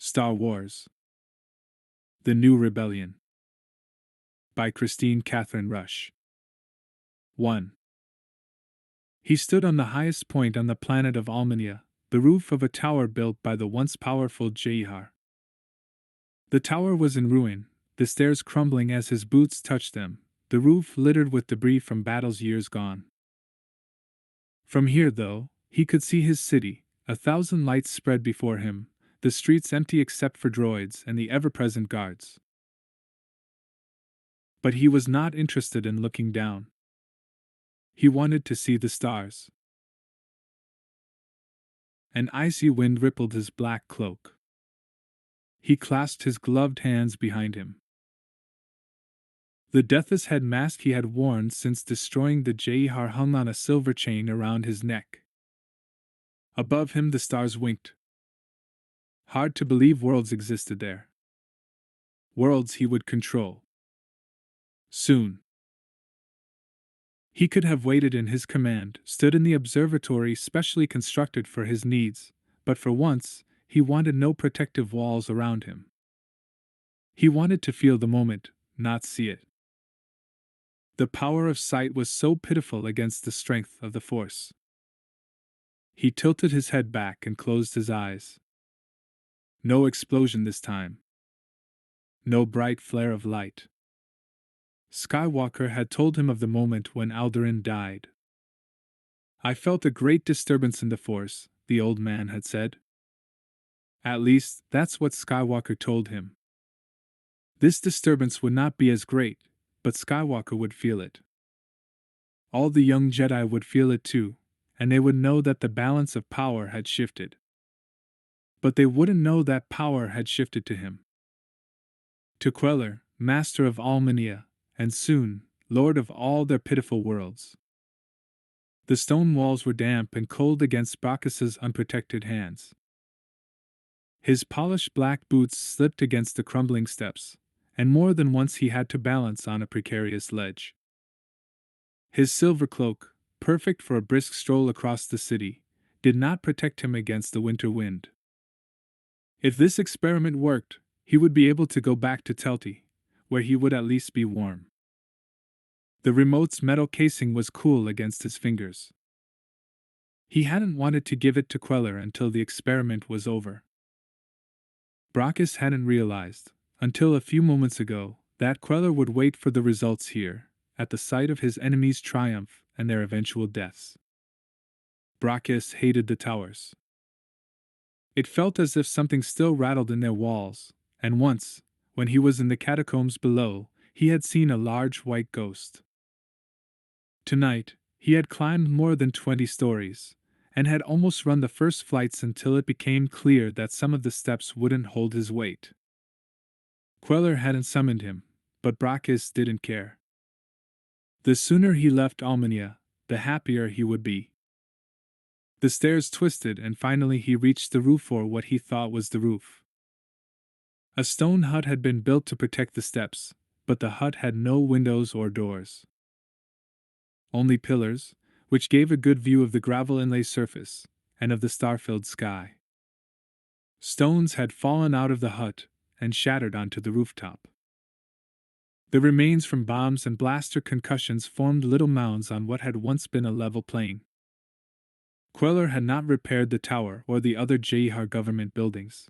Star Wars: The New Rebellion by Christine Catherine Rush. 1. He stood on the highest point on the planet of Almania, the roof of a tower built by the once powerful Jahar. The tower was in ruin, the stairs crumbling as his boots touched them, the roof littered with debris from battles years gone. From here, though, he could see his city, 1,000 lights spread before him, the streets empty except for droids and the ever-present guards. But he was not interested in looking down. He wanted to see the stars. An icy wind rippled his black cloak. He clasped his gloved hands behind him. The deathless head mask he had worn since destroying the Jahar hung on a silver chain around his neck. Above him the stars winked. Hard to believe worlds existed there. Worlds he would control. Soon. He could have waited in his command, stood in the observatory specially constructed for his needs, but for once, he wanted no protective walls around him. He wanted to feel the moment, not see it. The power of sight was so pitiful against the strength of the Force. He tilted his head back and closed his eyes. No explosion this time. No bright flare of light. Skywalker had told him of the moment when Alderaan died. I felt a great disturbance in the Force, the old man had said. At least, that's what Skywalker told him. This disturbance would not be as great, but Skywalker would feel it. All the young Jedi would feel it too, and they would know that the balance of power had shifted. But they wouldn't know that power had shifted to him. To Queller, master of Almania, and soon, lord of all their pitiful worlds. The stone walls were damp and cold against Bacchus's unprotected hands. His polished black boots slipped against the crumbling steps, and more than once he had to balance on a precarious ledge. His silver cloak, perfect for a brisk stroll across the city, did not protect him against the winter wind. If this experiment worked, he would be able to go back to Telti, where he would at least be warm. The remote's metal casing was cool against his fingers. He hadn't wanted to give it to Queller until the experiment was over. Bacchus hadn't realized, until a few moments ago, that Queller would wait for the results here, at the sight of his enemy's triumph and their eventual deaths. Bacchus hated the towers. It felt as if something still rattled in their walls, and once, when he was in the catacombs below, he had seen a large white ghost. Tonight, he had climbed more than 20 stories, and had almost run the first flights until it became clear that some of the steps wouldn't hold his weight. Queller hadn't summoned him, but Bacchus didn't care. The sooner he left Almania, the happier he would be. The stairs twisted and finally he reached the roof, or what he thought was the roof. A stone hut had been built to protect the steps, but the hut had no windows or doors. Only pillars, which gave a good view of the gravel inlay surface, and of the star-filled sky. Stones had fallen out of the hut and shattered onto the rooftop. The remains from bombs and blaster concussions formed little mounds on what had once been a level plain. Queller had not repaired the tower or the other Jahar government buildings.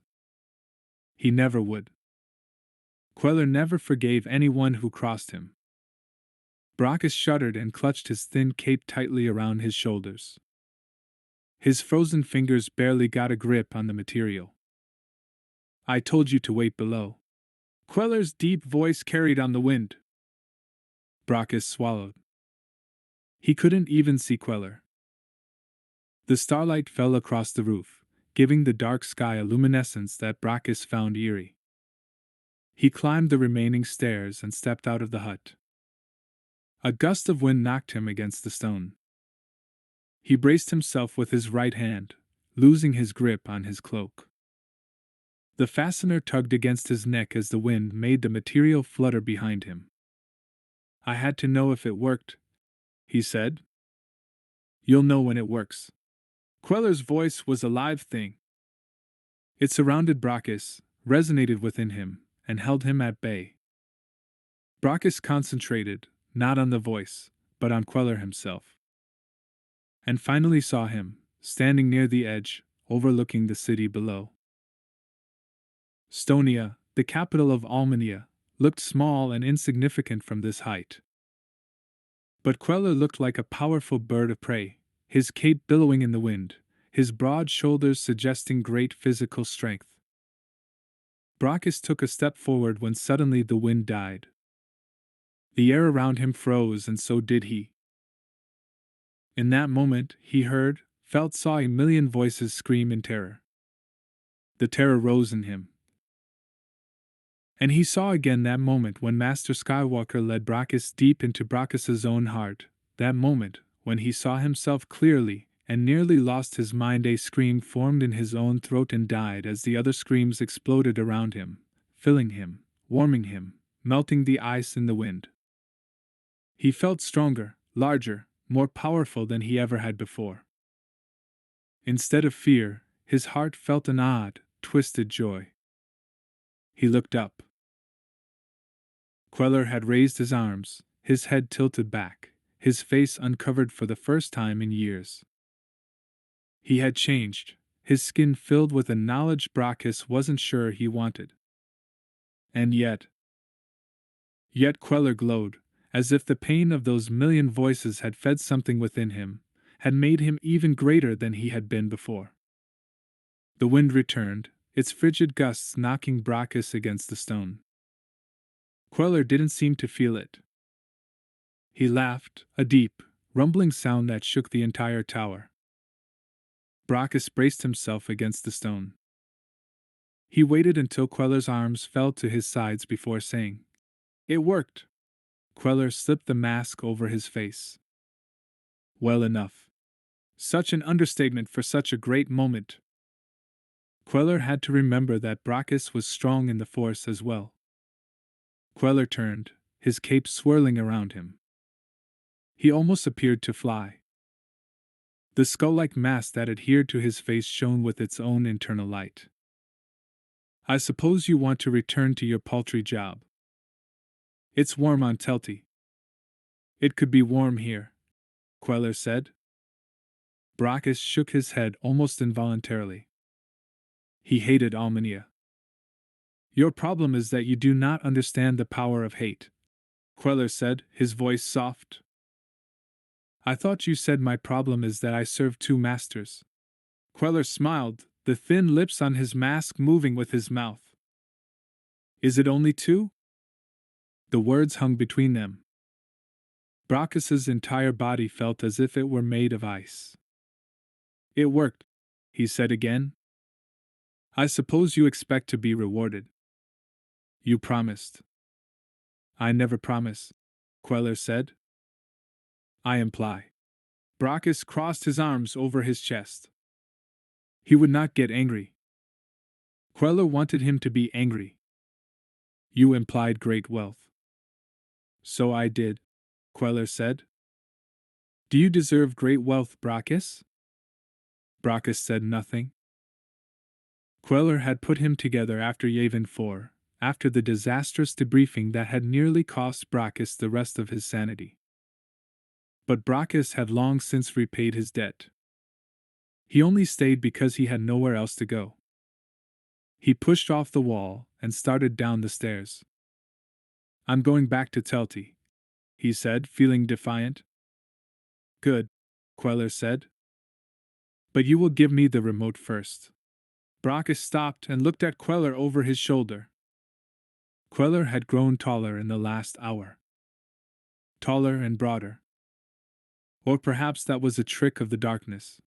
He never would. Queller never forgave anyone who crossed him. Bacchus shuddered and clutched his thin cape tightly around his shoulders. His frozen fingers barely got a grip on the material. I told you to wait below. Queller's deep voice carried on the wind. Bacchus swallowed. He couldn't even see Queller. The starlight fell across the roof, giving the dark sky a luminescence that Bacchus found eerie. He climbed the remaining stairs and stepped out of the hut. A gust of wind knocked him against the stone. He braced himself with his right hand, losing his grip on his cloak. The fastener tugged against his neck as the wind made the material flutter behind him. I had to know if it worked, he said. You'll know when it works. Queller's voice was a live thing. It surrounded Brachus, resonated within him, and held him at bay. Brachus concentrated, not on the voice, but on Queller himself. And finally saw him, standing near the edge, overlooking the city below. Stonia, the capital of Almania, looked small and insignificant from this height. But Queller looked like a powerful bird of prey, his cape billowing in the wind, his broad shoulders suggesting great physical strength. Brachus took a step forward when suddenly the wind died. The air around him froze, and so did he. In that moment, he heard, saw a million voices scream in terror. The terror rose in him. And he saw again that moment when Master Skywalker led Brachus deep into Brachus's own heart, that moment when he saw himself clearly and nearly lost his mind. A scream formed in his own throat and died as the other screams exploded around him, filling him, warming him, melting the ice in the wind. He felt stronger, larger, more powerful than he ever had before. Instead of fear, his heart felt an odd, twisted joy. He looked up. Queller had raised his arms, his head tilted back, his face uncovered for the first time in years. He had changed, his skin filled with a knowledge Brachus wasn't sure he wanted. And yet Queller glowed, as if the pain of those million voices had fed something within him, had made him even greater than he had been before. The wind returned, its frigid gusts knocking Brachus against the stone. Queller didn't seem to feel it. He laughed, a deep, rumbling sound that shook the entire tower. Brachus braced himself against the stone. He waited until Queller's arms fell to his sides before saying, "It worked." Queller slipped the mask over his face. Well enough. Such an understatement for such a great moment. Queller had to remember that Brachus was strong in the Force as well. Queller turned, his cape swirling around him. He almost appeared to fly. The skull-like mask that adhered to his face shone with its own internal light. "I suppose you want to return to your paltry job. It's warm on Telti." "It could be warm here," Queller said. Brachus shook his head almost involuntarily. He hated Almania. "Your problem is that you do not understand the power of hate," Queller said, his voice soft. "I thought you said my problem is that I serve two masters." Queller smiled, the thin lips on his mask moving with his mouth. "Is it only two?" The words hung between them. Brachus's entire body felt as if it were made of ice. "It worked," he said again. "I suppose you expect to be rewarded." "You promised." "I never promise," Queller said. "I imply." Brachus crossed his arms over his chest. He would not get angry. Queller wanted him to be angry. "You implied great wealth." "So I did," Queller said. "Do you deserve great wealth, Brachus?" Brachus said nothing. Queller had put him together after Yavin 4, after the disastrous debriefing that had nearly cost Brachus the rest of his sanity. But Brachus had long since repaid his debt. He only stayed because he had nowhere else to go. He pushed off the wall and started down the stairs. "I'm going back to Telti," he said, feeling defiant. "Good," Queller said. "But you will give me the remote first." Brachus stopped and looked at Queller over his shoulder. Queller had grown taller in the last hour. Taller and broader. Or perhaps that was a trick of the darkness.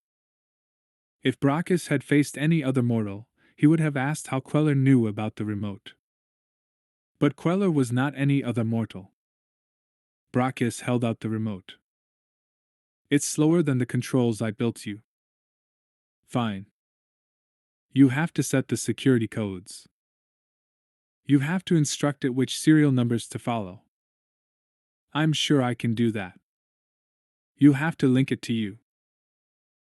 If Brachus had faced any other mortal, he would have asked how Queller knew about the remote. But Queller was not any other mortal. Brachus held out the remote. "It's slower than the controls I built you." "Fine. You have to set the security codes. You have to instruct it which serial numbers to follow." "I'm sure I can do that." "You have to link it to you."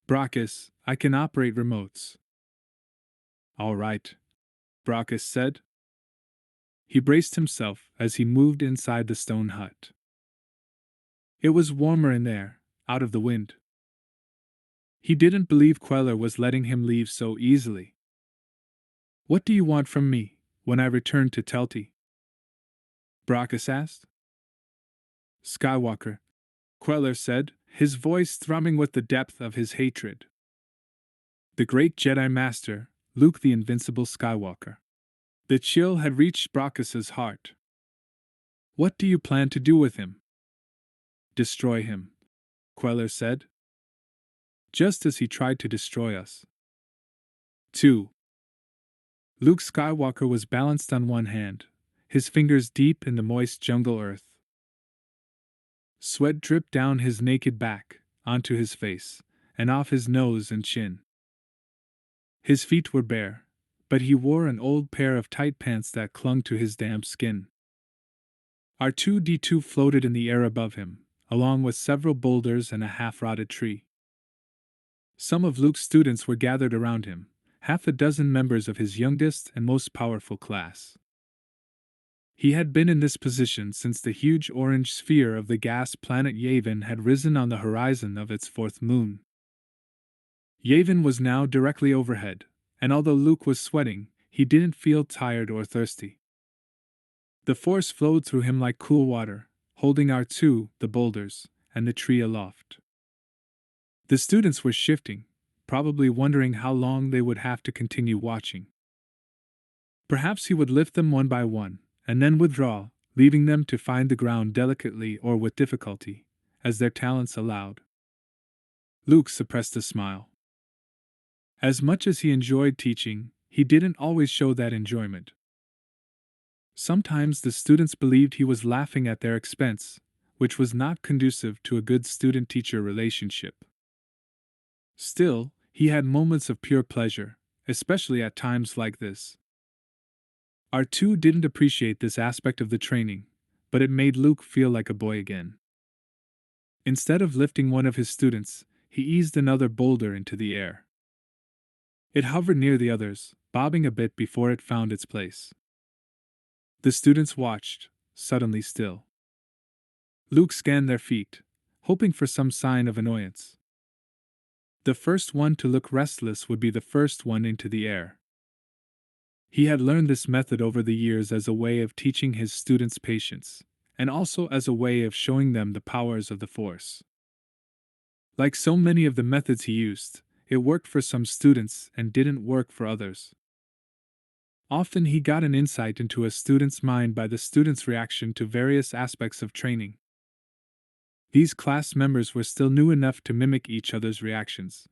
"Brachus, I can operate remotes." All right, Brockus said. He braced himself as he moved inside the stone hut. It was warmer in there, out of the wind. He didn't believe Queller was letting him leave so easily. What do you want from me, when I return to Telti? Brockus asked. Skywalker, Queller said, his voice thrumming with the depth of his hatred. The great Jedi Master, Luke the Invincible Skywalker. The chill had reached Brockus's heart. What do you plan to do with him? Destroy him, Queller said. Just as he tried to destroy us. 2. Luke Skywalker was balanced on one hand, his fingers deep in the moist jungle earth. Sweat dripped down his naked back, onto his face, and off his nose and chin. His feet were bare, but he wore an old pair of tight pants that clung to his damp skin. R2-D2 floated in the air above him, along with several boulders and a half-rotted tree. Some of Luke's students were gathered around him, half a dozen members of his youngest and most powerful class. He had been in this position since the huge orange sphere of the gas planet Yavin had risen on the horizon of its fourth moon. Yavin was now directly overhead, and although Luke was sweating, he didn't feel tired or thirsty. The force flowed through him like cool water, holding R2, the boulders, and the tree aloft. The students were shifting, probably wondering how long they would have to continue watching. Perhaps he would lift them one by one, and then withdraw, leaving them to find the ground delicately or with difficulty, as their talents allowed. Luke suppressed a smile. As much as he enjoyed teaching, he didn't always show that enjoyment. Sometimes the students believed he was laughing at their expense, which was not conducive to a good student-teacher relationship. Still, he had moments of pure pleasure, especially at times like this. R2 didn't appreciate this aspect of the training, but it made Luke feel like a boy again. Instead of lifting one of his students, he eased another boulder into the air. It hovered near the others, bobbing a bit before it found its place. The students watched, suddenly still. Luke scanned their feet, hoping for some sign of annoyance. The first one to look restless would be the first one into the air. He had learned this method over the years as a way of teaching his students patience, and also as a way of showing them the powers of the Force. Like so many of the methods he used, it worked for some students and didn't work for others. Often he got an insight into a student's mind by the student's reaction to various aspects of training. These class members were still new enough to mimic each other's reactions.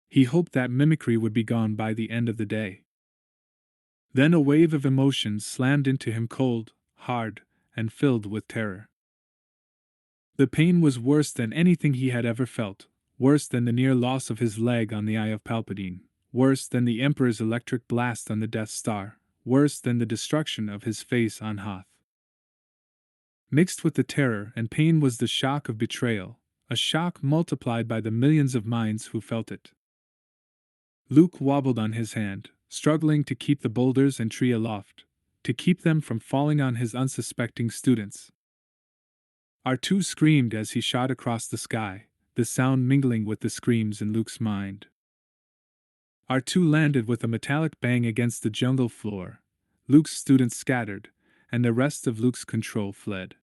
He hoped that mimicry would be gone by the end of the day. Then a wave of emotions slammed into him, cold, hard, and filled with terror. The pain was worse than anything he had ever felt, worse than the near loss of his leg on the Eye of Palpatine, worse than the Emperor's electric blast on the Death Star, worse than the destruction of his face on Hoth. Mixed with the terror and pain was the shock of betrayal, a shock multiplied by the millions of minds who felt it. Luke wobbled on his hand, struggling to keep the boulders and tree aloft, to keep them from falling on his unsuspecting students. R2 screamed as he shot across the sky, the sound mingling with the screams in Luke's mind. R2 landed with a metallic bang against the jungle floor. Luke's students scattered, and the rest of Luke's control fled.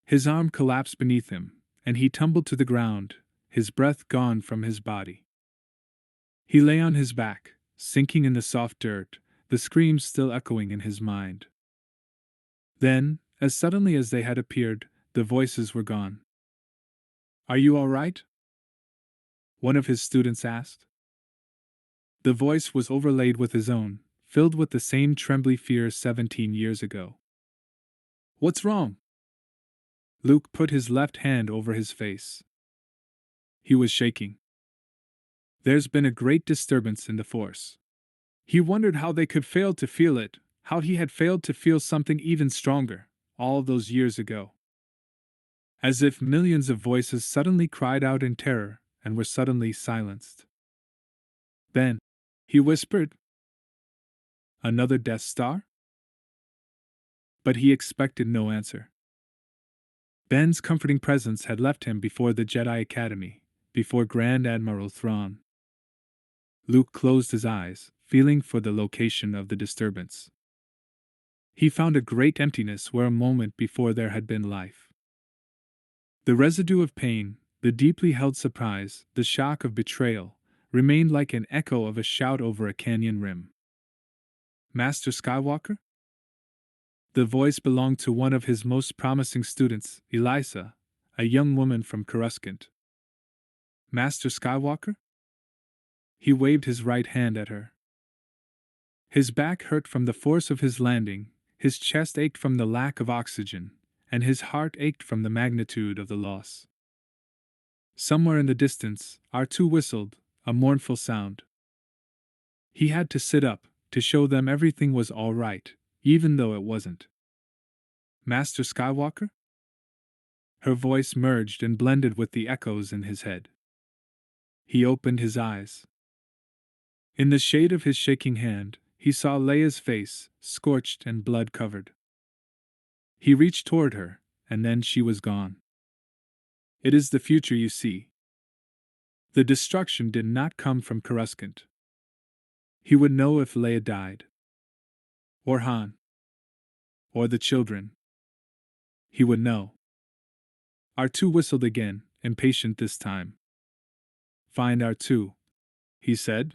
His arm collapsed beneath him, and he tumbled to the ground, his breath gone from his body. He lay on his back, sinking in the soft dirt, the screams still echoing in his mind. Then, as suddenly as they had appeared, the voices were gone. "Are you all right?" one of his students asked. The voice was overlaid with his own, filled with the same trembly fear 17 years ago. "What's wrong?" Luke put his left hand over his face. He was shaking. There's been a great disturbance in the Force. He wondered how they could fail to feel it, how he had failed to feel something even stronger, all those years ago. As if millions of voices suddenly cried out in terror and were suddenly silenced. Then, he whispered. Another Death Star? But he expected no answer. Ben's comforting presence had left him before the Jedi Academy, before Grand Admiral Thrawn. Luke closed his eyes, feeling for the location of the disturbance. He found a great emptiness where a moment before there had been life. The residue of pain, the deeply held surprise, the shock of betrayal, remained like an echo of a shout over a canyon rim. Master Skywalker? The voice belonged to one of his most promising students, Elisa, a young woman from Coruscant. Master Skywalker? He waved his right hand at her. His back hurt from the force of his landing, his chest ached from the lack of oxygen, and his heart ached from the magnitude of the loss. Somewhere in the distance, R2 whistled, a mournful sound. He had to sit up, to show them everything was all right, even though it wasn't. Master Skywalker? Her voice merged and blended with the echoes in his head. He opened his eyes. In the shade of his shaking hand, he saw Leia's face, scorched and blood-covered. He reached toward her, and then she was gone. It is the future, you see. The destruction did not come from Coruscant. He would know if Leia died. Or Han. Or the children. He would know. R2 whistled again, impatient this time. Find R2, he said.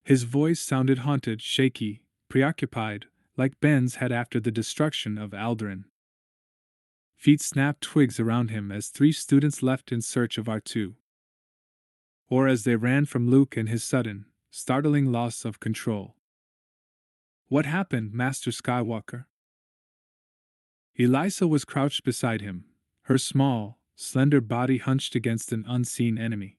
His voice sounded haunted, shaky, preoccupied, like Ben's had after the destruction of Alderaan. Feet snapped twigs around him as 3 students left in search of R2. Or as they ran from Luke and his sudden, startling loss of control. What happened, Master Skywalker? Elisa was crouched beside him, her small, slender body hunched against an unseen enemy.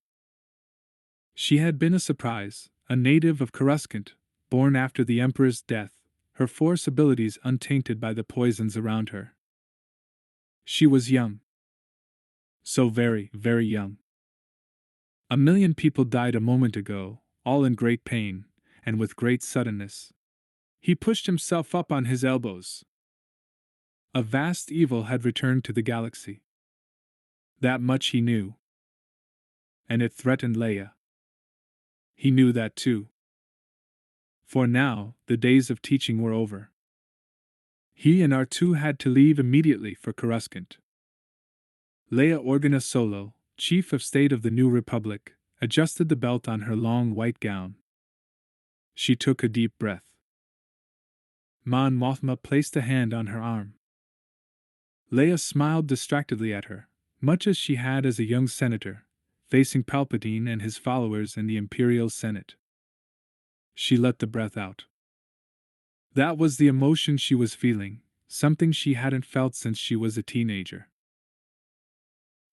She had been a surprise, a native of Coruscant, born after the Emperor's death, her force abilities untainted by the poisons around her. She was young. So very, very young. 1,000,000 people died a moment ago, all in great pain, and with great suddenness. He pushed himself up on his elbows. A vast evil had returned to the galaxy. That much he knew. And it threatened Leia. He knew that too. For now, the days of teaching were over. He and R2 had to leave immediately for Coruscant. Leia Organa Solo, Chief of State of the New Republic, adjusted the belt on her long white gown. She took a deep breath. Mon Mothma placed a hand on her arm. Leia smiled distractedly at her, much as she had as a young senator, facing Palpatine and his followers in the Imperial Senate. She let the breath out. That was the emotion she was feeling, something she hadn't felt since she was a teenager.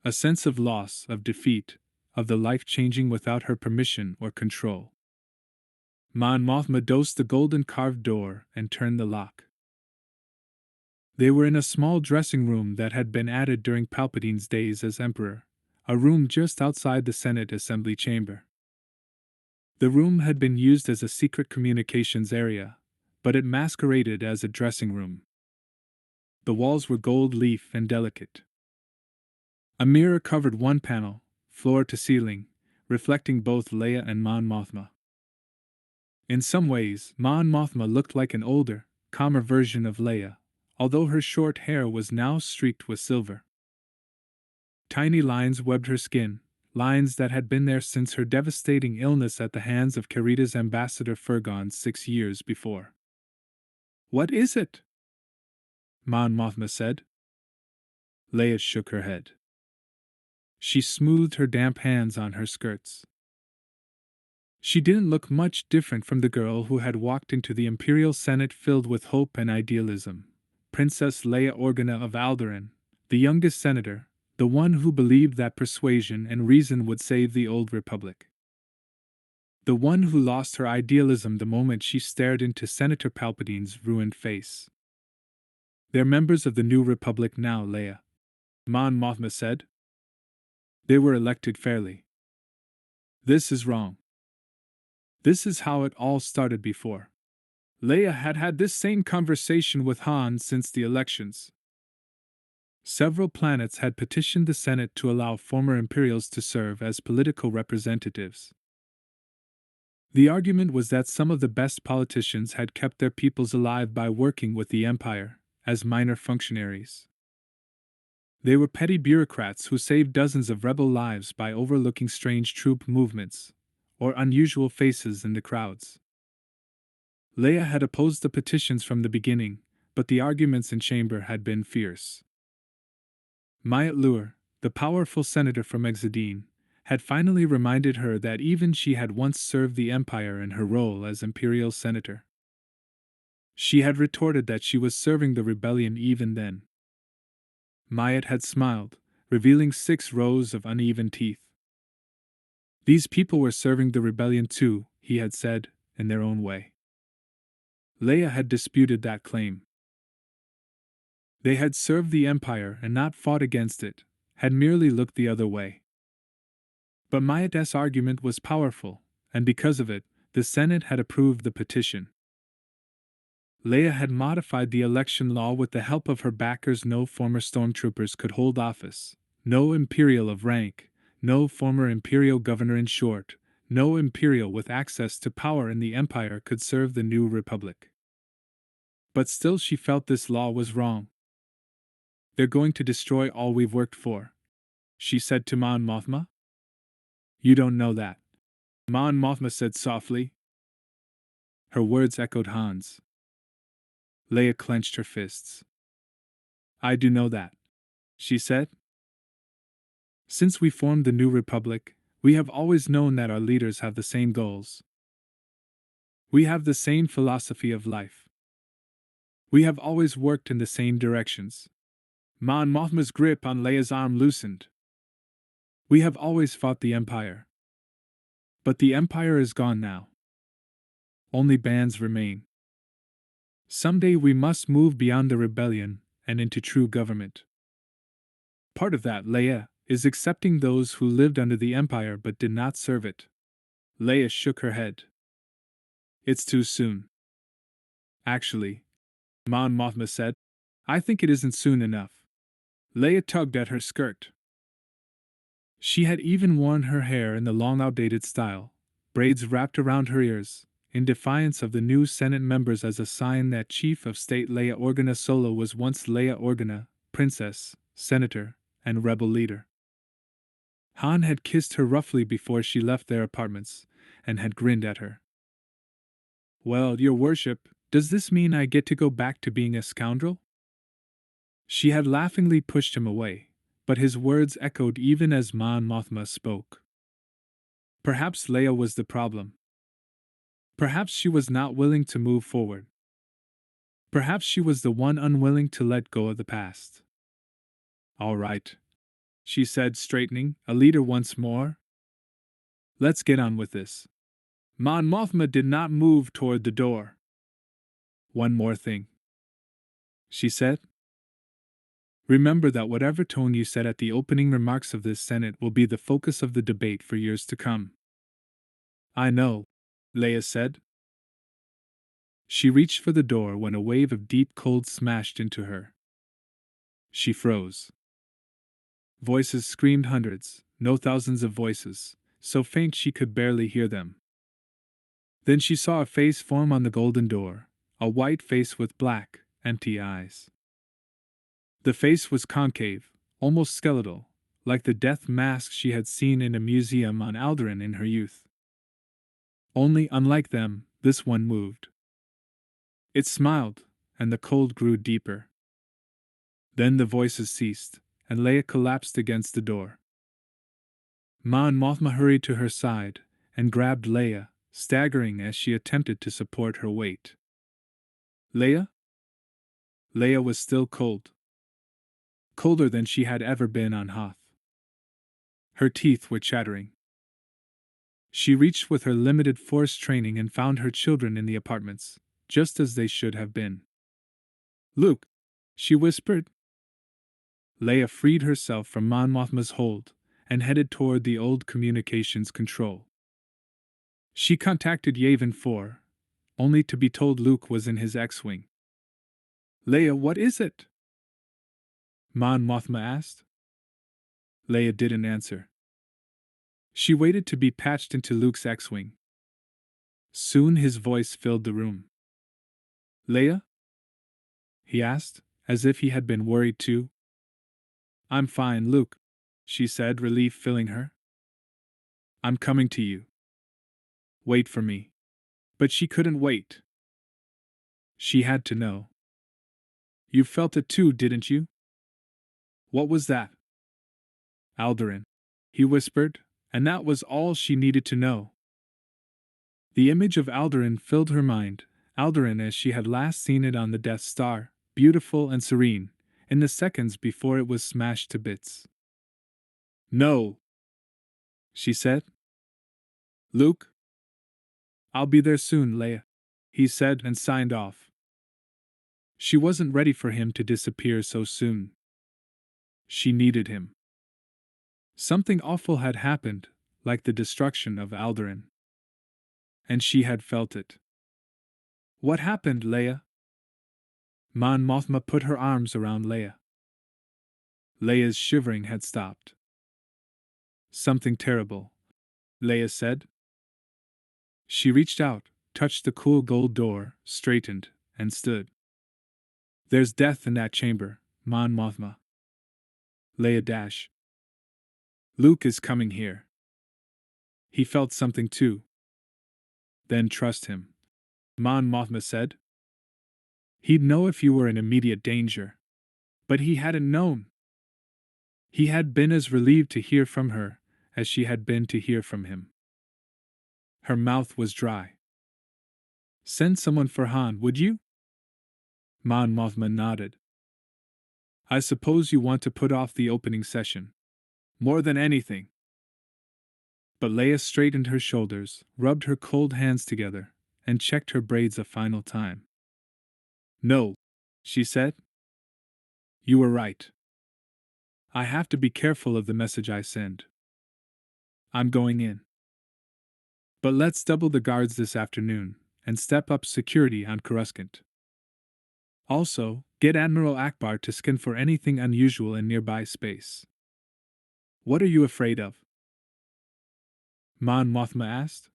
A sense of loss, of defeat, of the life changing without her permission or control. Mon Mothma dosed the golden carved door and turned the lock. They were in a small dressing room that had been added during Palpatine's days as Emperor, a room just outside the Senate Assembly chamber. The room had been used as a secret communications area, but it masqueraded as a dressing room. The walls were gold leaf and delicate. A mirror covered one panel, floor to ceiling, reflecting both Leia and Mon Mothma. In some ways, Mon Mothma looked like an older, calmer version of Leia, although her short hair was now streaked with silver. Tiny lines webbed her skin, lines that had been there since her devastating illness at the hands of Karita's ambassador Fergon 6 years before. What is it? Mon Mothma said. Leia shook her head. She smoothed her damp hands on her skirts. She didn't look much different from the girl who had walked into the Imperial Senate filled with hope and idealism, Princess Leia Organa of Alderaan, the youngest senator, the one who believed that persuasion and reason would save the old republic. The one who lost her idealism the moment she stared into Senator Palpatine's ruined face. They're members of the new republic now, Leia, Mon Mothma said. They were elected fairly. This is wrong. This is how it all started before. Leia had had this same conversation with Han since the elections. Several planets had petitioned the Senate to allow former Imperials to serve as political representatives. The argument was that some of the best politicians had kept their peoples alive by working with the Empire, as minor functionaries. They were petty bureaucrats who saved dozens of rebel lives by overlooking strange troop movements, or unusual faces in the crowds. Leia had opposed the petitions from the beginning, but the arguments in chamber had been fierce. Myatt Lure, the powerful senator from Exodine, had finally reminded her that even she had once served the Empire in her role as Imperial Senator. She had retorted that she was serving the rebellion even then. Myatt had smiled, revealing 6 rows of uneven teeth. These people were serving the rebellion too, he had said, in their own way. Leia had disputed that claim. They had served the Empire and not fought against it, had merely looked the other way. But Myatt's argument was powerful, and because of it, the Senate had approved the petition. Leia had modified the election law with the help of her backers. No former stormtroopers could hold office, no Imperial of rank, no former Imperial governor. In short, no Imperial with access to power in the Empire could serve the new Republic. But still she felt this law was wrong. "They're going to destroy all we've worked for," she said to Mon Mothma. "You don't know that," Mon Mothma said softly. Her words echoed Han's. Leia clenched her fists. "I do know that," she said. "Since we formed the new Republic, we have always known that our leaders have the same goals. We have the same philosophy of life. We have always worked in the same directions." Mon Mothma's grip on Leia's arm loosened. "We have always fought the Empire. But the Empire is gone now. Only bands remain. Someday we must move beyond the rebellion and into true government. Part of that, Leia, is accepting those who lived under the Empire but did not serve it." Leia shook her head. "It's too soon." "Actually," Mon Mothma said, "I think it isn't soon enough." Leia tugged at her skirt. She had even worn her hair in the long outdated style, braids wrapped around her ears, in defiance of the new Senate members as a sign that Chief of State Leia Organa Solo was once Leia Organa, Princess, Senator, and Rebel leader. Han had kissed her roughly before she left their apartments, and had grinned at her. "Well, Your Worship, does this mean I get to go back to being a scoundrel?" She had laughingly pushed him away, but his words echoed even as Mon Mothma spoke. Perhaps Leia was the problem. Perhaps she was not willing to move forward. Perhaps she was the one unwilling to let go of the past. "All right," she said, straightening, a leader once more. "Let's get on with this." Mon Mothma did not move toward the door. "One more thing," she said. "Remember that whatever tone you set at the opening remarks of this Senate will be the focus of the debate for years to come." "I know," Leia said. She reached for the door when a wave of deep cold smashed into her. She froze. Voices screamed, hundreds, no thousands of voices, so faint she could barely hear them. Then she saw a face form on the golden door, a white face with black, empty eyes. The face was concave, almost skeletal, like the death mask she had seen in a museum on Alderaan in her youth. Only, unlike them, this one moved. It smiled, and the cold grew deeper. Then the voices ceased, and Leia collapsed against the door. Mon Mothma hurried to her side, and grabbed Leia, staggering as she attempted to support her weight. "Leia?" Leia was still cold. Colder than she had ever been on Hoth. Her teeth were chattering. She reached with her limited force training and found her children in the apartments, just as they should have been. "Luke," she whispered. Leia freed herself from Mon Mothma's hold and headed toward the old communications control. She contacted Yavin 4, only to be told Luke was in his X-Wing. Leia, what is it? Mon Mothma asked. Leia didn't answer. She waited to be patched into Luke's X-Wing. Soon his voice filled the room. Leia? He asked, as if he had been worried too. I'm fine, Luke, she said, relief filling her. I'm coming to you. Wait for me. But she couldn't wait. She had to know. You felt it too, didn't you? What was that? Alderaan, he whispered, and that was all she needed to know. The image of Alderaan filled her mind, Alderaan as she had last seen it on the Death Star, beautiful and serene, in the seconds before it was smashed to bits. No, she said. Luke? I'll be there soon, Leia, he said and signed off. She wasn't ready for him to disappear so soon. She needed him. Something awful had happened, like the destruction of Alderaan. And she had felt it. What happened, Leia? Mon Mothma put her arms around Leia. Leia's shivering had stopped. Something terrible, Leia said. She reached out, touched the cool gold door, straightened, and stood. There's death in that chamber, Mon Mothma. Leia dash. Luke is coming here. He felt something too. Then trust him, Mon Mothma said. He'd know if you were in immediate danger. But he hadn't known. He had been as relieved to hear from her as she had been to hear from him. Her mouth was dry. Send someone for Han, would you? Mon Mothma nodded. I suppose you want to put off the opening session. More than anything. But Leia straightened her shoulders, rubbed her cold hands together, and checked her braids a final time. No, she said. You were right. I have to be careful of the message I send. I'm going in. But let's double the guards this afternoon, and step up security on Coruscant. Also, get Admiral Akbar to scan for anything unusual in nearby space. What are you afraid of? Mon Mothma asked.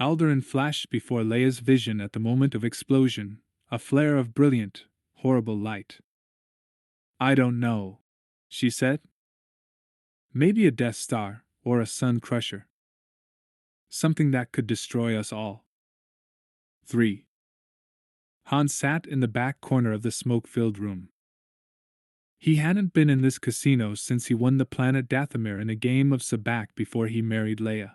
Alderaan flashed before Leia's vision at the moment of explosion, a flare of brilliant, horrible light. I don't know, she said. Maybe a Death Star, or a Sun Crusher. Something that could destroy us all. 3. Han sat in the back corner of the smoke-filled room. He hadn't been in this casino since he won the planet Dathomir in a game of sabacc before he married Leia.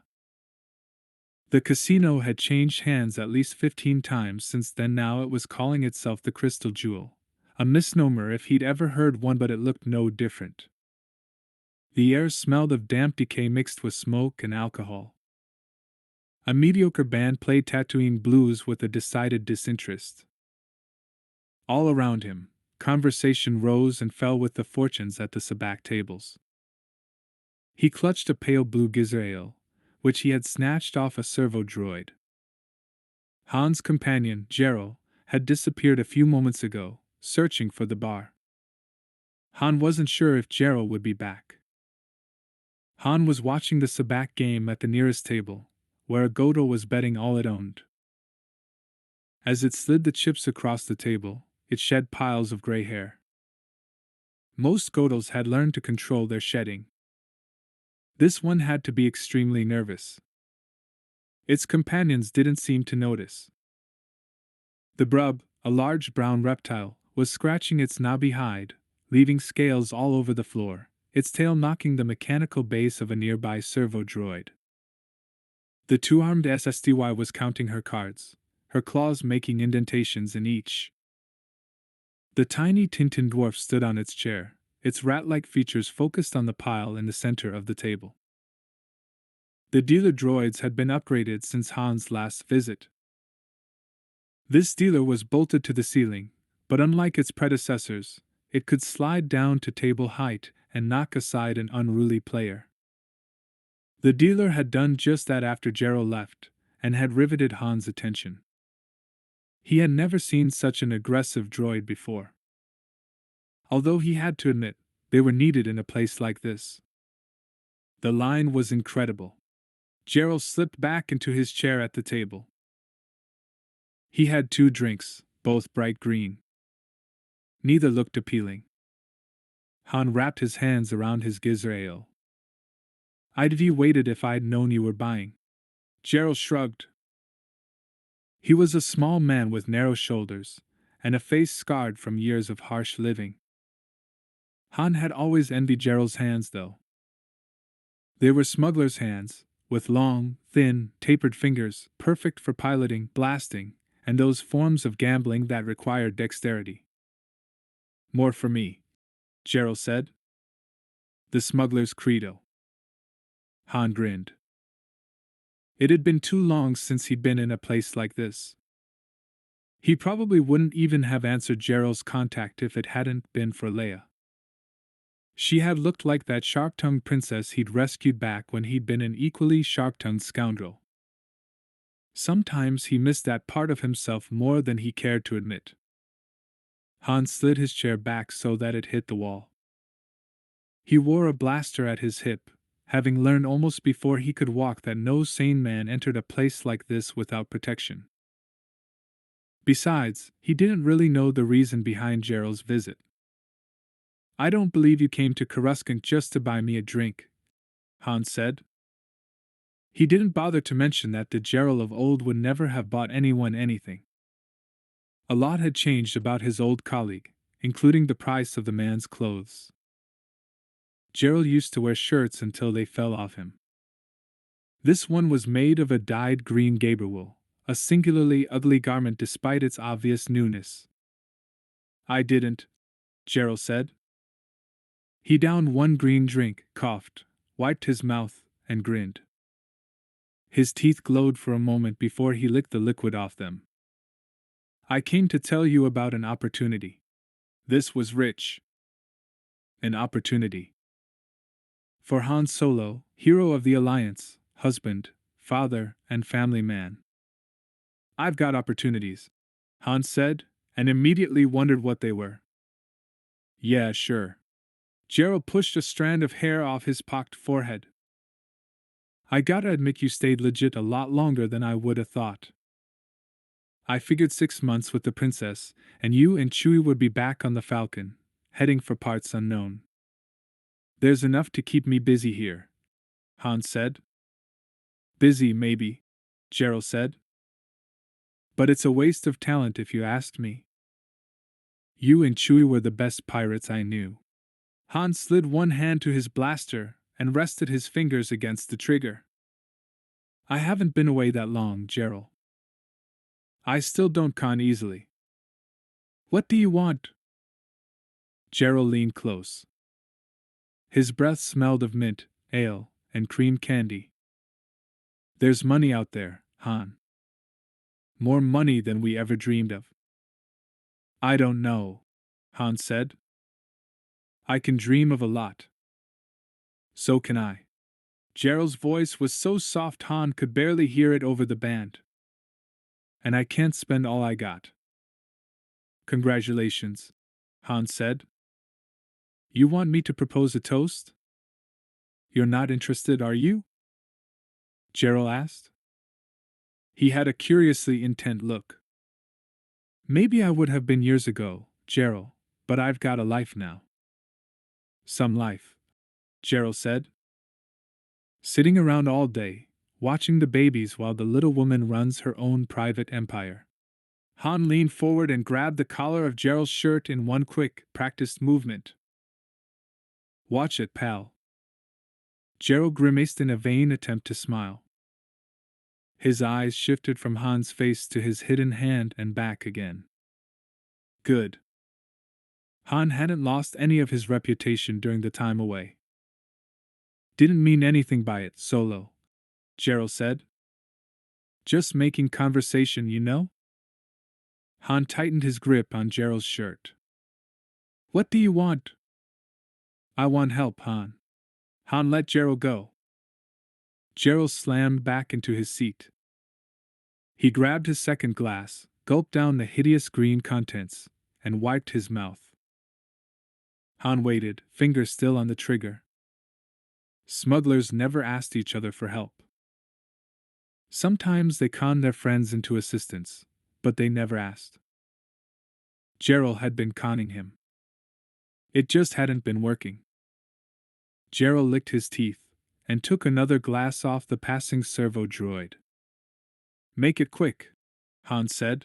The casino had changed hands at least 15 times since then. Now it was calling itself the Crystal Jewel, a misnomer if he'd ever heard one, but it looked no different. The air smelled of damp decay mixed with smoke and alcohol. A mediocre band played Tatooine blues with a decided disinterest. All around him, conversation rose and fell with the fortunes at the sabacc tables. He clutched a pale blue gizzard ale, which he had snatched off a servo droid. Han's companion, Gerald, had disappeared a few moments ago, searching for the bar. Han wasn't sure if Gerald would be back. Han was watching the sabacc game at the nearest table, where a Godo was betting all it owned. As it slid the chips across the table, it shed piles of gray hair. Most Godos had learned to control their shedding. This one had to be extremely nervous. Its companions didn't seem to notice. The brub, a large brown reptile, was scratching its knobby hide, leaving scales all over the floor, its tail knocking the mechanical base of a nearby servo droid. The two-armed SSDY was counting her cards, her claws making indentations in each. The tiny Tintin dwarf stood on its chair, its rat-like features focused on the pile in the center of the table. The dealer droids had been upgraded since Han's last visit. This dealer was bolted to the ceiling, but unlike its predecessors, it could slide down to table height and knock aside an unruly player. The dealer had done just that after Gerald left, and had riveted Han's attention. He had never seen such an aggressive droid before. Although he had to admit, they were needed in a place like this. The line was incredible. Gerald slipped back into his chair at the table. He had 2 drinks, both bright green. Neither looked appealing. Han wrapped his hands around his gizzard ale. "I'd have waited if I'd known you were buying." Gerald shrugged. He was a small man with narrow shoulders, and a face scarred from years of harsh living. Han had always envied Gerald's hands, though. They were smuggler's hands, with long, thin, tapered fingers, perfect for piloting, blasting, and those forms of gambling that required dexterity. "More for me," Gerald said. "The smuggler's credo." Han grinned. It had been too long since he'd been in a place like this. He probably wouldn't even have answered Gerald's contact if it hadn't been for Leia. She had looked like that sharp-tongued princess he'd rescued back when he'd been an equally sharp-tongued scoundrel. Sometimes he missed that part of himself more than he cared to admit. Han slid his chair back so that it hit the wall. He wore a blaster at his hip, having learned almost before he could walk that no sane man entered a place like this without protection. Besides, he didn't really know the reason behind Gerald's visit. "I don't believe you came to Coruscant just to buy me a drink," Han said. He didn't bother to mention that the Gerald of old would never have bought anyone anything. A lot had changed about his old colleague, including the price of the man's clothes. Gerald used to wear shirts until they fell off him. This one was made of a dyed green gaberwool, a singularly ugly garment despite its obvious newness. "I didn't," Gerald said. He downed one green drink, coughed, wiped his mouth, and grinned. His teeth glowed for a moment before he licked the liquid off them. "I came to tell you about an opportunity." This was rich. An opportunity. For Han Solo, hero of the Alliance, husband, father, and family man. "I've got opportunities," Han said, and immediately wondered what they were. "Yeah, sure." Gerald pushed a strand of hair off his pocked forehead. "I gotta admit you stayed legit a lot longer than I would have thought. I figured 6 months with the princess, and you and Chewie would be back on the Falcon, heading for parts unknown." "There's enough to keep me busy here," Han said. "Busy, maybe," Gerald said. "But it's a waste of talent if you asked me. You and Chewie were the best pirates I knew." Han slid one hand to his blaster and rested his fingers against the trigger. "I haven't been away that long, Gerald. I still don't con easily." "What do you want?" Gerald leaned close. His breath smelled of mint, ale, and cream candy. "There's money out there, Han. More money than we ever dreamed of." "I don't know," Han said. "I can dream of a lot." "So can I." Gerald's voice was so soft Han could barely hear it over the band. "And I can't spend all I got." "Congratulations," Han said. "You want me to propose a toast?" "You're not interested, are you?" Gerald asked. He had a curiously intent look. "Maybe I would have been years ago, Gerald, but I've got a life now." "Some life," Gerald said. "Sitting around all day, watching the babies while the little woman runs her own private empire." Han leaned forward and grabbed the collar of Gerald's shirt in one quick, practiced movement. "Watch it, pal." Gerald grimaced in a vain attempt to smile. His eyes shifted from Han's face to his hidden hand and back again. Good. Han hadn't lost any of his reputation during the time away. "Didn't mean anything by it, Solo," Gerald said. "Just making conversation, you know?" Han tightened his grip on Gerald's shirt. "What do you want?" "I want help, Han." Han let Gerald go. Gerald slammed back into his seat. He grabbed his second glass, gulped down the hideous green contents, and wiped his mouth. Han waited, finger still on the trigger. Smugglers never asked each other for help. Sometimes they conned their friends into assistance, but they never asked. Gerald had been conning him. It just hadn't been working. Gerald licked his teeth and took another glass off the passing servo droid. Make it quick, Han said.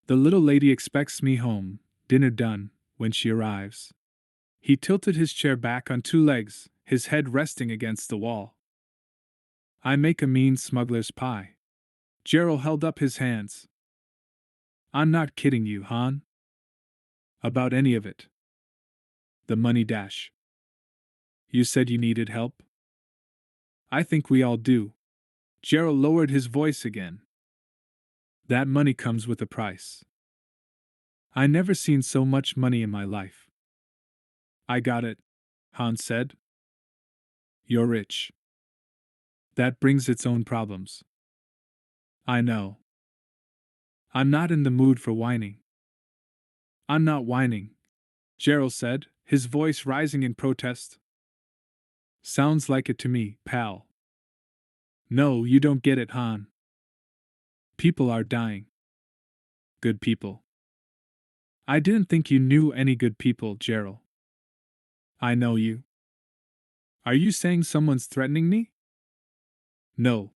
The little lady expects me home, dinner done, when she arrives. He tilted his chair back on two legs, his head resting against the wall. I make a mean smuggler's pie. Gerald held up his hands. I'm not kidding you, Han. About any of it. The money dash. You said you needed help? I think we all do. Gerald lowered his voice again. That money comes with a price. I never seen so much money in my life. I got it, Han said. You're rich. That brings its own problems. I know. I'm not in the mood for whining. I'm not whining, Gerald said, his voice rising in protest. Sounds like it to me, pal. No, you don't get it, Han. People are dying. Good people. I didn't think you knew any good people, Gerald. I know you. Are you saying someone's threatening me? No.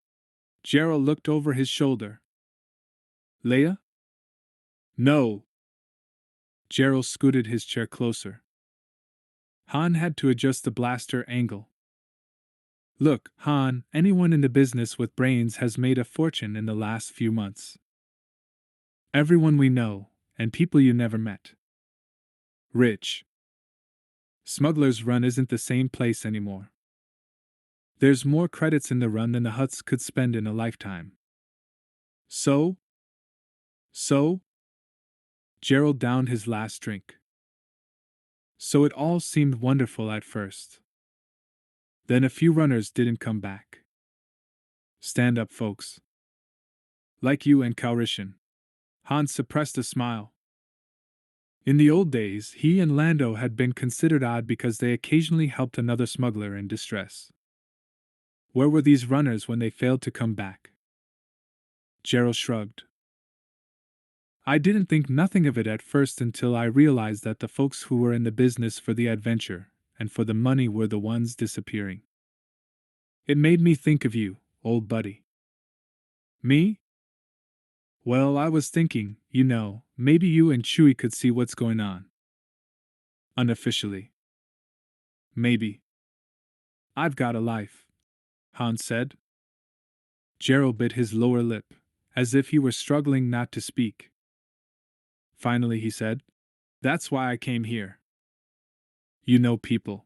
Gerald looked over his shoulder. Leia? No. Gerald scooted his chair closer. Han had to adjust the blaster angle. Look, Han, anyone in the business with brains has made a fortune in the last few months. Everyone we know, and people you never met. Rich. Smuggler's Run isn't the same place anymore. There's more credits in the run than the Hutts could spend in a lifetime. So? Gerald downed his last drink. So it all seemed wonderful at first. Then a few runners didn't come back. Stand up, folks. Like you and Calrissian. Han suppressed a smile. In the old days, he and Lando had been considered odd because they occasionally helped another smuggler in distress. Where were these runners when they failed to come back? Gerald shrugged. I didn't think nothing of it at first until I realized that the folks who were in the business for the adventure and for the money were the ones disappearing. It made me think of you, old buddy. Me? Well, I was thinking, maybe you and Chewie could see what's going on. Unofficially. Maybe. I've got a life, Han said. Gerald bit his lower lip, as if he were struggling not to speak. Finally he said, That's why I came here. You know people.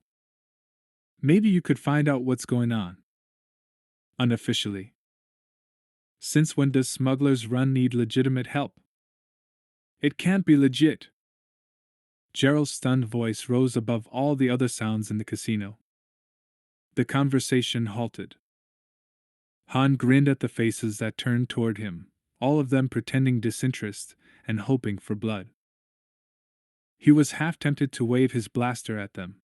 Maybe you could find out what's going on. Unofficially. Since when does Smuggler's Run need legitimate help? It can't be legit. Gerald's stunned voice rose above all the other sounds in the casino. The conversation halted. Han grinned at the faces that turned toward him, all of them pretending disinterest and hoping for blood. He was half tempted to wave his blaster at them.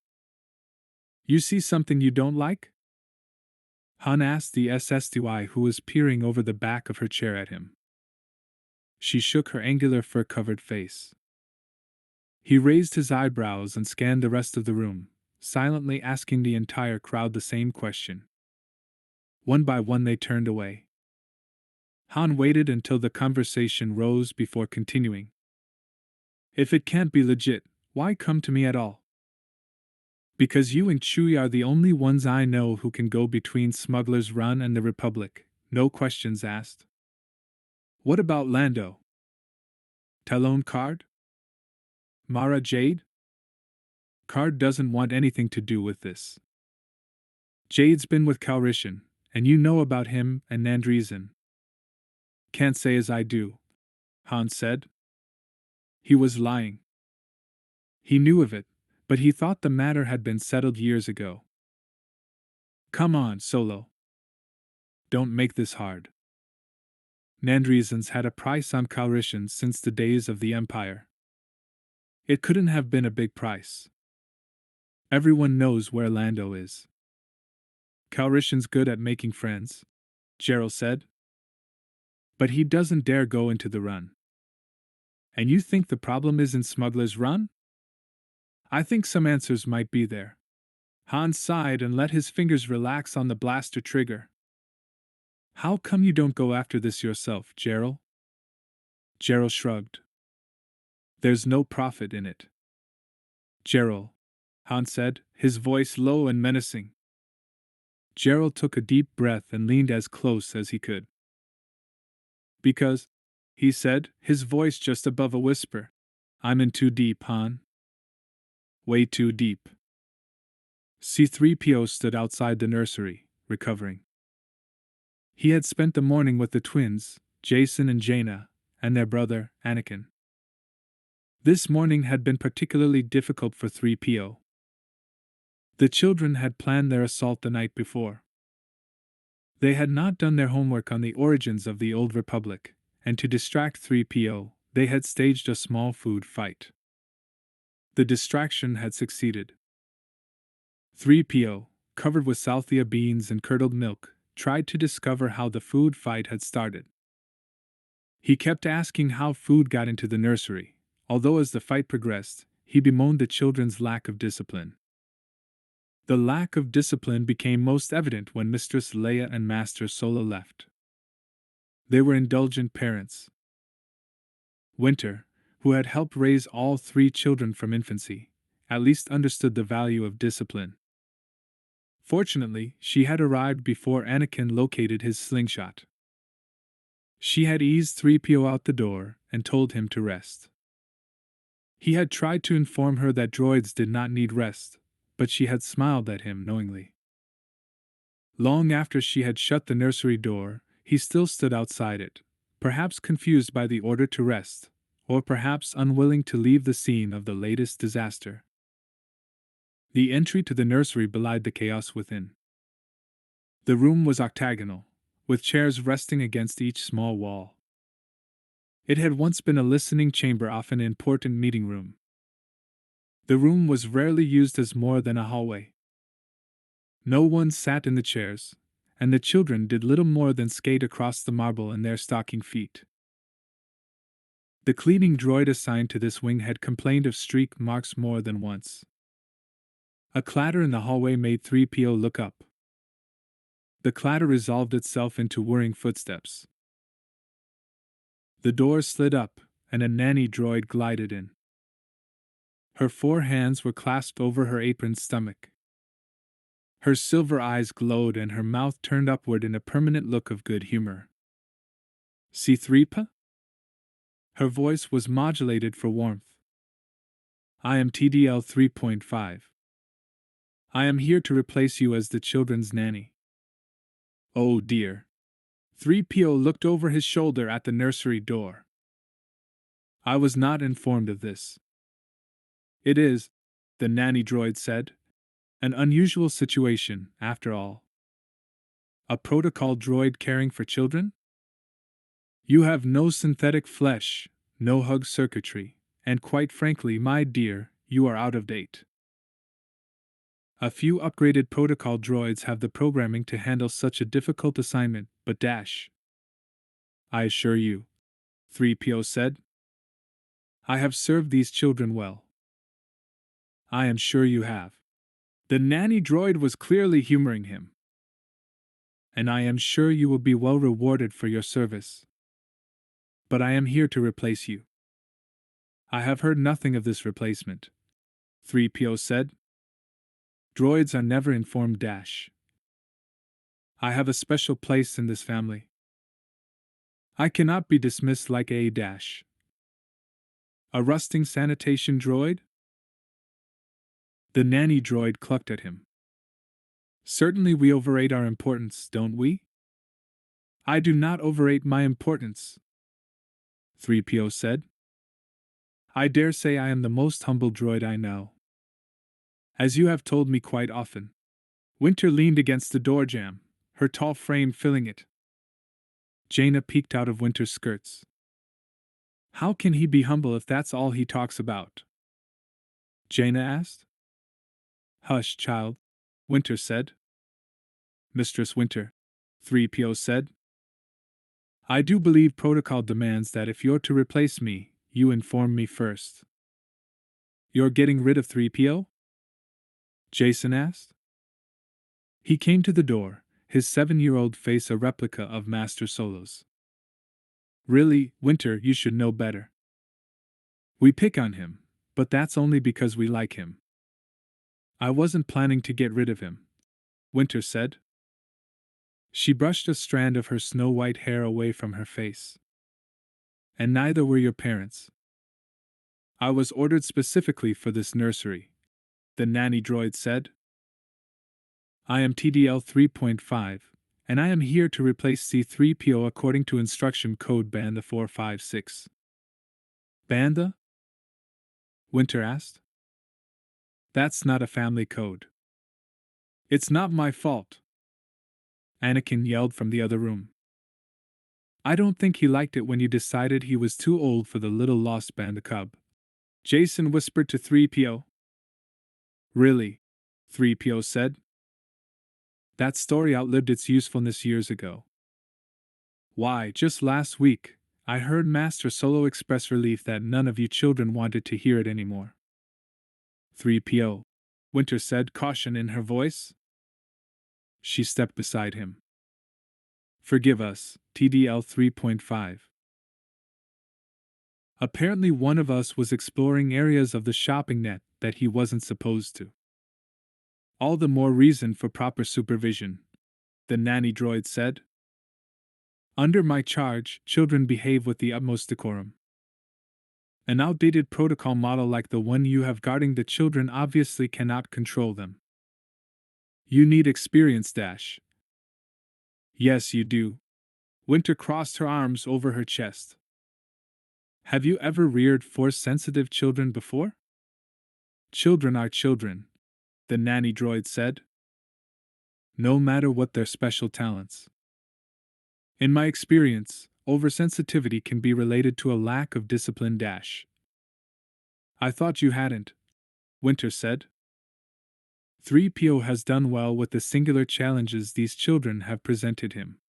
You see something you don't like? Han asked the SSDY who was peering over the back of her chair at him. She shook her angular fur-covered face. He raised his eyebrows and scanned the rest of the room, silently asking the entire crowd the same question. One by one they turned away. Han waited until the conversation rose before continuing. If it can't be legit, why come to me at all? Because you and Chewie are the only ones I know who can go between Smuggler's Run and the Republic, no questions asked. What about Lando? Talon Card? Mara Jade? Card doesn't want anything to do with this. Jade's been with Calrissian, and you know about him and Nandreesan. Can't say as I do, Han said. He was lying. He knew of it, but he thought the matter had been settled years ago. Come on, Solo. Don't make this hard. Nandriasans had a price on Calrissians since the days of the Empire. It couldn't have been a big price. Everyone knows where Lando is. Calrissian's good at making friends, Gerald said. But he doesn't dare go into the run. And you think the problem is in Smuggler's Run? I think some answers might be there. Han sighed and let his fingers relax on the blaster trigger. How come you don't go after this yourself, Gerald? Gerald shrugged. There's no profit in it. Gerald, Han said, his voice low and menacing. Gerald took a deep breath and leaned as close as he could. Because, he said, his voice just above a whisper, I'm in too deep, Han. Way too deep. C-3PO stood outside the nursery, recovering. He had spent the morning with the twins, Jason and Jaina, and their brother, Anakin. This morning had been particularly difficult for 3PO. The children had planned their assault the night before. They had not done their homework on the origins of the Old Republic, and to distract 3PO, they had staged a small food fight. The distraction had succeeded. 3PO, covered with salthia beans and curdled milk, tried to discover how the food fight had started. He kept asking how food got into the nursery, although as the fight progressed, he bemoaned the children's lack of discipline. The lack of discipline became most evident when Mistress Leia and Master Sola left. They were indulgent parents. Winter, who had helped raise all three children from infancy, at least understood the value of discipline. Fortunately, she had arrived before Anakin located his slingshot. She had eased 3PO out the door and told him to rest. He had tried to inform her that droids did not need rest, but she had smiled at him knowingly. Long after she had shut the nursery door, he still stood outside it, perhaps confused by the order to rest, or perhaps unwilling to leave the scene of the latest disaster. The entry to the nursery belied the chaos within. The room was octagonal, with chairs resting against each small wall. It had once been a listening chamber off an important meeting room. The room was rarely used as more than a hallway. No one sat in the chairs, and the children did little more than skate across the marble in their stocking feet. The cleaning droid assigned to this wing had complained of streak marks more than once. A clatter in the hallway made 3PO look up. The clatter resolved itself into whirring footsteps. The door slid up, and a nanny droid glided in. Her 4 hands were clasped over her aproned stomach. Her silver eyes glowed and her mouth turned upward in a permanent look of good humor. C-3PO? Her voice was modulated for warmth. I am TDL 3.5. I am here to replace you as the children's nanny. Oh dear. 3PO looked over his shoulder at the nursery door. I was not informed of this. It is, the nanny droid said, an unusual situation, after all. A protocol droid caring for children? You have no synthetic flesh, no hug circuitry, and quite frankly, my dear, you are out of date. A few upgraded protocol droids have the programming to handle such a difficult assignment, but I assure you, 3PO said. I have served these children well. I am sure you have. The nanny droid was clearly humoring him. And I am sure you will be well rewarded for your service. But I am here to replace you. I have heard nothing of this replacement, 3PO said. Droids are never informed. I have a special place in this family. I cannot be dismissed like a rusting sanitation droid? The nanny droid clucked at him. Certainly we overrate our importance, don't we? I do not overrate my importance, 3PO said. I dare say I am the most humble droid I know. As you have told me quite often. Winter leaned against the door jamb, her tall frame filling it. Jaina peeked out of Winter's skirts. How can he be humble if that's all he talks about? Jaina asked. Hush, child, Winter said. Mistress Winter, 3PO said. I do believe protocol demands that if you're to replace me, you inform me first. You're getting rid of 3PO? Jason asked. He came to the door, his 7-year-old face a replica of Master Solo's. Really, Winter, you should know better. We pick on him, but that's only because we like him. I wasn't planning to get rid of him, Winter said. She brushed a strand of her snow-white hair away from her face. And neither were your parents. I was ordered specifically for this nursery, the nanny droid said. I am TDL 3.5, and I am here to replace C-3PO according to instruction code Banda 456. Banda? Winter asked. That's not a family code. It's not my fault, Anakin yelled from the other room. I don't think he liked it when you decided he was too old for the little lost Banda cub, Jason whispered to 3PO. Really? 3PO said. That story outlived its usefulness years ago. Why, just last week, I heard Master Solo express relief that none of you children wanted to hear it anymore. 3PO, Winter said, caution in her voice. She stepped beside him. Forgive us, TDL 3.5. Apparently one of us was exploring areas of the shopping net that he wasn't supposed to. All the more reason for proper supervision, the nanny droid said. Under my charge, children behave with the utmost decorum. An outdated protocol model like the one you have guarding the children obviously cannot control them. You need experience, Dash. Yes, you do. Winter crossed her arms over her chest. Have you ever reared force-sensitive children before? Children are children, the nanny droid said. No matter what their special talents. In my experience, oversensitivity can be related to a lack of discipline. Dash. I thought you hadn't, Winter said. 3PO has done well with the singular challenges these children have presented him.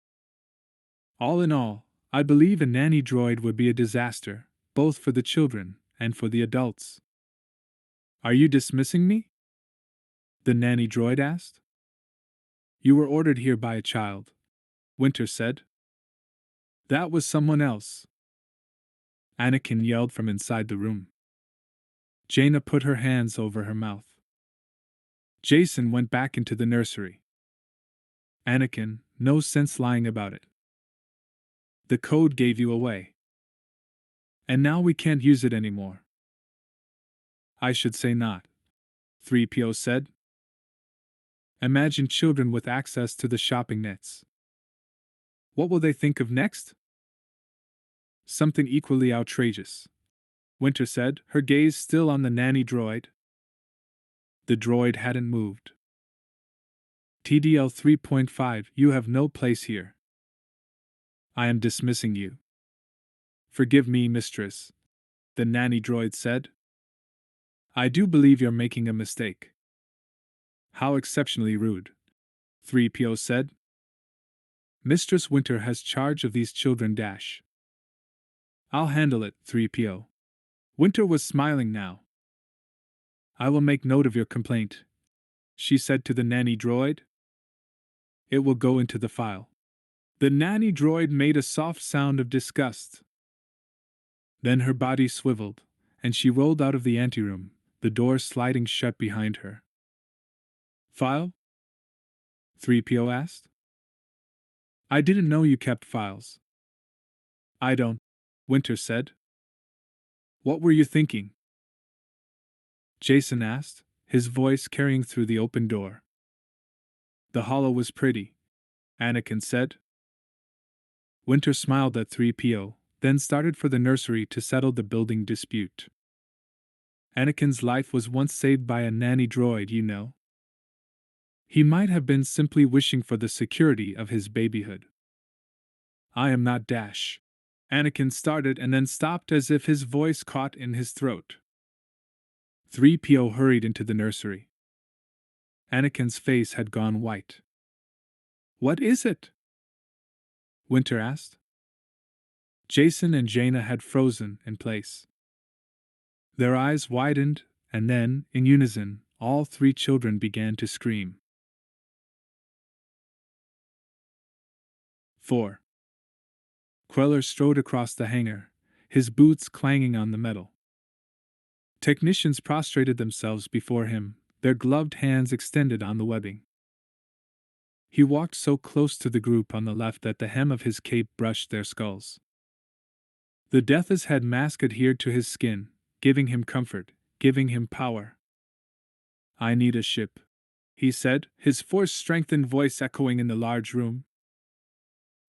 All in all, I believe a nanny droid would be a disaster, both for the children and for the adults. Are you dismissing me? The nanny droid asked. You were ordered here by a child, Winter said. That was someone else, Anakin yelled from inside the room. Jaina put her hands over her mouth. Jason went back into the nursery. Anakin, no sense lying about it. The code gave you away. And now we can't use it anymore. I should say not, 3PO said. Imagine children with access to the shopping nets. What will they think of next? Something equally outrageous, Winter said, her gaze still on the nanny droid. The droid hadn't moved. TDL 3.5, you have no place here. I am dismissing you. Forgive me, mistress, the nanny droid said. I do believe you're making a mistake. How exceptionally rude, 3PO said. Mistress Winter has charge of these children. Dash. I'll handle it, 3PO. Winter was smiling now. I will make note of your complaint, she said to the nanny droid. It will go into the file. The nanny droid made a soft sound of disgust. Then her body swiveled, and she rolled out of the anteroom, the door sliding shut behind her. File? 3PO asked. I didn't know you kept files. I don't, Winter said. What were you thinking? Jason asked, his voice carrying through the open door. The hollow was pretty, Anakin said. Winter smiled at 3PO, then started for the nursery to settle the building dispute. Anakin's life was once saved by a nanny droid, you know. He might have been simply wishing for the security of his babyhood. I am not Dash. Anakin started and then stopped as if his voice caught in his throat. 3PO hurried into the nursery. Anakin's face had gone white. What is it? Winter asked. Jason and Jaina had frozen in place. Their eyes widened, and then, in unison, all three children began to scream. 4. Queller strode across the hangar, his boots clanging on the metal. Technicians prostrated themselves before him, their gloved hands extended on the webbing. He walked so close to the group on the left that the hem of his cape brushed their skulls. The Death's head mask adhered to his skin, giving him comfort, giving him power. I need a ship, he said, his force-strengthened voice echoing in the large room.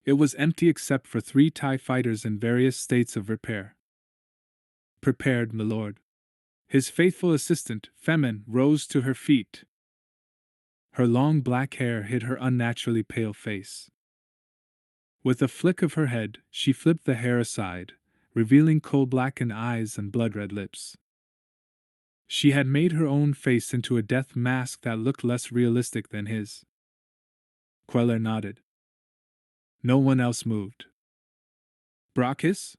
It was empty except for 3 TIE fighters in various states of repair. Prepared, my lord. His faithful assistant, Femin, rose to her feet. Her long black hair hid her unnaturally pale face. With a flick of her head, she flipped the hair aside, revealing coal-blackened eyes and blood-red lips. She had made her own face into a death mask that looked less realistic than his. Queller nodded. No one else moved. Brachis?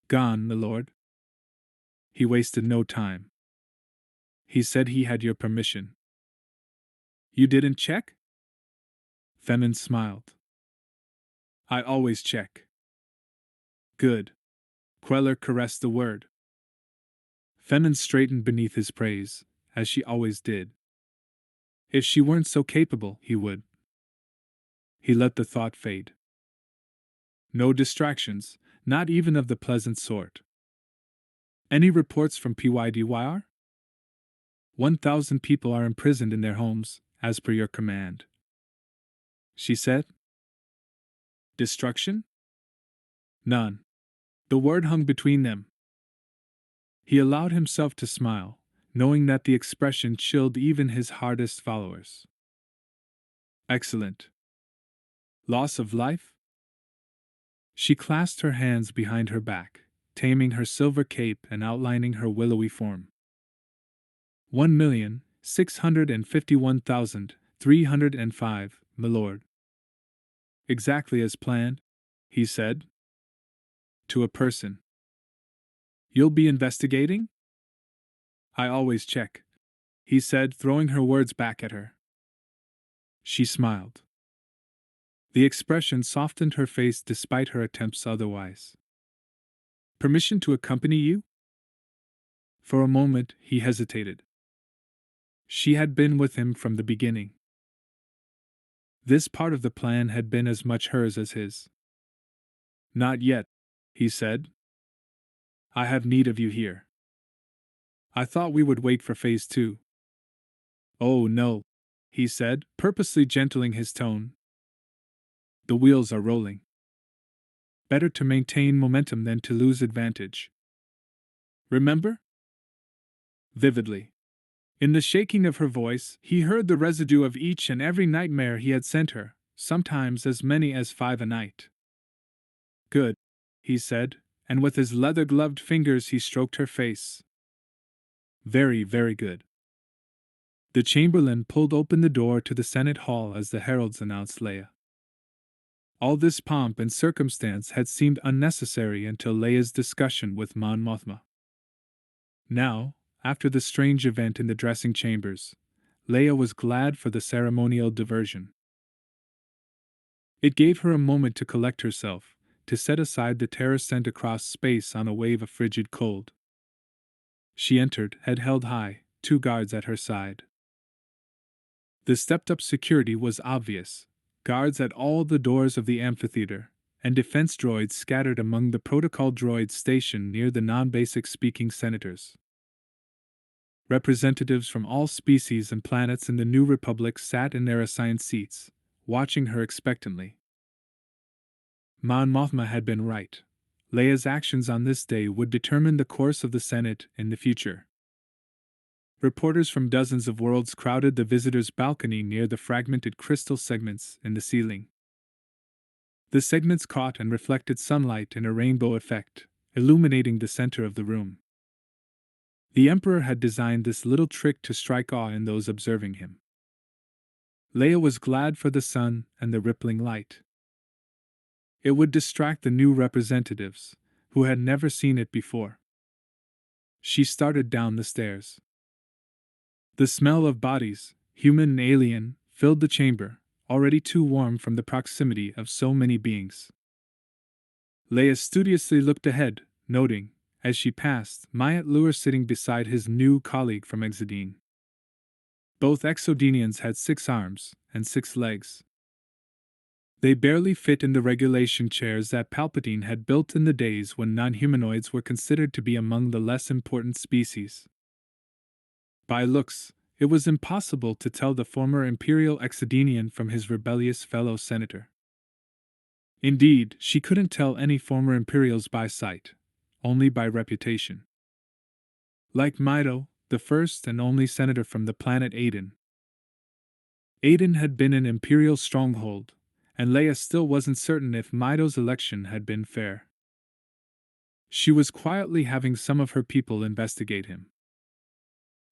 Gone, my lord. He wasted no time. He said he had your permission. You didn't check? Femin smiled. I always check. Good. Queller caressed the word. Femin straightened beneath his praise, as she always did. If she weren't so capable, he would. He let the thought fade. No distractions, not even of the pleasant sort. Any reports from PYDYR? 1,000 people are imprisoned in their homes, as per your command. She said. Destruction? None. The word hung between them. He allowed himself to smile, knowing that the expression chilled even his hardest followers. Excellent. Loss of life? She clasped her hands behind her back, taming her silver cape and outlining her willowy form. 1,651,305, my lord. Exactly as planned, he said. To a person. You'll be investigating? I always check, he said, throwing her words back at her. She smiled. The expression softened her face despite her attempts otherwise. Permission to accompany you? For a moment, he hesitated. She had been with him from the beginning. This part of the plan had been as much hers as his. Not yet, he said. I have need of you here. I thought we would wait for Phase 2. Oh no, he said, purposely gentling his tone. The wheels are rolling. Better to maintain momentum than to lose advantage. Remember? Vividly. In the shaking of her voice, he heard the residue of each and every nightmare he had sent her, sometimes as many as 5 a night. Good, he said, and with his leather-gloved fingers he stroked her face. Very, very good. The Chamberlain pulled open the door to the Senate Hall as the heralds announced Leia. All this pomp and circumstance had seemed unnecessary until Leia's discussion with Mon Mothma. Now, after the strange event in the dressing chambers, Leia was glad for the ceremonial diversion. It gave her a moment to collect herself, to set aside the terror sent across space on a wave of frigid cold. She entered, head held high, 2 guards at her side. The stepped-up security was obvious, guards at all the doors of the amphitheater, and defense droids scattered among the protocol droids stationed near the non-basic speaking senators. Representatives from all species and planets in the New Republic sat in their assigned seats, watching her expectantly. Mon Mothma had been right. Leia's actions on this day would determine the course of the Senate in the future. Reporters from dozens of worlds crowded the visitors' balcony near the fragmented crystal segments in the ceiling. The segments caught and reflected sunlight in a rainbow effect, illuminating the center of the room. The Emperor had designed this little trick to strike awe in those observing him. Leia was glad for the sun and the rippling light. It would distract the new representatives, who had never seen it before. She started down the stairs. The smell of bodies, human and alien, filled the chamber, already too warm from the proximity of so many beings. Leia studiously looked ahead, noting, as she passed, Mayat Lure sitting beside his new colleague from Exodine. Both Exodinians had 6 arms and 6 legs. They barely fit in the regulation chairs that Palpatine had built in the days when non-humanoids were considered to be among the less important species. By looks, it was impossible to tell the former Imperial Exodinian from his rebellious fellow senator. Indeed, she couldn't tell any former Imperials by sight, only by reputation. Like Mito, the first and only senator from the planet Aiden. Aiden had been an Imperial stronghold, and Leia still wasn't certain if Mito's election had been fair. She was quietly having some of her people investigate him.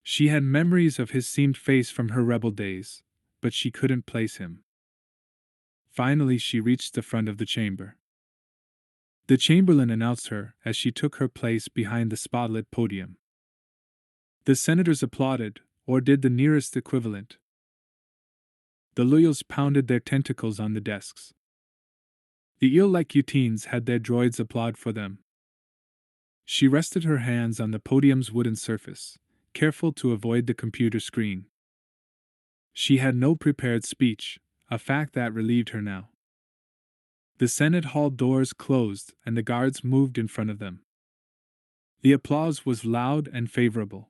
She had memories of his seamed face from her rebel days, but she couldn't place him. Finally, she reached the front of the chamber. The Chamberlain announced her as she took her place behind the spotlit podium. The senators applauded, or did the nearest equivalent. The loyals pounded their tentacles on the desks. The eel-like Utines had their droids applaud for them. She rested her hands on the podium's wooden surface, careful to avoid the computer screen. She had no prepared speech, a fact that relieved her now. The Senate Hall doors closed and the guards moved in front of them. The applause was loud and favorable.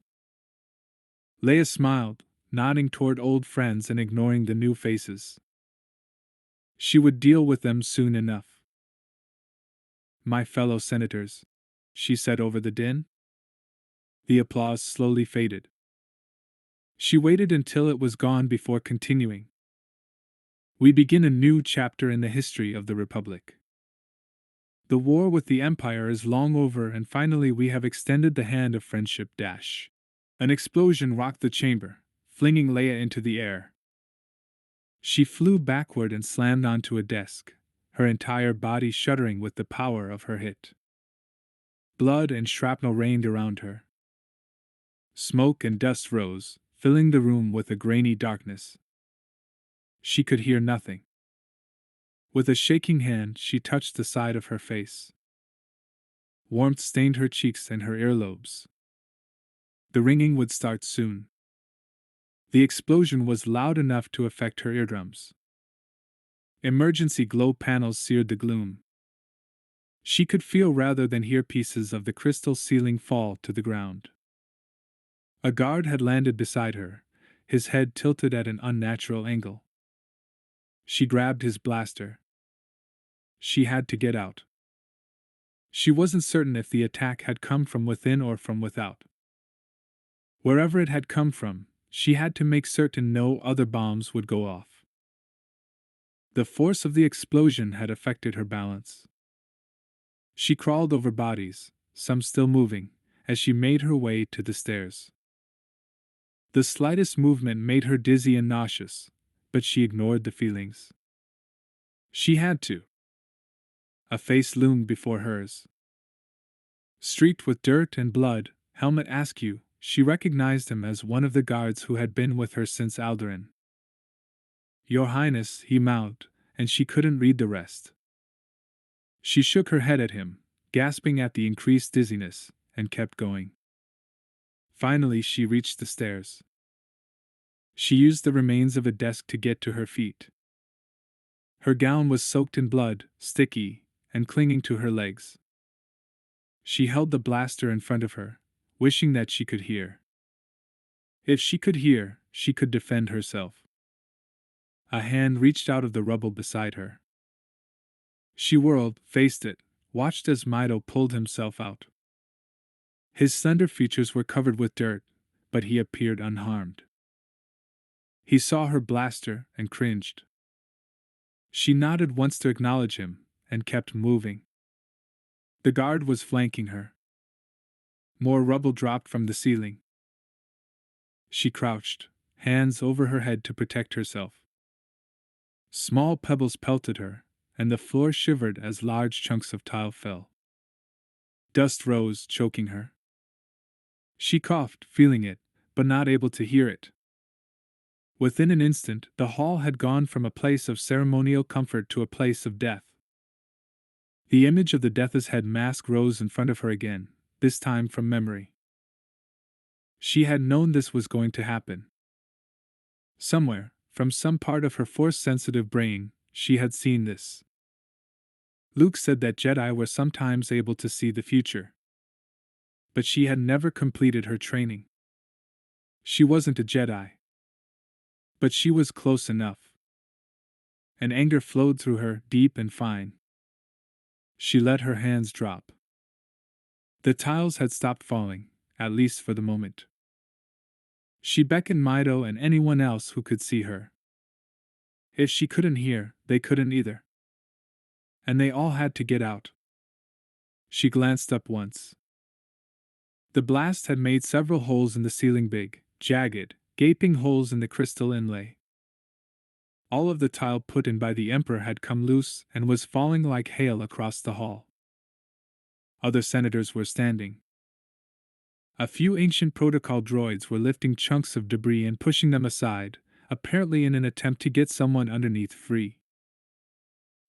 Leia smiled, nodding toward old friends and ignoring the new faces. She would deal with them soon enough. "My fellow senators," she said over the din. The applause slowly faded. She waited until it was gone before continuing. "We begin a new chapter in the history of the Republic. The war with the Empire is long over, and finally we have extended the hand of friendship. An explosion rocked the chamber, flinging Leia into the air. She flew backward and slammed onto a desk, her entire body shuddering with the power of her hit. Blood and shrapnel rained around her. Smoke and dust rose, filling the room with a grainy darkness. She could hear nothing. With a shaking hand, she touched the side of her face. Warmth stained her cheeks and her earlobes. The ringing would start soon. The explosion was loud enough to affect her eardrums. Emergency glow panels seared the gloom. She could feel rather than hear pieces of the crystal ceiling fall to the ground. A guard had landed beside her, his head tilted at an unnatural angle. She grabbed his blaster. She had to get out. She wasn't certain if the attack had come from within or from without. Wherever it had come from, she had to make certain no other bombs would go off. The force of the explosion had affected her balance. She crawled over bodies, some still moving, as she made her way to the stairs. The slightest movement made her dizzy and nauseous, but she ignored the feelings. She had to. A face loomed before hers. Streaked with dirt and blood, helmet askew, she recognized him as one of the guards who had been with her since Alderaan. "Your Highness," he mouthed, and she couldn't read the rest. She shook her head at him, gasping at the increased dizziness, and kept going. Finally, she reached the stairs. She used the remains of a desk to get to her feet. Her gown was soaked in blood, sticky, and clinging to her legs. She held the blaster in front of her, wishing that she could hear. If she could hear, she could defend herself. A hand reached out of the rubble beside her. She whirled, faced it, watched as Mito pulled himself out. His slender features were covered with dirt, but he appeared unharmed. He saw her blaster and cringed. She nodded once to acknowledge him, and kept moving. The guard was flanking her. More rubble dropped from the ceiling. She crouched, hands over her head to protect herself. Small pebbles pelted her, and the floor shivered as large chunks of tile fell. Dust rose, choking her. She coughed, feeling it, but not able to hear it. Within an instant, the hall had gone from a place of ceremonial comfort to a place of death. The image of the Death's Head mask rose in front of her again, this time from memory. She had known this was going to happen. Somewhere, from some part of her Force-sensitive brain, she had seen this. Luke said that Jedi were sometimes able to see the future. But she had never completed her training. She wasn't a Jedi. But she was close enough. And anger flowed through her, deep and fine. She let her hands drop. The tiles had stopped falling, at least for the moment. She beckoned Mido and anyone else who could see her. If she couldn't hear, they couldn't either. And they all had to get out. She glanced up once. The blast had made several holes in the ceiling, big, jagged, gaping holes in the crystal inlay. All of the tile put in by the Emperor had come loose and was falling like hail across the hall. Other senators were standing. A few ancient protocol droids were lifting chunks of debris and pushing them aside, apparently in an attempt to get someone underneath free.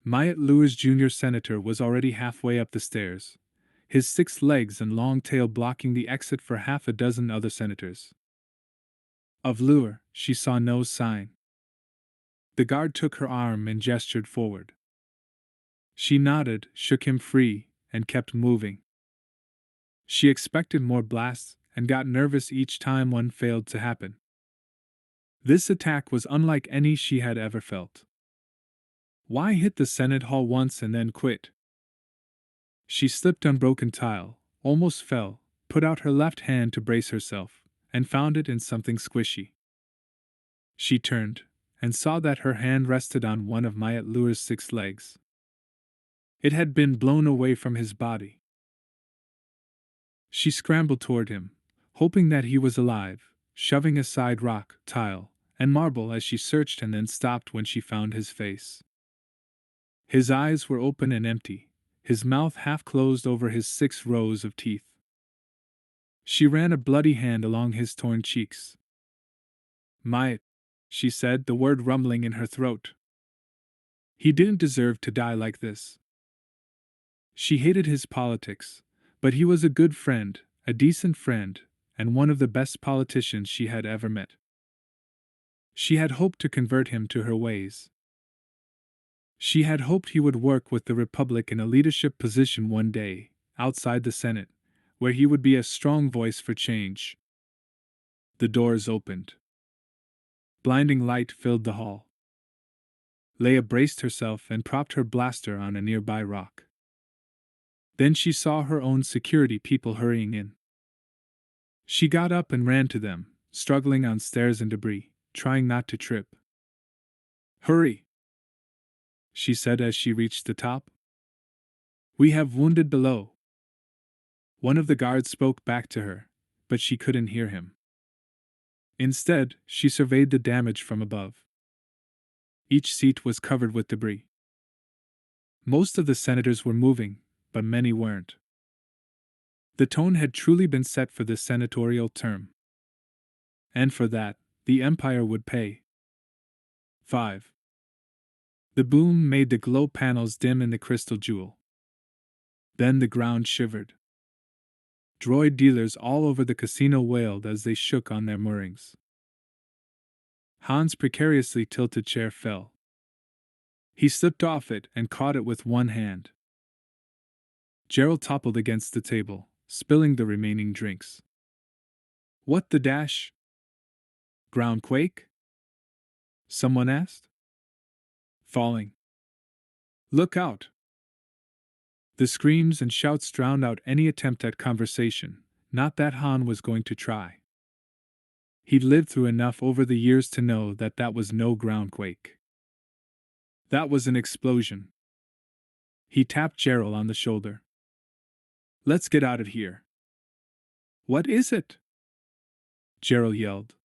Myatt Lewis Jr. Senator was already halfway up the stairs, his 6 legs and long tail blocking the exit for half a dozen other senators. Of Lure, she saw no sign. The guard took her arm and gestured forward. She nodded, shook him free, and kept moving. She expected more blasts and got nervous each time one failed to happen. This attack was unlike any she had ever felt. Why hit the Senate Hall once and then quit? She slipped on broken tile, almost fell, put out her left hand to brace herself, and found it in something squishy. She turned, and saw that her hand rested on one of Myatt Lure's 6 legs. It had been blown away from his body. She scrambled toward him, hoping that he was alive, shoving aside rock, tile, and marble as she searched, and then stopped when she found his face. His eyes were open and empty, his mouth half closed over his 6 rows of teeth. She ran a bloody hand along his torn cheeks. Myatt, she said, the word rumbling in her throat. He didn't deserve to die like this. She hated his politics, but he was a good friend, a decent friend, and one of the best politicians she had ever met. She had hoped to convert him to her ways. She had hoped he would work with the Republic in a leadership position one day, outside the Senate, where he would be a strong voice for change. The doors opened. Blinding light filled the hall. Leia braced herself and propped her blaster on a nearby rock. Then she saw her own security people hurrying in. She got up and ran to them, struggling on stairs and debris, trying not to trip. "Hurry," she said as she reached the top. "We have wounded below." One of the guards spoke back to her, but she couldn't hear him. Instead, she surveyed the damage from above. Each seat was covered with debris. Most of the senators were moving, but many weren't. The tone had truly been set for this senatorial term. And for that, the Empire would pay. 5. The boom made the glow panels dim in the crystal jewel. Then the ground shivered. Droid dealers all over the casino wailed as they shook on their moorings. Han's precariously tilted chair fell. He slipped off it and caught it with one hand. Gerald toppled against the table, spilling the remaining drinks. "What the dash? Ground quake?" someone asked. "Falling. Look out!" The screams and shouts drowned out any attempt at conversation, not that Han was going to try. He'd lived through enough over the years to know that that was no groundquake. That was an explosion. He tapped Gerald on the shoulder. Let's get out of here. What is it? Gerald yelled.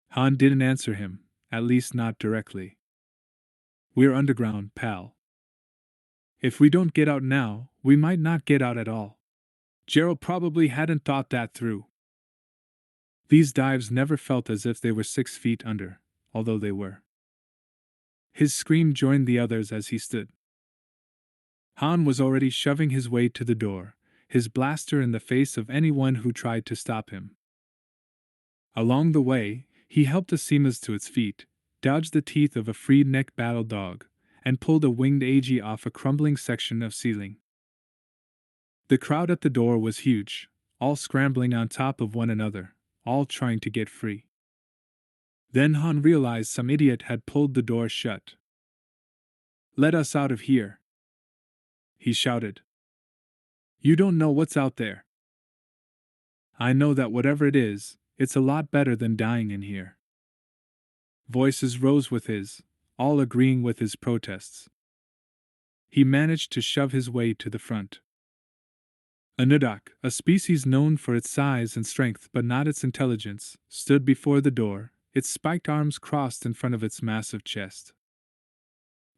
Han didn't answer him, at least not directly. We're underground, pal. If we don't get out now, we might not get out at all. Gerald probably hadn't thought that through. These dives never felt as if they were 6 feet under, although they were. His scream joined the others as he stood. Han was already shoving his way to the door, his blaster in the face of anyone who tried to stop him. Along the way, he helped a Seamus to its feet, dodged the teeth of a freed-neck battle dog, and pulled a winged AG off a crumbling section of ceiling. The crowd at the door was huge, all scrambling on top of one another, all trying to get free. Then Han realized some idiot had pulled the door shut. "Let us out of here!" he shouted. "You don't know what's out there." "I know that whatever it is, it's a lot better than dying in here." Voices rose with his, all agreeing with his protests. He managed to shove his way to the front. A Nudak, a species known for its size and strength but not its intelligence, stood before the door, its spiked arms crossed in front of its massive chest.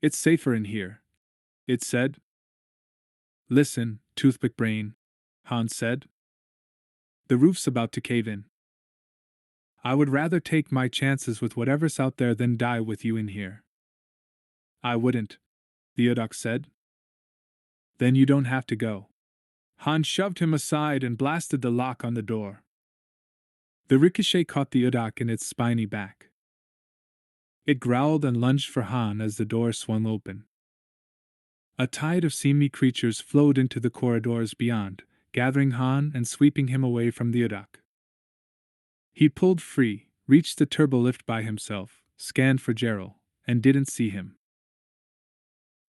"It's safer in here," it said. "Listen, toothpick brain," Han said. "The roof's about to cave in. I would rather take my chances with whatever's out there than die with you in here." "I wouldn't," the Udok said. "Then you don't have to go." Han shoved him aside and blasted the lock on the door. The ricochet caught the Udok in its spiny back. It growled and lunged for Han as the door swung open. A tide of seamy creatures flowed into the corridors beyond, gathering Han and sweeping him away from the Udok. He pulled free, reached the turbolift by himself, scanned for Gerald, and didn't see him.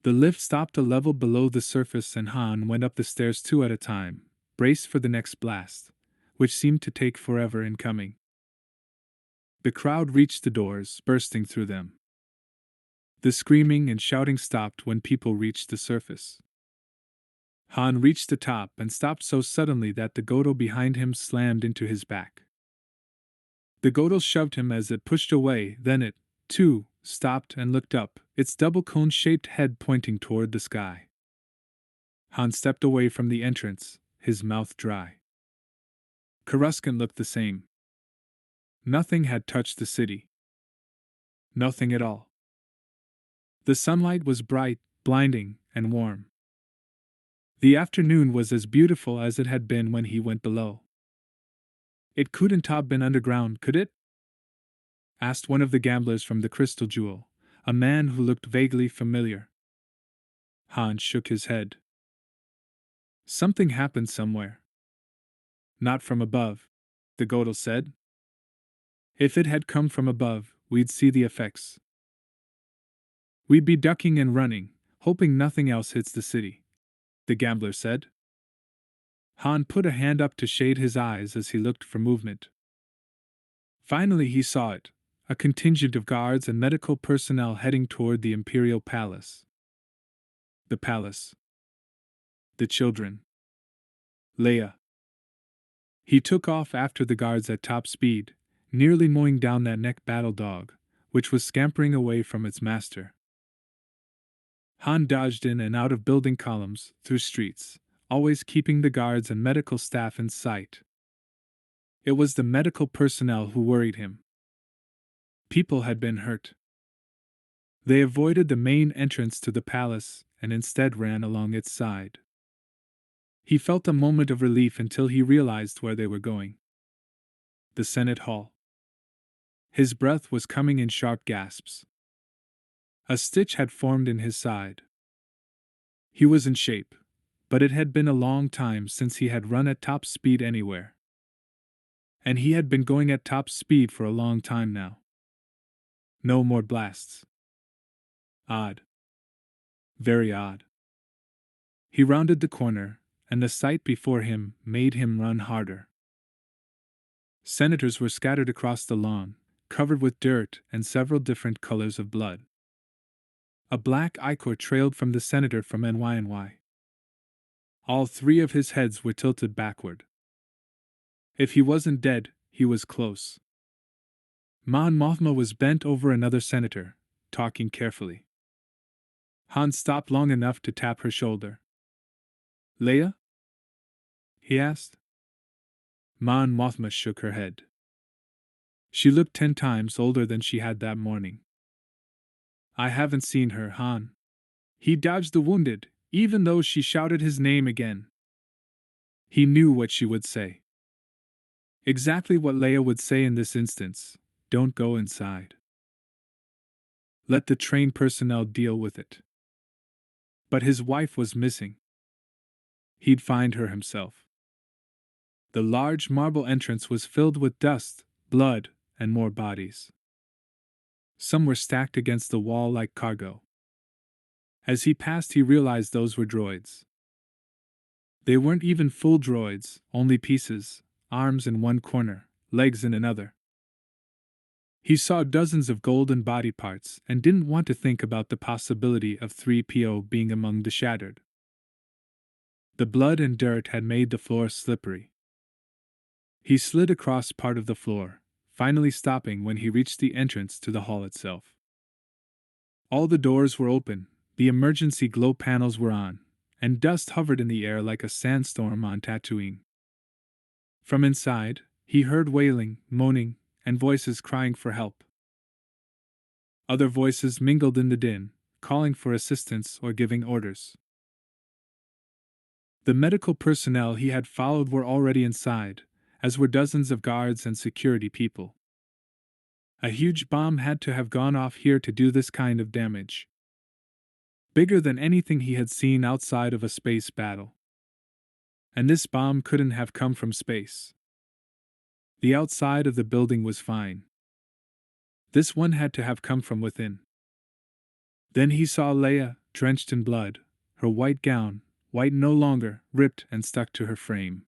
The lift stopped a level below the surface and Han went up the stairs 2 at a time, braced for the next blast, which seemed to take forever in coming. The crowd reached the doors, bursting through them. The screaming and shouting stopped when people reached the surface. Han reached the top and stopped so suddenly that the Godel behind him slammed into his back. The Godel shoved him as it pushed away, then it, too, stopped and looked up, its double cone-shaped head pointing toward the sky. Han stepped away from the entrance, his mouth dry. Coruscant looked the same. Nothing had touched the city. Nothing at all. The sunlight was bright, blinding, and warm. The afternoon was as beautiful as it had been when he went below. "It couldn't have been underground, could it?" asked one of the gamblers from the Crystal Jewel, a man who looked vaguely familiar. Han shook his head. "Something happened somewhere." "Not from above," the Godel said. "If it had come from above, we'd see the effects. We'd be ducking and running, hoping nothing else hits the city," the gambler said. Han put a hand up to shade his eyes as he looked for movement. Finally he saw it, a contingent of guards and medical personnel heading toward the Imperial Palace. The palace. The children. Leia. He took off after the guards at top speed, nearly mowing down that neck battle dog, which was scampering away from its master. Han dodged in and out of building columns, through streets, always keeping the guards and medical staff in sight. It was the medical personnel who worried him. People had been hurt. They avoided the main entrance to the palace and instead ran along its side. He felt a moment of relief until he realized where they were going. The Senate Hall. His breath was coming in sharp gasps. A stitch had formed in his side. He was in shape, but it had been a long time since he had run at top speed anywhere. And he had been going at top speed for a long time now. No more blasts. Odd. Very odd. He rounded the corner, and the sight before him made him run harder. Senators were scattered across the lawn, covered with dirt and several different colors of blood. A black ichor trailed from the senator from NYNY. All three of his heads were tilted backward. If he wasn't dead, he was close. Mon Mothma was bent over another senator, talking carefully. Han stopped long enough to tap her shoulder. Leia? He asked. Mon Mothma shook her head. She looked 10 times older than she had that morning. I haven't seen her, Han. He dodged the wounded, even though she shouted his name again. He knew what she would say. Exactly what Leia would say in this instance: don't go inside. Let the trained personnel deal with it. But his wife was missing. He'd find her himself. The large marble entrance was filled with dust, blood, and more bodies. Some were stacked against the wall like cargo. As he passed, he realized those were droids. They weren't even full droids, only pieces, arms in one corner, legs in another. He saw dozens of golden body parts and didn't want to think about the possibility of 3PO being among the shattered. The blood and dirt had made the floor slippery. He slid across part of the floor, finally stopping when he reached the entrance to the hall itself. All the doors were open, the emergency glow panels were on, and dust hovered in the air like a sandstorm on Tatooine. From inside, he heard wailing, moaning, and voices crying for help. Other voices mingled in the din, calling for assistance or giving orders. The medical personnel he had followed were already inside, as were dozens of guards and security people. A huge bomb had to have gone off here to do this kind of damage. Bigger than anything he had seen outside of a space battle. And this bomb couldn't have come from space. The outside of the building was fine. This one had to have come from within. Then he saw Leia, drenched in blood, her white gown, white no longer, ripped and stuck to her frame.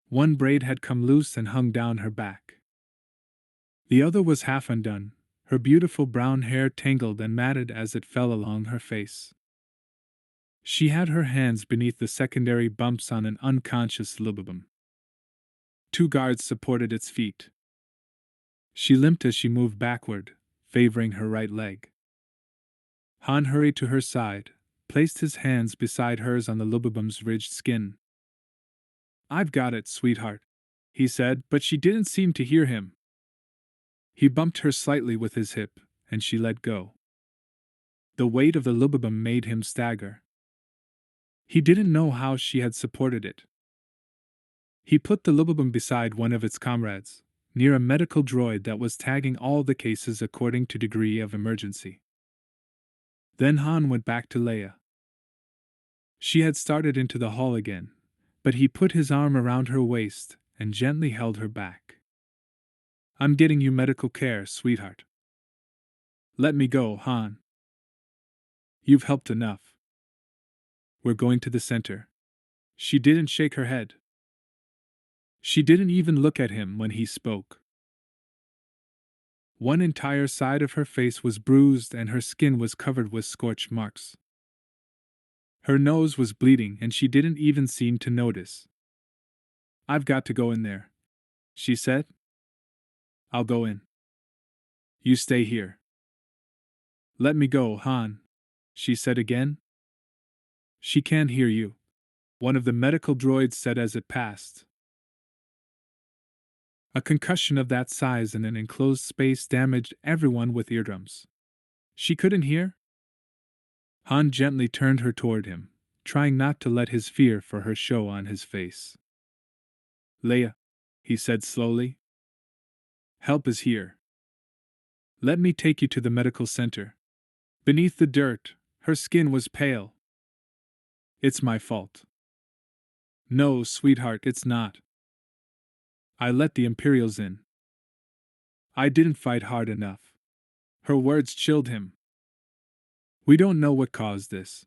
One braid had come loose and hung down her back. The other was half undone, her beautiful brown hair tangled and matted as it fell along her face. She had her hands beneath the secondary bumps on an unconscious Lubabum. 2 guards supported its feet. She limped as she moved backward, favoring her right leg. Han hurried to her side, placed his hands beside hers on the Lubabum's ridged skin. I've got it, sweetheart, he said, but she didn't seem to hear him. He bumped her slightly with his hip, and she let go. The weight of the Lubabum made him stagger. He didn't know how she had supported it. He put the Lubabum beside one of its comrades, near a medical droid that was tagging all the cases according to degree of emergency. Then Han went back to Leia. She had started into the hall again, but he put his arm around her waist and gently held her back. I'm getting you medical care, sweetheart. Let me go, Han. You've helped enough. We're going to the center. She didn't shake her head. She didn't even look at him when he spoke. One entire side of her face was bruised and her skin was covered with scorch marks. Her nose was bleeding and she didn't even seem to notice. I've got to go in there, she said. I'll go in. You stay here. Let me go, Han, she said again. She can't hear you, one of the medical droids said as it passed. A concussion of that size in an enclosed space damaged everyone with eardrums. She couldn't hear? Han gently turned her toward him, trying not to let his fear for her show on his face. Leia, he said slowly. Help is here. Let me take you to the medical center. Beneath the dirt, her skin was pale. It's my fault. No, sweetheart, it's not. I let the Imperials in. I didn't fight hard enough. Her words chilled him. We don't know what caused this.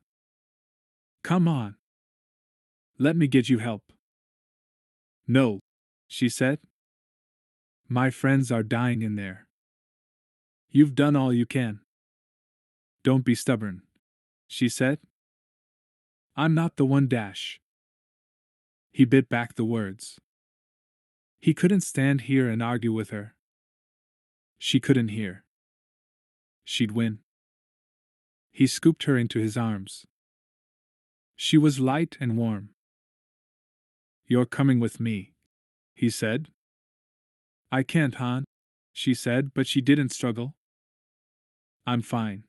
Come on. Let me get you help. No, she said. My friends are dying in there. You've done all you can. Don't be stubborn, she said. I'm not the one dash. He bit back the words. He couldn't stand here and argue with her. She couldn't hear. She'd win. He scooped her into his arms. She was light and warm. You're coming with me, he said. I can't, Han, she said, but she didn't struggle. I'm fine.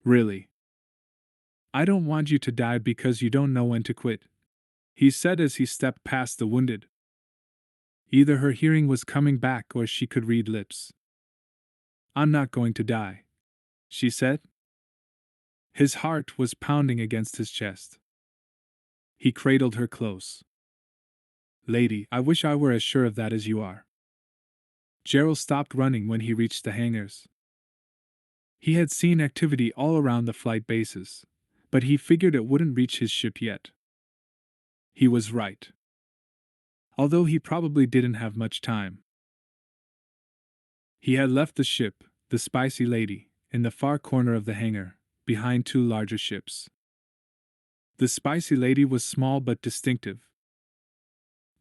Really. I don't want you to die because you don't know when to quit, he said as he stepped past the wounded. Either her hearing was coming back or she could read lips. I'm not going to die, she said. His heart was pounding against his chest. He cradled her close. Lady, I wish I were as sure of that as you are. Gerald stopped running when he reached the hangars. He had seen activity all around the flight bases, but he figured it wouldn't reach his ship yet. He was right. Although he probably didn't have much time. He had left the ship, the Spicy Lady, in the far corner of the hangar, behind two larger ships. The Spicy Lady was small but distinctive.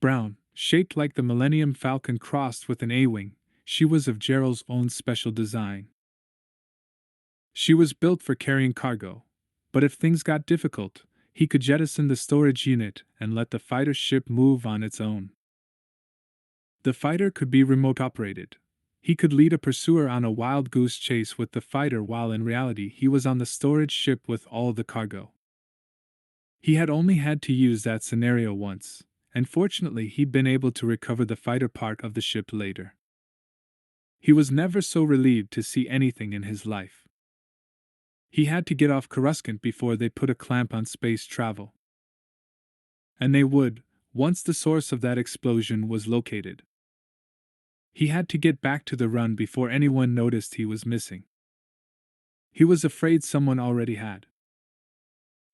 Brown, shaped like the Millennium Falcon crossed with an A-wing, she was of Gerald's own special design. She was built for carrying cargo, but if things got difficult, he could jettison the storage unit and let the fighter ship move on its own. The fighter could be remote operated. He could lead a pursuer on a wild goose chase with the fighter while in reality he was on the storage ship with all the cargo. He had only had to use that scenario once, and fortunately he'd been able to recover the fighter part of the ship later. He was never so relieved to see anything in his life. He had to get off Coruscant before they put a clamp on space travel. And they would, once the source of that explosion was located. He had to get back to the run before anyone noticed he was missing. He was afraid someone already had.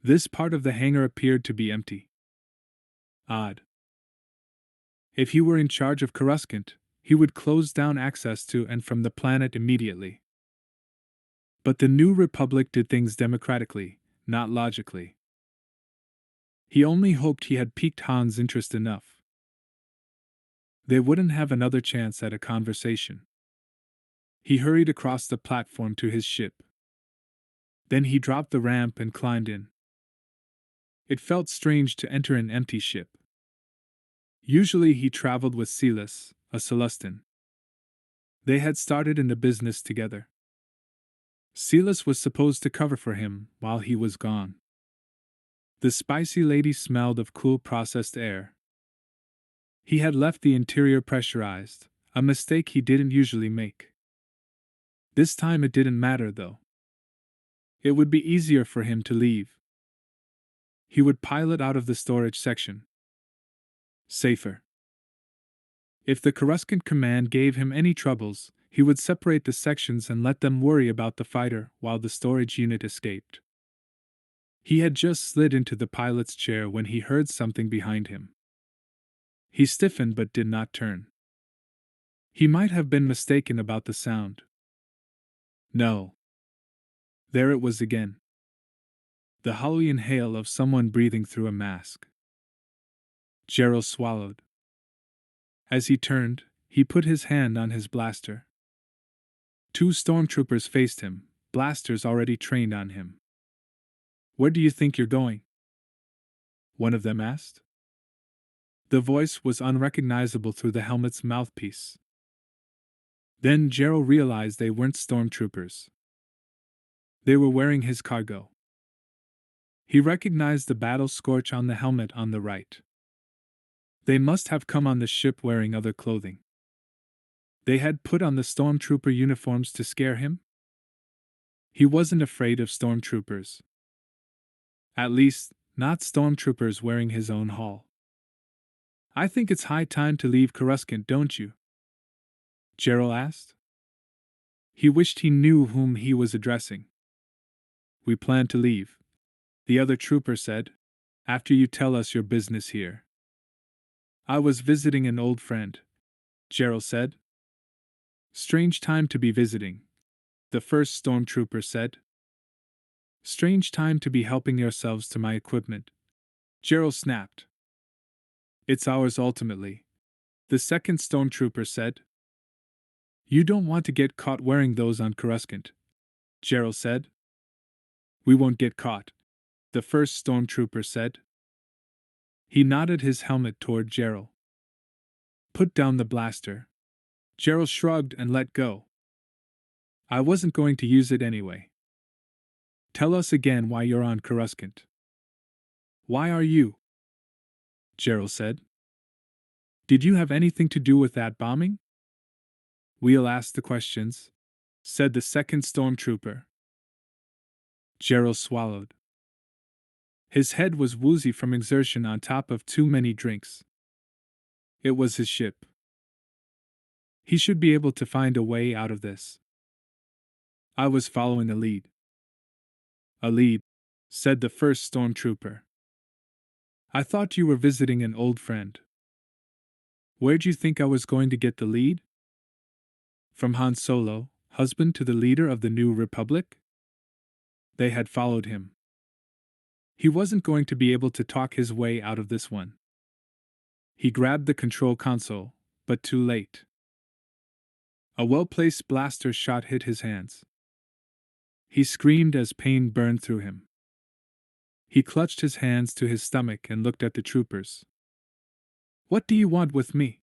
This part of the hangar appeared to be empty. Odd. If he were in charge of Coruscant, he would close down access to and from the planet immediately. But the New Republic did things democratically, not logically. He only hoped he had piqued Han's interest enough. They wouldn't have another chance at a conversation. He hurried across the platform to his ship. Then he dropped the ramp and climbed in. It felt strange to enter an empty ship. Usually he traveled with Silas, a Celestin. They had started in the business together. Silas was supposed to cover for him while he was gone. The Spicy Lady smelled of cool processed air. He had left the interior pressurized, a mistake he didn't usually make. This time it didn't matter though. It would be easier for him to leave. He would pilot out of the storage section. Safer. If the Coruscant command gave him any troubles, he would separate the sections and let them worry about the fighter while the storage unit escaped. He had just slid into the pilot's chair when he heard something behind him. He stiffened but did not turn. He might have been mistaken about the sound. No. There it was again. The hollow inhale of someone breathing through a mask. Gerald swallowed. As he turned, he put his hand on his blaster. Two stormtroopers faced him, blasters already trained on him. Where do you think you're going? One of them asked. The voice was unrecognizable through the helmet's mouthpiece. Then Gerald realized they weren't stormtroopers. They were wearing his cargo. He recognized the battle scorch on the helmet on the right. They must have come on the ship wearing other clothing. They had put on the stormtrooper uniforms to scare him? He wasn't afraid of stormtroopers. At least, not stormtroopers wearing his own hull. I think it's high time to leave Coruscant, don't you? Gerald asked. He wished he knew whom he was addressing. We plan to leave, the other trooper said, after you tell us your business here. I was visiting an old friend, Gerald said. Strange time to be visiting, the first stormtrooper said. Strange time to be helping yourselves to my equipment, Gerald snapped. It's ours ultimately, the second stormtrooper said. You don't want to get caught wearing those on Coruscant, Gerald said. We won't get caught, the first stormtrooper said. He nodded his helmet toward Gerald. Put down the blaster. Gerald shrugged and let go. I wasn't going to use it anyway. Tell us again why you're on Coruscant. Why are you? Gerald said. Did you have anything to do with that bombing? We'll ask the questions, said the second stormtrooper. Gerald swallowed. His head was woozy from exertion on top of too many drinks. It was his ship. He should be able to find a way out of this. I was following a lead. A lead, said the first stormtrooper. I thought you were visiting an old friend. Where'd you think I was going to get the lead? From Han Solo, husband to the leader of the New Republic? They had followed him. He wasn't going to be able to talk his way out of this one. He grabbed the control console, but too late. A well-placed blaster shot hit his hands. He screamed as pain burned through him. He clutched his hands to his stomach and looked at the troopers. What do you want with me?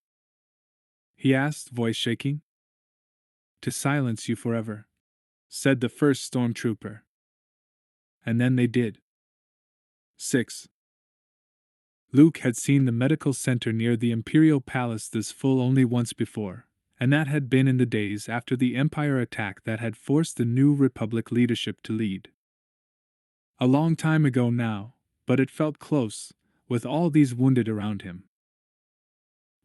He asked, voice shaking. To silence you forever, said the first stormtrooper. And then they did. 6. Luke had seen the medical center near the Imperial Palace this full only once before, and that had been in the days after the Empire attack that had forced the New Republic leadership to lead. A long time ago now, but it felt close, with all these wounded around him.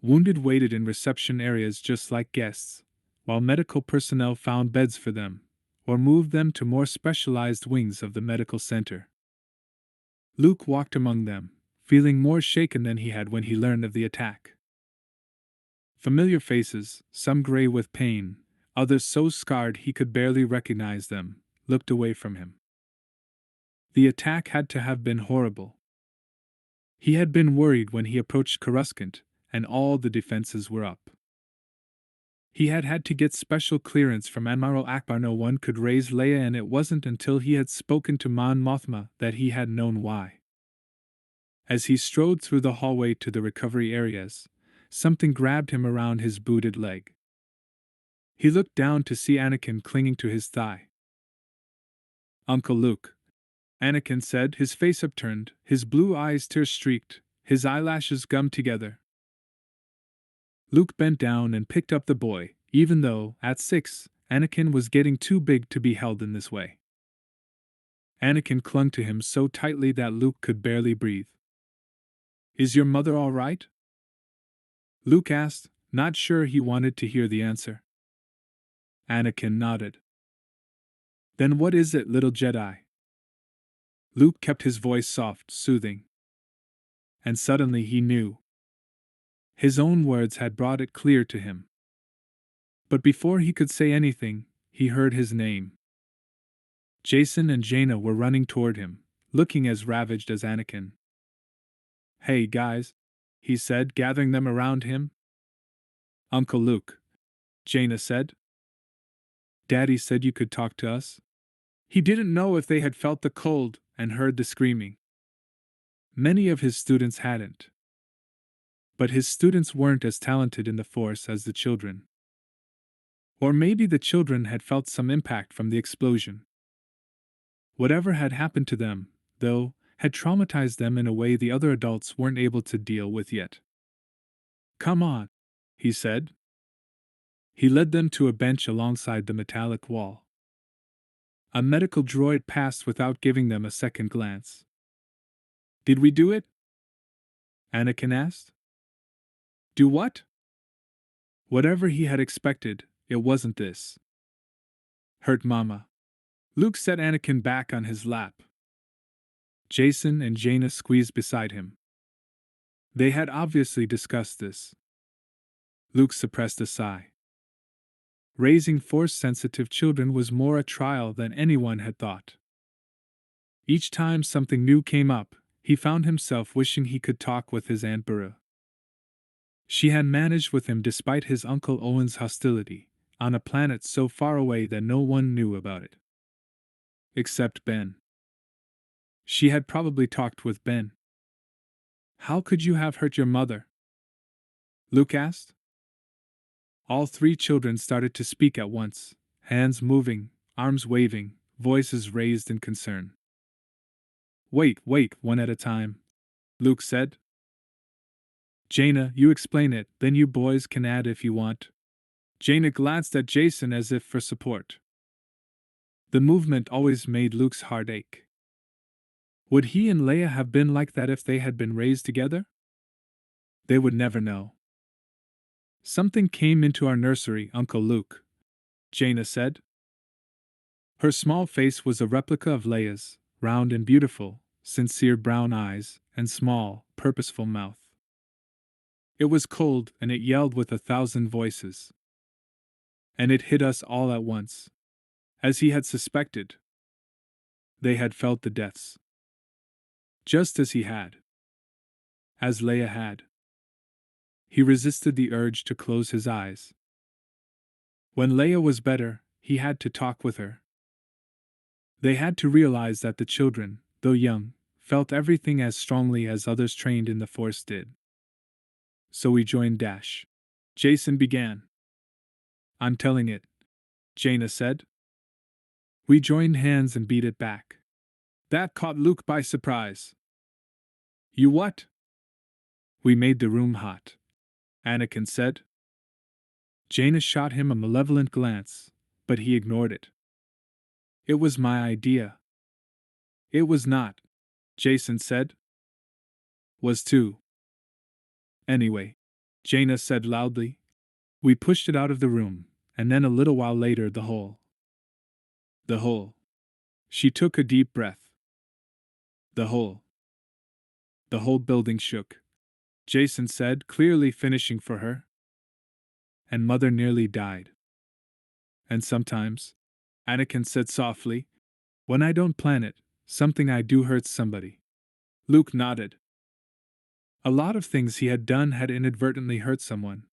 Wounded waited in reception areas just like guests, while medical personnel found beds for them, or moved them to more specialized wings of the medical center. Luke walked among them, feeling more shaken than he had when he learned of the attack. Familiar faces, some gray with pain, others so scarred he could barely recognize them, looked away from him. The attack had to have been horrible. He had been worried when he approached Coruscant, and all the defenses were up. He had had to get special clearance from Admiral Akbar. No one could raise Leia, and it wasn't until he had spoken to Mon Mothma that he had known why. As he strode through the hallway to the recovery areas, something grabbed him around his booted leg. He looked down to see Anakin clinging to his thigh. Uncle Luke, Anakin said, his face upturned, his blue eyes tear-streaked, his eyelashes gummed together. Luke bent down and picked up the boy, even though, at 6, Anakin was getting too big to be held in this way. Anakin clung to him so tightly that Luke could barely breathe. Is your mother all right? Luke asked, not sure he wanted to hear the answer. Anakin nodded. Then what is it, little Jedi? Luke kept his voice soft, soothing. And suddenly he knew. His own words had brought it clear to him. But before he could say anything, he heard his name. Jason and Jaina were running toward him, looking as ravaged as Anakin. Hey guys, he said, gathering them around him. Uncle Luke, Jaina said. Daddy said you could talk to us. He didn't know if they had felt the cold and heard the screaming. Many of his students hadn't. But his students weren't as talented in the Force as the children. Or maybe the children had felt some impact from the explosion. Whatever had happened to them, though, had traumatized them in a way the other adults weren't able to deal with yet. Come on, he said. He led them to a bench alongside the metallic wall. A medical droid passed without giving them a second glance. Did we do it? Anakin asked. Do what? Whatever he had expected, it wasn't this. Hurt Mama. Luke set Anakin back on his lap. Jason and Jaina squeezed beside him. They had obviously discussed this. Luke suppressed a sigh. Raising Force-sensitive children was more a trial than anyone had thought. Each time something new came up, he found himself wishing he could talk with his Aunt Beru. She had managed with him despite his Uncle Owen's hostility, on a planet so far away that no one knew about it. Except Ben. She had probably talked with Ben. How could you have hurt your mother? Luke asked. All three children started to speak at once, hands moving, arms waving, voices raised in concern. Wait, one at a time, Luke said. Jaina, you explain it, then you boys can add if you want. Jaina glanced at Jason as if for support. The movement always made Luke's heart ache. Would he and Leia have been like that if they had been raised together? They would never know. Something came into our nursery, Uncle Luke, Jaina said. Her small face was a replica of Leia's, round and beautiful, sincere brown eyes, and small, purposeful mouth. It was cold, and it yelled with 1,000 voices. And it hit us all at once. As he had suspected. They had felt the deaths. Just as he had. As Leia had. He resisted the urge to close his eyes. When Leia was better, he had to talk with her. They had to realize that the children, though young, felt everything as strongly as others trained in the Force did. So we joined Dash. Jason began. I'm telling it, Jaina said. We joined hands and beat it back. That caught Luke by surprise. You what? We made the room hot, Anakin said. Jaina shot him a malevolent glance, but he ignored it. It was my idea. It was not, Jason said. Was too. Anyway, Jaina said loudly. We pushed it out of the room, and then a little while later the whole. The whole. She took a deep breath. The whole. The whole building shook, Jason said, clearly finishing for her. And Mother nearly died. And sometimes, Anakin said softly, when I don't plan it, something I do hurts somebody. Luke nodded. A lot of things he had done had inadvertently hurt someone.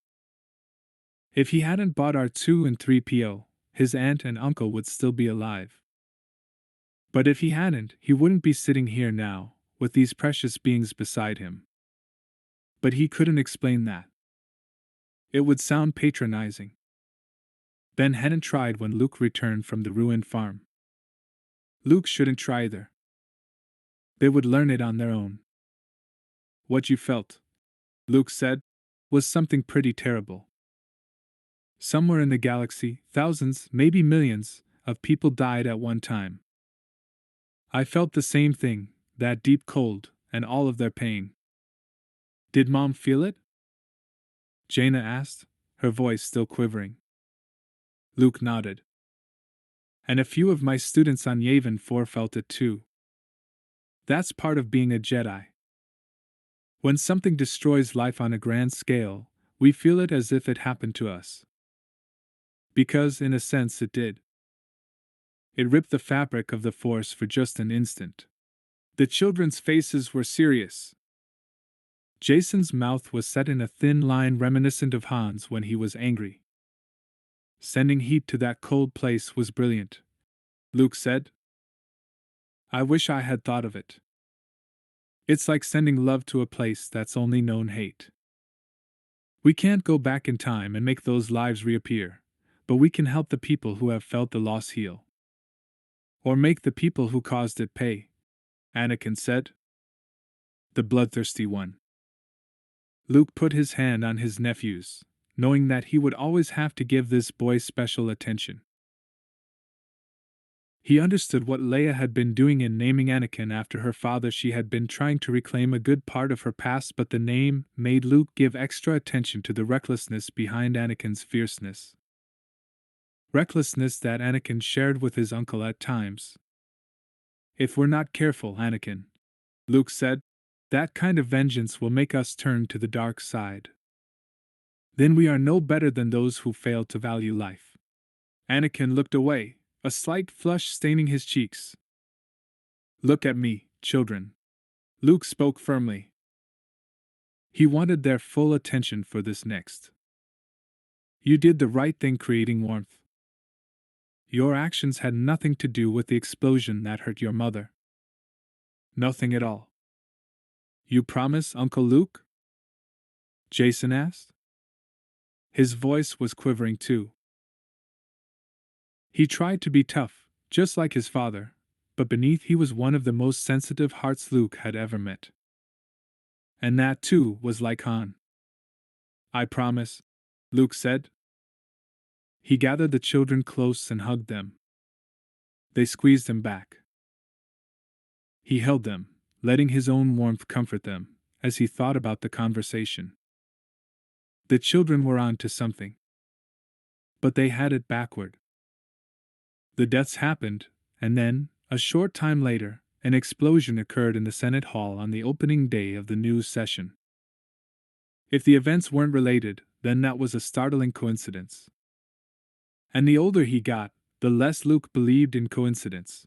If he hadn't bought R2 and 3PO, his aunt and uncle would still be alive. But if he hadn't, he wouldn't be sitting here now, with these precious beings beside him. But he couldn't explain that. It would sound patronizing. Ben hadn't tried when Luke returned from the ruined farm. Luke shouldn't try either. They would learn it on their own. What you felt, Luke said, was something pretty terrible. Somewhere in the galaxy, thousands, maybe millions, of people died at one time. I felt the same thing, that deep cold, and all of their pain. Did Mom feel it? Jaina asked, her voice still quivering. Luke nodded. And a few of my students on Yavin 4 felt it too. That's part of being a Jedi. When something destroys life on a grand scale, we feel it as if it happened to us. Because, in a sense, it did. It ripped the fabric of the Force for just an instant. The children's faces were serious. Jason's mouth was set in a thin line reminiscent of Han's when he was angry. Sending heat to that cold place was brilliant, Luke said. I wish I had thought of it. It's like sending love to a place that's only known hate. We can't go back in time and make those lives reappear, but we can help the people who have felt the loss heal. Or make the people who caused it pay, Anakin said. The bloodthirsty one. Luke put his hand on his nephew's, knowing that he would always have to give this boy special attention. He understood what Leia had been doing in naming Anakin after her father. She had been trying to reclaim a good part of her past, but the name made Luke give extra attention to the recklessness behind Anakin's fierceness. Recklessness that Anakin shared with his uncle at times. If we're not careful, Anakin, Luke said, That kind of vengeance will make us turn to the dark side. Then we are no better than those who fail to value life. Anakin looked away, a slight flush staining his cheeks. Look at me, children. Luke spoke firmly. He wanted their full attention for this next. You did the right thing creating warmth. Your actions had nothing to do with the explosion that hurt your mother. Nothing at all. You promise, Uncle Luke? Jason asked. His voice was quivering too. He tried to be tough, just like his father, but beneath he was one of the most sensitive hearts Luke had ever met. And that too was like Han. I promise, Luke said. He gathered the children close and hugged them. They squeezed him back. He held them, letting his own warmth comfort them, as he thought about the conversation. The children were on to something. But they had it backward. The deaths happened, and then, a short time later, an explosion occurred in the Senate Hall on the opening day of the new session. If the events weren't related, then that was a startling coincidence. And the older he got, the less Luke believed in coincidence.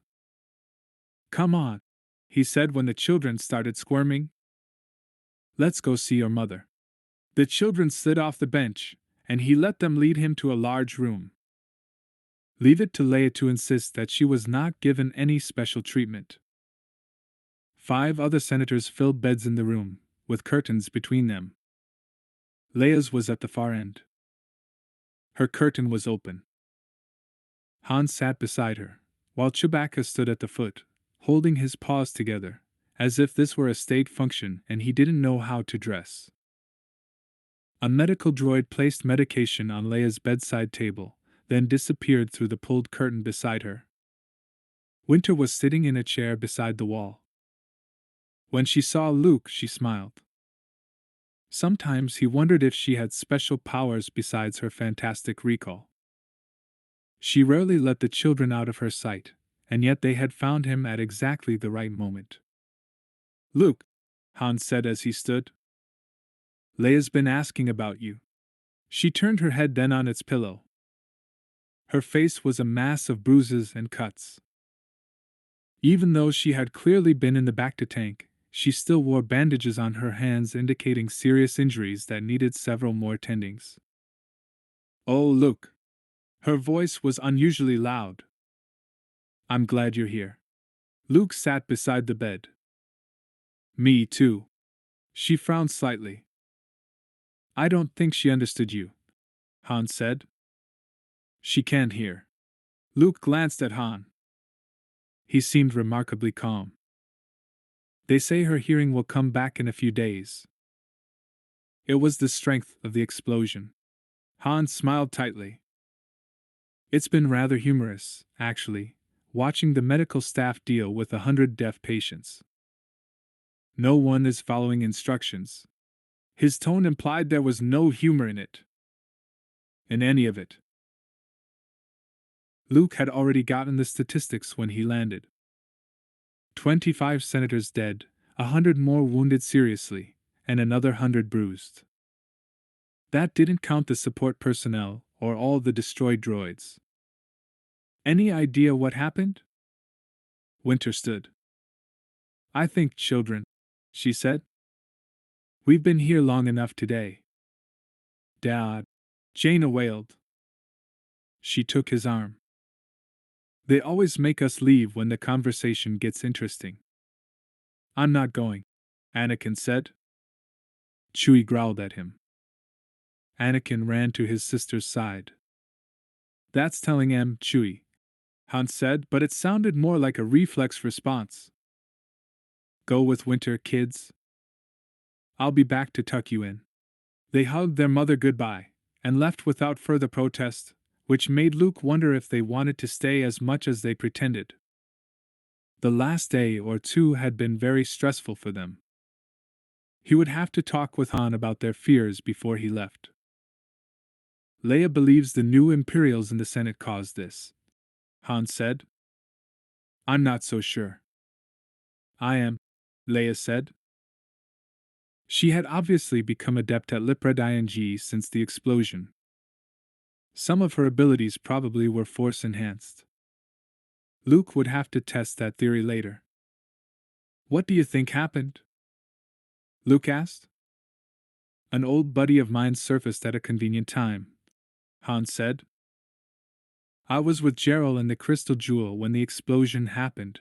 Come on, he said when the children started squirming. Let's go see your mother. The children slid off the bench, and he let them lead him to a large room. Leave it to Leia to insist that she was not given any special treatment. 5 other senators filled beds in the room, with curtains between them. Leia's was at the far end. Her curtain was open. Han sat beside her, while Chewbacca stood at the foot, holding his paws together, as if this were a state function and he didn't know how to dress. A medical droid placed medication on Leia's bedside table, then disappeared through the pulled curtain beside her. Winter was sitting in a chair beside the wall. When she saw Luke, she smiled. Sometimes he wondered if she had special powers besides her fantastic recall. She rarely let the children out of her sight, and yet they had found him at exactly the right moment. Luke, Han said as he stood. Leia's been asking about you. She turned her head then on its pillow. Her face was a mass of bruises and cuts. Even though she had clearly been in the Bacta tank, she still wore bandages on her hands indicating serious injuries that needed several more tendings. Oh, Luke. Her voice was unusually loud. I'm glad you're here. Luke sat beside the bed. Me too. She frowned slightly. I don't think she understood you, Han said. She can't hear. Luke glanced at Han. He seemed remarkably calm. They say her hearing will come back in a few days. It was the strength of the explosion. Han smiled tightly. It's been rather humorous, actually, watching the medical staff deal with 100 deaf patients. No one is following instructions. His tone implied there was no humor in it. In any of it. Luke had already gotten the statistics when he landed. 25 senators dead, 100 more wounded seriously, and another 100 bruised. That didn't count the support personnel or all the destroyed droids. Any idea what happened? Winter stood. I think children, she said. We've been here long enough today. Dad, Jaina wailed. She took his arm. They always make us leave when the conversation gets interesting. I'm not going, Anakin said. Chewie growled at him. Anakin ran to his sister's side. That's telling him, Chewie, Han said, but it sounded more like a reflex response. Go with Winter, kids. I'll be back to tuck you in. They hugged their mother goodbye, and left without further protest, which made Luke wonder if they wanted to stay as much as they pretended. The last day or two had been very stressful for them. He would have to talk with Han about their fears before he left. Leia believes the new Imperials in the Senate caused this, Han said. I'm not so sure. I am, Leia said. She had obviously become adept at lip read ing since the explosion. Some of her abilities probably were force enhanced. Luke would have to test that theory later. What do you think happened? Luke asked. An old buddy of mine surfaced at a convenient time, Han said. I was with Gerald and the crystal jewel when the explosion happened.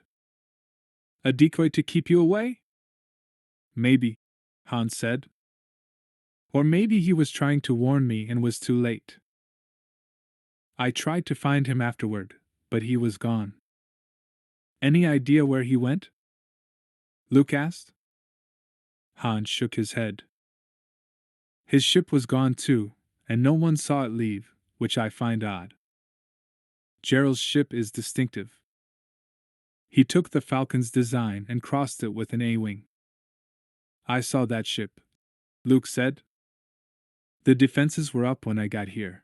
A decoy to keep you away? Maybe, Han said. Or maybe he was trying to warn me and was too late. I tried to find him afterward, but he was gone. Any idea where he went? Luke asked. Han shook his head. His ship was gone too, and no one saw it leave, which I find odd. Gerald's ship is distinctive. He took the Falcon's design and crossed it with an A-wing. I saw that ship, Luke said. The defenses were up when I got here.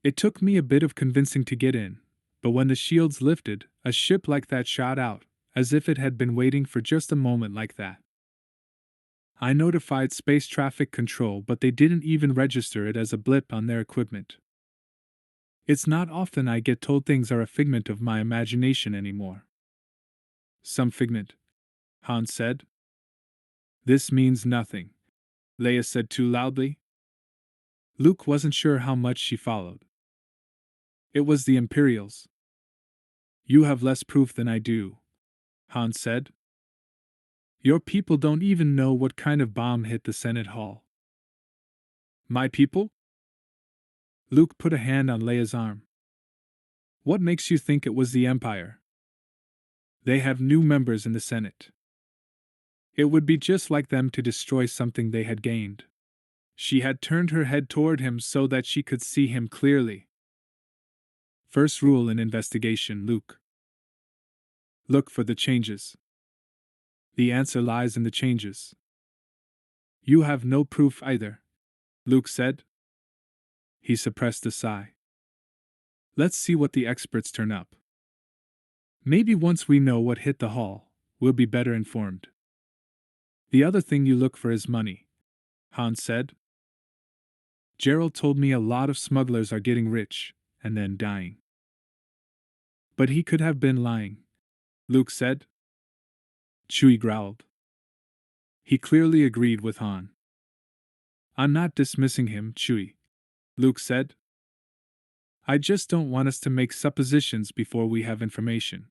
It took me a bit of convincing to get in, but when the shields lifted, a ship like that shot out, as if it had been waiting for just a moment like that. I notified space traffic control, but they didn't even register it as a blip on their equipment. It's not often I get told things are a figment of my imagination anymore. Some figment, Han said. This means nothing, Leia said too loudly. Luke wasn't sure how much she followed. It was the Imperials. You have less proof than I do, Han said. Your people don't even know what kind of bomb hit the Senate Hall. My people? Luke put a hand on Leia's arm. What makes you think it was the Empire? They have new members in the Senate. It would be just like them to destroy something they had gained. She had turned her head toward him so that she could see him clearly. First rule in investigation, Luke. Look for the changes. The answer lies in the changes. You have no proof either, Luke said. He suppressed a sigh. Let's see what the experts turn up. Maybe once we know what hit the hall, we'll be better informed. The other thing you look for is money, Han said. Gerald told me a lot of smugglers are getting rich, and then dying. But he could have been lying, Luke said. Chewie growled. He clearly agreed with Han. I'm not dismissing him, Chewie, Luke said. I just don't want us to make suppositions before we have information.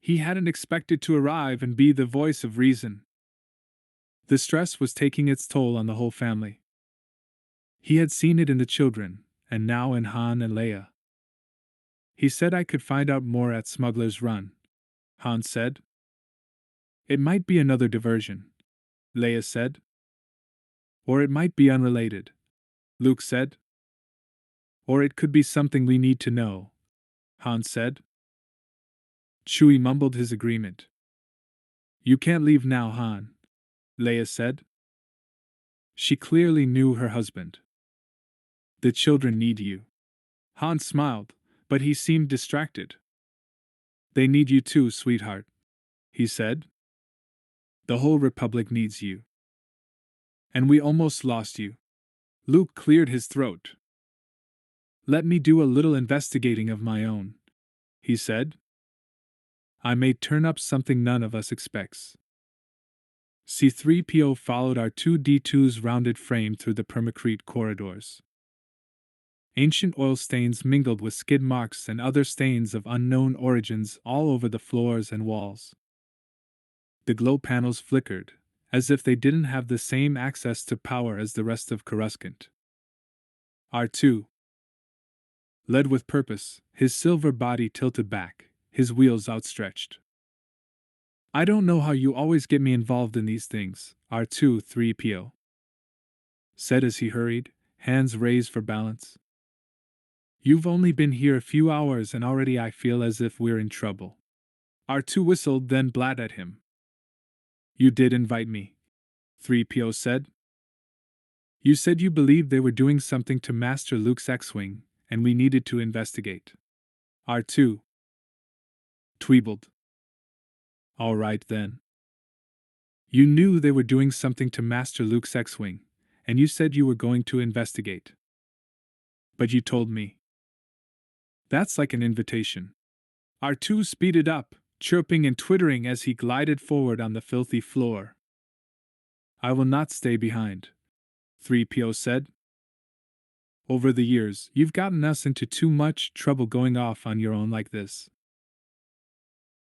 He hadn't expected to arrive and be the voice of reason. The stress was taking its toll on the whole family. He had seen it in the children, and now in Han and Leia. He said I could find out more at Smuggler's Run, Han said. It might be another diversion, Leia said. Or it might be unrelated, Luke said. Or it could be something we need to know, Han said. Chewie mumbled his agreement. You can't leave now, Han, Leia said. She clearly knew her husband. The children need you. Han smiled, but he seemed distracted. They need you too, sweetheart, he said. The whole Republic needs you. And we almost lost you. Luke cleared his throat. Let me do a little investigating of my own, he said. I may turn up something none of us expects. C-3PO followed R2-D2's rounded frame through the permacrete corridors. Ancient oil stains mingled with skid marks and other stains of unknown origins all over the floors and walls. The glow panels flickered, as if they didn't have the same access to power as the rest of Coruscant. R2 led with purpose, his silver body tilted back, his wheels outstretched. I don't know how you always get me involved in these things, R2-3PO said as he hurried, hands raised for balance. You've only been here a few hours and already I feel as if we're in trouble. R2 whistled, then blat at him. You did invite me, 3PO said. You said you believed they were doing something to Master Luke's X-Wing, and we needed to investigate. R2 tweebled. All right then. You knew they were doing something to Master Luke's X-Wing, and you said you were going to investigate. But you told me. That's like an invitation. R2 speeded up, chirping and twittering as he glided forward on the filthy floor. I will not stay behind, 3PO said. Over the years, you've gotten us into too much trouble going off on your own like this.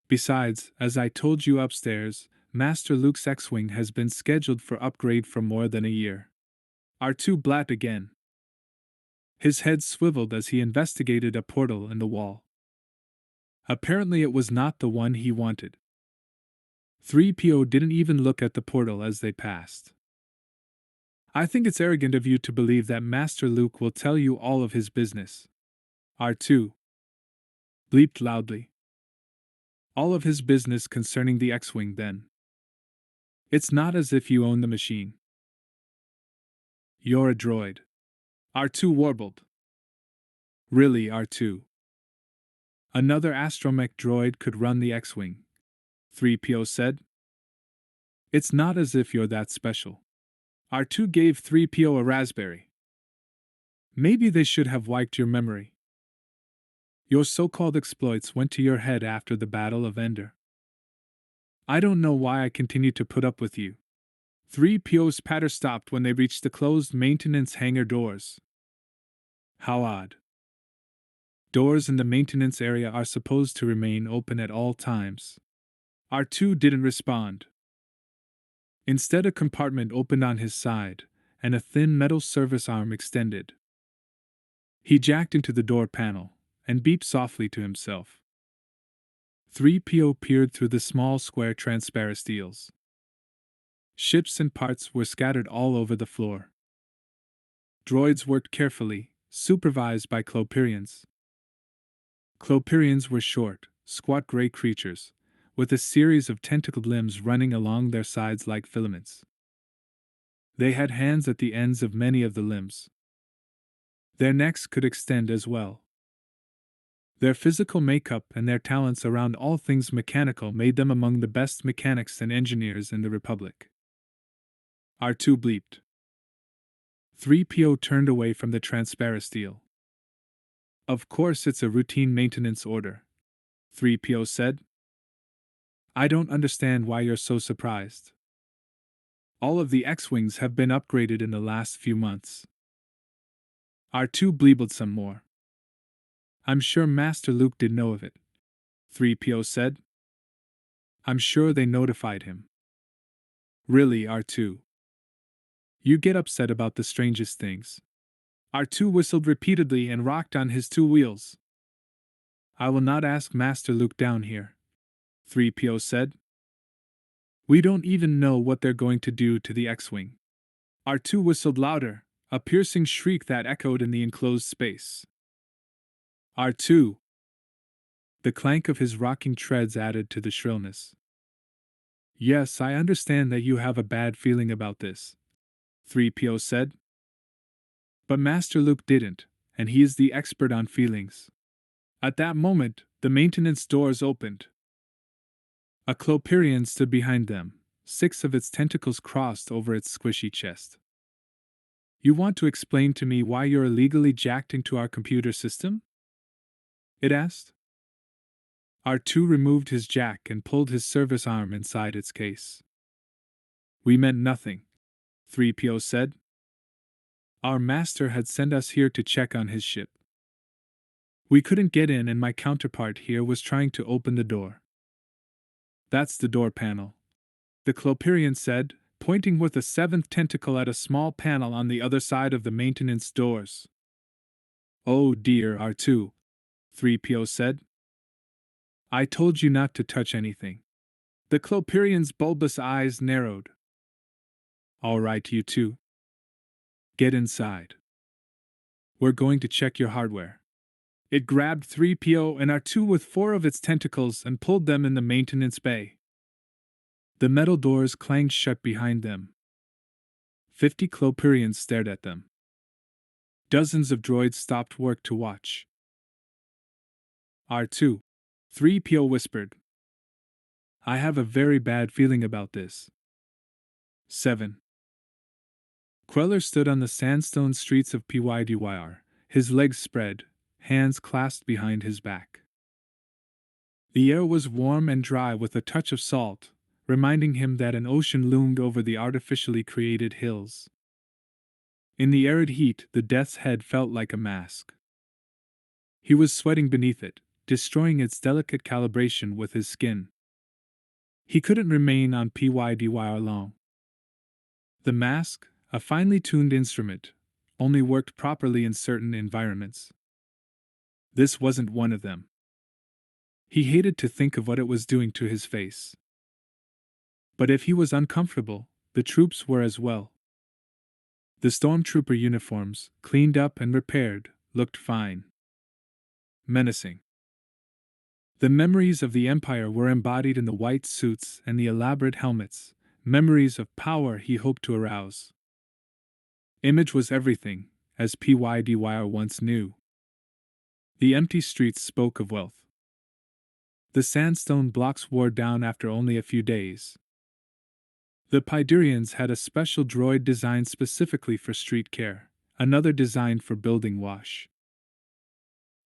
Besides, as I told you upstairs, Master Luke's X-Wing has been scheduled for upgrade for more than a year. R2 blapped again. His head swiveled as he investigated a portal in the wall. Apparently it was not the one he wanted. 3PO didn't even look at the portal as they passed. I think it's arrogant of you to believe that Master Luke will tell you all of his business. R2 bleeped loudly. All of his business concerning the X-Wing, then. It's not as if you own the machine. You're a droid. R2 warbled. Really, R2? Another astromech droid could run the X-Wing, 3PO said. It's not as if you're that special. R2 gave 3PO a raspberry. Maybe they should have wiped your memory. Your so-called exploits went to your head after the Battle of Endor. I don't know why I continue to put up with you. 3PO's patter stopped when they reached the closed maintenance hangar doors. How odd. Doors in the maintenance area are supposed to remain open at all times. R2 didn't respond. Instead, a compartment opened on his side, and a thin metal service arm extended. He jacked into the door panel, and beeped softly to himself. 3PO peered through the small square transparent steels. Ships and parts were scattered all over the floor. Droids worked carefully, supervised by Clopirians. Clopirians were short, squat gray creatures, with a series of tentacled limbs running along their sides like filaments. They had hands at the ends of many of the limbs. Their necks could extend as well. Their physical makeup and their talents around all things mechanical made them among the best mechanics and engineers in the Republic. R2 bleeped. 3PO turned away from the transparent steel. Of course it's a routine maintenance order, 3PO said. I don't understand why you're so surprised. All of the X-Wings have been upgraded in the last few months. R2 bleebled some more. I'm sure Master Luke did know of it, 3PO said. I'm sure they notified him. Really, R2? You get upset about the strangest things. R2 whistled repeatedly and rocked on his two wheels. I will not ask Master Luke down here, 3PO said. We don't even know what they're going to do to the X-Wing. R2 whistled louder, a piercing shriek that echoed in the enclosed space. R2. The clank of his rocking treads added to the shrillness. Yes, I understand that you have a bad feeling about this, 3PO said. But Master Luke didn't, and he is the expert on feelings. At that moment, the maintenance doors opened. A Clopirian stood behind them, 6 of its tentacles crossed over its squishy chest. You want to explain to me why you're illegally jacked into our computer system? It asked. R2 removed his jack and pulled his service arm inside its case. We meant nothing, 3PO said. Our master had sent us here to check on his ship. We couldn't get in and my counterpart here was trying to open the door. That's the door panel, the Clopirian said, pointing with a 7th tentacle at a small panel on the other side of the maintenance doors. Oh dear, R2, 3PO said. I told you not to touch anything. The Clopirian's bulbous eyes narrowed. All right, you two. Get inside. We're going to check your hardware. It grabbed 3PO and R2 with 4 of its tentacles and pulled them in the maintenance bay. The metal doors clanged shut behind them. 50 Clopirians stared at them. Dozens of droids stopped work to watch. R2, 3PO whispered. I have a very bad feeling about this. 7. Queller stood on the sandstone streets of Pydyr, his legs spread, hands clasped behind his back. The air was warm and dry with a touch of salt, reminding him that an ocean loomed over the artificially created hills. In the arid heat, the death's head felt like a mask. He was sweating beneath it, destroying its delicate calibration with his skin. He couldn't remain on Pydyr long. The mask, a finely tuned instrument, only worked properly in certain environments. This wasn't one of them. He hated to think of what it was doing to his face. But if he was uncomfortable, the troops were as well. The stormtrooper uniforms, cleaned up and repaired, looked fine. Menacing. The memories of the Empire were embodied in the white suits and the elaborate helmets, memories of power he hoped to arouse. Image was everything, as Pydyr once knew. The empty streets spoke of wealth. The sandstone blocks wore down after only a few days. The Pydyrians had a special droid designed specifically for street care, another designed for building wash.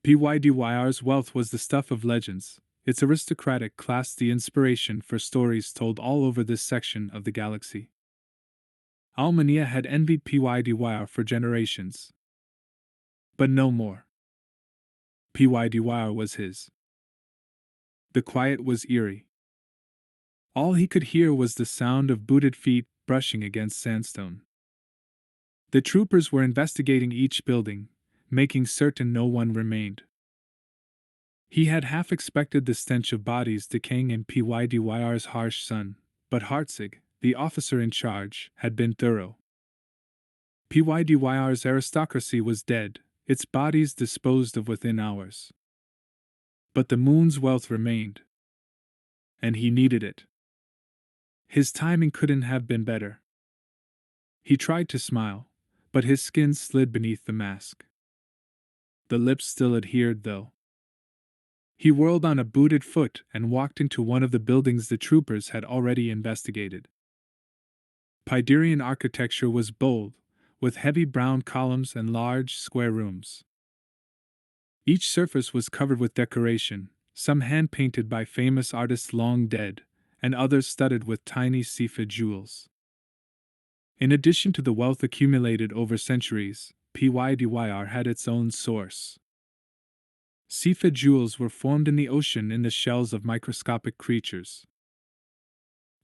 Pydyr's wealth was the stuff of legends, its aristocratic class the inspiration for stories told all over this section of the galaxy. Almania had envied Pydyr for generations. But no more. Pydyr was his. The quiet was eerie. All he could hear was the sound of booted feet brushing against sandstone. The troopers were investigating each building, making certain no one remained. He had half expected the stench of bodies decaying in Pydyr's harsh sun, but Hartzig, the officer in charge, had been thorough. Pydyr's aristocracy was dead, its bodies disposed of within hours. But the moon's wealth remained. And he needed it. His timing couldn't have been better. He tried to smile, but his skin slid beneath the mask. The lips still adhered, though. He whirled on a booted foot and walked into one of the buildings the troopers had already investigated. Pydyrian architecture was bold, with heavy brown columns and large, square rooms. Each surface was covered with decoration, some hand-painted by famous artists long dead, and others studded with tiny Sci-Fi jewels. In addition to the wealth accumulated over centuries, Pydyr had its own source. Sci-Fi jewels were formed in the ocean in the shells of microscopic creatures.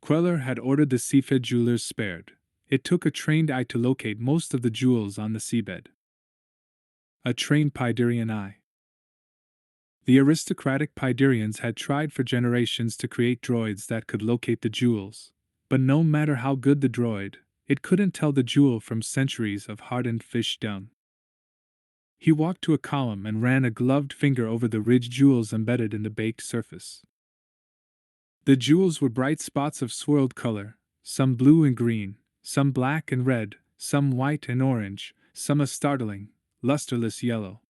Queller had ordered the Sci-Fi jewelers spared. It took a trained eye to locate most of the jewels on the seabed. A trained Pydyrian eye. The aristocratic Pydyrians had tried for generations to create droids that could locate the jewels, but no matter how good the droid, it couldn't tell the jewel from centuries of hardened fish dung. He walked to a column and ran a gloved finger over the ridged jewels embedded in the baked surface. The jewels were bright spots of swirled color, some blue and green, some black and red, some white and orange, some a startling, lusterless yellow.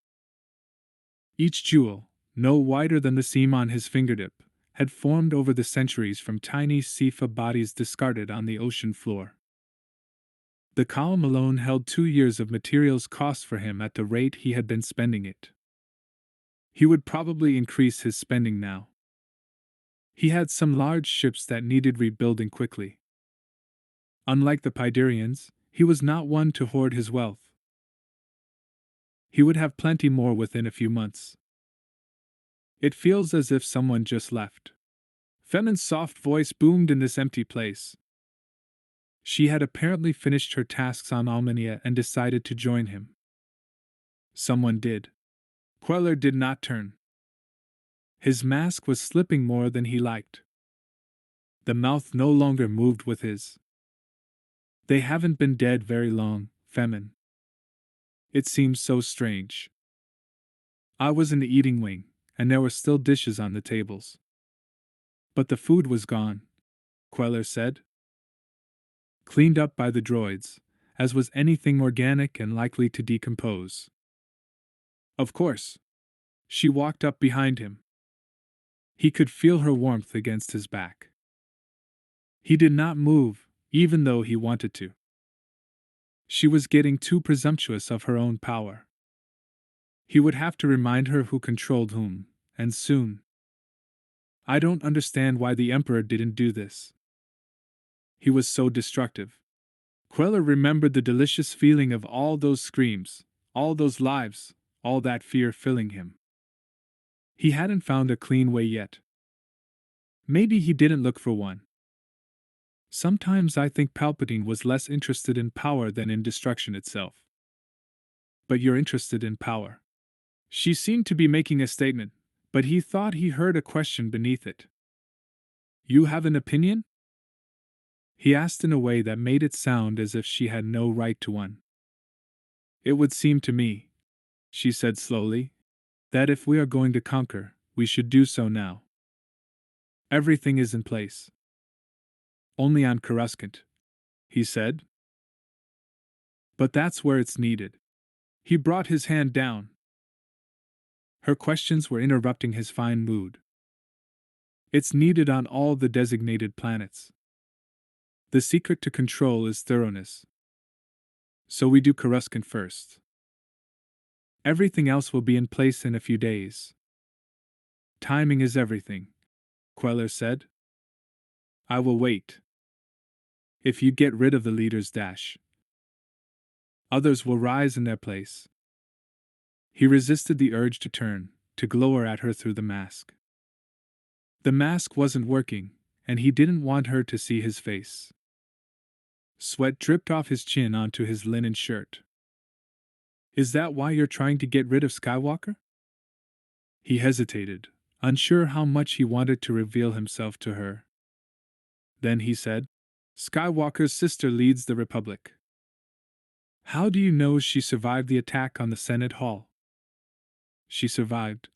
Each jewel, no wider than the seam on his fingertip, had formed over the centuries from tiny Sci-Fi bodies discarded on the ocean floor. The column alone held 2 years of materials cost for him at the rate he had been spending it. He would probably increase his spending now. He had some large ships that needed rebuilding quickly. Unlike the Pydyrians, he was not one to hoard his wealth. He would have plenty more within a few months. It feels as if someone just left. Femin's soft voice boomed in this empty place. She had apparently finished her tasks on Almania and decided to join him. Someone did. Queller did not turn. His mask was slipping more than he liked. The mouth no longer moved with his. They haven't been dead very long, Femin. It seems so strange. I was in the eating wing, and there were still dishes on the tables. But the food was gone, Queller said. Cleaned up by the droids, as was anything organic and likely to decompose. Of course. She walked up behind him. He could feel her warmth against his back. He did not move, even though he wanted to. She was getting too presumptuous of her own power. He would have to remind her who controlled whom, and soon. I don't understand why the Emperor didn't do this. He was so destructive. Queller remembered the delicious feeling of all those screams, all those lives, all that fear filling him. He hadn't found a clean way yet. Maybe he didn't look for one. Sometimes I think Palpatine was less interested in power than in destruction itself. But you're interested in power. She seemed to be making a statement, but he thought he heard a question beneath it. You have an opinion? He asked in a way that made it sound as if she had no right to one. It would seem to me, she said slowly, that if we are going to conquer, we should do so now. Everything is in place. Only on Coruscant, he said. But that's where it's needed. He brought his hand down. Her questions were interrupting his fine mood. It's needed on all the designated planets. The secret to control is thoroughness. So we do Coruscant first. Everything else will be in place in a few days. Timing is everything, Queller said. I will wait. If you get rid of the leader's dash, others will rise in their place. He resisted the urge to turn, to glower at her through the mask. The mask wasn't working, and he didn't want her to see his face. Sweat dripped off his chin onto his linen shirt. Is that why you're trying to get rid of Skywalker? He hesitated, unsure how much he wanted to reveal himself to her. Then he said, Skywalker's sister leads the Republic. How do you know she survived the attack on the Senate Hall? She survived,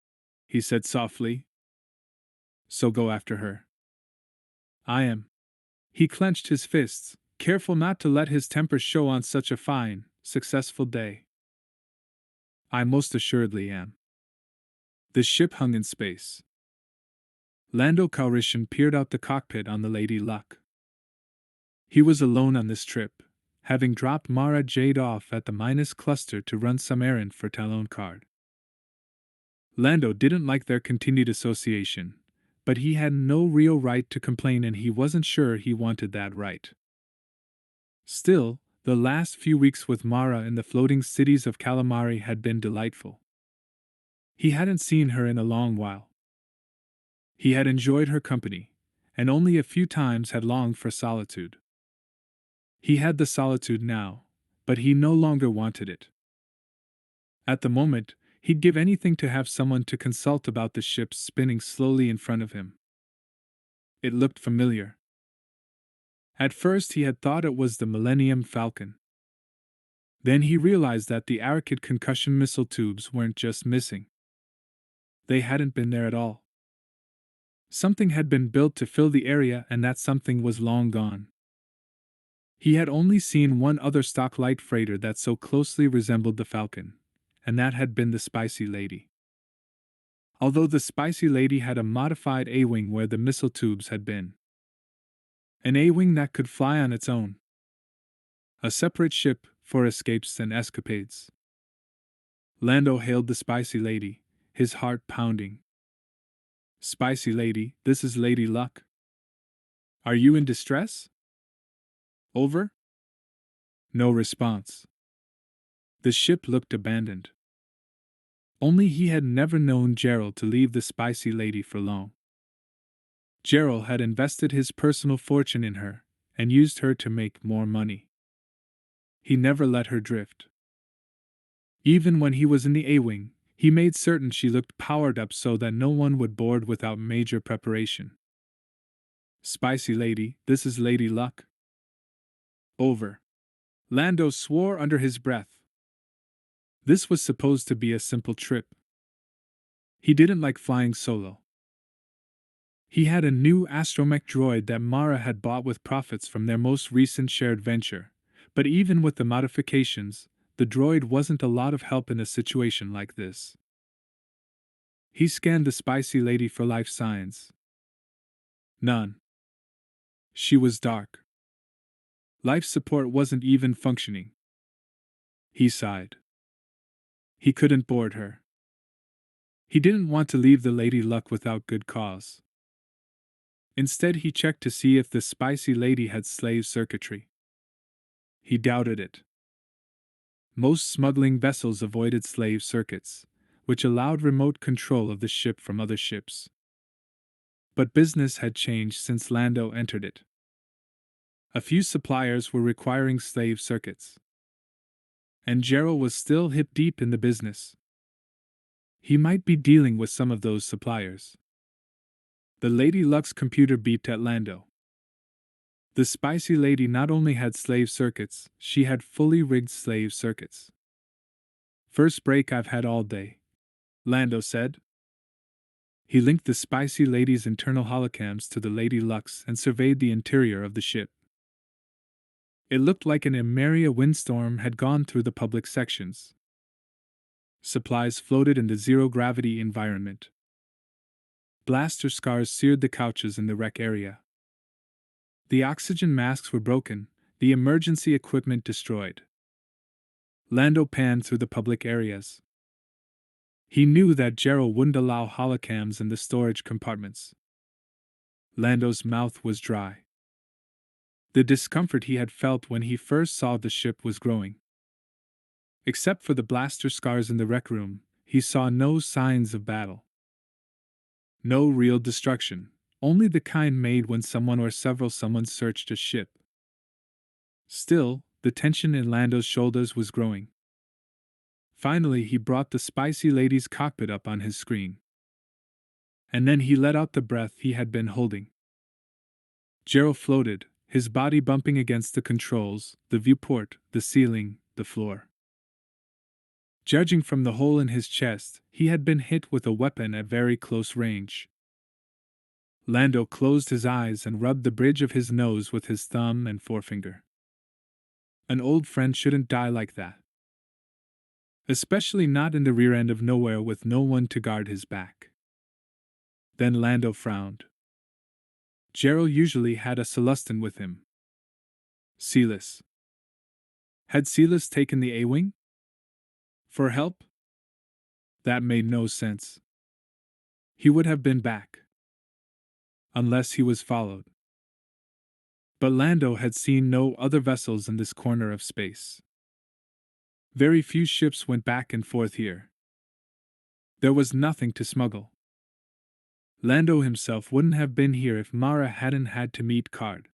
he said softly. So go after her. I am. He clenched his fists, careful not to let his temper show on such a fine, successful day. I most assuredly am. The ship hung in space. Lando Calrissian peered out the cockpit on the Lady Luck. He was alone on this trip, having dropped Mara Jade off at the Minus cluster to run some errand for Talon Card. Lando didn't like their continued association, but he had no real right to complain and he wasn't sure he wanted that right. Still, the last few weeks with Mara in the floating cities of Calamari had been delightful. He hadn't seen her in a long while. He had enjoyed her company, and only a few times had longed for solitude. He had the solitude now, but he no longer wanted it. At the moment, he'd give anything to have someone to consult about the ship spinning slowly in front of him. It looked familiar. At first he had thought it was the Millennium Falcon. Then he realized that the Arakid concussion missile tubes weren't just missing. They hadn't been there at all. Something had been built to fill the area and that something was long gone. He had only seen one other stock light freighter that so closely resembled the Falcon, and that had been the Spicy Lady. Although the Spicy Lady had a modified A-wing where the missile tubes had been. An A-wing that could fly on its own. A separate ship for escapes and escapades. Lando hailed the Spicy Lady, his heart pounding. Spicy Lady, this is Lady Luck. Are you in distress? Over? No response. The ship looked abandoned. Only he had never known Gerald to leave the Spicy Lady for long. Gerald had invested his personal fortune in her, and used her to make more money. He never let her drift. Even when he was in the A-Wing, he made certain she looked powered up so that no one would board without major preparation. Spicy Lady, this is Lady Luck. Over. Lando swore under his breath. This was supposed to be a simple trip. He didn't like flying solo. He had a new astromech droid that Mara had bought with profits from their most recent shared venture, but even with the modifications, the droid wasn't a lot of help in a situation like this. He scanned the Spicy Lady for life signs. None. She was dark. Life support wasn't even functioning. He sighed. He couldn't board her. He didn't want to leave the Lady Luck without good cause. Instead, he checked to see if the spicy lady had slave circuitry. He doubted it. Most smuggling vessels avoided slave circuits, which allowed remote control of the ship from other ships. But business had changed since Lando entered it. A few suppliers were requiring slave circuits. And Gerald was still hip deep in the business. He might be dealing with some of those suppliers. The Lady Luck's computer beeped at Lando. The spicy lady not only had slave circuits, she had fully rigged slave circuits. First break I've had all day, Lando said. He linked the spicy lady's internal holocams to the Lady Luck's and surveyed the interior of the ship. It looked like an Almania windstorm had gone through the public sections. Supplies floated in the zero-gravity environment. Blaster scars seared the couches in the wreck area. The oxygen masks were broken, the emergency equipment destroyed. Lando panned through the public areas. He knew that Gerald wouldn't allow holocams in the storage compartments. Lando's mouth was dry. The discomfort he had felt when he first saw the ship was growing. Except for the blaster scars in the rec room, he saw no signs of battle. No real destruction, only the kind made when someone or several someones searched a ship. Still, the tension in Lando's shoulders was growing. Finally, he brought the spicy lady's cockpit up on his screen. And then he let out the breath he had been holding. Gerald floated, his body bumping against the controls, the viewport, the ceiling, the floor. Judging from the hole in his chest, he had been hit with a weapon at very close range. Lando closed his eyes and rubbed the bridge of his nose with his thumb and forefinger. An old friend shouldn't die like that. Especially not in the rear end of nowhere with no one to guard his back. Then Lando frowned. Gerald usually had a Celestin with him. Silas. Had Silas taken the A-Wing? For help? That made no sense. He would have been back. Unless he was followed. But Lando had seen no other vessels in this corner of space. Very few ships went back and forth here. There was nothing to smuggle. Lando himself wouldn't have been here if Mara hadn't had to meet Card.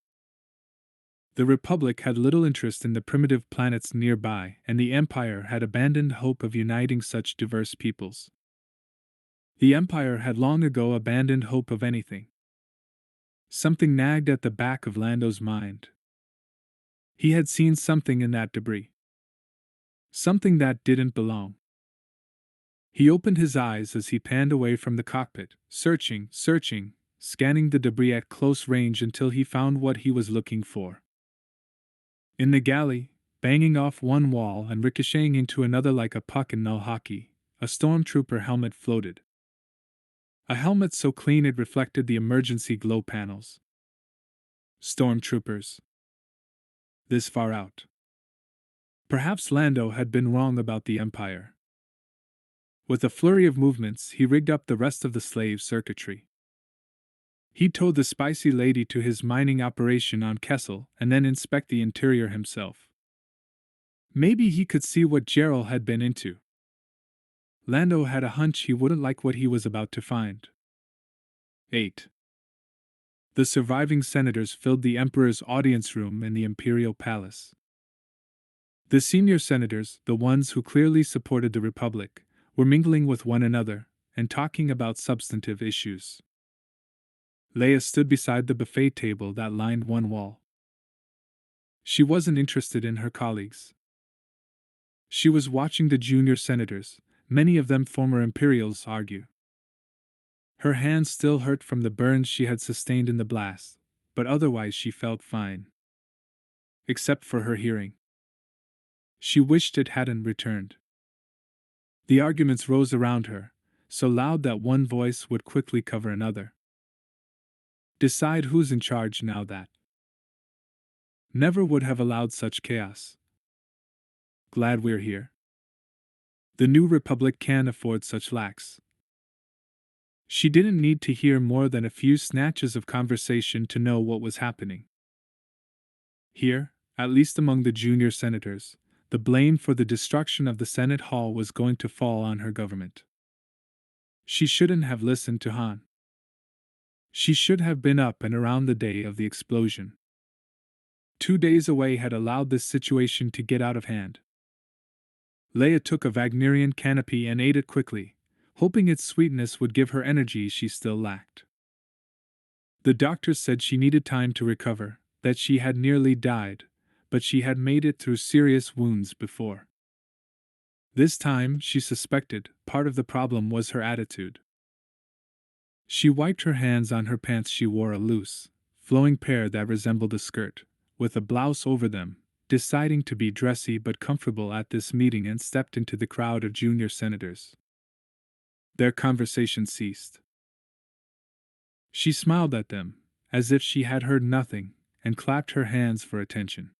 The Republic had little interest in the primitive planets nearby, and the Empire had abandoned hope of uniting such diverse peoples. The Empire had long ago abandoned hope of anything. Something nagged at the back of Lando's mind. He had seen something in that debris. Something that didn't belong. He opened his eyes as he panned away from the cockpit, searching, scanning the debris at close range until he found what he was looking for. In the galley, banging off one wall and ricocheting into another like a puck in null hockey, a stormtrooper helmet floated. A helmet so clean it reflected the emergency glow panels. Stormtroopers. This far out. Perhaps Lando had been wrong about the Empire. With a flurry of movements, he rigged up the rest of the slave circuitry. He towed the spicy lady to his mining operation on Kessel and then inspect the interior himself. Maybe he could see what Gerald had been into. Lando had a hunch he wouldn't like what he was about to find. 8. The surviving senators filled the Emperor's audience room in the Imperial Palace. The senior senators, the ones who clearly supported the Republic, were mingling with one another and talking about substantive issues. Leia stood beside the buffet table that lined one wall. She wasn't interested in her colleagues. She was watching the junior senators, many of them former Imperials, argue. Her hands still hurt from the burns she had sustained in the blast, but otherwise she felt fine. Except for her hearing. She wished it hadn't returned. The arguments rose around her, so loud that one voice would quickly cover another. Decide who's in charge now that. never would have allowed such chaos. Glad we're here. The new republic can't afford such lacks. She didn't need to hear more than a few snatches of conversation to know what was happening. Here, at least among the junior senators, the blame for the destruction of the Senate Hall was going to fall on her government. She shouldn't have listened to Han. She should have been up and around the day of the explosion. 2 days away had allowed this situation to get out of hand. Leia took a Wagnerian canopy and ate it quickly, hoping its sweetness would give her energy she still lacked. The doctors said she needed time to recover, that she had nearly died, but she had made it through serious wounds before. This time, she suspected, part of the problem was her attitude. She wiped her hands on her pants. She wore a loose, flowing pair that resembled a skirt, with a blouse over them, deciding to be dressy but comfortable at this meeting, and stepped into the crowd of junior senators. Their conversation ceased. She smiled at them, as if she had heard nothing, and clapped her hands for attention.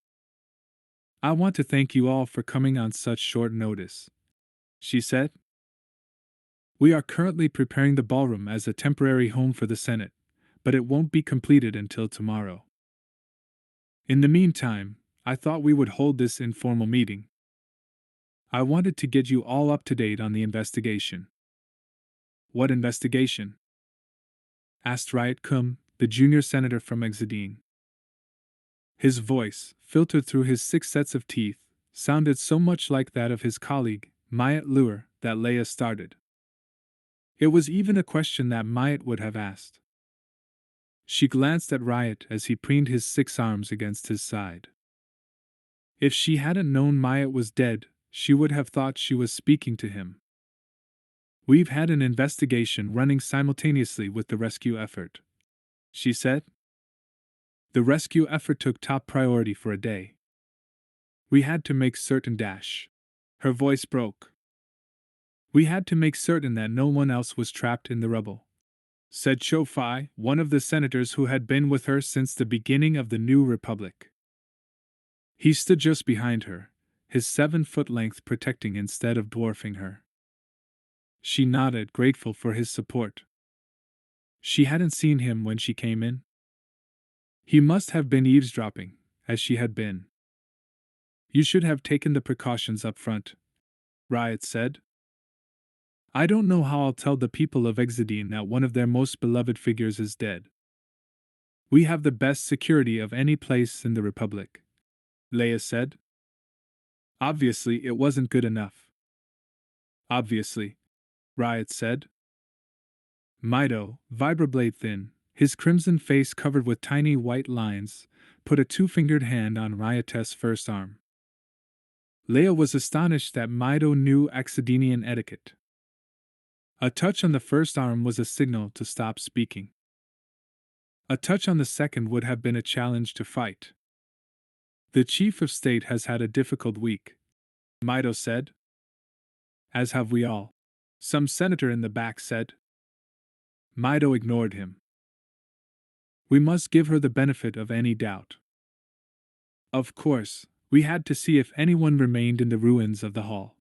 "I want to thank you all for coming on such short notice," she said. "We are currently preparing the ballroom as a temporary home for the Senate, but it won't be completed until tomorrow. In the meantime, I thought we would hold this informal meeting. I wanted to get you all up to date on the investigation." "What investigation?" asked Riot Kum, the junior senator from Exedine. His voice, filtered through his 6 sets of teeth, sounded so much like that of his colleague, Myatt Lure, that Leia started. It was even a question that Myatt would have asked. She glanced at Riot as he preened his 6 arms against his side. If she hadn't known Myatt was dead, she would have thought she was speaking to him. "We've had an investigation running simultaneously with the rescue effort," she said. "The rescue effort took top priority for a day. We had to make certain dash." Her voice broke. "We had to make certain that no one else was trapped in the rubble," said Sci-Fi, one of the senators who had been with her since the beginning of the new republic. He stood just behind her, his 7-foot length protecting instead of dwarfing her. She nodded, grateful for his support. She hadn't seen him when she came in. He must have been eavesdropping, as she had been. "You should have taken the precautions up front," Riot said. "I don't know how I'll tell the people of Exedine that one of their most beloved figures is dead. We have the best security of any place in the Republic," Leia said. "Obviously, it wasn't good enough." "Obviously," Riot said. Mido, vibroblade thin, his crimson face covered with tiny white lines, put a 2-fingered hand on Riot's first arm. Leia was astonished that Mido knew Exedinian etiquette. A touch on the first arm was a signal to stop speaking. A touch on the second would have been a challenge to fight. "The Chief of State has had a difficult week," Mido said. "As have we all," some senator in the back said. Mido ignored him. "We must give her the benefit of any doubt. Of course, we had to see if anyone remained in the ruins of the hall.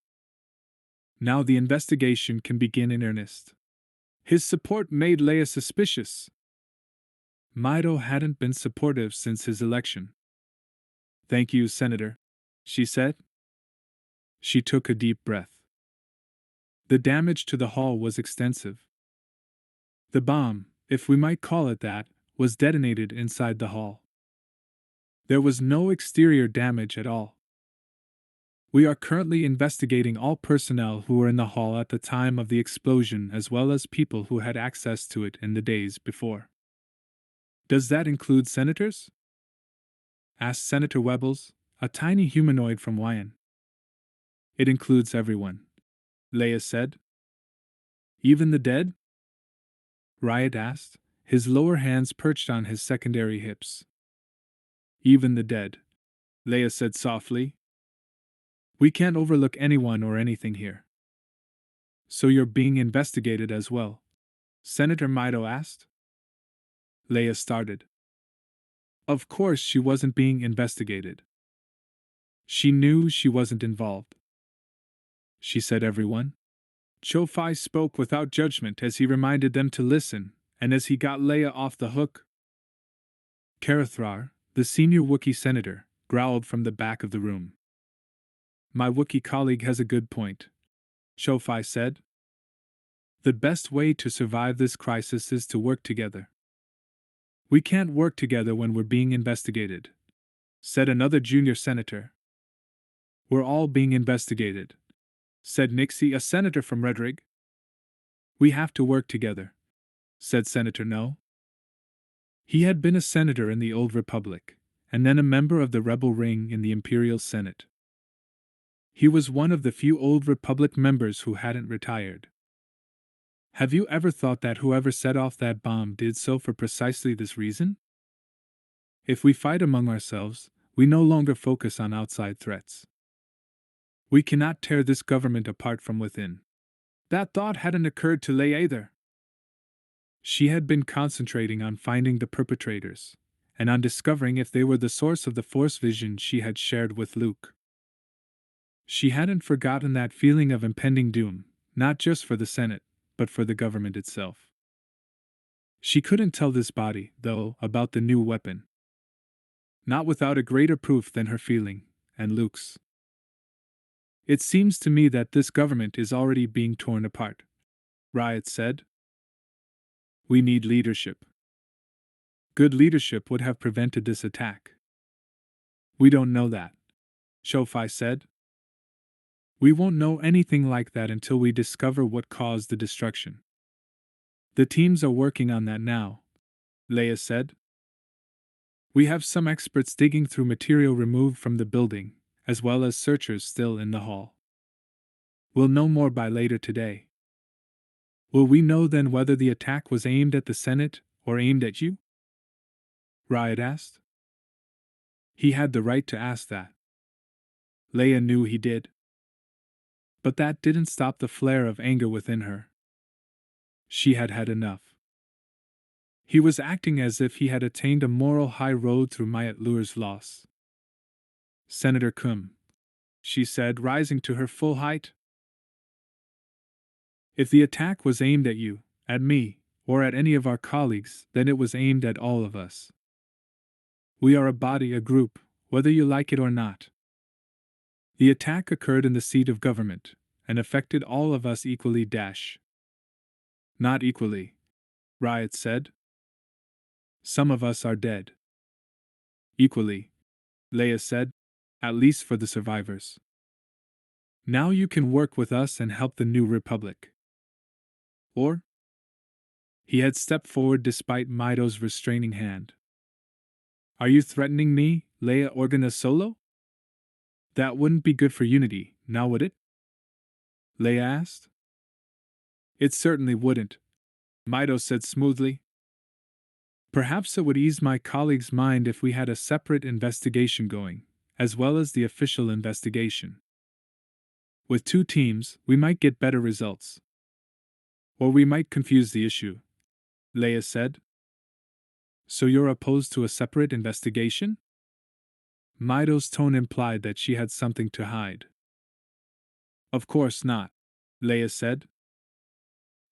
Now the investigation can begin in earnest." His support made Leia suspicious. Mido hadn't been supportive since his election. "Thank you, Senator," she said. She took a deep breath. The damage to the hall was extensive. The bomb, if we might call it that, was detonated inside the hall. There was no exterior damage at all. "We are currently investigating all personnel who were in the hall at the time of the explosion as well as people who had access to it in the days before." "Does that include senators?" asked Senator Webbles, a tiny humanoid from Wyan. "It includes everyone," Leia said. "Even the dead?" Riot asked, his lower hands perched on his secondary hips. "Even the dead," Leia said softly. "We can't overlook anyone or anything here." "So you're being investigated as well?" Senator Mido asked. Leia started. Of course, she wasn't being investigated. She knew she wasn't involved. She said, everyone. Cho-Fi spoke without judgment as he reminded them to listen, and as he got Leia off the hook. Karathrar, the senior Wookiee senator, growled from the back of the room. My Wookiee colleague has a good point, Cho-Fi said. The best way to survive this crisis is to work together. We can't work together when we're being investigated, said another junior senator. We're all being investigated, said Nixie, a senator from Redrig. We have to work together, said Senator No. He had been a senator in the Old Republic, and then a member of the Rebel Ring in the Imperial Senate. He was one of the few Old Republic members who hadn't retired. Have you ever thought that whoever set off that bomb did so for precisely this reason? If we fight among ourselves, we no longer focus on outside threats. We cannot tear this government apart from within. That thought hadn't occurred to Leia either. She had been concentrating on finding the perpetrators, and on discovering if they were the source of the Force vision she had shared with Luke. She hadn't forgotten that feeling of impending doom, not just for the Senate, but for the government itself. She couldn't tell this body, though, about the new weapon. Not without a greater proof than her feeling, and Luke's. It seems to me that this government is already being torn apart, Riot said. We need leadership. Good leadership would have prevented this attack. We don't know that, Cho-Fi said. We won't know anything like that until we discover what caused the destruction. The teams are working on that now, Leia said. We have some experts digging through material removed from the building, as well as searchers still in the hall. We'll know more by later today. Will we know then whether the attack was aimed at the Senate or aimed at you? Riot asked. He had the right to ask that. Leia knew he did. But that didn't stop the flare of anger within her. She had had enough. He was acting as if he had attained a moral high road through Mayat Lure's loss. Senator Kum, she said, rising to her full height. If the attack was aimed at you, at me, or at any of our colleagues, then it was aimed at all of us. We are a body, a group, whether you like it or not. The attack occurred in the seat of government, and affected all of us equally. Not equally, Riot said. Some of us are dead. Equally, Leia said, at least for the survivors. Now you can work with us and help the New Republic. Or? He had stepped forward despite Mido's restraining hand. Are you threatening me, Leia Organa Solo? That wouldn't be good for unity, now would it? Leia asked. It certainly wouldn't, Mido said smoothly. Perhaps it would ease my colleague's mind if we had a separate investigation going, as well as the official investigation. With two teams, we might get better results. Or we might confuse the issue, Leia said. So you're opposed to a separate investigation? Mido's tone implied that she had something to hide. Of course not, Leia said.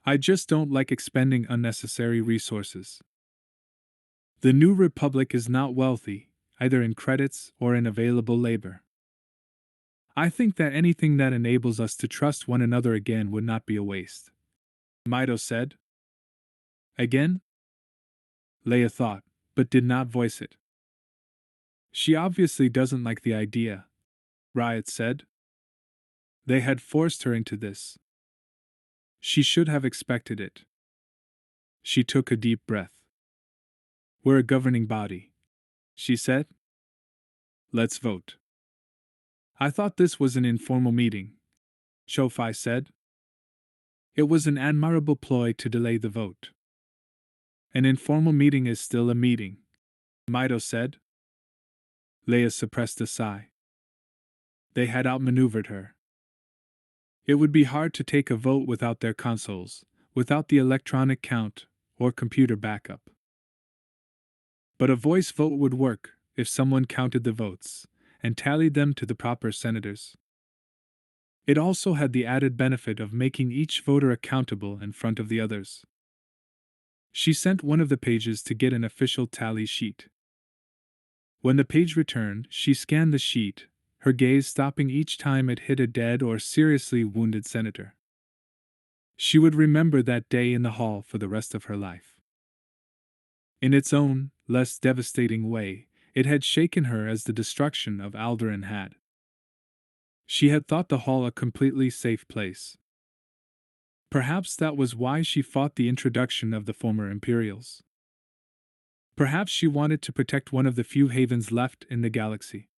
I just don't like expending unnecessary resources. The New Republic is not wealthy, either in credits or in available labor. I think that anything that enables us to trust one another again would not be a waste, Mido said. Again? Leia thought, but did not voice it. She obviously doesn't like the idea, Riot said. They had forced her into this. She should have expected it. She took a deep breath. We're a governing body, she said. Let's vote. I thought this was an informal meeting, Cho-Fi said. It was an admirable ploy to delay the vote. An informal meeting is still a meeting, Mido said. Leia suppressed a sigh. They had outmaneuvered her. It would be hard to take a vote without their consoles, without the electronic count, or computer backup. But a voice vote would work if someone counted the votes and tallied them to the proper senators. It also had the added benefit of making each voter accountable in front of the others. She sent one of the pages to get an official tally sheet. When the page returned, she scanned the sheet, her gaze stopping each time it hit a dead or seriously wounded senator. She would remember that day in the hall for the rest of her life. In its own, less devastating way, it had shaken her as the destruction of Alderaan had. She had thought the hall a completely safe place. Perhaps that was why she fought the introduction of the former Imperials. Perhaps she wanted to protect one of the few havens left in the galaxy.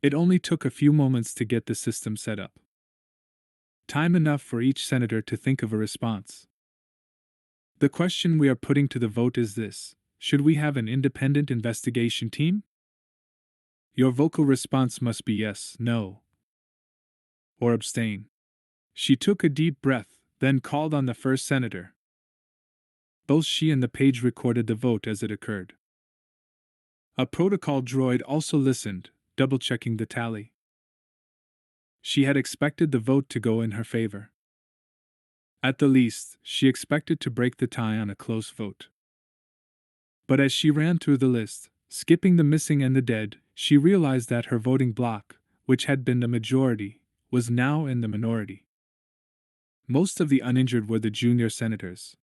It only took a few moments to get the system set up. Time enough for each senator to think of a response. The question we are putting to the vote is this: should we have an independent investigation team? Your vocal response must be yes, no, or abstain. She took a deep breath, then called on the first senator. Both she and the page recorded the vote as it occurred. A protocol droid also listened, double-checking the tally. She had expected the vote to go in her favor. At the least, she expected to break the tie on a close vote. But as she ran through the list, skipping the missing and the dead, she realized that her voting bloc, which had been the majority, was now in the minority. Most of the uninjured were the junior senators.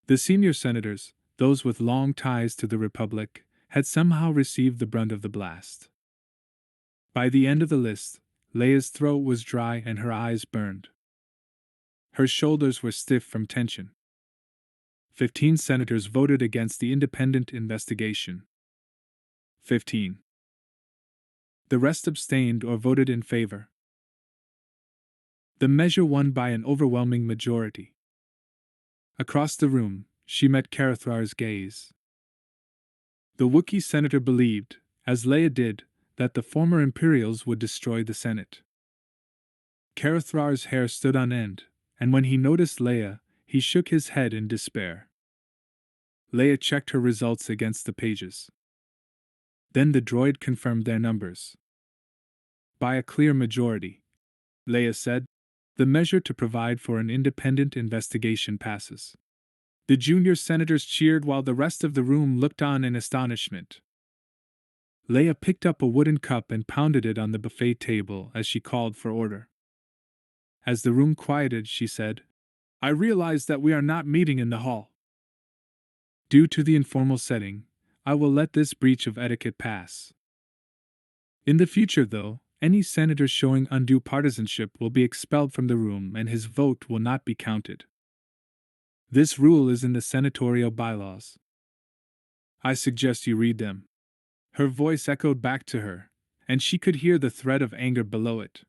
The senior senators, those with long ties to the Republic, had somehow received the brunt of the blast. By the end of the list, Leia's throat was dry and her eyes burned. Her shoulders were stiff from tension. 15 senators voted against the independent investigation. 15. The rest abstained or voted in favor. The measure won by an overwhelming majority. Across the room, she met Carathrar's gaze. The Wookiee senator believed, as Leia did, that the former Imperials would destroy the Senate. Carathrar's hair stood on end, and when he noticed Leia, he shook his head in despair. Leia checked her results against the pages. Then the droid confirmed their numbers. By a clear majority, Leia said, the measure to provide for an independent investigation passes. The junior senators cheered while the rest of the room looked on in astonishment. Leia picked up a wooden cup and pounded it on the buffet table as she called for order. As the room quieted, she said, I realize that we are not meeting in the hall. Due to the informal setting, I will let this breach of etiquette pass. In the future, though, any senator showing undue partisanship will be expelled from the room and his vote will not be counted. This rule is in the senatorial bylaws. I suggest you read them. Her voice echoed back to her, and she could hear the thread of anger below it.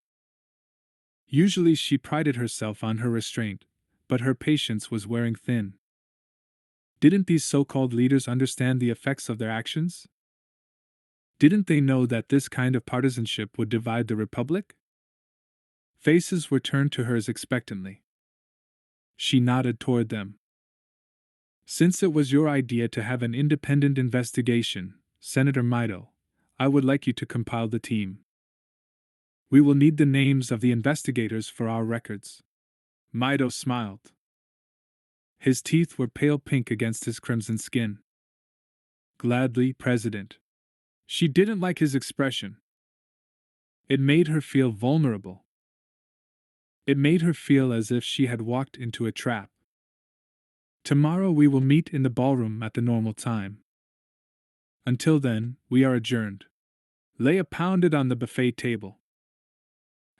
Usually she prided herself on her restraint, but her patience was wearing thin. Didn't these so-called leaders understand the effects of their actions? Didn't they know that this kind of partisanship would divide the Republic? Faces were turned to hers expectantly. She nodded toward them. Since it was your idea to have an independent investigation, Senator Mito, I would like you to compile the team. We will need the names of the investigators for our records. Mito smiled. His teeth were pale pink against his crimson skin. Gladly, President. She didn't like his expression. It made her feel vulnerable. It made her feel as if she had walked into a trap. Tomorrow we will meet in the ballroom at the normal time. Until then, we are adjourned. Leia pounded on the buffet table.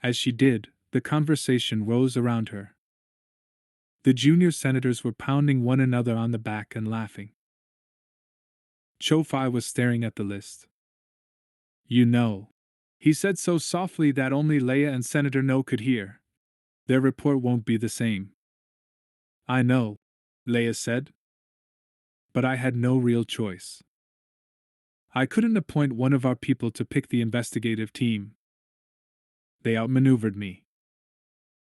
As she did, the conversation rose around her. The junior senators were pounding one another on the back and laughing. Sci-Fi was staring at the list. You know, he said so softly that only Leia and Senator No could hear. Their report won't be the same. I know, Leia said. But I had no real choice. I couldn't appoint one of our people to pick the investigative team. They outmaneuvered me.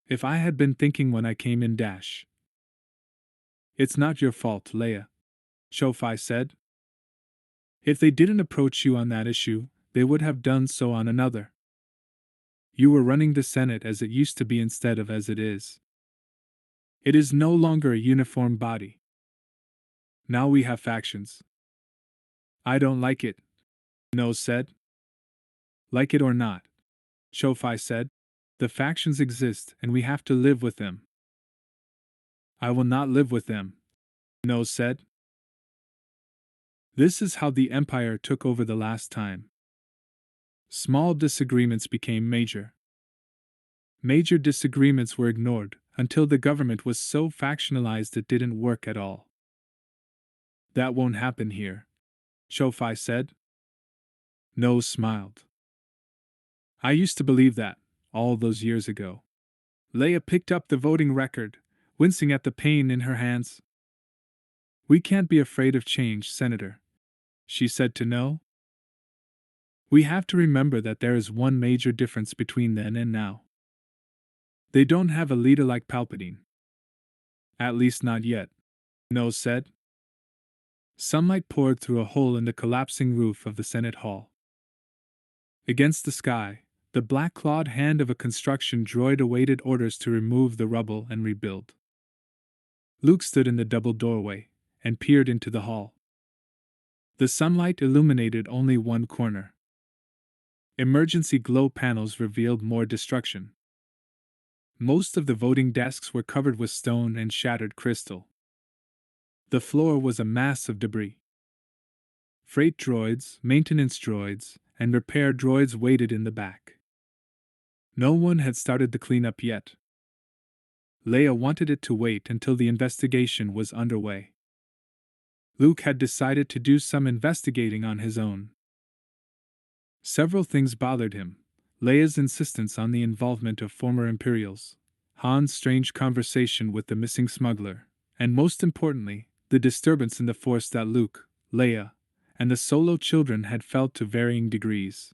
If I had been thinking when I came in dash. It's not your fault, Leia, Sci-Fi said. If they didn't approach you on that issue, they would have done so on another. You were running the Senate as it used to be instead of as it is. It is no longer a uniform body. Now we have factions. I don't like it, No said. Like it or not, Sci-Fi said, the factions exist and we have to live with them. I will not live with them, No said. This is how the Empire took over the last time. Small disagreements became major. Major disagreements were ignored until the government was so factionalized it didn't work at all. That won't happen here, Sci-Fi said. No smiled. I used to believe that, all those years ago. Leia picked up the voting record, wincing at the pain in her hands. We can't be afraid of change, Senator, she said to No. We have to remember that there is one major difference between then and now. They don't have a leader like Palpatine. At least not yet, No said. Sunlight poured through a hole in the collapsing roof of the Senate Hall. Against the sky, the black-clawed hand of a construction droid awaited orders to remove the rubble and rebuild. Luke stood in the double doorway and peered into the hall. The sunlight illuminated only one corner. Emergency glow panels revealed more destruction. Most of the voting desks were covered with stone and shattered crystal. The floor was a mass of debris. Freight droids, maintenance droids, and repair droids waited in the back. No one had started the cleanup yet. Leia wanted it to wait until the investigation was underway. Luke had decided to do some investigating on his own. Several things bothered him: Leia's insistence on the involvement of former Imperials, Han's strange conversation with the missing smuggler, and most importantly, the disturbance in the Force that Luke, Leia, and the Solo children had felt to varying degrees.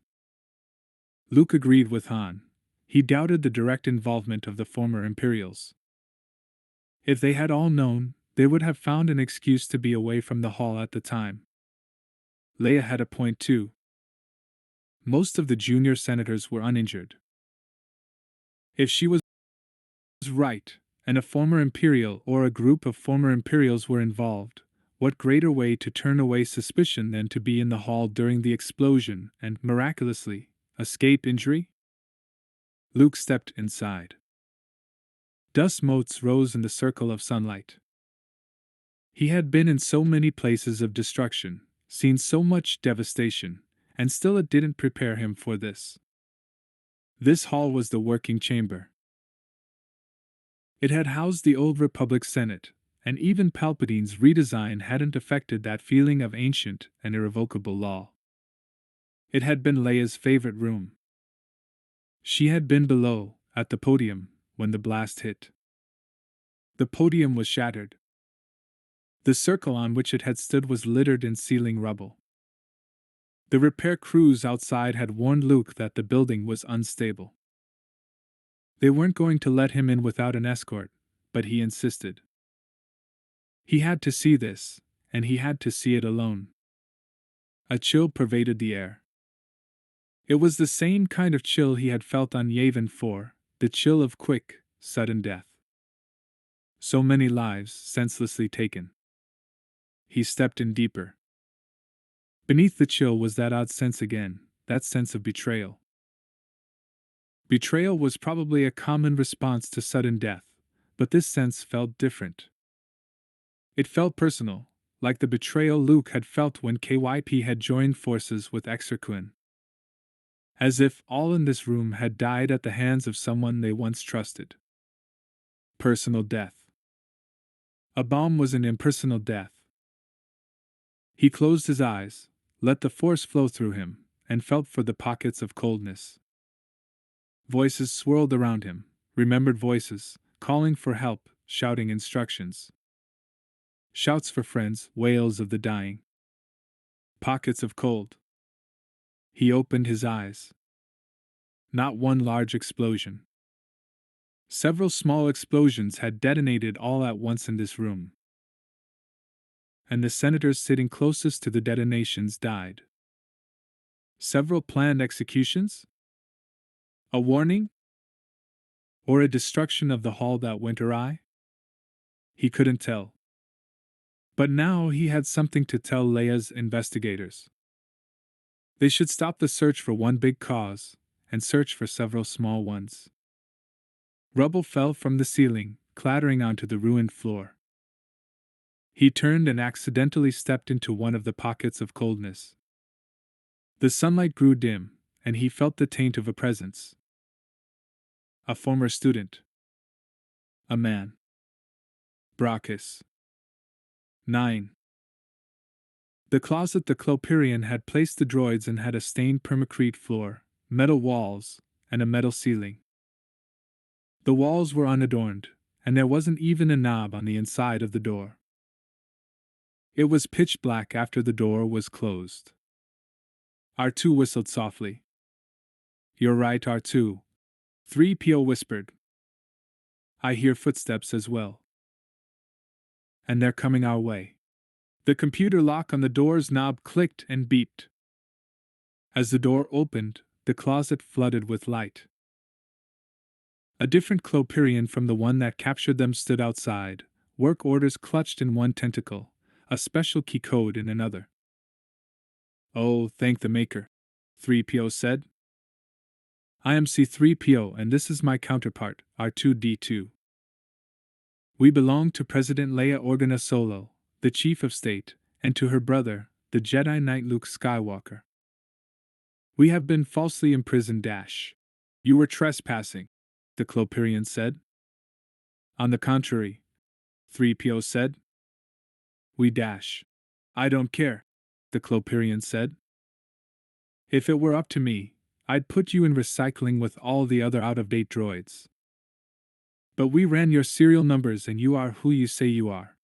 Luke agreed with Han. He doubted the direct involvement of the former Imperials. If they had all known, they would have found an excuse to be away from the hall at the time. Leia had a point too. Most of the junior senators were uninjured. If she was right, and a former Imperial or a group of former Imperials were involved, what greater way to turn away suspicion than to be in the hall during the explosion and, miraculously, escape injury? Luke stepped inside. Dust motes rose in the circle of sunlight. He had been in so many places of destruction, seen so much devastation, and still it didn't prepare him for this. This hall was the working chamber. It had housed the old Republic Senate, and even Palpatine's redesign hadn't affected that feeling of ancient and irrevocable law. It had been Leia's favorite room. She had been below, at the podium, when the blast hit. The podium was shattered. The circle on which it had stood was littered in ceiling rubble. The repair crews outside had warned Luke that the building was unstable. They weren't going to let him in without an escort, but he insisted. He had to see this, and he had to see it alone. A chill pervaded the air. It was the same kind of chill he had felt on Yavin 4, the chill of quick, sudden death. So many lives senselessly taken. He stepped in deeper. Beneath the chill was that odd sense again, that sense of betrayal. Betrayal was probably a common response to sudden death, but this sense felt different. It felt personal, like the betrayal Luke had felt when KYP had joined forces with Exarquin. As if all in this room had died at the hands of someone they once trusted. Personal death. A bomb was an impersonal death. He closed his eyes, let the force flow through him, and felt for the pockets of coldness. Voices swirled around him, remembered voices, calling for help, shouting instructions. Shouts for friends, wails of the dying. Pockets of cold. He opened his eyes. Not one large explosion. Several small explosions had detonated all at once in this room. and the senators sitting closest to the detonations died. Several planned executions? A warning? Or a destruction of the hall that went awry? He couldn't tell. But now he had something to tell Leia's investigators. They should stop the search for one big cause, and search for several small ones. Rubble fell from the ceiling, clattering onto the ruined floor. He turned and accidentally stepped into one of the pockets of coldness. The sunlight grew dim, and he felt the taint of a presence. A former student. A man. Brachus. 9. The closet the Clopirian had placed the droids in had a stained permacrete floor, metal walls, and a metal ceiling. The walls were unadorned, and there wasn't even a knob on the inside of the door. It was pitch black after the door was closed. R2 whistled softly. "You're right, R2," 3PO whispered. "I hear footsteps as well. And they're coming our way." The computer lock on the door's knob clicked and beeped. As the door opened, the closet flooded with light. A different Clopirian from the one that captured them stood outside, work orders clutched in one tentacle, a special key code in another. "Oh, thank the Maker," 3PO said. "I am C3PO and this is my counterpart, R2D2. We belong to President Leia Organa Solo, the Chief of State, and to her brother, the Jedi Knight Luke Skywalker. We have been falsely imprisoned. You were trespassing," the Clopirian said. "On the contrary," 3PO said. "We I don't care," the Clopirian said. "If it were up to me, I'd put you in recycling with all the other out-of-date droids. But we ran your serial numbers and you are who you say you are.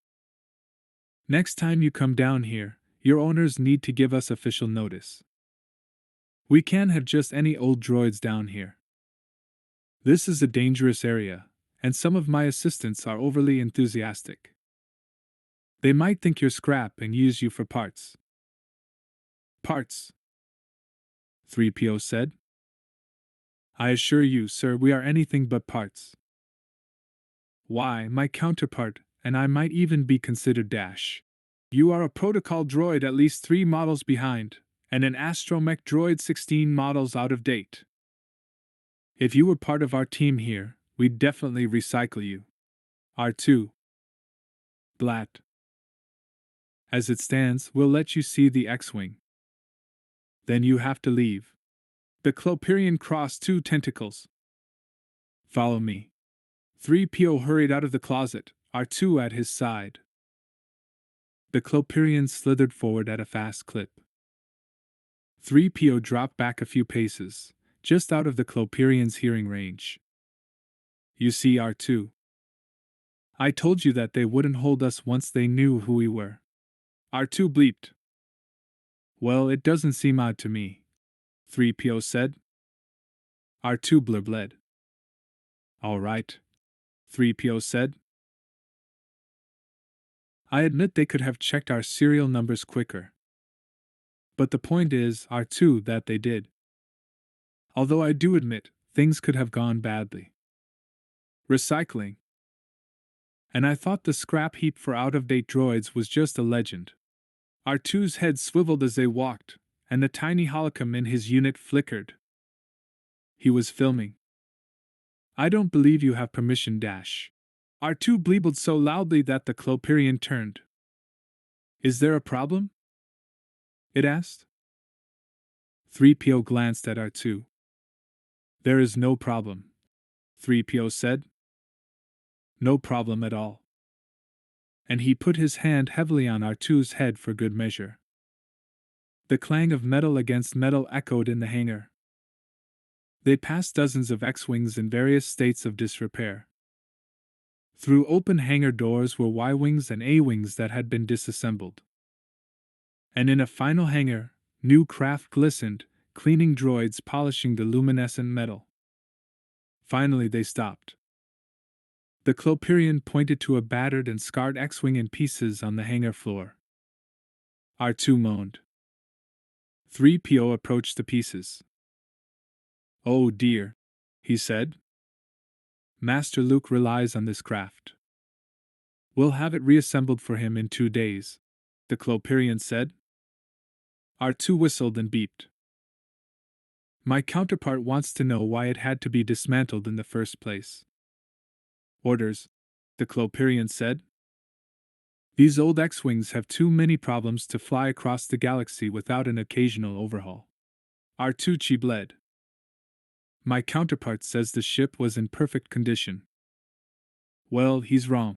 Next time you come down here, your owners need to give us official notice. We can't have just any old droids down here. This is a dangerous area, and some of my assistants are overly enthusiastic. They might think you're scrap and use you for parts." "Parts?" 3PO said. "I assure you, sir, we are anything but parts. Why, my counterpart, and I might even be considered You are a protocol droid at least 3 models behind, and an astromech droid 16 models out of date. If you were part of our team here, we'd definitely recycle you. R2. Blat. As it stands, we'll let you see the X-Wing. Then you have to leave." The Clopirian crossed 2 tentacles. "Follow me." 3PO hurried out of the closet, R2 at his side. The Clopirian slithered forward at a fast clip. 3PO dropped back a few paces, just out of the Clopirian's hearing range. "You see, R2. I told you that they wouldn't hold us once they knew who we were." R2 bleeped. "Well, it doesn't seem odd to me," 3PO said. R2 blurbled. "All right," 3PO said. "I admit they could have checked our serial numbers quicker. But the point is, R2, that they did. Although I do admit, things could have gone badly. Recycling. And I thought the scrap heap for out-of-date droids was just a legend." R2's head swiveled as they walked, and the tiny holocom in his unit flickered. He was filming. "I don't believe you have permission. R2 bleebled so loudly that the Clopirian turned. "Is there a problem?" it asked. 3PO glanced at R2. "There is no problem," 3PO said. "No problem at all." And he put his hand heavily on R2's head for good measure. The clang of metal against metal echoed in the hangar. They passed dozens of X-Wings in various states of disrepair. Through open hangar doors were Y-Wings and A-Wings that had been disassembled. And in a final hangar, new craft glistened, cleaning droids polishing the luminescent metal. Finally they stopped. The Clopirian pointed to a battered and scarred X-Wing in pieces on the hangar floor. R2 moaned. 3PO approached the pieces. Oh dear, he said. Master Luke relies on this craft. We'll have it reassembled for him in 2 days, the Cloperian said. R2 whistled and beeped. My counterpart wants to know why it had to be dismantled in the first place. Orders, the Cloperian said. These old X-Wings have too many problems to fly across the galaxy without an occasional overhaul. R2 bled. My counterpart says the ship was in perfect condition. Well, he's wrong,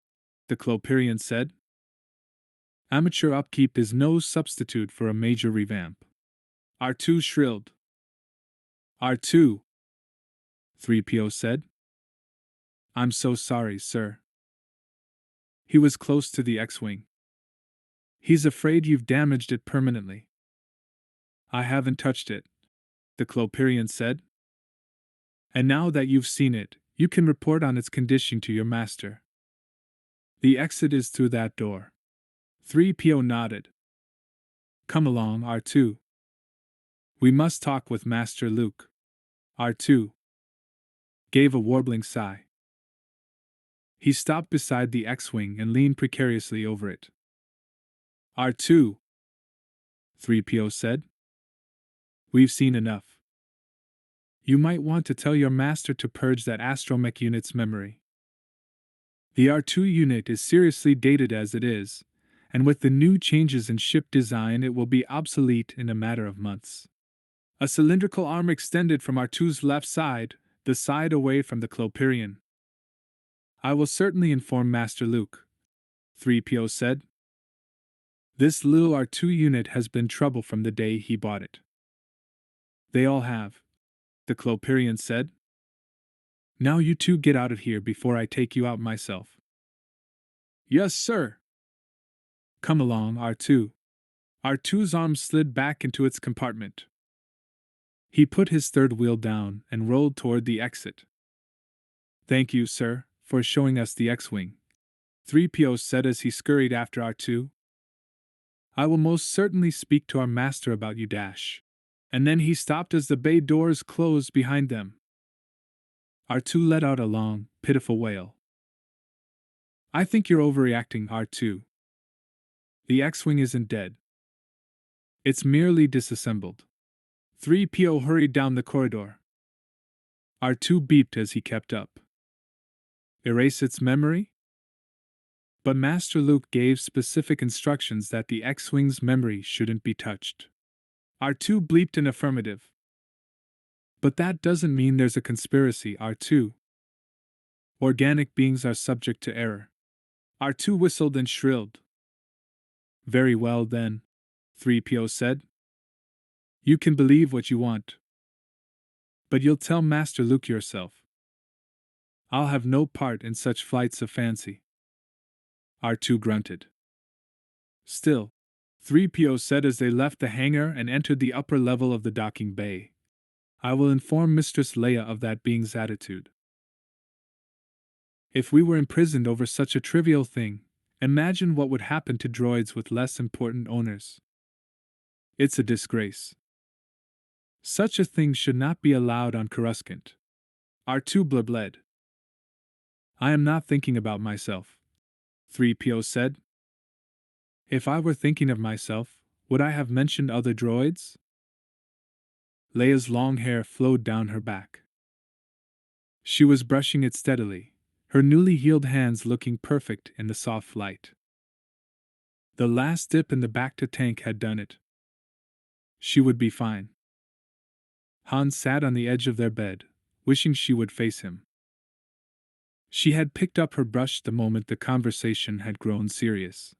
the Cloperian said. Amateur upkeep is no substitute for a major revamp. R2 shrilled. R2, 3PO said. I'm so sorry, sir. He was close to the X-Wing. He's afraid you've damaged it permanently. I haven't touched it, the Cloperian said. And now that you've seen it, you can report on its condition to your master. The exit is through that door. 3PO nodded. Come along, R2. We must talk with Master Luke. R2 gave a warbling sigh. He stopped beside the X-Wing and leaned precariously over it. R2, 3PO said. We've seen enough. You might want to tell your master to purge that astromech unit's memory. The R2 unit is seriously dated as it is, and with the new changes in ship design it will be obsolete in a matter of months. A cylindrical arm extended from R2's left side, the side away from the Cloperian. I will certainly inform Master Luke, 3PO said. This little R2 unit has been trouble from the day he bought it. They all have, the Cloperian said. Now you two get out of here before I take you out myself. Yes, sir. Come along, R2. R2's arm slid back into its compartment. He put his third wheel down and rolled toward the exit. Thank you, sir, for showing us the X-Wing, 3PO said as he scurried after R2. I will most certainly speak to our master about you, Dash. And then he stopped as the bay doors closed behind them. R2 let out a long, pitiful wail. I think you're overreacting, R2. The X-Wing isn't dead. It's merely disassembled. 3PO hurried down the corridor. R2 beeped as he kept up. Erase its memory? But Master Luke gave specific instructions that the X-Wing's memory shouldn't be touched. R2 bleeped in affirmative. But that doesn't mean there's a conspiracy, R2. Organic beings are subject to error. R2 whistled and shrilled. Very well then, 3PO said. You can believe what you want. But you'll tell Master Luke yourself. I'll have no part in such flights of fancy. R2 grunted. Still, 3PO said as they left the hangar and entered the upper level of the docking bay. I will inform Mistress Leia of that being's attitude. If we were imprisoned over such a trivial thing, imagine what would happen to droids with less important owners. It's a disgrace. Such a thing should not be allowed on Coruscant. R2 bled. I am not thinking about myself, 3PO said. If I were thinking of myself, would I have mentioned other droids? Leia's long hair flowed down her back. She was brushing it steadily, her newly healed hands looking perfect in the soft light. The last dip in the back-to-tank had done it. She would be fine. Han sat on the edge of their bed, wishing she would face him. She had picked up her brush the moment the conversation had grown serious.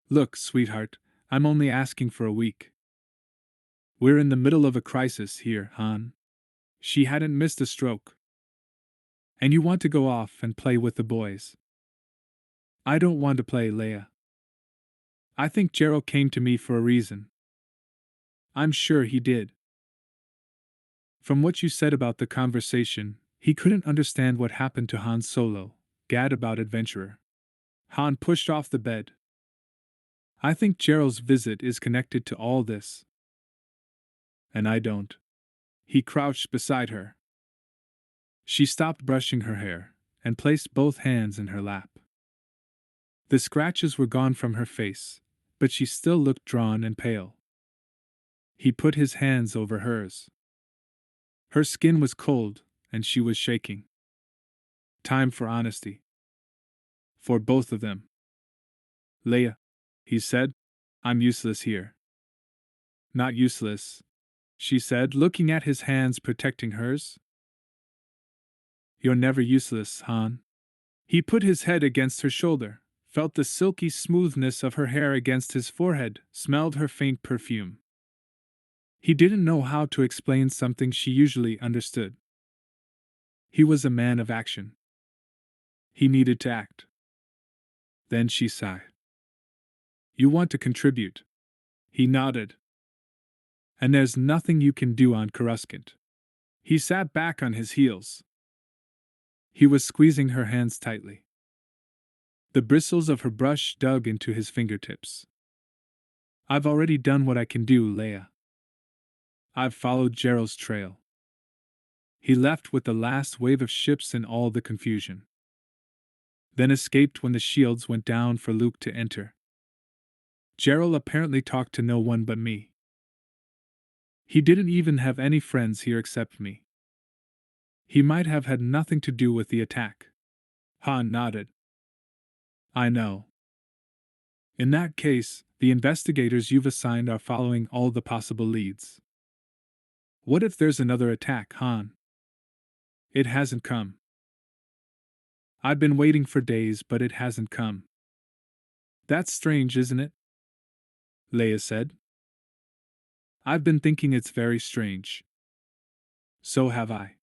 Look, sweetheart, I'm only asking for a week. We're in the middle of a crisis here, Han. She hadn't missed a stroke. And you want to go off and play with the boys. I don't want to play, Leia. I think Gerald came to me for a reason. I'm sure he did. From what you said about the conversation, he couldn't understand what happened to Han Solo, gad about adventurer. Han pushed off the bed. I think Gerald's visit is connected to all this. And I don't. He crouched beside her. She stopped brushing her hair and placed both hands in her lap. The scratches were gone from her face, but she still looked drawn and pale. He put his hands over hers. Her skin was cold, and she was shaking. Time for honesty. For both of them. Leia, he said, I'm useless here. Not useless, she said, looking at his hands protecting hers. You're never useless, Han. He put his head against her shoulder, felt the silky smoothness of her hair against his forehead, smelled her faint perfume. He didn't know how to explain something she usually understood. He was a man of action. He needed to act. Then she sighed. You want to contribute? He nodded. And there's nothing you can do on Coruscant. He sat back on his heels. He was squeezing her hands tightly. The bristles of her brush dug into his fingertips. I've already done what I can do, Leia. I've followed Gerald's trail. He left with the last wave of ships and all the confusion. Then escaped when the shields went down for Luke to enter. Gerald apparently talked to no one but me. He didn't even have any friends here except me. He might have had nothing to do with the attack. Han nodded. I know. In that case, the investigators you've assigned are following all the possible leads. What if there's another attack, Han? It hasn't come. I've been waiting for days, but it hasn't come. That's strange, isn't it? Leia said. I've been thinking it's very strange. So have I.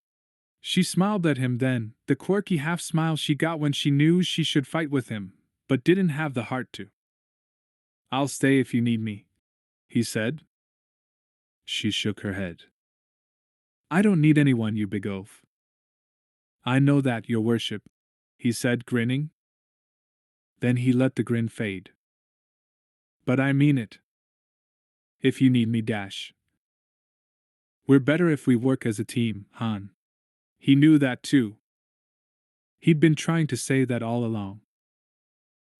She smiled at him then, the quirky half-smile she got when she knew she should fight with him, but didn't have the heart to. I'll stay if you need me, he said. She shook her head. I don't need anyone, you big oaf. I know that, your worship, he said, grinning. Then he let the grin fade. But I mean it. If you need me, dash. We're better if we work as a team, Han. He knew that too. He'd been trying to say that all along.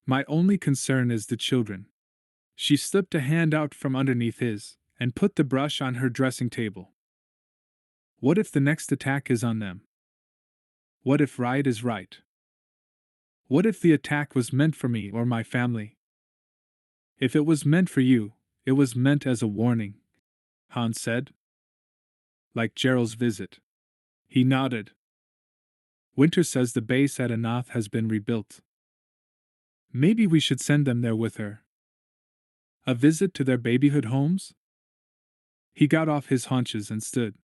My only concern is the children. She slipped a hand out from underneath his, and put the brush on her dressing table. What if the next attack is on them? What if right is right? What if the attack was meant for me or my family? If it was meant for you, it was meant as a warning, Han said. Like Gerald's visit. He nodded. Winter says the base at Anath has been rebuilt. Maybe we should send them there with her. A visit to their babyhood homes? He got off his haunches and stood.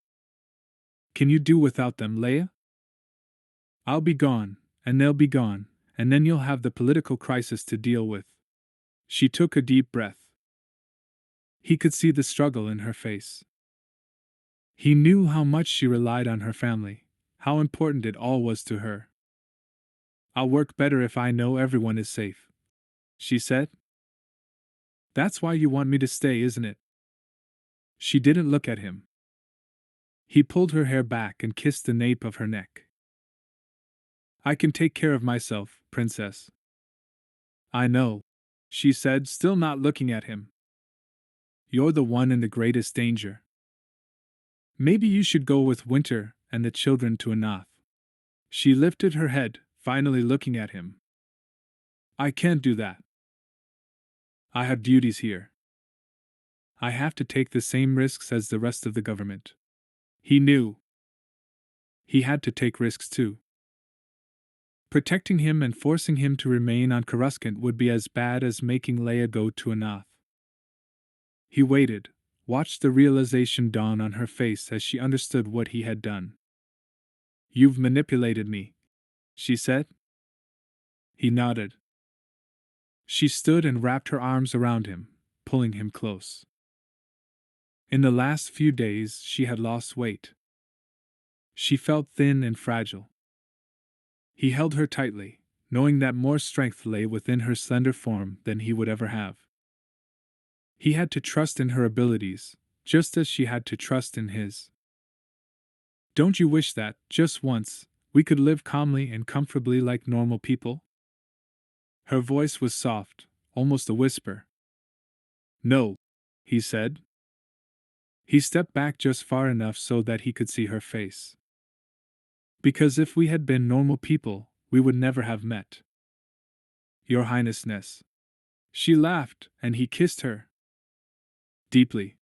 Can you do without them, Leia? I'll be gone, and they'll be gone, and then you'll have the political crisis to deal with. She took a deep breath. He could see the struggle in her face. He knew how much she relied on her family, how important it all was to her. I'll work better if I know everyone is safe, she said. That's why you want me to stay, isn't it? She didn't look at him. He pulled her hair back and kissed the nape of her neck. I can take care of myself, princess. I know, she said, still not looking at him. You're the one in the greatest danger. Maybe you should go with Winter and the children to Anath. She lifted her head, finally looking at him. I can't do that. I have duties here. I have to take the same risks as the rest of the government. He knew. He had to take risks too. Protecting him and forcing him to remain on Coruscant would be as bad as making Leia go to Anath. He waited, watched the realization dawn on her face as she understood what he had done. You've manipulated me, she said. He nodded. She stood and wrapped her arms around him, pulling him close. In the last few days, she had lost weight. She felt thin and fragile. He held her tightly, knowing that more strength lay within her slender form than he would ever have. He had to trust in her abilities, just as she had to trust in his. Don't you wish that, just once, we could live calmly and comfortably like normal people? Her voice was soft, almost a whisper. No, he said. He stepped back just far enough so that he could see her face. Because if we had been normal people, we would never have met. Your Highnessness. She laughed, and he kissed her. Deeply.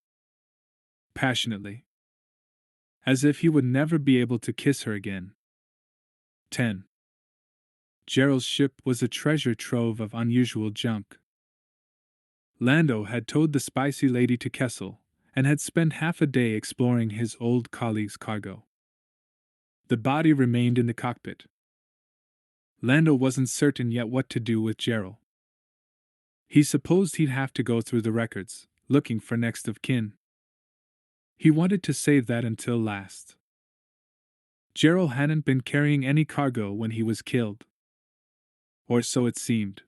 Passionately. As if he would never be able to kiss her again. 10. Gerald's ship was a treasure trove of unusual junk. Lando had towed the spicy lady to Kessel, and had spent half a day exploring his old colleague's cargo. The body remained in the cockpit. Lando wasn't certain yet what to do with Gerald. He supposed he'd have to go through the records, looking for next of kin. He wanted to save that until last. Gerald hadn't been carrying any cargo when he was killed. Or so it seemed.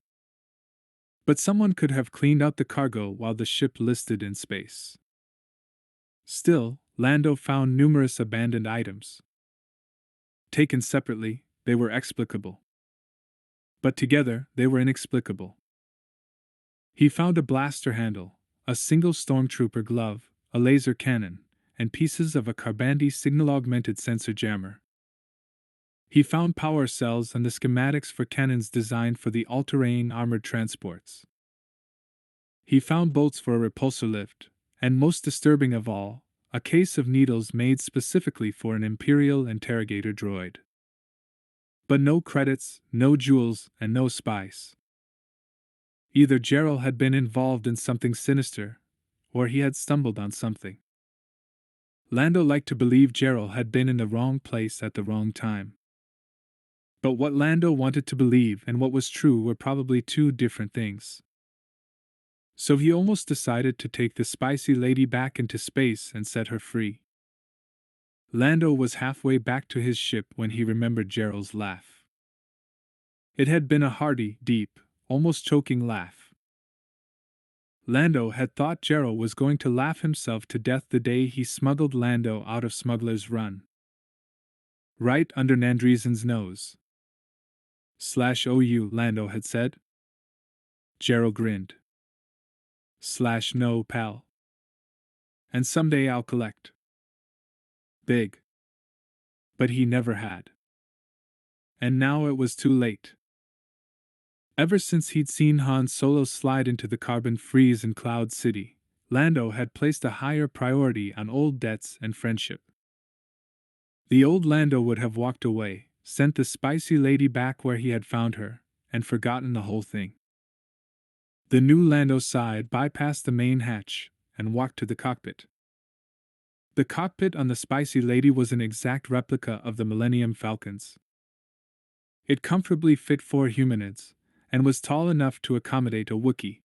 But someone could have cleaned out the cargo while the ship listed in space. Still, Lando found numerous abandoned items. Taken separately, they were explicable. But together, they were inexplicable. He found a blaster handle, a single stormtrooper glove, a laser cannon, and pieces of a Carbandi signal-augmented sensor jammer. He found power cells and the schematics for cannons designed for the all-terrain armored transports. He found bolts for a repulsor lift, and most disturbing of all, a case of needles made specifically for an Imperial interrogator droid. But no credits, no jewels, and no spice. Either Gerald had been involved in something sinister, or he had stumbled on something. Lando liked to believe Gerald had been in the wrong place at the wrong time. But what Lando wanted to believe and what was true were probably two different things. So he almost decided to take the spicy lady back into space and set her free. Lando was halfway back to his ship when he remembered Gerald's laugh. It had been a hearty, deep, almost choking laugh. Lando had thought Gerald was going to laugh himself to death the day he smuggled Lando out of Smuggler's Run. Right under Nandreesen's nose. "OU," Lando had said. Gerald grinned. "No, pal. And someday I'll collect." Big. But he never had. And now it was too late. Ever since he'd seen Han Solo slide into the carbon freeze in Cloud City, Lando had placed a higher priority on old debts and friendship. The old Lando would have walked away, sent the spicy lady back where he had found her, and forgotten the whole thing. The new Lando sighed, bypassed the main hatch, and walked to the cockpit. The cockpit on the spicy lady was an exact replica of the Millennium Falcon's. It comfortably fit 4 humanoids, and was tall enough to accommodate a Wookiee.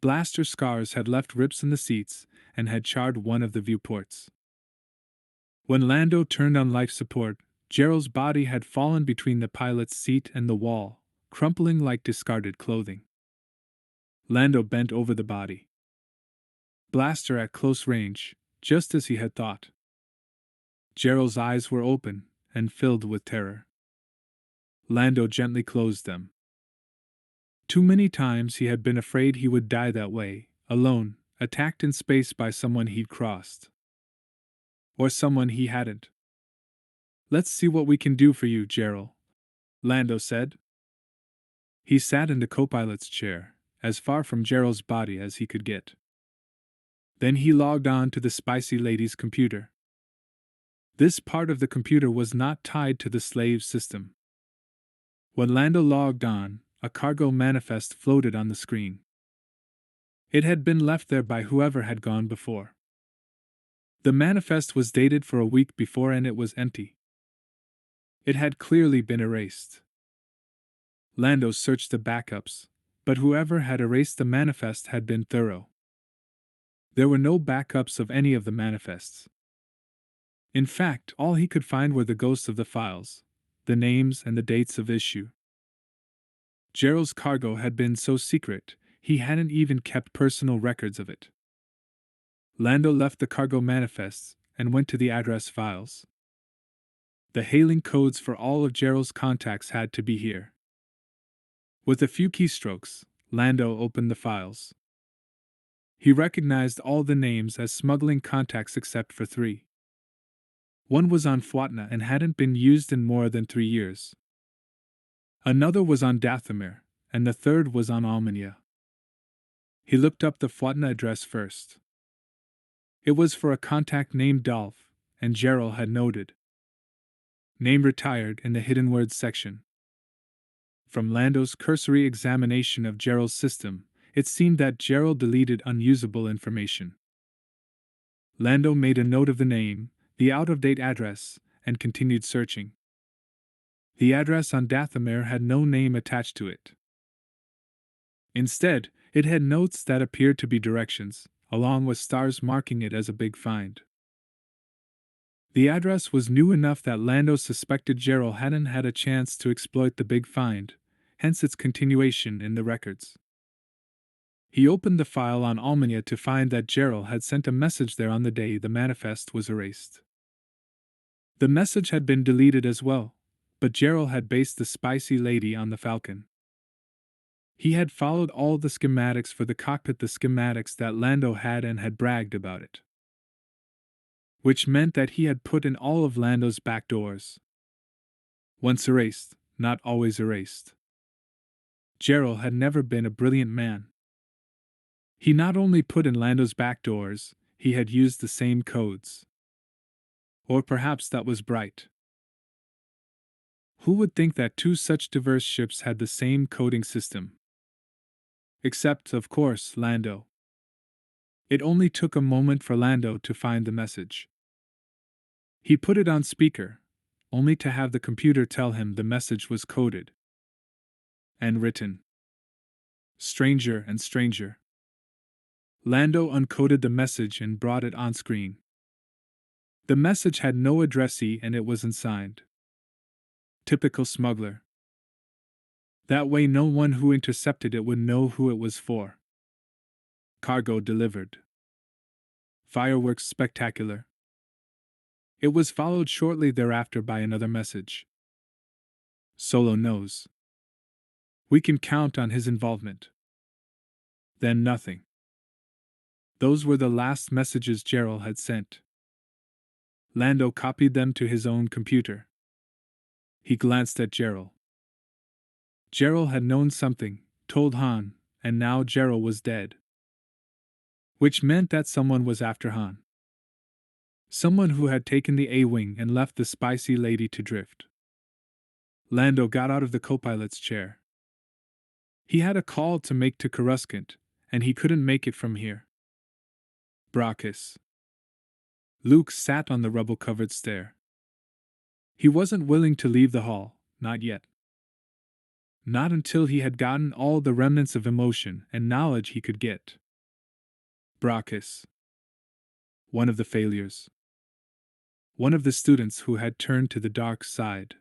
Blaster scars had left rips in the seats, and had charred one of the viewports. When Lando turned on life support, Gerald's body had fallen between the pilot's seat and the wall, crumpling like discarded clothing. Lando bent over the body. Blaster at close range, just as he had thought. Gerald's eyes were open, and filled with terror. Lando gently closed them. Too many times he had been afraid he would die that way, alone, attacked in space by someone he'd crossed. Or someone he hadn't. "Let's see what we can do for you, Gerald," Lando said. He sat in the co-pilot's chair, as far from Gerald's body as he could get. Then he logged on to the spicy lady's computer. This part of the computer was not tied to the slave system. When Lando logged on, a cargo manifest floated on the screen. It had been left there by whoever had gone before. The manifest was dated for a week before and it was empty. It had clearly been erased. Lando searched the backups, but whoever had erased the manifest had been thorough. There were no backups of any of the manifests. In fact, all he could find were the ghosts of the files, the names and the dates of issue. Gerald's cargo had been so secret, he hadn't even kept personal records of it. Lando left the cargo manifests and went to the address files. The hailing codes for all of Gerald's contacts had to be here. With a few keystrokes, Lando opened the files. He recognized all the names as smuggling contacts except for 3. One was on Fuatna and hadn't been used in more than 3 years. Another was on Dathomir, and the third was on Almania. He looked up the Fuatna address first. It was for a contact named Dolph, and Gerald had noted. Name retired in the hidden words section. From Lando's cursory examination of Gerald's system, it seemed that Gerald deleted unusable information. Lando made a note of the name, the out-of-date address, and continued searching. The address on Dathomir had no name attached to it. Instead, it had notes that appeared to be directions, along with stars marking it as a big find. The address was new enough that Lando suspected Gerald hadn't had a chance to exploit the big find, hence its continuation in the records. He opened the file on Almania to find that Gerald had sent a message there on the day the manifest was erased. The message had been deleted as well, but Gerald had based the spicy lady on the Falcon. He had followed all the schematics for the cockpit, the schematics that Lando had, and had bragged about it. Which meant that he had put in all of Lando's back doors. Once erased, not always erased. Gerald had never been a brilliant man. He not only put in Lando's back doors, he had used the same codes. Or perhaps that was bright. Who would think that 2 such diverse ships had the same coding system? Except, of course, Lando. It only took a moment for Lando to find the message. He put it on speaker, only to have the computer tell him the message was coded. And written. Stranger and stranger. Lando uncoded the message and brought it on screen. The message had no addressee and it was unsigned. Typical smuggler. That way no one who intercepted it would know who it was for. Cargo delivered. Fireworks spectacular. It was followed shortly thereafter by another message. Solo knows. We can count on his involvement. Then nothing. Those were the last messages Gerald had sent. Lando copied them to his own computer. He glanced at Gerald. Gerald had known something, told Han, and now Gerald was dead. Which meant that someone was after Han. Someone who had taken the A-wing and left the spicy lady to drift. Lando got out of the co-pilot's chair. He had a call to make to Coruscant, and he couldn't make it from here. Brachus. Luke sat on the rubble-covered stair. He wasn't willing to leave the hall, not yet. Not until he had gotten all the remnants of emotion and knowledge he could get. Brachus. One of the failures. One of the students who had turned to the dark side.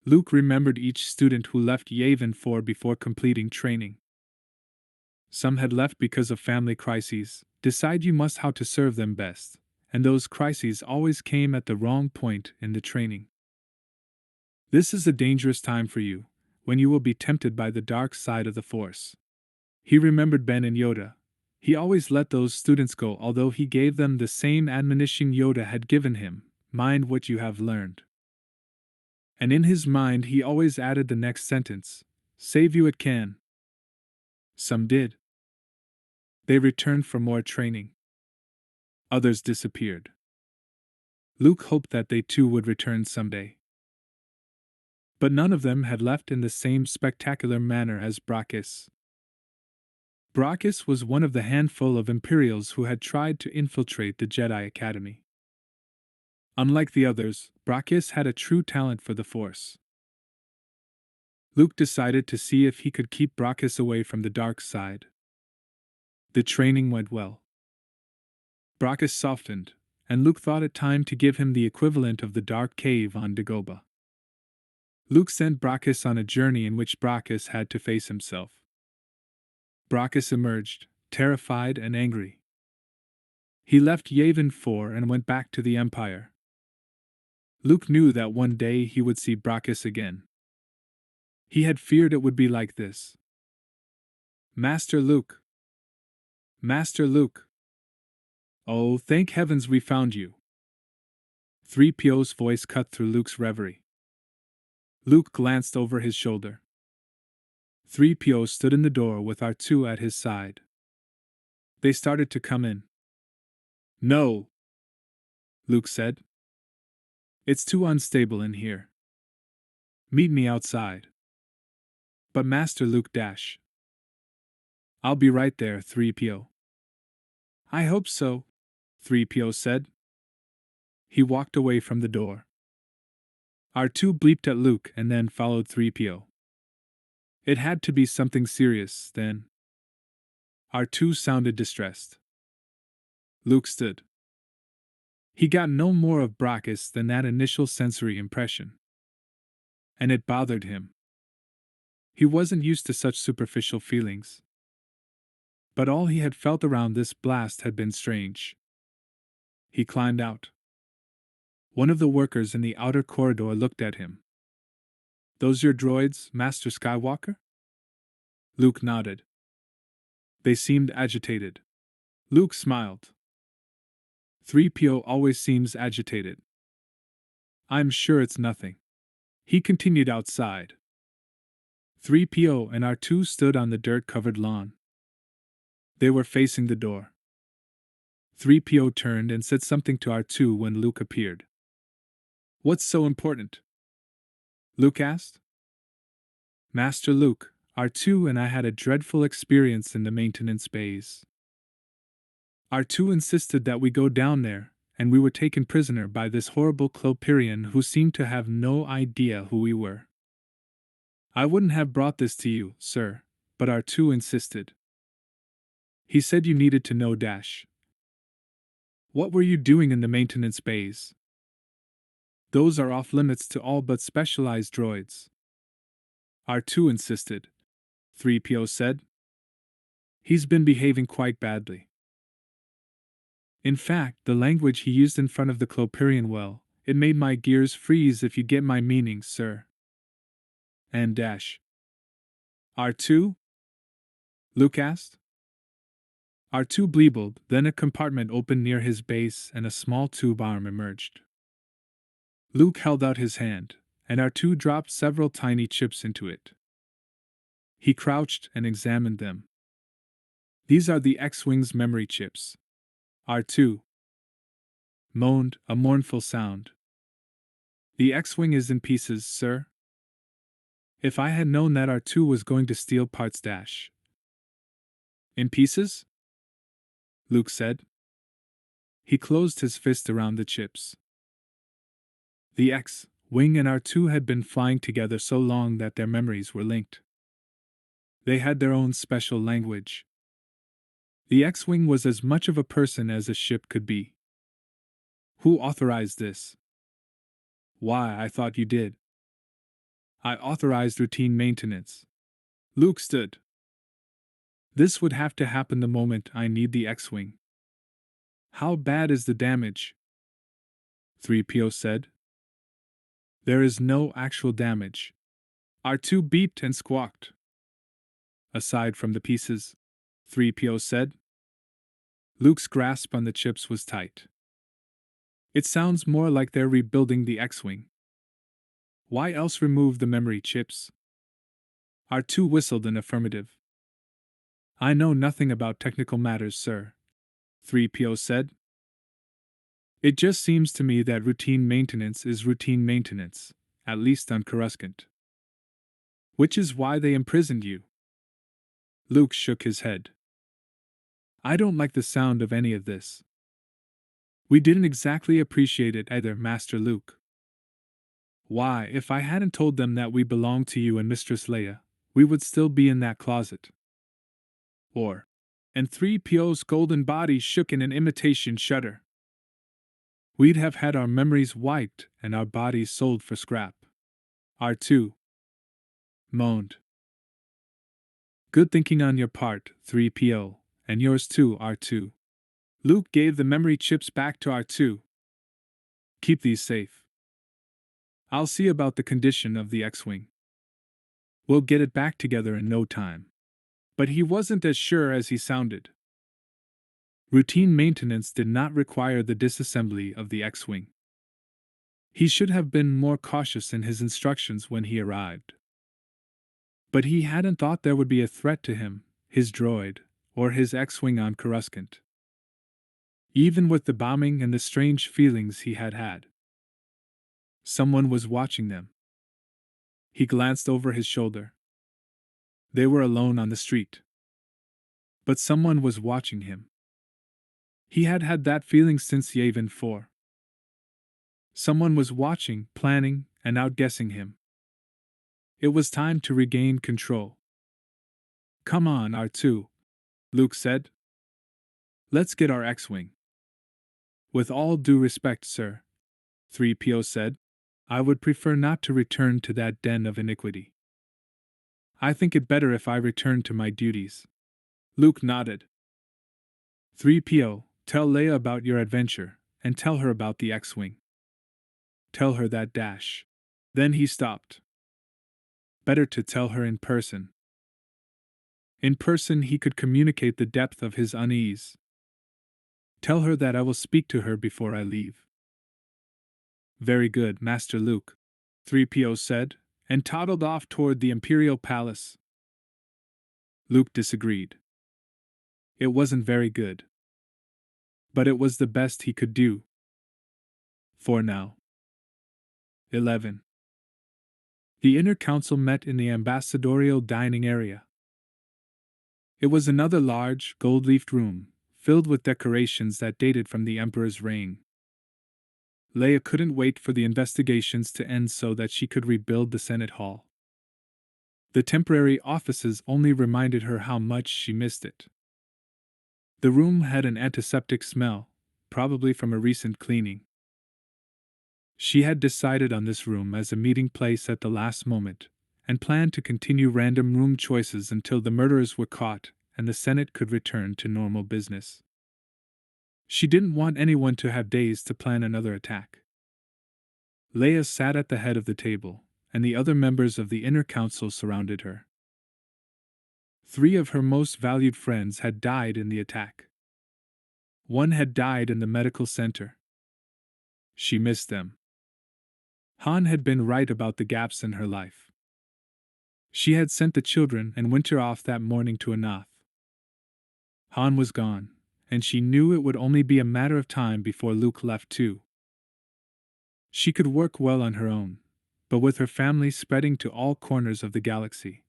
Luke remembered each student who left Yavin 4 before completing training. Some had left because of family crises. Decide you must how to serve them best, and those crises always came at the wrong point in the training. This is a dangerous time for you, when you will be tempted by the dark side of the Force. He remembered Ben and Yoda. He always let those students go, although he gave them the same admonition Yoda had given him, mind what you have learned. And in his mind he always added the next sentence, save you it can. Some did. They returned for more training. Others disappeared. Luke hoped that they too would return someday. But none of them had left in the same spectacular manner as Brachus. Brachus was one of the handful of Imperials who had tried to infiltrate the Jedi Academy. Unlike the others, Brachus had a true talent for the Force. Luke decided to see if he could keep Brachus away from the dark side. The training went well. Brachus softened, and Luke thought it time to give him the equivalent of the dark cave on Dagobah. Luke sent Brachus on a journey in which Brachus had to face himself. Brachus emerged, terrified and angry. He left Yavin 4 and went back to the Empire. Luke knew that one day he would see Brachus again. He had feared it would be like this. Master Luke! Master Luke! Oh, thank heavens we found you! 3PO's voice cut through Luke's reverie. Luke glanced over his shoulder. 3PO stood in the door with R2 at his side. They started to come in. No! Luke said. It's too unstable in here. Meet me outside. But Master Luke dash. I'll be right there, 3PO. I hope so, 3PO said. He walked away from the door. R2 bleeped at Luke and then followed 3PO. It had to be something serious, then. R2 sounded distressed. Luke stood. He got no more of Brachus than that initial sensory impression. And it bothered him. He wasn't used to such superficial feelings. But all he had felt around this blast had been strange. He climbed out. One of the workers in the outer corridor looked at him. Those your droids, Master Skywalker? Luke nodded. They seemed agitated. Luke smiled. 3PO always seems agitated. I'm sure it's nothing. He continued outside. 3PO and R2 stood on the dirt-covered lawn. They were facing the door. 3PO turned and said something to R2 when Luke appeared. What's so important? Luke asked. Master Luke, R2 and I had a dreadful experience in the maintenance bays. R2 insisted that we go down there, and we were taken prisoner by this horrible Clopirian who seemed to have no idea who we were. I wouldn't have brought this to you, sir, but R2 insisted. He said you needed to know dash. What were you doing in the maintenance bays? Those are off limits to all but specialized droids. R2 insisted. 3PO said. He's been behaving quite badly. In fact, the language he used in front of the Clopirian, well, it made my gears freeze if you get my meaning, sir. And dash. R2? Luke asked. R2 bleebled, then a compartment opened near his base and a small tube arm emerged. Luke held out his hand, and R2 dropped several tiny chips into it. He crouched and examined them. These are the X-Wing's memory chips. R2 moaned, a mournful sound. The X-Wing is in pieces, sir. If I had known that R2 was going to steal parts dash. In pieces? Luke said. He closed his fist around the chips. The X-Wing and R2 had been flying together so long that their memories were linked. They had their own special language. The X-Wing was as much of a person as a ship could be. Who authorized this? Why, I thought you did. I authorized routine maintenance. Luke stood. This would have to happen the moment I need the X-Wing. How bad is the damage? 3PO said. There is no actual damage. R2 beeped and squawked. Aside from the pieces, 3PO said. Luke's grasp on the chips was tight. It sounds more like they're rebuilding the X-Wing. Why else remove the memory chips? R2 whistled in affirmative. I know nothing about technical matters, sir, 3PO said. It just seems to me that routine maintenance is routine maintenance, at least on Coruscant. Which is why they imprisoned you. Luke shook his head. I don't like the sound of any of this. We didn't exactly appreciate it either, Master Luke. Why, if I hadn't told them that we belonged to you and Mistress Leia, we would still be in that closet. And 3PO's golden body shook in an imitation shudder. We'd have had our memories wiped and our bodies sold for scrap. R2 moaned. Good thinking on your part, 3PO, and yours too, R2. Luke gave the memory chips back to R2. Keep these safe. I'll see about the condition of the X-Wing. We'll get it back together in no time. But he wasn't as sure as he sounded. Routine maintenance did not require the disassembly of the X-Wing. He should have been more cautious in his instructions when he arrived. But he hadn't thought there would be a threat to him, his droid, or his X-Wing on Coruscant. Even with the bombing and the strange feelings he had had. Someone was watching them. He glanced over his shoulder. They were alone on the street. But someone was watching him. He had had that feeling since Yavin 4. Someone was watching, planning, and outguessing him. It was time to regain control. Come on, R2, Luke said. Let's get our X-Wing. With all due respect, sir, 3PO said, I would prefer not to return to that den of iniquity. I think it better if I return to my duties. Luke nodded. 3PO, tell Leia about your adventure, and tell her about the X-Wing. Tell her that dash. Then he stopped. Better to tell her in person. In person he could communicate the depth of his unease. Tell her that I will speak to her before I leave. Very good, Master Luke, 3PO said, and toddled off toward the Imperial Palace. Luke disagreed. It wasn't very good. But it was the best he could do. For now. 11. The Inner Council met in the ambassadorial dining area. It was another large, gold-leafed room, filled with decorations that dated from the Emperor's reign. Leia couldn't wait for the investigations to end so that she could rebuild the Senate Hall. The temporary offices only reminded her how much she missed it. The room had an antiseptic smell, probably from a recent cleaning. She had decided on this room as a meeting place at the last moment, and planned to continue random room choices until the murderers were caught and the Senate could return to normal business. She didn't want anyone to have days to plan another attack. Leia sat at the head of the table, and the other members of the Inner Council surrounded her. 3 of her most valued friends had died in the attack. 1 had died in the medical center. She missed them. Han had been right about the gaps in her life. She had sent the children and Winter off that morning to Anath. Han was gone, and she knew it would only be a matter of time before Luke left too. She could work well on her own, but with her family spreading to all corners of the galaxy,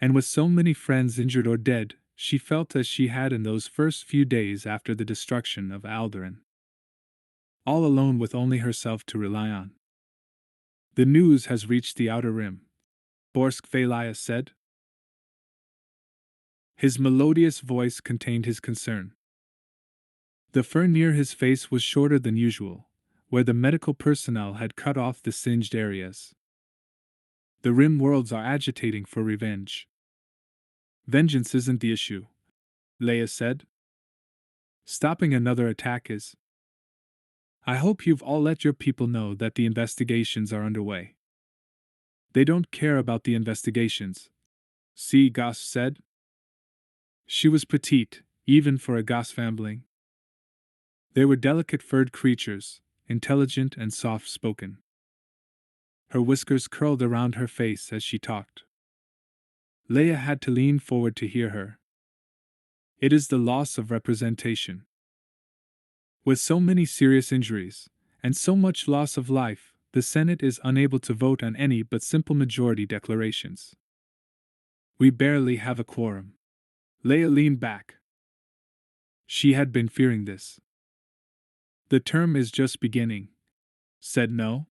and with so many friends injured or dead, she felt as she had in those first few days after the destruction of Alderaan. All alone with only herself to rely on. The news has reached the Outer Rim, Borsk Leia said. His melodious voice contained his concern. The fur near his face was shorter than usual, where the medical personnel had cut off the singed areas. The Rim worlds are agitating for revenge. Vengeance isn't the issue, Leia said. Stopping another attack is. I hope you've all let your people know that the investigations are underway. They don't care about the investigations, Goss said. She was petite, even for a Goss family. They were delicate furred creatures, intelligent and soft-spoken. Her whiskers curled around her face as she talked. Leia had to lean forward to hear her. It is the loss of representation. With so many serious injuries, and so much loss of life, the Senate is unable to vote on any but simple majority declarations. We barely have a quorum. Leia leaned back. She had been fearing this. The term is just beginning, said No.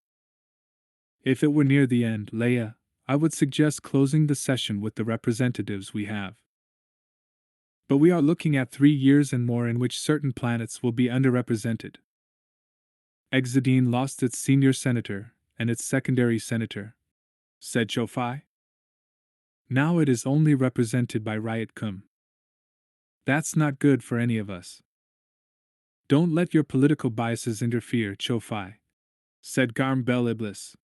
If it were near the end, Leia, I would suggest closing the session with the representatives we have. But we are looking at 3 years and more in which certain planets will be underrepresented. Exodine lost its senior senator and its secondary senator, said Sci-Fi. Now it is only represented by Riot Cum. That's not good for any of us. Don't let your political biases interfere, Cho-Fi, said Garm Bel Iblis.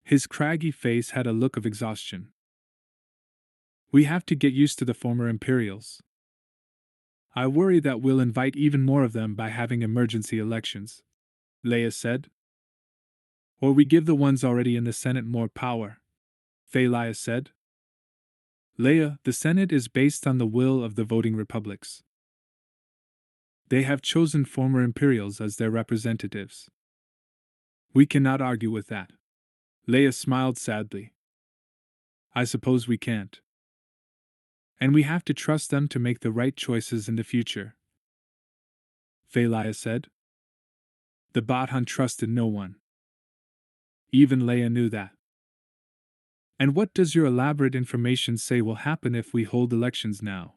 His craggy face had a look of exhaustion. We have to get used to the former Imperials. I worry that we'll invite even more of them by having emergency elections, Leia said. Or we give the ones already in the Senate more power, Leia said. Leia, the Senate is based on the will of the voting republics. They have chosen former Imperials as their representatives. We cannot argue with that. Leia smiled sadly. I suppose we can't. And we have to trust them to make the right choices in the future, Leia said. The Bathan trusted no one. Even Leia knew that. And what does your elaborate information say will happen if we hold elections now?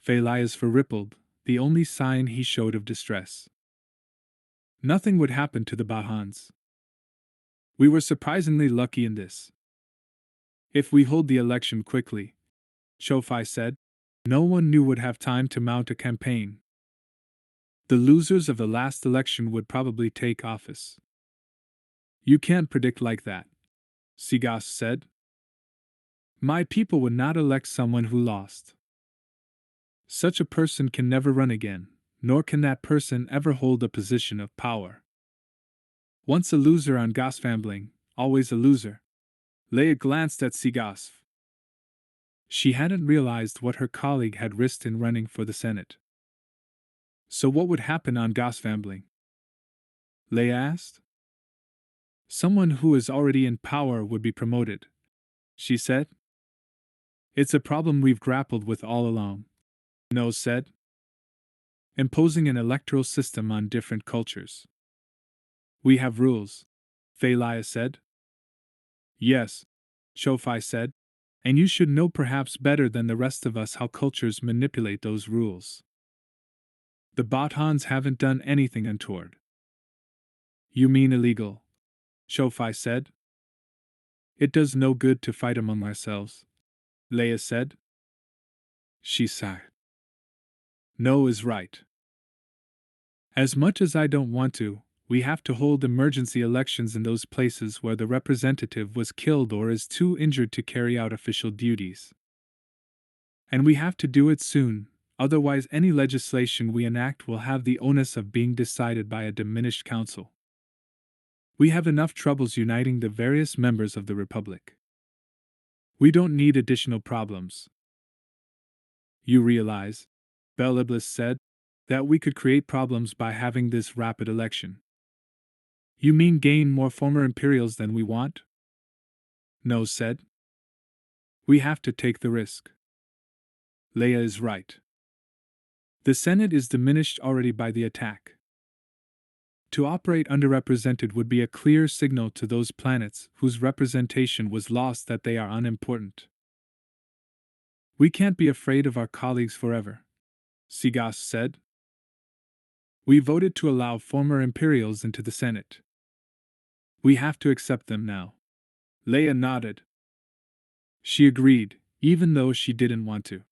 Leia's face rippled, the only sign he showed of distress. Nothing would happen to the Bathans. We were surprisingly lucky in this. If we hold the election quickly, Cho-Fi said, no one new would have time to mount a campaign. The losers of the last election would probably take office. You can't predict like that, Sigas said. My people would not elect someone who lost. Such a person can never run again, nor can that person ever hold a position of power. Once a loser on Gosfambling, always a loser. Leia glanced at Sigas. She hadn't realized what her colleague had risked in running for the Senate. So what would happen on Gosfambling? Leia asked. Someone who is already in power would be promoted, she said. It's a problem we've grappled with all along, No said. Imposing an electoral system on different cultures. We have rules, Leia said. Yes, Cho-Fi said, and you should know perhaps better than the rest of us how cultures manipulate those rules. The Bathans haven't done anything untoward. You mean illegal? Cho-Fi said. It does no good to fight among ourselves, Leia said. She sighed. No is right. As much as I don't want to, we have to hold emergency elections in those places where the representative was killed or is too injured to carry out official duties. And we have to do it soon, otherwise any legislation we enact will have the onus of being decided by a diminished council. We have enough troubles uniting the various members of the Republic. We don't need additional problems. You realize, Bel Iblis said, that we could create problems by having this rapid election. You mean gain more former Imperials than we want? No said. We have to take the risk. Leia is right. The Senate is diminished already by the attack. To operate underrepresented would be a clear signal to those planets whose representation was lost that they are unimportant. We can't be afraid of our colleagues forever, Sigas said. We voted to allow former Imperials into the Senate. We have to accept them now. Leia nodded. She agreed, even though she didn't want to.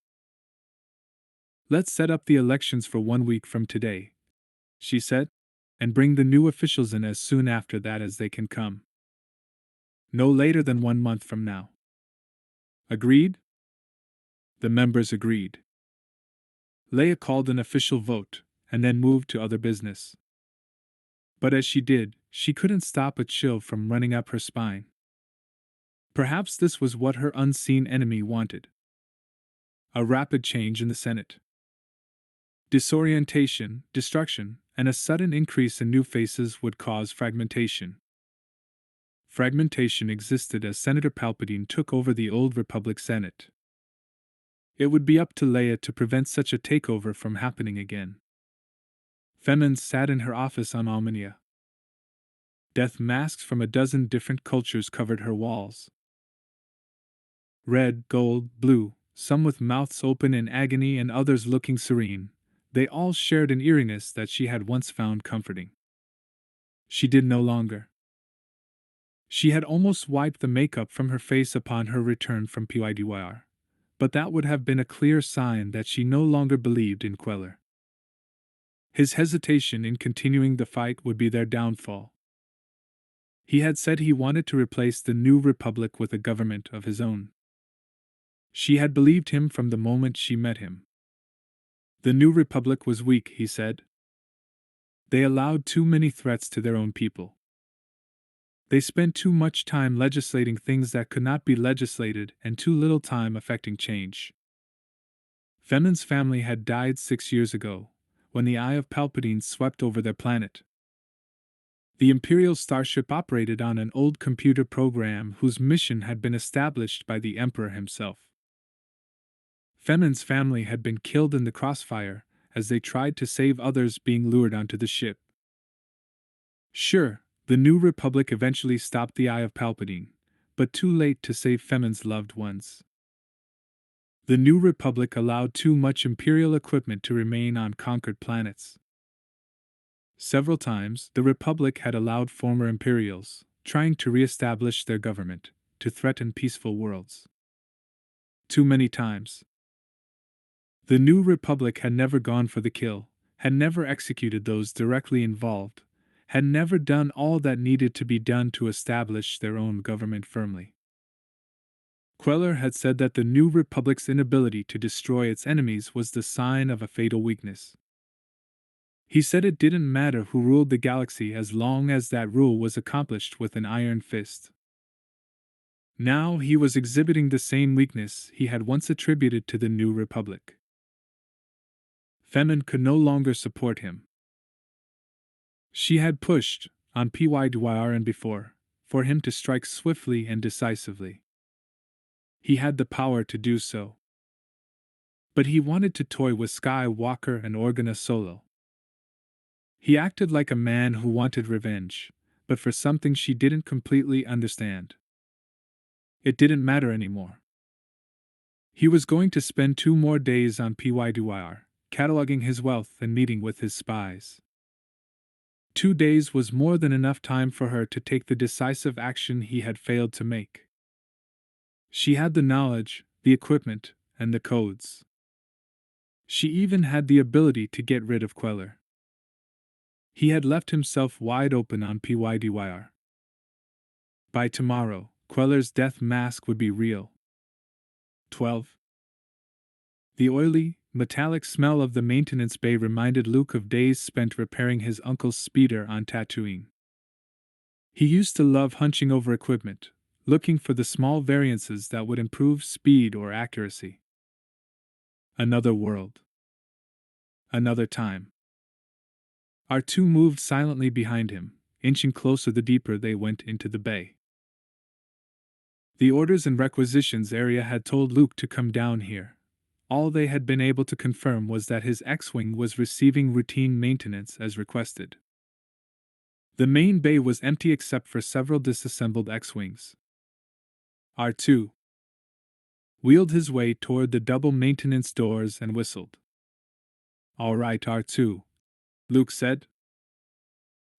Let's set up the elections for 1 week from today, she said, and bring the new officials in as soon after that as they can come. No later than 1 month from now. Agreed? The members agreed. Leia called an official vote, and then moved to other business. But as she did, she couldn't stop a chill from running up her spine. Perhaps this was what her unseen enemy wanted. A rapid change in the Senate. Disorientation, destruction, and a sudden increase in new faces would cause fragmentation. Fragmentation existed as Senator Palpatine took over the old Republic Senate. It would be up to Leia to prevent such a takeover from happening again. Femins sat in her office on Almania. Death masks from a dozen different cultures covered her walls. Red, gold, blue, some with mouths open in agony and others looking serene, they all shared an eeriness that she had once found comforting. She did no longer. She had almost wiped the makeup from her face upon her return from PYDYR, but that would have been a clear sign that she no longer believed in Queller. His hesitation in continuing the fight would be their downfall. He had said he wanted to replace the New Republic with a government of his own. She had believed him from the moment she met him. The New Republic was weak, he said. They allowed too many threats to their own people. They spent too much time legislating things that could not be legislated and too little time affecting change. Femin's family had died 6 years ago, when the Eye of Palpatine swept over their planet. The Imperial starship operated on an old computer program whose mission had been established by the Emperor himself. Femin's family had been killed in the crossfire as they tried to save others being lured onto the ship. Sure, the New Republic eventually stopped the Eye of Palpatine, but too late to save Femin's loved ones. The New Republic allowed too much Imperial equipment to remain on conquered planets. Several times, the Republic had allowed former Imperials, trying to re-establish their government, to threaten peaceful worlds. Too many times. The New Republic had never gone for the kill, had never executed those directly involved, had never done all that needed to be done to establish their own government firmly. Queller had said that the New Republic's inability to destroy its enemies was the sign of a fatal weakness. He said it didn't matter who ruled the galaxy as long as that rule was accomplished with an iron fist. Now he was exhibiting the same weakness he had once attributed to the New Republic. Femin could no longer support him. She had pushed, on PYDYR and before, for him to strike swiftly and decisively. He had the power to do so. But he wanted to toy with Skywalker and Organa Solo. He acted like a man who wanted revenge, but for something she didn't completely understand. It didn't matter anymore. He was going to spend 2 more days on PYDYR, cataloging his wealth and meeting with his spies. 2 days was more than enough time for her to take the decisive action he had failed to make. She had the knowledge, the equipment, and the codes. She even had the ability to get rid of Queller. He had left himself wide open on PYDYR. By tomorrow, Queller's death mask would be real. 12. The oily, metallic smell of the maintenance bay reminded Luke of days spent repairing his uncle's speeder on Tatooine. He used to love hunching over equipment, looking for the small variances that would improve speed or accuracy. Another world. Another time. R2 moved silently behind him, inching closer the deeper they went into the bay. The orders and requisitions area had told Luke to come down here. All they had been able to confirm was that his X-Wing was receiving routine maintenance as requested. The main bay was empty except for several disassembled X-Wings. R2 wheeled his way toward the double maintenance doors and whistled. "All right, R2," Luke said.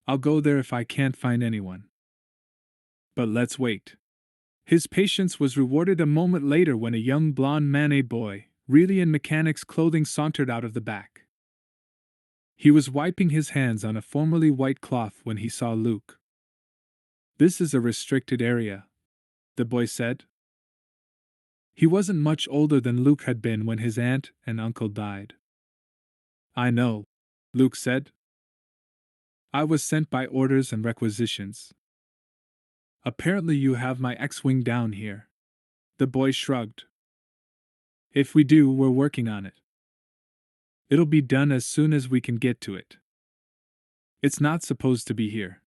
"I'll go there if I can't find anyone. But let's wait." His patience was rewarded a moment later when a young blonde Manet boy, really in mechanic's clothing, sauntered out of the back. He was wiping his hands on a formerly white cloth when he saw Luke. "This is a restricted area," the boy said. He wasn't much older than Luke had been when his aunt and uncle died. "I know," Luke said. "I was sent by orders and requisitions. Apparently you have my X-Wing down here." The boy shrugged. "If we do, we're working on it. It'll be done as soon as we can get to it. It's not supposed to be here.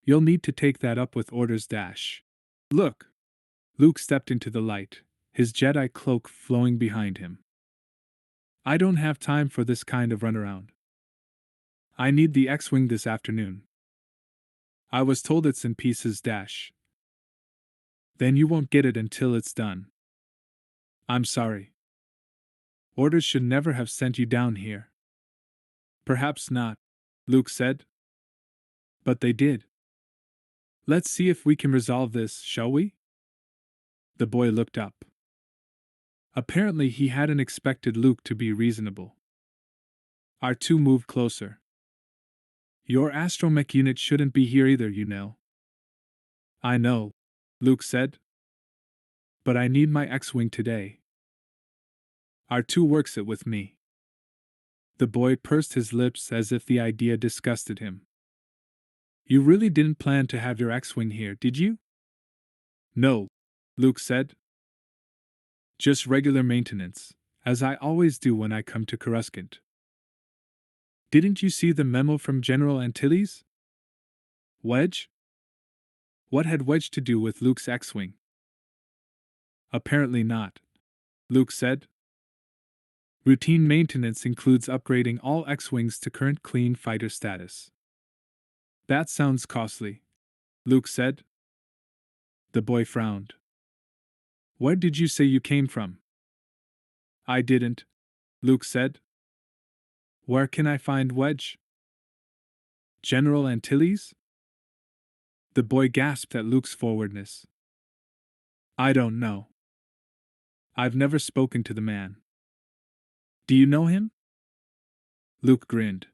You'll need to take that up with orders dash. Look!" Luke stepped into the light, his Jedi cloak flowing behind him. "I don't have time for this kind of runaround. I need the X-Wing this afternoon. I was told it's in pieces dash. Then you won't get it until it's done. I'm sorry. Orders should never have sent you down here." "Perhaps not," Luke said. "But they did." Let's see if we can resolve this, shall we? The boy looked up. Apparently, he hadn't expected Luke to be reasonable. R2 moved closer. Your astromech unit shouldn't be here either, you know. I know, Luke said. But I need my X-Wing today. R2 works it with me. The boy pursed his lips as if the idea disgusted him. You really didn't plan to have your X-Wing here, did you? No, Luke said. Just regular maintenance, as I always do when I come to Coruscant. Didn't you see the memo from General Antilles? Wedge? What had Wedge to do with Luke's X-Wing? Apparently not, Luke said. Routine maintenance includes upgrading all X-Wings to current clean fighter status. That sounds costly, Luke said. The boy frowned. Where did you say you came from? I didn't, Luke said. Where can I find Wedge? General Antilles? The boy gasped at Luke's forwardness. I don't know. I've never spoken to the man. Do you know him? Luke grinned.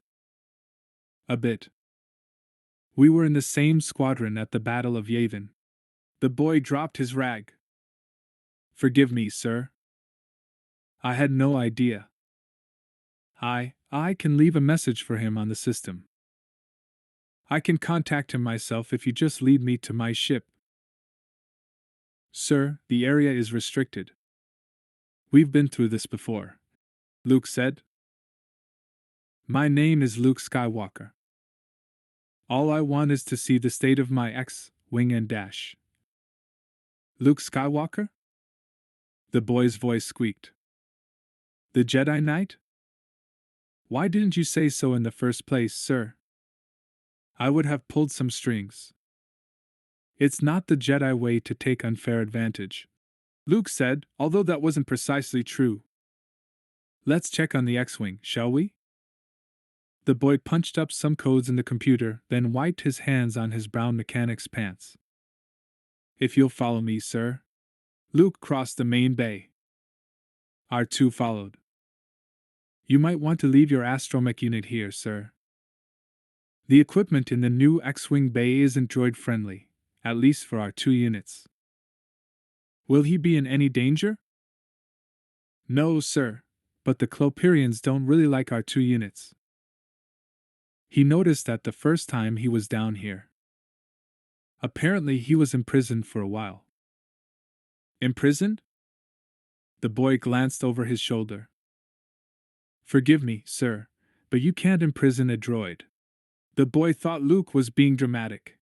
A bit. We were in the same squadron at the Battle of Yavin. The boy dropped his rag. Forgive me, sir. I had no idea. I can leave a message for him on the system. I can contact him myself if you just lead me to my ship. Sir, the area is restricted. We've been through this before, Luke said. My name is Luke Skywalker. All I want is to see the state of my X-Wing and dash. Luke Skywalker? The boy's voice squeaked. The Jedi Knight? Why didn't you say so in the first place, sir? I would have pulled some strings. It's not the Jedi way to take unfair advantage, Luke said, although that wasn't precisely true. Let's check on the X-Wing, shall we? The boy punched up some codes in the computer, then wiped his hands on his brown mechanic's pants. If you'll follow me, sir. Luke crossed the main bay. R2 followed. You might want to leave your astromech unit here, sir. The equipment in the new X-Wing bay isn't droid-friendly, at least for our 2 units. Will he be in any danger? No, sir, but the Clopirians don't really like our 2 units. He noticed that the first time he was down here. Apparently he was imprisoned for a while. Imprisoned? The boy glanced over his shoulder. Forgive me, sir, but you can't imprison a droid. The boy thought Luke was being dramatic.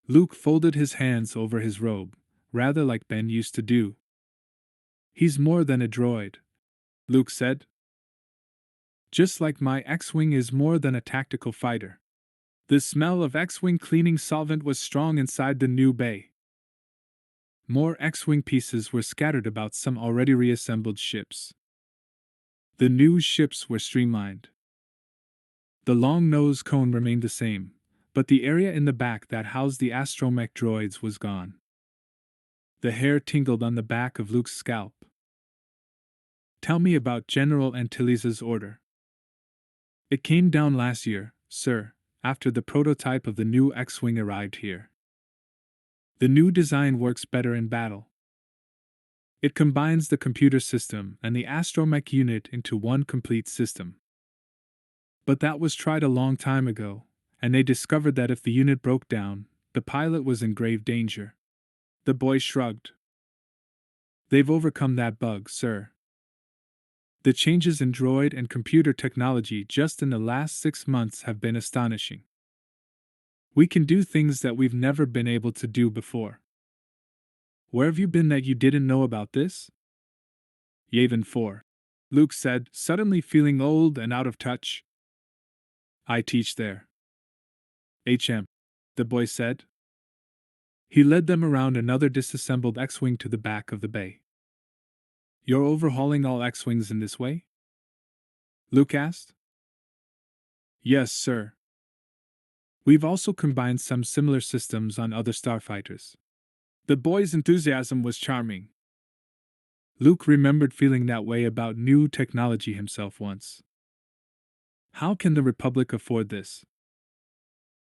Luke folded his hands over his robe, rather like Ben used to do. He's more than a droid, Luke said. Just like my X-Wing is more than a tactical fighter. The smell of X-Wing cleaning solvent was strong inside the new bay. More X-Wing pieces were scattered about some already reassembled ships. The new ships were streamlined. The long nose cone remained the same, but the area in the back that housed the astromech droids was gone. The hair tingled on the back of Luke's scalp. Tell me about General Antilles' order. It came down last year, sir, after the prototype of the new X-Wing arrived here. The new design works better in battle. It combines the computer system and the astromech unit into one complete system. But that was tried a long time ago, and they discovered that if the unit broke down, the pilot was in grave danger. The boy shrugged. They've overcome that bug, sir. The changes in droid and computer technology just in the last 6 months have been astonishing. We can do things that we've never been able to do before. Where have you been that you didn't know about this? Yavin 4, Luke said, suddenly feeling old and out of touch. I teach there. HM, the boy said. He led them around another disassembled X-Wing to the back of the bay. You're overhauling all X-Wings in this way? Luke asked. Yes, sir. We've also combined some similar systems on other starfighters. The boy's enthusiasm was charming. Luke remembered feeling that way about new technology himself once. How can the Republic afford this?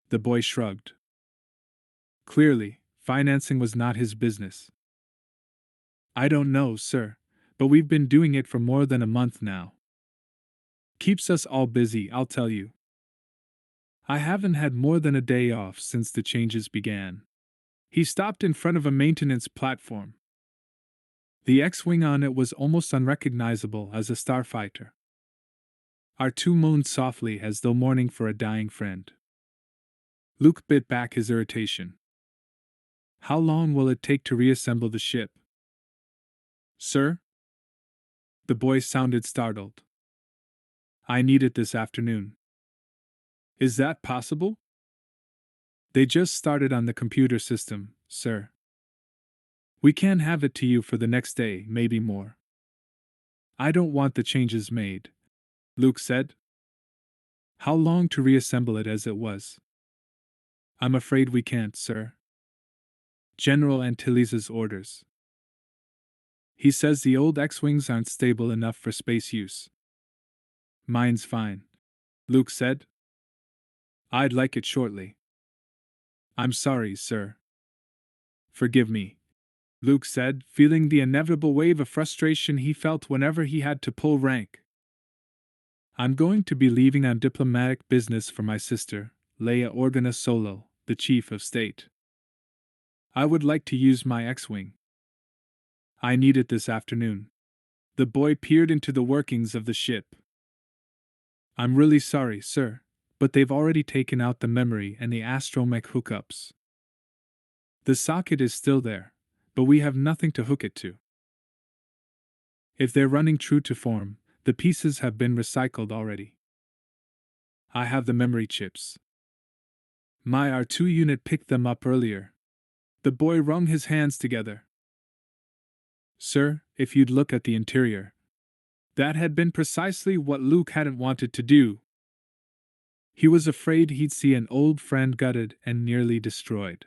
The boy shrugged. Clearly, financing was not his business. I don't know, sir, but we've been doing it for more than a month now. Keeps us all busy, I'll tell you. I haven't had more than a day off since the changes began. He stopped in front of a maintenance platform. The X-wing on it was almost unrecognizable as a starfighter. R2 moaned softly as though mourning for a dying friend. Luke bit back his irritation. How long will it take to reassemble the ship? Sir? The boy sounded startled. I need it this afternoon. Is that possible? They just started on the computer system, sir. We can have it to you for the next day, maybe more. I don't want the changes made, Luke said. How long to reassemble it as it was? I'm afraid we can't, sir. General Antilles' orders. He says the old X-Wings aren't stable enough for space use. Mine's fine, Luke said. I'd like it shortly. I'm sorry, sir. Forgive me, Luke said, feeling the inevitable wave of frustration he felt whenever he had to pull rank. I'm going to be leaving on diplomatic business for my sister, Leia Organa Solo, the Chief of State. I would like to use my X-Wing. I need it this afternoon. The boy peered into the workings of the ship. I'm really sorry, sir, but they've already taken out the memory and the astromech hookups. The socket is still there, but we have nothing to hook it to. If they're running true to form, the pieces have been recycled already. I have the memory chips. My R2 unit picked them up earlier. The boy wrung his hands together. Sir, if you'd look at the interior. That had been precisely what Luke hadn't wanted to do. He was afraid he'd see an old friend gutted and nearly destroyed.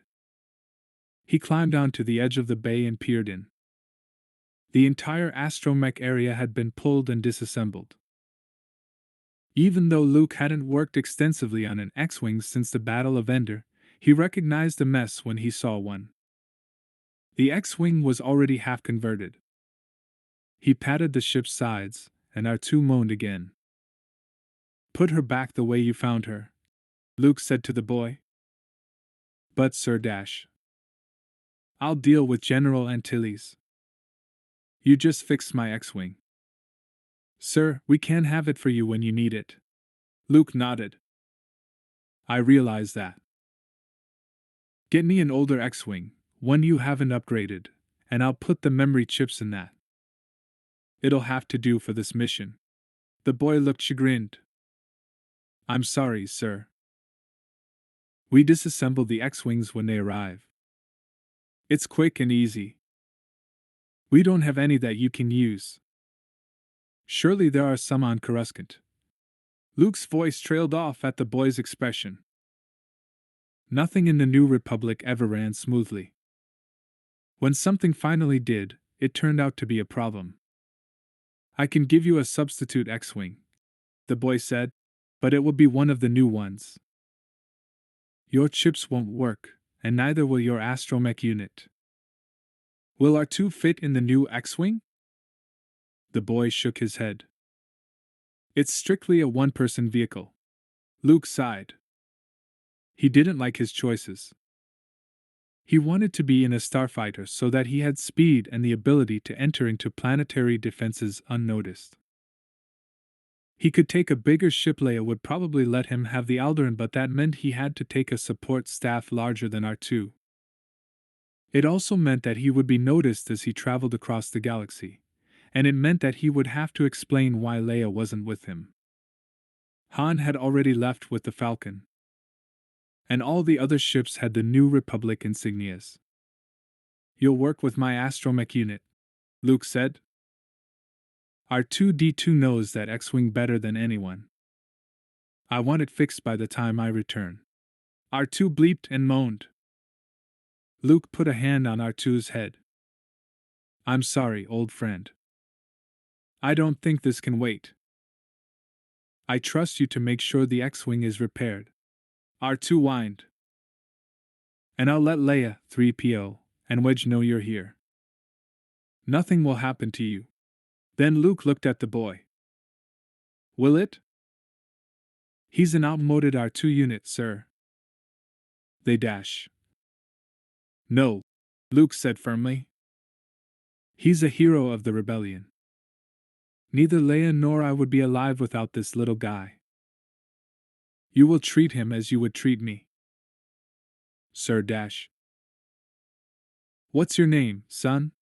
He climbed onto the edge of the bay and peered in. The entire astromech area had been pulled and disassembled. Even though Luke hadn't worked extensively on an X-Wing since the Battle of Endor, he recognized a mess when he saw one. The X-Wing was already half converted. He patted the ship's sides, and R2 moaned again. Put her back the way you found her, Luke said to the boy. But Sir Dash. I'll deal with General Antilles. You just fixed my X-Wing. Sir, we can have it for you when you need it. Luke nodded. I realize that. Get me an older X-Wing, one you haven't upgraded, and I'll put the memory chips in that. It'll have to do for this mission. The boy looked chagrined. I'm sorry, sir. We disassemble the X-Wings when they arrive. It's quick and easy. We don't have any that you can use. Surely there are some on Coruscant. Luke's voice trailed off at the boy's expression. Nothing in the New Republic ever ran smoothly. When something finally did, it turned out to be a problem. I can give you a substitute X-Wing, the boy said, but it will be one of the new ones. Your chips won't work, and neither will your astromech unit. Will R2 fit in the new X-Wing? The boy shook his head. It's strictly a one-person vehicle. Luke sighed. He didn't like his choices. He wanted to be in a starfighter so that he had speed and the ability to enter into planetary defenses unnoticed. He could take a bigger ship. Leia would probably let him have the Alderaan, but that meant he had to take a support staff larger than R2. It also meant that he would be noticed as he traveled across the galaxy, and it meant that he would have to explain why Leia wasn't with him. Han had already left with the Falcon, and all the other ships had the New Republic insignias. You'll work with my astromech unit, Luke said. R2-D2 knows that X-Wing better than anyone. I want it fixed by the time I return. R2 bleeped and moaned. Luke put a hand on R2's head. I'm sorry, old friend. I don't think this can wait. I trust you to make sure the X-Wing is repaired. R2 whined. And I'll let Leia, 3PO, and Wedge know you're here. Nothing will happen to you. Then Luke looked at the boy. Will it? He's an outmoded R2 unit, sir. They dash. No, Luke said firmly. He's a hero of the rebellion. Neither Leia nor I would be alive without this little guy. You will treat him as you would treat me. Sir Dash. What's your name, son?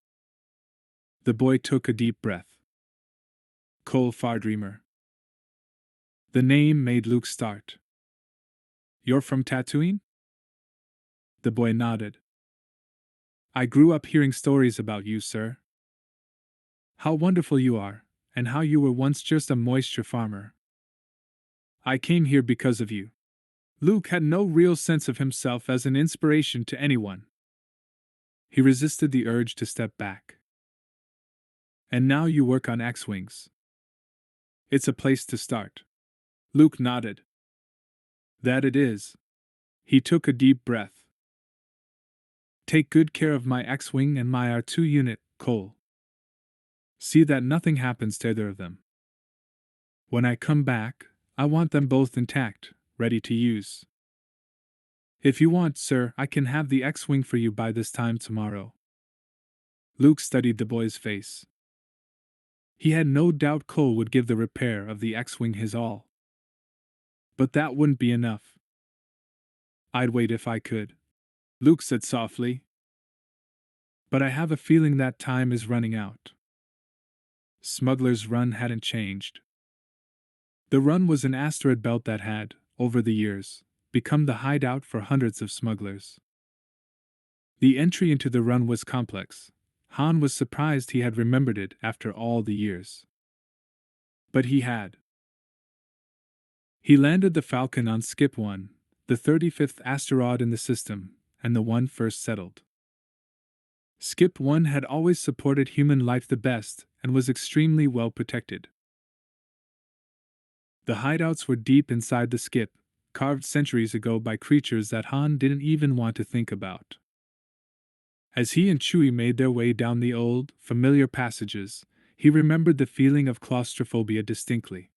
The boy took a deep breath. Cole Fardreamer. The name made Luke start. You're from Tatooine? The boy nodded. I grew up hearing stories about you, sir. How wonderful you are, and how you were once just a moisture farmer. I came here because of you. Luke had no real sense of himself as an inspiration to anyone. He resisted the urge to step back. And now you work on X-Wings. It's a place to start. Luke nodded. That it is. He took a deep breath. Take good care of my X-Wing and my R2 unit, Cole. See that nothing happens to either of them. When I come back, I want them both intact, ready to use. If you want, sir, I can have the X-Wing for you by this time tomorrow. Luke studied the boy's face. He had no doubt Cole would give the repair of the X-Wing his all. But that wouldn't be enough. I'd wait if I could, Luke said softly. But I have a feeling that time is running out. Smuggler's Run hadn't changed. The Run was an asteroid belt that had, over the years, become the hideout for hundreds of smugglers. The entry into the Run was complex. Han was surprised he had remembered it after all the years. But he had. He landed the Falcon on Skip 1, the 35th asteroid in the system, and the one first settled. Skip 1 had always supported human life the best and was extremely well protected. The hideouts were deep inside the skip, carved centuries ago by creatures that Han didn't even want to think about. As he and Chewie made their way down the old, familiar passages, he remembered the feeling of claustrophobia distinctly.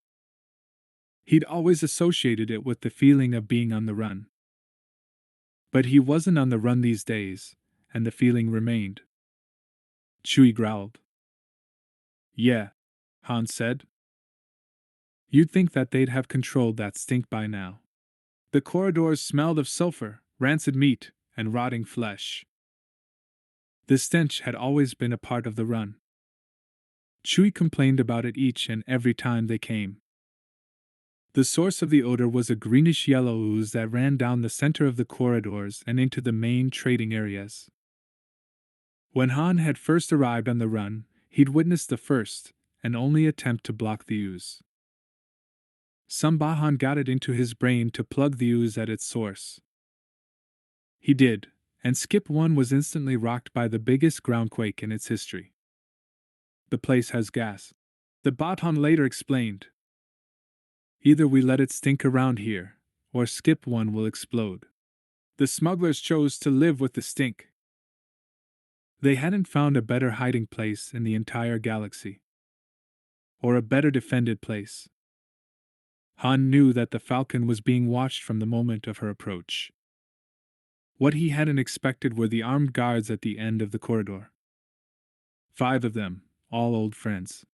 He'd always associated it with the feeling of being on the run. But he wasn't on the run these days, and the feeling remained. Chewie growled. Yeah, Han said. You'd think that they'd have controlled that stink by now. The corridors smelled of sulfur, rancid meat, and rotting flesh. The stench had always been a part of the run. Chewie complained about it each and every time they came. The source of the odor was a greenish-yellow ooze that ran down the center of the corridors and into the main trading areas. When Han had first arrived on the run, he'd witnessed the first and only attempt to block the ooze. Han got it into his brain to plug the ooze at its source. He did, and Skip 1 was instantly rocked by the biggest groundquake in its history. The place has gas, the Baton later explained. Either we let it stink around here, or Skip 1 will explode. The smugglers chose to live with the stink. They hadn't found a better hiding place in the entire galaxy. Or a better defended place. Han knew that the Falcon was being watched from the moment of her approach. What he hadn't expected were the armed guards at the end of the corridor. 5 of them, all old friends.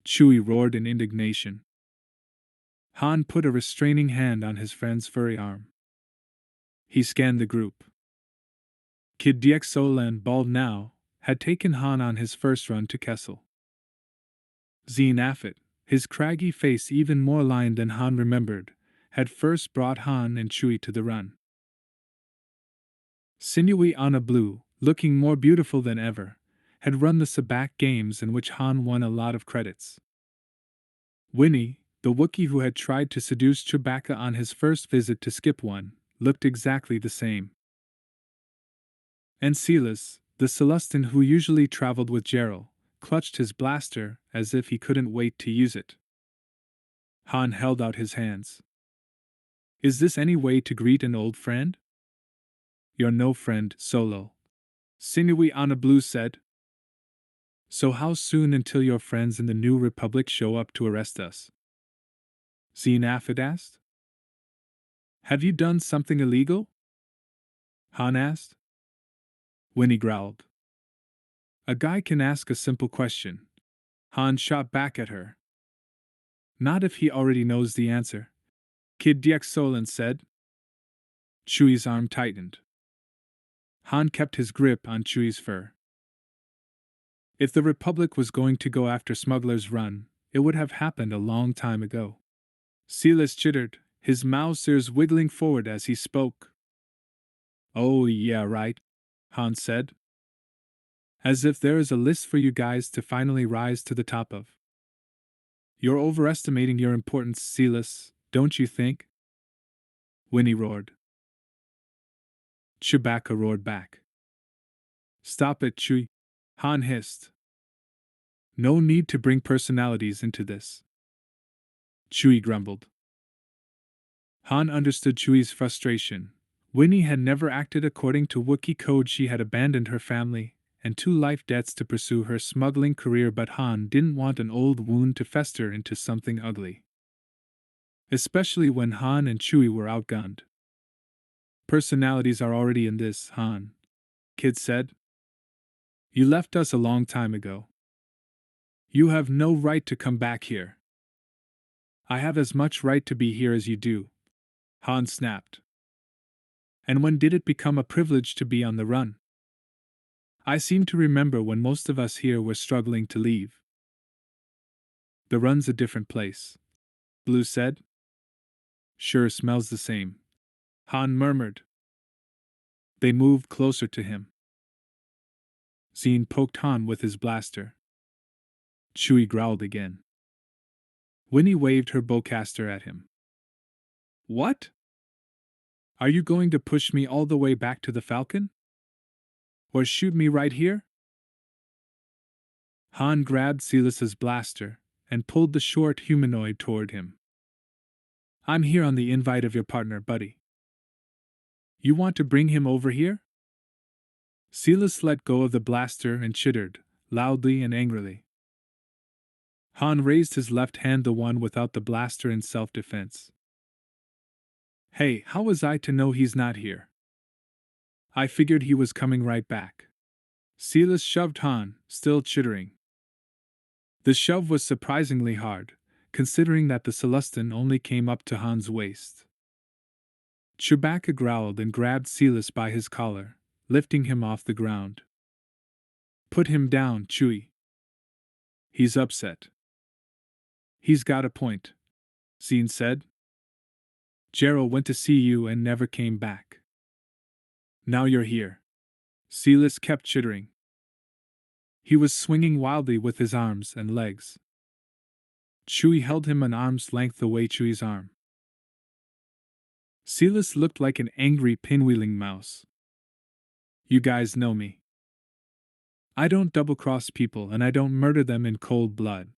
Chewie roared in indignation. Han put a restraining hand on his friend's furry arm. He scanned the group. Kid Dxol and Bald Now had taken Han on his first run to Kessel. Zine Affit, his craggy face even more lined than Han remembered, had first brought Han and Chewie to the run. Sinewy Anna Blue, looking more beautiful than ever, had run the Sabak games in which Han won a lot of credits. Winnie, the Wookiee who had tried to seduce Chewbacca on his first visit to Skip 1, looked exactly the same. And Silas, the Celestin who usually traveled with Gerald, clutched his blaster as if he couldn't wait to use it. Han held out his hands. Is this any way to greet an old friend? You're no friend, Solo. Sinewy Unabridged said. So how soon until your friends in the New Republic show up to arrest us? Xenafid asked. Have you done something illegal? Han asked. Winnie growled. A guy can ask a simple question. Han shot back at her. Not if he already knows the answer, Kid Diexolan said. Chewie's arm tightened. Han kept his grip on Chewie's fur. If the Republic was going to go after Smuggler's Run, it would have happened a long time ago. Silas chittered, his mouse ears wiggling forward as he spoke. Oh, yeah, right, Han said. As if there is a list for you guys to finally rise to the top of. You're overestimating your importance, Silas, don't you think? Winnie roared. Chewbacca roared back. Stop it, Chewie, Han hissed. No need to bring personalities into this. Chewie grumbled. Han understood Chewie's frustration. Winnie had never acted according to Wookiee code. She had abandoned her family and 2 life debts to pursue her smuggling career, but Han didn't want an old wound to fester into something ugly. Especially when Han and Chewie were outgunned. Personalities are already in this, Han, Kid said. You left us a long time ago. You have no right to come back here. I have as much right to be here as you do, Han snapped. And when did it become a privilege to be on the run? I seem to remember when most of us here were struggling to leave. The run's a different place, Blue said. Sure smells the same, Han murmured. They moved closer to him. Zine poked Han with his blaster. Chewie growled again. Winnie waved her bowcaster at him. What? Are you going to push me all the way back to the Falcon? Or shoot me right here? Han grabbed Silas's blaster and pulled the short humanoid toward him. I'm here on the invite of your partner, buddy. You want to bring him over here? Silas let go of the blaster and chittered, loudly and angrily. Han raised his left hand, the one without the blaster, in self-defense. Hey, how was I to know he's not here? I figured he was coming right back. Silas shoved Han, still chittering. The shove was surprisingly hard, considering that the Celestin only came up to Han's waist. Chewbacca growled and grabbed Silas by his collar, lifting him off the ground. Put him down, Chewie. He's upset. He's got a point, Zine said. Gerald went to see you and never came back. Now you're here. Silas kept chittering. He was swinging wildly with his arms and legs. Chewie held him an arm's length away Chewie's arm. Silas looked like an angry pinwheeling mouse. You guys know me. I don't double-cross people and I don't murder them in cold blood.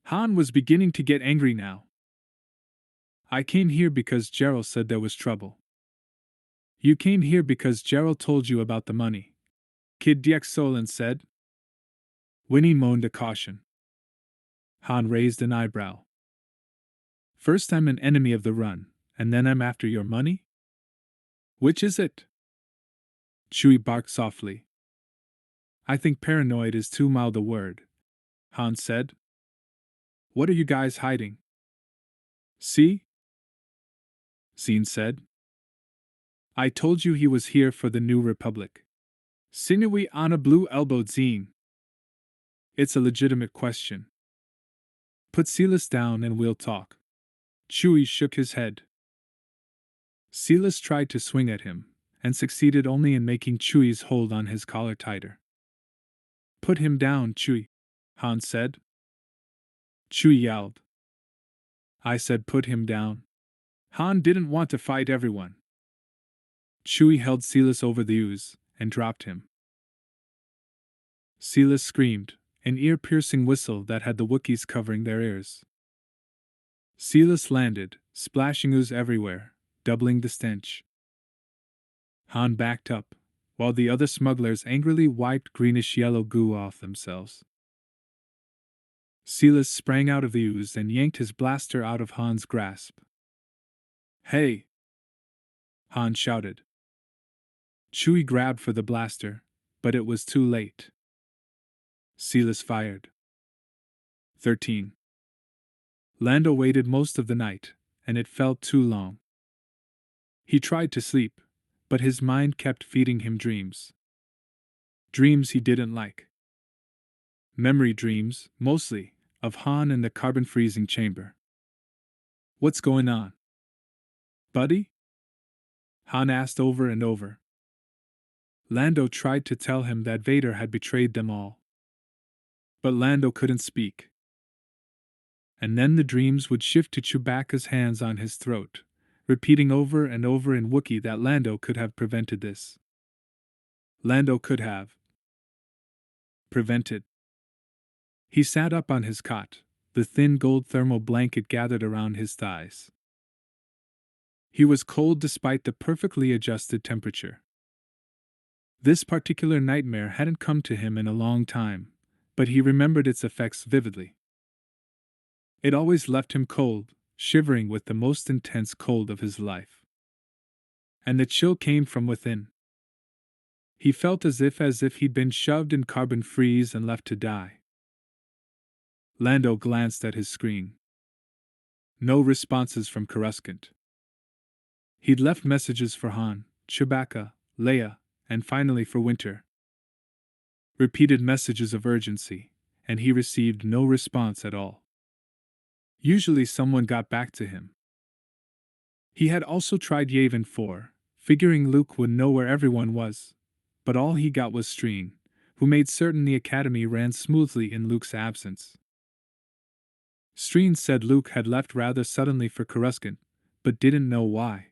Han was beginning to get angry now. I came here because Gerald said there was trouble. You came here because Gerald told you about the money, Kid Diexolan said. Winnie moaned a caution. Han raised an eyebrow. First I'm an enemy of the run, and then I'm after your money? Which is it? Chewie barked softly. I think paranoid is too mild a word, Han said. What are you guys hiding? See? Zine said. I told you he was here for the New Republic. Sinewy Anna Blue elbowed Zine. It's a legitimate question. Put Silas down and we'll talk. Chewie shook his head. Silas tried to swing at him, and succeeded only in making Chewie's hold on his collar tighter. Put him down, Chewie, Han said. Chewie yelled. I said put him down. Han didn't want to fight everyone. Chewie held Silas over the ooze and dropped him. Silas screamed, an ear-piercing whistle that had the Wookiees covering their ears. Silas landed, splashing ooze everywhere, doubling the stench. Han backed up, while the other smugglers angrily wiped greenish-yellow goo off themselves. Silas sprang out of the ooze and yanked his blaster out of Han's grasp. "Hey!" Han shouted. Chewie grabbed for the blaster, but it was too late. Silas fired. 13. Lando waited most of the night, and it felt too long. He tried to sleep, but his mind kept feeding him dreams. Dreams he didn't like. Memory dreams, mostly, of Han in the carbon freezing chamber. "What's going on, buddy?" Han asked over and over. Lando tried to tell him that Vader had betrayed them all. But Lando couldn't speak. And then the dreams would shift to Chewbacca's hands on his throat, repeating over and over in Wookiee that Lando could have prevented this. Lando could have prevented. He sat up on his cot, the thin gold thermal blanket gathered around his thighs. He was cold despite the perfectly adjusted temperature. This particular nightmare hadn't come to him in a long time, but he remembered its effects vividly. It always left him cold, shivering with the most intense cold of his life. And the chill came from within. He felt as if he'd been shoved in carbon freeze and left to die. Lando glanced at his screen. No responses from Coruscant. He'd left messages for Han, Chewbacca, Leia, and finally for Winter. Repeated messages of urgency, and he received no response at all. Usually someone got back to him. He had also tried Yavin 4, figuring Luke would know where everyone was, but all he got was Streen, who made certain the academy ran smoothly in Luke's absence. Streen said Luke had left rather suddenly for Coruscant, but didn't know why.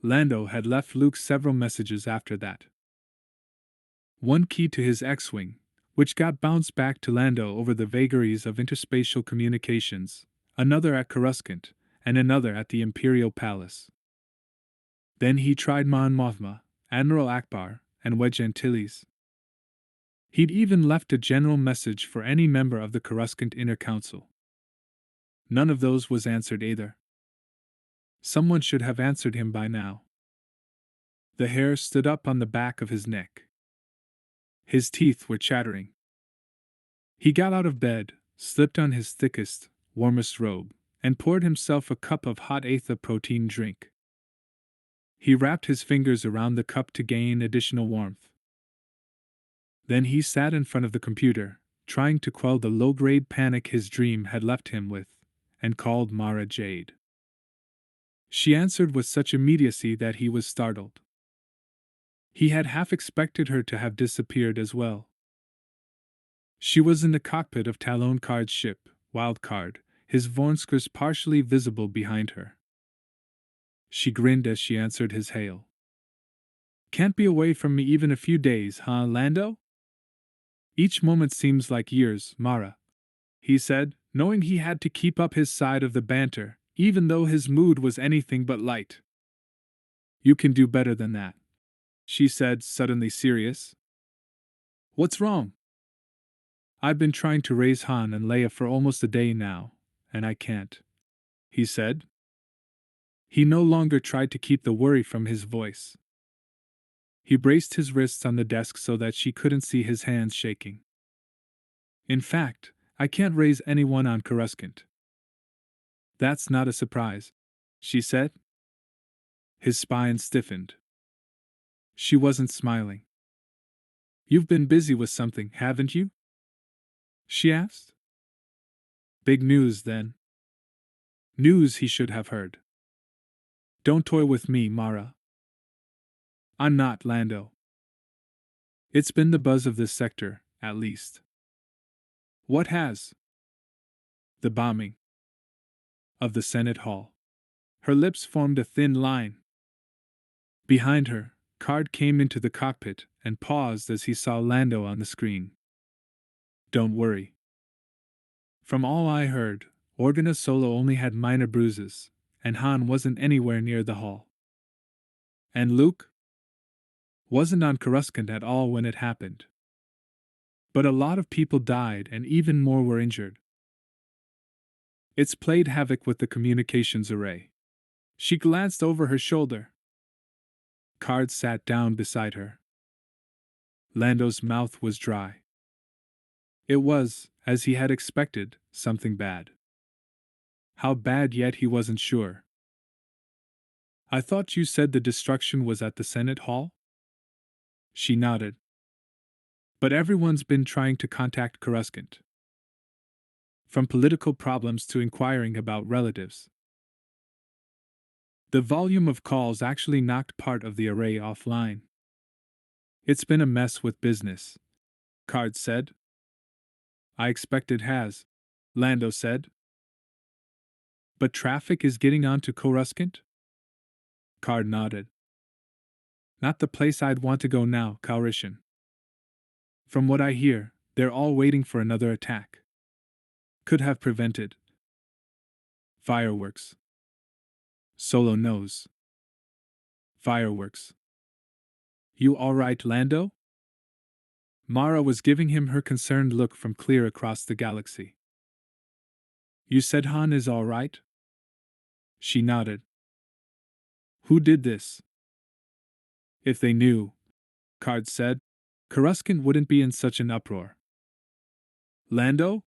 Lando had left Luke several messages after that. One key to his X-Wing, which got bounced back to Lando over the vagaries of interspatial communications, another at Coruscant, and another at the Imperial Palace. Then he tried Mon Mothma, Admiral Akbar, and Wedge Antilles. He'd even left a general message for any member of the Coruscant Inner Council. None of those was answered either. Someone should have answered him by now. The hair stood up on the back of his neck. His teeth were chattering. He got out of bed, slipped on his thickest, warmest robe, and poured himself a cup of hot Aether protein drink. He wrapped his fingers around the cup to gain additional warmth. Then he sat in front of the computer, trying to quell the low-grade panic his dream had left him with, and called Mara Jade. She answered with such immediacy that he was startled. He had half expected her to have disappeared as well. She was in the cockpit of Talon Card's ship, Wildcard, his Vornskers partially visible behind her. She grinned as she answered his hail. "Can't be away from me even a few days, huh, Lando? Each moment seems like years, Mara," he said, knowing he had to keep up his side of the banter, even though his mood was anything but light. "You can do better than that," she said, suddenly serious. "What's wrong?" "I've been trying to raise Han and Leia for almost a day now, and I can't," he said. He no longer tried to keep the worry from his voice. He braced his wrists on the desk so that she couldn't see his hands shaking. "In fact, I can't raise anyone on Coruscant." "That's not a surprise," she said. His spine stiffened. She wasn't smiling. "You've been busy with something, haven't you?" she asked. "Big news, then." News he should have heard. "Don't toy with me, Mara." "I'm not, Lando. It's been the buzz of this sector, at least." "What has?" "The bombing of the Senate Hall." Her lips formed a thin line. Behind her, Card came into the cockpit and paused as he saw Lando on the screen. Don't worry. From all I heard, Organa Solo only had minor bruises, and Han wasn't anywhere near the hull. And Luke? Wasn't on Coruscant at all when it happened. But a lot of people died and even more were injured. It's played havoc with the communications array. She glanced over her shoulder. Card sat down beside her. Lando's mouth was dry. It was, as he had expected, something bad. How bad yet he wasn't sure. I thought you said the destruction was at the Senate Hall? She nodded. But everyone's been trying to contact Coruscant. From political problems to inquiring about relatives. The volume of calls actually knocked part of the array offline. It's been a mess with business, Card said. I expect it has, Lando said. But traffic is getting onto Coruscant? Card nodded. Not the place I'd want to go now, Calrissian. From what I hear, they're all waiting for another attack. Could have prevented. Fireworks. Solo knows. Fireworks. You all right, Lando? Mara was giving him her concerned look from clear across the galaxy. You said Han is all right? She nodded. Who did this? If they knew, Card said, Coruscant wouldn't be in such an uproar. Lando?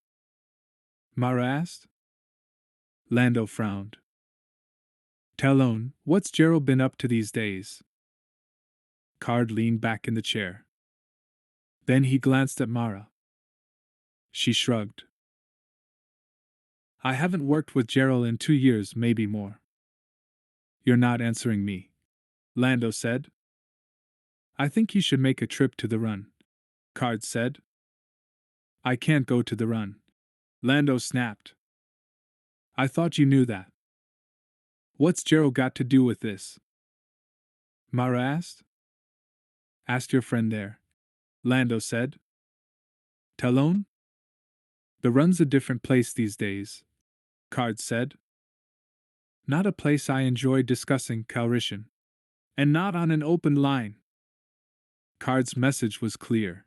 Mara asked. Lando frowned. Talon, what's Gerald been up to these days? Card leaned back in the chair. Then he glanced at Mara. She shrugged. I haven't worked with Gerald in 2 years, maybe more. You're not answering me, Lando said. I think you should make a trip to the run, Card said. I can't go to the run, Lando snapped. I thought you knew that. What's Gerald got to do with this? Mara asked. Ask your friend there, Lando said. Talon? The run's a different place these days, Card said. Not a place I enjoy discussing, Calrissian. And not on an open line. Card's message was clear.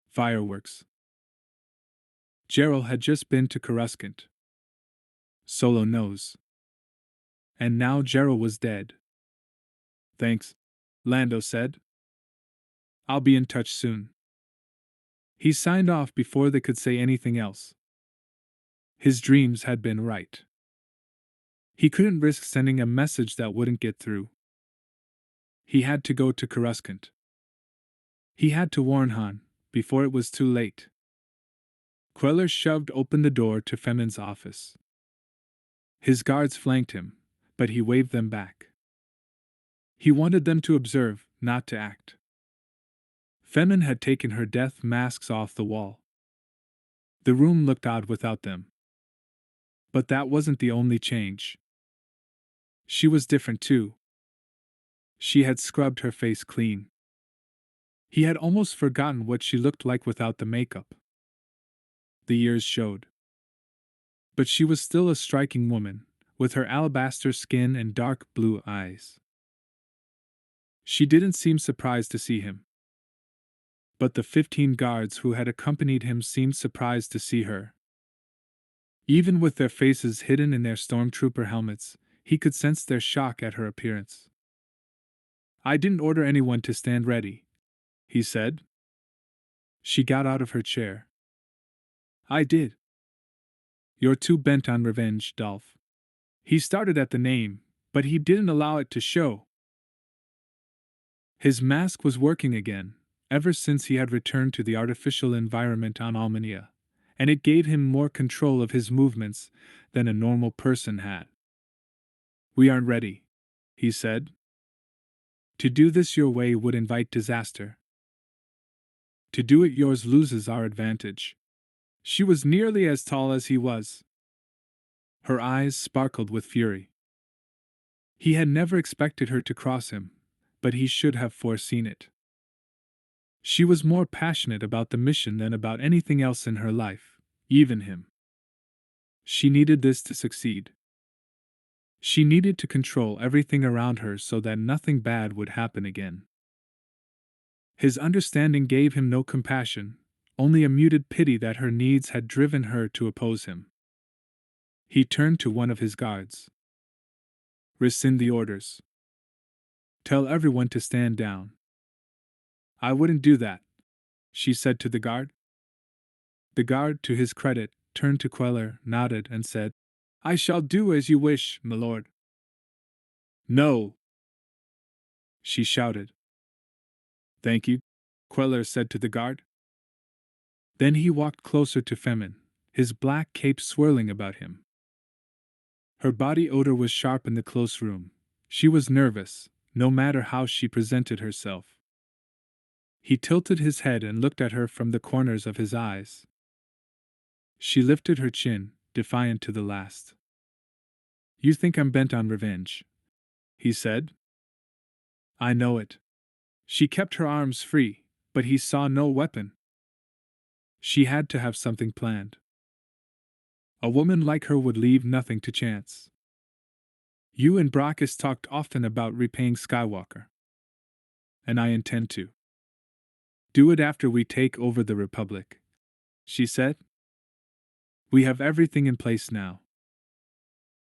Fireworks. Gerald had just been to Coruscant. Solo knows. And now Gerald was dead. Thanks, Lando said. I'll be in touch soon. He signed off before they could say anything else. His dreams had been right. He couldn't risk sending a message that wouldn't get through. He had to go to Coruscant. He had to warn Han, before it was too late. Queller shoved open the door to Femin's office. His guards flanked him, but he waved them back. He wanted them to observe, not to act. Femin had taken her death masks off the wall. The room looked odd without them. But that wasn't the only change. She was different too. She had scrubbed her face clean. He had almost forgotten what she looked like without the makeup. The years showed. But she was still a striking woman, with her alabaster skin and dark blue eyes. She didn't seem surprised to see him. But the 15 guards who had accompanied him seemed surprised to see her. Even with their faces hidden in their stormtrooper helmets, he could sense their shock at her appearance. I didn't order anyone to stand ready, he said. She got out of her chair. I did. You're too bent on revenge, Dolph. He started at the name, but he didn't allow it to show. His mask was working again, ever since he had returned to the artificial environment on Almania, and it gave him more control of his movements than a normal person had. We aren't ready, he said. To do this your way would invite disaster. To do it yours loses our advantage. She was nearly as tall as he was. Her eyes sparkled with fury. He had never expected her to cross him, but he should have foreseen it. She was more passionate about the mission than about anything else in her life, even him. She needed this to succeed. She needed to control everything around her so that nothing bad would happen again. His understanding gave him no compassion, only a muted pity that her needs had driven her to oppose him. He turned to one of his guards. Rescind the orders. Tell everyone to stand down. I wouldn't do that, she said to the guard. The guard, to his credit, turned to Queller, nodded, and said, I shall do as you wish, my lord. No! She shouted. Thank you, Queller said to the guard. Then he walked closer to Femin, his black cape swirling about him. Her body odor was sharp in the close room. She was nervous, no matter how she presented herself. He tilted his head and looked at her from the corners of his eyes. She lifted her chin, defiant to the last. You think I'm bent on revenge, he said. I know it. She kept her arms free, but he saw no weapon. She had to have something planned. A woman like her would leave nothing to chance. You and Brachus talked often about repaying Skywalker. And I intend to. Do it after we take over the Republic, she said. We have everything in place now.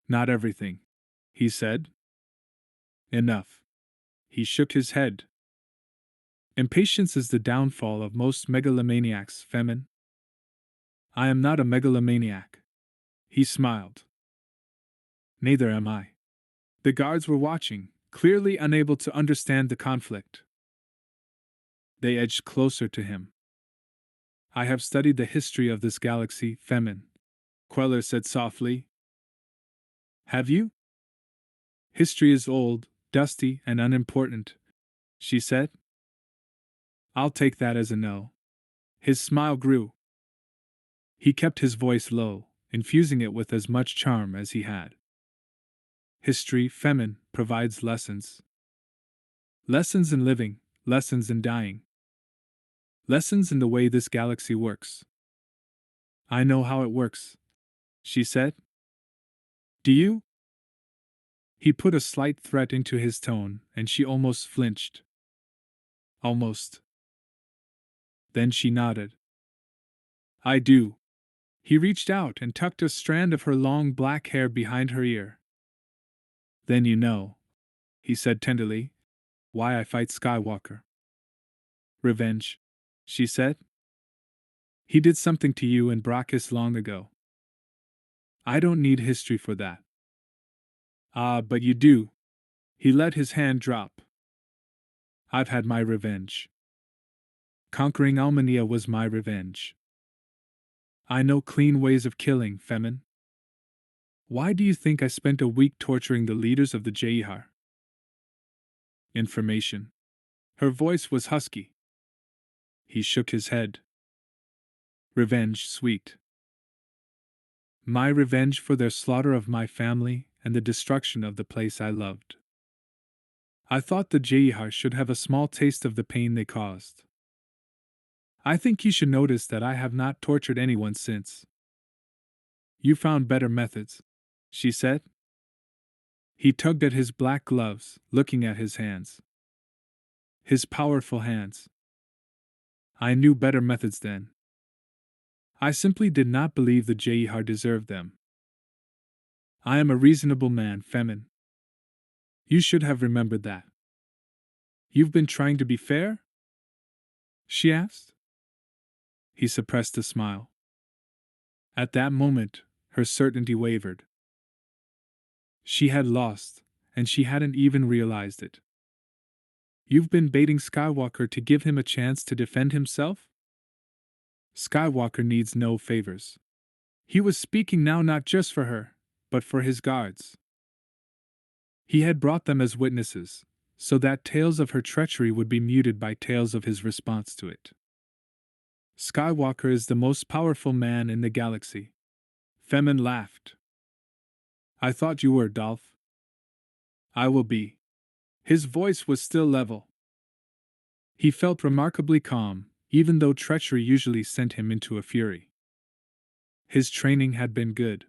Not everything, he said. Enough. He shook his head. Impatience is the downfall of most megalomaniacs, Femin. I am not a megalomaniac. He smiled. Neither am I. The guards were watching, clearly unable to understand the conflict. They edged closer to him. I have studied the history of this galaxy, Femin, Queller said softly. Have you? History is old, dusty, and unimportant, she said. I'll take that as a no. His smile grew. He kept his voice low, infusing it with as much charm as he had. History, Femin, provides lessons. Lessons in living, lessons in dying. Lessons in the way this galaxy works. I know how it works, she said. Do you? He put a slight threat into his tone, and she almost flinched. Almost. Then she nodded. I do. He reached out and tucked a strand of her long black hair behind her ear. Then you know, he said tenderly, why I fight Skywalker. Revenge, she said. He did something to you and Brachus long ago. I don't need history for that. Ah, but you do. He let his hand drop. I've had my revenge. Conquering Almania was my revenge. I know clean ways of killing, Femin. Why do you think I spent a week torturing the leaders of the Jehar? Information. Her voice was husky. He shook his head. Revenge, sweet. My revenge for their slaughter of my family and the destruction of the place I loved. I thought the Jehar should have a small taste of the pain they caused. I think you should notice that I have not tortured anyone since. You found better methods, she said. He tugged at his black gloves, looking at his hands. His powerful hands. I knew better methods then. I simply did not believe the Jehar deserved them. I am a reasonable man, Femin. You should have remembered that. You've been trying to be fair? She asked. He suppressed a smile. At that moment, her certainty wavered. She had lost, and she hadn't even realized it. You've been baiting Skywalker to give him a chance to defend himself? Skywalker needs no favors. He was speaking now not just for her, but for his guards. He had brought them as witnesses, so that tales of her treachery would be muted by tales of his response to it. Skywalker is the most powerful man in the galaxy. Femin laughed. I thought you were, Dolph. I will be. His voice was still level. He felt remarkably calm, even though treachery usually sent him into a fury. His training had been good.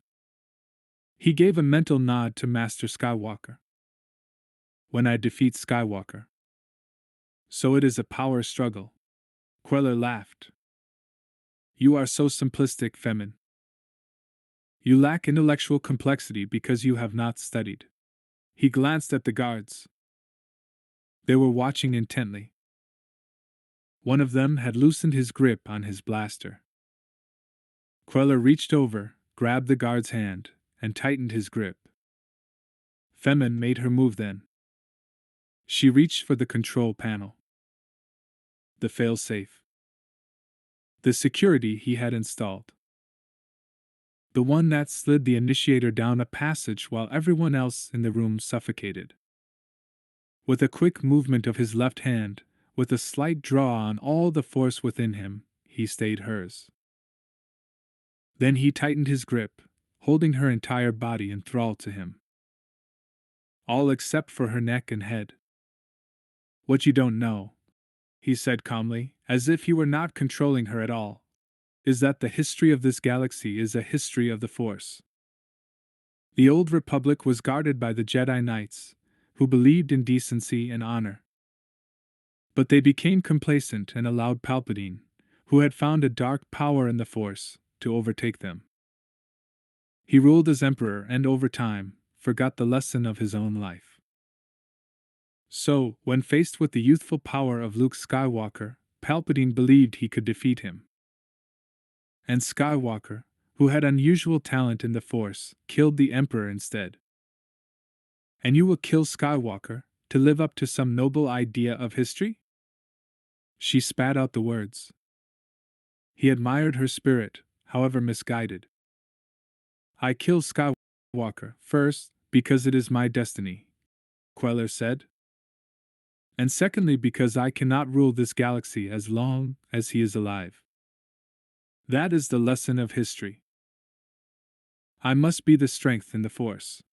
He gave a mental nod to Master Skywalker. When I defeat Skywalker. So it is a power struggle. Queller laughed. You are so simplistic, Femin. You lack intellectual complexity because you have not studied. He glanced at the guards. They were watching intently. One of them had loosened his grip on his blaster. Queller reached over, grabbed the guard's hand, and tightened his grip. Femin made her move then. She reached for the control panel. The failsafe. The security he had installed. The one that slid the initiator down a passage while everyone else in the room suffocated. With a quick movement of his left hand, with a slight draw on all the force within him, he stayed hers. Then he tightened his grip, holding her entire body enthralled to him. All except for her neck and head. What you don't know, he said calmly, as if he were not controlling her at all, is that the history of this galaxy is a history of the Force. The Old Republic was guarded by the Jedi Knights, who believed in decency and honor. But they became complacent and allowed Palpatine, who had found a dark power in the Force, to overtake them. He ruled as Emperor and over time, forgot the lesson of his own life. So, when faced with the youthful power of Luke Skywalker, Palpatine believed he could defeat him. And Skywalker, who had unusual talent in the Force, killed the Emperor instead. And you will kill Skywalker, to live up to some noble idea of history? She spat out the words. He admired her spirit, however misguided. I kill Skywalker, first, because it is my destiny, Queller said. And secondly because I cannot rule this galaxy as long as he is alive. That is the lesson of history. I must be the strength in the Force.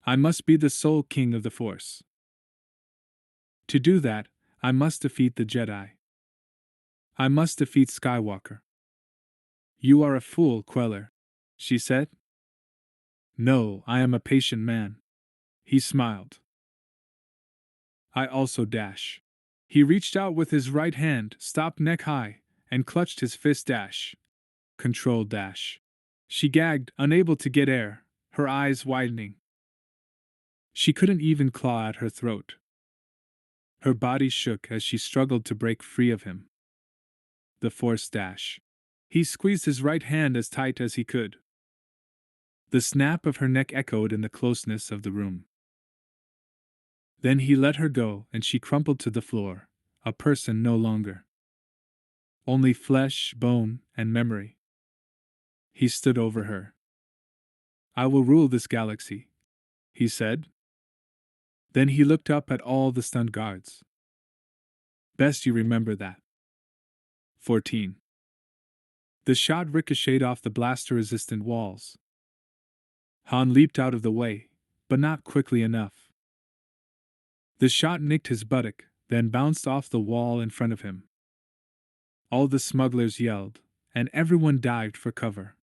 I must be the sole king of the Force. To do that, I must defeat the Jedi. I must defeat Skywalker. You are a fool, Queller, she said. No, I am a patient man. He smiled. I also dash. He reached out with his right hand, stopped neck high, and clutched his fist dash. Control dash. She gagged, unable to get air, her eyes widening. She couldn't even claw at her throat. Her body shook as she struggled to break free of him. The Force dash. He squeezed his right hand as tight as he could. The snap of her neck echoed in the closeness of the room. Then he let her go and she crumpled to the floor, a person no longer. Only flesh, bone, and memory. He stood over her. I will rule this galaxy, he said. Then he looked up at all the stunned guards. Best you remember that. 14. The shot ricocheted off the blaster-resistant walls. Han leaped out of the way, but not quickly enough. The shot nicked his buttock, then bounced off the wall in front of him. All the smugglers yelled, and everyone dived for cover.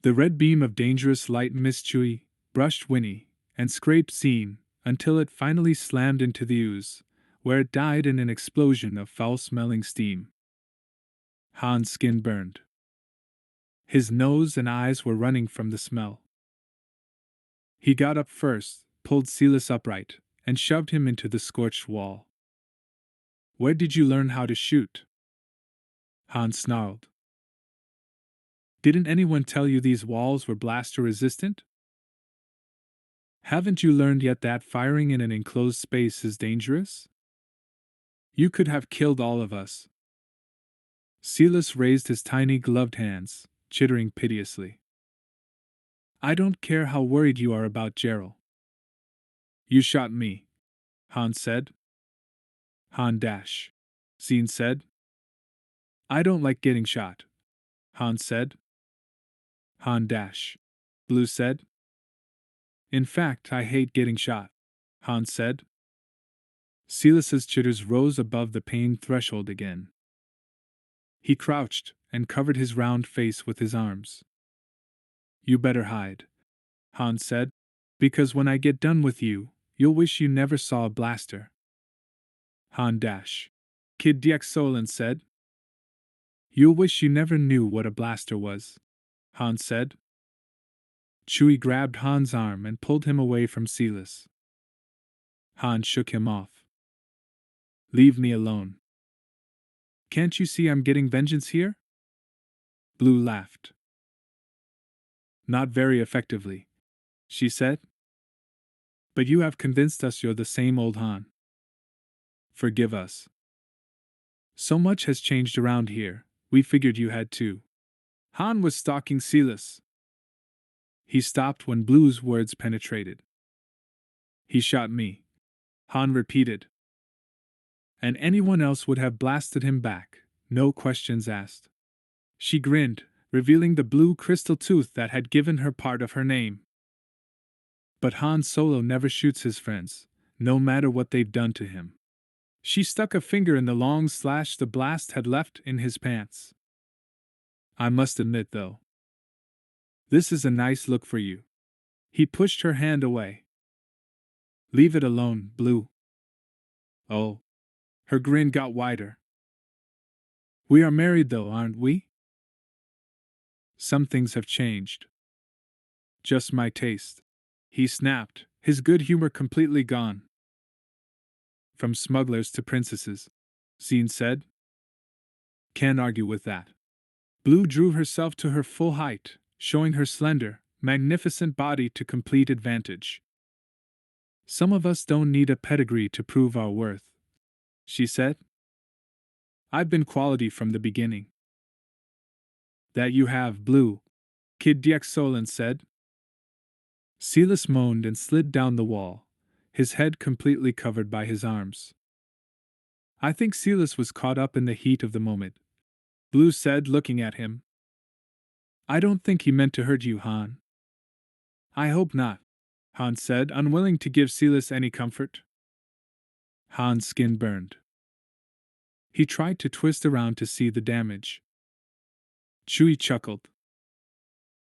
The red beam of dangerous light missed Chewie, brushed Winnie, and scraped Scene, until it finally slammed into the ooze, where it died in an explosion of foul-smelling steam. Han's skin burned. His nose and eyes were running from the smell. He got up first, pulled Silas upright, and shoved him into the scorched wall. Where did you learn how to shoot? Han snarled. Didn't anyone tell you these walls were blaster-resistant? Haven't you learned yet that firing in an enclosed space is dangerous? You could have killed all of us. Silas raised his tiny gloved hands, chittering piteously. I don't care how worried you are about Gerald. You shot me, Han said. Han dash. Scene said. I don't like getting shot, Han said. Han dash. Blue said. In fact, I hate getting shot. Han said. Silas's jitters rose above the pain threshold again. He crouched and covered his round face with his arms. You better hide, Han said, because when I get done with you, you'll wish you never saw a blaster. Han dash. Kid Diaxolan said. You'll wish you never knew what a blaster was, Han said. Chewie grabbed Han's arm and pulled him away from Silas. Han shook him off. Leave me alone. Can't you see I'm getting vengeance here? Blue laughed. Not very effectively, she said. But you have convinced us you're the same old Han. Forgive us. So much has changed around here, we figured you had too. Han was stalking Silas. He stopped when Blue's words penetrated. He shot me, Han repeated. And anyone else would have blasted him back, no questions asked. She grinned, revealing the blue crystal tooth that had given her part of her name. But Han Solo never shoots his friends, no matter what they've done to him. She stuck a finger in the long slash the blast had left in his pants. I must admit, though, this is a nice look for you. He pushed her hand away. Leave it alone, Blue. Oh. Her grin got wider. We are married, though, aren't we? Some things have changed. Just my taste. He snapped, his good humor completely gone. From smugglers to princesses, Zine said. Can't argue with that. Blue drew herself to her full height, showing her slender, magnificent body to complete advantage. Some of us don't need a pedigree to prove our worth, she said. I've been quality from the beginning. That you have, Blue, Kid Diaxolan said. Silas moaned and slid down the wall, his head completely covered by his arms. I think Silas was caught up in the heat of the moment, Blue said, looking at him. I don't think he meant to hurt you, Han. I hope not, Han said, unwilling to give Silas any comfort. Han's skin burned. He tried to twist around to see the damage. Chewie chuckled.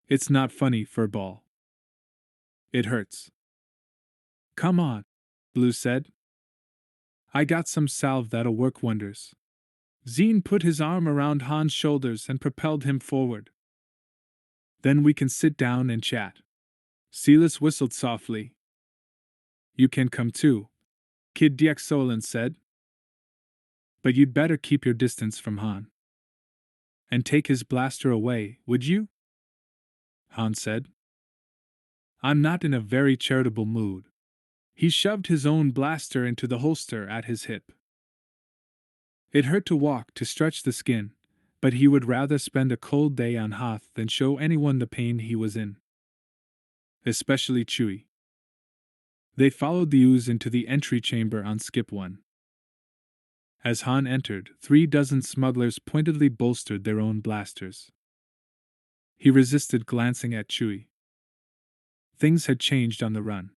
It's not funny, furball. It hurts. Come on, Blue said. I got some salve that'll work wonders. Zine put his arm around Han's shoulders and propelled him forward. Then we can sit down and chat. Silas whistled softly. You can come too, Kid Diaxolan said. But you'd better keep your distance from Han. And take his blaster away, would you? Han said. I'm not in a very charitable mood. He shoved his own blaster into the holster at his hip. It hurt to walk to stretch the skin, but he would rather spend a cold day on Hoth than show anyone the pain he was in. Especially Chewie. They followed the ooze into the entry chamber on Skip 1. As Han entered, 36 smugglers pointedly bolstered their own blasters. He resisted glancing at Chewie. Things had changed on the run.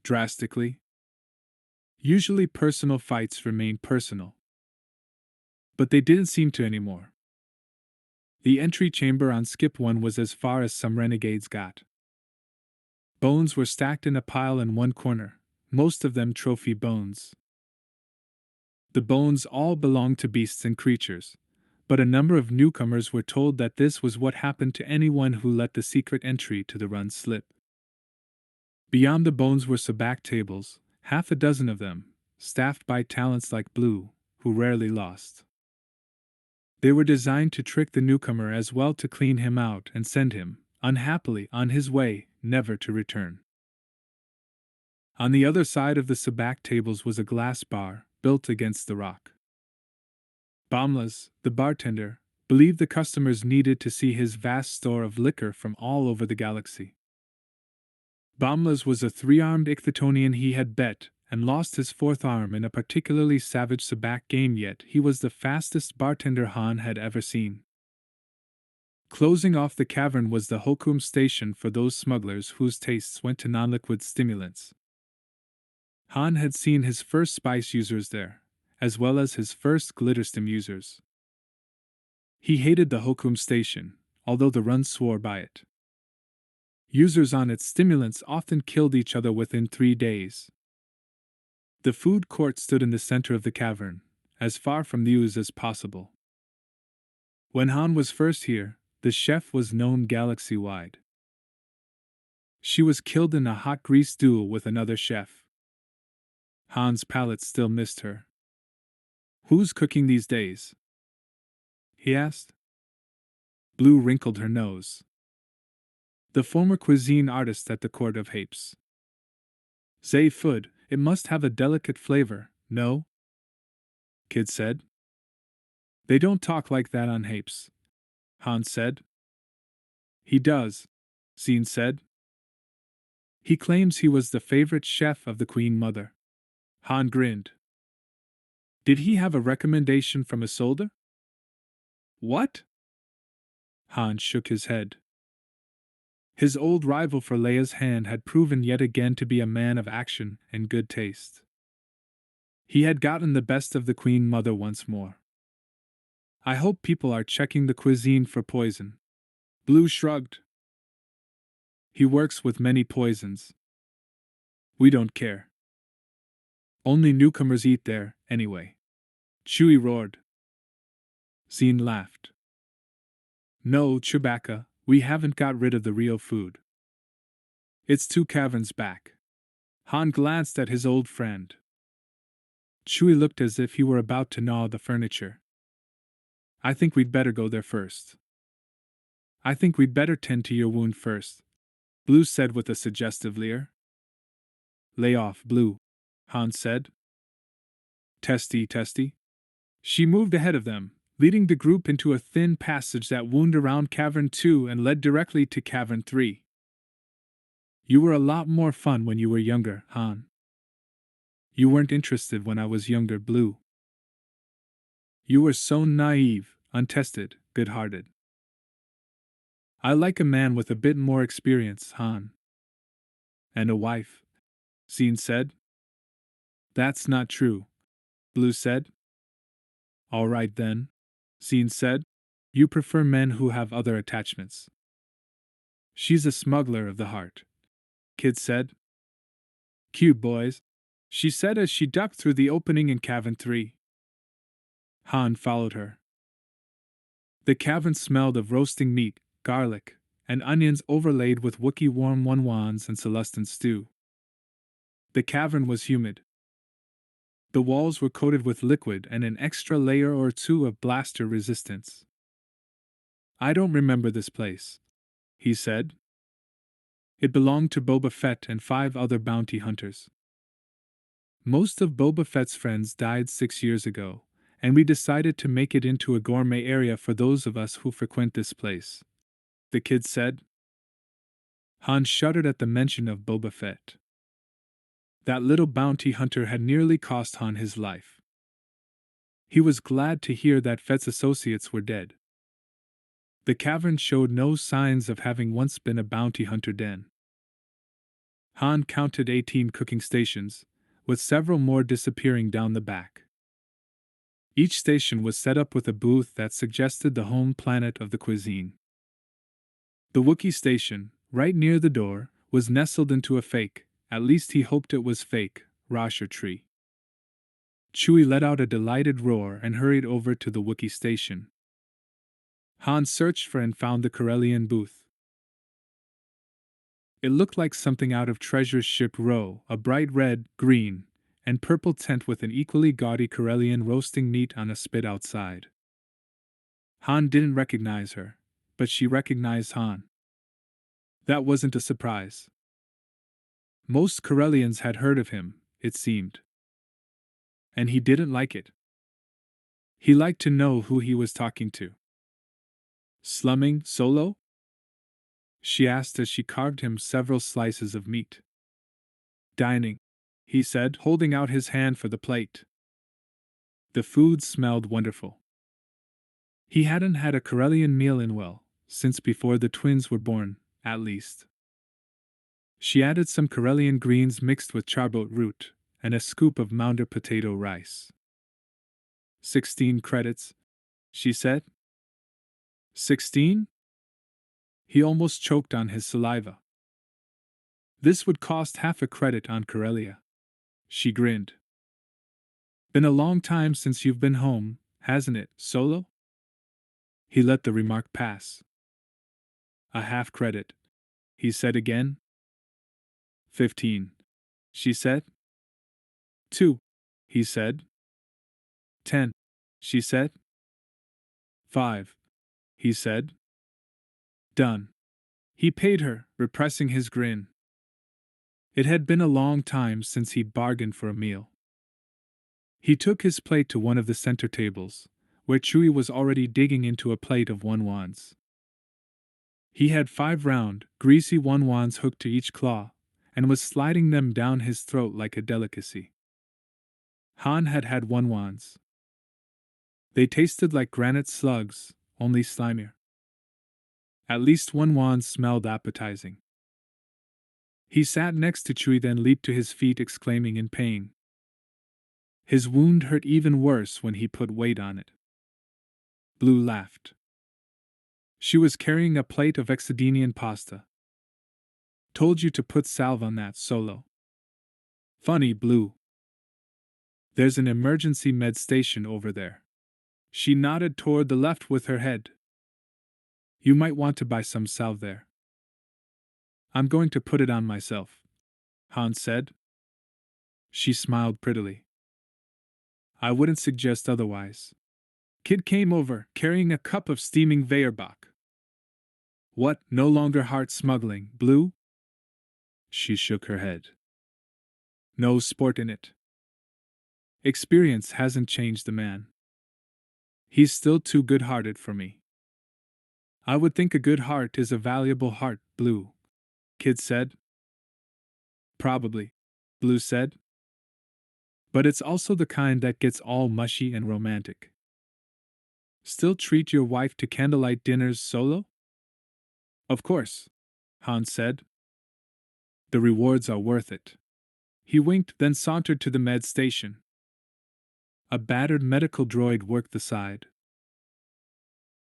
Drastically. Usually personal fights remain personal. But they didn't seem to anymore. The entry chamber on Skip 1 was as far as some renegades got. Bones were stacked in a pile in one corner, most of them trophy bones. The bones all belonged to beasts and creatures, but a number of newcomers were told that this was what happened to anyone who let the secret entry to the run slip. Beyond the bones were sabacc tables, half a dozen of them, staffed by talents like Blue, who rarely lost. They were designed to trick the newcomer as well, to clean him out and send him, unhappily, on his way, never to return. On the other side of the sabacc tables was a glass bar, built against the rock. Bomlas, the bartender, believed the customers needed to see his vast store of liquor from all over the galaxy. Bomlas was a 3-armed Ichthotonian. He had bet and lost his 4th arm in a particularly savage sabacc game, yet he was the fastest bartender Han had ever seen. Closing off the cavern was the Hokum station for those smugglers whose tastes went to non-liquid stimulants. Han had seen his first spice users there, as well as his first glitterstim users. He hated the Hokum station, although the run swore by it. Users on its stimulants often killed each other within 3 days. The food court stood in the center of the cavern, as far from the ooze as possible. When Han was first here, the chef was known galaxy-wide. She was killed in a hot grease duel with another chef. Han's palate still missed her. "Who's cooking these days?" he asked. Blue wrinkled her nose. "The former cuisine artist at the court of Hapes." "Zay food, it must have a delicate flavor, no?" Kid said. "They don't talk like that on Hapes," Han said. "He does," Zine said. "He claims he was the favorite chef of the Queen Mother." Han grinned. "Did he have a recommendation from Isolde?" "What?" Han shook his head. His old rival for Leia's hand had proven yet again to be a man of action and good taste. He had gotten the best of the Queen Mother once more. "I hope people are checking the cuisine for poison." Blue shrugged. "He works with many poisons. We don't care. Only newcomers eat there, anyway." Chewie roared. Zine laughed. "No, Chewbacca, we haven't got rid of the real food. It's 2 caverns back." Han glanced at his old friend. Chewie looked as if he were about to gnaw the furniture. "I think we'd better go there first." "I think we'd better tend to your wound first," Blue said with a suggestive leer. "Lay off, Blue," Han said. "Testy, testy." She moved ahead of them, leading the group into a thin passage that wound around Cavern 2 and led directly to Cavern 3. "You were a lot more fun when you were younger, Han." "You weren't interested when I was younger, Blue." "You were so naive, untested, good-hearted." "I like a man with a bit more experience, Han." "And a wife," Zine said. "That's not true," Blue said. "All right then," Zine said. "You prefer men who have other attachments." "She's a smuggler of the heart," Kid said. "Cute boys," she said as she ducked through the opening in Cavern 3. Han followed her. The cavern smelled of roasting meat, garlic, and onions overlaid with Wookiee warm wonwons and Celestin stew. The cavern was humid. The walls were coated with liquid and an extra layer or two of blaster resistance. "I don't remember this place," he said. "It belonged to Boba Fett and 5 other bounty hunters. Most of Boba Fett's friends died 6 years ago, and we decided to make it into a gourmet area for those of us who frequent this place," the kid said. Han shuddered at the mention of Boba Fett. That little bounty hunter had nearly cost Han his life. He was glad to hear that Fett's associates were dead. The cavern showed no signs of having once been a bounty hunter den. Han counted 18 cooking stations, with several more disappearing down the back. Each station was set up with a booth that suggested the home planet of the cuisine. The Wookiee station, right near the door, was nestled into a fake, at least he hoped it was fake, rasher tree. Chewie let out a delighted roar and hurried over to the Wookiee station. Han searched for and found the Corellian booth. It looked like something out of Treasure's Ship Row, a bright red, green, and purple tent with an equally gaudy Corellian roasting meat on a spit outside. Han didn't recognize her, but she recognized Han. That wasn't a surprise. Most Corellians had heard of him, it seemed. And he didn't like it. He liked to know who he was talking to. "Slumming, Solo?" she asked as she carved him several slices of meat. "Dining," he said, holding out his hand for the plate. The food smelled wonderful. He hadn't had a Corellian meal in since before the twins were born, at least. She added some Corellian greens mixed with charboat root, and a scoop of mounder potato rice. 16 credits, she said. 16? He almost choked on his saliva. This would cost half a credit on Corellia. She grinned. Been a long time since you've been home, hasn't it, Solo? He let the remark pass. A half credit, he said again. 15, she said. 2, he said. 10, she said. 5, he said. Done. He paid her, repressing his grin. It had been a long time since he'd bargained for a meal. He took his plate to one of the center tables, where Chewie was already digging into a plate of won-wons. He had 5 round, greasy won-wons hooked to each claw, and was sliding them down his throat like a delicacy. Han had had won-wons. They tasted like granite slugs, only slimier. At least won-wons smelled appetizing. He sat next to Chewie, then leaped to his feet, exclaiming in pain. His wound hurt even worse when he put weight on it. Blue laughed. She was carrying a plate of Exodinian pasta. Told you to put salve on that, Solo. Funny, Blue. There's an emergency med station over there. She nodded toward the left with her head. You might want to buy some salve there. I'm going to put it on myself, Han said. She smiled prettily. I wouldn't suggest otherwise. Kid came over, carrying a cup of steaming Weyerbach. What, no longer heart smuggling, Blue? She shook her head. No sport in it. Experience hasn't changed the man. He's still too good-hearted for me. I would think a good heart is a valuable heart, Blue, Kid said. Probably, Blue said. But it's also the kind that gets all mushy and romantic. Still treat your wife to candlelight dinners, Solo? Of course, Han said. The rewards are worth it. He winked, then sauntered to the med station. A battered medical droid worked the side.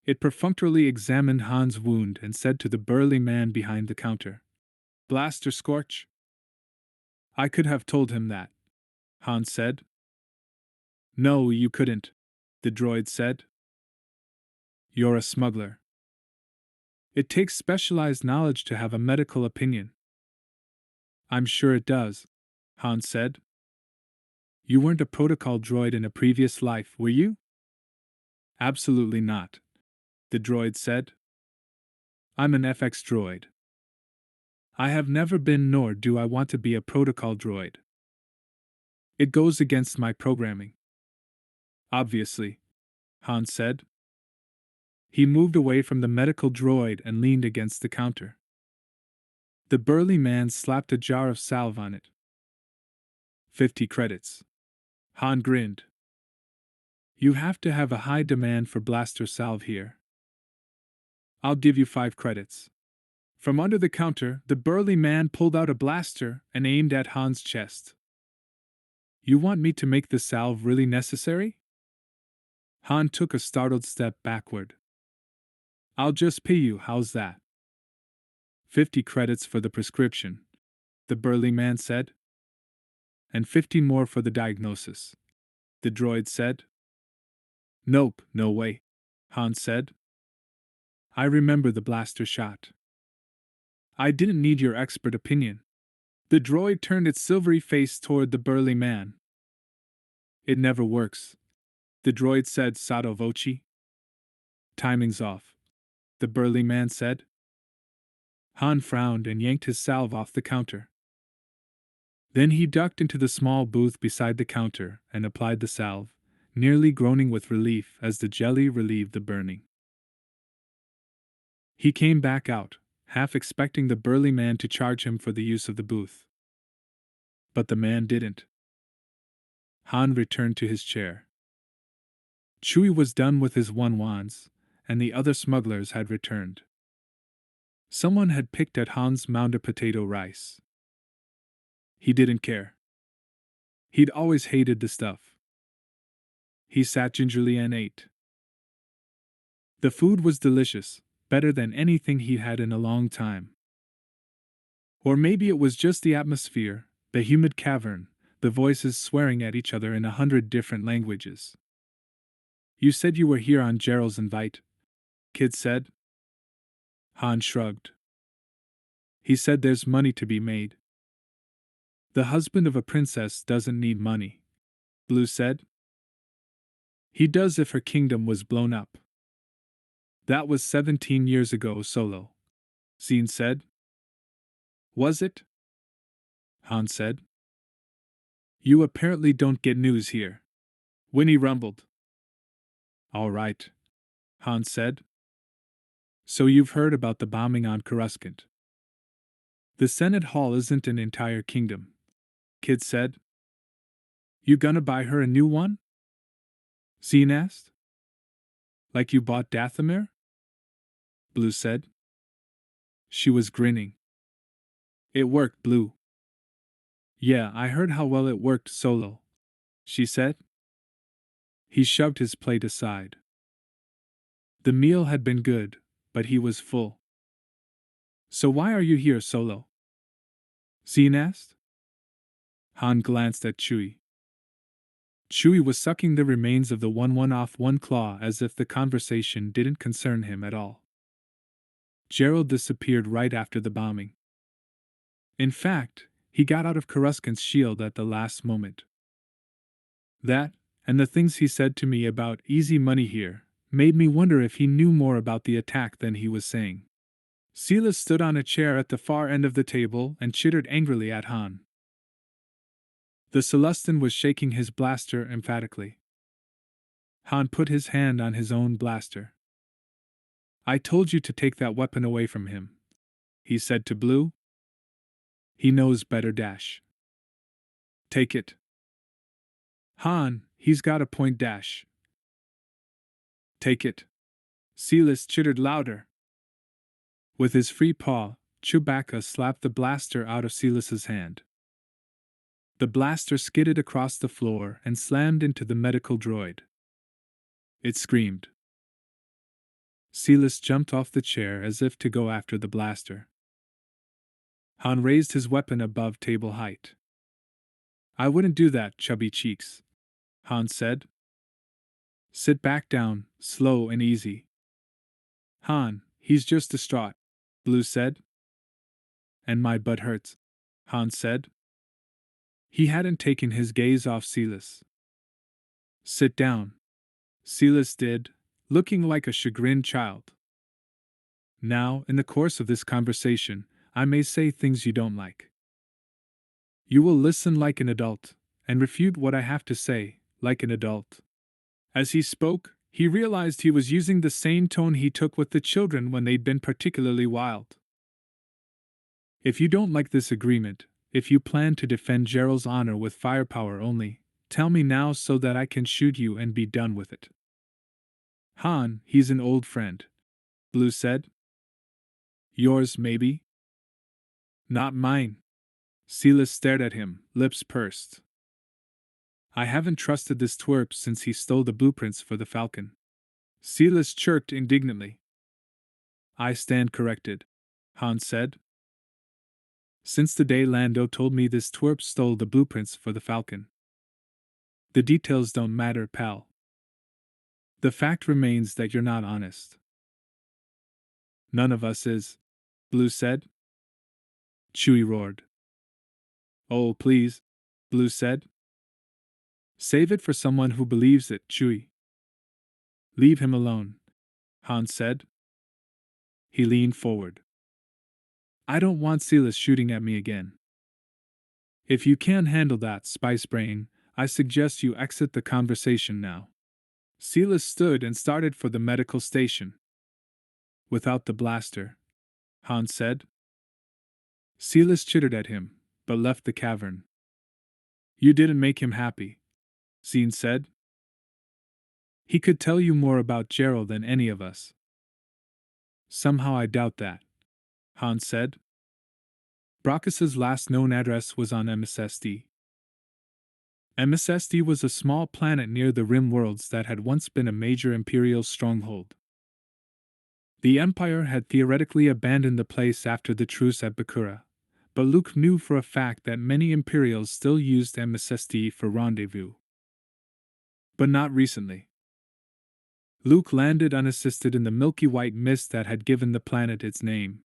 It perfunctorily examined Han's wound and said to the burly man behind the counter, Blaster scorch? I could have told him that, Han said. No, you couldn't, the droid said. You're a smuggler. It takes specialized knowledge to have a medical opinion. I'm sure it does, Han said. You weren't a protocol droid in a previous life, were you? Absolutely not, the droid said. I'm an FX droid. I have never been, nor do I want to be, a protocol droid. It goes against my programming. Obviously, Han said. He moved away from the medical droid and leaned against the counter. The burly man slapped a jar of salve on it. 50 credits. Han grinned. You have to have a high demand for blaster salve here. I'll give you 5 credits. From under the counter, the burly man pulled out a blaster and aimed at Han's chest. You want me to make the salve really necessary? Han took a startled step backward. I'll just pay you, how's that? 50 credits for the prescription, the burly man said. And 50 more for the diagnosis, the droid said. Nope, no way, Han said. I remember the blaster shot. I didn't need your expert opinion. The droid turned its silvery face toward the burly man. It never works, the droid said sotto voce. Timing's off, the burly man said. Han frowned and yanked his salve off the counter. Then he ducked into the small booth beside the counter and applied the salve, nearly groaning with relief as the jelly relieved the burning. He came back out, half expecting the burly man to charge him for the use of the booth. But the man didn't. Han returned to his chair. Chewie was done with his won-wons, and the other smugglers had returned. Someone had picked at Han's mounder potato rice. He didn't care. He'd always hated the stuff. He sat gingerly and ate. The food was delicious, better than anything he'd had in a long time. Or maybe it was just the atmosphere, the humid cavern, the voices swearing at each other in 100 different languages. You said you were here on Gerald's invite, Kid said. Han shrugged. He said there's money to be made. The husband of a princess doesn't need money, Blue said. He does if her kingdom was blown up. That was 17 years ago, Solo, Zine said. Was it? Han said. You apparently don't get news here, Winnie rumbled. All right, Han said. So you've heard about the bombing on Coruscant. The Senate Hall isn't an entire kingdom, Kid said. You gonna buy her a new one? Zine asked. Like you bought Dathomir? Blue said. She was grinning. It worked, Blue. Yeah, I heard how well it worked, Solo, she said. He shoved his plate aside. The meal had been good, but he was full. So why are you here, Solo? Zine asked. Han glanced at Chewie. Chewie was sucking the remains of the one off one claw as if the conversation didn't concern him at all. Gerald disappeared right after the bombing. In fact, he got out of Coruscant's shield at the last moment. That, and the things he said to me about easy money here, made me wonder if he knew more about the attack than he was saying. Silas stood on a chair at the far end of the table and chittered angrily at Han. The Celestin was shaking his blaster emphatically. Han put his hand on his own blaster. I told you to take that weapon away from him, he said to Blue. He knows better. Dash. Take it. Han, he's got a point. Dash. Take it. Silas chittered louder. With his free paw, Chewbacca slapped the blaster out of Silas's hand. The blaster skidded across the floor and slammed into the medical droid. It screamed. Silas jumped off the chair as if to go after the blaster. Han raised his weapon above table height. I wouldn't do that, chubby cheeks, Han said. Sit back down, slow and easy. Han, he's just distraught, Blue said. And my butt hurts, Han said. He hadn't taken his gaze off Silas. Sit down. Silas did, looking like a chagrined child. Now, in the course of this conversation, I may say things you don't like. You will listen like an adult, and refute what I have to say, like an adult. As he spoke, he realized he was using the same tone he took with the children when they'd been particularly wild. If you don't like this agreement, if you plan to defend Gerald's honor with firepower only, tell me now so that I can shoot you and be done with it. Han, he's an old friend, Blue said. Yours, maybe? Not mine. Silas stared at him, lips pursed. I haven't trusted this twerp since he stole the blueprints for the Falcon. Silas chirped indignantly. I stand corrected, Han said. Since the day Lando told me this twerp stole the blueprints for the Falcon. The details don't matter, pal. The fact remains that you're not honest. None of us is, Blue said. Chewie roared. Oh, please, Blue said. Save it for someone who believes it, Chewie. Leave him alone, Han said. He leaned forward. I don't want Silas shooting at me again. If you can't handle that, Spice Brain, I suggest you exit the conversation now. Silas stood and started for the medical station. Without the blaster, Han said. Silas chittered at him, but left the cavern. You didn't make him happy, Zine said. He could tell you more about Gerald than any of us. Somehow I doubt that, Han said. Brockus's last known address was on MSSD. MSSD was a small planet near the rim worlds that had once been a major Imperial stronghold. The Empire had theoretically abandoned the place after the truce at Bakura, but Luke knew for a fact that many Imperials still used MSSD for rendezvous. But not recently. Luke landed unassisted in the milky white mist that had given the planet its name.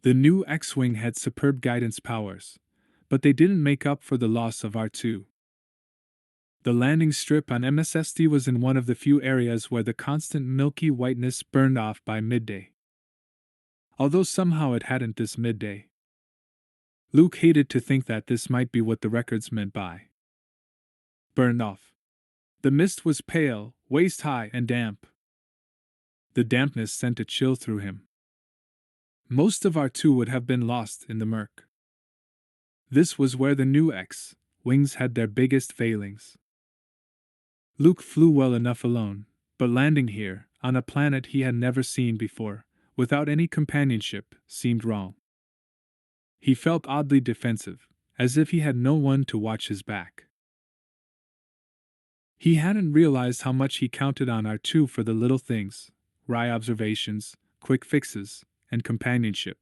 The new X-Wing had superb guidance powers, but they didn't make up for the loss of R2. The landing strip on MSSD was in one of the few areas where the constant milky whiteness burned off by midday. Although somehow it hadn't this midday. Luke hated to think that this might be what the records meant by burned off. The mist was pale, waist-high, and damp. The dampness sent a chill through him. Most of R2 would have been lost in the murk. This was where the new X-Wings had their biggest failings. Luke flew well enough alone, but landing here, on a planet he had never seen before, without any companionship, seemed wrong. He felt oddly defensive, as if he had no one to watch his back. He hadn't realized how much he counted on R2 for the little things, wry observations, quick fixes, and companionship.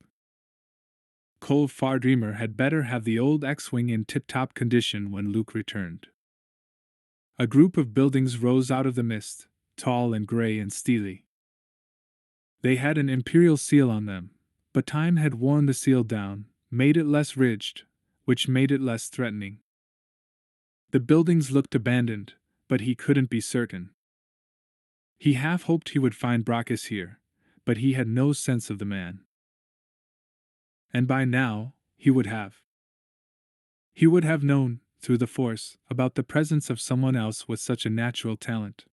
Cold Fardreamer had better have the old X-Wing in tip-top condition when Luke returned. A group of buildings rose out of the mist, tall and gray and steely. They had an Imperial seal on them, but time had worn the seal down, made it less ridged, which made it less threatening. The buildings looked abandoned, but he couldn't be certain. He half hoped he would find Brachus here, but he had no sense of the man. And by now, he would have. He would have known, through the Force, about the presence of someone else with such a natural talent.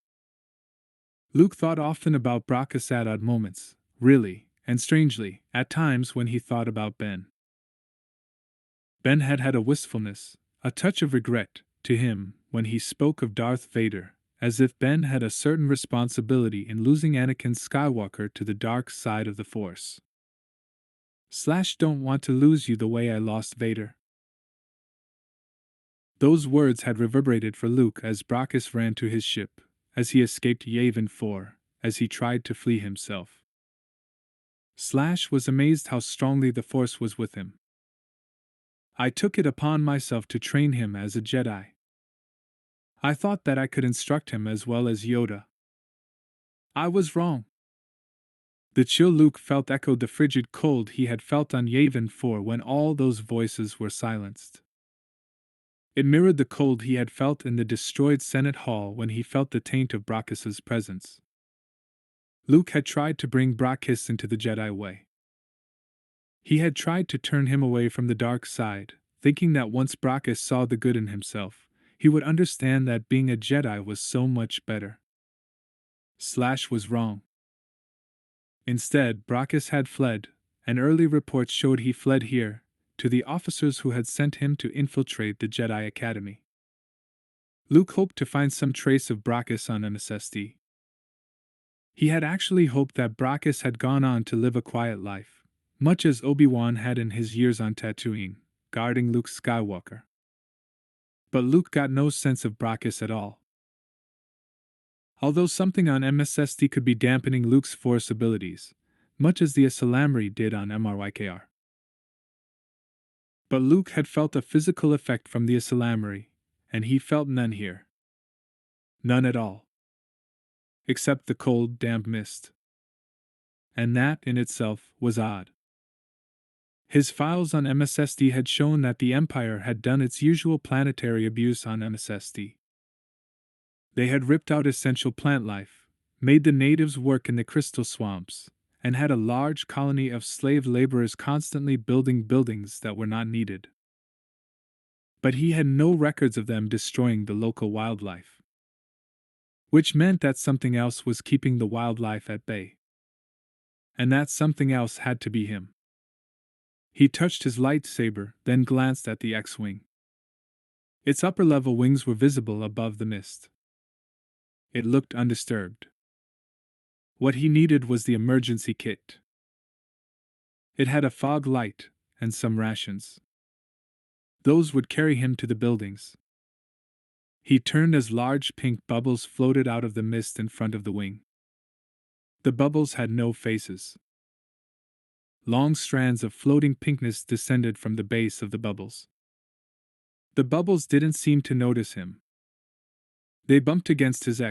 Luke thought often about Brachus at odd moments, really, and strangely, at times when he thought about Ben. Ben had had a wistfulness, a touch of regret, to him, when he spoke of Darth Vader, as if Ben had a certain responsibility in losing Anakin Skywalker to the dark side of the Force. Don't want to lose you the way I lost Vader. Those words had reverberated for Luke as Brachus ran to his ship, as he escaped Yavin 4, as he tried to flee himself. Was amazed how strongly the Force was with him. I took it upon myself to train him as a Jedi. I thought that I could instruct him as well as Yoda. I was wrong. The chill Luke felt echoed the frigid cold he had felt on Yavin 4 when all those voices were silenced. It mirrored the cold he had felt in the destroyed Senate Hall when he felt the taint of Brachus's presence. Luke had tried to bring Brachus into the Jedi way. He had tried to turn him away from the dark side, thinking that once Brachus saw the good in himself, he would understand that being a Jedi was so much better. Was wrong. Instead, Brachus had fled, and early reports showed he fled here, to the officers who had sent him to infiltrate the Jedi Academy. Luke hoped to find some trace of Brachus on MSSD. He had actually hoped that Brachus had gone on to live a quiet life, much as Obi-Wan had in his years on Tatooine, guarding Luke Skywalker. But Luke got no sense of Brachus at all. Although something on MSSD could be dampening Luke's Force abilities, much as the Ysalamiri did on MRYKR. But Luke had felt a physical effect from the Ysalamiri, and he felt none here. None at all. Except the cold, damp mist. And that, in itself, was odd. His files on MSSD had shown that the Empire had done its usual planetary abuse on MSSD. They had ripped out essential plant life, made the natives work in the crystal swamps, and had a large colony of slave laborers constantly building buildings that were not needed. But he had no records of them destroying the local wildlife. Which meant that something else was keeping the wildlife at bay. And that something else had to be him. He touched his lightsaber, then glanced at the X-Wing. Its upper-level wings were visible above the mist. It looked undisturbed. What he needed was the emergency kit. It had a fog light and some rations. Those would carry him to the buildings. He turned as large pink bubbles floated out of the mist in front of the wing. The bubbles had no faces. Long strands of floating pinkness descended from the base of the bubbles. The bubbles didn't seem to notice him. They bumped against his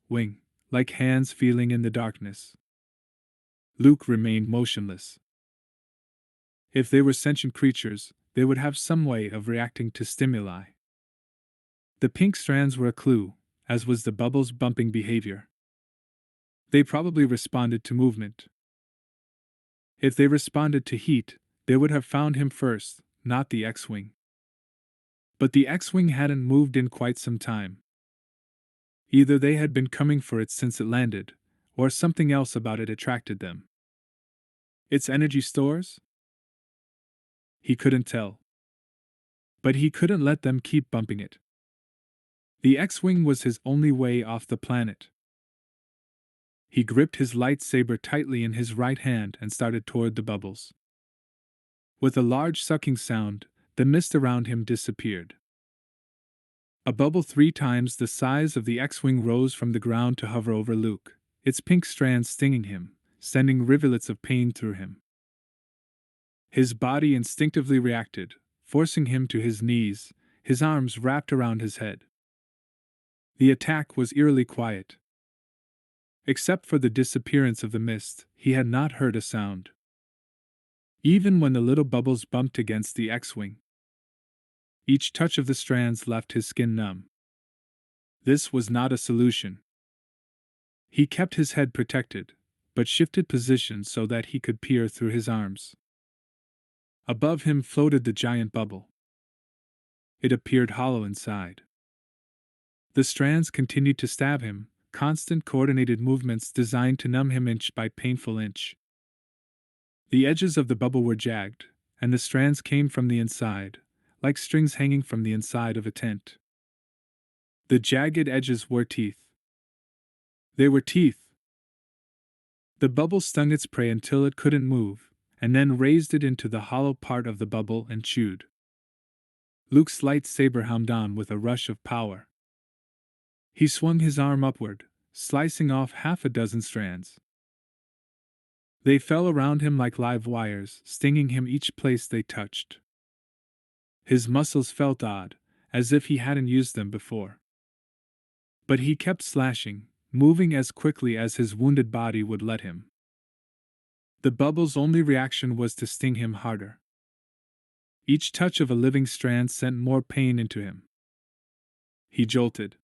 wing, like hands feeling in the darkness. Luke remained motionless. If they were sentient creatures, they would have some way of reacting to stimuli. The pink strands were a clue, as was the bubbles' bumping behavior. They probably responded to movement. If they responded to heat, they would have found him first, not the X-Wing. But the X-Wing hadn't moved in quite some time. Either they had been coming for it since it landed, or something else about it attracted them. Its energy stores? He couldn't tell. But he couldn't let them keep bumping it. The X-Wing was his only way off the planet. He gripped his lightsaber tightly in his right hand and started toward the bubbles. With a large sucking sound, the mist around him disappeared. A bubble 3 times the size of the X-Wing rose from the ground to hover over Luke, its pink strands stinging him, sending rivulets of pain through him. His body instinctively reacted, forcing him to his knees, his arms wrapped around his head. The attack was eerily quiet. Except for the disappearance of the mist, he had not heard a sound. Even when the little bubbles bumped against the X-Wing, each touch of the strands left his skin numb. This was not a solution. He kept his head protected, but shifted position so that he could peer through his arms. Above him floated the giant bubble. It appeared hollow inside. The strands continued to stab him, constant coordinated movements designed to numb him inch by painful inch. The edges of the bubble were jagged, and the strands came from the inside, like strings hanging from the inside of a tent. The jagged edges were teeth. They were teeth. The bubble stung its prey until it couldn't move, and then raised it into the hollow part of the bubble and chewed. Luke's lightsaber hummed on with a rush of power. He swung his arm upward, slicing off half a dozen strands. They fell around him like live wires, stinging him each place they touched. His muscles felt odd, as if he hadn't used them before. But he kept slashing, moving as quickly as his wounded body would let him. The bubble's only reaction was to sting him harder. Each touch of a living strand sent more pain into him. He jolted.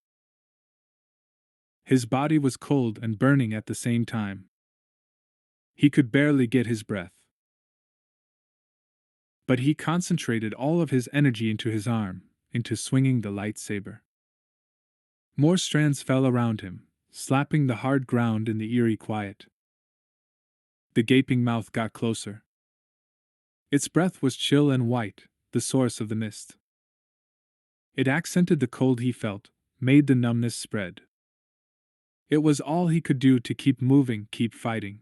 His body was cold and burning at the same time. He could barely get his breath. But he concentrated all of his energy into his arm, into swinging the lightsaber. More strands fell around him, slapping the hard ground in the eerie quiet. The gaping mouth got closer. Its breath was chill and white, the source of the mist. It accented the cold he felt, made the numbness spread. It was all he could do to keep moving, keep fighting.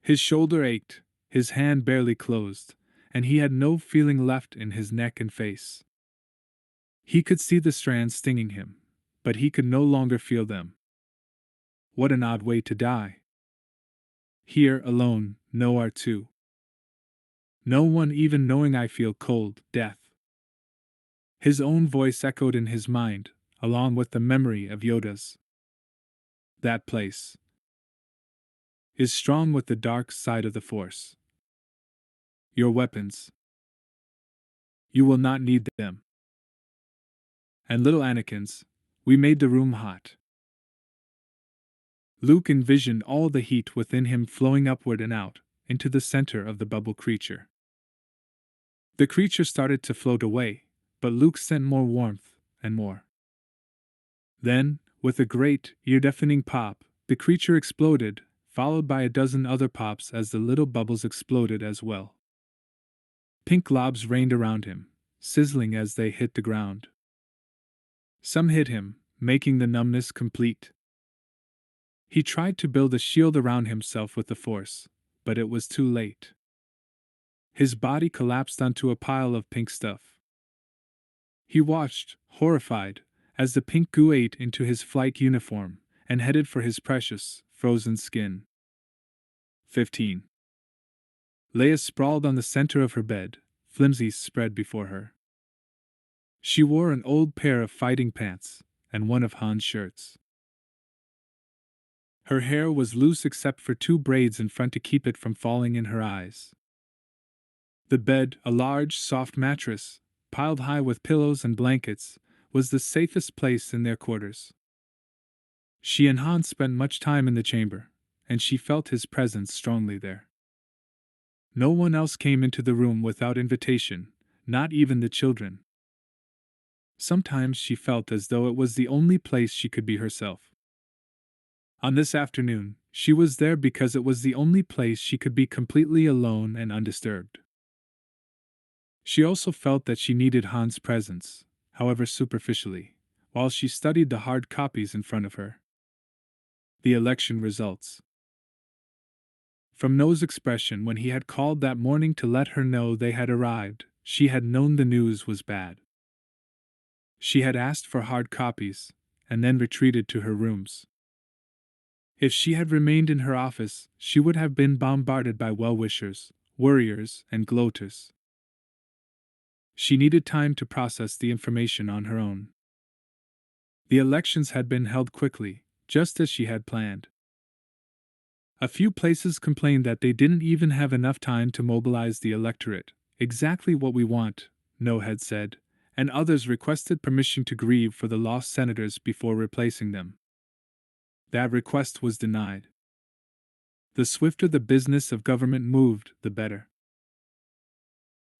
His shoulder ached, his hand barely closed, and he had no feeling left in his neck and face. He could see the strands stinging him, but he could no longer feel them. What an odd way to die. Here alone, no R2. No one even knowing I feel cold, death. His own voice echoed in his mind, along with the memory of Yoda's. That place is strong with the dark side of the Force. Your weapons. You will not need them. And little Anakin's, we made the room hot. Luke envisioned all the heat within him flowing upward and out, into the center of the bubble creature. The creature started to float away, but Luke sent more warmth, and more. Then, with a great, ear-deafening pop, the creature exploded, followed by a dozen other pops as the little bubbles exploded as well. Pink globs rained around him, sizzling as they hit the ground. Some hit him, making the numbness complete. He tried to build a shield around himself with the Force, but it was too late. His body collapsed onto a pile of pink stuff. He watched, horrified, as the pink goo ate into his flight uniform and headed for his precious, frozen skin. 15. Leia sprawled on the center of her bed, flimsies spread before her. She wore an old pair of fighting pants and one of Han's shirts. Her hair was loose except for 2 braids in front to keep it from falling in her eyes. The bed, a large, soft mattress, piled high with pillows and blankets, was the safest place in their quarters. She and Han spent much time in the chamber, and she felt his presence strongly there. No one else came into the room without invitation, not even the children. Sometimes she felt as though it was the only place she could be herself. On this afternoon, she was there because it was the only place she could be completely alone and undisturbed. She also felt that she needed Han's presence, however superficially, while she studied the hard copies in front of her. The election results. From No's expression when he had called that morning to let her know they had arrived, she had known the news was bad. She had asked for hard copies, and then retreated to her rooms. If she had remained in her office, she would have been bombarded by well-wishers, worriers, and gloaters. She needed time to process the information on her own. The elections had been held quickly, just as she had planned. A few places complained that they didn't even have enough time to mobilize the electorate, exactly what we want, No had said, and others requested permission to grieve for the lost senators before replacing them. That request was denied. The swifter the business of government moved, the better.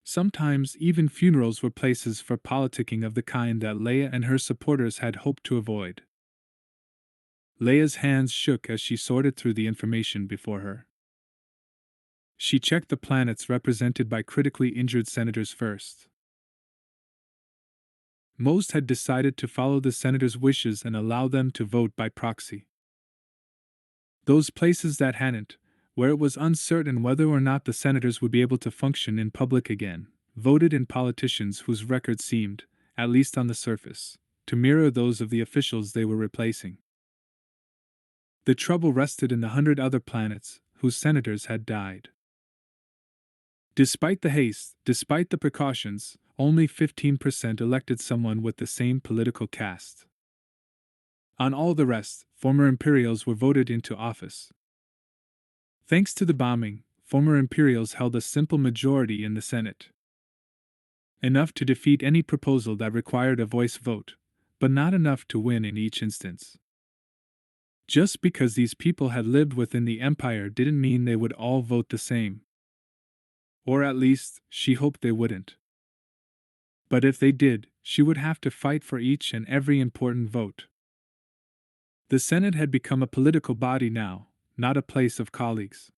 Sometimes even funerals were places for politicking of the kind that Leia and her supporters had hoped to avoid. Leia's hands shook as she sorted through the information before her. She checked the planets represented by critically injured senators first. Most had decided to follow the senators' wishes and allow them to vote by proxy. Those places that hadn't, where it was uncertain whether or not the senators would be able to function in public again, voted in politicians whose records seemed, at least on the surface, to mirror those of the officials they were replacing. The trouble rested in the 100 other planets whose senators had died. Despite the haste, despite the precautions, only 15% elected someone with the same political caste. On all the rest, former Imperials were voted into office. Thanks to the bombing, former Imperials held a simple majority in the Senate. Enough to defeat any proposal that required a voice vote, but not enough to win in each instance. Just because these people had lived within the Empire didn't mean they would all vote the same. Or at least, she hoped they wouldn't. But if they did, she would have to fight for each and every important vote. The Senate had become a political body now, not a place of colleagues.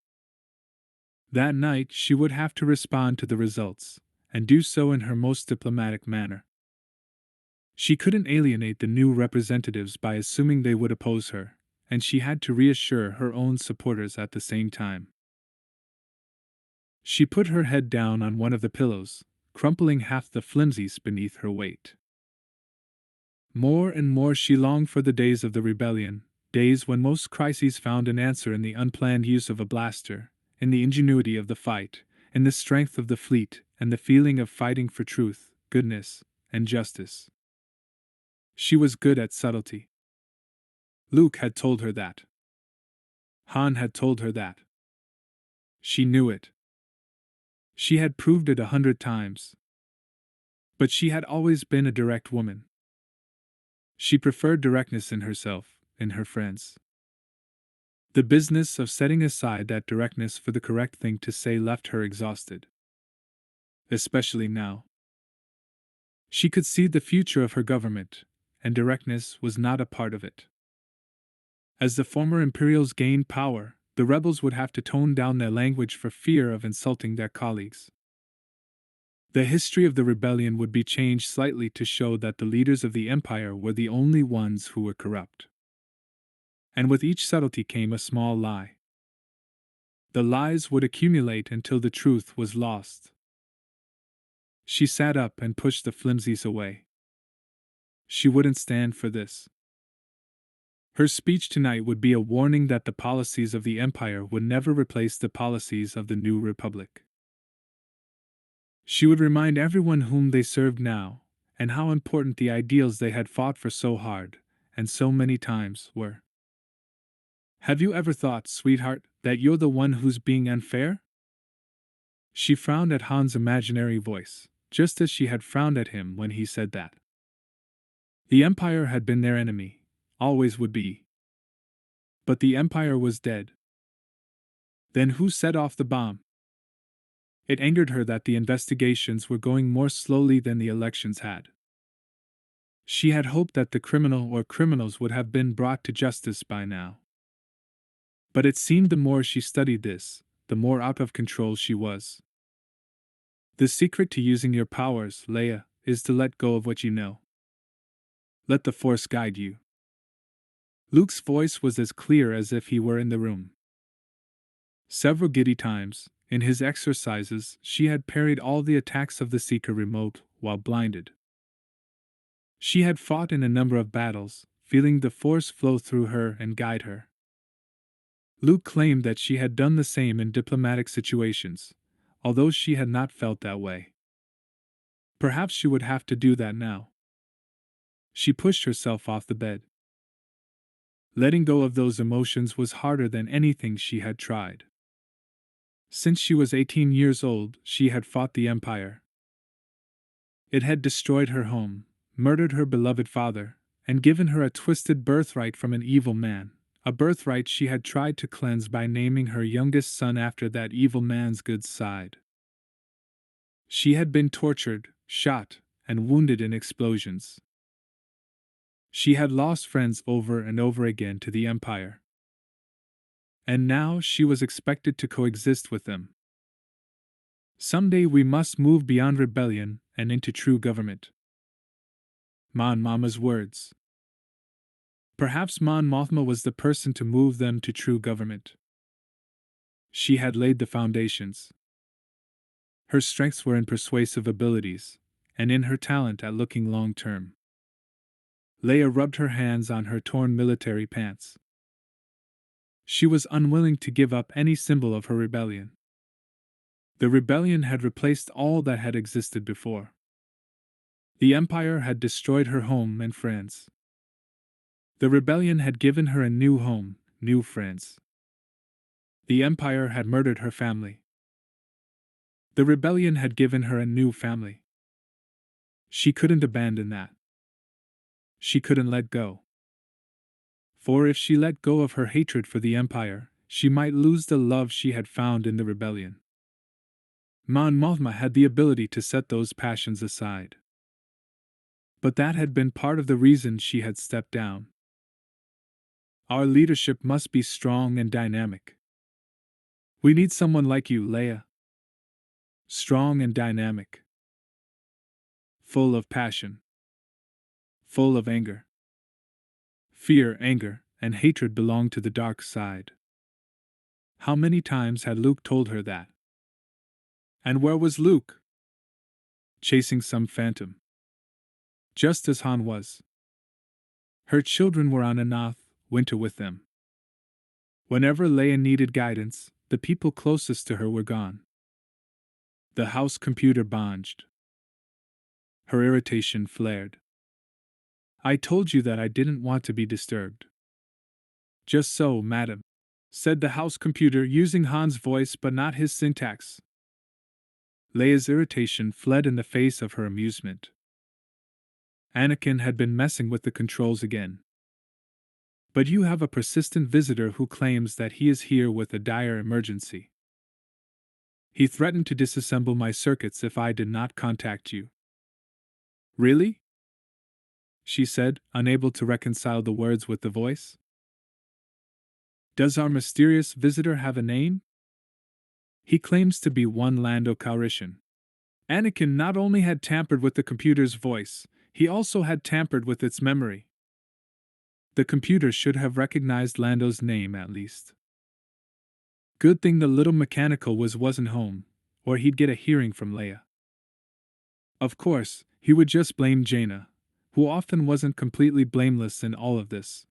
That night she would have to respond to the results, and do so in her most diplomatic manner. She couldn't alienate the new representatives by assuming they would oppose her, and she had to reassure her own supporters at the same time. She put her head down on one of the pillows, crumpling half the flimsies beneath her weight. More and more she longed for the days of the rebellion, days when most crises found an answer in the unplanned use of a blaster, in the ingenuity of the fight, in the strength of the fleet, and the feeling of fighting for truth, goodness, and justice. She was good at subtlety. Luke had told her that. Han had told her that. She knew it. She had proved it 100 times. But she had always been a direct woman. She preferred directness in herself, in her friends. The business of setting aside that directness for the correct thing to say left her exhausted. Especially now. She could see the future of her government, and directness was not a part of it. As the former Imperials gained power, the rebels would have to tone down their language for fear of insulting their colleagues. The history of the rebellion would be changed slightly to show that the leaders of the Empire were the only ones who were corrupt. And with each subtlety came a small lie. The lies would accumulate until the truth was lost. She sat up and pushed the flimsies away. She wouldn't stand for this. Her speech tonight would be a warning that the policies of the Empire would never replace the policies of the new Republic. She would remind everyone whom they served now, and how important the ideals they had fought for so hard, and so many times, were. Have you ever thought, sweetheart, that you're the one who's being unfair? She frowned at Han's imaginary voice, just as she had frowned at him when he said that. The Empire had been their enemy, always would be. But the Empire was dead. Then who set off the bomb? It angered her that the investigations were going more slowly than the elections had. She had hoped that the criminal or criminals would have been brought to justice by now. But it seemed the more she studied this, the more out of control she was. The secret to using your powers, Leia, is to let go of what you know. Let the Force guide you. Luke's voice was as clear as if he were in the room. Several giddy times, in his exercises, she had parried all the attacks of the Seeker remote while blinded. She had fought in a number of battles, feeling the Force flow through her and guide her. Luke claimed that she had done the same in diplomatic situations, although she had not felt that way. Perhaps she would have to do that now. She pushed herself off the bed. Letting go of those emotions was harder than anything she had tried. Since she was 18 years old, she had fought the Empire. It had destroyed her home, murdered her beloved father, and given her a twisted birthright from an evil man, a birthright she had tried to cleanse by naming her youngest son after that evil man's good side. She had been tortured, shot, and wounded in explosions. She had lost friends over and over again to the Empire. And now she was expected to coexist with them. Someday we must move beyond rebellion and into true government. Mon Mothma's words. Perhaps Mon Mothma was the person to move them to true government. She had laid the foundations. Her strengths were in persuasive abilities, and in her talent at looking long-term. Leia rubbed her hands on her torn military pants. She was unwilling to give up any symbol of her rebellion. The rebellion had replaced all that had existed before. The Empire had destroyed her home and friends. The rebellion had given her a new home, new friends. The Empire had murdered her family. The rebellion had given her a new family. She couldn't abandon that. She couldn't let go. For if she let go of her hatred for the Empire, she might lose the love she had found in the rebellion. Mon Mothma had the ability to set those passions aside. But that had been part of the reason she had stepped down. Our leadership must be strong and dynamic. We need someone like you, Leia. Strong and dynamic. Full of passion. Full of anger. Fear, anger, and hatred belong to the dark side. How many times had Luke told her that? And where was Luke? Chasing some phantom. Just as Han was. Her children were on Anath, winter with them. Whenever Leia needed guidance, the people closest to her were gone. The house computer bonged. Her irritation flared. I told you that I didn't want to be disturbed. Just so, madam, said the house computer using Han's voice but not his syntax. Leia's irritation fled in the face of her amusement. Anakin had been messing with the controls again. But you have a persistent visitor who claims that he is here with a dire emergency. He threatened to disassemble my circuits if I did not contact you. Really? She said, unable to reconcile the words with the voice. Does our mysterious visitor have a name? He claims to be one Lando Calrissian. Anakin not only had tampered with the computer's voice, he also had tampered with its memory. The computer should have recognized Lando's name at least. Good thing the little mechanical wasn't home, or he'd get a hearing from Leia. Of course, he would just blame Jaina, who often wasn't completely blameless in all of this.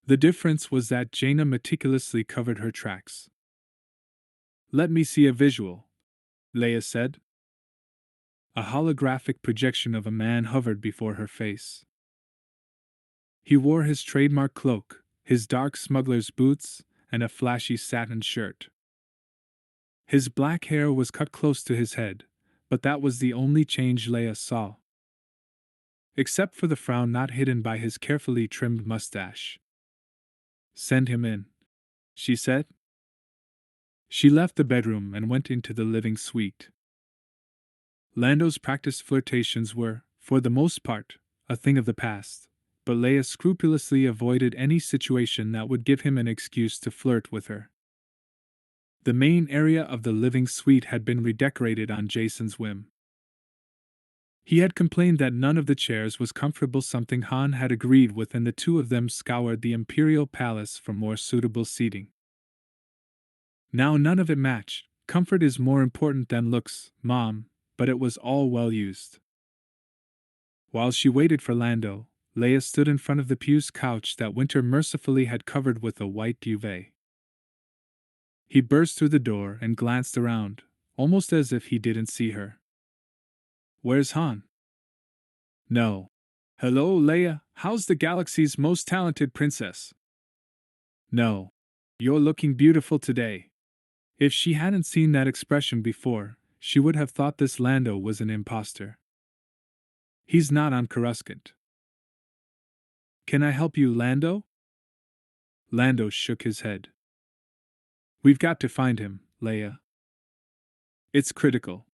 The difference was that Jaina meticulously covered her tracks. "Let me see a visual," Leia said. A holographic projection of a man hovered before her face. He wore his trademark cloak, his dark smuggler's boots, and a flashy satin shirt. His black hair was cut close to his head, but that was the only change Leia saw. Except for the frown not hidden by his carefully trimmed mustache. "Send him in," she said. She left the bedroom and went into the living suite. Lando's practiced flirtations were, for the most part, a thing of the past, but Leia scrupulously avoided any situation that would give him an excuse to flirt with her. The main area of the living suite had been redecorated on Jason's whim. He had complained that none of the chairs was comfortable, something Han had agreed with, and the two of them scoured the Imperial Palace for more suitable seating. Now none of it matched. "Comfort is more important than looks, Mom," but it was all well used. While she waited for Lando, Leia stood in front of the puce couch that Winter mercifully had covered with a white duvet. He burst through the door and glanced around, almost as if he didn't see her. "Where's Han?" "No." "Hello, Leia, how's the galaxy's most talented princess?" "No. You're looking beautiful today." If she hadn't seen that expression before, she would have thought this Lando was an imposter. "He's not on Coruscant." "Can I help you, Lando?" Lando shook his head. "We've got to find him, Leia. It's critical."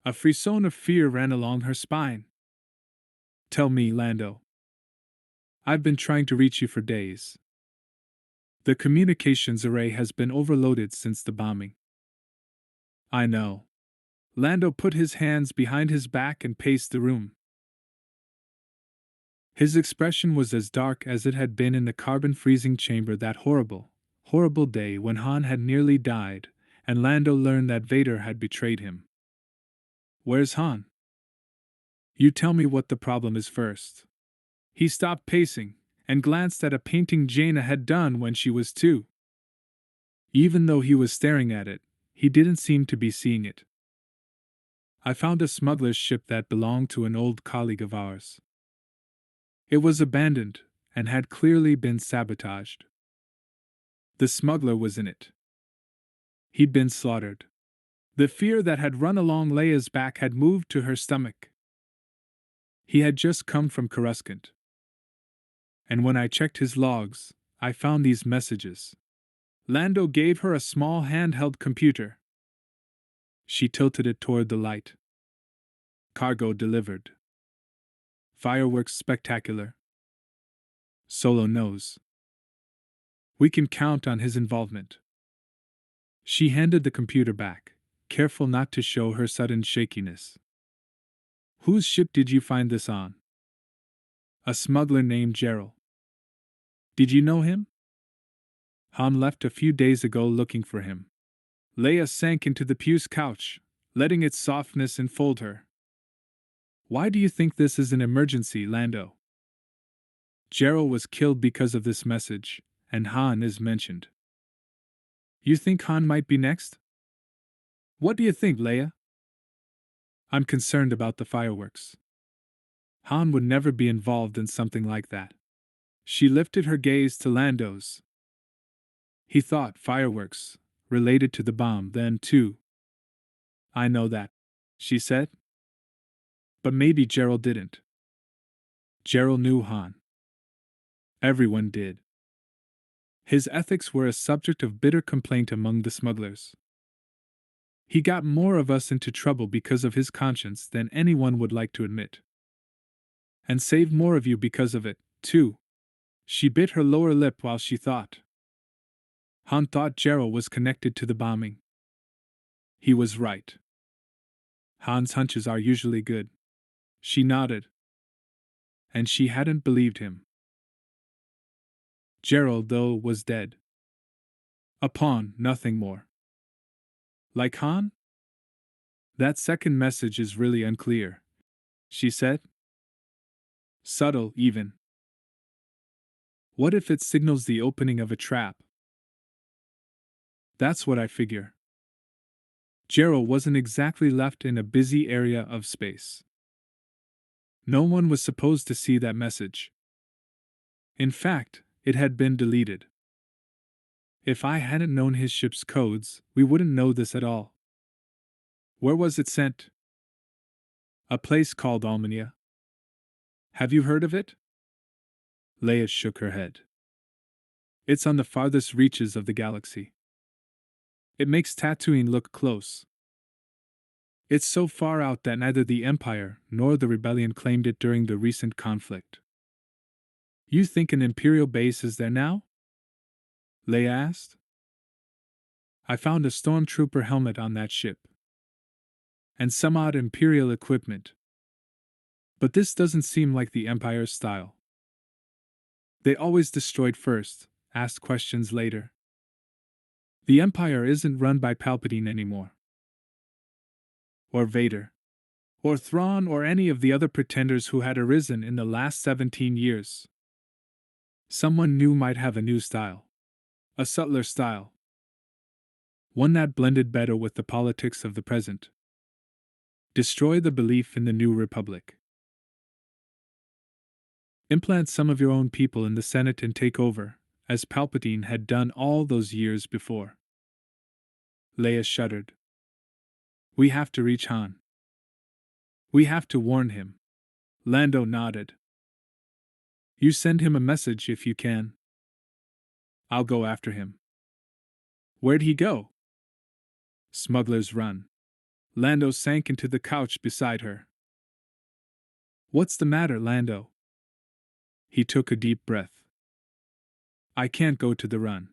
A frisson of fear ran along her spine. "Tell me, Lando. I've been trying to reach you for days. The communications array has been overloaded since the bombing." "I know." Lando put his hands behind his back and paced the room. His expression was as dark as it had been in the carbon freezing chamber that horrible, horrible day when Han had nearly died, and Lando learned that Vader had betrayed him. "Where's Han?" "You tell me what the problem is first." He stopped pacing and glanced at a painting Jaina had done when she was 2. Even though he was staring at it, he didn't seem to be seeing it. "I found a smuggler's ship that belonged to an old colleague of ours. It was abandoned and had clearly been sabotaged. The smuggler was in it. He'd been slaughtered." The fear that had run along Leia's back had moved to her stomach. "He had just come from Coruscant. And when I checked his logs, I found these messages." Lando gave her a small handheld computer. She tilted it toward the light. "Cargo delivered. Fireworks spectacular. Solo knows. We can count on his involvement." She handed the computer back, careful not to show her sudden shakiness. "Whose ship did you find this on?" "A smuggler named Gerald." "Did you know him?" "Han left a few days ago looking for him." Leia sank into the puce couch, letting its softness enfold her. "Why do you think this is an emergency, Lando?" "Gerald was killed because of this message, and Han is mentioned." "You think Han might be next?" "What do you think, Leia?" "I'm concerned about the fireworks. Han would never be involved in something like that." She lifted her gaze to Lando's. "He thought fireworks related to the bomb then, too." "I know that," she said. "But maybe Gerald didn't." "Gerald knew Han. Everyone did. His ethics were a subject of bitter complaint among the smugglers. He got more of us into trouble because of his conscience than anyone would like to admit. And saved more of you because of it, too." She bit her lower lip while she thought. Han thought Gerald was connected to the bombing. He was right. Han's hunches are usually good. She nodded. And she hadn't believed him. Gerald, though, was dead. A pawn, nothing more. Like Han? "That second message is really unclear," she said. Subtle, even. What if it signals the opening of a trap? That's what I figure. Gerald wasn't exactly left in a busy area of space. No one was supposed to see that message. In fact, it had been deleted. If I hadn't known his ship's codes, we wouldn't know this at all. Where was it sent? A place called Almania. Have you heard of it? Leia shook her head. It's on the farthest reaches of the galaxy. It makes Tatooine look close. It's so far out that neither the Empire nor the Rebellion claimed it during the recent conflict. You think an Imperial base is there now? Leia asked. I found a stormtrooper helmet on that ship. And some odd Imperial equipment. But this doesn't seem like the Empire's style. They always destroyed first, asked questions later. The Empire isn't run by Palpatine anymore. Or Vader. Or Thrawn or any of the other pretenders who had arisen in the last 17 years. Someone new might have a new style. A subtler style. One that blended better with the politics of the present. Destroy the belief in the new republic. Implant some of your own people in the Senate and take over, as Palpatine had done all those years before. Leia shuddered. We have to reach Han. We have to warn him. Lando nodded. You send him a message if you can. I'll go after him. Where'd he go? Smuggler's Run. Lando sank into the couch beside her. What's the matter, Lando? He took a deep breath. I can't go to the run.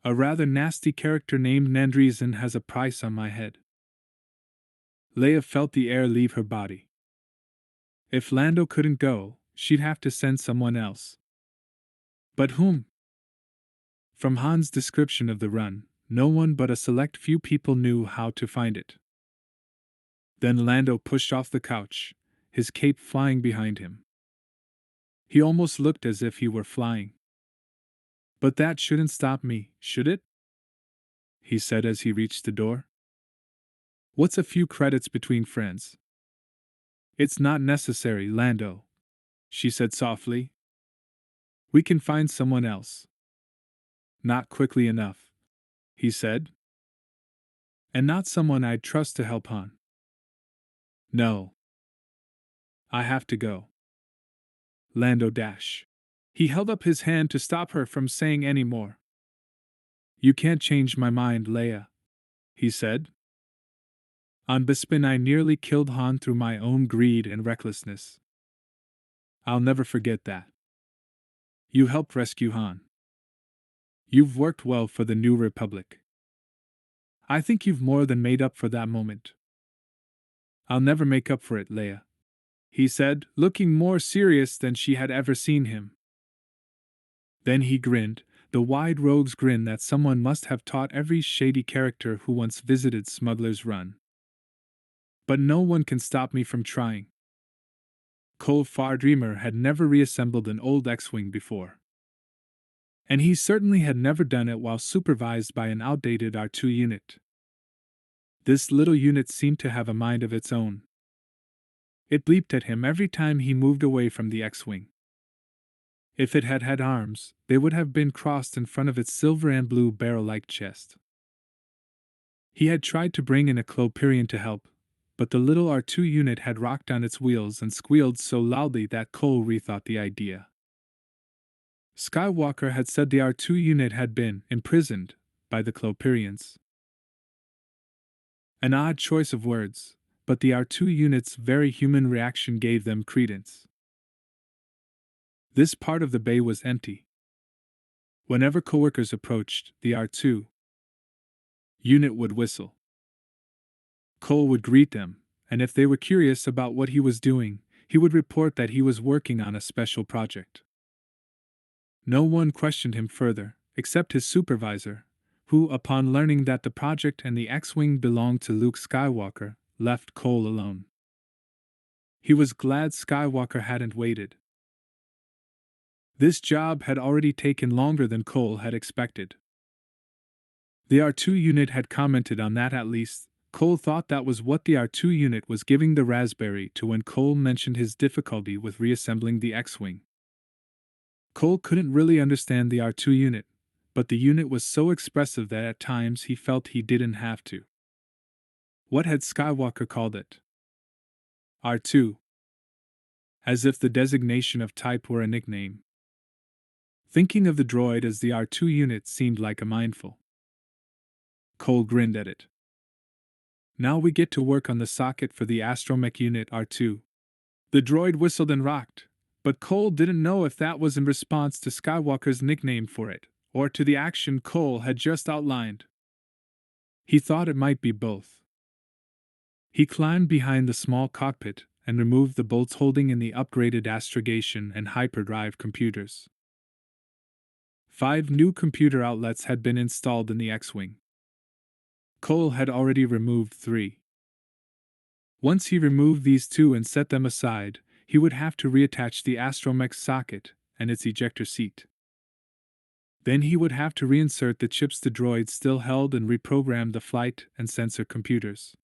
A rather nasty character named Nandreason has a price on my head. Leia felt the air leave her body. If Lando couldn't go, she'd have to send someone else. But whom? From Han's description of the run, no one but a select few people knew how to find it. Then Lando pushed off the couch, his cape flying behind him. He almost looked as if he were flying. But that shouldn't stop me, should it? He said as he reached the door. What's a few credits between friends? It's not necessary, Lando, she said softly. We can find someone else. Not quickly enough, he said. And not someone I'd trust to help Han. No. I have to go. Lando dash. He held up his hand to stop her from saying any more. You can't change my mind, Leia, he said. On Bespin I nearly killed Han through my own greed and recklessness. I'll never forget that. You helped rescue Han. You've worked well for the New Republic. I think you've more than made up for that moment. I'll never make up for it, Leia, he said, looking more serious than she had ever seen him. Then he grinned, the wide rogue's grin that someone must have taught every shady character who once visited Smuggler's Run. But no one can stop me from trying. Cole Fardreamer had never reassembled an old X-Wing before. And he certainly had never done it while supervised by an outdated R2 unit. This little unit seemed to have a mind of its own. It bleeped at him every time he moved away from the X-Wing. If it had had arms, they would have been crossed in front of its silver and blue barrel-like chest. He had tried to bring in a Cloperian to help, but the little R2 unit had rocked on its wheels and squealed so loudly that Cole rethought the idea. Skywalker had said the R2 unit had been imprisoned by the Cloperians. An odd choice of words, but the R2 unit's very human reaction gave them credence. This part of the bay was empty. Whenever coworkers approached, the R2 unit would whistle. Cole would greet them, and if they were curious about what he was doing, he would report that he was working on a special project. No one questioned him further, except his supervisor, who, upon learning that the project and the X-Wing belonged to Luke Skywalker, left Cole alone. He was glad Skywalker hadn't waited. This job had already taken longer than Cole had expected. The R2 unit had commented on that at least. Cole thought that was what the R2 unit was giving the raspberry to when Cole mentioned his difficulty with reassembling the X-Wing. Cole couldn't really understand the R2 unit, but the unit was so expressive that at times he felt he didn't have to. What had Skywalker called it? R2. As if the designation of type were a nickname. Thinking of the droid as the R2 unit seemed like a mindful. Cole grinned at it. Now we get to work on the socket for the astromech unit R2. The droid whistled and rocked, but Cole didn't know if that was in response to Skywalker's nickname for it, or to the action Cole had just outlined. He thought it might be both. He climbed behind the small cockpit and removed the bolts holding in the upgraded astrogation and hyperdrive computers. 5 new computer outlets had been installed in the X-Wing. Cole had already removed 3. Once he removed these 2 and set them aside, he would have to reattach the astromech socket and its ejector seat. Then he would have to reinsert the chips the droid still held and reprogram the flight and sensor computers.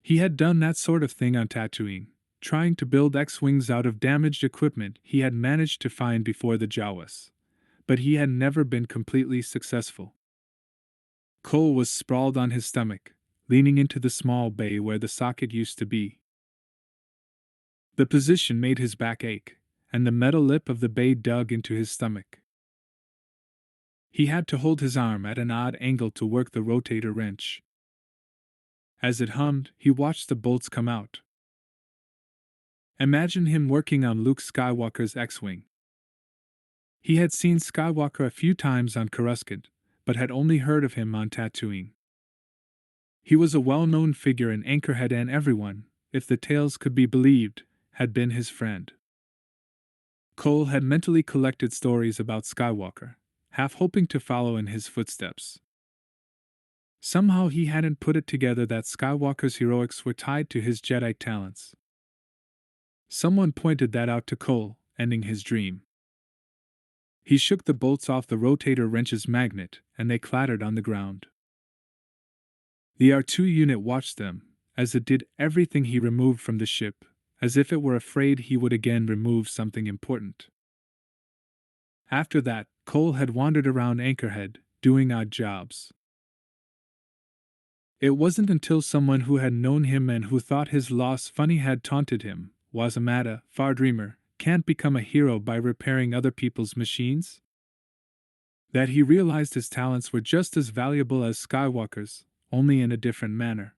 He had done that sort of thing on Tatooine, trying to build X-Wings out of damaged equipment he had managed to find before the Jawas, but he had never been completely successful. Cole was sprawled on his stomach, leaning into the small bay where the socket used to be. The position made his back ache, and the metal lip of the bay dug into his stomach. He had to hold his arm at an odd angle to work the rotator wrench. As it hummed, he watched the bolts come out. Imagine him working on Luke Skywalker's X-Wing. He had seen Skywalker a few times on Coruscant, but had only heard of him on Tatooine. He was a well-known figure in Anchorhead and everyone, if the tales could be believed, had been his friend. Cole had mentally collected stories about Skywalker, half hoping to follow in his footsteps. Somehow he hadn't put it together that Skywalker's heroics were tied to his Jedi talents. Someone pointed that out to Cole, ending his dream. He shook the bolts off the rotator wrench's magnet, and they clattered on the ground. The R2 unit watched them, as it did everything he removed from the ship, as if it were afraid he would again remove something important. After that, Cole had wandered around Anchorhead, doing odd jobs. It wasn't until someone who had known him and who thought his loss funny had taunted him, "Was a matter, far dreamer, can't become a hero by repairing other people's machines?" that he realized his talents were just as valuable as Skywalker's, only in a different manner.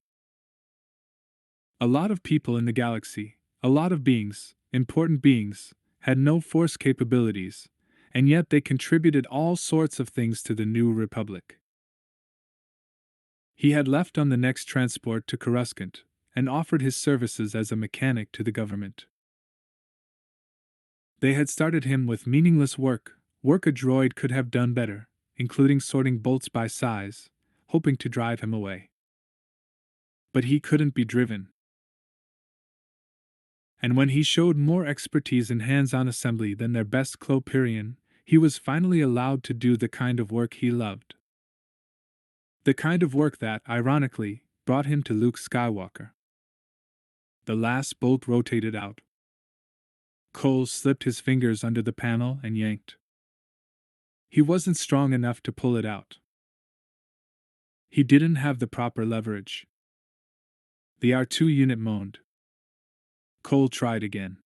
A lot of people in the galaxy, a lot of beings, important beings, had no force capabilities, and yet they contributed all sorts of things to the New Republic. He had left on the next transport to Coruscant, and offered his services as a mechanic to the government. They had started him with meaningless work a droid could have done better, including sorting bolts by size, hoping to drive him away. But he couldn't be driven. And when he showed more expertise in hands-on assembly than their best Clopirian, he was finally allowed to do the kind of work he loved. The kind of work that, ironically, brought him to Luke Skywalker. The last bolt rotated out. Cole slipped his fingers under the panel and yanked. He wasn't strong enough to pull it out. He didn't have the proper leverage. The R2 unit moaned. Cole tried again.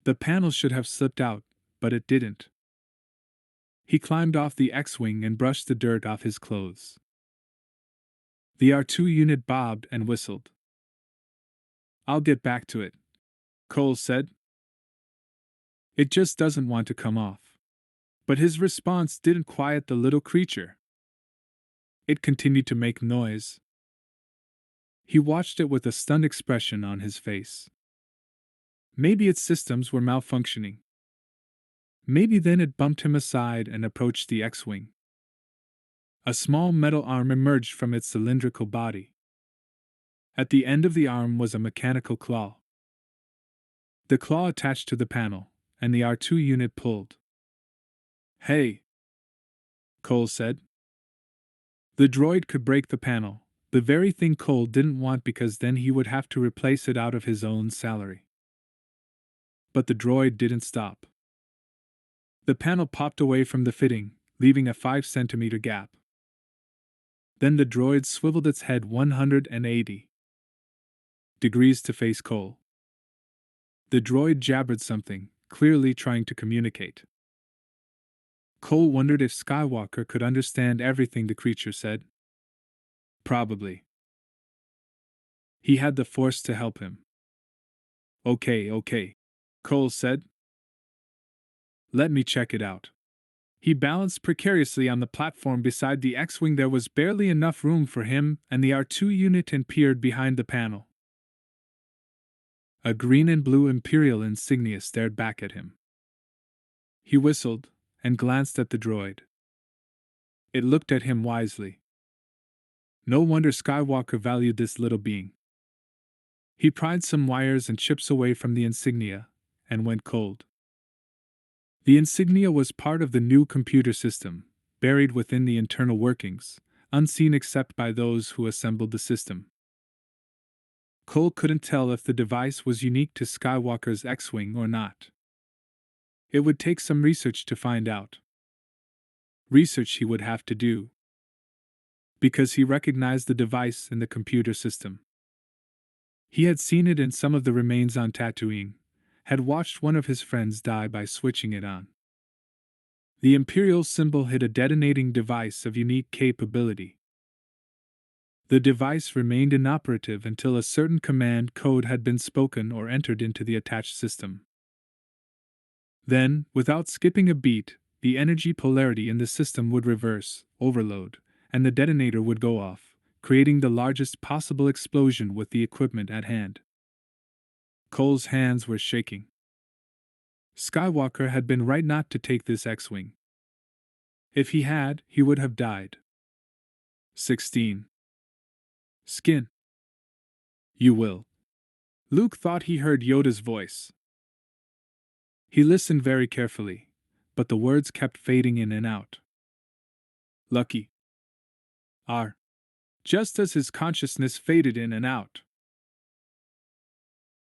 The panel should have slipped out, but it didn't. He climbed off the X-Wing and brushed the dirt off his clothes. The R2 unit bobbed and whistled. "I'll get back to it," Cole said. "It just doesn't want to come off." But his response didn't quiet the little creature. It continued to make noise. He watched it with a stunned expression on his face. Maybe its systems were malfunctioning. Maybe then it bumped him aside and approached the X-Wing. A small metal arm emerged from its cylindrical body. At the end of the arm was a mechanical claw. The claw attached to the panel, and the R2 unit pulled. "Hey," Cole said. The droid could break the panel, the very thing Cole didn't want because then he would have to replace it out of his own salary. But the droid didn't stop. The panel popped away from the fitting, leaving a 5 centimeter gap. Then the droid swiveled its head 180 degrees to face Cole. The droid jabbered something, clearly trying to communicate. Cole wondered if Skywalker could understand everything the creature said. Probably. He had the Force to help him. Okay, Cole said. "Let me check it out." He balanced precariously on the platform beside the X-Wing. There was barely enough room for him and the R2 unit and peered behind the panel. A green and blue Imperial insignia stared back at him. He whistled and glanced at the droid. It looked at him wisely. No wonder Skywalker valued this little being. He pried some wires and chips away from the insignia and went cold. The insignia was part of the new computer system, buried within the internal workings, unseen except by those who assembled the system. Cole couldn't tell if the device was unique to Skywalker's X-Wing or not. It would take some research to find out. Research he would have to do, because he recognized the device in the computer system. He had seen it in some of the remains on Tatooine, had watched one of his friends die by switching it on. The Imperial symbol hid a detonating device of unique capability. The device remained inoperative until a certain command code had been spoken or entered into the attached system. Then, without skipping a beat, the energy polarity in the system would reverse, overload, and the detonator would go off, creating the largest possible explosion with the equipment at hand. Cole's hands were shaking. Skywalker had been right not to take this X-Wing. If he had, he would have died. 16. Skin. You will. Luke thought he heard Yoda's voice. He listened very carefully, but the words kept fading in and out. Lucky. R. Just as his consciousness faded in and out.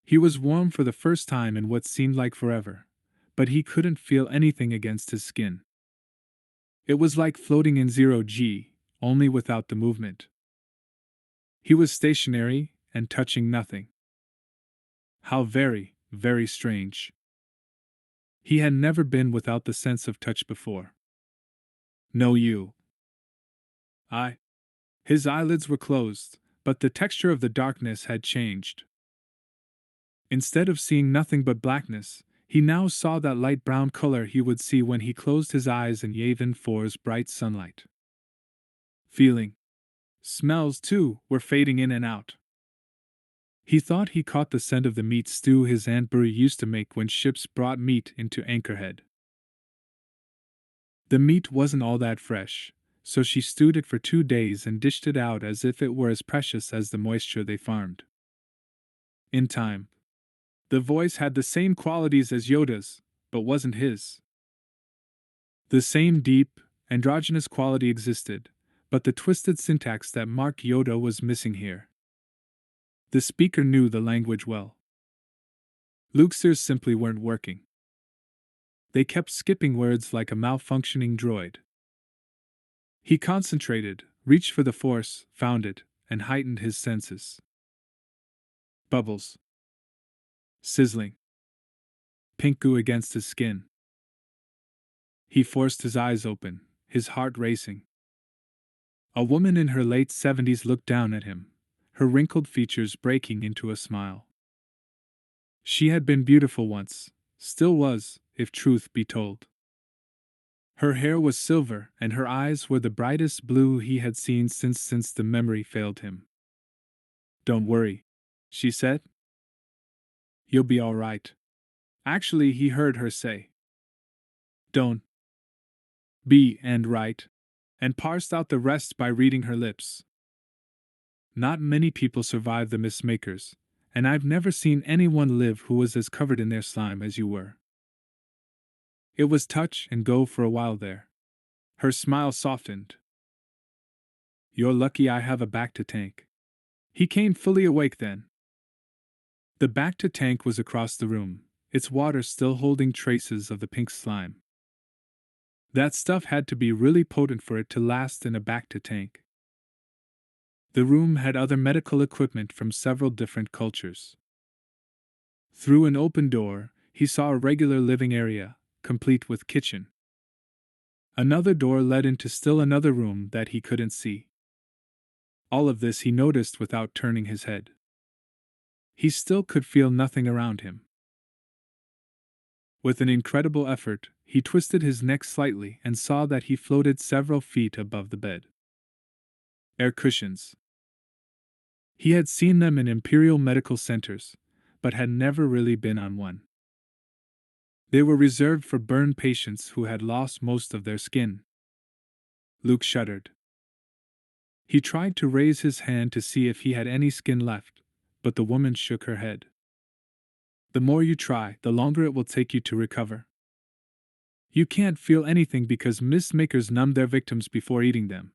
He was warm for the first time in what seemed like forever, but he couldn't feel anything against his skin. It was like floating in 0G, only without the movement. He was stationary and touching nothing. How very, very strange. He had never been without the sense of touch before. No, you. I. His eyelids were closed, but the texture of the darkness had changed. Instead of seeing nothing but blackness, he now saw that light brown color he would see when he closed his eyes in Yavin 4's bright sunlight. Feeling. Smells, too, were fading in and out. He thought he caught the scent of the meat stew his Aunt Brie used to make when ships brought meat into Anchorhead. The meat wasn't all that fresh, so she stewed it for 2 days and dished it out as if it were as precious as the moisture they farmed. In time. The voice had the same qualities as Yoda's, but wasn't his. The same deep, androgynous quality existed, but the twisted syntax that marked Yoda was missing here. The speaker knew the language well. Luke's ears simply weren't working. They kept skipping words like a malfunctioning droid. He concentrated, reached for the Force, found it, and heightened his senses. Bubbles. Sizzling. Pink goo against his skin. He forced his eyes open, his heart racing. A woman in her late 70s looked down at him, her wrinkled features breaking into a smile. She had been beautiful once, still was, if truth be told. Her hair was silver and her eyes were the brightest blue he had seen since the memory failed him. "Don't worry," she said. "You'll be all right." Actually, he heard her say. "Don't be and right," and parsed out the rest by reading her lips. Not many people survive the mistmakers, and I've never seen anyone live who was as covered in their slime as you were. It was touch and go for a while there. Her smile softened. You're lucky I have a back to tank. He came fully awake then. The back to tank was across the room, its water still holding traces of the pink slime. That stuff had to be really potent for it to last in a back to tank. The room had other medical equipment from several different cultures. Through an open door, he saw a regular living area, complete with kitchen. Another door led into still another room that he couldn't see. All of this he noticed without turning his head. He still could feel nothing around him. With an incredible effort, he twisted his neck slightly and saw that he floated several feet above the bed. Air cushions. He had seen them in imperial medical centers, but had never really been on one. They were reserved for burn patients who had lost most of their skin. Luke shuddered. He tried to raise his hand to see if he had any skin left, but the woman shook her head. The more you try, the longer it will take you to recover. You can't feel anything because mistmakers numb their victims before eating them.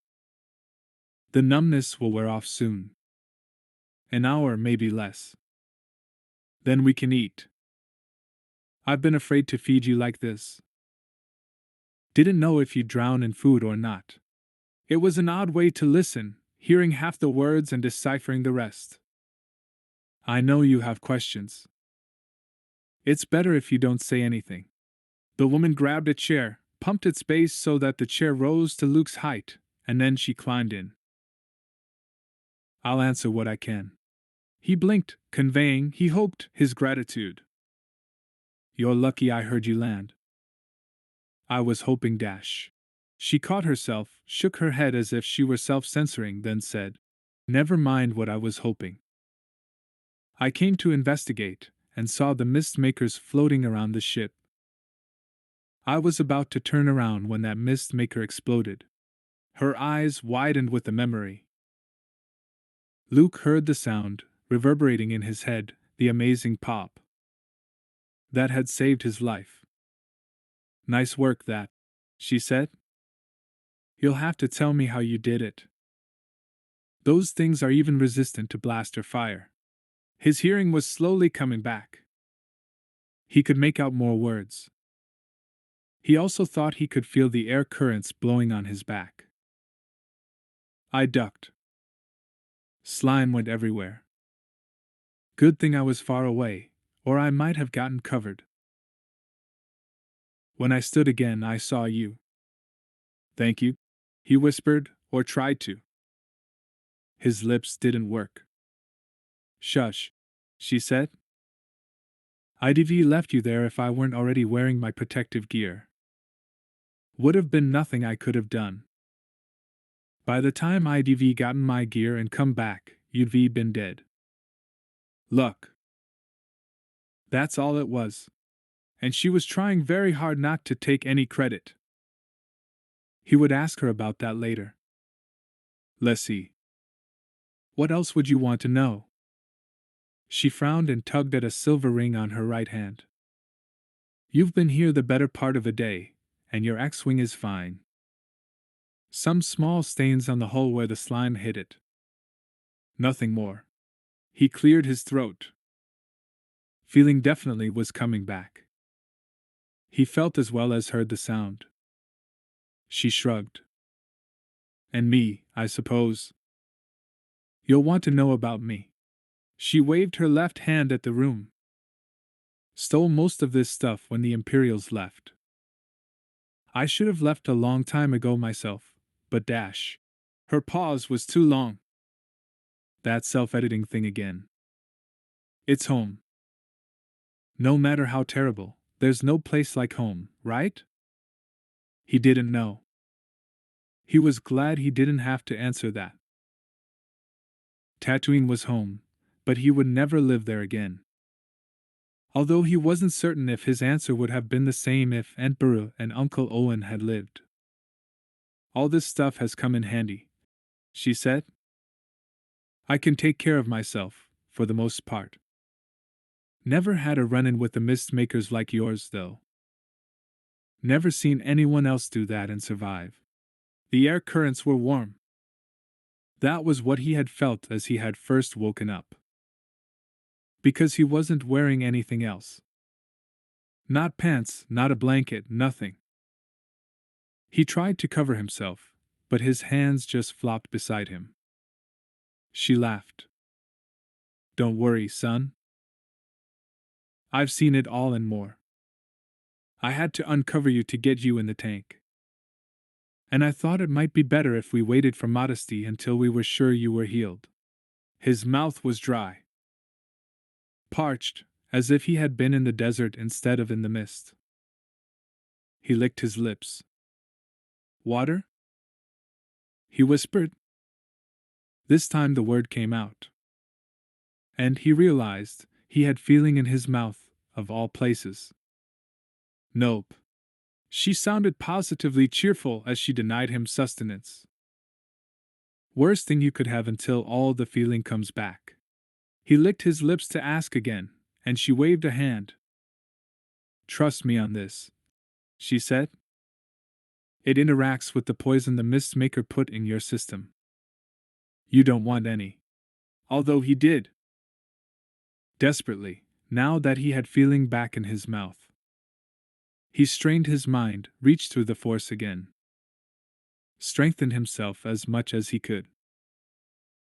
The numbness will wear off soon. An hour, maybe less. Then we can eat. I've been afraid to feed you like this. Didn't know if you'd drown in food or not. It was an odd way to listen, hearing half the words and deciphering the rest. I know you have questions. It's better if you don't say anything. The woman grabbed a chair, pumped its base so that the chair rose to Luke's height, and then she climbed in. I'll answer what I can. He blinked, conveying, he hoped, his gratitude. You're lucky I heard you land. I was hoping dash. She caught herself, shook her head as if she were self-censoring, then said, Never mind what I was hoping. I came to investigate, and saw the mist-makers floating around the ship. I was about to turn around when that mist-maker exploded. Her eyes widened with the memory. Luke heard the sound, reverberating in his head, the amazing pop. That had saved his life. Nice work that, she said. You'll have to tell me how you did it. Those things are even resistant to blaster fire. His hearing was slowly coming back. He could make out more words. He also thought he could feel the air currents blowing on his back. I ducked. Slime went everywhere. Good thing I was far away, or I might have gotten covered. When I stood again, I saw you. Thank you, he whispered, or tried to. His lips didn't work. Shush, she said. IDV left you there if I weren't already wearing my protective gear. Would have been nothing I could have done. By the time IDV gotten my gear and come back, you'd been dead. Luck. That's all it was. And she was trying very hard not to take any credit. He would ask her about that later. Let's see. What else would you want to know? She frowned and tugged at a silver ring on her right hand. You've been here the better part of a day, and your X-wing is fine. Some small stains on the hull where the slime hit it. Nothing more. He cleared his throat. Feeling definitely was coming back. He felt as well as heard the sound. She shrugged. And me, I suppose. You'll want to know about me. She waved her left hand at the room. Stole most of this stuff when the Imperials left. I should have left a long time ago myself, but dash. Her pause was too long. That self-editing thing again. It's home. No matter how terrible, there's no place like home, right? He didn't know. He was glad he didn't have to answer that. Tatooine was home, but he would never live there again. Although he wasn't certain if his answer would have been the same if Aunt Beru and Uncle Owen had lived. All this stuff has come in handy, she said. I can take care of myself, for the most part. Never had a run-in with the mist makers like yours, though. Never seen anyone else do that and survive. The air currents were warm. That was what he had felt as he had first woken up. Because he wasn't wearing anything else. Not pants, not a blanket, nothing. He tried to cover himself, but his hands just flopped beside him. She laughed. Don't worry, son. I've seen it all and more. I had to uncover you to get you in the tank. And I thought it might be better if we waited for modesty until we were sure you were healed. His mouth was dry. Parched, as if he had been in the desert instead of in the mist. He licked his lips. Water? He whispered. This time the word came out. And he realized he had feeling in his mouth, of all places. Nope. She sounded positively cheerful as she denied him sustenance. Worst thing you could have until all the feeling comes back. He licked his lips to ask again, and she waved a hand. Trust me on this, she said. It interacts with the poison the mist maker put in your system. You don't want any. Although he did. Desperately, now that he had feeling back in his mouth. He strained his mind, reached through the force again. Strengthened himself as much as he could.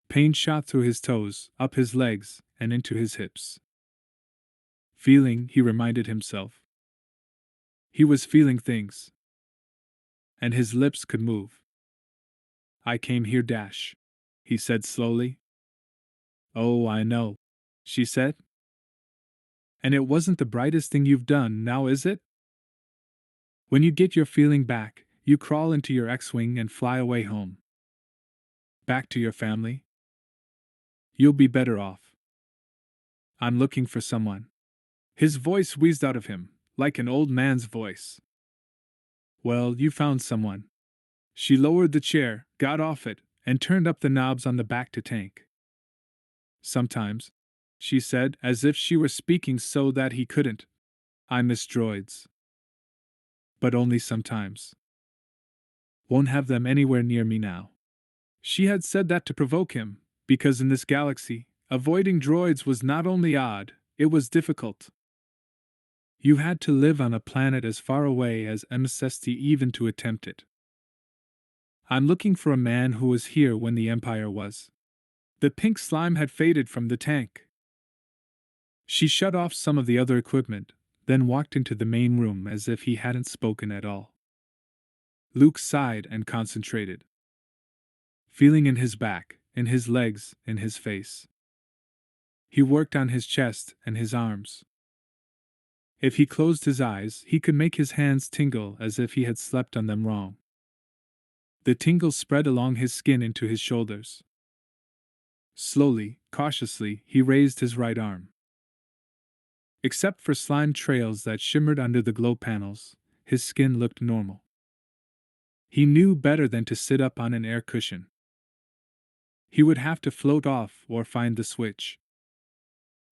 Pain shot through his toes, up his legs, and into his hips. Feeling, he reminded himself. He was feeling things. And his lips could move. I came here, he said slowly. Oh, I know, she said. And it wasn't the brightest thing you've done, now is it? When you get your feeling back, you crawl into your X-Wing and fly away home. Back to your family? You'll be better off. I'm looking for someone. His voice wheezed out of him, like an old man's voice. Well, you found someone. She lowered the chair, got off it, and turned up the knobs on the back to tank. Sometimes, she said, as if she were speaking so that he couldn't. I miss droids. But only sometimes. Won't have them anywhere near me now. She had said that to provoke him, because in this galaxy, avoiding droids was not only odd, it was difficult. You had to live on a planet as far away as MSST even to attempt it. I'm looking for a man who was here when the Empire was. The pink slime had faded from the tank. She shut off some of the other equipment, then walked into the main room as if he hadn't spoken at all. Luke sighed and concentrated. Feeling in his back, in his legs, in his face. He worked on his chest and his arms. If he closed his eyes, he could make his hands tingle as if he had slept on them wrong. The tingle spread along his skin into his shoulders. Slowly, cautiously, he raised his right arm. Except for slime trails that shimmered under the glow panels, his skin looked normal. He knew better than to sit up on an air cushion. He would have to float off or find the switch.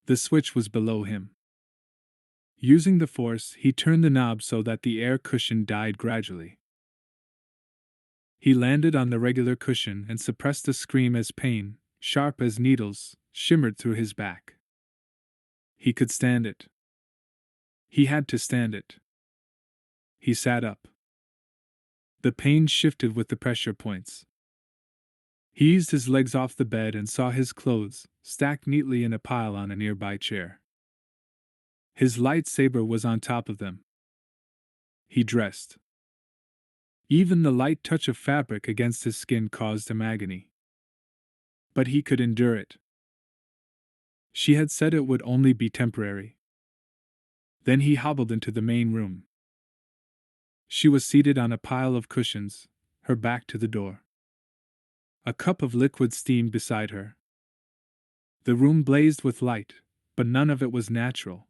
The switch was below him. Using the force, he turned the knob so that the air cushion died gradually. He landed on the regular cushion and suppressed a scream as pain, sharp as needles, shimmered through his back. He could stand it. He had to stand it. He sat up. The pain shifted with the pressure points. He eased his legs off the bed and saw his clothes, stacked neatly in a pile on a nearby chair. His lightsaber was on top of them. He dressed. Even the light touch of fabric against his skin caused him agony. But he could endure it. She had said it would only be temporary. Then he hobbled into the main room. She was seated on a pile of cushions, her back to the door. A cup of liquid steamed beside her. The room blazed with light, but none of it was natural.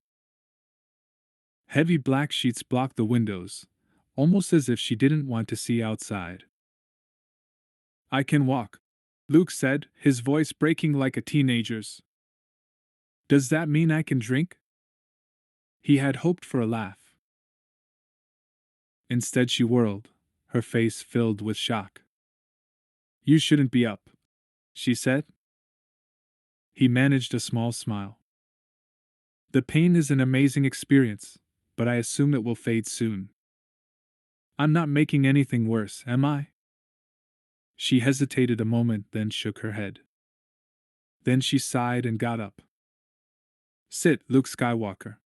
Heavy black sheets blocked the windows, almost as if she didn't want to see outside. I can walk, Luke said, his voice breaking like a teenager's. Does that mean I can drink? He had hoped for a laugh. Instead, she whirled, her face filled with shock. You shouldn't be up, she said. He managed a small smile. The pain is an amazing experience, but I assume it will fade soon. I'm not making anything worse, am I? She hesitated a moment, then shook her head. Then she sighed and got up. Sit, Luke Skywalker.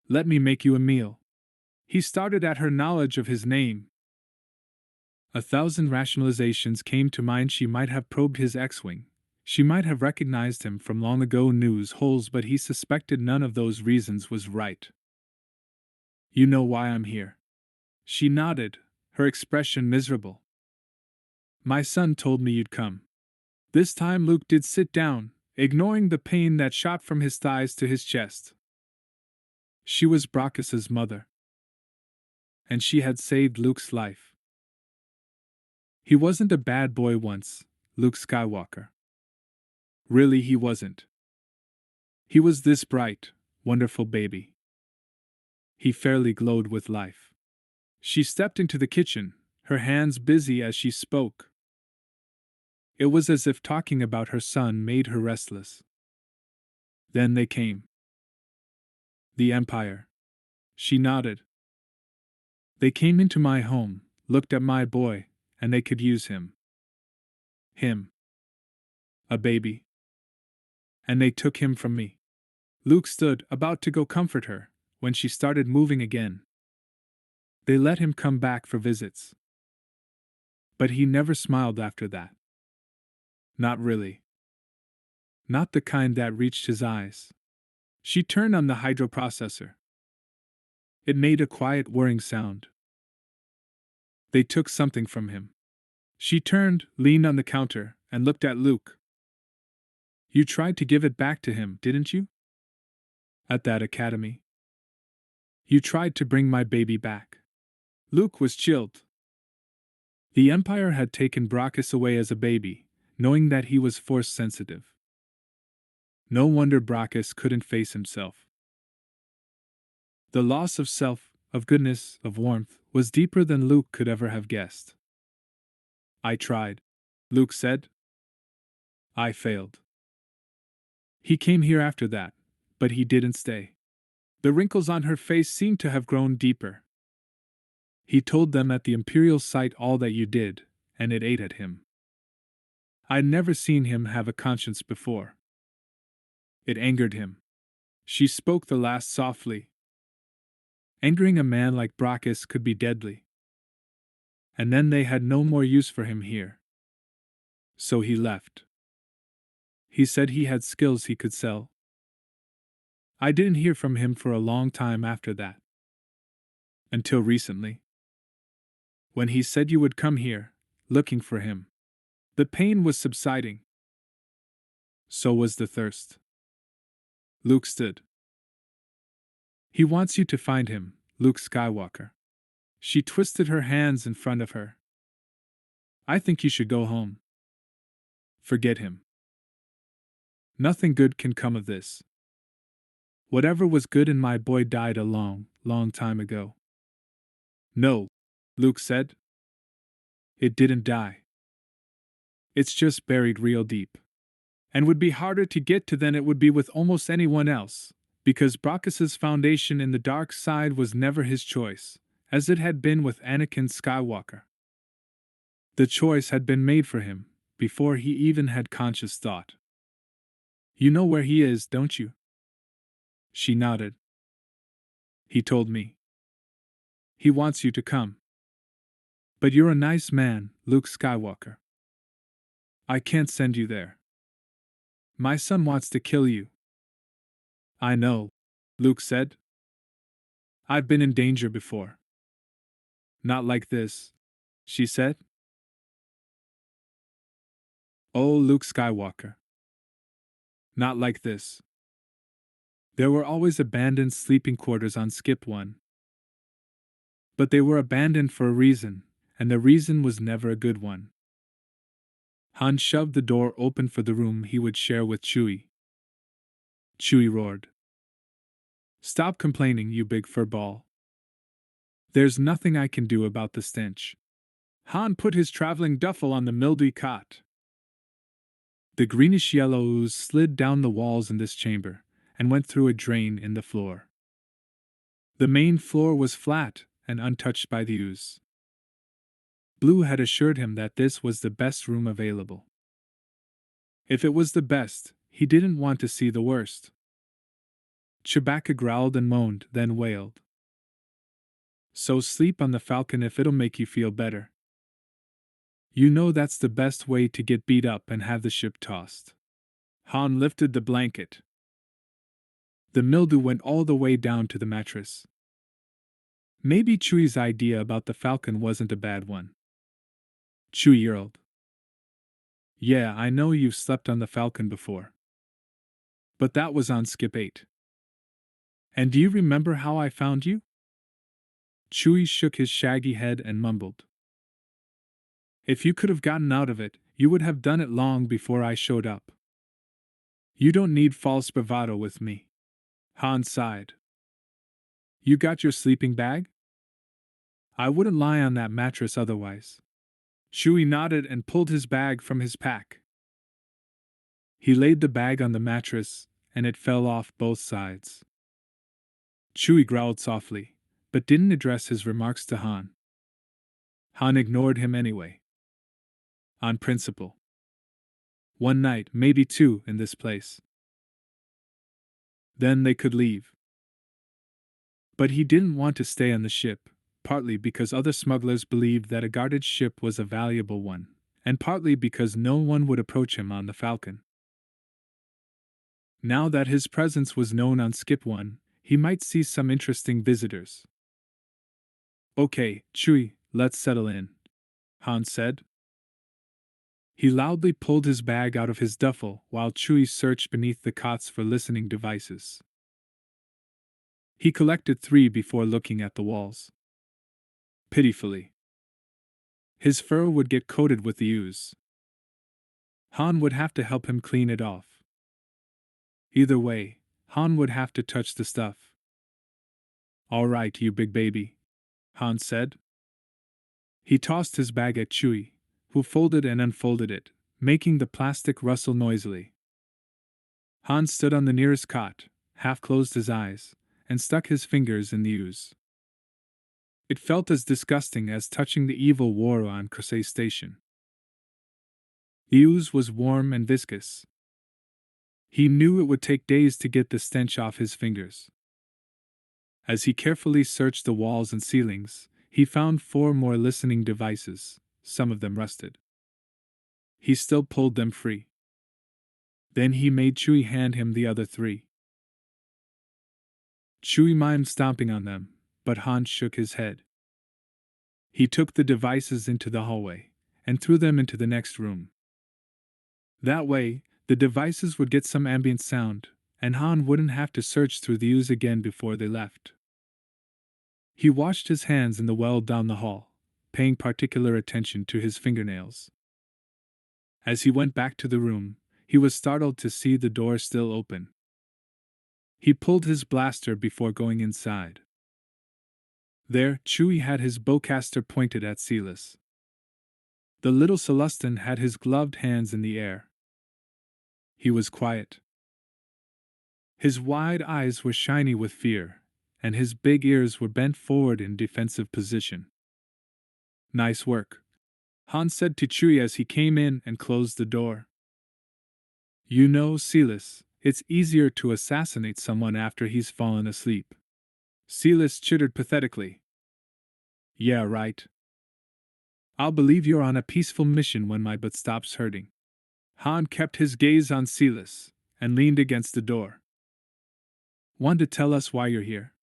Let me make you a meal. He started at her knowledge of his name. 1,000 rationalizations came to mind. She might have probed his X-Wing. She might have recognized him from long ago news holes, but he suspected none of those reasons was right. You know why I'm here. She nodded, her expression miserable. My son told me you'd come. This time Luke did sit down, ignoring the pain that shot from his thighs to his chest. She was Brachus's mother. And she had saved Luke's life. He wasn't a bad boy once, Luke Skywalker. Really, he wasn't. He was this bright, wonderful baby. He fairly glowed with life. She stepped into the kitchen, her hands busy as she spoke. It was as if talking about her son made her restless. Then they came. The Empire. She nodded. They came into my home, looked at my boy, and they could use him. Him. A baby. And they took him from me. Luke stood, about to go comfort her, when she started moving again. They let him come back for visits. But he never smiled after that. Not really. Not the kind that reached his eyes. She turned on the hydroprocessor. It made a quiet whirring sound. They took something from him. She turned, leaned on the counter, and looked at Luke. You tried to give it back to him, didn't you? At that academy. You tried to bring my baby back. Luke was chilled. The Empire had taken Brachus away as a baby, knowing that he was force sensitive. No wonder Brachus couldn't face himself. The loss of self, of goodness, of warmth, was deeper than Luke could ever have guessed. I tried, Luke said. I failed. He came here after that, but he didn't stay. The wrinkles on her face seemed to have grown deeper. He told them at the Imperial site all that you did, and it ate at him. I'd never seen him have a conscience before. It angered him. She spoke the last softly. Angering a man like Brachus could be deadly. And then they had no more use for him here. So he left. He said he had skills he could sell. I didn't hear from him for a long time after that. Until recently. When he said you would come here, looking for him. The pain was subsiding. So was the thirst. Luke stood. He wants you to find him, Luke Skywalker. She twisted her hands in front of her. I think you should go home. Forget him. Nothing good can come of this. Whatever was good in my boy died a long, long time ago. No, Luke said. It didn't die. It's just buried real deep. And would be harder to get to than it would be with almost anyone else, because Brachus's foundation in the dark side was never his choice, as it had been with Anakin Skywalker. The choice had been made for him, before he even had conscious thought. You know where he is, don't you? She nodded. He told me. He wants you to come. But you're a nice man, Luke Skywalker. I can't send you there. My son wants to kill you. I know, Luke said. I've been in danger before. Not like this, she said. Oh, Luke Skywalker. Not like this. There were always abandoned sleeping quarters on Skip One. But they were abandoned for a reason, and the reason was never a good one. Han shoved the door open for the room he would share with Chewie. Chewie roared. Stop complaining, you big furball. There's nothing I can do about the stench. Han put his traveling duffel on the mildewy cot. The greenish-yellow ooze slid down the walls in this chamber, and went through a drain in the floor. The main floor was flat and untouched by the ooze. Blue had assured him that this was the best room available. If it was the best, he didn't want to see the worst. Chewbacca growled and moaned, then wailed. So sleep on the Falcon if it'll make you feel better. You know that's the best way to get beat up and have the ship tossed. Han lifted the blanket. The mildew went all the way down to the mattress. Maybe Chewie's idea about the Falcon wasn't a bad one. Chewie yelled. Yeah, I know you've slept on the Falcon before. But that was on Skip 8. And do you remember how I found you? Chewie shook his shaggy head and mumbled. If you could have gotten out of it, you would have done it long before I showed up. You don't need false bravado with me. Han sighed. You got your sleeping bag? I wouldn't lie on that mattress otherwise. Chewie nodded and pulled his bag from his pack. He laid the bag on the mattress, and it fell off both sides. Chewie growled softly, but didn't address his remarks to Han. Han ignored him anyway. On principle. One night, maybe two, in this place. Then they could leave. But he didn't want to stay on the ship, partly because other smugglers believed that a guarded ship was a valuable one, and partly because no one would approach him on the Falcon. Now that his presence was known on Skip 1, he might see some interesting visitors. Okay, Chewie, let's settle in, Han said. He loudly pulled his bag out of his duffel while Chewie searched beneath the cots for listening devices. He collected 3 before looking at the walls. Pitifully. His fur would get coated with the ooze. Han would have to help him clean it off. Either way, Han would have to touch the stuff. All right, you big baby, Han said. He tossed his bag at Chewie, who folded and unfolded it, making the plastic rustle noisily. Han stood on the nearest cot, half closed his eyes, and stuck his fingers in the ooze. It felt as disgusting as touching the evil war on Crusade Station. The ooze was warm and viscous. He knew it would take days to get the stench off his fingers. As he carefully searched the walls and ceilings, he found 4 more listening devices, some of them rusted. He still pulled them free. Then he made Chewie hand him the other 3. Chewie mimed stomping on them, but Han shook his head. He took the devices into the hallway, and threw them into the next room. That way, the devices would get some ambient sound, and Han wouldn't have to search through the ooze again before they left. He washed his hands in the well down the hall, paying particular attention to his fingernails. As he went back to the room, he was startled to see the door still open. He pulled his blaster before going inside. There, Chewie had his bowcaster pointed at Silas. The little Celestin had his gloved hands in the air. He was quiet. His wide eyes were shiny with fear, and his big ears were bent forward in defensive position. Nice work, Han said to Chewie as he came in and closed the door. You know, Silas, it's easier to assassinate someone after he's fallen asleep. Silas chittered pathetically. Yeah, right. I'll believe you're on a peaceful mission when my butt stops hurting. Han kept his gaze on Silas, and leaned against the door. Want to tell us why you're here?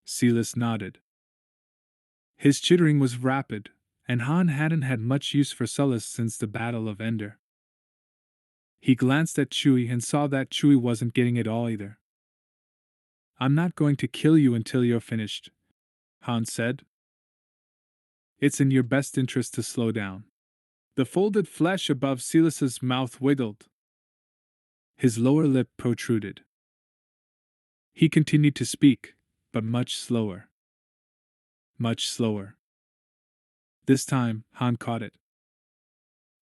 Silas nodded. His chittering was rapid, and Han hadn't had much use for Silas since the Battle of Endor. He glanced at Chewie and saw that Chewie wasn't getting it all either. I'm not going to kill you until you're finished, Han said. It's in your best interest to slow down. The folded flesh above Silas's mouth wiggled. His lower lip protruded. He continued to speak, but much slower. Much slower. This time, Han caught it.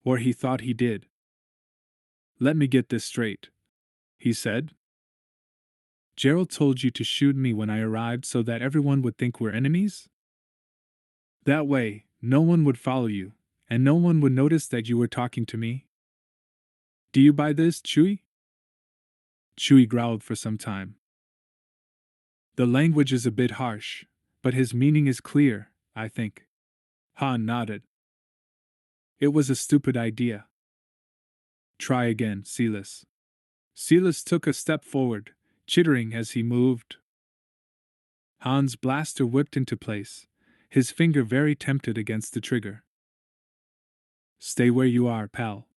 Or he thought he did. Let me get this straight, he said. Gerald told you to shoot me when I arrived so that everyone would think we're enemies? That way, no one would follow you, and no one would notice that you were talking to me? Do you buy this, Chewie? Chewie growled for some time. The language is a bit harsh, but his meaning is clear, I think. Han nodded. It was a stupid idea. Try again, Silas. Silas took a step forward, chittering as he moved. Han's blaster whipped into place, his finger very tempted against the trigger. Stay where you are, pal.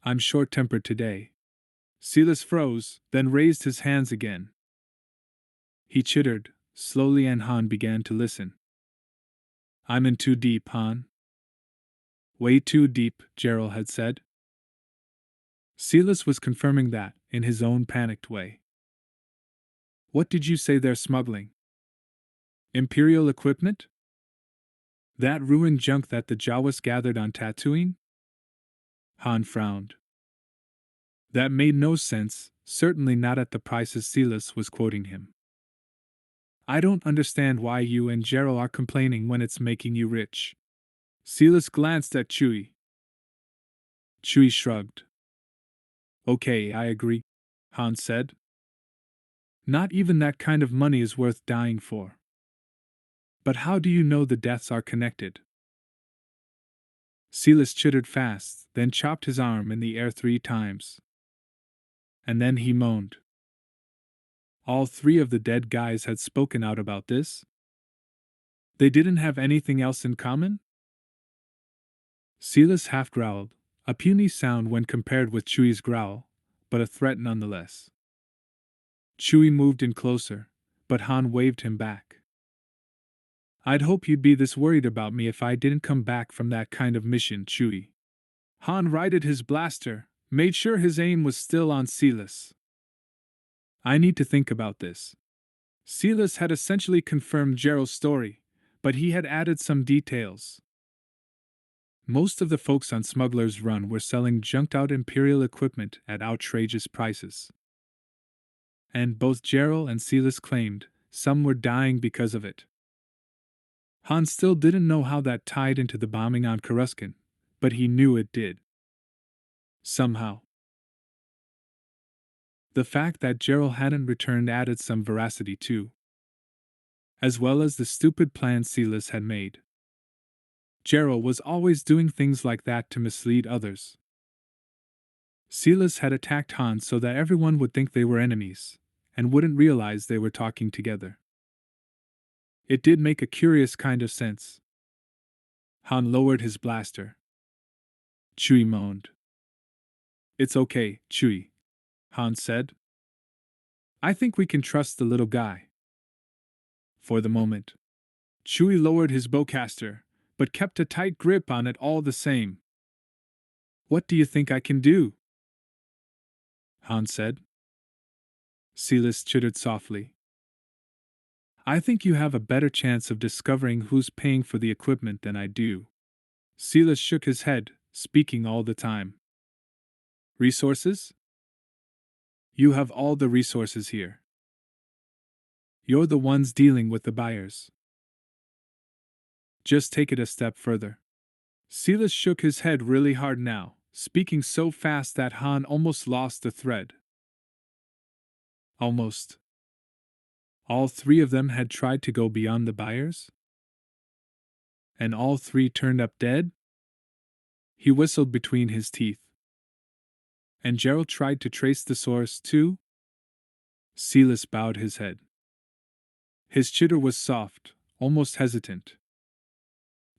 I'm short-tempered today. Silas froze, then raised his hands again. He chittered, slowly, and Han began to listen. I'm in too deep, Han. Way too deep, Gerald had said. Silas was confirming that, in his own panicked way. What did you say they're smuggling? Imperial equipment? That ruined junk that the Jawas gathered on Tatooine? Han frowned. That made no sense, certainly not at the prices Silas was quoting him. I don't understand why you and Gerald are complaining when it's making you rich. Silas glanced at Chewie. Chewie shrugged. Okay, I agree, Han said. Not even that kind of money is worth dying for. But how do you know the deaths are connected? Silas chittered fast, then chopped his arm in the air 3 times. And then he moaned. All 3 of the dead guys had spoken out about this? They didn't have anything else in common? Silas half growled, a puny sound when compared with Chewie's growl, but a threat nonetheless. Chewie moved in closer, but Han waved him back. I'd hope you'd be this worried about me if I didn't come back from that kind of mission, Chewie. Han righted his blaster, made sure his aim was still on Silas. I need to think about this. Silas had essentially confirmed Gerald's story, but he had added some details. Most of the folks on Smuggler's Run were selling junked-out Imperial equipment at outrageous prices. And both Gerald and Silas claimed some were dying because of it. Han still didn't know how that tied into the bombing on Coruscant, but he knew it did. Somehow. The fact that Gerald hadn't returned added some veracity too, as well as the stupid plans Silas had made. Gerald was always doing things like that to mislead others. Silas had attacked Han so that everyone would think they were enemies, and wouldn't realize they were talking together. It did make a curious kind of sense. Han lowered his blaster. Chewie moaned. It's okay, Chewie, Han said. I think we can trust the little guy. For the moment. Chewie lowered his bowcaster, but kept a tight grip on it all the same. What do you think I can do? Han said. Silas chittered softly. I think you have a better chance of discovering who's paying for the equipment than I do. Silas shook his head, speaking all the time. Resources? You have all the resources here. You're the ones dealing with the buyers. Just take it a step further. Silas shook his head really hard now, speaking so fast that Han almost lost the thread. Almost. All 3 of them had tried to go beyond the buyers? And all 3 turned up dead? He whistled between his teeth. And Gerald tried to trace the source too? Silas bowed his head. His chitter was soft, almost hesitant.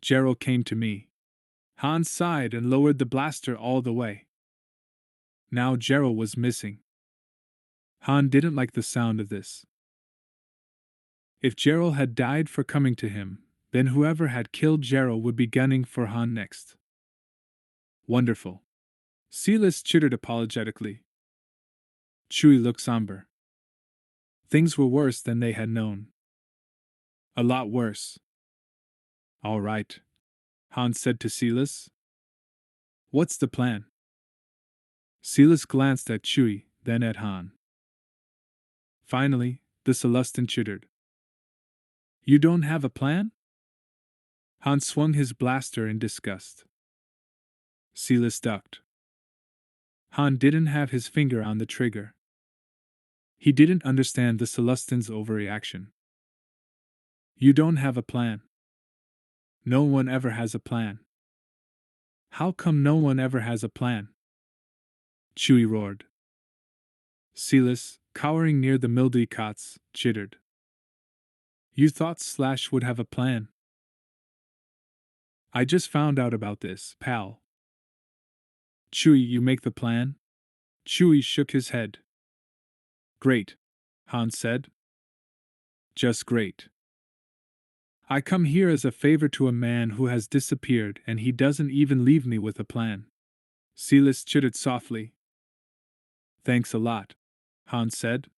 Gerald came to me. Han sighed and lowered the blaster all the way. Now Gerald was missing. Han didn't like the sound of this. If Gerald had died for coming to him, then whoever had killed Gerald would be gunning for Han next. Wonderful. Silas chittered apologetically. Chewie looked somber. Things were worse than they had known. A lot worse. All right, Han said to Silas. What's the plan? Silas glanced at Chewie, then at Han. Finally, the Celestin chittered. You don't have a plan? Han swung his blaster in disgust. Silas ducked. Han didn't have his finger on the trigger. He didn't understand the Celestin's overreaction. You don't have a plan. No one ever has a plan. How come no one ever has a plan? Chewie roared. Silas, cowering near the mildewy cots, chittered. You thought Slash would have a plan. I just found out about this, pal. Chewie, you make the plan? Chewie shook his head. Great, Han said. Just great. I come here as a favor to a man who has disappeared and he doesn't even leave me with a plan. Silas chittered softly. Thanks a lot, Han said.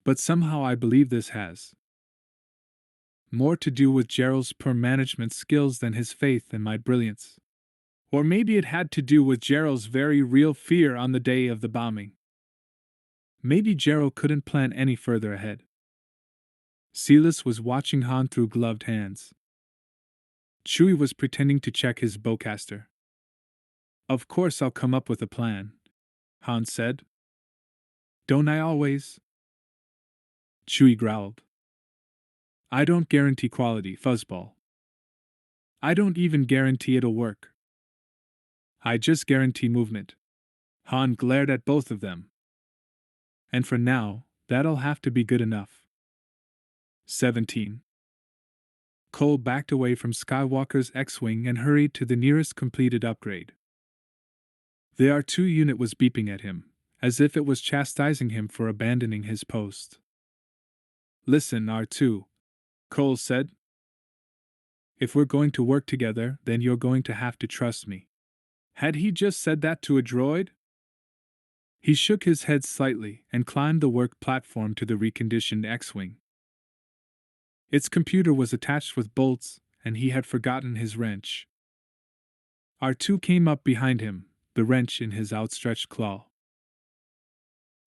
But somehow I believe this has more to do with Gerald's poor management skills than his faith in my brilliance. Or maybe it had to do with Gerald's very real fear on the day of the bombing. Maybe Gerald couldn't plan any further ahead. Silas was watching Han through gloved hands. Chewie was pretending to check his bowcaster. Of course I'll come up with a plan, Han said. Don't I always? Chewie growled. I don't guarantee quality, fuzzball. I don't even guarantee it'll work. I just guarantee movement. Han glared at both of them. And for now, that'll have to be good enough. 17. Cole backed away from Skywalker's X-Wing and hurried to the nearest completed upgrade. The R2 unit was beeping at him, as if it was chastising him for abandoning his post. Listen, R2, Cole said. If we're going to work together, then you're going to have to trust me. Had he just said that to a droid? He shook his head slightly and climbed the work platform to the reconditioned X-Wing. Its computer was attached with bolts, and he had forgotten his wrench. R2 came up behind him, the wrench in his outstretched claw.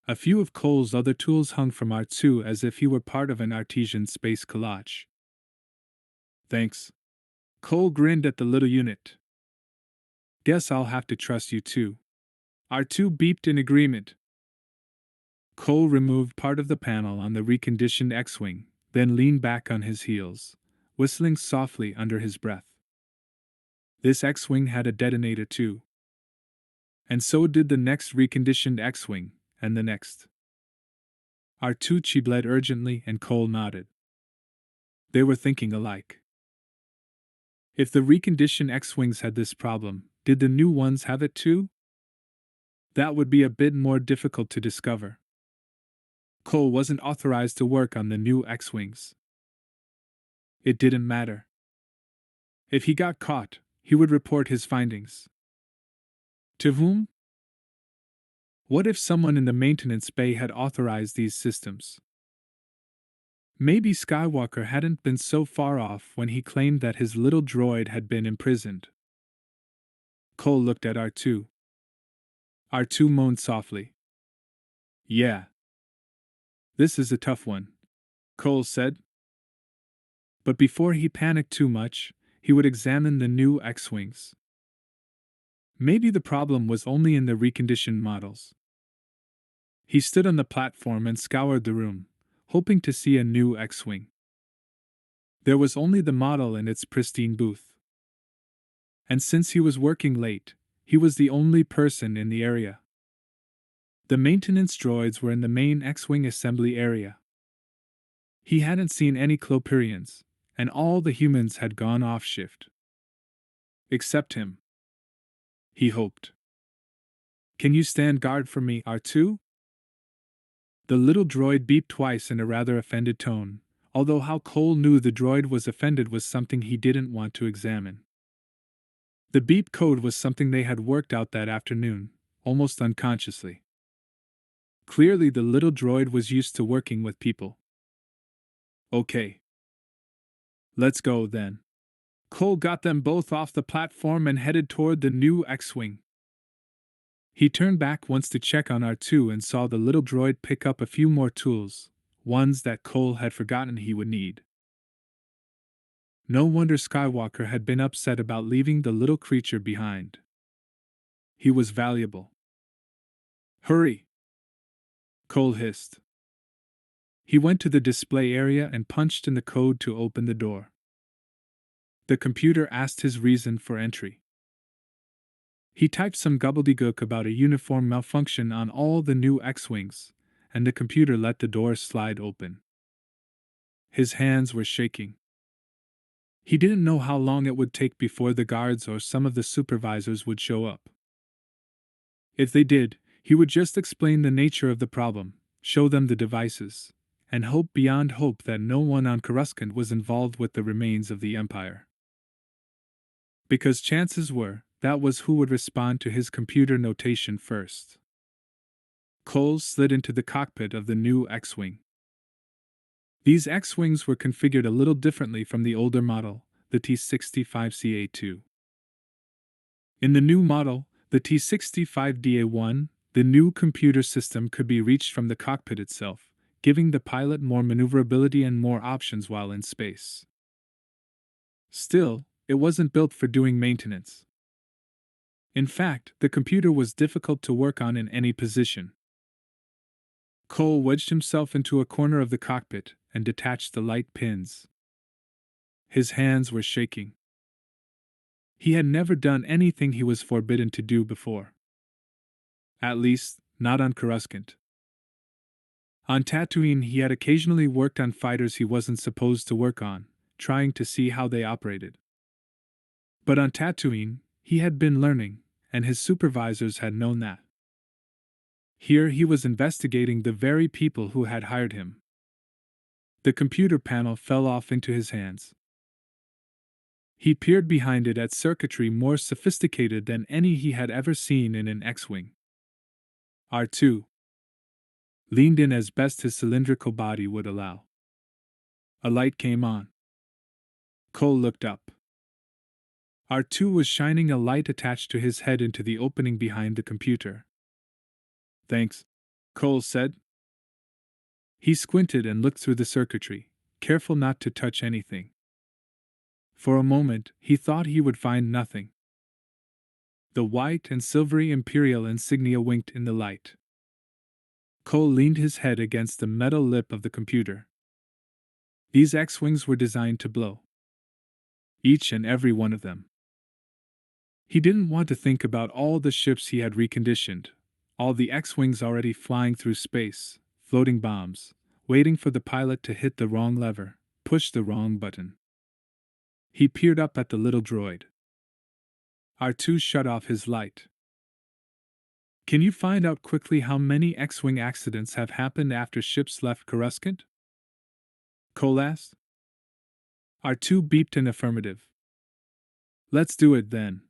A few of Cole's other tools hung from R2 as if he were part of an artesian space collage. Thanks. Cole grinned at the little unit. Guess I'll have to trust you too. R2 beeped in agreement. Cole removed part of the panel on the reconditioned X-Wing, then leaned back on his heels, whistling softly under his breath. This X-Wing had a detonator too. And so did the next reconditioned X-Wing, and the next. R2 chibled urgently and Cole nodded. They were thinking alike. If the reconditioned X-Wings had this problem, did the new ones have it too? That would be a bit more difficult to discover. Cole wasn't authorized to work on the new X-Wings. It didn't matter. If he got caught, he would report his findings. To whom? What if someone in the maintenance bay had authorized these systems? Maybe Skywalker hadn't been so far off when he claimed that his little droid had been imprisoned. Cole looked at R2. R2 moaned softly. Yeah. This is a tough one, Cole said. But before he panicked too much, he would examine the new X-Wings. Maybe the problem was only in the reconditioned models. He stood on the platform and scoured the room, hoping to see a new X-Wing. There was only the model in its pristine booth. And since he was working late, he was the only person in the area. The maintenance droids were in the main X-Wing assembly area. He hadn't seen any Cloperians, and all the humans had gone off shift. Except him. He hoped. Can you stand guard for me, R2? The little droid beeped twice in a rather offended tone, although how Cole knew the droid was offended was something he didn't want to examine. The beep code was something they had worked out that afternoon, almost unconsciously. Clearly, the little droid was used to working with people. Okay. Let's go, then. Cole got them both off the platform and headed toward the new X-Wing. He turned back once to check on R2 and saw the little droid pick up a few more tools, ones that Cole had forgotten he would need. No wonder Skywalker had been upset about leaving the little creature behind. He was valuable. Hurry! Cole hissed. He went to the display area and punched in the code to open the door. The computer asked his reason for entry. He typed some gobbledygook about a uniform malfunction on all the new X-Wings, and the computer let the door slide open. His hands were shaking. He didn't know how long it would take before the guards or some of the supervisors would show up. If they did, he would just explain the nature of the problem, show them the devices, and hope beyond hope that no one on Coruscant was involved with the remains of the Empire. Because chances were, that was who would respond to his computer notation first. Cole slid into the cockpit of the new X-Wing. These X-Wings were configured a little differently from the older model, the T-65CA2. In the new model, the T-65DA1, the new computer system could be reached from the cockpit itself, giving the pilot more maneuverability and more options while in space. Still, it wasn't built for doing maintenance. In fact, the computer was difficult to work on in any position. Cole wedged himself into a corner of the cockpit and detached the light pins. His hands were shaking. He had never done anything he was forbidden to do before. At least, not on Coruscant. On Tatooine, he had occasionally worked on fighters he wasn't supposed to work on, trying to see how they operated. But on Tatooine, he had been learning, and his supervisors had known that. Here he was investigating the very people who had hired him. The computer panel fell off into his hands. He peered behind it at circuitry more sophisticated than any he had ever seen in an X-Wing. R2 leaned in as best his cylindrical body would allow. A light came on. Cole looked up. R2 was shining a light attached to his head into the opening behind the computer. Thanks, Cole said. He squinted and looked through the circuitry, careful not to touch anything. For a moment, he thought he would find nothing. The white and silvery Imperial insignia winked in the light. Cole leaned his head against the metal lip of the computer. These X-Wings were designed to blow. Each and every one of them. He didn't want to think about all the ships he had reconditioned, all the X-Wings already flying through space, floating bombs, waiting for the pilot to hit the wrong lever, push the wrong button. He peered up at the little droid. R2 shut off his light. Can you find out quickly how many X-Wing accidents have happened after ships left Coruscant? Cole asked. R2 beeped an affirmative. Let's do it then,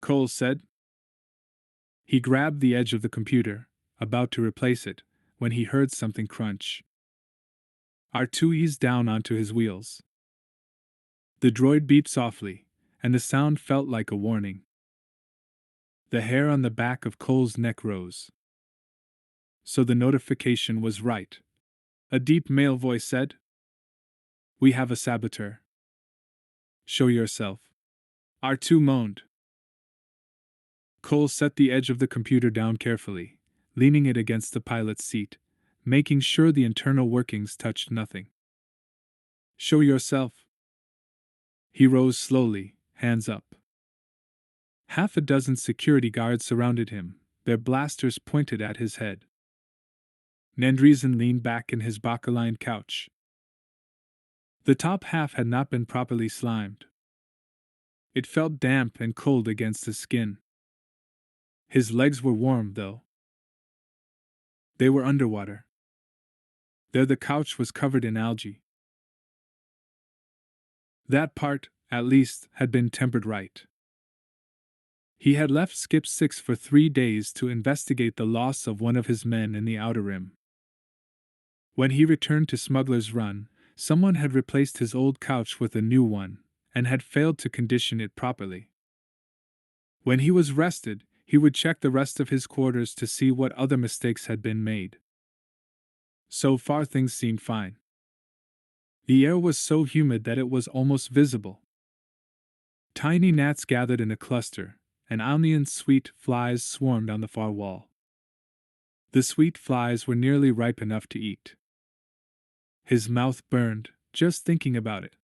Cole said. He grabbed the edge of the computer, about to replace it, when he heard something crunch. R2 eased down onto his wheels. The droid beeped softly, and the sound felt like a warning. The hair on the back of Cole's neck rose. So the notification was right. A deep male voice said, "We have a saboteur. Show yourself." R2 moaned. Cole set the edge of the computer down carefully, leaning it against the pilot's seat, making sure the internal workings touched nothing. "Show yourself." He rose slowly, hands up. Half a dozen security guards surrounded him, their blasters pointed at his head. Nandreason leaned back in his Baca-lined couch. The top half had not been properly slimed. It felt damp and cold against his skin. His legs were warm, though. They were underwater. There the couch was covered in algae. That part, at least, had been tempered right. He had left Skip 6 for 3 days to investigate the loss of one of his men in the Outer Rim. When he returned to Smuggler's Run, someone had replaced his old couch with a new one, and had failed to condition it properly. When he was rested, he would check the rest of his quarters to see what other mistakes had been made. So far things seemed fine. The air was so humid that it was almost visible. Tiny gnats gathered in a cluster, and Almanian sweet flies swarmed on the far wall. The sweet flies were nearly ripe enough to eat. His mouth burned, just thinking about it.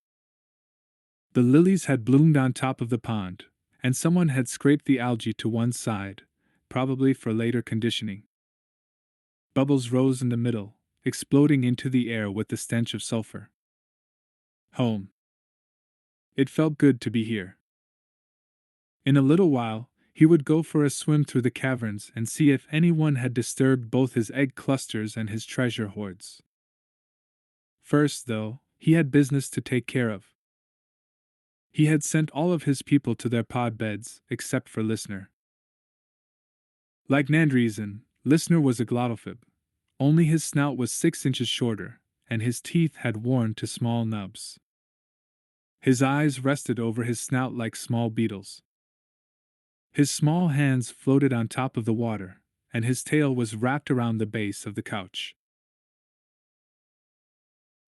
The lilies had bloomed on top of the pond, and someone had scraped the algae to one side, probably for later conditioning. Bubbles rose in the middle, exploding into the air with the stench of sulfur. Home. It felt good to be here. In a little while, he would go for a swim through the caverns and see if anyone had disturbed both his egg clusters and his treasure hoards. First, though, he had business to take care of. He had sent all of his people to their pod beds, except for Listener. Like Nandreason, Listener was a glottophib, only his snout was 6 inches shorter, and his teeth had worn to small nubs. His eyes rested over his snout like small beetles. His small hands floated on top of the water, and his tail was wrapped around the base of the couch.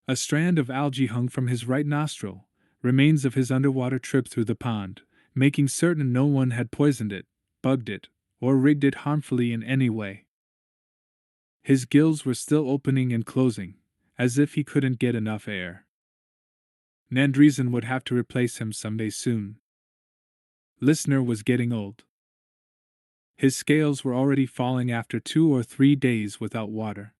A strand of algae hung from his right nostril, remains of his underwater trip through the pond, making certain no one had poisoned it, bugged it, or rigged it harmfully in any way. His gills were still opening and closing, as if he couldn't get enough air. Nandreason would have to replace him someday soon. Listener was getting old. His scales were already falling after 2 or 3 days without water.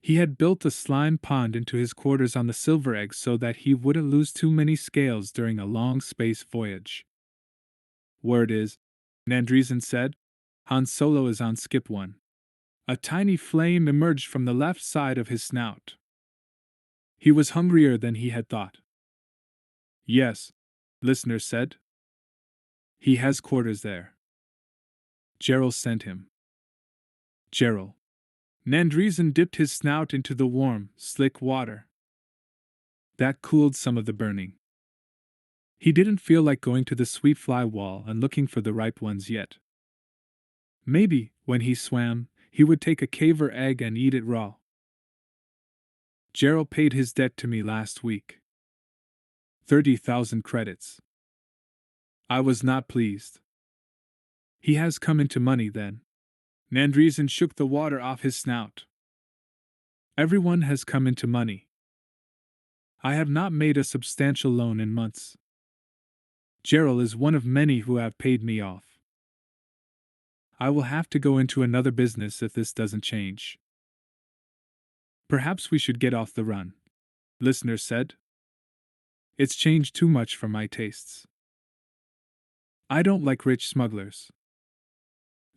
He had built a slime pond into his quarters on the Silver Egg so that he wouldn't lose too many scales during a long space voyage. Word is, Nandreason said, Han Solo is on Skip 1. A tiny flame emerged from the left side of his snout. He was hungrier than he had thought. Yes, Listener said. He has quarters there. Gerald sent him. Gerald. Nandreason dipped his snout into the warm, slick water. That cooled some of the burning. He didn't feel like going to the sweet fly wall and looking for the ripe ones yet. Maybe, when he swam, he would take a caver egg and eat it raw. Gerald paid his debt to me last week. 30,000 credits. I was not pleased. He has come into money then. Nandreason shook the water off his snout. Everyone has come into money. I have not made a substantial loan in months. Gerald is one of many who have paid me off. I will have to go into another business if this doesn't change. Perhaps we should get off the run, Listener said. It's changed too much for my tastes. I don't like rich smugglers.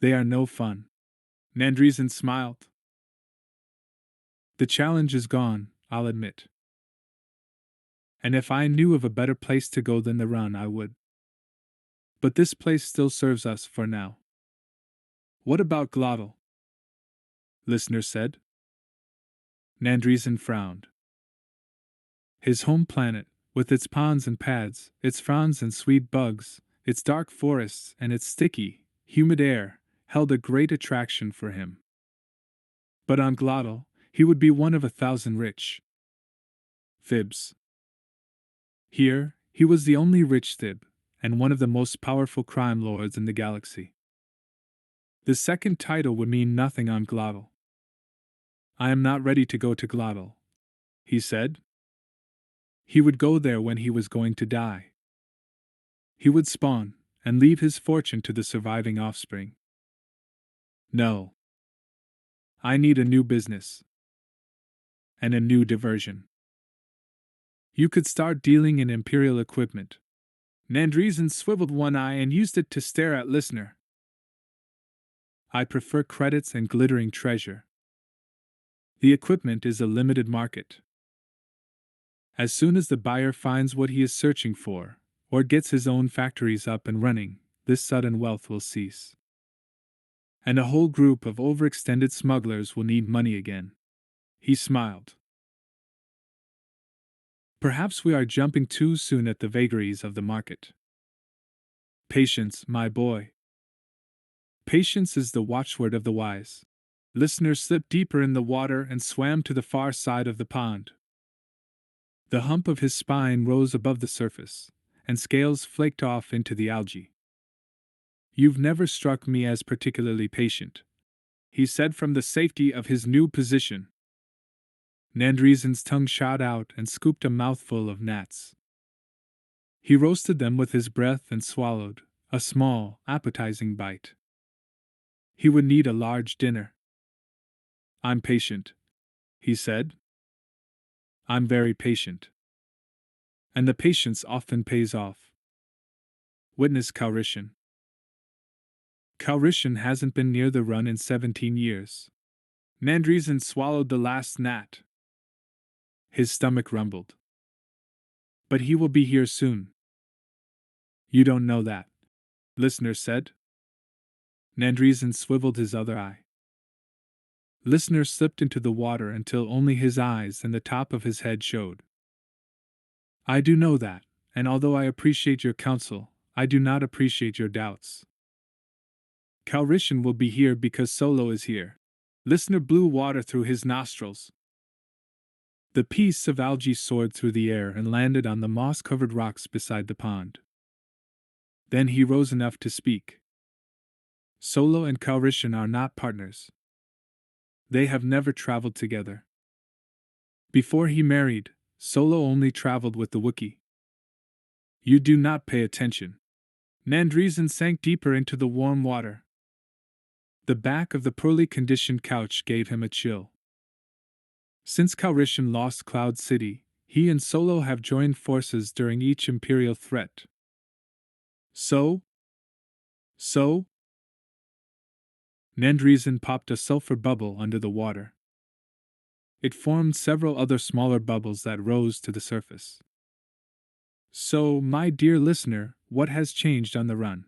They are no fun. Nandreason smiled. The challenge is gone, I'll admit. And if I knew of a better place to go than the run, I would. But this place still serves us for now. What about Glottal? Listener said. Nandreason frowned. His home planet, with its ponds and pads, its fronds and sweet bugs, its dark forests and its sticky, humid air, held a great attraction for him. But on Glottal, he would be one of 1,000 rich Thibs. Here, he was the only rich Thib, and one of the most powerful crime lords in the galaxy. The second title would mean nothing on Glottal. I am not ready to go to Glottal, he said. He would go there when he was going to die. He would spawn, and leave his fortune to the surviving offspring. No. I need a new business. And a new diversion. You could start dealing in Imperial equipment. Nandreason swiveled one eye and used it to stare at Listener. I prefer credits and glittering treasure. The equipment is a limited market. As soon as the buyer finds what he is searching for, or gets his own factories up and running, this sudden wealth will cease. And a whole group of overextended smugglers will need money again. He smiled. Perhaps we are jumping too soon at the vagaries of the market. Patience, my boy. Patience is the watchword of the wise. Listener slipped deeper in the water and swam to the far side of the pond. The hump of his spine rose above the surface, and scales flaked off into the algae. You've never struck me as particularly patient, he said from the safety of his new position. Nandreesen's tongue shot out and scooped a mouthful of gnats. He roasted them with his breath and swallowed, a small, appetizing bite. He would need a large dinner. I'm patient, he said. I'm very patient. And the patience often pays off. Witness Calrissian. Calrissian hasn't been near the run in 17 years. Nandreesen swallowed the last gnat. His stomach rumbled. But he will be here soon. You don't know that, Listener said. Nandreesen swiveled his other eye. Listener slipped into the water until only his eyes and the top of his head showed. I do know that, and although I appreciate your counsel, I do not appreciate your doubts. Calrissian will be here because Solo is here. Listener blew water through his nostrils. The piece of algae soared through the air and landed on the moss-covered rocks beside the pond. Then he rose enough to speak. Solo and Calrissian are not partners. They have never traveled together. Before he married, Solo only traveled with the Wookiee. You do not pay attention. Nandreesen sank deeper into the warm water. The back of the poorly conditioned couch gave him a chill. Since Calrissian lost Cloud City, he and Solo have joined forces during each Imperial threat. So? Nandreesen popped a sulfur bubble under the water. It formed several other smaller bubbles that rose to the surface. So, my dear listener, what has changed on the run?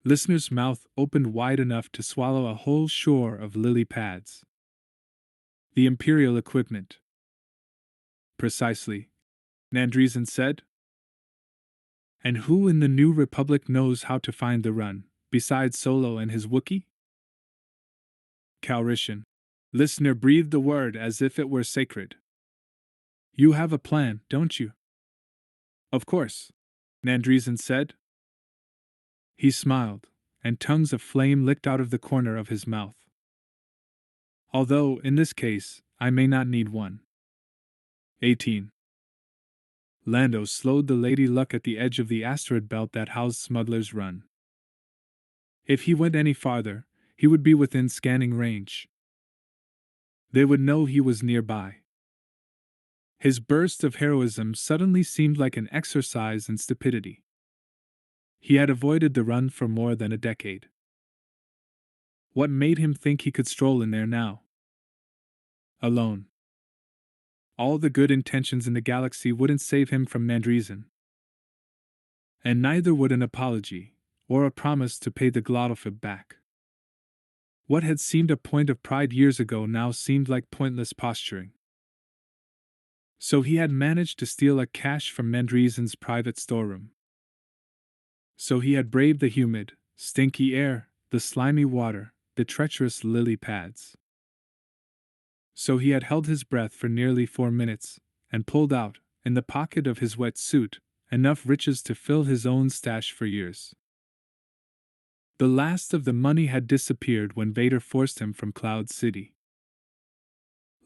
Listener's mouth opened wide enough to swallow a whole shore of lily pads. The Imperial equipment. Precisely, Nandreesen said. And who in the New Republic knows how to find the run, besides Solo and his Wookiee? Calrissian. Listener breathed the word as if it were sacred. You have a plan, don't you? Of course, Nandreesen said. He smiled, and tongues of flame licked out of the corner of his mouth. Although, in this case, I may not need one. 18. Lando slowed the Lady Luck at the edge of the asteroid belt that housed Smuggler's Run. If he went any farther, he would be within scanning range. They would know he was nearby. His burst of heroism suddenly seemed like an exercise in stupidity. He had avoided the run for more than a decade. What made him think he could stroll in there now? Alone. All the good intentions in the galaxy wouldn't save him from Nandreesen. And neither would an apology, or a promise to pay the Glottofib back. What had seemed a point of pride years ago now seemed like pointless posturing. So he had managed to steal a cache from Nandreesen's private storeroom. So he had braved the humid, stinky air, the slimy water, the treacherous lily pads. So he had held his breath for nearly 4 minutes, and pulled out, in the pocket of his wet suit, enough riches to fill his own stash for years. The last of the money had disappeared when Vader forced him from Cloud City.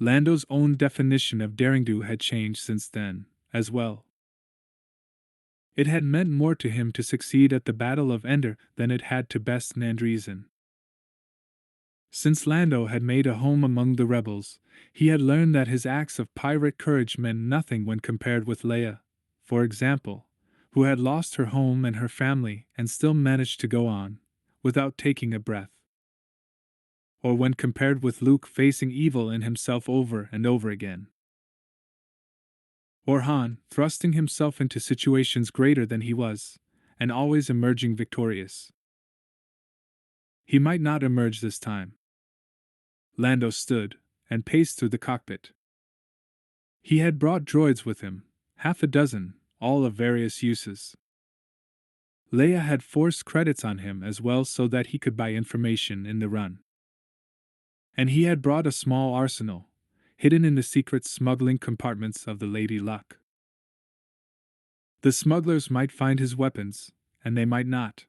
Lando's own definition of daring-do had changed since then, as well. It had meant more to him to succeed at the Battle of Endor than it had to best Nandreesen. Since Lando had made a home among the rebels, he had learned that his acts of pirate courage meant nothing when compared with Leia, for example, who had lost her home and her family and still managed to go on, without taking a breath. Or when compared with Luke facing evil in himself over and over again. Or Han, thrusting himself into situations greater than he was, and always emerging victorious. He might not emerge this time. Lando stood and paced through the cockpit. He had brought droids with him, half a dozen, all of various uses. Leia had forced credits on him as well so that he could buy information in the run. And he had brought a small arsenal, hidden in the secret smuggling compartments of the Lady Luck. The smugglers might find his weapons, and they might not.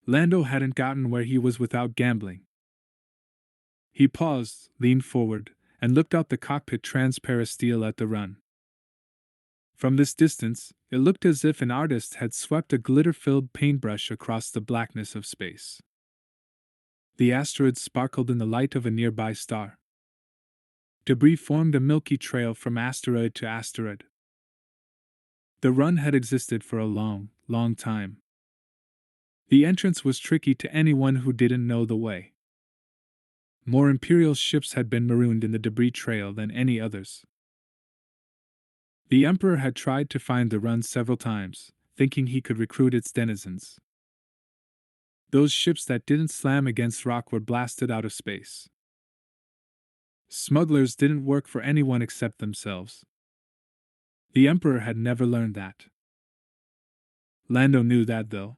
Lando hadn't gotten where he was without gambling. He paused, leaned forward, and looked out the cockpit transparistile at the run. From this distance, it looked as if an artist had swept a glitter-filled paintbrush across the blackness of space. The asteroids sparkled in the light of a nearby star. Debris formed a milky trail from asteroid to asteroid. The run had existed for a long, long time. The entrance was tricky to anyone who didn't know the way. More Imperial ships had been marooned in the debris trail than any others. The Emperor had tried to find the run several times, thinking he could recruit its denizens. Those ships that didn't slam against rock were blasted out of space. Smugglers didn't work for anyone except themselves. The Emperor had never learned that. Lando knew that, though.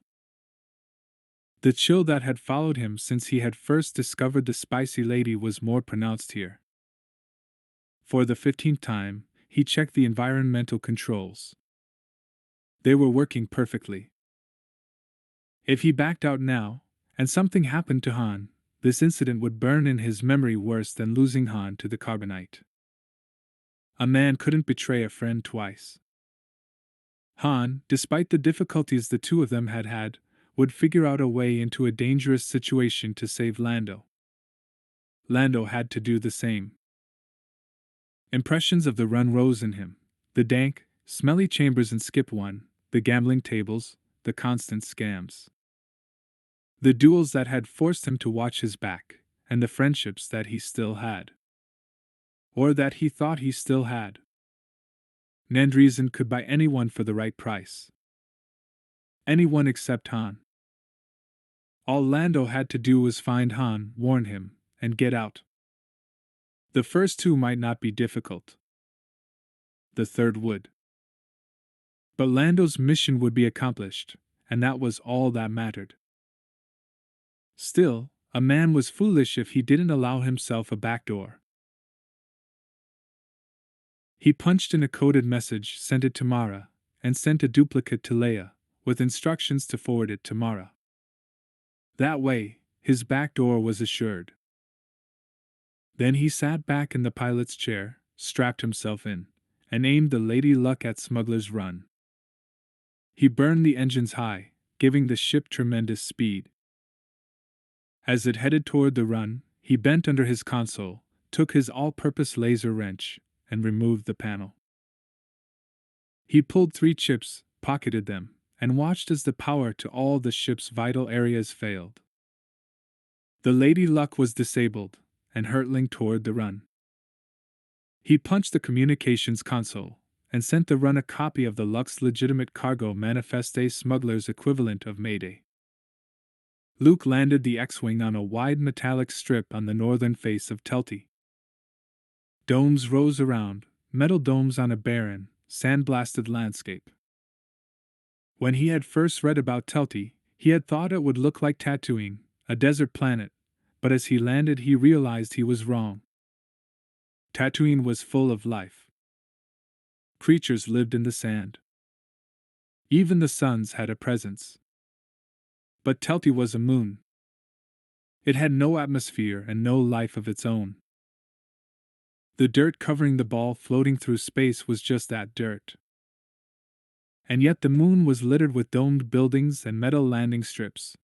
The chill that had followed him since he had first discovered the spicy lady was more pronounced here. For the 15th time, he checked the environmental controls. They were working perfectly. If he backed out now, and something happened to Han, this incident would burn in his memory worse than losing Han to the carbonite. A man couldn't betray a friend twice. Han, despite the difficulties the two of them had had, would figure out a way into a dangerous situation to save Lando. Lando had to do the same. Impressions of the run rose in him: the dank, smelly chambers in Skip 1, the gambling tables, the constant scams. The duels that had forced him to watch his back, and the friendships that he still had. Or that he thought he still had. Nandreason could buy anyone for the right price. Anyone except Han. All Lando had to do was find Han, warn him, and get out. The first two might not be difficult. The third would. But Lando's mission would be accomplished, and that was all that mattered. Still, a man was foolish if he didn't allow himself a backdoor. He punched in a coded message, sent it to Mara, and sent a duplicate to Leia, with instructions to forward it to Mara. That way, his back door was assured. Then he sat back in the pilot's chair, strapped himself in, and aimed the Lady Luck at Smuggler's Run. He burned the engines high, giving the ship tremendous speed. As it headed toward the run, he bent under his console, took his all-purpose laser wrench, and removed the panel. He pulled 3 chips, pocketed them, and watched as the power to all the ship's vital areas failed. The Lady Luck was disabled, and hurtling toward the run. He punched the communications console, and sent the run a copy of the Luck's legitimate cargo manifest, a smuggler's equivalent of Mayday. Luke landed the X-Wing on a wide metallic strip on the northern face of Telti. Domes rose around, metal domes on a barren, sand-blasted landscape. When he had first read about Telti, he had thought it would look like Tatooine, a desert planet, but as he landed he realized he was wrong. Tatooine was full of life. Creatures lived in the sand. Even the suns had a presence. But Telti was a moon. It had no atmosphere and no life of its own. The dirt covering the ball floating through space was just that dirt. And yet the moon was littered with domed buildings and metal landing strips.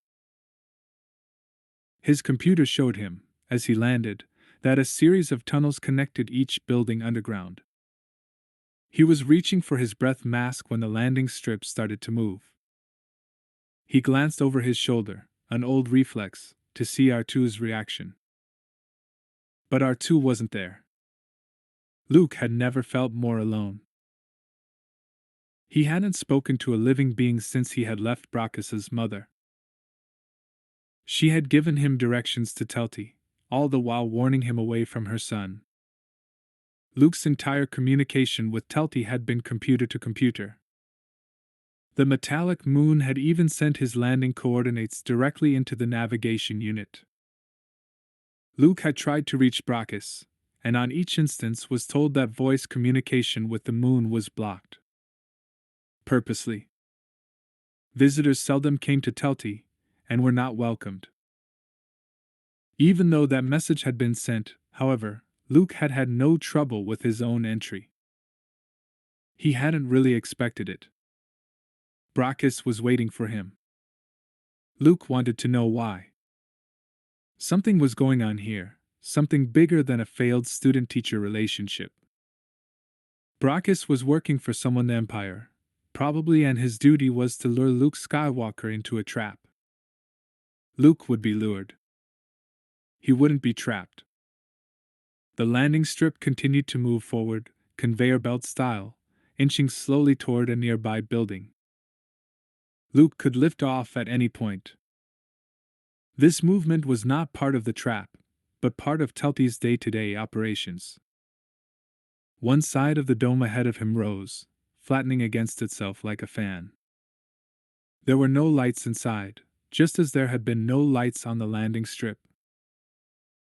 His computer showed him, as he landed, that a series of tunnels connected each building underground. He was reaching for his breath mask when the landing strips started to move. He glanced over his shoulder, an old reflex, to see R2's reaction. But R2 wasn't there. Luke had never felt more alone. He hadn't spoken to a living being since he had left Brachus's mother. She had given him directions to Telti, all the while warning him away from her son. Luke's entire communication with Telti had been computer to computer. The metallic moon had even sent his landing coordinates directly into the navigation unit. Luke had tried to reach Brachus, and on each instance was told that voice communication with the moon was blocked. Purposely. Visitors seldom came to Telti, and were not welcomed. Even though that message had been sent, however, Luke had had no trouble with his own entry. He hadn't really expected it. Brachus was waiting for him. Luke wanted to know why. Something was going on here, something bigger than a failed student-teacher relationship. Brachus was working for someone the Empire, probably, and his duty was to lure Luke Skywalker into a trap. Luke would be lured. He wouldn't be trapped. The landing strip continued to move forward, conveyor belt style, inching slowly toward a nearby building. Luke could lift off at any point. This movement was not part of the trap, but part of Telti's day-to-day operations. One side of the dome ahead of him rose, flattening against itself like a fan. There were no lights inside, just as there had been no lights on the landing strip.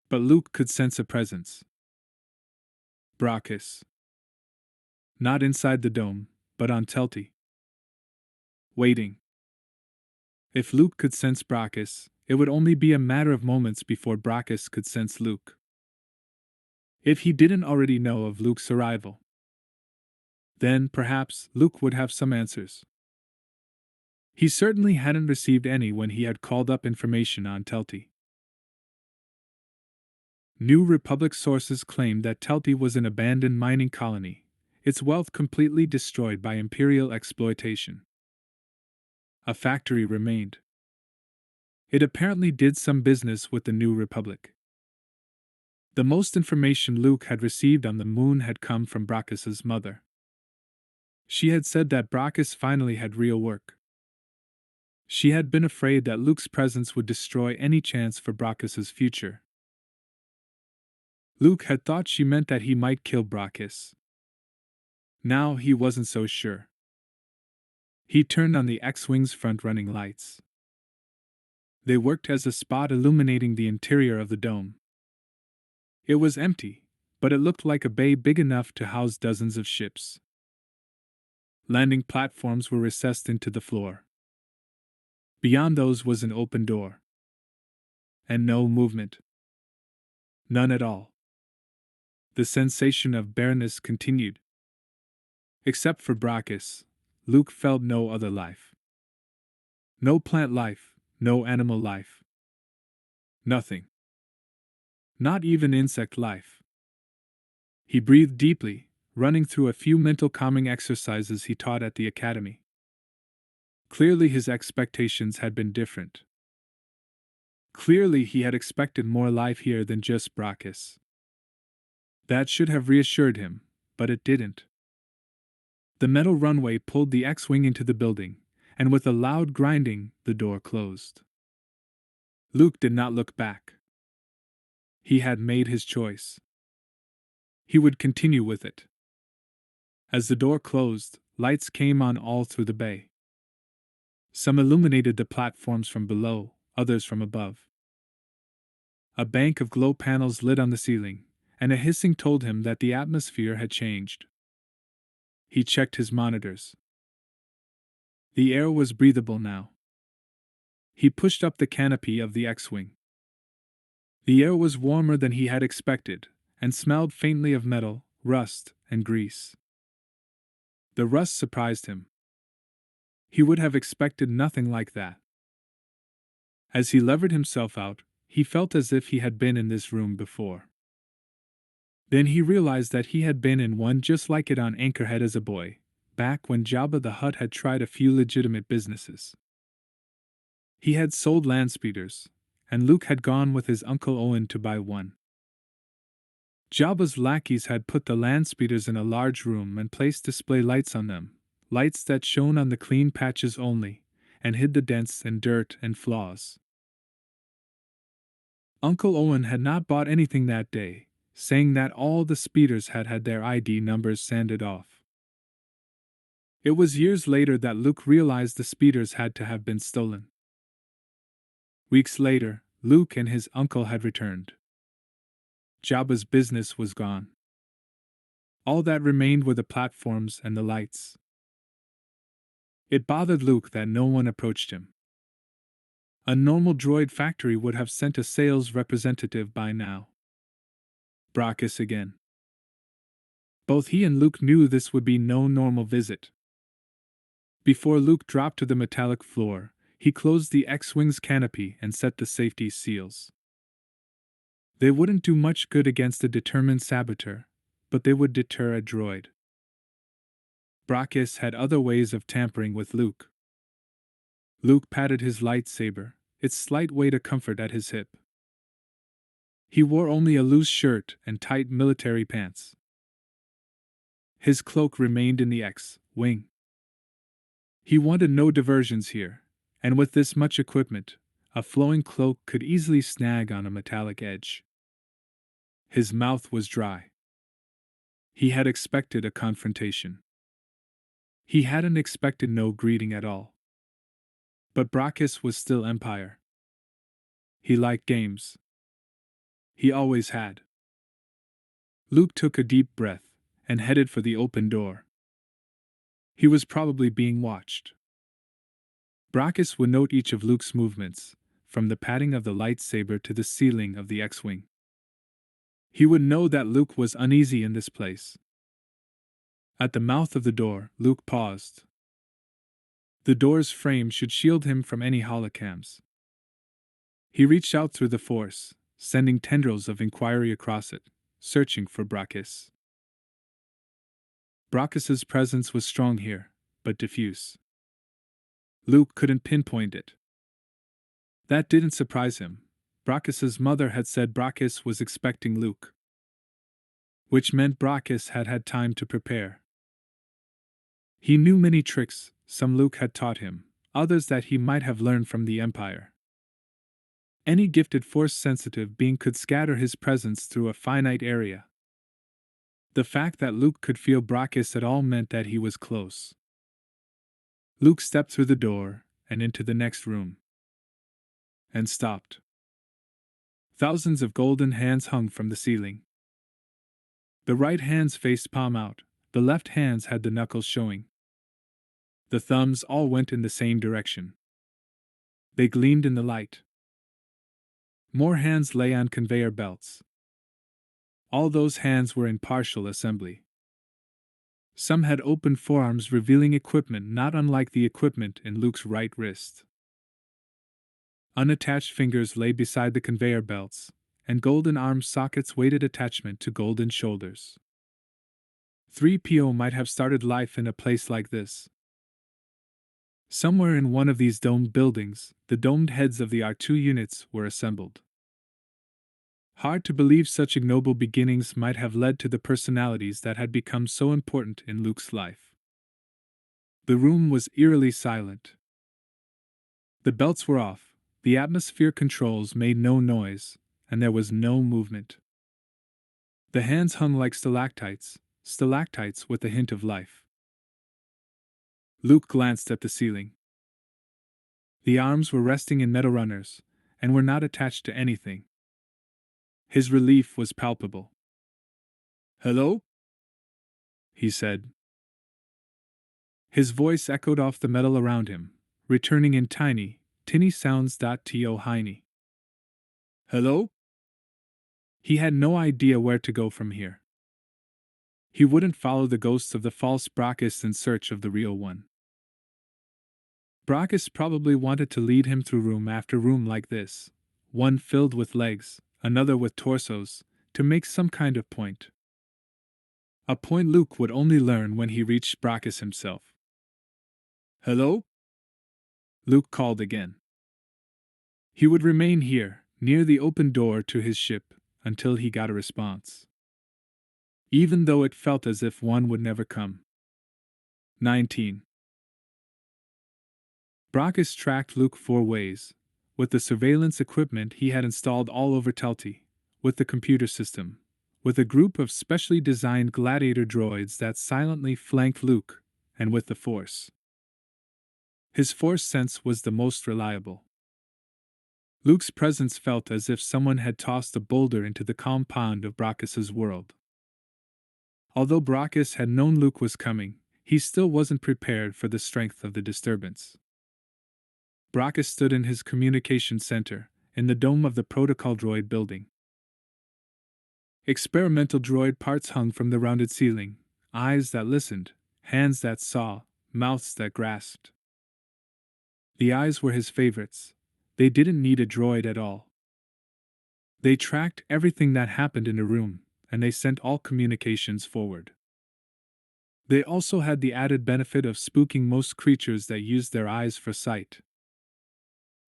But Luke could sense a presence. Brachus. Not inside the dome, but on Telti. Waiting. If Luke could sense Brachus, it would only be a matter of moments before Brachus could sense Luke. If he didn't already know of Luke's arrival, then perhaps Luke would have some answers. He certainly hadn't received any when he had called up information on Telti. New Republic sources claimed that Telti was an abandoned mining colony, its wealth completely destroyed by Imperial exploitation. A factory remained. It apparently did some business with the New Republic. The most information Luke had received on the moon had come from Brachus's mother. She had said that Brachus finally had real work. She had been afraid that Luke's presence would destroy any chance for Brachus's future. Luke had thought she meant that he might kill Brachus. Now he wasn't so sure. He turned on the X-Wing's front-running lights. They worked as a spot illuminating the interior of the dome. It was empty, but it looked like a bay big enough to house dozens of ships. Landing platforms were recessed into the floor. Beyond those was an open door. And no movement. None at all. The sensation of bareness continued. Except for Brachus, Luke felt no other life. No plant life, no animal life. Nothing. Not even insect life. He breathed deeply, running through a few mental calming exercises he taught at the academy. Clearly his expectations had been different. Clearly he had expected more life here than just Brachus. That should have reassured him, but it didn't. The metal runway pulled the X-Wing into the building, and with a loud grinding, the door closed. Luke did not look back. He had made his choice. He would continue with it. As the door closed, lights came on all through the bay. Some illuminated the platforms from below, others from above. A bank of glow panels lit on the ceiling, and a hissing told him that the atmosphere had changed. He checked his monitors. The air was breathable now. He pushed up the canopy of the X-Wing. The air was warmer than he had expected, and smelled faintly of metal, rust, and grease. The rust surprised him. He would have expected nothing like that. As he levered himself out, he felt as if he had been in this room before. Then he realized that he had been in one just like it on Anchorhead as a boy, back when Jabba the Hutt had tried a few legitimate businesses. He had sold land speeders, and Luke had gone with his Uncle Owen to buy one. Jabba's lackeys had put the land speeders in a large room and placed display lights on them, lights that shone on the clean patches only, and hid the dents and dirt and flaws. Uncle Owen had not bought anything that day, saying that all the speeders had had their ID numbers sanded off. It was years later that Luke realized the speeders had to have been stolen. Weeks later, Luke and his uncle had returned. Jabba's business was gone. All that remained were the platforms and the lights. It bothered Luke that no one approached him. A normal droid factory would have sent a sales representative by now. Brachus again. Both he and Luke knew this would be no normal visit. Before Luke dropped to the metallic floor, he closed the X-Wing's canopy and set the safety seals. They wouldn't do much good against a determined saboteur, but they would deter a droid. Brachus had other ways of tampering with Luke. Luke patted his lightsaber, its slight weight a comfort at his hip. He wore only a loose shirt and tight military pants. His cloak remained in the X-Wing. He wanted no diversions here, and with this much equipment, a flowing cloak could easily snag on a metallic edge. His mouth was dry. He had expected a confrontation. He hadn't expected no greeting at all. But Brachus was still Empire. He liked games. He always had. Luke took a deep breath and headed for the open door. He was probably being watched. Brachus would note each of Luke's movements, from the patting of the lightsaber to the ceiling of the X-Wing. He would know that Luke was uneasy in this place. At the mouth of the door, Luke paused. The door's frame should shield him from any holocams. He reached out through the Force, sending tendrils of inquiry across it, searching for Brachus. Brachus's presence was strong here, but diffuse. Luke couldn't pinpoint it. That didn't surprise him. Brachus's mother had said Brachus was expecting Luke, which meant Brachus had had time to prepare. He knew many tricks, some Luke had taught him, others that he might have learned from the Empire. Any gifted Force-sensitive being could scatter his presence through a finite area. The fact that Luke could feel Brachus at all meant that he was close. Luke stepped through the door and into the next room. And stopped. Thousands of golden hands hung from the ceiling. The right hands faced palm out, the left hands had the knuckles showing. The thumbs all went in the same direction. They gleamed in the light. More hands lay on conveyor belts. All those hands were in partial assembly. Some had open forearms revealing equipment not unlike the equipment in Luke's right wrist. Unattached fingers lay beside the conveyor belts, and golden arm sockets waited attachment to golden shoulders. 3PO might have started life in a place like this. Somewhere in one of these domed buildings, the domed heads of the R2 units were assembled. Hard to believe such ignoble beginnings might have led to the personalities that had become so important in Luke's life. The room was eerily silent. The belts were off, the atmosphere controls made no noise, and there was no movement. The hands hung like stalactites with a hint of life. Luke glanced at the ceiling. The arms were resting in metal runners, and were not attached to anything. His relief was palpable. "Hello?" he said. His voice echoed off the metal around him, returning in tiny, tinny sounds. To Heine. "Hello?" He had no idea where to go from here. He wouldn't follow the ghosts of the false Brachus in search of the real one. Brachus probably wanted to lead him through room after room like this, one filled with legs, another with torsos, to make some kind of point. A point Luke would only learn when he reached Brachus himself. "Hello?" Luke called again. He would remain here, near the open door to his ship, until he got a response. Even though it felt as if one would never come. 19. Brachus tracked Luke 4 ways, with the surveillance equipment he had installed all over Telti, with the computer system, with a group of specially designed gladiator droids that silently flanked Luke, and with the Force. His Force sense was the most reliable. Luke's presence felt as if someone had tossed a boulder into the compound of Brachus's world. Although Brachus had known Luke was coming, he still wasn't prepared for the strength of the disturbance. Brachus stood in his communication center, in the dome of the protocol droid building. Experimental droid parts hung from the rounded ceiling, eyes that listened, hands that saw, mouths that grasped. The eyes were his favorites. They didn't need a droid at all. They tracked everything that happened in a room, and they sent all communications forward. They also had the added benefit of spooking most creatures that used their eyes for sight.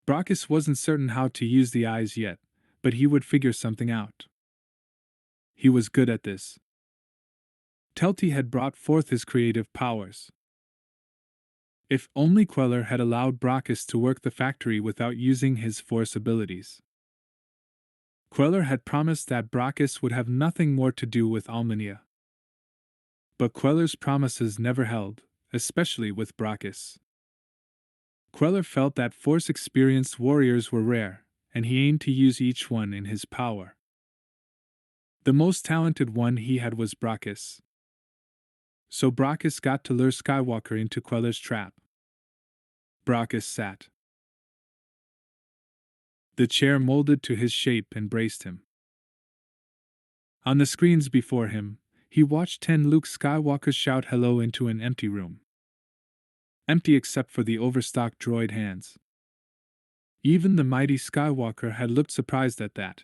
Brachus wasn't certain how to use the eyes yet, but he would figure something out. He was good at this. Telti had brought forth his creative powers. If only Queller had allowed Brachus to work the factory without using his Force abilities. Queller had promised that Brachus would have nothing more to do with Almania. But Queller's promises never held, especially with Brachus. Queller felt that Force-experienced warriors were rare, and he aimed to use each one in his power. The most talented one he had was Brachus. So Brachus got to lure Skywalker into Queller's trap. Brachus sat. The chair molded to his shape and braced him. On the screens before him, he watched 10 Luke Skywalkers shout hello into an empty room. Empty except for the overstocked droid hands. Even the mighty Skywalker had looked surprised at that.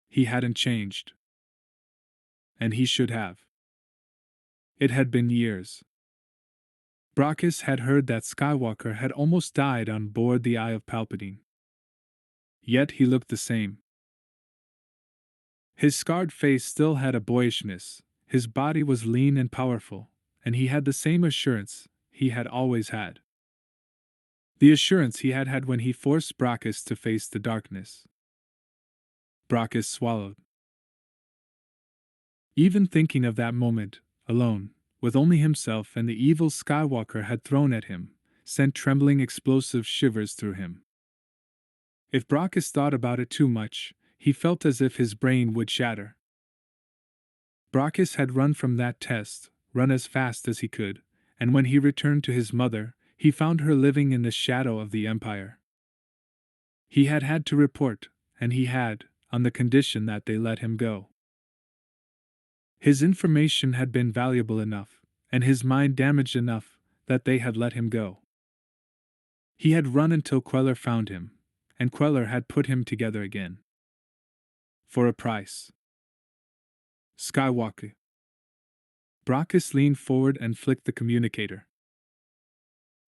He hadn't changed. And he should have. It had been years. Brachus had heard that Skywalker had almost died on board the Eye of Palpatine. Yet he looked the same. His scarred face still had a boyishness, his body was lean and powerful, and he had the same assurance he had always had. The assurance he had had when he forced Brachus to face the darkness. Brachus swallowed. Even thinking of that moment, alone, with only himself and the evil Skywalker had thrown at him, sent trembling explosive shivers through him. If Brachus thought about it too much, he felt as if his brain would shatter. Brachus had run from that test, run as fast as he could, and when he returned to his mother, he found her living in the shadow of the Empire. He had had to report, and he had, on the condition that they let him go. His information had been valuable enough, and his mind damaged enough, that they had let him go. He had run until Queller found him, and Queller had put him together again. For a price. Skywalker. Brachus leaned forward and flicked the communicator.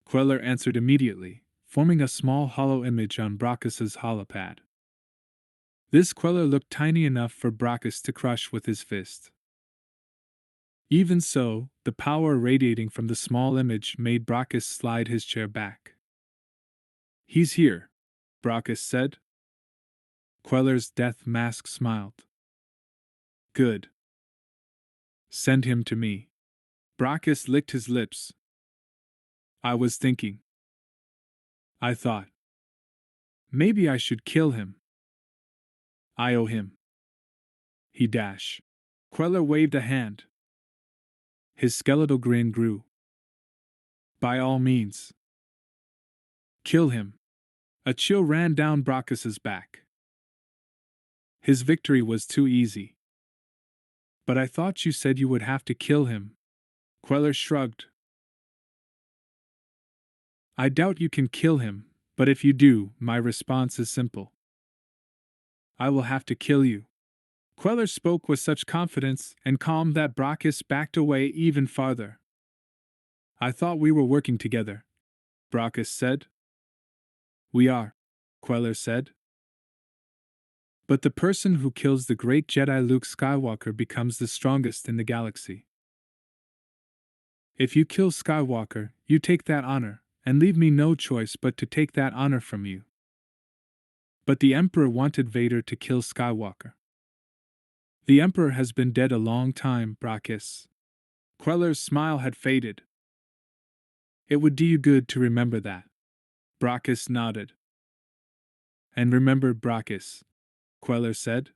Queller answered immediately, forming a small hollow image on Brachus's holopad. This Queller looked tiny enough for Brachus to crush with his fist. Even so, the power radiating from the small image made Brachus slide his chair back. "He's here," Brachus said. Queller's death mask smiled. "Good. Send him to me." Brachus licked his lips. "I was thinking. I thought. Maybe I should kill him. I owe him. He dash." Queller waved a hand. His skeletal grin grew. "By all means. Kill him." A chill ran down Brachus's back. His victory was too easy. "But I thought you said you would have to kill him." Queller shrugged. "I doubt you can kill him, but if you do, my response is simple. I will have to kill you." Queller spoke with such confidence and calm that Brachus backed away even farther. "I thought we were working together," Brachus said. "We are," Queller said. "But the person who kills the great Jedi Luke Skywalker becomes the strongest in the galaxy." If you kill Skywalker, you take that honor, and leave me no choice but to take that honor from you. But the Emperor wanted Vader to kill Skywalker. The Emperor has been dead a long time, Brachus. Queller's smile had faded. It would do you good to remember that. Brachus nodded. And remember, Brachus, Queller said.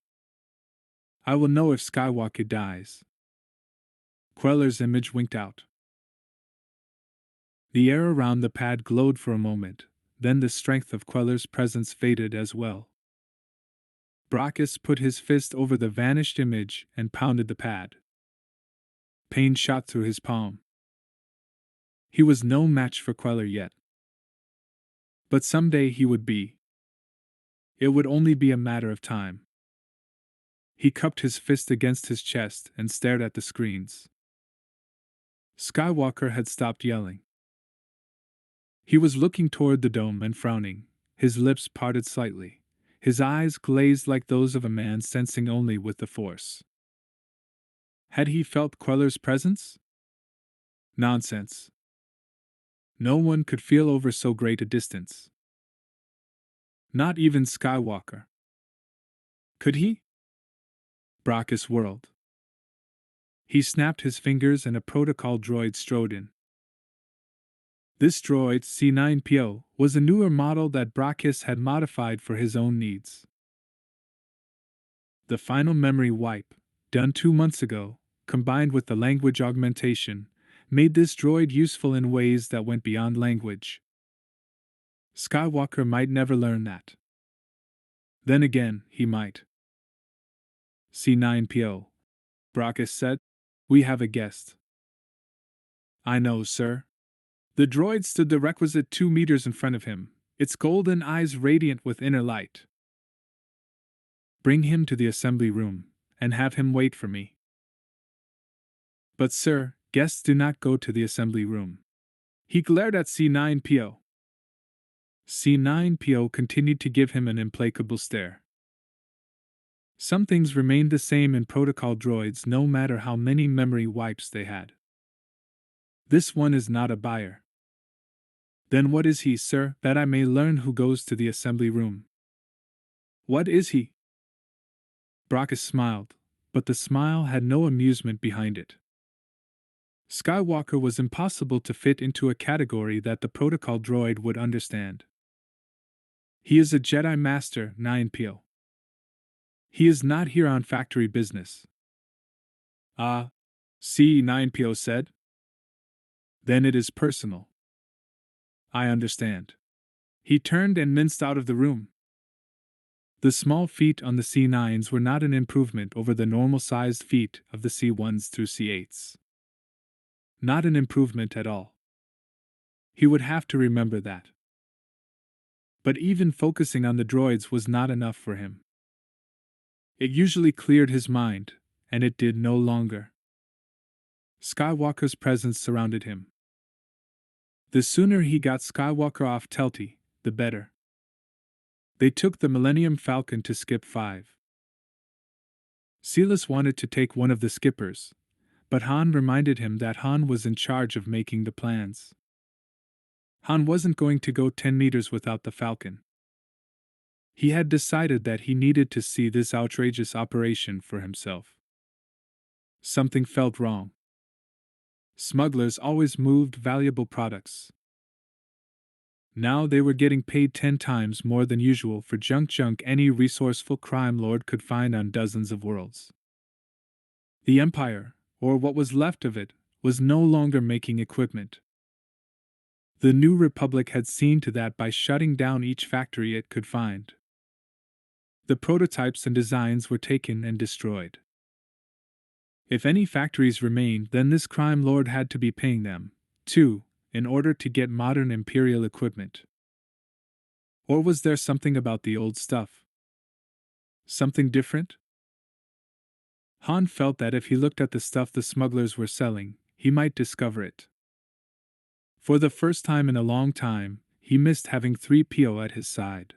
I will know if Skywalker dies. Queller's image winked out. The air around the pad glowed for a moment, then the strength of Queller's presence faded as well. Brachus put his fist over the vanished image and pounded the pad. Pain shot through his palm. He was no match for Queller yet. But someday he would be. It would only be a matter of time. He cupped his fist against his chest and stared at the screens. Skywalker had stopped yelling. He was looking toward the dome and frowning, his lips parted slightly, his eyes glazed like those of a man sensing only with the Force. Had he felt Queller's presence? Nonsense. No one could feel over so great a distance. Not even Skywalker. Could he? Brachus whirled. He snapped his fingers and a protocol droid strode in. This droid, C9PO, was a newer model that Brachus had modified for his own needs. The final memory wipe, done 2 months ago, combined with the language augmentation, made this droid useful in ways that went beyond language. Skywalker might never learn that. Then again, he might. C9PO, Brachus said, we have a guest. I know, sir. The droid stood the requisite 2 meters in front of him, its golden eyes radiant with inner light. Bring him to the assembly room, and have him wait for me. But sir, guests do not go to the assembly room. He glared at C9PO. C9PO continued to give him an implacable stare. Some things remained the same in protocol droids no matter how many memory wipes they had. This one is not a buyer. Then what is he, sir, that I may learn who goes to the assembly room? What is he? Brachus smiled, but the smile had no amusement behind it. Skywalker was impossible to fit into a category that the protocol droid would understand. He is a Jedi Master, 9PO. He is not here on factory business. Ah, C9PO said. Then it is personal. I understand. He turned and minced out of the room. The small feet on the C9s were not an improvement over the normal-sized feet of the C1s through C8s. Not an improvement at all. He would have to remember that. But even focusing on the droids was not enough for him. It usually cleared his mind, and it did no longer. Skywalker's presence surrounded him. The sooner he got Skywalker off Telti, the better. They took the Millennium Falcon to Skip 5. Silas wanted to take one of the skippers, but Han reminded him that Han was in charge of making the plans. Han wasn't going to go 10 meters without the Falcon. He had decided that he needed to see this outrageous operation for himself. Something felt wrong. Smugglers always moved valuable products. Now they were getting paid 10 times more than usual for junk any resourceful crime lord could find on dozens of worlds. The Empire, or what was left of it, was no longer making equipment. The New Republic had seen to that by shutting down each factory it could find. The prototypes and designs were taken and destroyed. If any factories remained, then this crime lord had to be paying them, too, in order to get modern Imperial equipment. Or was there something about the old stuff? Something different? Han felt that if he looked at the stuff the smugglers were selling, he might discover it. For the first time in a long time, he missed having 3PO at his side.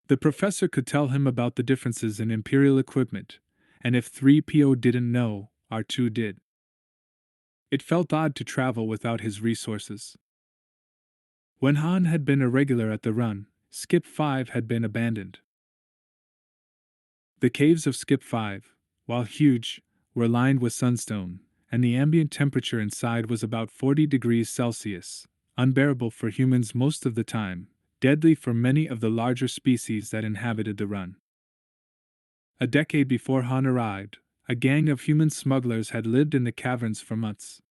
The professor could tell him about the differences in Imperial equipment, and if 3PO didn't know, R2 did. It felt odd to travel without his resources. When Han had been a regular at the run, Skip 5 had been abandoned. The caves of Skip 5, while huge, were lined with sunstone, and the ambient temperature inside was about 40 degrees Celsius, unbearable for humans most of the time, deadly for many of the larger species that inhabited the run. A decade before Han arrived, a gang of human smugglers had lived in the caverns for months.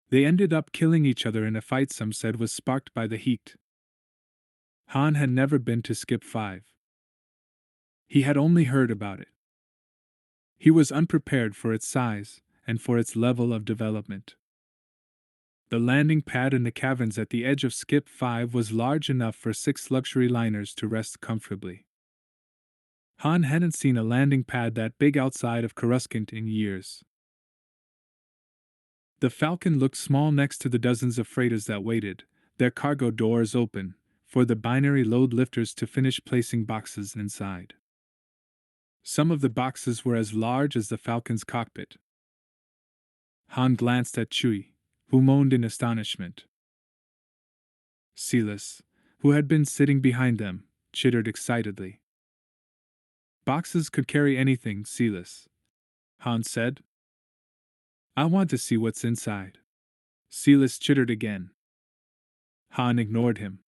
They ended up killing each other in a fight some said was sparked by the heat. Han had never been to Skip 5. He had only heard about it. He was unprepared for its size and for its level of development. The landing pad in the caverns at the edge of Skip 5 was large enough for 6 luxury liners to rest comfortably. Han hadn't seen a landing pad that big outside of Coruscant in years. The Falcon looked small next to the dozens of freighters that waited, their cargo doors open, for the binary load lifters to finish placing boxes inside. Some of the boxes were as large as the Falcon's cockpit. Han glanced at Chewie, who moaned in astonishment. Silas, who had been sitting behind them, chittered excitedly. Boxes could carry anything, Silas, Han said. I want to see what's inside. Silas chittered again. Han ignored him.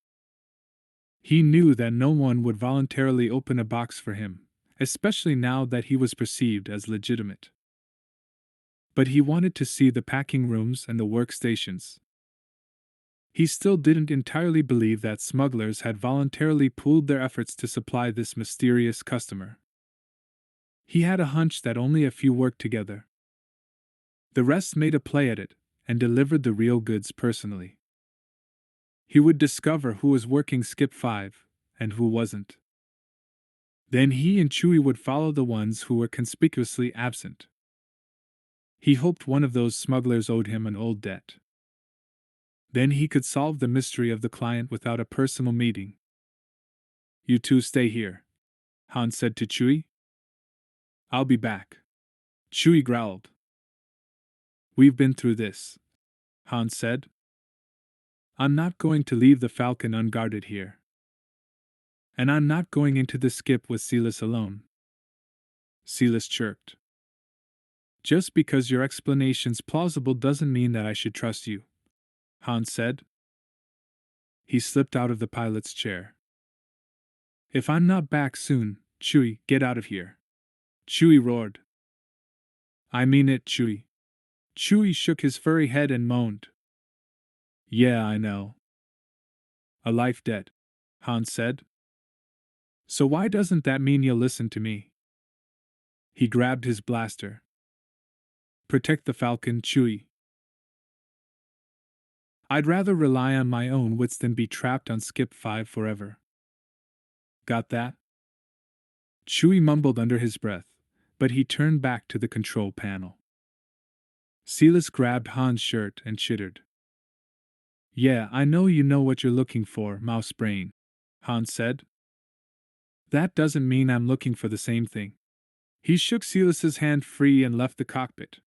He knew that no one would voluntarily open a box for him, especially now that he was perceived as legitimate. But he wanted to see the packing rooms and the workstations. He still didn't entirely believe that smugglers had voluntarily pooled their efforts to supply this mysterious customer. He had a hunch that only a few worked together. The rest made a play at it and delivered the real goods personally. He would discover who was working Skip 5 and who wasn't. Then he and Chewie would follow the ones who were conspicuously absent. He hoped one of those smugglers owed him an old debt. Then he could solve the mystery of the client without a personal meeting. You two stay here, Han said to Chewie. I'll be back. Chewie growled. We've been through this, Han said. I'm not going to leave the Falcon unguarded here. And I'm not going into the skip with Silas alone. Silas chirped. Just because your explanation's plausible doesn't mean that I should trust you, Han said. He slipped out of the pilot's chair. If I'm not back soon, Chewie, get out of here. Chewie roared. I mean it, Chewie. Chewie shook his furry head and moaned. Yeah, I know. A life debt, Han said. So why doesn't that mean you'll listen to me? He grabbed his blaster. Protect the Falcon, Chewie. I'd rather rely on my own wits than be trapped on Skip 5 forever. Got that? Chewie mumbled under his breath, but he turned back to the control panel. Silas grabbed Han's shirt and chittered. Yeah, I know you know what you're looking for, mouse brain, Han said. That doesn't mean I'm looking for the same thing. He shook Silas's hand free and left the cockpit.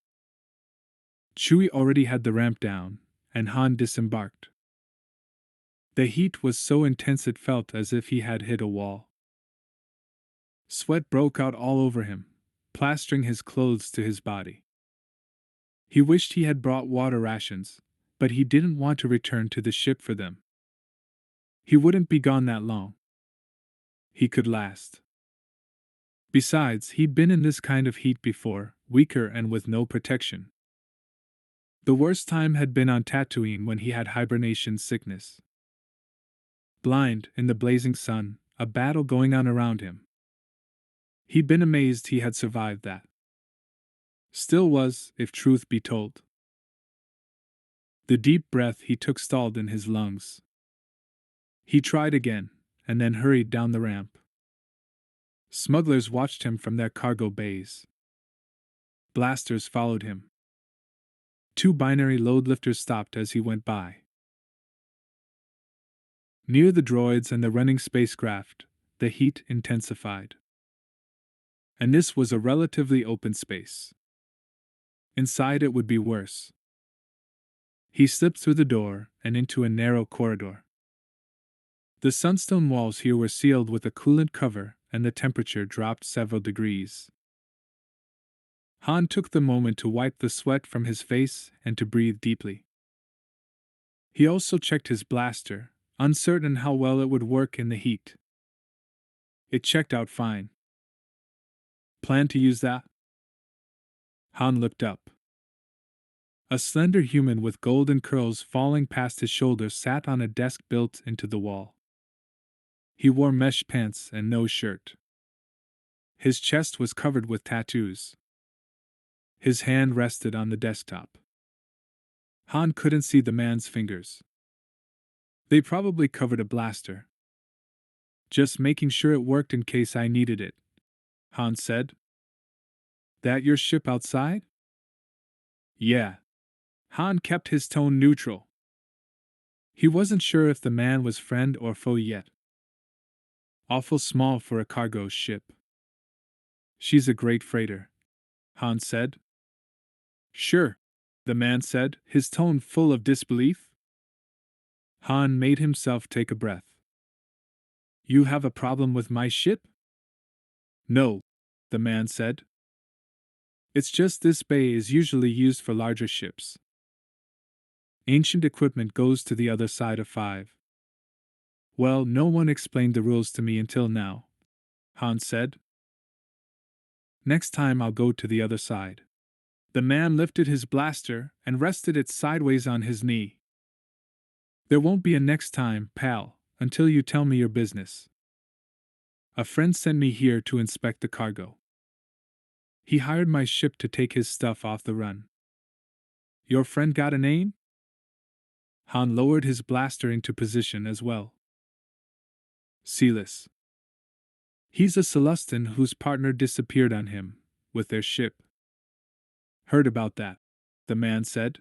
Chewie already had the ramp down, and Han disembarked. The heat was so intense it felt as if he had hit a wall. Sweat broke out all over him, plastering his clothes to his body. He wished he had brought water rations, but he didn't want to return to the ship for them. He wouldn't be gone that long. He could last. Besides, he'd been in this kind of heat before, weaker and with no protection. The worst time had been on Tatooine when he had hibernation sickness. Blind, in the blazing sun, a battle going on around him. He'd been amazed he had survived that. Still was, if truth be told. The deep breath he took stalled in his lungs. He tried again, and then hurried down the ramp. Smugglers watched him from their cargo bays. Blasters followed him. 2 binary load lifters stopped as he went by. Near the droids and the running spacecraft, the heat intensified. And this was a relatively open space. Inside it would be worse. He slipped through the door and into a narrow corridor. The sunstone walls here were sealed with a coolant cover, and the temperature dropped several degrees. Han took the moment to wipe the sweat from his face and to breathe deeply. He also checked his blaster, uncertain how well it would work in the heat. It checked out fine. Plan to use that? Han looked up. A slender human with golden curls falling past his shoulders sat on a desk built into the wall. He wore mesh pants and no shirt. His chest was covered with tattoos. His hand rested on the desktop. Han couldn't see the man's fingers. They probably covered a blaster. Just making sure it worked in case I needed it, Han said. That your ship outside? Yeah. Han kept his tone neutral. He wasn't sure if the man was friend or foe yet. Awful small for a cargo ship. She's a great freighter, Han said. Sure, the man said, his tone full of disbelief. Han made himself take a breath. You have a problem with my ship? No, the man said. It's just this bay is usually used for larger ships. Ancient equipment goes to the other side of 5. Well, no one explained the rules to me until now, Han said. Next time I'll go to the other side. The man lifted his blaster and rested it sideways on his knee. There won't be a next time, pal, until you tell me your business. A friend sent me here to inspect the cargo. He hired my ship to take his stuff off the run. Your friend got a name? Han lowered his blaster into position as well. Sealess. He's a Celestin whose partner disappeared on him, with their ship. Heard about that, the man said.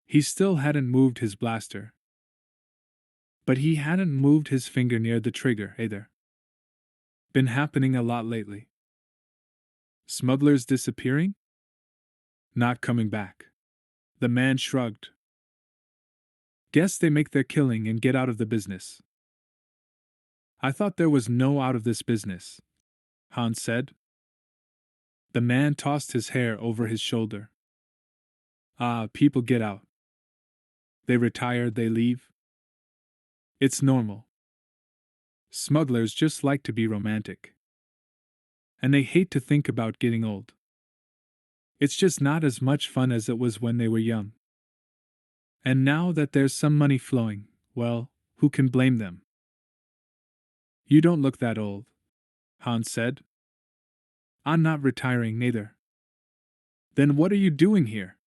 He still hadn't moved his blaster. But he hadn't moved his finger near the trigger either. Been happening a lot lately. Smugglers disappearing? Not coming back. The man shrugged. Guess they make their killing and get out of the business. I thought there was no out of this business, Han said. The man tossed his hair over his shoulder. People get out. They retire, they leave. It's normal. Smugglers just like to be romantic. And they hate to think about getting old. It's just not as much fun as it was when they were young. And now that there's some money flowing, well, who can blame them? You don't look that old, Han said. I'm not retiring neither. Then what are you doing here?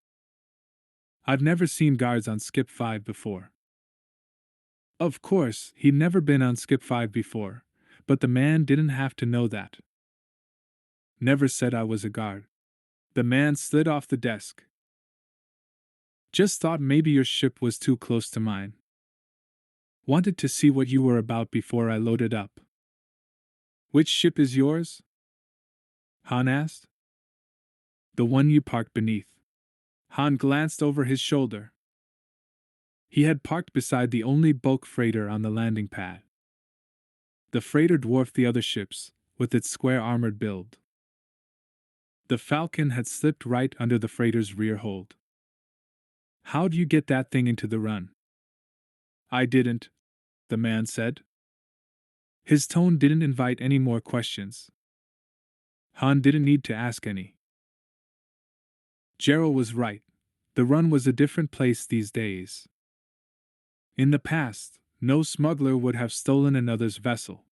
I've never seen guards on Skip 5 before. Of course, he'd never been on Skip 5 before, but the man didn't have to know that. Never said I was a guard. The man slid off the desk. Just thought maybe your ship was too close to mine. Wanted to see what you were about before I loaded up. Which ship is yours? Han asked. The one you parked beneath. Han glanced over his shoulder. He had parked beside the only bulk freighter on the landing pad. The freighter dwarfed the other ships, with its square armored build. The Falcon had slipped right under the freighter's rear hold. How'd you get that thing into the run? I didn't, the man said. His tone didn't invite any more questions. Han didn't need to ask any. Gerald was right. The run was a different place these days. In the past, no smuggler would have stolen another's vessel.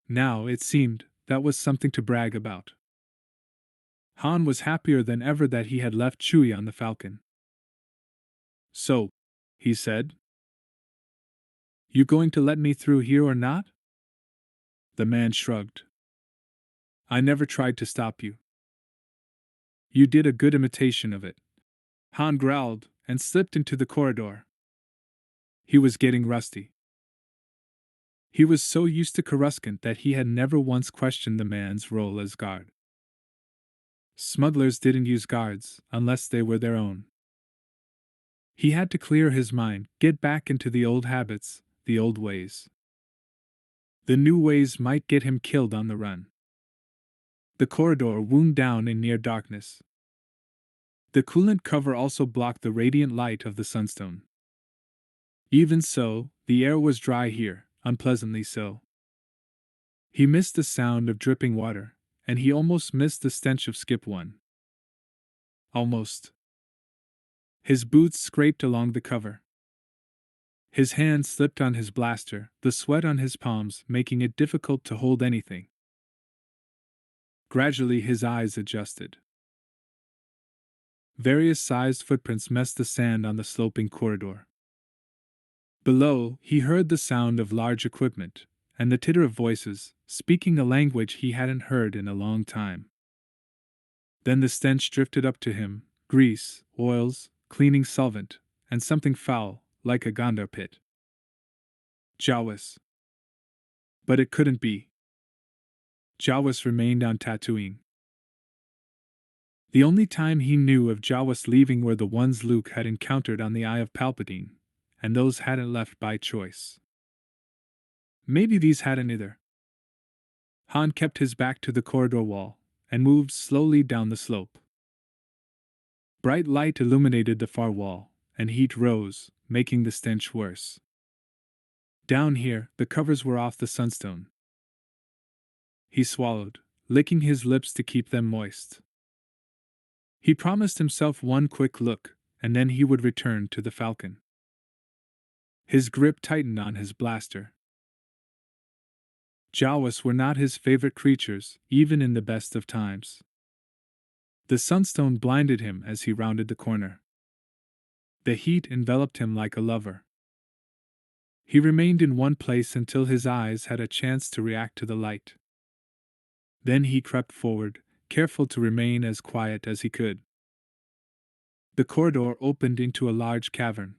Now, it seemed, that was something to brag about. Han was happier than ever that he had left Chewie on the Falcon. So, he said, you going to let me through here or not? The man shrugged. I never tried to stop you. You did a good imitation of it. Han growled and slipped into the corridor. He was getting rusty. He was so used to Coruscant that he had never once questioned the man's role as guard. Smugglers didn't use guards unless they were their own. He had to clear his mind, get back into the old habits, the old ways. The new ways might get him killed on the run. The corridor wound down in near darkness. The coolant cover also blocked the radiant light of the sunstone. Even so, the air was dry here, unpleasantly so. He missed the sound of dripping water, and he almost missed the stench of Skip One. Almost. His boots scraped along the cover. His hand slipped on his blaster, the sweat on his palms making it difficult to hold anything. Gradually his eyes adjusted. Various sized footprints messed the sand on the sloping corridor. Below, he heard the sound of large equipment, and the titter of voices, speaking a language he hadn't heard in a long time. Then the stench drifted up to him: grease, oils, cleaning solvent, and something foul, like a Gondar pit. Jawas. But it couldn't be. Jawas remained on Tatooine. The only time he knew of Jawas leaving were the ones Luke had encountered on the Eye of Palpatine, and those hadn't left by choice. Maybe these hadn't either. Han kept his back to the corridor wall, and moved slowly down the slope. Bright light illuminated the far wall, and heat rose, making the stench worse. Down here, the covers were off the sunstone. He swallowed, licking his lips to keep them moist. He promised himself one quick look, and then he would return to the Falcon. His grip tightened on his blaster. Jawas were not his favorite creatures, even in the best of times. The sunstone blinded him as he rounded the corner. The heat enveloped him like a lover. He remained in one place until his eyes had a chance to react to the light. Then he crept forward, careful to remain as quiet as he could. The corridor opened into a large cavern.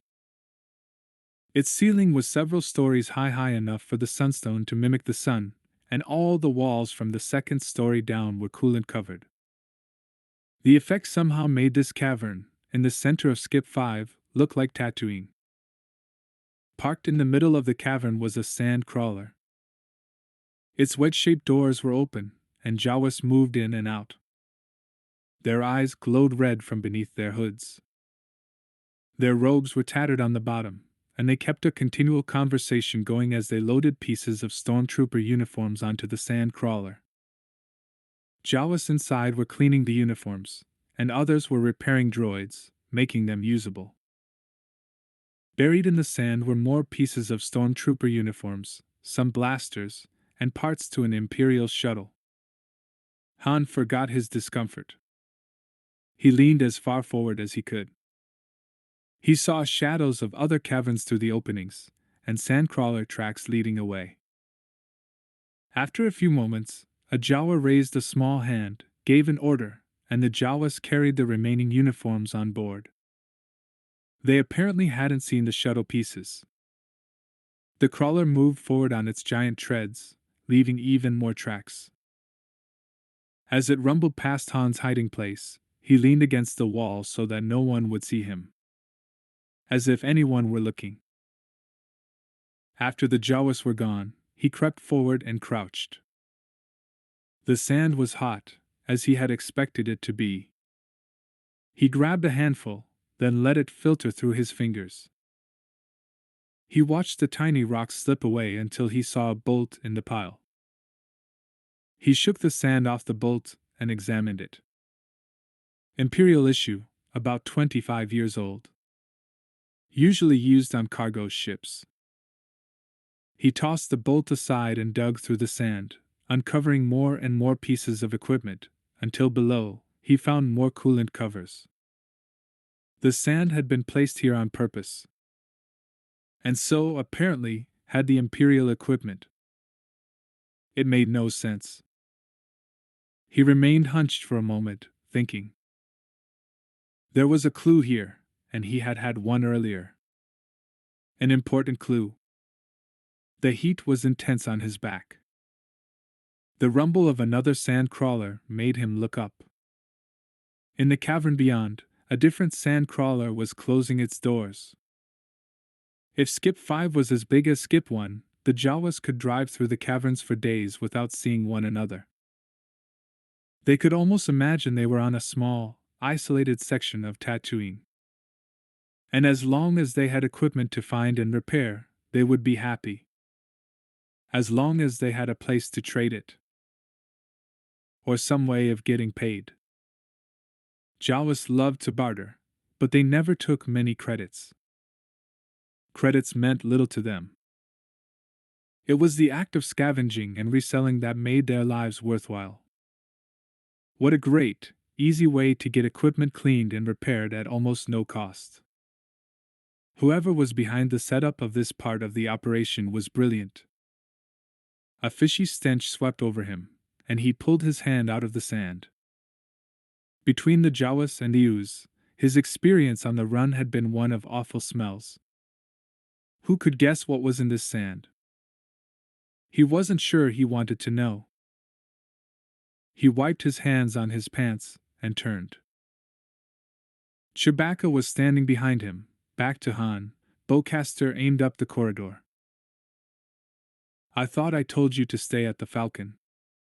Its ceiling was several stories high enough for the sunstone to mimic the sun, and all the walls from the second story down were coolant covered. The effect somehow made this cavern, in the center of Skip 5, look like Tatooine. Parked in the middle of the cavern was a sand crawler. Its wedge-shaped doors were open, and Jawas moved in and out. Their eyes glowed red from beneath their hoods. Their robes were tattered on the bottom, and they kept a continual conversation going as they loaded pieces of stormtrooper uniforms onto the sand crawler. Jawas inside were cleaning the uniforms, and others were repairing droids, making them usable. Buried in the sand were more pieces of stormtrooper uniforms, some blasters, and parts to an Imperial shuttle. Han forgot his discomfort. He leaned as far forward as he could. He saw shadows of other caverns through the openings, and sandcrawler tracks leading away. After a few moments, a Jawa raised a small hand, gave an order, and the Jawas carried the remaining uniforms on board. They apparently hadn't seen the shuttle pieces. The crawler moved forward on its giant treads, leaving even more tracks. As it rumbled past Han's hiding place, he leaned against the wall so that no one would see him. As if anyone were looking. After the Jawas were gone, he crept forward and crouched. The sand was hot, as he had expected it to be. He grabbed a handful, then let it filter through his fingers. He watched the tiny rocks slip away until he saw a bolt in the pile. He shook the sand off the bolt and examined it. Imperial issue, about 25 years old. Usually used on cargo ships. He tossed the bolt aside and dug through the sand, uncovering more and more pieces of equipment, until below, he found more coolant covers. The sand had been placed here on purpose. And so, apparently, had the Imperial equipment. It made no sense. He remained hunched for a moment, thinking. There was a clue here, and he had had one earlier. An important clue. The heat was intense on his back. The rumble of another sand crawler made him look up. In the cavern beyond, a different sand crawler was closing its doors. If Skip 5 was as big as Skip 1, the Jawas could drive through the caverns for days without seeing one another. They could almost imagine they were on a small, isolated section of Tatooine. And as long as they had equipment to find and repair, they would be happy. As long as they had a place to trade it. Or some way of getting paid. Jawas loved to barter, but they never took many credits. Credits meant little to them. It was the act of scavenging and reselling that made their lives worthwhile. What a great, easy way to get equipment cleaned and repaired at almost no cost. Whoever was behind the setup of this part of the operation was brilliant. A fishy stench swept over him, and he pulled his hand out of the sand. Between the Jawas and the Ooze, his experience on the run had been one of awful smells. Who could guess what was in this sand? He wasn't sure he wanted to know. He wiped his hands on his pants and turned. Chewbacca was standing behind him, back to Han, bowcaster aimed up the corridor. I thought I told you to stay at the Falcon.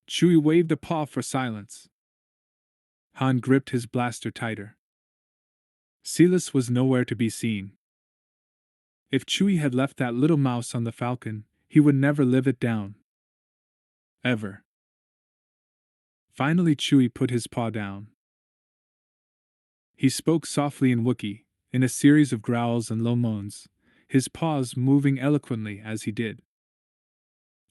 Chewie waved a paw for silence. Han gripped his blaster tighter. Silas was nowhere to be seen. If Chewie had left that little mouse on the Falcon, he would never live it down. Ever. Finally Chewie put his paw down. He spoke softly in Wookiee, in a series of growls and low moans, his paws moving eloquently as he did.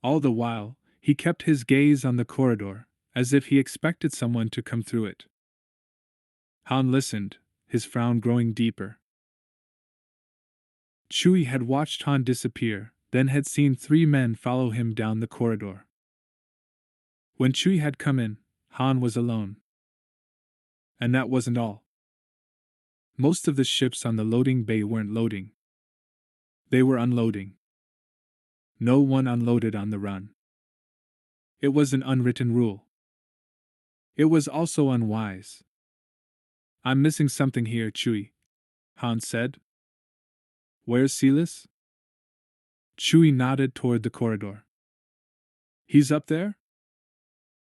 All the while, he kept his gaze on the corridor, as if he expected someone to come through it. Han listened, his frown growing deeper. Chewie had watched Han disappear, then had seen 3 men follow him down the corridor. When Chewie had come in, Han was alone. And that wasn't all. Most of the ships on the loading bay weren't loading. They were unloading. No one unloaded on the run. It was an unwritten rule. It was also unwise. I'm missing something here, Chewie, Han said. Where's Silas? Chewie nodded toward the corridor. He's up there?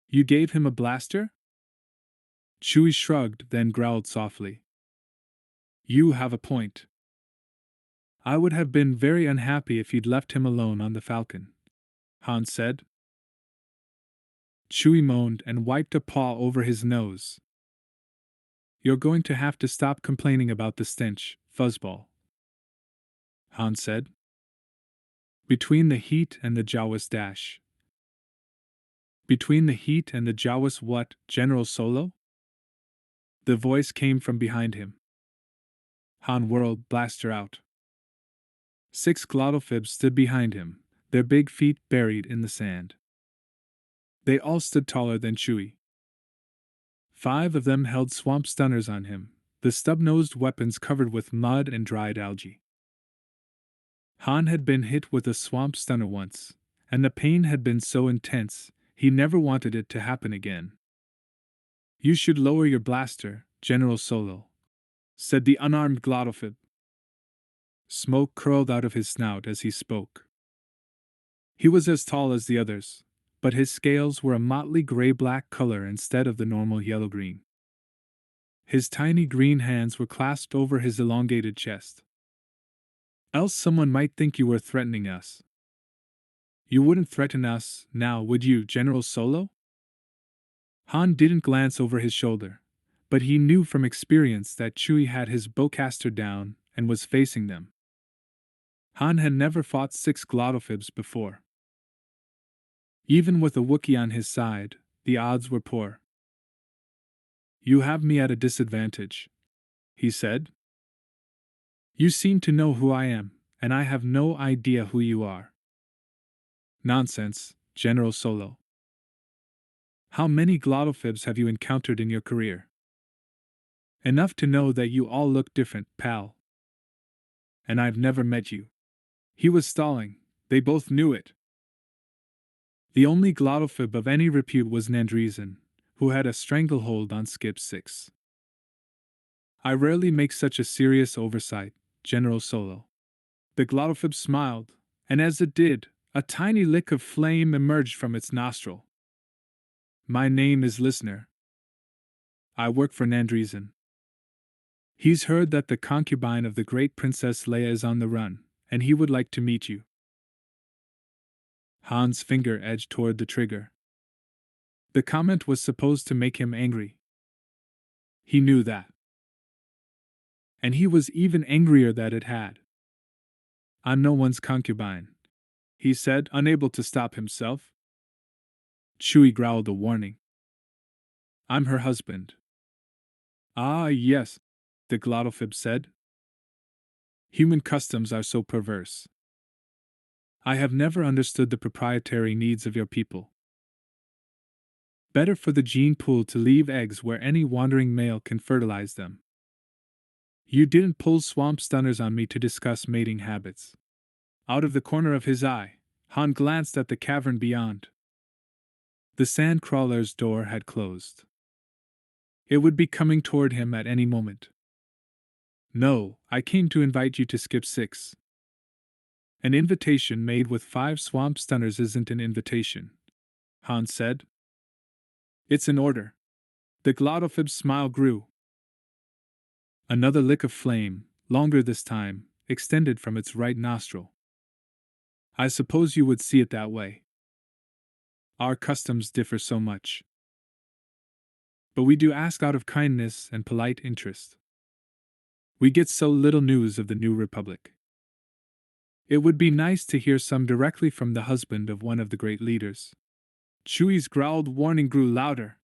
You gave him a blaster? Chewie shrugged, then growled softly. You have a point. I would have been very unhappy if you'd left him alone on the Falcon, Han said. Chewie moaned and wiped a paw over his nose. You're going to have to stop complaining about the stench, fuzzball, Han said. Between the heat and the Jawas dash. Between the heat and the Jawas what, General Solo? The voice came from behind him. Han whirled, blaster out. 6 glottophibs stood behind him, their big feet buried in the sand. They all stood taller than Chewie. 5 of them held swamp stunners on him, the stub-nosed weapons covered with mud and dried algae. Han had been hit with a swamp stunner once, and the pain had been so intense, he never wanted it to happen again. You should lower your blaster, General Solo, said the unarmed glottophib. Smoke curled out of his snout as he spoke. He was as tall as the others, but his scales were a motley gray-black color instead of the normal yellow-green. His tiny green hands were clasped over his elongated chest. Else someone might think you were threatening us. You wouldn't threaten us, now would you, General Solo? Han didn't glance over his shoulder, but he knew from experience that Chewie had his bowcaster down and was facing them. Han had never fought 6 glottophibs before. Even with a Wookiee on his side, the odds were poor. You have me at a disadvantage, he said. You seem to know who I am, and I have no idea who you are. Nonsense, General Solo. How many glottophibs have you encountered in your career? Enough to know that you all look different, pal. And I've never met you. He was stalling, they both knew it. The only glottophib of any repute was Nandreesan, who had a stranglehold on Skip 6. I rarely make such a serious oversight, General Solo. The glottophib smiled, and as it did, a tiny lick of flame emerged from its nostril. My name is Listener. I work for Nandreesan. He's heard that the concubine of the great Princess Leia is on the run, and he would like to meet you. Han's finger edged toward the trigger. The comment was supposed to make him angry. He knew that. And he was even angrier that it had. I'm no one's concubine, he said, unable to stop himself. Chewie growled a warning. I'm her husband. Ah, yes, the glottophib said. Human customs are so perverse. I have never understood the proprietary needs of your people. Better for the gene pool to leave eggs where any wandering male can fertilize them. You didn't pull swamp stunners on me to discuss mating habits. Out of the corner of his eye, Han glanced at the cavern beyond. The sand crawler's door had closed. It would be coming toward him at any moment. No, I came to invite you to skip 6. An invitation made with 5 swamp stunners isn't an invitation, Han said. It's an order. The glottophib's smile grew. Another lick of flame, longer this time, extended from its right nostril. I suppose you would see it that way. Our customs differ so much. But we do ask out of kindness and polite interest. We get so little news of the new republic. It would be nice to hear some directly from the husband of one of the great leaders. Chewie's growled warning grew louder.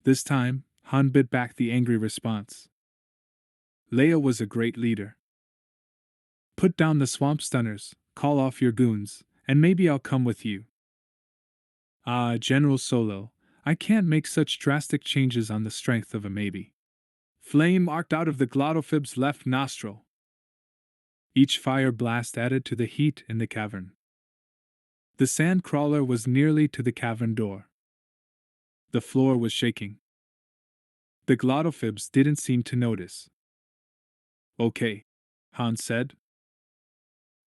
This time, Han bit back the angry response. Leia was a great leader. Put down the swamp stunners, call off your goons, and maybe I'll come with you. Ah, General Solo, I can't make such drastic changes on the strength of a maybe. Flame arced out of the glottophib's left nostril. Each fire blast added to the heat in the cavern. The sand crawler was nearly to the cavern door. The floor was shaking. The glottophibs didn't seem to notice. Okay, Han said.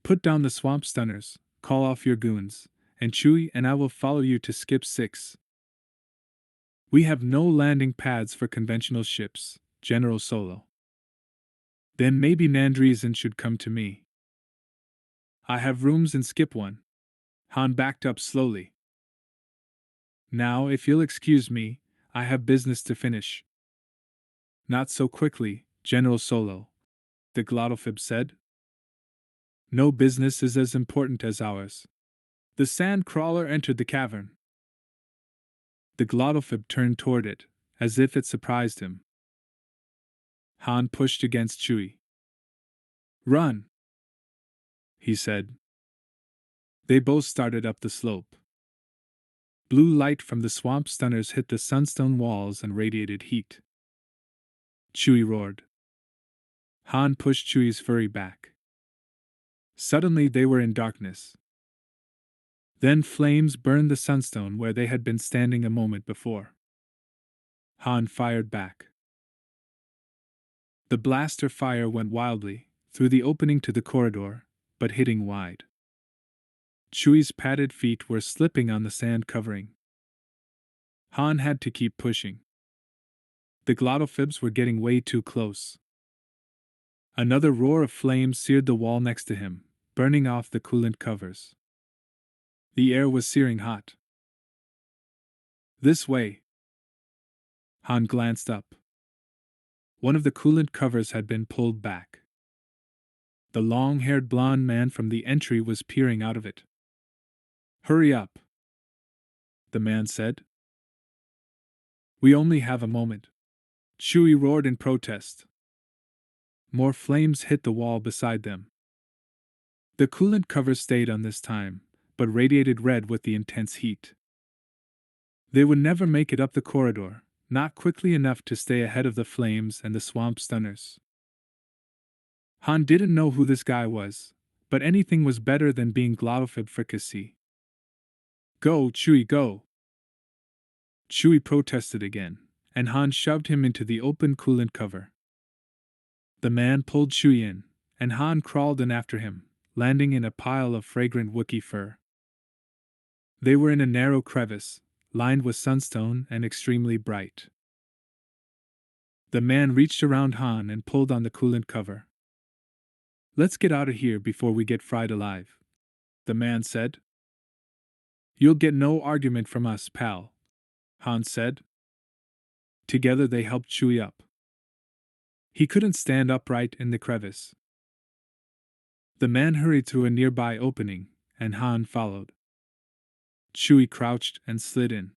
Put down the swamp stunners, call off your goons, and Chewie and I will follow you to skip 6. We have no landing pads for conventional ships, General Solo. Then maybe Nandreesan should come to me. I have rooms in skip 1. Han backed up slowly. Now, if you'll excuse me, I have business to finish. Not so quickly, General Solo, the glottophib said. No business is as important as ours. The sand crawler entered the cavern. The glottophib turned toward it, as if it surprised him. Han pushed against Chewie. Run, he said. They both started up the slope. Blue light from the swamp stunners hit the sunstone walls and radiated heat. Chewie roared. Han pushed Chewie's furry back. Suddenly they were in darkness. Then flames burned the sunstone where they had been standing a moment before. Han fired back. The blaster fire went wildly, through the opening to the corridor, but hitting wide. Chewie's padded feet were slipping on the sand covering. Han had to keep pushing. The glottophibs were getting way too close. Another roar of flames seared the wall next to him, burning off the coolant covers. The air was searing hot. This way. Han glanced up. One of the coolant covers had been pulled back. The long-haired blonde man from the entry was peering out of it. Hurry up, the man said. We only have a moment. Chewie roared in protest. More flames hit the wall beside them. The coolant cover stayed on this time, but radiated red with the intense heat. They would never make it up the corridor, not quickly enough to stay ahead of the flames and the swamp stunners. Han didn't know who this guy was, but anything was better than being glottophib fricassee. Go, Chewie, go! Chewie protested again, and Han shoved him into the open coolant cover. The man pulled Chewie in, and Han crawled in after him, landing in a pile of fragrant Wookiee fur. They were in a narrow crevice, lined with sunstone and extremely bright. The man reached around Han and pulled on the coolant cover. "Let's get out of here before we get fried alive," the man said. "You'll get no argument from us, pal," Han said. Together they helped Chewie up. He couldn't stand upright in the crevice. The man hurried through a nearby opening, and Han followed. Chewie crouched and slid in.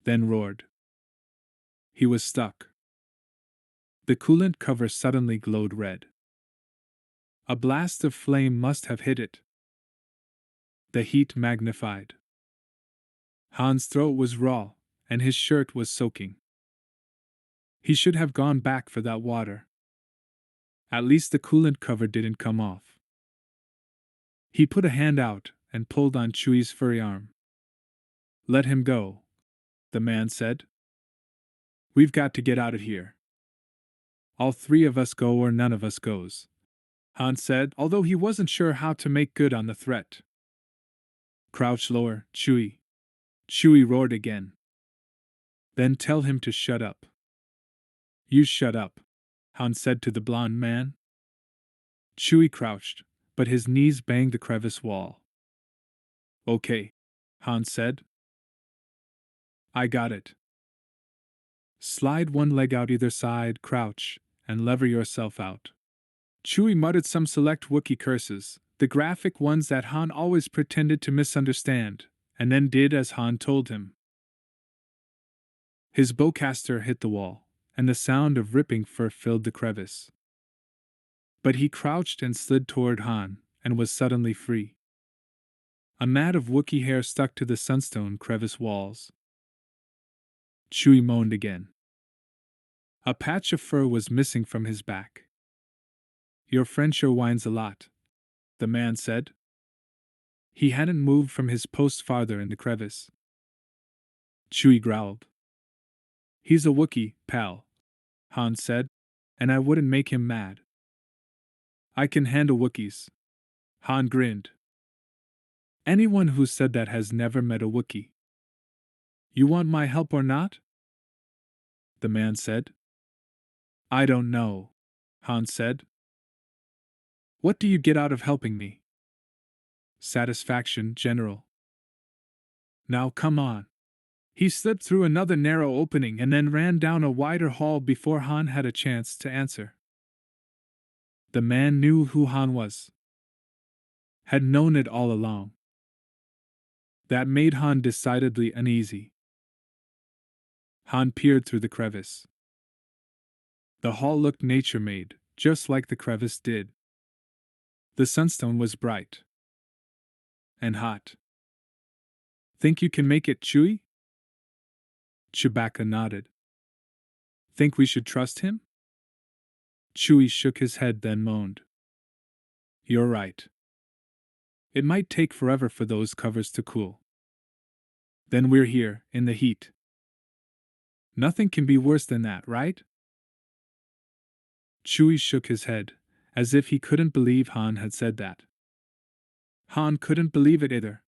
Then roared. He was stuck. The coolant cover suddenly glowed red. A blast of flame must have hit it. The heat magnified. Han's throat was raw, and his shirt was soaking. He should have gone back for that water. At least the coolant cover didn't come off. He put a hand out and pulled on Chewie's furry arm. "Let him go," the man said. "We've got to get out of here. All three of us go or none of us goes," Han said, although he wasn't sure how to make good on the threat. "Crouch lower, Chewie." Chewie roared again. "Then tell him to shut up." "You shut up," Han said to the blond man. Chewie crouched, but his knees banged the crevice wall. "Okay," Han said. "I got it. Slide one leg out either side, crouch, and lever yourself out." Chewie muttered some select Wookiee curses, the graphic ones that Han always pretended to misunderstand, and then did as Han told him. His bowcaster hit the wall, and the sound of ripping fur filled the crevice. But he crouched and slid toward Han, and was suddenly free. A mat of Wookiee hair stuck to the sunstone crevice walls. Chewie moaned again. A patch of fur was missing from his back. "Your friend sure whines a lot," the man said. He hadn't moved from his post farther in the crevice. Chewie growled. "He's a Wookiee, pal," Han said, "and I wouldn't make him mad." "I can handle Wookiees." Han grinned. "Anyone who said that has never met a Wookiee." "You want my help or not?" the man said. "I don't know," Han said. "What do you get out of helping me?" "Satisfaction, General." "Now come on." He slipped through another narrow opening and then ran down a wider hall before Han had a chance to answer. The man knew who Han was. Had known it all along. That made Han decidedly uneasy. Han peered through the crevice. The hall looked nature-made, just like the crevice did. The sunstone was bright. And hot. "Think you can make it, Chewie?" Chewbacca nodded. "Think we should trust him?" Chewie shook his head then moaned. "You're right. It might take forever for those covers to cool. Then we're here, in the heat. Nothing can be worse than that, right?" Chewie shook his head, as if he couldn't believe Han had said that. Han couldn't believe it either.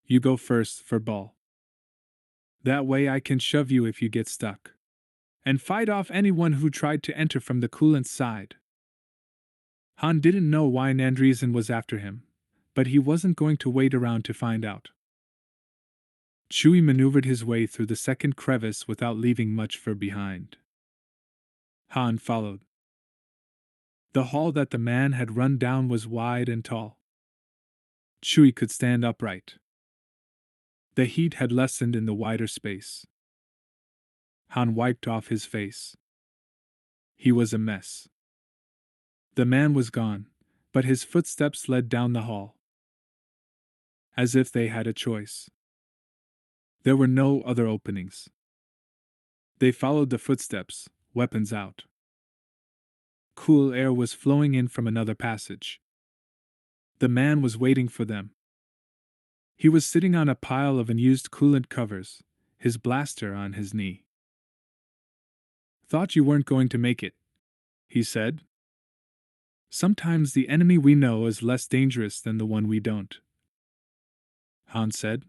"You go first, furball. That way I can shove you if you get stuck. And fight off anyone who tried to enter from the coolant side." Han didn't know why Nandreesan was after him, but he wasn't going to wait around to find out. Chewie maneuvered his way through the second crevice without leaving much fur behind. Han followed. The hall that the man had run down was wide and tall. Chewie could stand upright. The heat had lessened in the wider space. Han wiped off his face. He was a mess. The man was gone, but his footsteps led down the hall. As if they had a choice. There were no other openings. They followed the footsteps, weapons out. Cool air was flowing in from another passage. The man was waiting for them. He was sitting on a pile of unused coolant covers, his blaster on his knee. "Thought you weren't going to make it," he said. Sometimes the enemy we know is less dangerous than the one we don't, Han said.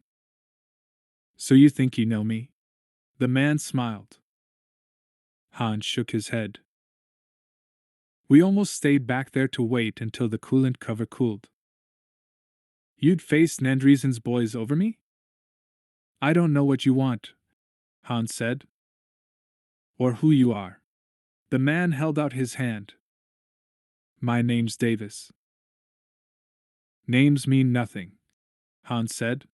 So you think you know me? The man smiled. Han shook his head. We almost stayed back there to wait until the coolant cover cooled. You'd face Nandreesen's boys over me? I don't know what you want, Han said. Or who you are. The man held out his hand. My name's Davis. Names mean nothing, Han said.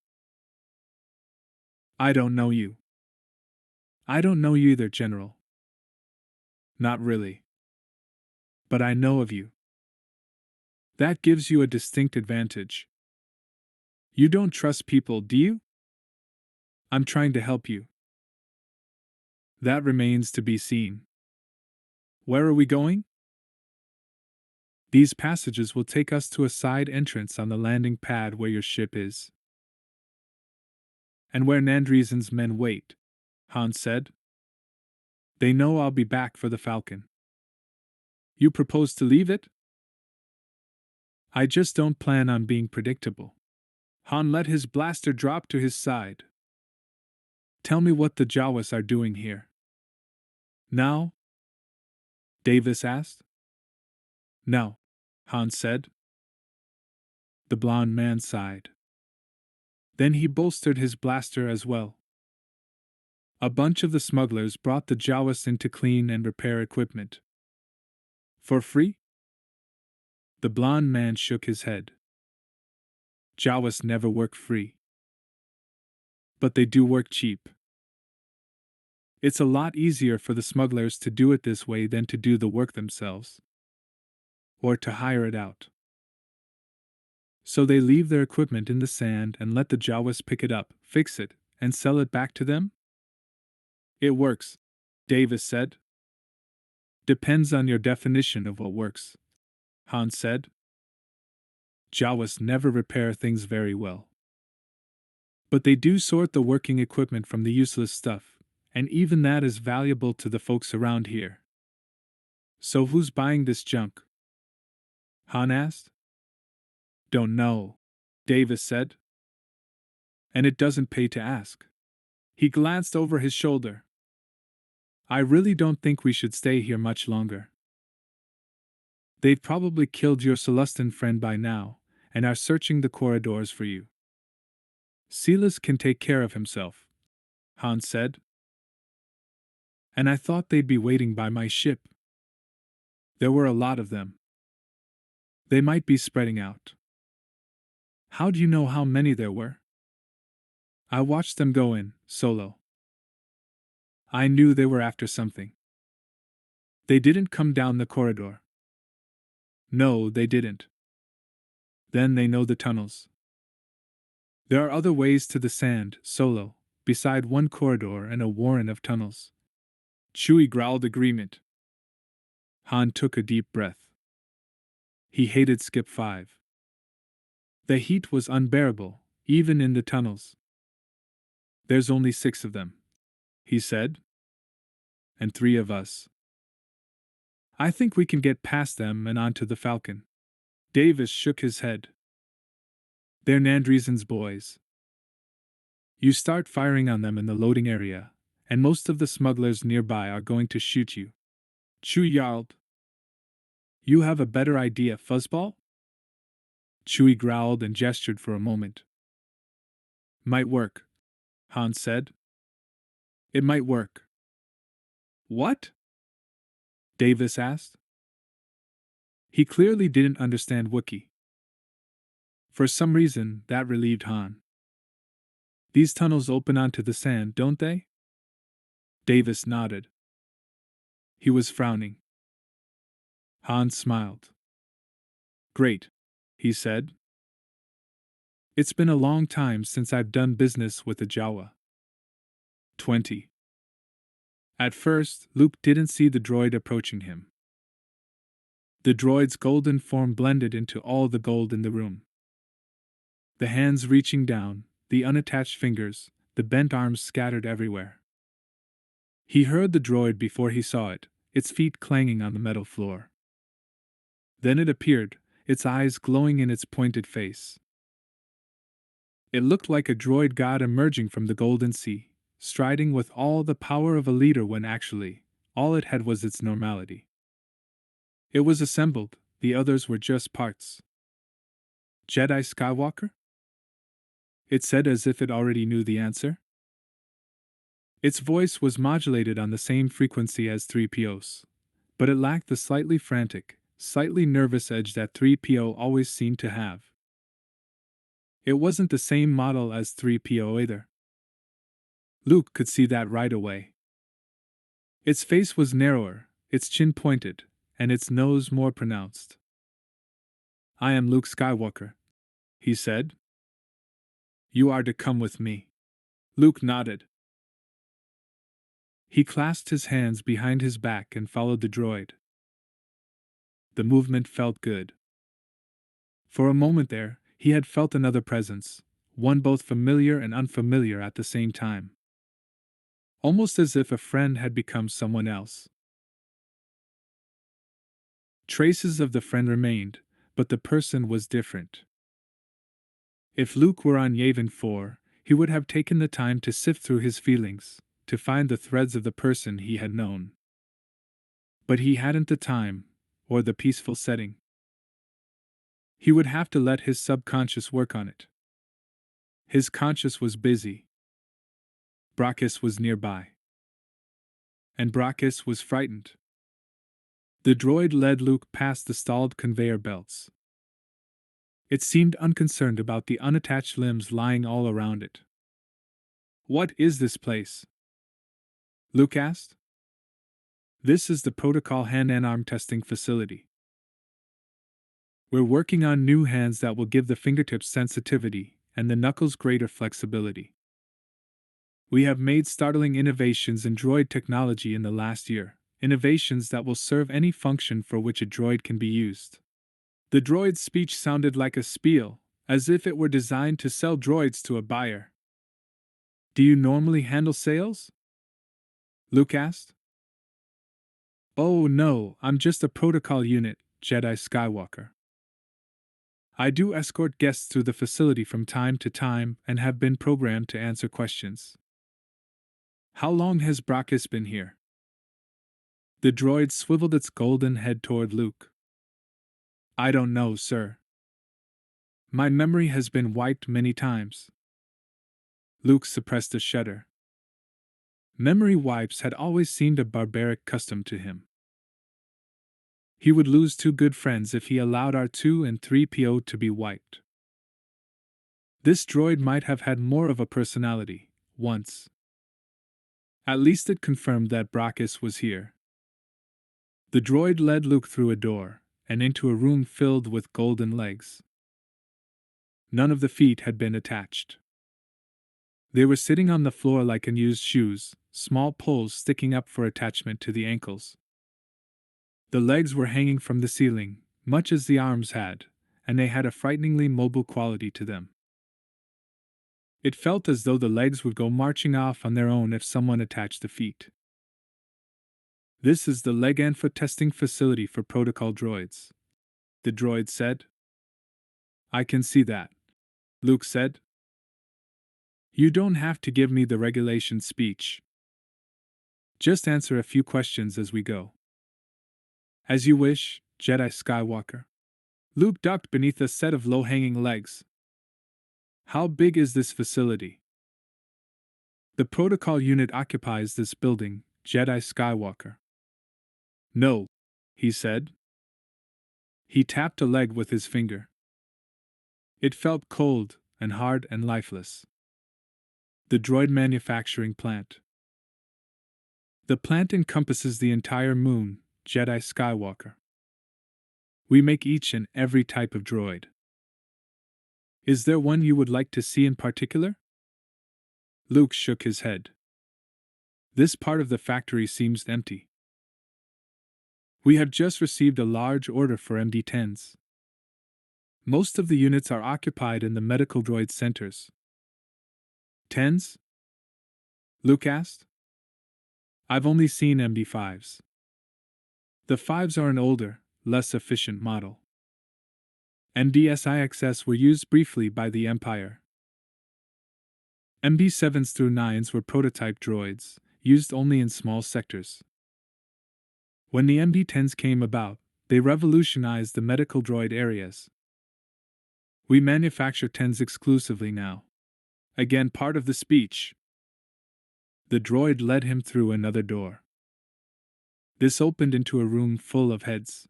I don't know you. I don't know you either, General. Not really. But I know of you. That gives you a distinct advantage. You don't trust people, do you? I'm trying to help you. That remains to be seen. Where are we going? These passages will take us to a side entrance on the landing pad where your ship is. And where Nandreesen's men wait, Han said. They know I'll be back for the Falcon. You propose to leave it? I just don't plan on being predictable. Han let his blaster drop to his side. Tell me what the Jawas are doing here. Now? Davis asked. No, Han said. The blond man sighed. Then he bolstered his blaster as well. A bunch of the smugglers brought the Jawas in to clean and repair equipment. For free? The blond man shook his head. Jawas never work free. But they do work cheap. It's a lot easier for the smugglers to do it this way than to do the work themselves. Or to hire it out. So they leave their equipment in the sand and let the Jawas pick it up, fix it, and sell it back to them? It works, Davis said. Depends on your definition of what works, Han said. Jawas never repair things very well. But they do sort the working equipment from the useless stuff, and even that is valuable to the folks around here. So who's buying this junk? Han asked. Don't know, Davis said. And it doesn't pay to ask. He glanced over his shoulder. I really don't think we should stay here much longer. They've probably killed your Celestin friend by now, and are searching the corridors for you. Silas can take care of himself, Han said. And I thought they'd be waiting by my ship. There were a lot of them. They might be spreading out. How do you know how many there were? I watched them go in, solo. I knew they were after something. They didn't come down the corridor. No, they didn't. Then they know the tunnels. There are other ways to the sand, solo, beside one corridor and a warren of tunnels. Chewie growled agreement. Han took a deep breath. He hated Skip 5. The heat was unbearable, even in the tunnels. There's only 6 of them, he said. And 3 of us. I think we can get past them and onto the Falcon. Davis shook his head. They're Nandreesen's boys. You start firing on them in the loading area, and most of the smugglers nearby are going to shoot you. Chewie yelled. You have a better idea, Fuzzball? Chewie growled and gestured for a moment. Might work, Han said. It might work. What? Davis asked. He clearly didn't understand Wookiee. For some reason, that relieved Han. These tunnels open onto the sand, don't they? Davis nodded. He was frowning. Han smiled. Great, he said. It's been a long time since I've done business with a Jawa. 20. At first, Luke didn't see the droid approaching him. The droid's golden form blended into all the gold in the room. The hands reaching down, the unattached fingers, the bent arms scattered everywhere. He heard the droid before he saw it, its feet clanging on the metal floor. Then it appeared, its eyes glowing in its pointed face. It looked like a droid god emerging from the golden sea, striding with all the power of a leader when actually, all it had was its normality. It was assembled, the others were just parts. Jedi Skywalker? It said as if it already knew the answer. Its voice was modulated on the same frequency as 3PO's, but it lacked the slightly frantic, slightly nervous edge that 3PO always seemed to have. It wasn't the same model as 3PO either. Luke could see that right away. Its face was narrower, its chin pointed, and its nose more pronounced. "I am Luke Skywalker," he said. "You are to come with me." Luke nodded. He clasped his hands behind his back and followed the droid. The movement felt good. For a moment there, he had felt another presence, one both familiar and unfamiliar at the same time. Almost as if a friend had become someone else. Traces of the friend remained, but the person was different. If Luke were on Yavin 4, he would have taken the time to sift through his feelings, to find the threads of the person he had known. But he hadn't the time, or the peaceful setting. He would have to let his subconscious work on it. His conscious was busy. Brachus was nearby. And Brachus was frightened. The droid led Luke past the stalled conveyor belts. It seemed unconcerned about the unattached limbs lying all around it. "What is this place?" Luke asked. "This is the protocol hand and arm testing facility. We're working on new hands that will give the fingertips sensitivity and the knuckles greater flexibility. We have made startling innovations in droid technology in the last year, innovations that will serve any function for which a droid can be used." The droid's speech sounded like a spiel, as if it were designed to sell droids to a buyer. "Do you normally handle sales?" Luke asked. "Oh no, I'm just a protocol unit, Jedi Skywalker. I do escort guests through the facility from time to time and have been programmed to answer questions." "How long has Brachus been here?" The droid swiveled its golden head toward Luke. "I don't know, sir. My memory has been wiped many times." Luke suppressed a shudder. Memory wipes had always seemed a barbaric custom to him. He would lose two good friends if he allowed R2 and 3PO to be wiped. This droid might have had more of a personality, once. At least it confirmed that Brachus was here. The droid led Luke through a door, and into a room filled with golden legs. None of the feet had been attached. They were sitting on the floor like unused shoes, small poles sticking up for attachment to the ankles. The legs were hanging from the ceiling, much as the arms had, and they had a frighteningly mobile quality to them. It felt as though the legs would go marching off on their own if someone attached the feet. "This is the leg and foot testing facility for protocol droids," the droid said. "I can see that," Luke said. "You don't have to give me the regulation speech. Just answer a few questions as we go." "As you wish, Jedi Skywalker." Luke ducked beneath a set of low-hanging legs. "How big is this facility?" "The protocol unit occupies this building, Jedi Skywalker." "No," he said. He tapped a leg with his finger. It felt cold, and hard and lifeless. "The droid manufacturing plant." "The plant encompasses the entire moon, Jedi Skywalker. We make each and every type of droid." "Is there one you would like to see in particular?" Luke shook his head. "This part of the factory seems empty. We have just received a large order for MD-10s. Most of the units are occupied in the medical droid centers." "10s?" Luke asked. "I've only seen MD-5s. The 5s are an older, less efficient model. MD-SIXS were used briefly by the Empire. MD-7s through 9s were prototype droids, used only in small sectors. When the MD-10s came about, they revolutionized the medical droid areas. We manufacture 10s exclusively now. Again, part of the speech. The droid led him through another door. This opened into a room full of heads.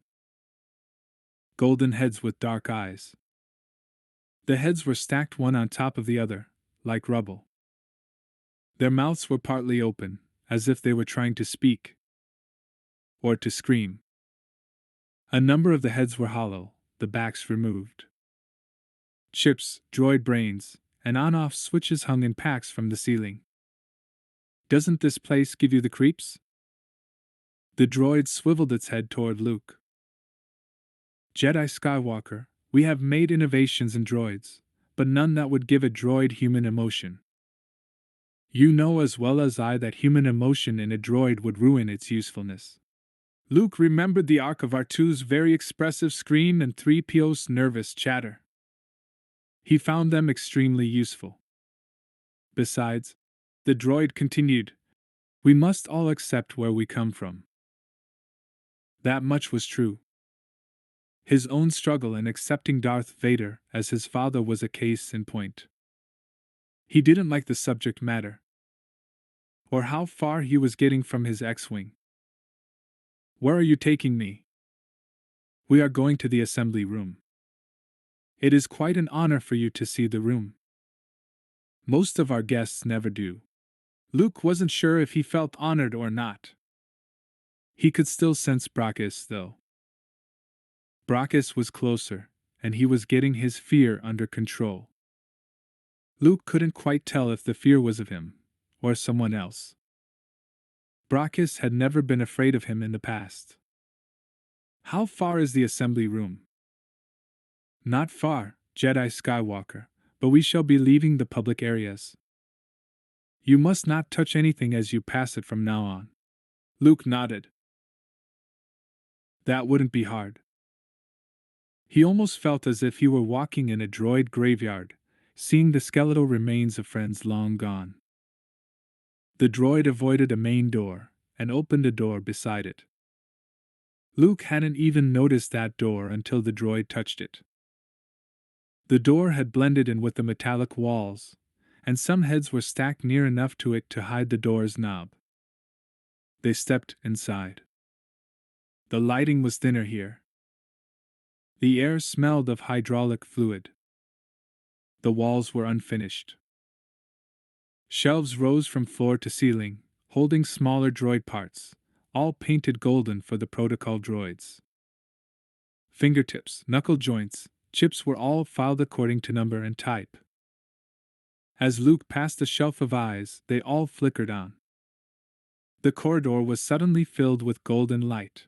Golden heads with dark eyes. The heads were stacked one on top of the other, like rubble. Their mouths were partly open, as if they were trying to speak. Or to scream. A number of the heads were hollow, the backs removed. Chips, droid brains, and on-off switches hung in packs from the ceiling. Doesn't this place give you the creeps? The droid swiveled its head toward Luke. Jedi Skywalker, we have made innovations in droids, but none that would give a droid human emotion. You know as well as I that human emotion in a droid would ruin its usefulness. Luke remembered the arc of R2's very expressive scream and 3PO's nervous chatter. He found them extremely useful. Besides, the droid continued, we must all accept where we come from. That much was true. His own struggle in accepting Darth Vader as his father was a case in point. He didn't like the subject matter, or how far he was getting from his X-Wing. Where are you taking me? We are going to the assembly room. It is quite an honor for you to see the room. Most of our guests never do. Luke wasn't sure if he felt honored or not. He could still sense Brachus, though. Brachus was closer, and he was getting his fear under control. Luke couldn't quite tell if the fear was of him, or someone else. Brachus had never been afraid of him in the past. How far is the assembly room? Not far, Jedi Skywalker, but we shall be leaving the public areas. You must not touch anything as you pass it from now on. Luke nodded. That wouldn't be hard. He almost felt as if he were walking in a droid graveyard, seeing the skeletal remains of friends long gone. The droid avoided a main door, and opened a door beside it. Luke hadn't even noticed that door until the droid touched it. The door had blended in with the metallic walls, and some heads were stacked near enough to it to hide the door's knob. They stepped inside. The lighting was thinner here. The air smelled of hydraulic fluid. The walls were unfinished. Shelves rose from floor to ceiling, holding smaller droid parts, all painted golden for the protocol droids. Fingertips, knuckle joints, chips were all filed according to number and type. As Luke passed a shelf of eyes, they all flickered on. The corridor was suddenly filled with golden light.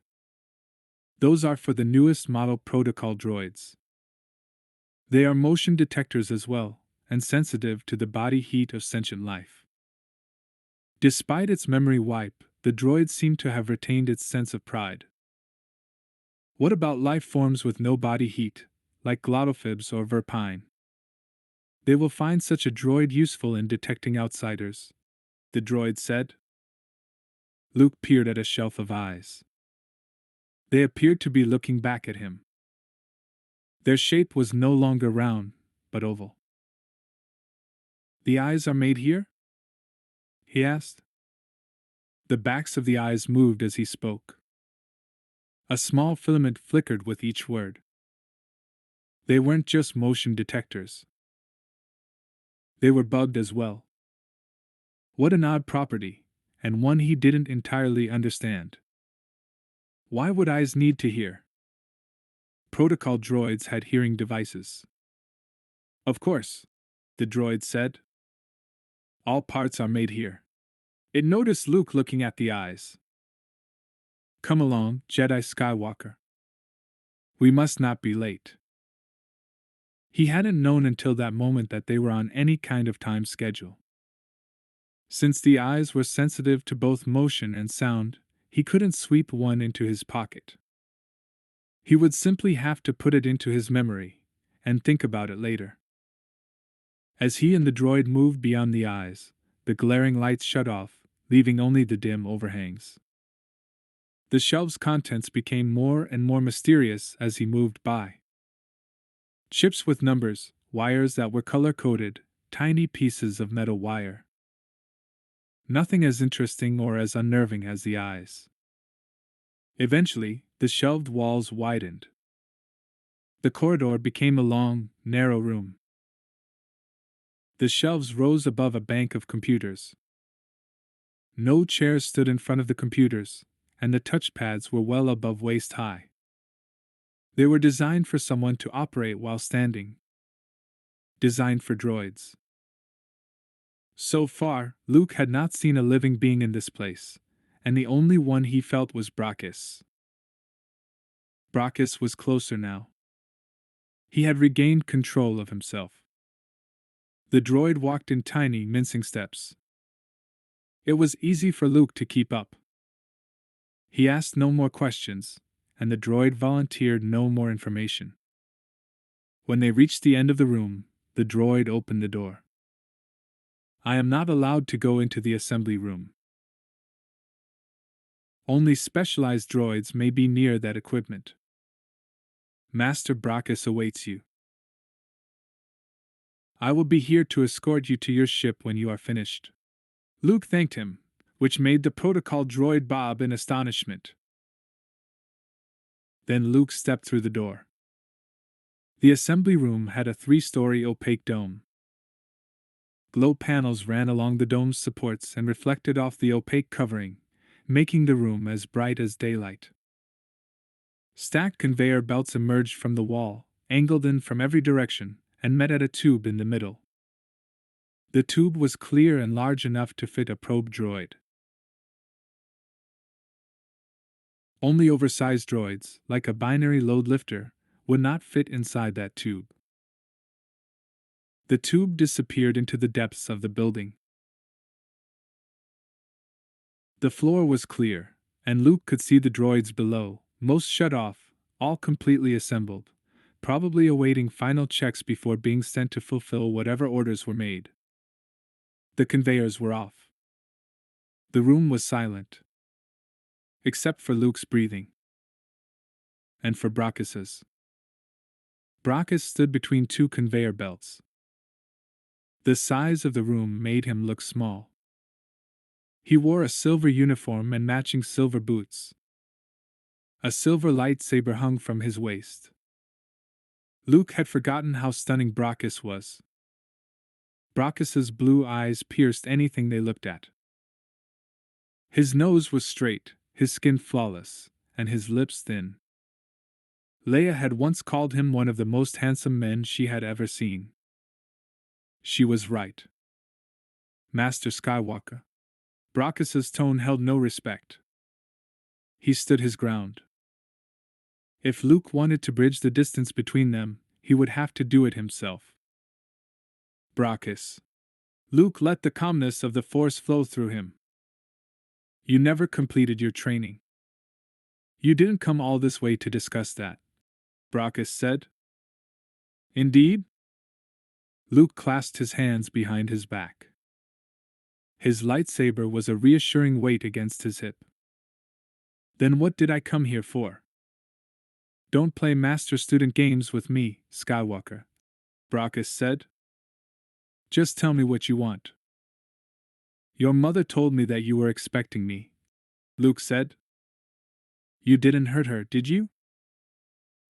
Those are for the newest model protocol droids. They are motion detectors as well, and sensitive to the body heat of sentient life. Despite its memory wipe, the droid seemed to have retained its sense of pride. What about life forms with no body heat, like glottophibs or verpine? They will find such a droid useful in detecting outsiders, the droid said. Luke peered at a shelf of eyes. They appeared to be looking back at him. Their shape was no longer round, but oval. The eyes are made here? He asked. The backs of the eyes moved as he spoke. A small filament flickered with each word. They weren't just motion detectors. They were bugged as well. What an odd property, and one he didn't entirely understand. Why would eyes need to hear? Protocol droids had hearing devices. Of course, the droid said. All parts are made here. It noticed Luke looking at the eyes. Come along, Jedi Skywalker. We must not be late. He hadn't known until that moment that they were on any kind of time schedule. Since the eyes were sensitive to both motion and sound, he couldn't sweep one into his pocket. He would simply have to put it into his memory, and think about it later. As he and the droid moved beyond the eyes, the glaring lights shut off, leaving only the dim overhangs. The shelf's contents became more and more mysterious as he moved by. Chips with numbers, wires that were color-coded, tiny pieces of metal wire. Nothing as interesting or as unnerving as the eyes. Eventually, the shelved walls widened. The corridor became a long, narrow room. The shelves rose above a bank of computers. No chairs stood in front of the computers, and the touchpads were well above waist high. They were designed for someone to operate while standing. Designed for droids. So far, Luke had not seen a living being in this place, and the only one he felt was Brachus. Brachus was closer now. He had regained control of himself. The droid walked in tiny, mincing steps. It was easy for Luke to keep up. He asked no more questions, and the droid volunteered no more information. When they reached the end of the room, the droid opened the door. I am not allowed to go into the assembly room. Only specialized droids may be near that equipment. Master Brachus awaits you. I will be here to escort you to your ship when you are finished. Luke thanked him, which made the protocol droid bob in astonishment. Then Luke stepped through the door. The assembly room had a 3-story opaque dome. Glow panels ran along the dome's supports and reflected off the opaque covering, making the room as bright as daylight. Stacked conveyor belts emerged from the wall, angled in from every direction, and met at a tube in the middle. The tube was clear and large enough to fit a probe droid. Only oversized droids, like a binary load lifter, would not fit inside that tube. The tube disappeared into the depths of the building. The floor was clear, and Luke could see the droids below, most shut off, all completely assembled, probably awaiting final checks before being sent to fulfill whatever orders were made. The conveyors were off. The room was silent. Except for Luke's breathing. And for Brachus's. Brachus stood between 2 conveyor belts. The size of the room made him look small. He wore a silver uniform and matching silver boots. A silver lightsaber hung from his waist. Luke had forgotten how stunning Brachus was. Brachus's blue eyes pierced anything they looked at. His nose was straight, his skin flawless, and his lips thin. Leia had once called him one of the most handsome men she had ever seen. She was right. Master Skywalker. Brachus's tone held no respect. He stood his ground. If Luke wanted to bridge the distance between them, he would have to do it himself. Brachus. Luke let the calmness of the Force flow through him. You never completed your training. You didn't come all this way to discuss that, Brachus said. Indeed? Luke clasped his hands behind his back. His lightsaber was a reassuring weight against his hip. Then what did I come here for? Don't play master-student games with me, Skywalker, Brachus said. Just tell me what you want. Your mother told me that you were expecting me, Luke said. You didn't hurt her, did you?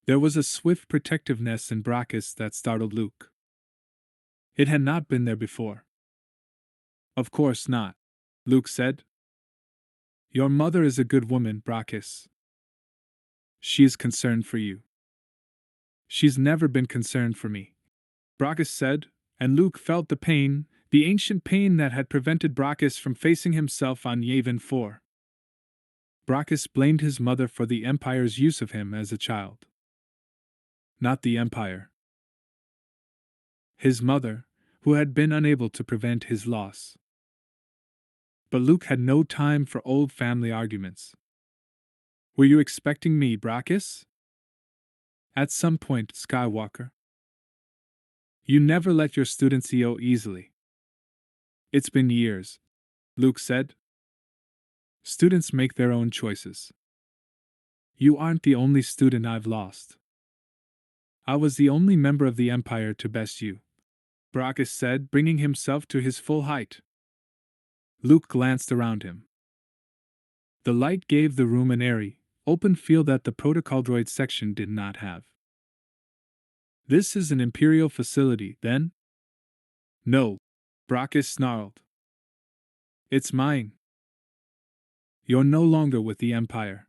There was a swift protectiveness in Brachus that startled Luke. It had not been there before. Of course not, Luke said. Your mother is a good woman, Brachus. She is concerned for you. She's never been concerned for me, Brachus said, and Luke felt the pain, the ancient pain that had prevented Brachus from facing himself on Yavin 4. Brachus blamed his mother for the Empire's use of him as a child. Not the Empire. His mother, who had been unable to prevent his loss. But Luke had no time for old family arguments. Were you expecting me, Brachus? At some point, Skywalker. You never let your students EO easily. It's been years, Luke said. Students make their own choices. You aren't the only student I've lost. I was the only member of the Empire to best you, Brachus said, bringing himself to his full height. Luke glanced around him. The light gave the room an airy, open feel that the protocol droid section did not have. This is an Imperial facility, then? No, Brachus snarled. It's mine. You're no longer with the Empire.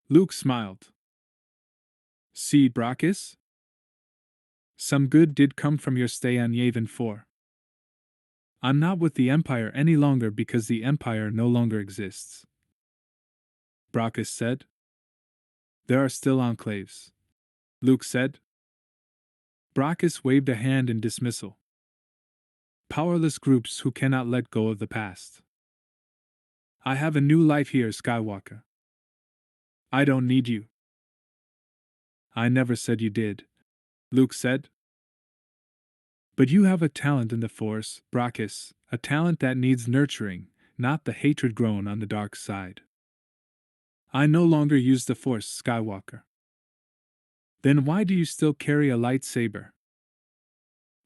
Luke smiled. See, Brachus? Some good did come from your stay on Yavin 4. I'm not with the Empire any longer because the Empire no longer exists, Brachus said. There are still enclaves, Luke said. Brachus waved a hand in dismissal. Powerless groups who cannot let go of the past. I have a new life here, Skywalker. I don't need you. I never said you did, Luke said. But you have a talent in the Force, Brachus, a talent that needs nurturing, not the hatred grown on the dark side. I no longer use the Force, Skywalker. Then why do you still carry a lightsaber?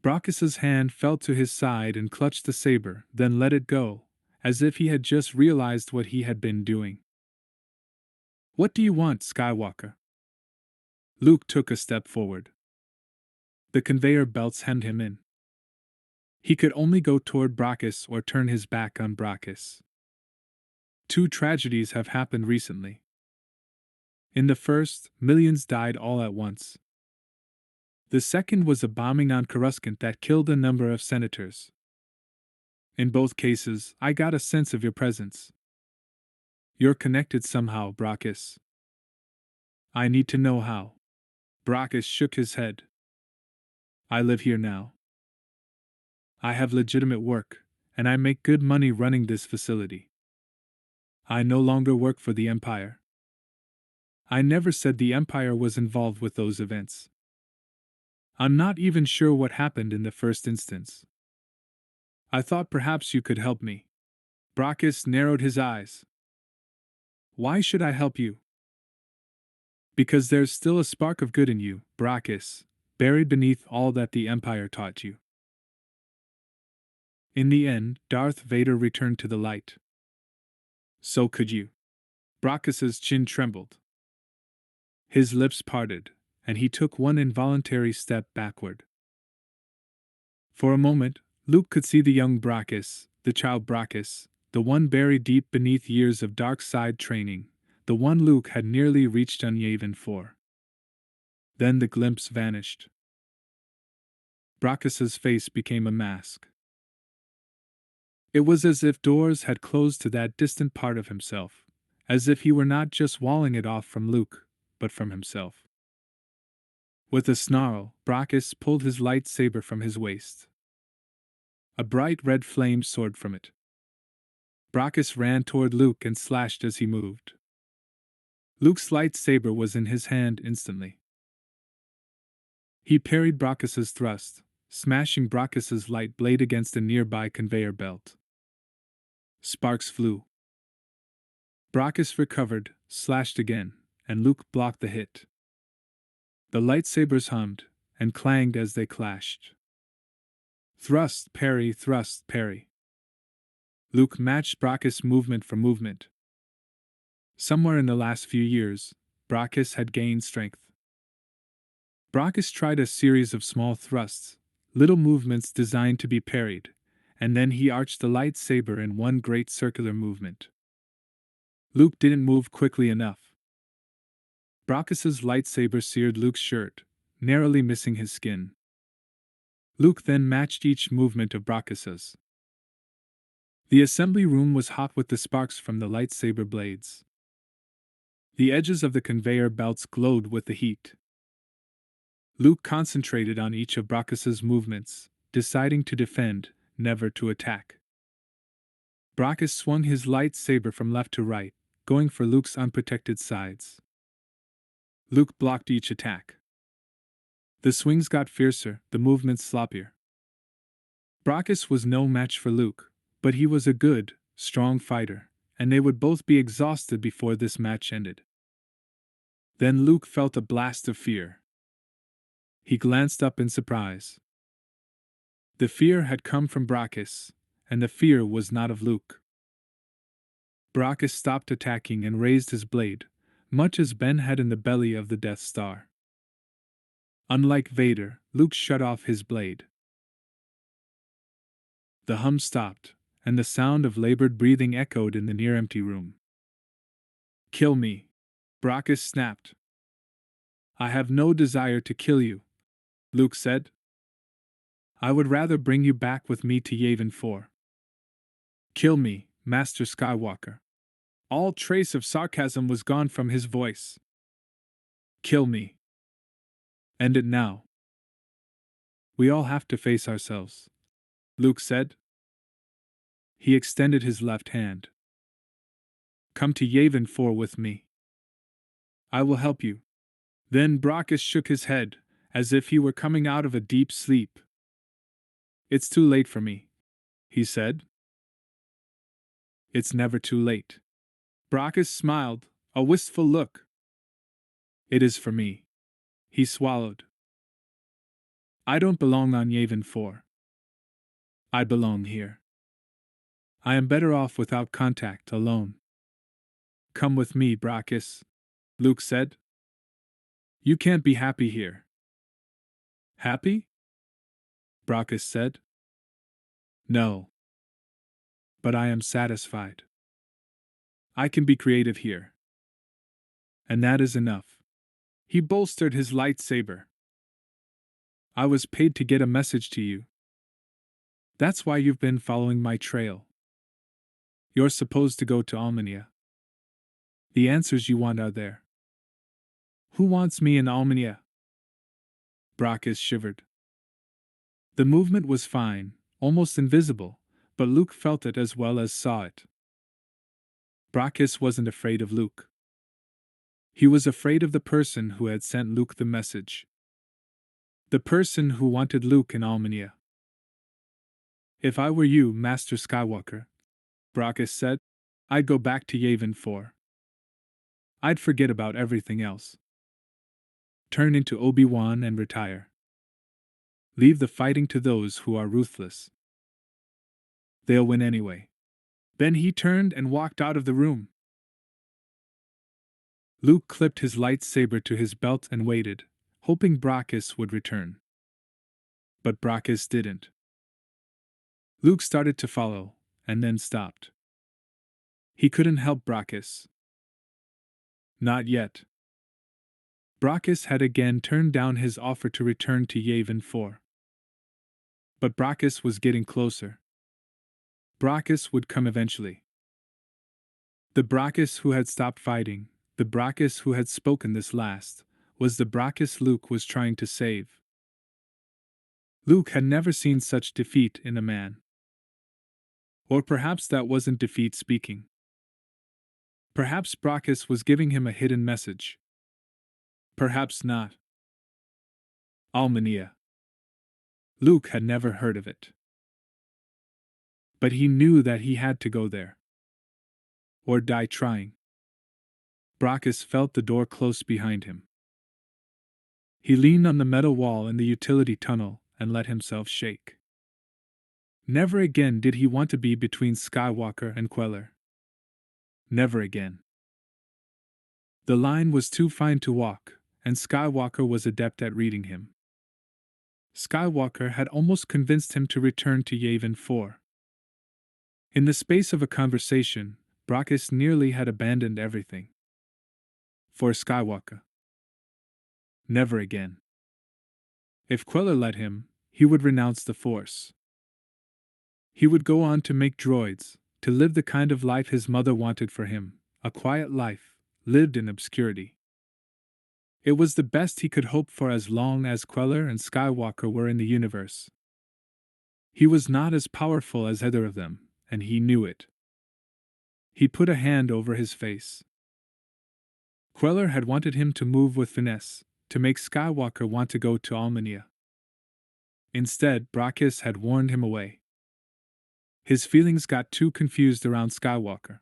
Brachus's hand fell to his side and clutched the saber, then let it go, as if he had just realized what he had been doing. What do you want, Skywalker? Luke took a step forward. The conveyor belts hemmed him in. He could only go toward Brachus or turn his back on Brachus. Two tragedies have happened recently. In the first, millions died all at once. The second was a bombing on Coruscant that killed a number of senators. In both cases, I got a sense of your presence. You're connected somehow, Brachus. I need to know how. Brachus shook his head. I live here now. I have legitimate work, and I make good money running this facility. I no longer work for the Empire. I never said the Empire was involved with those events. I'm not even sure what happened in the first instance. I thought perhaps you could help me. Brachus narrowed his eyes. Why should I help you? Because there's still a spark of good in you, Brachus, buried beneath all that the Empire taught you. In the end, Darth Vader returned to the light. So could you. Brachus's chin trembled. His lips parted, and he took one involuntary step backward. For a moment, Luke could see the young Brachus, the child Brachus, the one buried deep beneath years of dark side training, the one Luke had nearly reached on Yavin 4. Then the glimpse vanished. Brachus's face became a mask. It was as if doors had closed to that distant part of himself, as if he were not just walling it off from Luke, but from himself. With a snarl, Brachus pulled his lightsaber from his waist. A bright red flame soared from it. Brachus ran toward Luke and slashed as he moved. Luke's lightsaber was in his hand instantly. He parried Brachus's thrust, smashing Brachus's light blade against a nearby conveyor belt. Sparks flew. Brachus recovered, slashed again, and Luke blocked the hit. The lightsabers hummed and clanged as they clashed. Thrust, parry, thrust, parry. Luke matched Brachus movement for movement. Somewhere in the last few years, Brachus had gained strength. Brachus tried a series of small thrusts, little movements designed to be parried, and then he arched the lightsaber in one great circular movement. Luke didn't move quickly enough. Brachus's lightsaber seared Luke's shirt, narrowly missing his skin. Luke then matched each movement of Brachus's. The assembly room was hot with the sparks from the lightsaber blades. The edges of the conveyor belts glowed with the heat. Luke concentrated on each of Brachus's movements, deciding to defend, never to attack. Brachus swung his lightsaber from left to right, going for Luke's unprotected sides. Luke blocked each attack. The swings got fiercer, the movements sloppier. Brachus was no match for Luke, but he was a good, strong fighter, and they would both be exhausted before this match ended. Then Luke felt a blast of fear. He glanced up in surprise. The fear had come from Brachus, and the fear was not of Luke. Brachus stopped attacking and raised his blade, much as Ben had in the belly of the Death Star. Unlike Vader, Luke shut off his blade. The hum stopped, and the sound of labored breathing echoed in the near-empty room. "Kill me," Brachus snapped. "I have no desire to kill you," Luke said. "I would rather bring you back with me to Yavin 4. "Kill me, Master Skywalker." All trace of sarcasm was gone from his voice. "Kill me. End it now." "We all have to face ourselves," Luke said. He extended his left hand. "Come to Yavin 4 with me. I will help you." Then Brachus shook his head, as if he were coming out of a deep sleep. "It's too late for me," he said. "It's never too late." Brachus smiled, a wistful look. "It is for me." He swallowed. "I don't belong on Yavin 4. I belong here. I am better off without contact, alone." "Come with me, Brachus," Luke said. "You can't be happy here." "Happy?" Brachus said. "No. But I am satisfied. I can be creative here. And that is enough." He bolstered his lightsaber. "I was paid to get a message to you. That's why you've been following my trail. You're supposed to go to Almania. The answers you want are there." "Who wants me in Almania?" Brachus shivered. The movement was fine, almost invisible, but Luke felt it as well as saw it. Brachus wasn't afraid of Luke. He was afraid of the person who had sent Luke the message. The person who wanted Luke in Almania. "If I were you, Master Skywalker," Brachus said, "I'd go back to Yavin 4. I'd forget about everything else. Turn into Obi-Wan and retire. Leave the fighting to those who are ruthless. They'll win anyway." Then he turned and walked out of the room. Luke clipped his lightsaber to his belt and waited, hoping Brachus would return. But Brachus didn't. Luke started to follow, and then stopped. He couldn't help Brachus. Not yet. Brachus had again turned down his offer to return to Yavin 4. But Brachus was getting closer. Brachus would come eventually. The Brachus who had stopped fighting, the Brachus who had spoken this last, was the Brachus Luke was trying to save. Luke had never seen such defeat in a man. Or perhaps that wasn't defeat speaking. Perhaps Brachus was giving him a hidden message. Perhaps not. Almania. Luke had never heard of it. But he knew that he had to go there. Or die trying. Brachus felt the door close behind him. He leaned on the metal wall in the utility tunnel and let himself shake. Never again did he want to be between Skywalker and Queller. Never again. The line was too fine to walk, and Skywalker was adept at reading him. Skywalker had almost convinced him to return to Yavin 4. In the space of a conversation, Brachus nearly had abandoned everything. For Skywalker. Never again. If Queller let him, he would renounce the Force. He would go on to make droids, to live the kind of life his mother wanted for him, a quiet life, lived in obscurity. It was the best he could hope for as long as Queller and Skywalker were in the universe. He was not as powerful as either of them, and he knew it. He put a hand over his face. Queller had wanted him to move with finesse, to make Skywalker want to go to Almania. Instead, Brachus had warned him away. His feelings got too confused around Skywalker.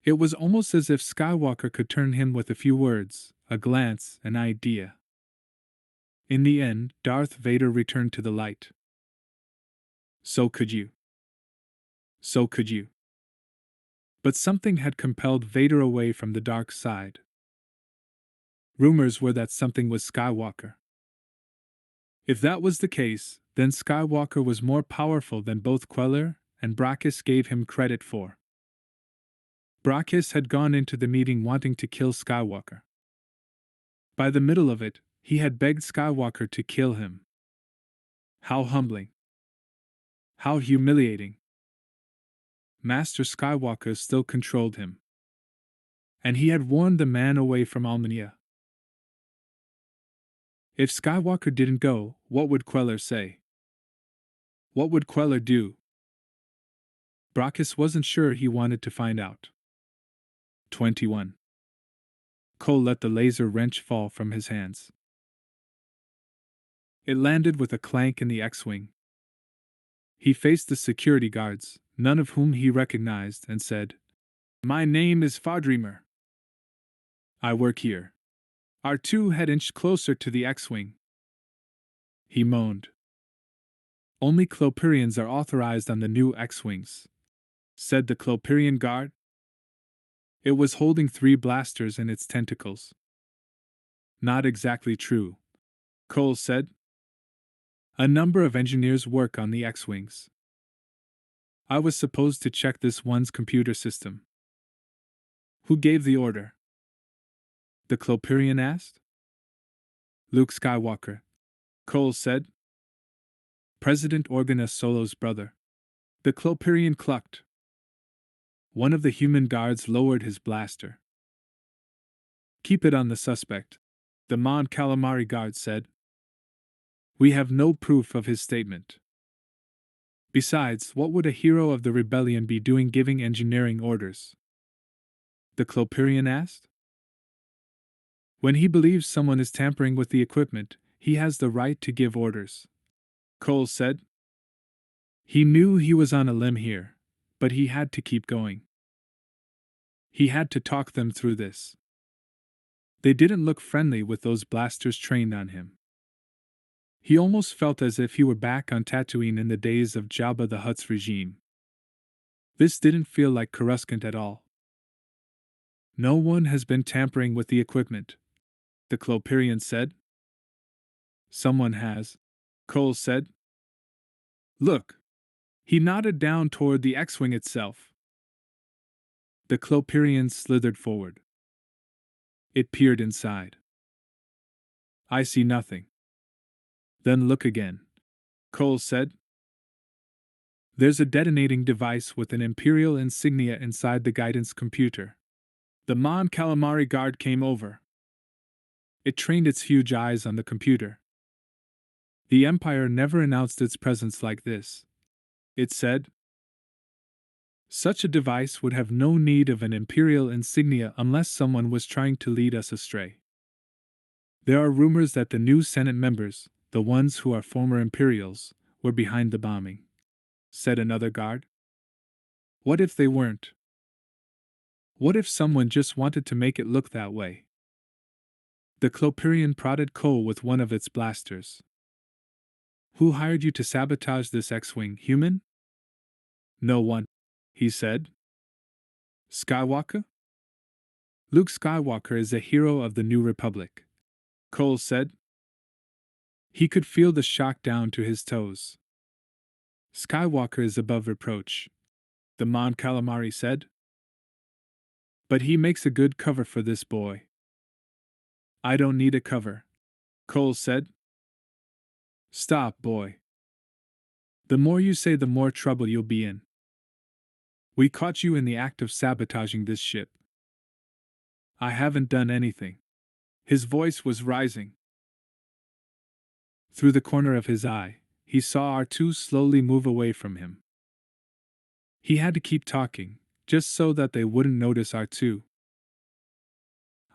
It was almost as if Skywalker could turn him with a few words, a glance, an idea. In the end, Darth Vader returned to the light. So could you. So could you. But something had compelled Vader away from the dark side. Rumors were that something was Skywalker. If that was the case, then Skywalker was more powerful than both Queller and Brachus gave him credit for. Brachus had gone into the meeting wanting to kill Skywalker. By the middle of it, he had begged Skywalker to kill him. How humbling. How humiliating. Master Skywalker still controlled him. And he had warned the man away from Almania. If Skywalker didn't go, what would Queller say? What would Queller do? Brachus wasn't sure he wanted to find out. 21. Cole let the laser wrench fall from his hands. It landed with a clank in the X-Wing. He faced the security guards, none of whom he recognized, and said, "My name is Fardreamer. I work here." R2 had inched closer to the X-Wing. He moaned. "Only Clopirians are authorized on the new X-Wings," said the Clopirian guard. It was holding 3 blasters in its tentacles. "Not exactly true," Cole said. "A number of engineers work on the X-Wings. I was supposed to check this one's computer system." "Who gave the order?" the Clopirian asked. "Luke Skywalker," Cole said. "President Organa Solo's brother." The Clopirian clucked. One of the human guards lowered his blaster. "Keep it on the suspect," the Mon Calamari guard said. "We have no proof of his statement. Besides, what would a hero of the rebellion be doing giving engineering orders?" the Clopirian asked. "When he believes someone is tampering with the equipment, he has the right to give orders," Cole said. He knew he was on a limb here, but he had to keep going. He had to talk them through this. They didn't look friendly with those blasters trained on him. He almost felt as if he were back on Tatooine in the days of Jabba the Hutt's regime. This didn't feel like Coruscant at all. "No one has been tampering with the equipment," the Clopirian said. "Someone has," Cole said. "Look." He nodded down toward the X-Wing itself. The Clopirian slithered forward. It peered inside. "I see nothing." "Then look again," Cole said. "There's a detonating device with an Imperial insignia inside the guidance computer." The Mon Calamari guard came over. It trained its huge eyes on the computer. "The Empire never announced its presence like this," it said. "Such a device would have no need of an Imperial insignia unless someone was trying to lead us astray. There are rumors that the new Senate members, the ones who are former Imperials, were behind the bombing," said another guard. "What if they weren't? What if someone just wanted to make it look that way?" The Clopirian prodded Cole with one of its blasters. "Who hired you to sabotage this X-Wing, human?" "No one," he said. "Skywalker?" "Luke Skywalker is a hero of the New Republic," Cole said. He could feel the shock down to his toes. "Skywalker is above reproach," the Mon Calamari said. "But he makes a good cover for this boy." "I don't need a cover," Cole said. "Stop, boy. The more you say, the more trouble you'll be in. We caught you in the act of sabotaging this ship." "I haven't done anything." His voice was rising. Through the corner of his eye, he saw R2 slowly move away from him. He had to keep talking, just so that they wouldn't notice R2.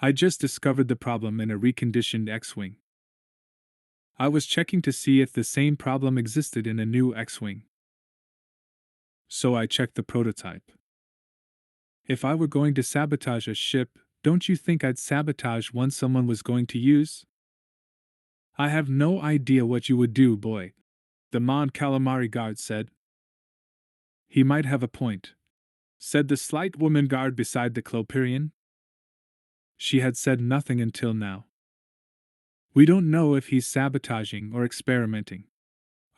I just discovered the problem in a reconditioned X-Wing. I was checking to see if the same problem existed in a new X-Wing. So I checked the prototype. If I were going to sabotage a ship, don't you think I'd sabotage one someone was going to use? I have no idea what you would do, boy, the Mon Calamari guard said. He might have a point, said the slight woman guard beside the Clopirian. She had said nothing until now. We don't know if he's sabotaging or experimenting.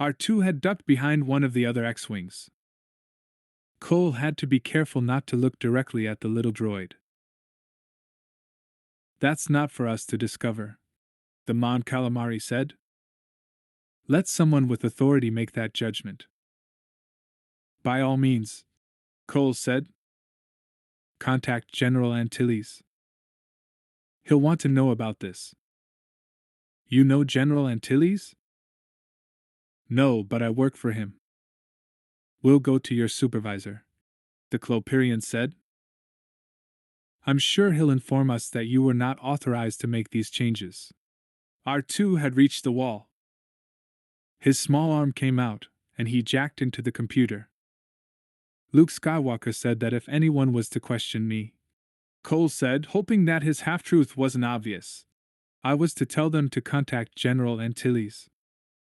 R2 had ducked behind one of the other X-Wings. Cole had to be careful not to look directly at the little droid. That's not for us to discover, the Mon Calamari said. Let someone with authority make that judgment. By all means, Cole said. Contact General Antilles. He'll want to know about this. You know General Antilles? No, but I work for him. We'll go to your supervisor, the Clopirian said. I'm sure he'll inform us that you were not authorized to make these changes. R2 had reached the wall. His small arm came out, and he jacked into the computer. Luke Skywalker said that if anyone was to question me, Cole said, hoping that his half-truth wasn't obvious, I was to tell them to contact General Antilles.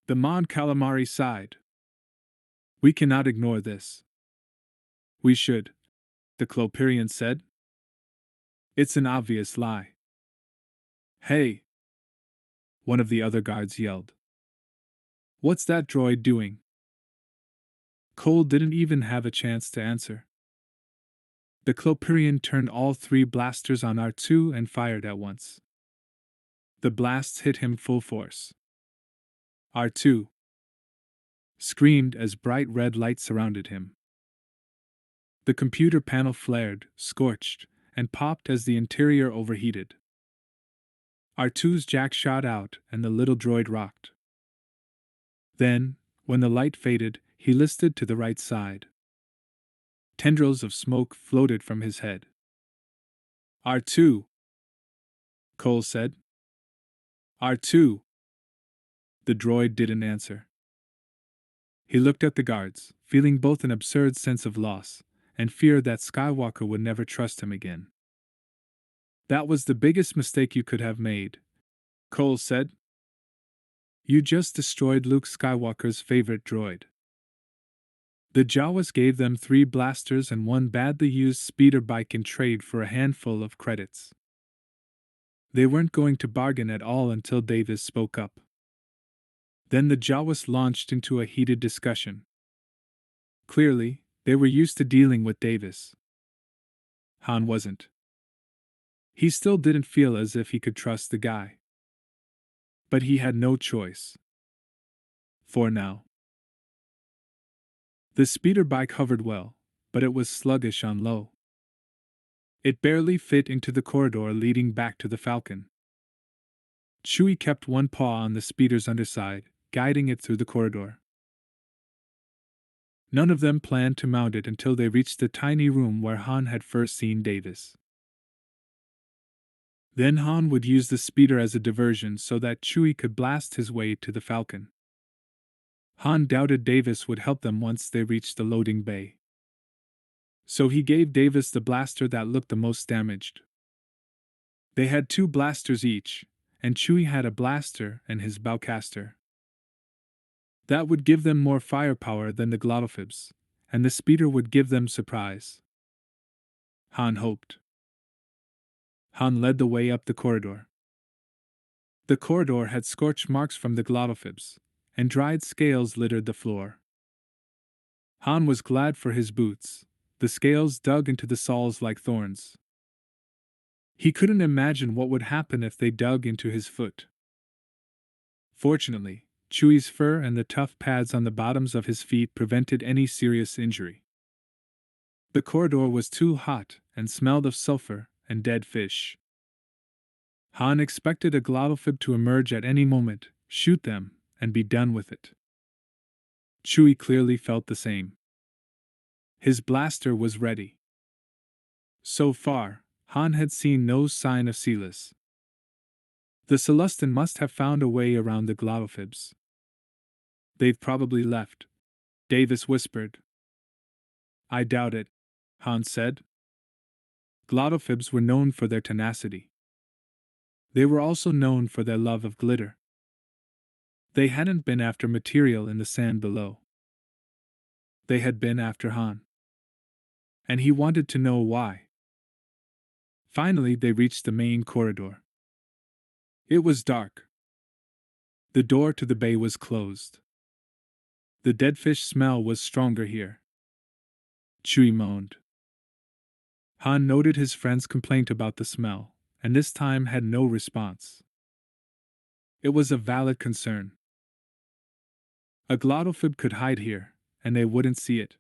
The Mon Calamari sighed. We cannot ignore this. We should, the Clopirian said. It's an obvious lie. Hey! One of the other guards yelled. What's that droid doing? Cole didn't even have a chance to answer. The Clopirian turned all 3 blasters on R2 and fired at once. The blasts hit him full force. R2 screamed as bright red light surrounded him. The computer panel flared, scorched, and popped as the interior overheated. R2's jack shot out and the little droid rocked. Then, when the light faded, he listed to the right side. Tendrils of smoke floated from his head. R2, Cole said. R2. The droid didn't answer. He looked at the guards, feeling both an absurd sense of loss and fear that Skywalker would never trust him again. That was the biggest mistake you could have made, Cole said. You just destroyed Luke Skywalker's favorite droid. The Jawas gave them 3 blasters and 1 badly used speeder bike in trade for a handful of credits. They weren't going to bargain at all until Davis spoke up. Then the Jawas launched into a heated discussion. Clearly, they were used to dealing with Davis. Han wasn't. He still didn't feel as if he could trust the guy. But he had no choice. For now. The speeder bike hovered well, but it was sluggish on low. It barely fit into the corridor leading back to the Falcon. Chewie kept one paw on the speeder's underside, guiding it through the corridor. None of them planned to mount it until they reached the tiny room where Han had first seen Davis. Then Han would use the speeder as a diversion so that Chewie could blast his way to the Falcon. Han doubted Davis would help them once they reached the loading bay. So he gave Davis the blaster that looked the most damaged. They had 2 blasters each, and Chewie had a blaster and his bowcaster. That would give them more firepower than the glottophibs, and the speeder would give them surprise. Han hoped. Han led the way up the corridor. The corridor had scorch marks from the glottophibs, and dried scales littered the floor. Han was glad for his boots. The scales dug into the soles like thorns. He couldn't imagine what would happen if they dug into his foot. Fortunately, Chewie's fur and the tough pads on the bottoms of his feet prevented any serious injury. The corridor was too hot and smelled of sulfur and dead fish. Han expected a glottophib to emerge at any moment, shoot them, and be done with it. Chewie clearly felt the same. His blaster was ready. So far, Han had seen no sign of Silas. The Celestin must have found a way around the Glotophibs. They've probably left, Davis whispered. I doubt it, Han said. Glotophibs were known for their tenacity. They were also known for their love of glitter. They hadn't been after material in the sand below. They had been after Han. And he wanted to know why. Finally, they reached the main corridor. It was dark. The door to the bay was closed. The dead fish smell was stronger here. Chewie moaned. Han noted his friend's complaint about the smell, and this time had no response. It was a valid concern. A glottophib could hide here, and they wouldn't see it.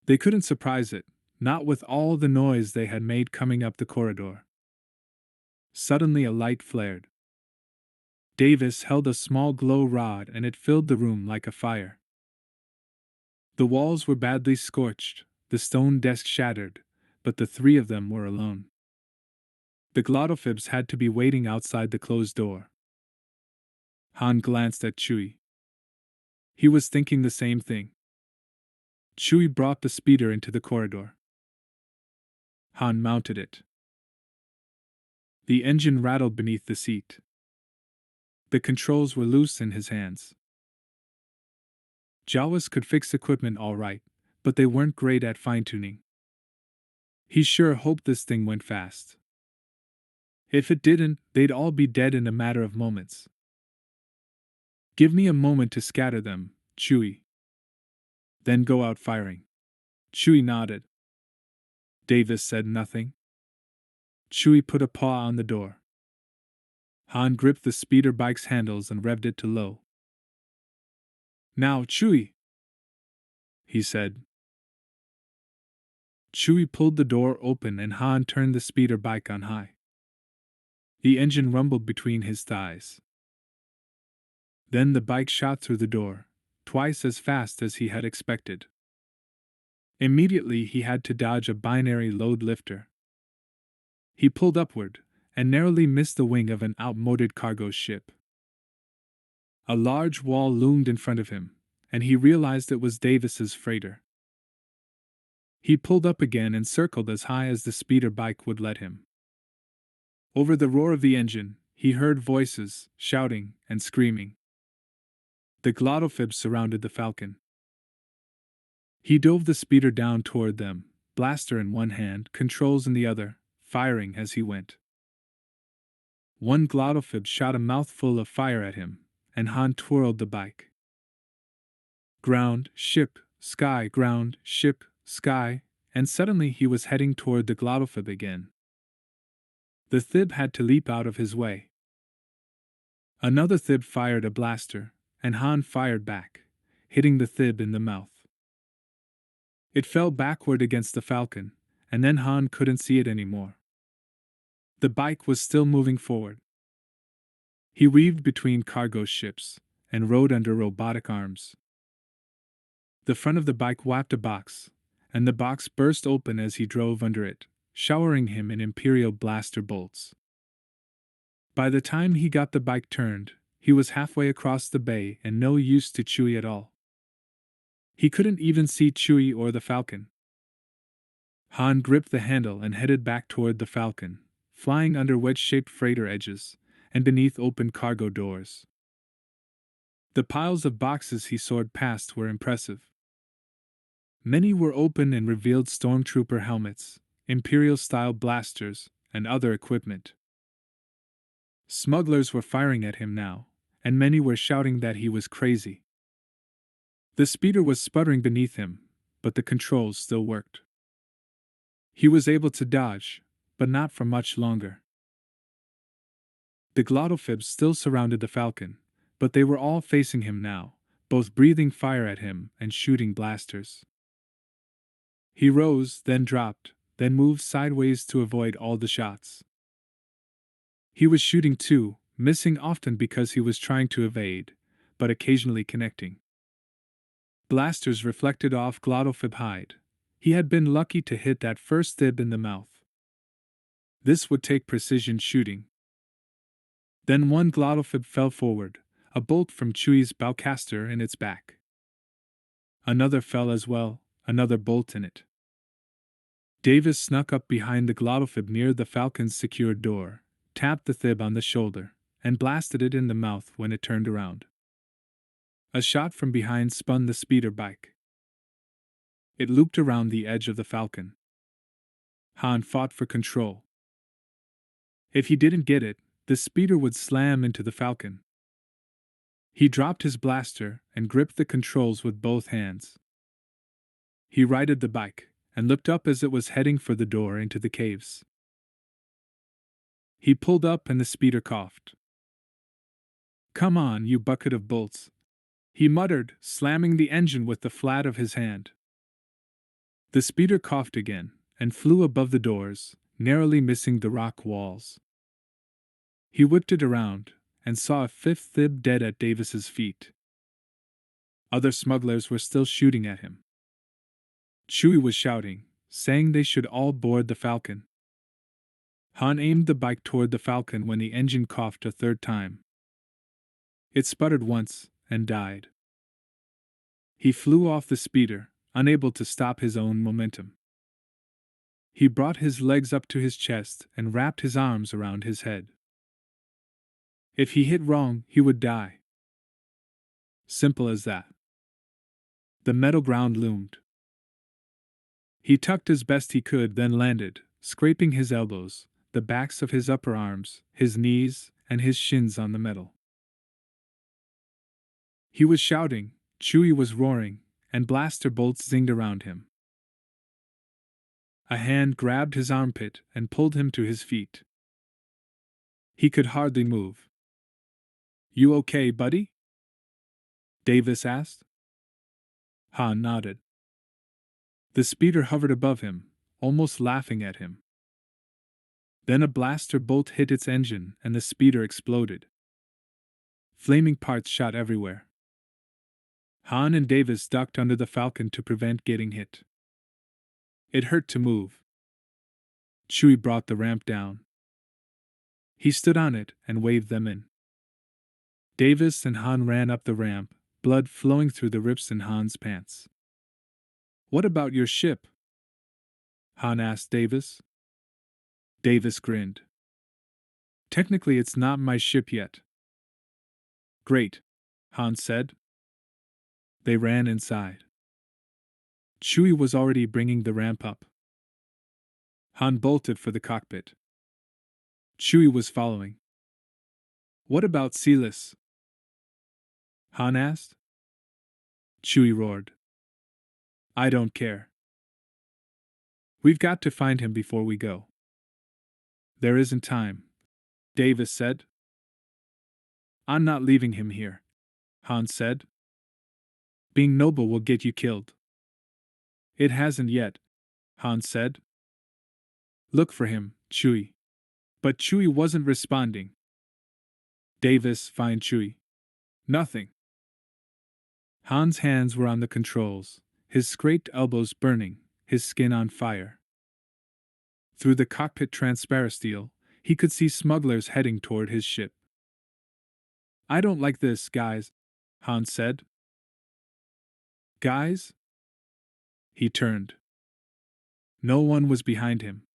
They couldn't surprise it, not with all the noise they had made coming up the corridor. Suddenly a light flared. Davis held a small glow rod and it filled the room like a fire. The walls were badly scorched, the stone desk shattered, but the three of them were alone. The glottophibs had to be waiting outside the closed door. Han glanced at Chewie. He was thinking the same thing. Chewie brought the speeder into the corridor. Han mounted it. The engine rattled beneath the seat. The controls were loose in his hands. Jawas could fix equipment all right, but they weren't great at fine-tuning. He sure hoped this thing went fast. If it didn't, they'd all be dead in a matter of moments. Give me a moment to scatter them, Chewie. Then go out firing. Chewie nodded. Davis said nothing. Chewie put a paw on the door. Han gripped the speeder bike's handles and revved it to low. Now, Chewie, he said. Chewie pulled the door open and Han turned the speeder bike on high. The engine rumbled between his thighs. Then the bike shot through the door, twice as fast as he had expected. Immediately he had to dodge a binary load lifter. He pulled upward, and narrowly missed the wing of an outmoded cargo ship. A large wall loomed in front of him, and he realized it was Davis's freighter. He pulled up again and circled as high as the speeder bike would let him. Over the roar of the engine, he heard voices, shouting and screaming. The glottophibs surrounded the Falcon. He dove the speeder down toward them, blaster in one hand, controls in the other, firing as he went. One glottophib shot a mouthful of fire at him, and Han twirled the bike. Ground, ship, sky, ground, ship, sky, and suddenly he was heading toward the glottophib again. The thib had to leap out of his way. Another thib fired a blaster, and Han fired back, hitting the thib in the mouth. It fell backward against the Falcon, and then Han couldn't see it anymore. The bike was still moving forward. He weaved between cargo ships, and rode under robotic arms. The front of the bike whacked a box, and the box burst open as he drove under it, showering him in Imperial blaster bolts. By the time he got the bike turned, he was halfway across the bay and no use to Chewie at all. He couldn't even see Chewie or the Falcon. Han gripped the handle and headed back toward the Falcon, flying under wedge-shaped freighter edges, and beneath open cargo doors. The piles of boxes he soared past were impressive. Many were open and revealed stormtrooper helmets, Imperial-style blasters, and other equipment. Smugglers were firing at him now, and many were shouting that he was crazy. The speeder was sputtering beneath him, but the controls still worked. He was able to dodge, but not for much longer. The glottophibs still surrounded the Falcon, but they were all facing him now, both breathing fire at him and shooting blasters. He rose, then dropped, then moved sideways to avoid all the shots. He was shooting too, missing often because he was trying to evade, but occasionally connecting. Blasters reflected off glottophib hide, He had been lucky to hit that first thib in the mouth. This would take precision shooting. Then one glottophib fell forward, a bolt from Chewie's bowcaster in its back. Another fell as well, another bolt in it. Davis snuck up behind the glottophib near the Falcon's secured door, tapped the thib on the shoulder, and blasted it in the mouth when it turned around. A shot from behind spun the speeder bike. It looped around the edge of the Falcon. Han fought for control. If he didn't get it, the speeder would slam into the Falcon. He dropped his blaster and gripped the controls with both hands. He righted the bike and looked up as it was heading for the door into the caves. He pulled up and the speeder coughed. "Come on, you bucket of bolts," he muttered, slamming the engine with the flat of his hand. The speeder coughed again and flew above the doors, narrowly missing the rock walls. He whipped it around and saw a fifth thib dead at Davis's feet. Other smugglers were still shooting at him. Chewie was shouting, saying they should all board the Falcon. Han aimed the bike toward the Falcon when the engine coughed a third time. It sputtered once and died. He flew off the speeder, unable to stop his own momentum. He brought his legs up to his chest and wrapped his arms around his head. If he hit wrong, he would die. Simple as that. The metal ground loomed. He tucked as best he could, then landed, scraping his elbows, the backs of his upper arms, his knees, and his shins on the metal. He was shouting, Chewie was roaring, and blaster bolts zinged around him. A hand grabbed his armpit and pulled him to his feet. He could hardly move. "You okay, buddy?" Davis asked. Han nodded. The speeder hovered above him, almost laughing at him. Then a blaster bolt hit its engine and the speeder exploded. Flaming parts shot everywhere. Han and Davis ducked under the Falcon to prevent getting hit. It hurt to move. Chewie brought the ramp down. He stood on it and waved them in. Davis and Han ran up the ramp, blood flowing through the rips in Han's pants. "What about your ship?" Han asked Davis. Davis grinned. "Technically it's not my ship yet." "Great," Han said. They ran inside. Chewie was already bringing the ramp up. Han bolted for the cockpit. Chewie was following. "What about Silas?" Han asked. Chewie roared. "I don't care. We've got to find him before we go." "There isn't time," Davis said. "I'm not leaving him here," Han said. "Being noble will get you killed." "It hasn't yet," Han said. "Look for him, Chewie." But Chewie wasn't responding. Davis, find Chewie. Nothing. Han's hands were on the controls, his scraped elbows burning, his skin on fire. Through the cockpit transparisteel, he could see smugglers heading toward his ship. "I don't like this, guys," Han said. "Guys?" He turned. No one was behind him.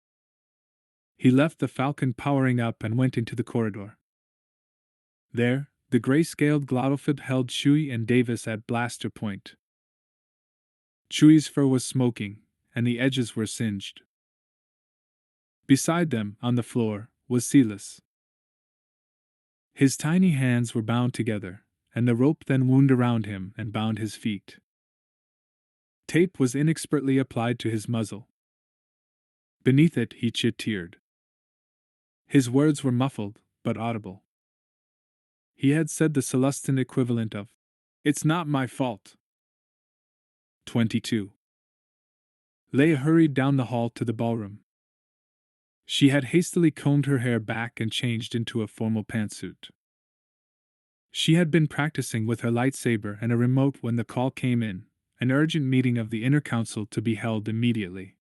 He left the Falcon powering up and went into the corridor. There, the gray-scaled glottophib held Chewie and Davis at blaster point. Chewie's fur was smoking, and the edges were singed. Beside them, on the floor, was Silas. His tiny hands were bound together, and the rope then wound around him and bound his feet. Tape was inexpertly applied to his muzzle. Beneath it, he chit-teared. His words were muffled, but audible. He had said the Celestin equivalent of, "It's not my fault." 22. Leia hurried down the hall to the ballroom. She had hastily combed her hair back and changed into a formal pantsuit. She had been practicing with her lightsaber and a remote when the call came in, an urgent meeting of the inner council to be held immediately.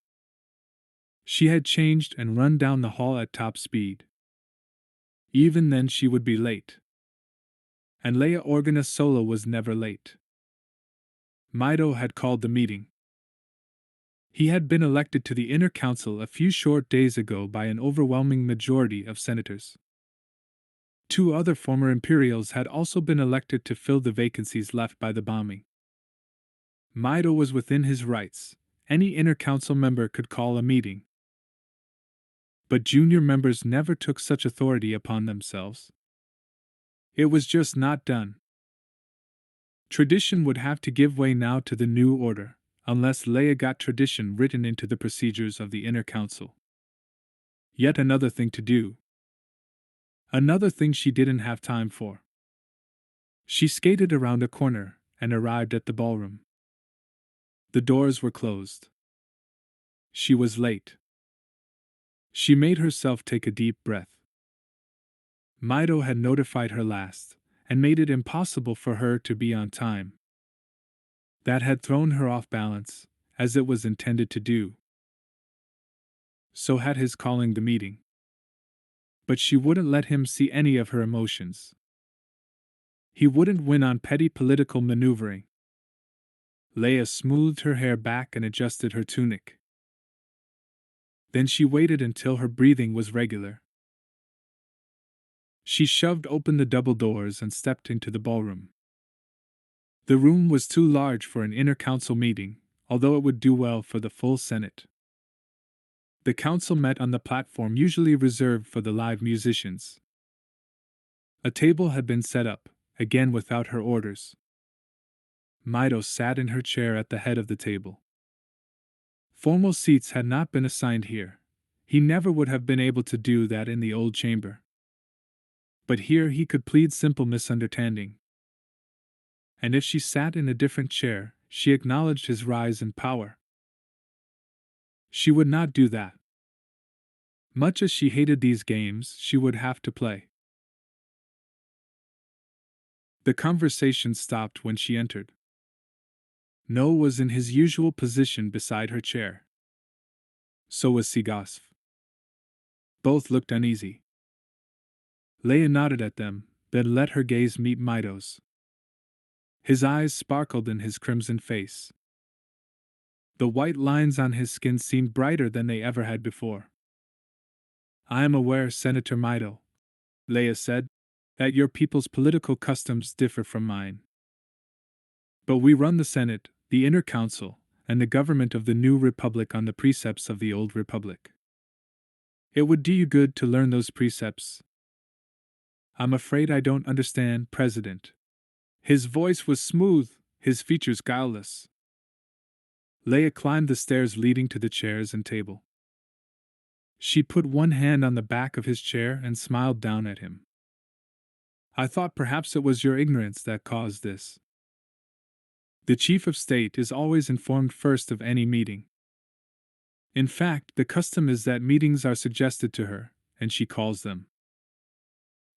She had changed and run down the hall at top speed. Even then she would be late. And Leia Organa Solo was never late. Mido had called the meeting. He had been elected to the inner council a few short days ago by an overwhelming majority of senators. 2 other former Imperials had also been elected to fill the vacancies left by the bombing. Mido was within his rights. Any inner council member could call a meeting. But junior members never took such authority upon themselves. It was just not done. Tradition would have to give way now to the new order, unless Leia got tradition written into the procedures of the inner council. Yet another thing to do. Another thing she didn't have time for. She skated around a corner and arrived at the ballroom. The doors were closed. She was late. She made herself take a deep breath. Mido had notified her last, and made it impossible for her to be on time. That had thrown her off balance, as it was intended to do. So had his calling the meeting. But she wouldn't let him see any of her emotions. He wouldn't win on petty political maneuvering. Leia smoothed her hair back and adjusted her tunic. Then she waited until her breathing was regular. She shoved open the double doors and stepped into the ballroom. The room was too large for an inner council meeting, although it would do well for the full Senate. The council met on the platform usually reserved for the live musicians. A table had been set up, again without her orders. Mido sat in her chair at the head of the table. Formal seats had not been assigned here. He never would have been able to do that in the old chamber. But here he could plead simple misunderstanding. And if she sat in a different chair, she acknowledged his rise in power. She would not do that. Much as she hated these games, she would have to play. The conversation stopped when she entered. No was in his usual position beside her chair. So was Sigosf. Both looked uneasy. Leia nodded at them, then let her gaze meet Mido's. His eyes sparkled in his crimson face. The white lines on his skin seemed brighter than they ever had before. I am aware, Senator Mido, Leia said, that your people's political customs differ from mine. But we run the Senate, the Inner Council, and the government of the new Republic on the precepts of the old Republic. It would do you good to learn those precepts. I'm afraid I don't understand, President. His voice was smooth, his features guileless. Leia climbed the stairs leading to the chairs and table. She put one hand on the back of his chair and smiled down at him. I thought perhaps it was your ignorance that caused this. The chief of state is always informed first of any meeting. In fact, the custom is that meetings are suggested to her, and she calls them.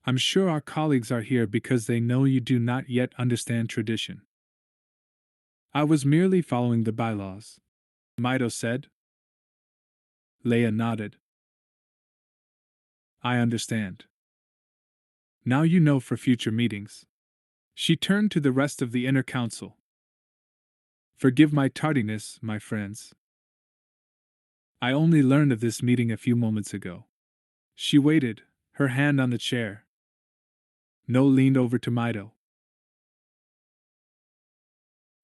I'm sure our colleagues are here because they know you do not yet understand tradition. I was merely following the bylaws, Mido said. Leia nodded. I understand. Now you know for future meetings. She turned to the rest of the inner council. Forgive my tardiness, my friends. I only learned of this meeting a few moments ago. She waited, her hand on the chair. No leaned over to Mido.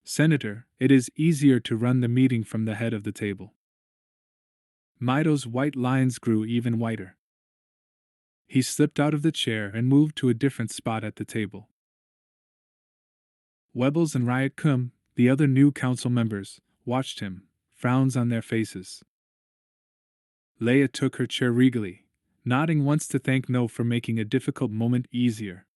Senator, it is easier to run the meeting from the head of the table. Mido's white lines grew even whiter. He slipped out of the chair and moved to a different spot at the table. Webbles and Riot Kum, the other new council members, watched him, frowns on their faces. Leia took her chair regally, nodding once to thank No for making a difficult moment easier.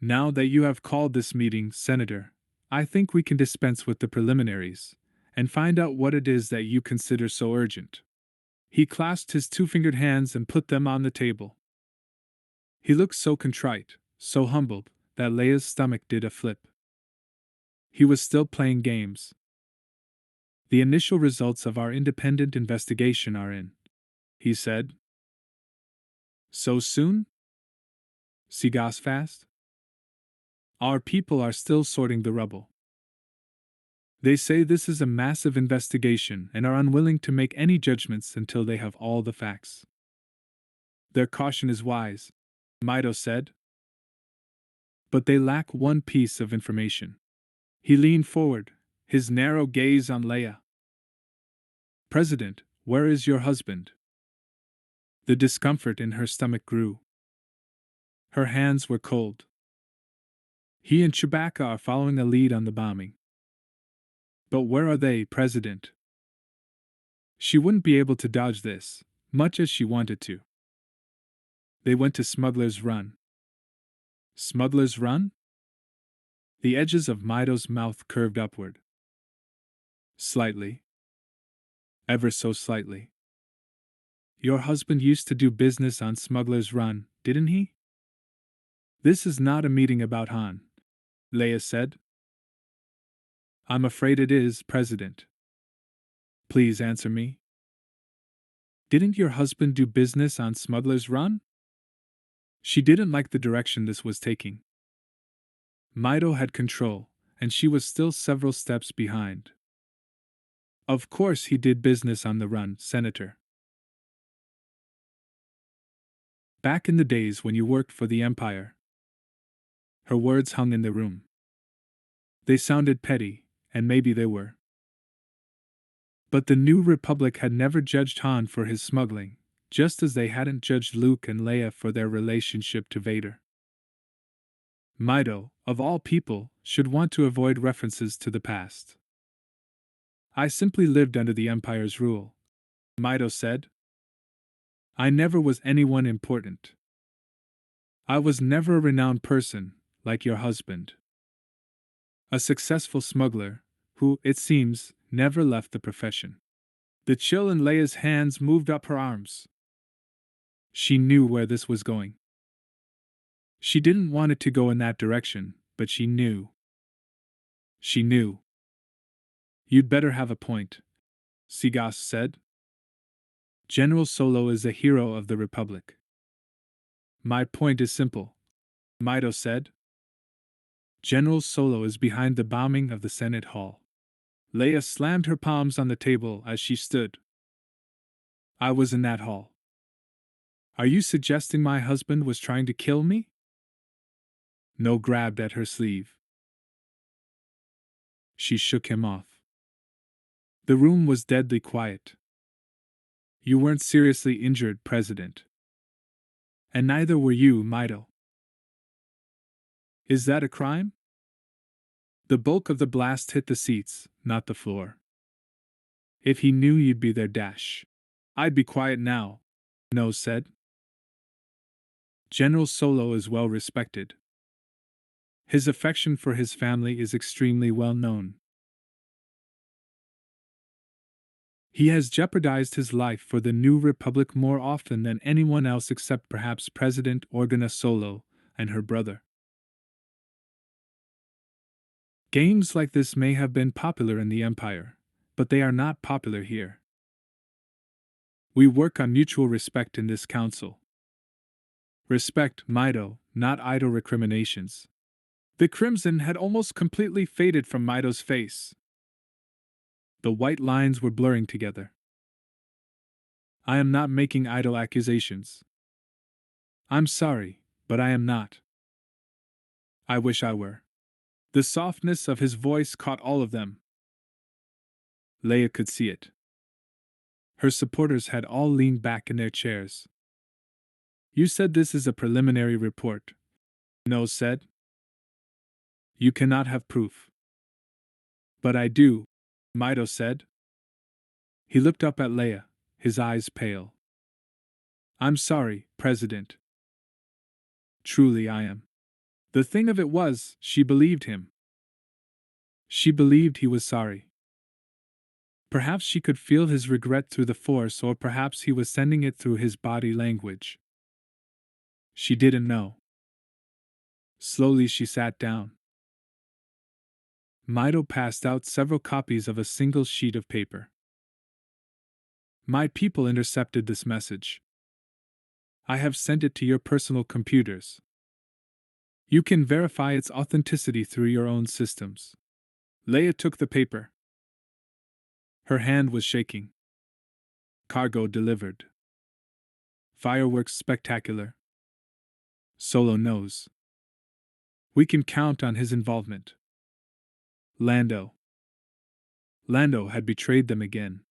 Now that you have called this meeting, Senator, I think we can dispense with the preliminaries, and find out what it is that you consider so urgent. He clasped his two-fingered hands and put them on the table. He looked so contrite, so humbled, that Leia's stomach did a flip. He was still playing games. The initial results of our independent investigation are in, he said. So soon? Sigas fast? Our people are still sorting the rubble. They say this is a massive investigation and are unwilling to make any judgments until they have all the facts. Their caution is wise, Mito said. But they lack one piece of information. He leaned forward, his narrow gaze on Leia. President, where is your husband? The discomfort in her stomach grew. Her hands were cold. He and Chewbacca are following a lead on the bombing. But where are they, President? She wouldn't be able to dodge this, much as she wanted to. They went to Smuggler's Run. Smuggler's Run? The edges of Mito's mouth curved upward. Slightly. Ever so slightly. Your husband used to do business on Smuggler's Run, didn't he? This is not a meeting about Han, Leia said. I'm afraid it is, President. Please answer me. Didn't your husband do business on Smuggler's Run? She didn't like the direction this was taking. Mito had control, and she was still several steps behind. Of course he did business on the run, Senator. Back in the days when you worked for the Empire. Her words hung in the room. They sounded petty, and maybe they were. But the New Republic had never judged Han for his smuggling, just as they hadn't judged Luke and Leia for their relationship to Vader. Mito, of all people, should want to avoid references to the past. I simply lived under the Empire's rule, Mito said. I never was anyone important. I was never a renowned person, like your husband. A successful smuggler, who, it seems, never left the profession. The chill in Leia's hands moved up her arms. She knew where this was going. She didn't want it to go in that direction, but she knew. She knew. You'd better have a point, Sigas said. General Solo is a hero of the Republic. My point is simple, Mito said. General Solo is behind the bombing of the Senate Hall. Leia slammed her palms on the table as she stood. I was in that hall. Are you suggesting my husband was trying to kill me? No grabbed at her sleeve. She shook him off. The room was deadly quiet. You weren't seriously injured, President. And neither were you, Mito. Is that a crime? The bulk of the blast hit the seats, not the floor. If he knew you'd be there, Dash. I'd be quiet now, No said. General Solo is well respected. His affection for his family is extremely well known. He has jeopardized his life for the New Republic more often than anyone else except perhaps President Organa Solo and her brother. Games like this may have been popular in the Empire, but they are not popular here. We work on mutual respect in this council. Respect, Mito, not idle recriminations. The crimson had almost completely faded from Mito's face. The white lines were blurring together. I am not making idle accusations. I'm sorry, but I am not. I wish I were. The softness of his voice caught all of them. Leia could see it. Her supporters had all leaned back in their chairs. You said this is a preliminary report, No said. You cannot have proof. But I do, Mito said. He looked up at Leia, his eyes pale. I'm sorry, President. Truly I am. The thing of it was, she believed him. She believed he was sorry. Perhaps she could feel his regret through the Force, or perhaps he was sending it through his body language. She didn't know. Slowly she sat down. Mido passed out several copies of a single sheet of paper. My people intercepted this message. I have sent it to your personal computers. You can verify its authenticity through your own systems. Leia took the paper. Her hand was shaking. Cargo delivered. Fireworks spectacular. Solo knows. We can count on his involvement. Lando had betrayed them again.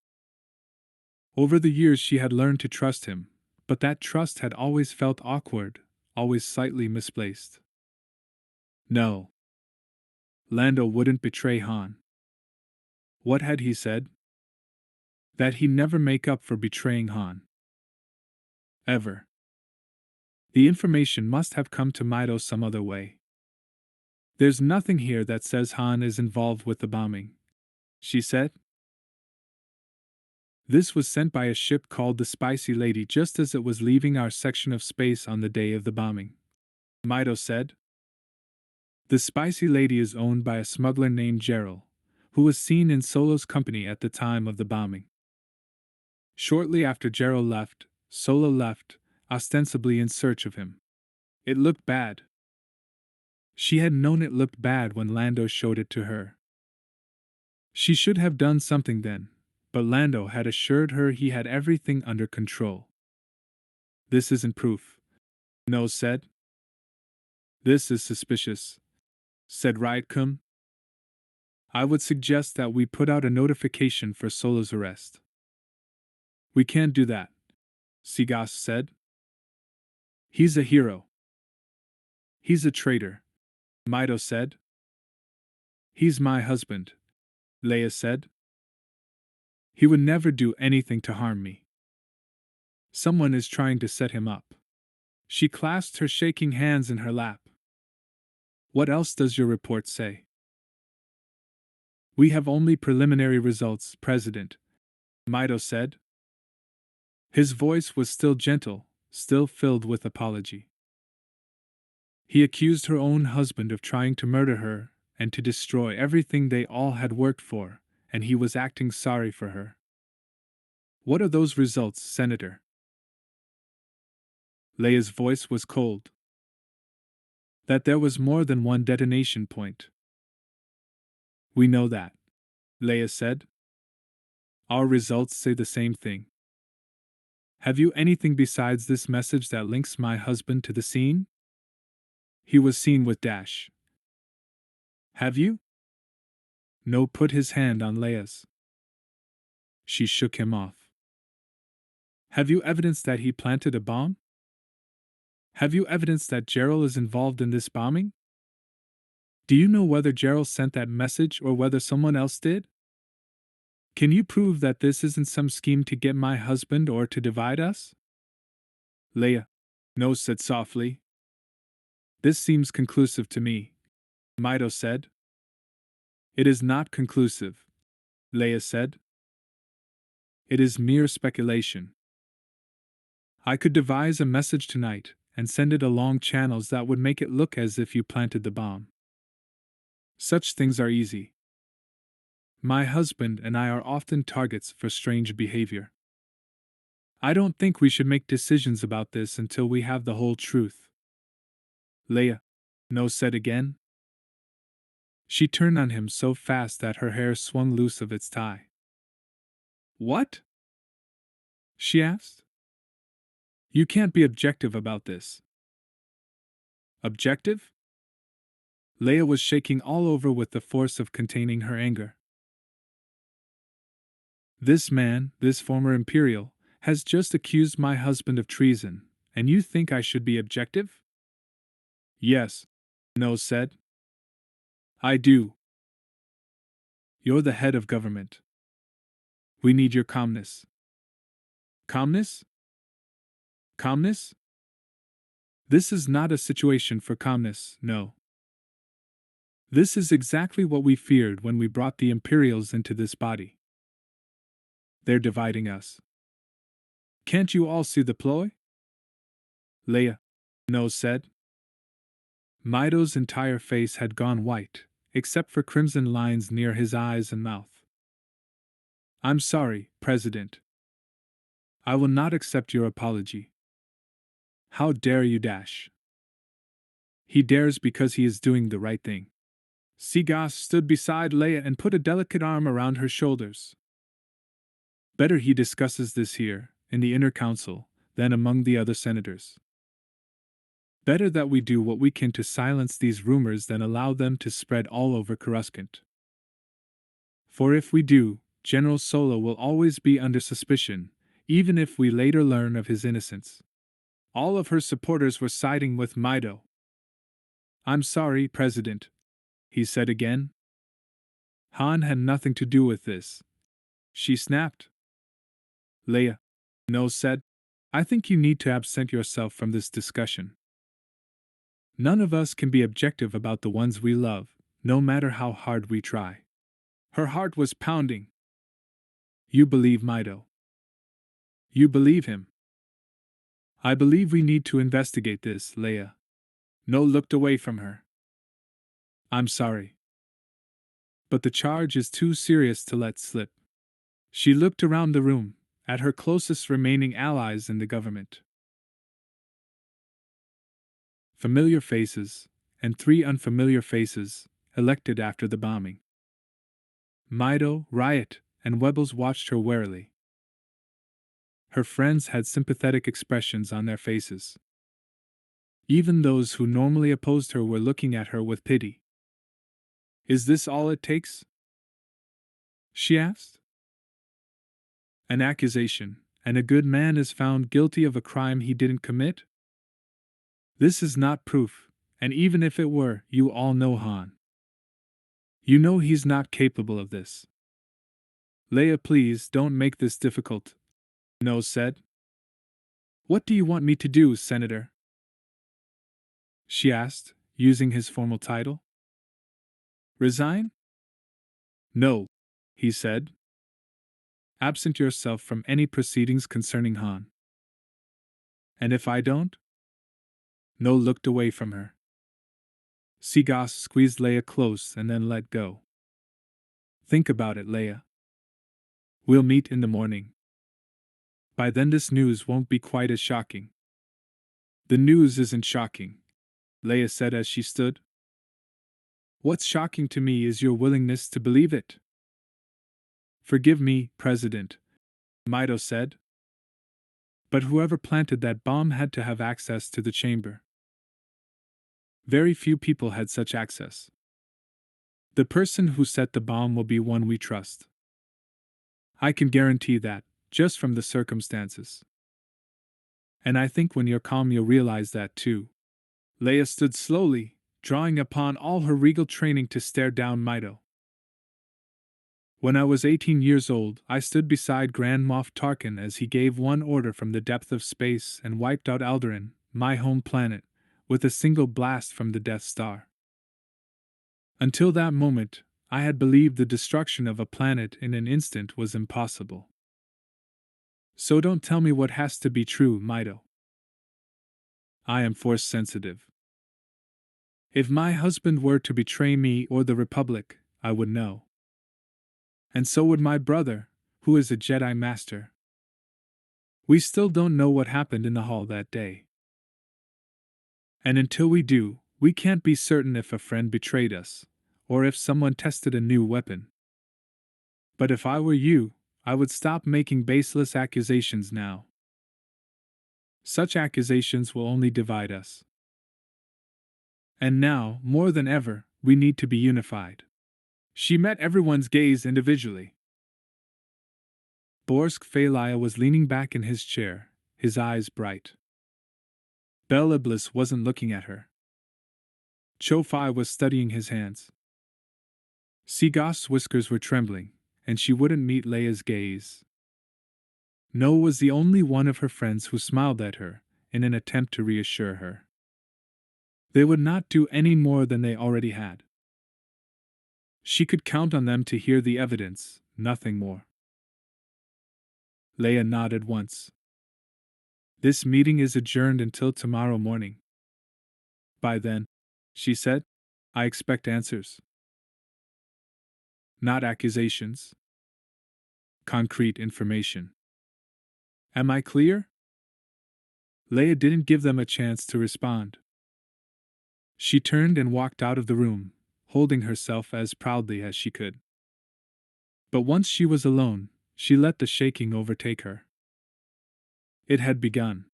Over the years she had learned to trust him, but that trust had always felt awkward, always slightly misplaced. No. Lando wouldn't betray Han. What had he said? That he'd never make up for betraying Han. Ever. The information must have come to Mido some other way. There's nothing here that says Han is involved with the bombing, she said. This was sent by a ship called the Spicy Lady just as it was leaving our section of space on the day of the bombing, Mido said. The Spicy Lady is owned by a smuggler named Gerald, who was seen in Solo's company at the time of the bombing. Shortly after Gerald left, Solo left, ostensibly in search of him. It looked bad. She had known it looked bad when Lando showed it to her. She should have done something then, but Lando had assured her he had everything under control. This isn't proof, No said. This is suspicious, said Raidkum. I would suggest that we put out a notification for Solo's arrest. We can't do that, Sigas said. He's a hero. He's a traitor, Mido said. He's my husband, Leia said. He would never do anything to harm me. Someone is trying to set him up. She clasped her shaking hands in her lap. What else does your report say? We have only preliminary results, President, Mido said. His voice was still gentle, still filled with apology. He accused her own husband of trying to murder her and to destroy everything they all had worked for, and he was acting sorry for her. What are those results, Senator? Leia's voice was cold. That there was more than one detonation point. We know that, Leia said. Our results say the same thing. Have you anything besides this message that links my husband to the scene? He was seen with Dash. Have you? No put his hand on Leia's. She shook him off. Have you evidence that he planted a bomb? Have you evidence that Gerald is involved in this bombing? Do you know whether Gerald sent that message or whether someone else did? Can you prove that this isn't some scheme to get my husband or to divide us? Leia, No said softly. This seems conclusive to me, Mido said. It is not conclusive, Leia said. It is mere speculation. I could devise a message tonight and send it along channels that would make it look as if you planted the bomb. Such things are easy. My husband and I are often targets for strange behavior. I don't think we should make decisions about this until we have the whole truth. Leia, No said again. She turned on him so fast that her hair swung loose of its tie. What? She asked. You can't be objective about this. Objective? Leia was shaking all over with the force of containing her anger. This man, this former Imperial, has just accused my husband of treason, and you think I should be objective? Yes, No said. I do. You're the head of government. We need your calmness. Calmness? Calmness? This is not a situation for calmness, no. This is exactly what we feared when we brought the Imperials into this body. They're dividing us. Can't you all see the ploy? Leia, No said. Mido's entire face had gone white, except for crimson lines near his eyes and mouth. I'm sorry, President. I will not accept your apology. How dare you dash? He dares because he is doing the right thing. Seagas stood beside Leia and put a delicate arm around her shoulders. Better he discusses this here, in the inner council, than among the other senators. Better that we do what we can to silence these rumors than allow them to spread all over Coruscant. For if we do, General Solo will always be under suspicion, even if we later learn of his innocence. All of her supporters were siding with Mido. I'm sorry, President, he said again. Han had nothing to do with this. She snapped. Leia, No said, I think you need to absent yourself from this discussion. None of us can be objective about the ones we love, no matter how hard we try. Her heart was pounding. You believe Mido. You believe him. I believe we need to investigate this, Leia. No looked away from her. I'm sorry. But the charge is too serious to let slip. She looked around the room, at her closest remaining allies in the government. Familiar faces, and 3 unfamiliar faces, elected after the bombing. Mido, Riot, and Webbles watched her warily. Her friends had sympathetic expressions on their faces. Even those who normally opposed her were looking at her with pity. Is this all it takes? She asked. An accusation, and a good man is found guilty of a crime he didn't commit? This is not proof, and even if it were, you all know Han. You know he's not capable of this. Leia, please don't make this difficult, No said. What do you want me to do, Senator? She asked, using his formal title. Resign? No, he said. Absent yourself from any proceedings concerning Han. And if I don't? No looked away from her. Seagas squeezed Leia close and then let go. Think about it, Leia. We'll meet in the morning. By then this news won't be quite as shocking. The news isn't shocking, Leia said as she stood. What's shocking to me is your willingness to believe it. Forgive me, President, Mido said. But whoever planted that bomb had to have access to the chamber. Very few people had such access. The person who set the bomb will be one we trust. I can guarantee that, just from the circumstances. And I think when you're calm you'll realize that too. Leia stood slowly, drawing upon all her regal training to stare down Mido. When I was 18 years old, I stood beside Grand Moff Tarkin as he gave one order from the depth of space and wiped out Alderaan, my home planet, with a single blast from the Death Star. Until that moment, I had believed the destruction of a planet in an instant was impossible. So don't tell me what has to be true, Mido. I am force sensitive. If my husband were to betray me or the Republic, I would know. And so would my brother, who is a Jedi Master. We still don't know what happened in the hall that day. And until we do, we can't be certain if a friend betrayed us, or if someone tested a new weapon. But if I were you, I would stop making baseless accusations now. Such accusations will only divide us. And now, more than ever, we need to be unified. She met everyone's gaze individually. Borsk Phalia was leaning back in his chair, his eyes bright. Bel Iblis wasn't looking at her. Cho-Fi was studying his hands. Seagas's whiskers were trembling, and she wouldn't meet Leia's gaze. No was the only one of her friends who smiled at her, in an attempt to reassure her. They would not do any more than they already had. She could count on them to hear the evidence, nothing more. Leia nodded once. This meeting is adjourned until tomorrow morning. By then, she said, I expect answers. Not accusations. Concrete information. Am I clear? Leia didn't give them a chance to respond. She turned and walked out of the room, holding herself as proudly as she could. But once she was alone, she let the shaking overtake her. It had begun.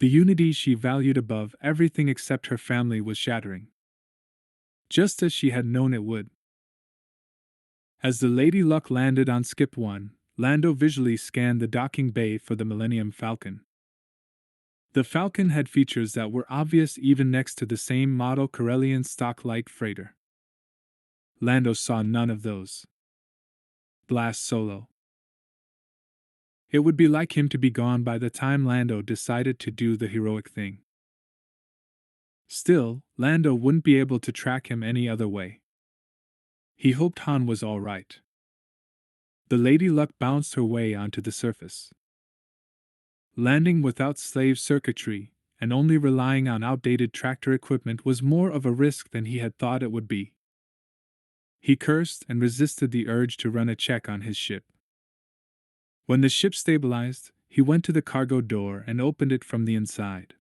The unity she valued above everything except her family was shattering. Just as she had known it would. As the Lady Luck landed on Skip 1, Lando visually scanned the docking bay for the Millennium Falcon. The Falcon had features that were obvious even next to the same model Corellian stock-like freighter. Lando saw none of those. Blast Solo. It would be like him to be gone by the time Lando decided to do the heroic thing. Still, Lando wouldn't be able to track him any other way. He hoped Han was all right. The Lady Luck bounced her way onto the surface. Landing without slave circuitry, and only relying on outdated tractor equipment was more of a risk than he had thought it would be. He cursed and resisted the urge to run a check on his ship. When the ship stabilized, he went to the cargo door and opened it from the inside.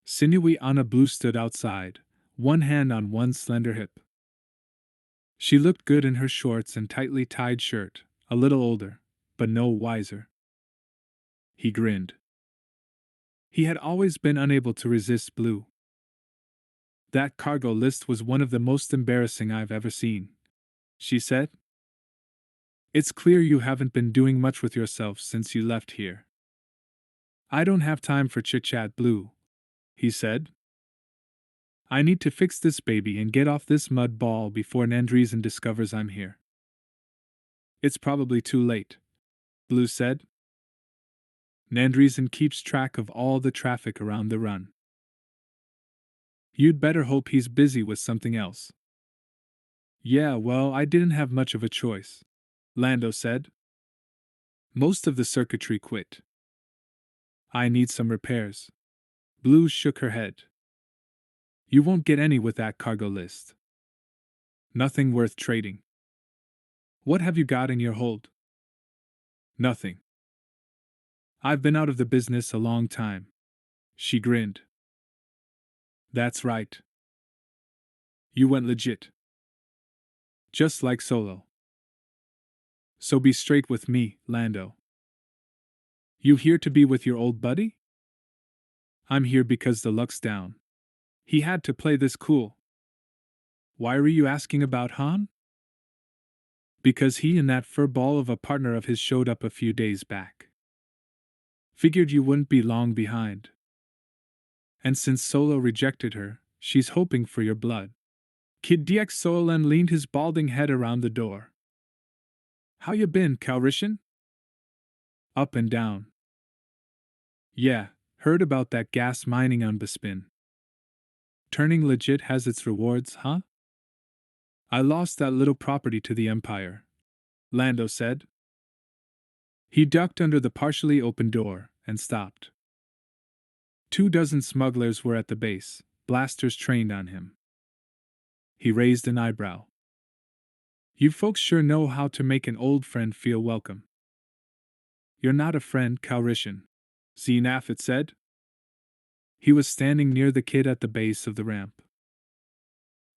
Sinewy Anna Blue stood outside, one hand on one slender hip. She looked good in her shorts and tightly tied shirt, a little older, but no wiser. He grinned. He had always been unable to resist Blue. That cargo list was one of the most embarrassing I've ever seen, she said. It's clear you haven't been doing much with yourself since you left here. I don't have time for chit-chat, Blue, he said. I need to fix this baby and get off this mud ball before Nandreason discovers I'm here. It's probably too late, Blue said. Nandreason keeps track of all the traffic around the run. You'd better hope he's busy with something else. Yeah, well, I didn't have much of a choice, Lando said. Most of the circuitry quit. I need some repairs. Blue shook her head. You won't get any with that cargo list. Nothing worth trading. What have you got in your hold? Nothing. I've been out of the business a long time. She grinned. That's right. You went legit. Just like Solo. So be straight with me, Lando. You here to be with your old buddy? I'm here because the luck's down. He had to play this cool. Why were you asking about Han? Because he and that furball of a partner of his showed up a few days back. Figured you wouldn't be long behind. And since Solo rejected her, she's hoping for your blood. Kid DX Solen leaned his balding head around the door. How you been, Calrissian? Up and down. Yeah, heard about that gas mining on Bespin. Turning legit has its rewards, huh? I lost that little property to the Empire, Lando said. He ducked under the partially open door and stopped. 24 smugglers were at the base, blasters trained on him. He raised an eyebrow. You folks sure know how to make an old friend feel welcome. You're not a friend, Calrissian, Xenafit said. He was standing near the kid at the base of the ramp.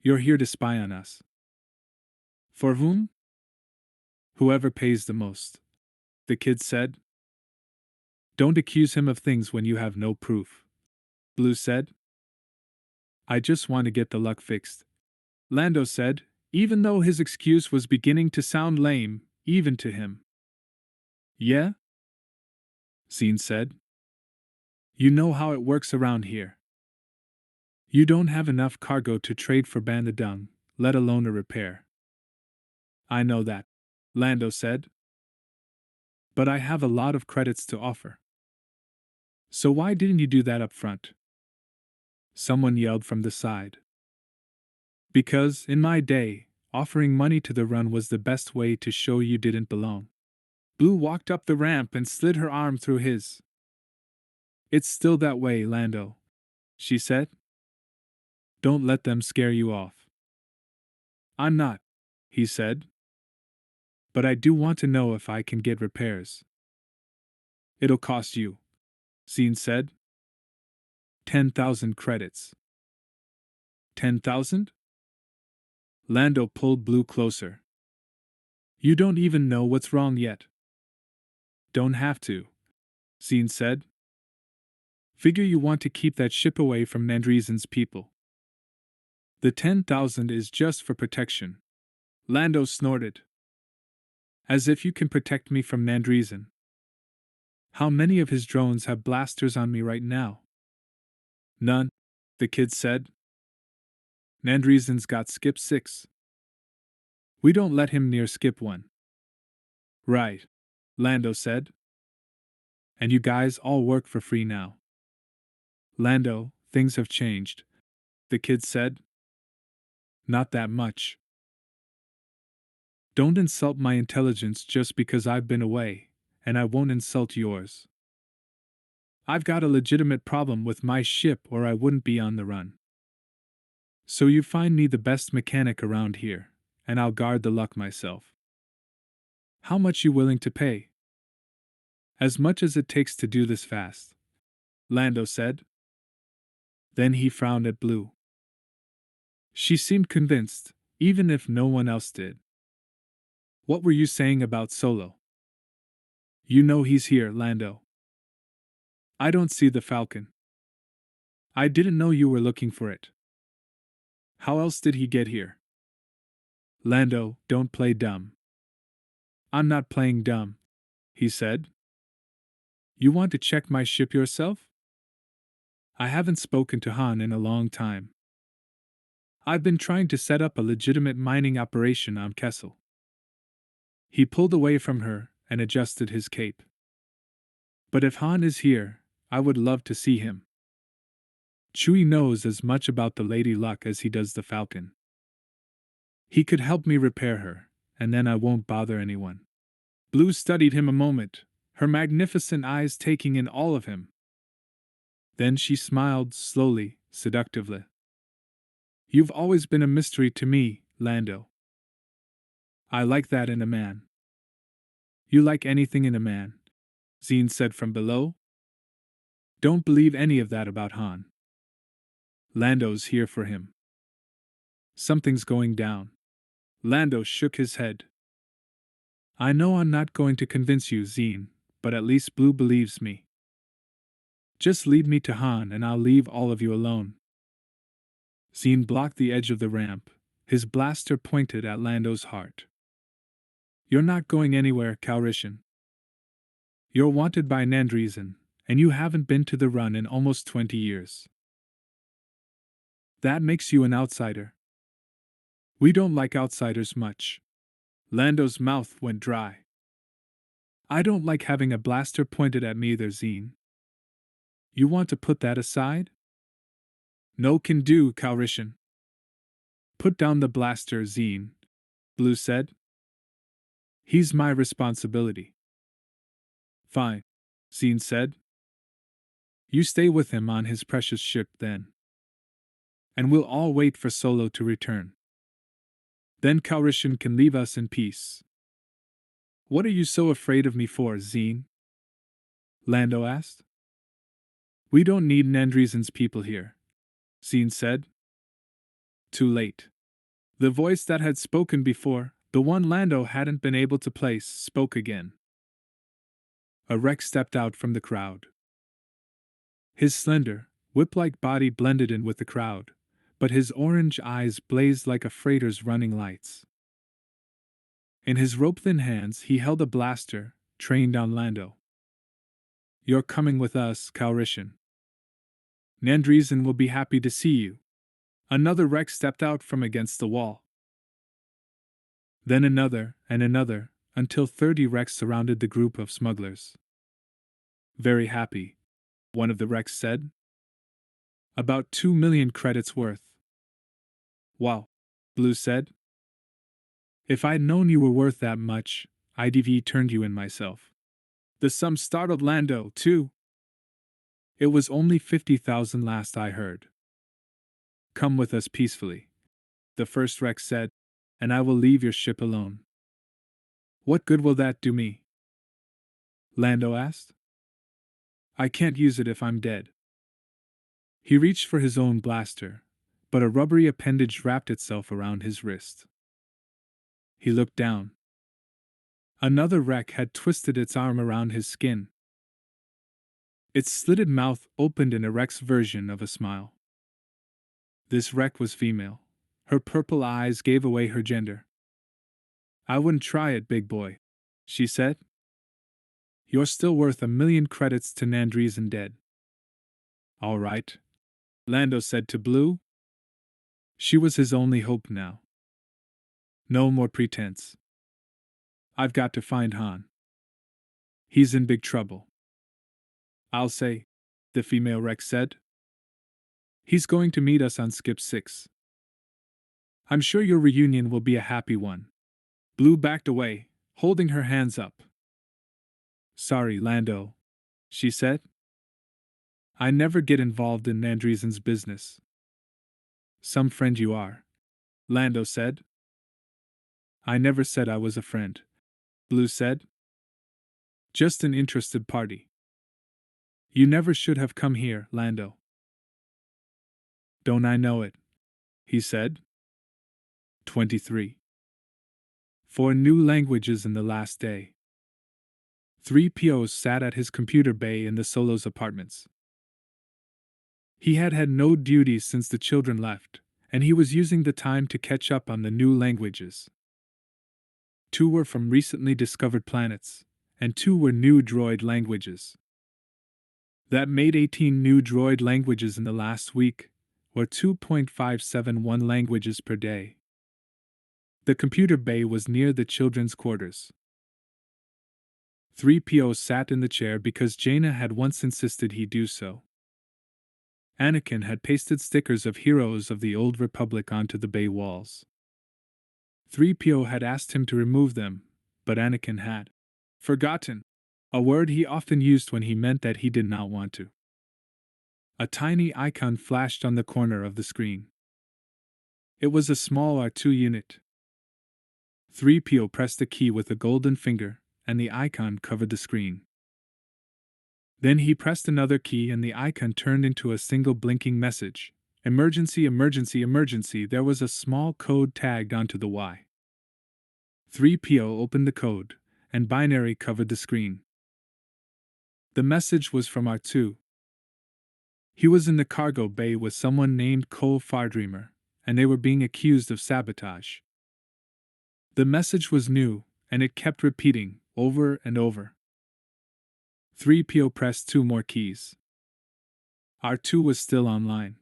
You're here to spy on us. For whom? Whoever pays the most, the kid said. Don't accuse him of things when you have no proof, Blue said. I just want to get the luck fixed, Lando said, even though his excuse was beginning to sound lame, even to him. Yeah? Xen said. You know how it works around here. You don't have enough cargo to trade for Bandadung, let alone a repair. I know that, Lando said. But I have a lot of credits to offer. So why didn't you do that up front? Someone yelled from the side. Because, in my day, offering money to the run was the best way to show you didn't belong. Blue walked up the ramp and slid her arm through his. It's still that way, Lando, she said. Don't let them scare you off. I'm not, he said. But I do want to know if I can get repairs. It'll cost you, Zine said. 10,000 credits. 10,000? Lando pulled Blue closer. You don't even know what's wrong yet. Don't have to, Zine said. Figure you want to keep that ship away from Nandreesan's people. The 10,000 is just for protection. Lando snorted. As if you can protect me from Nandreesan. How many of his drones have blasters on me right now? None, the kid said. Nandreesan's got Skip 6. We don't let him near Skip 1. Right, Lando said. And you guys all work for free now. Lando, things have changed, the kid said. Not that much. Don't insult my intelligence just because I've been away, and I won't insult yours. I've got a legitimate problem with my ship or I wouldn't be on the run. So you find me the best mechanic around here, and I'll guard the luck myself. How much you willing to pay? As much as it takes to do this fast, Lando said. Then he frowned at Blue. She seemed convinced, even if no one else did. What were you saying about Solo? You know he's here, Lando. I don't see the Falcon. I didn't know you were looking for it. How else did he get here? Lando, don't play dumb. I'm not playing dumb, he said. You want to check my ship yourself? I haven't spoken to Han in a long time. I've been trying to set up a legitimate mining operation on Kessel. He pulled away from her and adjusted his cape. But if Han is here, I would love to see him. Chewie knows as much about the Lady Luck as he does the Falcon. He could help me repair her, and then I won't bother anyone. Blue studied him a moment, her magnificent eyes taking in all of him. Then she smiled slowly, seductively. You've always been a mystery to me, Lando. I like that in a man. You like anything in a man, Zine said from below. Don't believe any of that about Han. Lando's here for him. Something's going down. Lando shook his head. I know I'm not going to convince you, Zine, but at least Blue believes me. Just lead me to Han and I'll leave all of you alone. Zine blocked the edge of the ramp, his blaster pointed at Lando's heart. You're not going anywhere, Calrissian. You're wanted by Nandreesan, and you haven't been to the run in almost 20 years. That makes you an outsider. We don't like outsiders much. Lando's mouth went dry. I don't like having a blaster pointed at me either, Zine. You want to put that aside? No can do, Calrissian. Put down the blaster, Zine, Blue said. He's my responsibility. Fine, Zine said. You stay with him on his precious ship then. And we'll all wait for Solo to return. Then Calrissian can leave us in peace. What are you so afraid of me for, Zine? Lando asked. We don't need Nandreesan's people here, Zine said. Too late. The voice that had spoken before, the one Lando hadn't been able to place, spoke again. A Rex stepped out from the crowd. His slender, whip-like body blended in with the crowd, but his orange eyes blazed like a freighter's running lights. In his rope-thin hands he held a blaster, trained on Lando. You're coming with us, Calrissian. Nandreesan will be happy to see you. Another Rex stepped out from against the wall. Then another, and another, until 30 Rex surrounded the group of smugglers. Very happy, one of the Rex said. About 2 million credits worth. Wow, Blue said. If I'd known you were worth that much, I'd have turned you in myself. The sum startled Lando, too. It was only 50,000 last I heard. Come with us peacefully, the first Rex said. and I will leave your ship alone. What good will that do me? Lando asked. I can't use it if I'm dead. He reached for his own blaster, but a rubbery appendage wrapped itself around his wrist. He looked down. Another wreck had twisted its arm around his skin. Its slitted mouth opened in a Rex version of a smile. This wreck was female. Her purple eyes gave away her gender. I wouldn't try it, big boy, she said. You're still worth 1,000,000 credits to Nandree's dead. All right, Lando said to Blue. She was his only hope now. No more pretense. I've got to find Han. He's in big trouble. I'll say, the female Rex said. He's going to meet us on Skip 6. I'm sure your reunion will be a happy one. Blue backed away, holding her hands up. Sorry, Lando, she said. I never get involved in Nandreesen's business. Some friend you are, Lando said. I never said I was a friend, Blue said. Just an interested party. You never should have come here, Lando. Don't I know it? He said. 23. 4 new languages in the last day. 3 POs sat at his computer bay in the Solo's apartments. He had had no duties since the children left, and he was using the time to catch up on the new languages. 2 were from recently discovered planets, and 2 were new droid languages. That made 18 new droid languages in the last week, or 2.571 languages per day. The computer bay was near the children's quarters. 3 POs sat in the chair because Jaina had once insisted he do so. Anakin had pasted stickers of heroes of the Old Republic onto the bay walls. 3PO had asked him to remove them, but Anakin had forgotten, a word he often used when he meant that he did not want to. A tiny icon flashed on the corner of the screen. It was a small R2 unit. 3PO pressed the key with a golden finger, and the icon covered the screen. Then he pressed another key and the icon turned into a single blinking message. Emergency, emergency, emergency. There was a small code tagged onto the Y. 3PO opened the code, and binary covered the screen. The message was from R2. He was in the cargo bay with someone named Cole Fardreamer, and they were being accused of sabotage. The message was new, and it kept repeating, over and over. 3PO pressed 2 more keys. R2 was still online.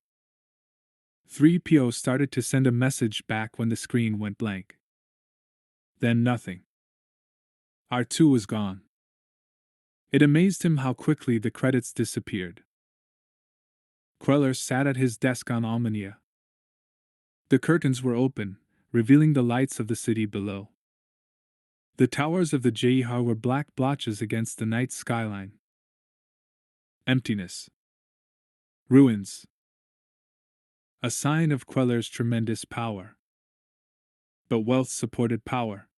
3PO started to send a message back when the screen went blank. Then nothing. R2 was gone. It amazed him how quickly the credits disappeared. Queller sat at his desk on Almania. The curtains were open, revealing the lights of the city below. The towers of the Jehar were black blotches against the night skyline. Emptiness. Ruins. A sign of Queller's tremendous power. But wealth supported power.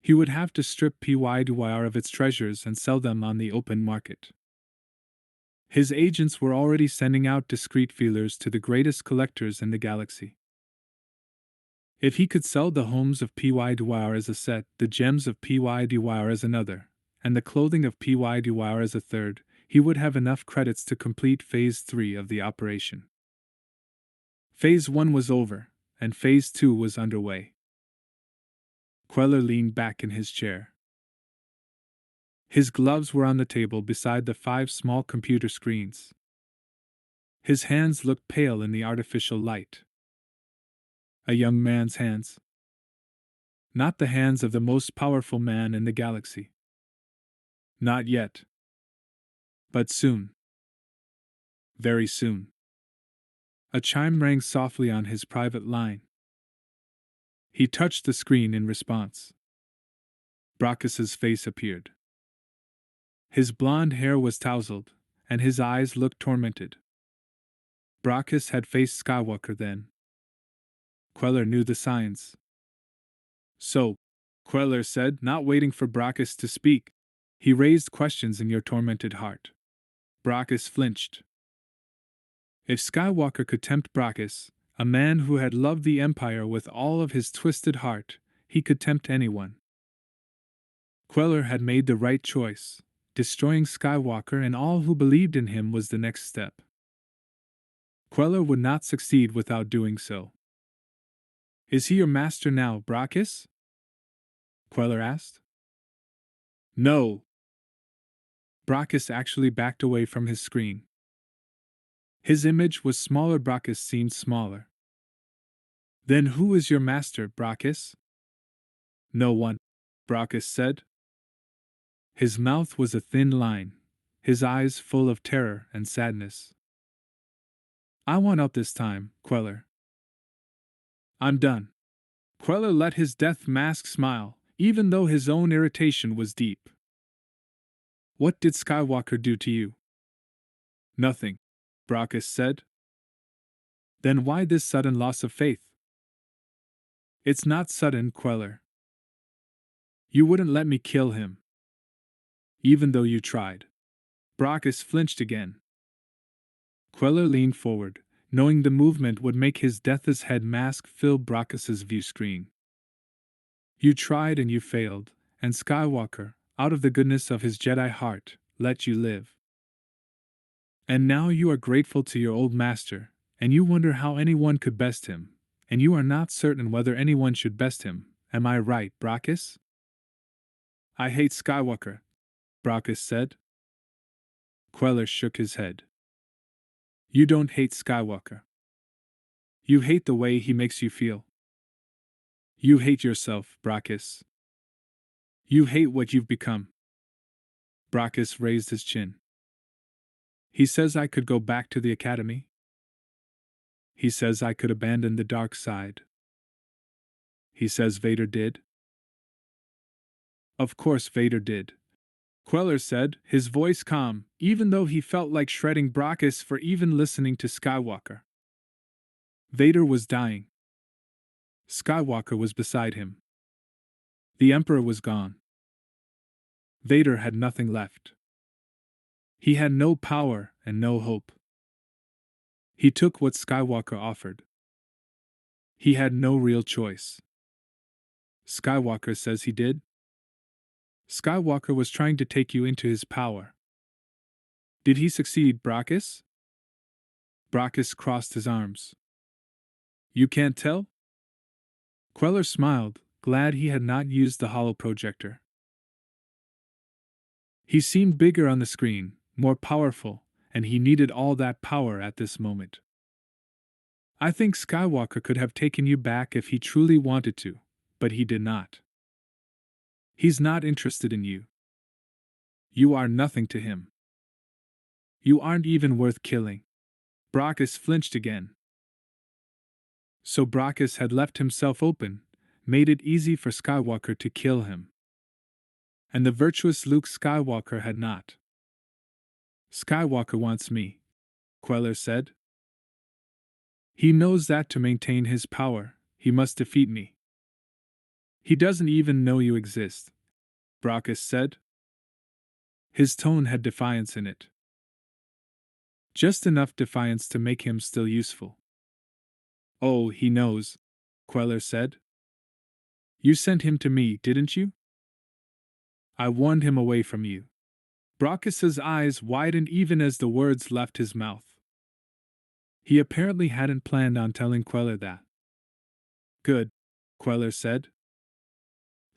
He would have to strip PYDYR of its treasures and sell them on the open market. His agents were already sending out discreet feelers to the greatest collectors in the galaxy. If he could sell the homes of PYDYR as a set, the gems of PYDYR as another, and the clothing of PYDYR as a third, he would have enough credits to complete Phase 3 of the operation. Phase 1 was over, and Phase 2 was underway. Queller leaned back in his chair. His gloves were on the table beside the 5 small computer screens. His hands looked pale in the artificial light. A young man's hands. Not the hands of the most powerful man in the galaxy. Not yet. But soon. Very soon. A chime rang softly on his private line. He touched the screen in response. Brachus's face appeared. His blonde hair was tousled, and his eyes looked tormented. Brachus had faced Skywalker then. Queller knew the signs. So, Queller said, not waiting for Brachus to speak, he raised questions in your tormented heart. Brachus flinched. If Skywalker could tempt Brachus, a man who had loved the Empire with all of his twisted heart, he could tempt anyone. Queller had made the right choice. Destroying Skywalker and all who believed in him was the next step. Queller would not succeed without doing so. Is he your master now, Brachus? Queller asked. No. Brachus actually backed away from his screen. His image was smaller. Brachus seemed smaller. Then who is your master, Brachus? No one, Brachus said. His mouth was a thin line, his eyes full of terror and sadness. I won out this time, Queller. I'm done. Queller let his death mask smile, even though his own irritation was deep. What did Skywalker do to you? Nothing, Brachus said. Then why this sudden loss of faith? It's not sudden, Queller. You wouldn't let me kill him. Even though you tried. Brachus flinched again. Queller leaned forward, knowing the movement would make his death's head mask fill Brachus's view screen. You tried and you failed, and Skywalker, out of the goodness of his Jedi heart, let you live. And now you are grateful to your old master, and you wonder how anyone could best him, and you are not certain whether anyone should best him. Am I right, Brachus? I hate Skywalker, Brachus said. Queller shook his head. You don't hate Skywalker. You hate the way he makes you feel. You hate yourself, Brachus. You hate what you've become. Brachus raised his chin. He says I could go back to the academy. He says I could abandon the dark side. He says Vader did. Of course Vader did, Queller said, his voice calm, even though he felt like shredding Brachus for even listening to Skywalker. Vader was dying. Skywalker was beside him. The Emperor was gone. Vader had nothing left. He had no power and no hope. He took what Skywalker offered. He had no real choice. Skywalker says he did. Skywalker was trying to take you into his power. Did he succeed, Brachus? Brachus crossed his arms. You can't tell? Queller smiled, glad he had not used the holo projector. He seemed bigger on the screen, more powerful, and he needed all that power at this moment. I think Skywalker could have taken you back if he truly wanted to, but he did not. He's not interested in you. You are nothing to him. You aren't even worth killing. Brachus flinched again. So Brachus had left himself open, made it easy for Skywalker to kill him. And the virtuous Luke Skywalker had not. Skywalker wants me, Queller said. He knows that to maintain his power, he must defeat me. He doesn't even know you exist, Brachus said. His tone had defiance in it. Just enough defiance to make him still useful. Oh, he knows, Queller said. You sent him to me, didn't you? I warned him away from you. Brachus's eyes widened even as the words left his mouth. He apparently hadn't planned on telling Queller that. Good, Queller said.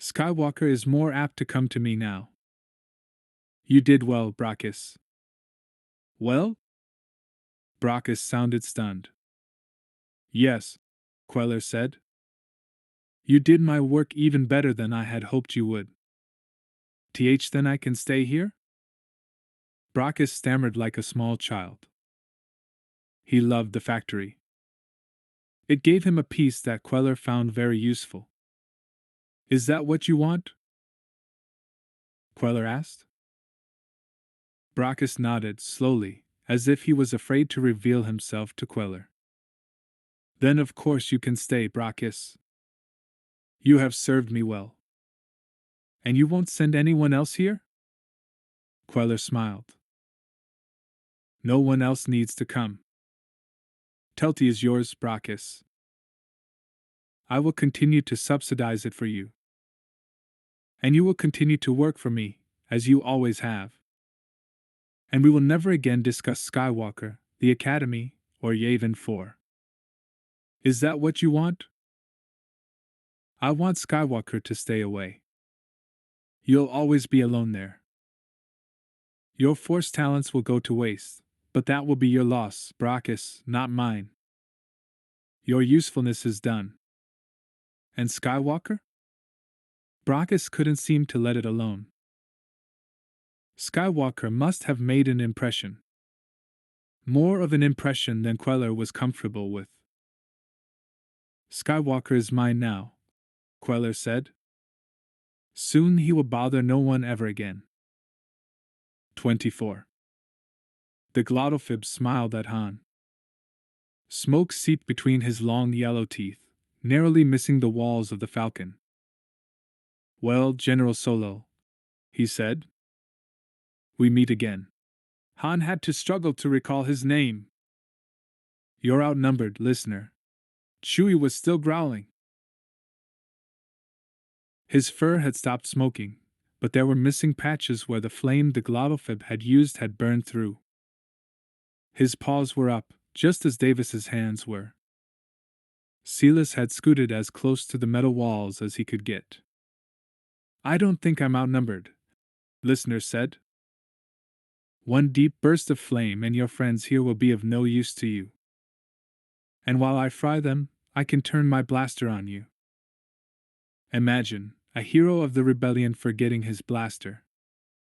Skywalker is more apt to come to me now. You did well, Brachus. Well? Brachus sounded stunned. Yes, Queller said. You did my work even better than I had hoped you would. Then I can stay here? Brachus stammered like a small child. He loved the factory. It gave him a peace that Queller found very useful. Is that what you want? Queller asked. Brachus nodded slowly, as if he was afraid to reveal himself to Queller. Then of course you can stay, Brachus. You have served me well. And you won't send anyone else here? Queller smiled. No one else needs to come. Telti is yours, Brachus. I will continue to subsidize it for you. And you will continue to work for me, as you always have. And we will never again discuss Skywalker, the Academy, or Yavin 4. Is that what you want? I want Skywalker to stay away. You'll always be alone there. Your Force talents will go to waste, but that will be your loss, Brachus, not mine. Your usefulness is done. And Skywalker? Brachus couldn't seem to let it alone. Skywalker must have made an impression. More of an impression than Queller was comfortable with. Skywalker is mine now, Queller said. Soon he will bother no one ever again. 24. The glottophib smiled at Han. Smoke seeped between his long yellow teeth, narrowly missing the walls of the Falcon. Well, General Solo, he said. We meet again. Han had to struggle to recall his name. You're outnumbered, listener. Chewie was still growling. His fur had stopped smoking, but there were missing patches where the flame the glottophib had used had burned through. His paws were up, just as Davis's hands were. Silas had scooted as close to the metal walls as he could get. I don't think I'm outnumbered, listener said. One deep burst of flame and your friends here will be of no use to you. And while I fry them, I can turn my blaster on you. Imagine, a hero of the rebellion forgetting his blaster.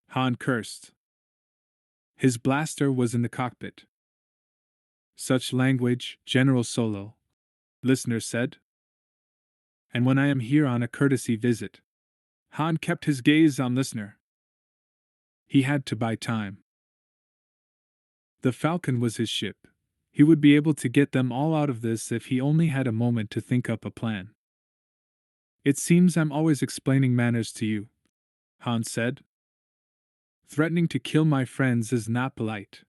Han cursed. His blaster was in the cockpit. Such language, General Solo, listener said. And when I am here on a courtesy visit. Han kept his gaze on listener. He had to buy time. The Falcon was his ship. He would be able to get them all out of this if he only had a moment to think up a plan. It seems I'm always explaining manners to you, Han said. Threatening to kill my friends is not polite.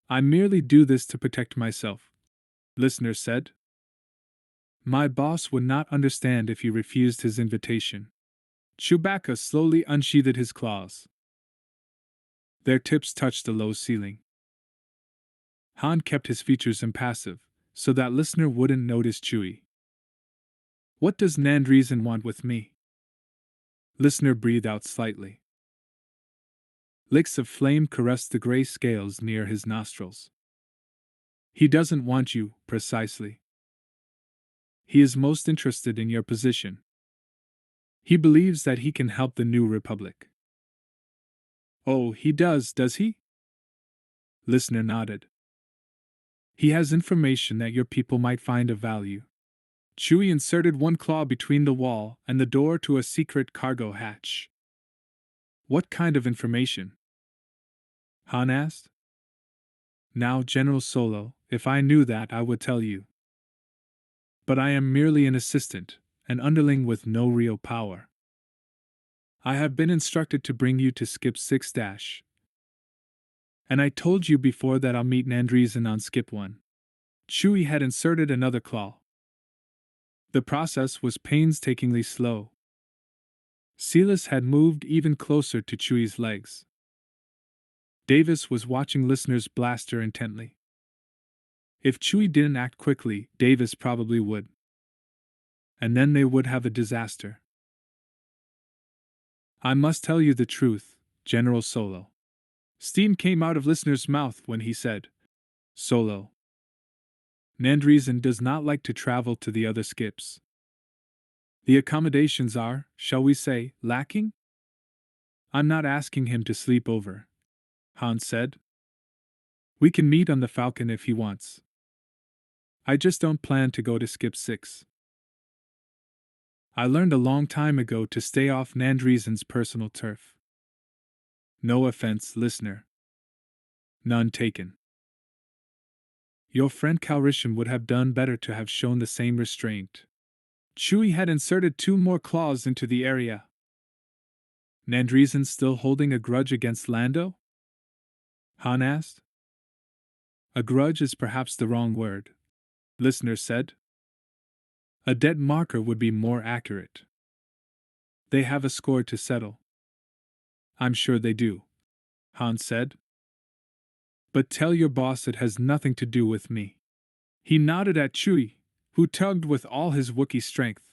I merely do this to protect myself, listener said. My boss would not understand if you refused his invitation. Chewbacca slowly unsheathed his claws. Their tips touched the low ceiling. Han kept his features impassive, so that listener wouldn't notice Chewie. What does Nandreason want with me? Listener breathed out slightly. Licks of flame caressed the gray scales near his nostrils. He doesn't want you, precisely. He is most interested in your position. He believes that he can help the New Republic. Oh, he does he? Listener nodded. He has information that your people might find of value. Chewie inserted one claw between the wall and the door to a secret cargo hatch. What kind of information? Han asked. Now, General Solo, if I knew that, I would tell you. But I am merely an assistant, an underling with no real power. I have been instructed to bring you to Skip 6 dash. And I told you before that I'll meet Nandreason on Skip 1. Chewie had inserted another claw. The process was painstakingly slow. Silas had moved even closer to Chewie's legs. Davis was watching listener's blaster intently. If Chewie didn't act quickly, Davis probably would. And then they would have a disaster. I must tell you the truth, General Solo. Steam came out of listener's mouth when he said, Solo. Nandreason does not like to travel to the other skips. The accommodations are, shall we say, lacking? I'm not asking him to sleep over, Han said. We can meet on the Falcon if he wants. I just don't plan to go to Skip 6. I learned a long time ago to stay off Nandreason's personal turf. No offense, listener. None taken. Your friend Calrissian would have done better to have shown the same restraint. Chewie had inserted 2 more claws into the area. Nandreasen still holding a grudge against Lando? Han asked. A grudge is perhaps the wrong word, listener said. A debt marker would be more accurate. They have a score to settle. I'm sure they do, Han said. But tell your boss it has nothing to do with me. He nodded at Chewie, who tugged with all his Wookiee strength.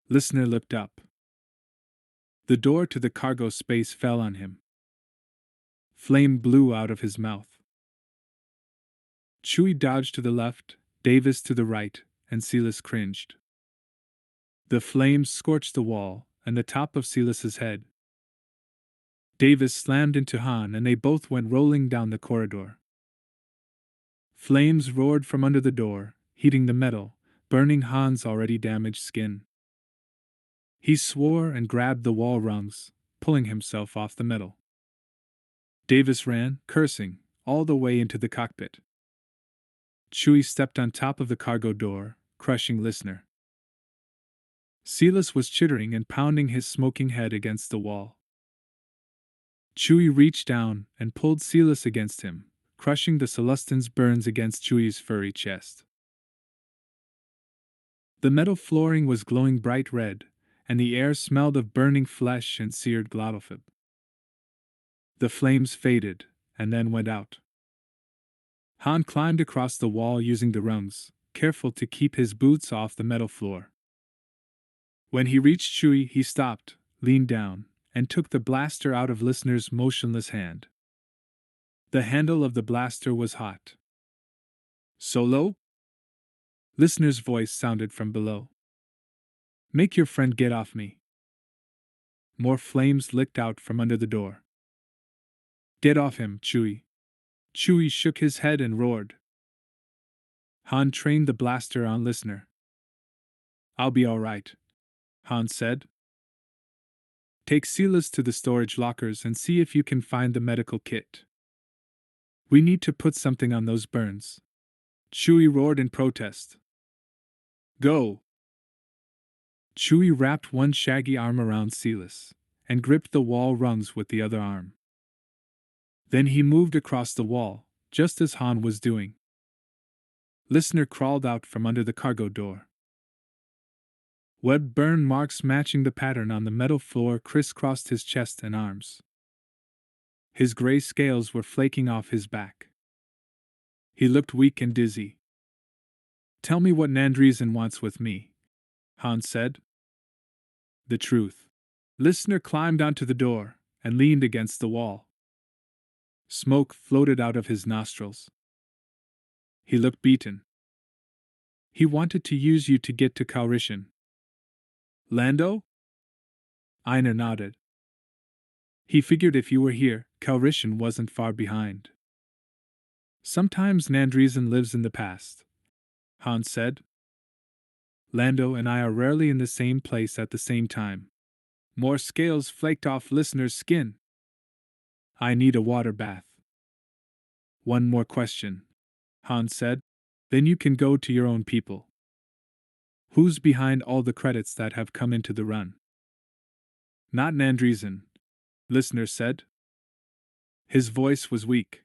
Listener looked up. The door to the cargo space fell on him. Flame blew out of his mouth. Chewie dodged to the left, Davis to the right, and Silas cringed. The flames scorched the wall and the top of Silas's head. Davis slammed into Han and they both went rolling down the corridor. Flames roared from under the door, heating the metal, burning Han's already damaged skin. He swore and grabbed the wall rungs, pulling himself off the metal. Davis ran, cursing, all the way into the cockpit. Chewie stepped on top of the cargo door, crushing listener. Silas was chittering and pounding his smoking head against the wall. Chewie reached down and pulled Silas against him, crushing the Celestine's burns against Chewie's furry chest. The metal flooring was glowing bright red, and the air smelled of burning flesh and seared glottophobe. The flames faded, and then went out. Han climbed across the wall using the rungs, careful to keep his boots off the metal floor. When he reached Chewie, he stopped, leaned down, and took the blaster out of Listener's motionless hand. The handle of the blaster was hot. Solo? Listener's voice sounded from below. Make your friend get off me. More flames licked out from under the door. Get off him, Chewie. Chewie shook his head and roared. Han trained the blaster on Listener. I'll be all right, Han said. Take Silas to the storage lockers and see if you can find the medical kit. We need to put something on those burns. Chewie roared in protest. Go! Chewie wrapped one shaggy arm around Silas and gripped the wall rungs with the other arm. Then he moved across the wall, just as Han was doing. Listener crawled out from under the cargo door. Web burn marks matching the pattern on the metal floor crisscrossed his chest and arms. His gray scales were flaking off his back. He looked weak and dizzy. Tell me what Nandreasen wants with me, Han said. The truth. Listener climbed onto the door and leaned against the wall. Smoke floated out of his nostrils. He looked beaten. He wanted to use you to get to Calrissian. Lando? Einar nodded. He figured if you were here, Calrissian wasn't far behind. Sometimes Nandreasen lives in the past, Han said. Lando and I are rarely in the same place at the same time. More scales flaked off Listener's skin. I need a water bath. One more question, Han said. Then you can go to your own people. Who's behind all the credits that have come into the run? Not Nandreasen, Listener said. His voice was weak.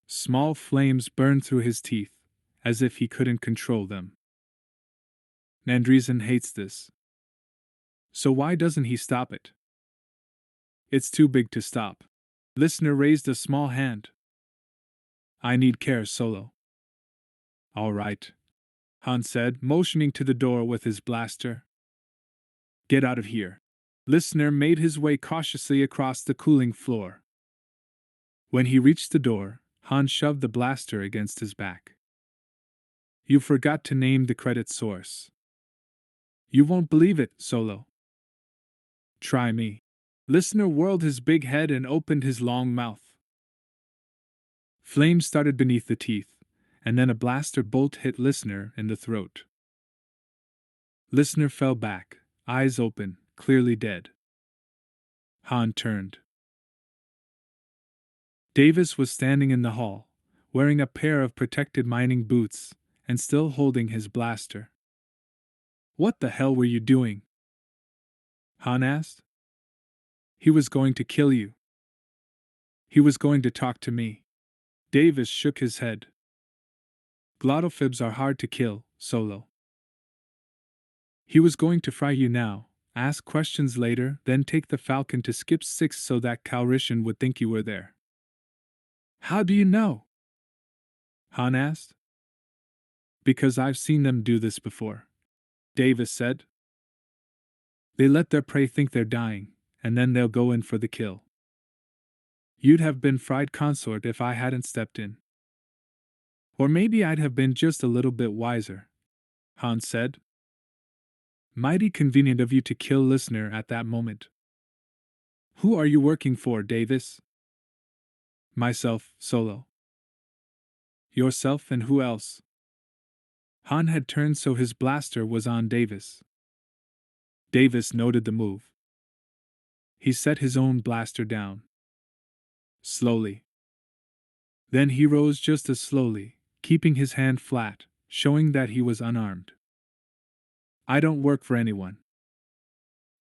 Small flames burned through his teeth, as if he couldn't control them. Nandreasen hates this. So why doesn't he stop it? It's too big to stop. Listener raised a small hand. I need care, Solo. All right, Han said, motioning to the door with his blaster. Get out of here. Listener made his way cautiously across the cooling floor. When he reached the door, Han shoved the blaster against his back. You forgot to name the credit source. You won't believe it, Solo. Try me. Listener whirled his big head and opened his long mouth. Flames started beneath the teeth, and then a blaster bolt hit Listener in the throat. Listener fell back, eyes open, clearly dead. Han turned. Davis was standing in the hall, wearing a pair of protected mining boots, and still holding his blaster. "What the hell were you doing?" Han asked. "He was going to kill you. He was going to talk to me." Davis shook his head. "Glottophibs are hard to kill, Solo. He was going to fry you now, ask questions later, then take the Falcon to Skip 6 so that Calrissian would think you were there." "How do you know?" Han asked. "Because I've seen them do this before," Davis said. "They let their prey think they're dying, and then they'll go in for the kill. You'd have been fried consort if I hadn't stepped in. Or maybe I'd have been just a little bit wiser," Han said. "Mighty convenient of you to kill listener at that moment." "Who are you working for, Davis?" "Myself, Solo." "Yourself and who else?" Han had turned so his blaster was on Davis. Davis noted the move. He set his own blaster down. Slowly. Then he rose just as slowly, keeping his hand flat, showing that he was unarmed. "I don't work for anyone."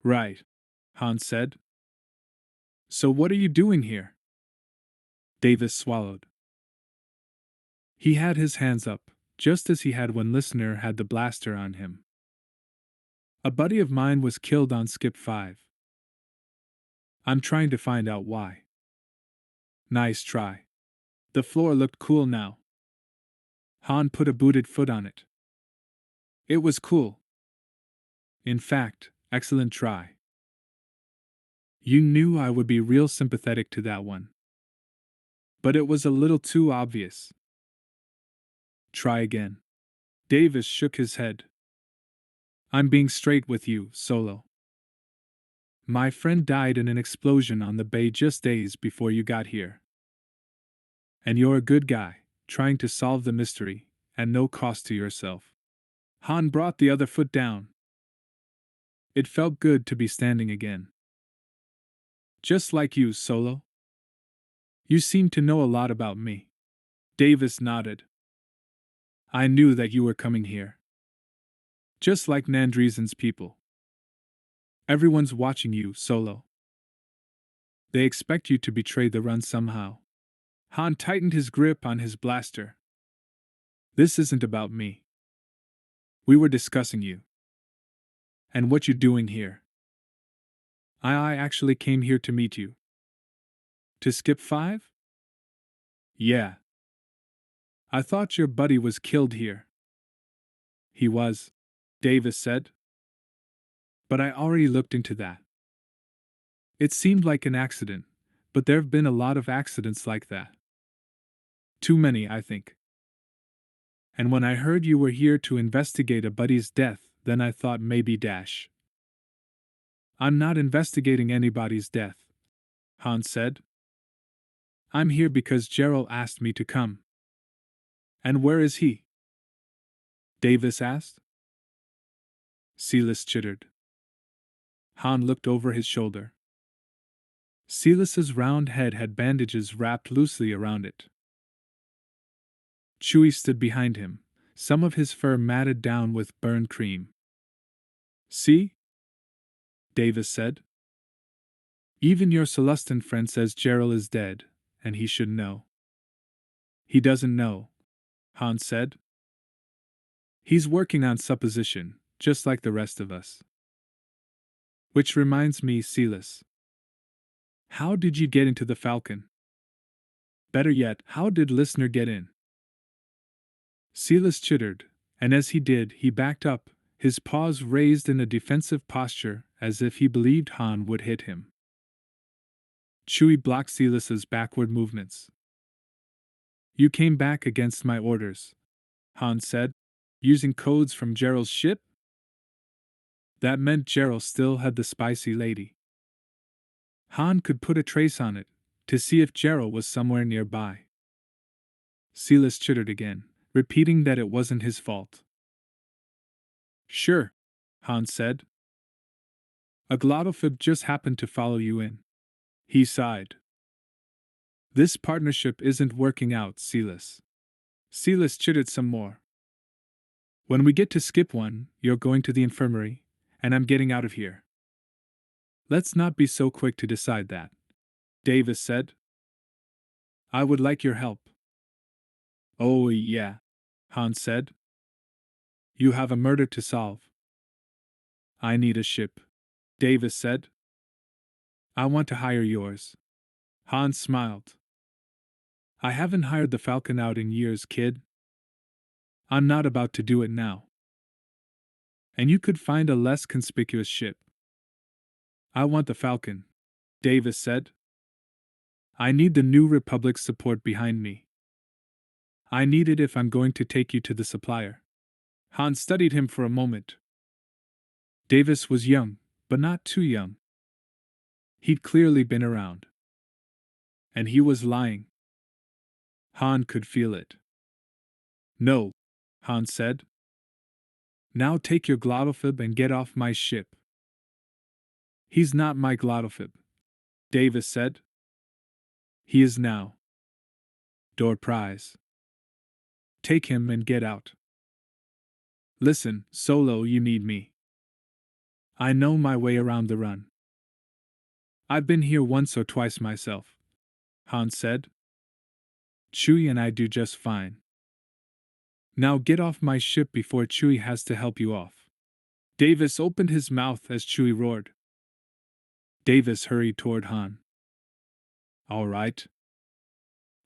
"Right," Han said. "So what are you doing here?" Davis swallowed. He had his hands up, just as he had when Listener had the blaster on him. "A buddy of mine was killed on Skip 5. I'm trying to find out why." "Nice try." The floor looked cool now. Han put a booted foot on it. "It was cool. In fact, excellent try. You knew I would be real sympathetic to that one. But it was a little too obvious." "Try again." Davis shook his head. "I'm being straight with you, Solo. My friend died in an explosion on the bay just days before you got here. And you're a good guy, trying to solve the mystery, at no cost to yourself." Han brought the other foot down. It felt good to be standing again. "Just like you, Solo. You seem to know a lot about me." Davis nodded. "I knew that you were coming here. Just like Nandreesan's people. Everyone's watching you, Solo. They expect you to betray the run somehow." Han tightened his grip on his blaster. "This isn't about me. We were discussing you. And what you're doing here. I actually came here to meet you." "To Skip 5? Yeah. I thought your buddy was killed here." "He was," Davis said. "But I already looked into that. It seemed like an accident, but there've been a lot of accidents like that. Too many, I think. And when I heard you were here to investigate a buddy's death, then I thought maybe Dash." "I'm not investigating anybody's death," Han said. "I'm here because Gerald asked me to come." "And where is he?" Davis asked. Silas chittered. Han looked over his shoulder. Silas's round head had bandages wrapped loosely around it. Chewie stood behind him, some of his fur matted down with burned cream. "See?" Davis said. "Even your Celestin friend says Gerald is dead, and he should know." "He doesn't know," Han said. "He's working on supposition, just like the rest of us." "Which reminds me, Silas. How did you get into the Falcon? Better yet, how did Listener get in?" Silas chittered, and as he did, he backed up, his paws raised in a defensive posture, as if he believed Han would hit him. Chewie blocked Silas's backward movements. "You came back against my orders," Han said, "using codes from Gerald's ship?" That meant Gerald still had the spicy lady. Han could put a trace on it, to see if Gerald was somewhere nearby. Silas chittered again, repeating that it wasn't his fault. "Sure," Han said. "A glottophib just happened to follow you in." He sighed. "This partnership isn't working out, Silas. Silas chittered some more. When we get to skip one, you're going to the infirmary, and I'm getting out of here. Let's not be so quick to decide that, Davis said. I would like your help. Oh, yeah, Han said. You have a murder to solve. I need a ship, Davis said. I want to hire yours. Han smiled. I haven't hired the Falcon out in years, kid. I'm not about to do it now. And you could find a less conspicuous ship. I want the Falcon, Davis said. I need the New Republic's support behind me. I need it if I'm going to take you to the supplier. Han studied him for a moment. Davis was young, but not too young. He'd clearly been around. And he was lying. Han could feel it. No, Han said. Now take your glottophib and get off my ship. He's not my glottophib, Davis said. He is now. Door prize. Take him and get out. Listen, Solo, you need me. I know my way around the run. I've been here once or twice myself, Han said. Chewie and I do just fine. Now get off my ship before Chewie has to help you off. Davis opened his mouth as Chewie roared. Davis hurried toward Han. All right.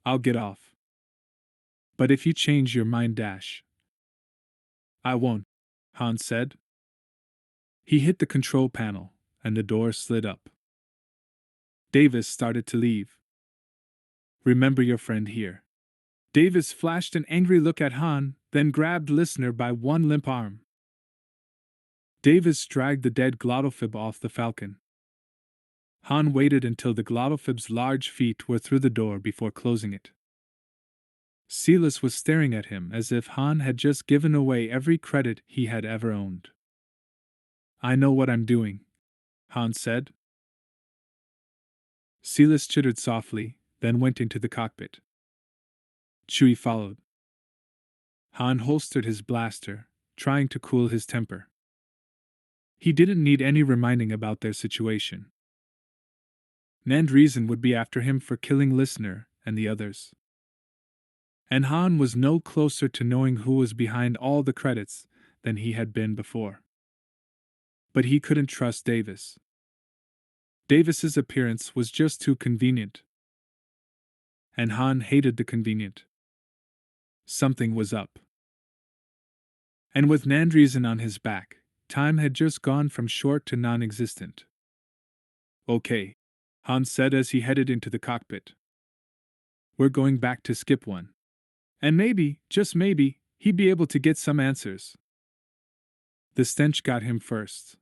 I'll get off. But if you change your mind, dash. I won't, Han said. He hit the control panel, and the door slid up. Davis started to leave. Remember your friend here. Davis flashed an angry look at Han, then grabbed Listener by one limp arm. Davis dragged the dead glottophib off the Falcon. Han waited until the glottophib's large feet were through the door before closing it. Silas was staring at him as if Han had just given away every credit he had ever owned. I know what I'm doing, Han said. Silas chittered softly, then went into the cockpit. Chewie followed. Han holstered his blaster, trying to cool his temper. He didn't need any reminding about their situation. Nandreason would be after him for killing Listener and the others. And Han was no closer to knowing who was behind all the credits than he had been before. But he couldn't trust Davis. Davis's appearance was just too convenient. And Han hated the convenient. Something was up. And with Nandreason on his back, time had just gone from short to non-existent. Okay, Han said as he headed into the cockpit. We're going back to skip one. And maybe, just maybe, he'd be able to get some answers. The stench got him first.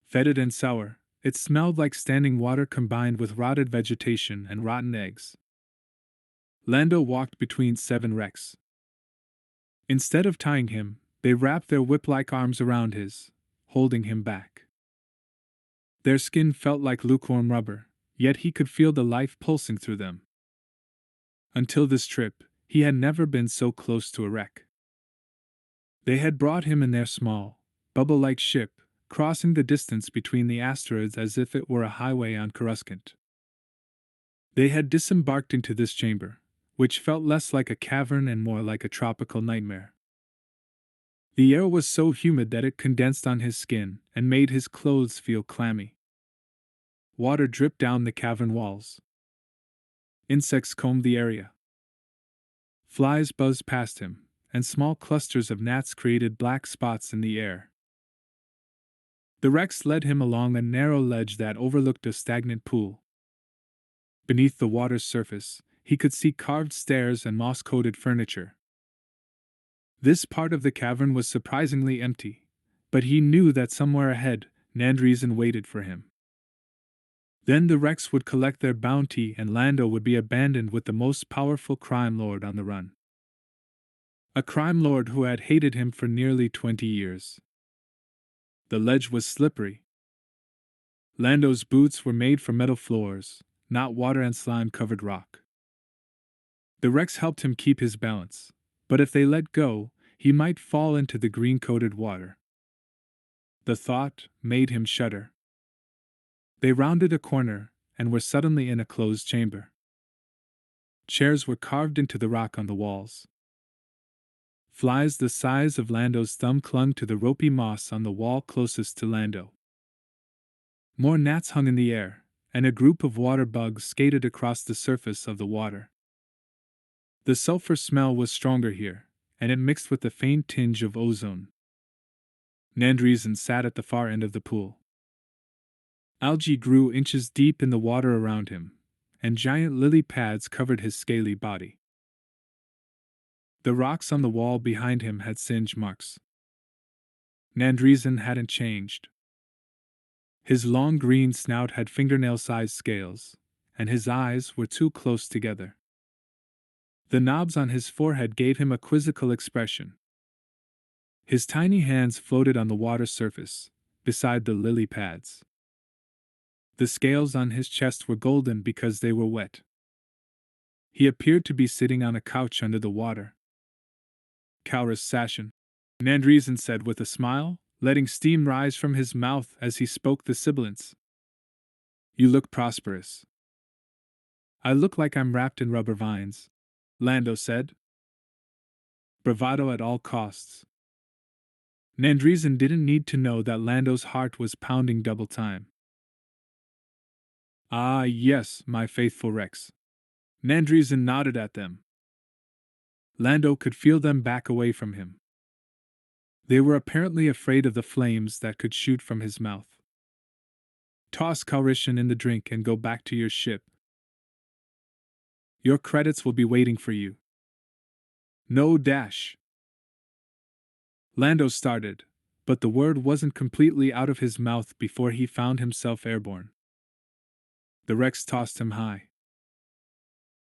Fetid and sour, it smelled like standing water combined with rotted vegetation and rotten eggs. Lando walked between 7 wrecks. Instead of tying him, they wrapped their whip-like arms around his, holding him back. Their skin felt like lukewarm rubber, yet he could feel the life pulsing through them. Until this trip, he had never been so close to a wreck. They had brought him in their small, bubble-like ship, crossing the distance between the asteroids as if it were a highway on Coruscant. They had disembarked into this chamber, which felt less like a cavern and more like a tropical nightmare. The air was so humid that it condensed on his skin and made his clothes feel clammy. Water dripped down the cavern walls. Insects combed the area. Flies buzzed past him, and small clusters of gnats created black spots in the air. The wrecks led him along a narrow ledge that overlooked a stagnant pool. Beneath the water's surface, he could see carved stairs and moss-coated furniture. This part of the cavern was surprisingly empty, but he knew that somewhere ahead, Nandreason waited for him. Then the wrecks would collect their bounty and Lando would be abandoned with the most powerful crime lord on the run. A crime lord who had hated him for nearly 20 years. The ledge was slippery. Lando's boots were made from metal floors, not water and slime-covered rock. The Rex helped him keep his balance, but if they let go, he might fall into the green-coated water. The thought made him shudder. They rounded a corner and were suddenly in a closed chamber. Chairs were carved into the rock on the walls. Flies the size of Lando's thumb clung to the ropey moss on the wall closest to Lando. More gnats hung in the air, and a group of water bugs skated across the surface of the water. The sulfur smell was stronger here, and it mixed with the faint tinge of ozone. Nandreason sat at the far end of the pool. Algae grew inches deep in the water around him, and giant lily pads covered his scaly body. The rocks on the wall behind him had singe marks. Nandreason hadn't changed. His long green snout had fingernail-sized scales, and his eyes were too close together. The knobs on his forehead gave him a quizzical expression. His tiny hands floated on the water surface, beside the lily pads. The scales on his chest were golden because they were wet. He appeared to be sitting on a couch under the water. Calrus Sashin, Nandreason said with a smile, letting steam rise from his mouth as he spoke the sibilants. You look prosperous. I look like I'm wrapped in rubber vines, Lando said. Bravado at all costs. Nandreason didn't need to know that Lando's heart was pounding double time. Ah, yes, my faithful Rex. Nandreason nodded at them. Lando could feel them back away from him. They were apparently afraid of the flames that could shoot from his mouth. Toss Calrissian in the drink and go back to your ship. Your credits will be waiting for you. No dash. Lando started, but the word wasn't completely out of his mouth before he found himself airborne. The Rex tossed him high.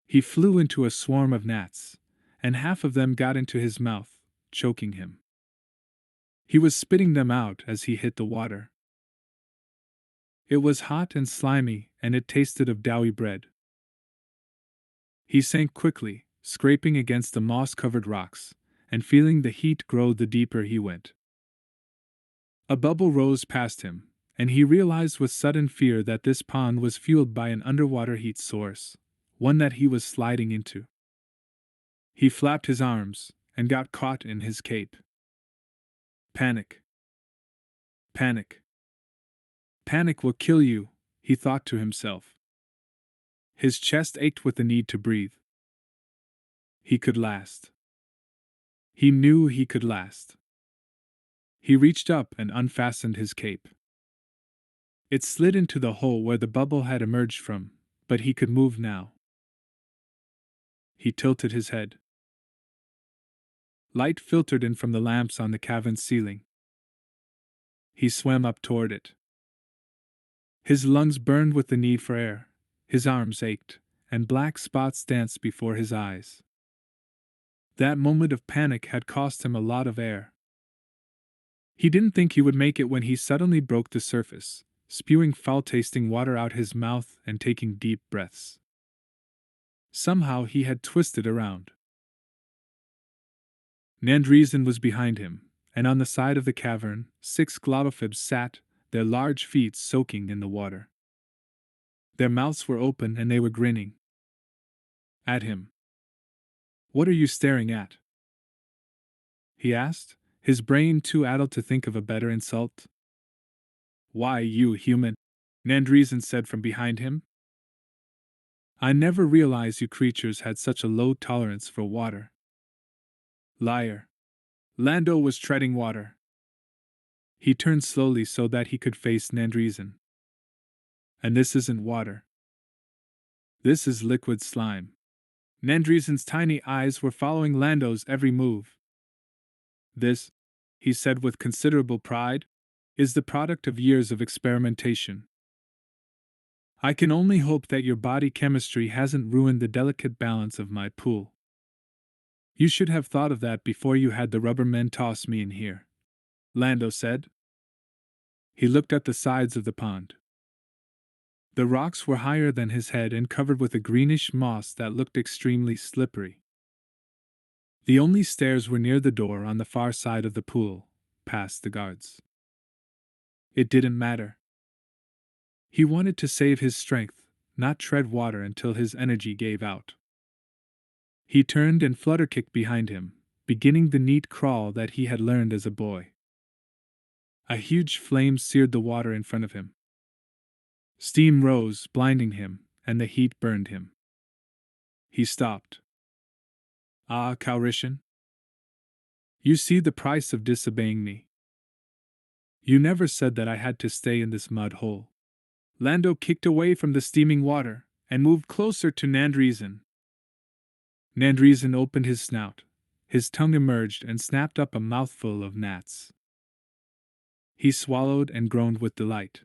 He flew into a swarm of gnats, and half of them got into his mouth, choking him. He was spitting them out as he hit the water. It was hot and slimy, and it tasted of doughy bread. He sank quickly, scraping against the moss-covered rocks, and feeling the heat grow the deeper he went. A bubble rose past him, and he realized with sudden fear that this pond was fueled by an underwater heat source, one that he was sliding into. He flapped his arms, and got caught in his cape. Panic. Panic. Panic will kill you, he thought to himself. His chest ached with the need to breathe. He could last. He knew he could last. He reached up and unfastened his cape. It slid into the hole where the bubble had emerged from, but he could move now. He tilted his head. Light filtered in from the lamps on the cavern's ceiling. He swam up toward it. His lungs burned with the need for air, his arms ached, and black spots danced before his eyes. That moment of panic had cost him a lot of air. He didn't think he would make it when he suddenly broke the surface, spewing foul-tasting water out his mouth and taking deep breaths. Somehow he had twisted around. Nandreason was behind him, and on the side of the cavern, 6 globophibs sat, their large feet soaking in the water. Their mouths were open and they were grinning at him. What are you staring at? He asked, his brain too addled to think of a better insult. Why, you human, Nandreason said from behind him. I never realized you creatures had such a low tolerance for water. Liar. Lando was treading water. He turned slowly so that he could face Nandreason. And this isn't water. This is liquid slime. Nandreason's tiny eyes were following Lando's every move. This, he said with considerable pride, is the product of years of experimentation. I can only hope that your body chemistry hasn't ruined the delicate balance of my pool. You should have thought of that before you had the rubber men toss me in here, Lando said. He looked at the sides of the pond. The rocks were higher than his head and covered with a greenish moss that looked extremely slippery. The only stairs were near the door on the far side of the pool, past the guards. It didn't matter. He wanted to save his strength, not tread water until his energy gave out. He turned and flutter-kicked behind him, beginning the neat crawl that he had learned as a boy. A huge flame seared the water in front of him. Steam rose, blinding him, and the heat burned him. He stopped. Ah, Calrissian. You see the price of disobeying me. You never said that I had to stay in this mud hole. Lando kicked away from the steaming water and moved closer to Nandreason. Nandreason opened his snout. His tongue emerged and snapped up a mouthful of gnats. He swallowed and groaned with delight.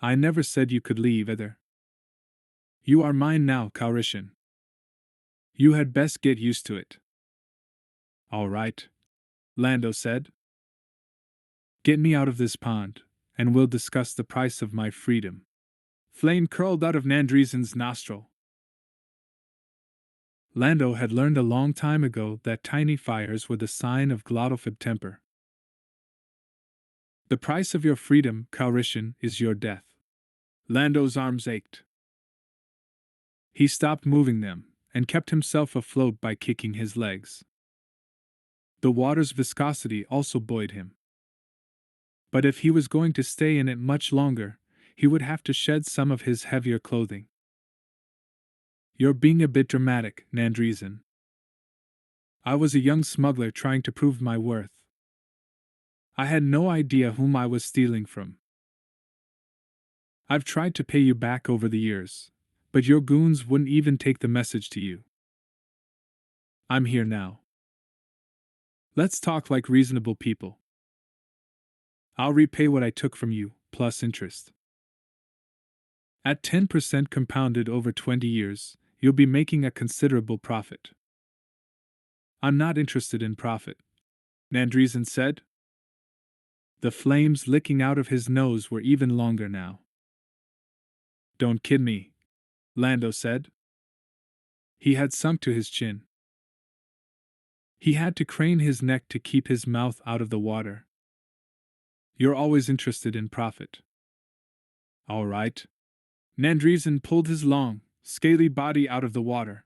I never said you could leave either. You are mine now, Calrissian. You had best get used to it. All right, Lando said. Get me out of this pond, and we'll discuss the price of my freedom. Flame curled out of Nandreason's nostril. Lando had learned a long time ago that tiny fires were the sign of glottophib temper. The price of your freedom, Calrissian, is your death. Lando's arms ached. He stopped moving them, and kept himself afloat by kicking his legs. The water's viscosity also buoyed him. But if he was going to stay in it much longer, he would have to shed some of his heavier clothing. You're being a bit dramatic, Nandreason. I was a young smuggler trying to prove my worth. I had no idea whom I was stealing from. I've tried to pay you back over the years, but your goons wouldn't even take the message to you. I'm here now. Let's talk like reasonable people. I'll repay what I took from you, plus interest. At 10% compounded over 20 years, you'll be making a considerable profit. I'm not interested in profit, Nandreason said. The flames licking out of his nose were even longer now. Don't kid me, Lando said. He had sunk to his chin. He had to crane his neck to keep his mouth out of the water. You're always interested in profit. All right. Nandreason pulled his long, scaly body out of the water.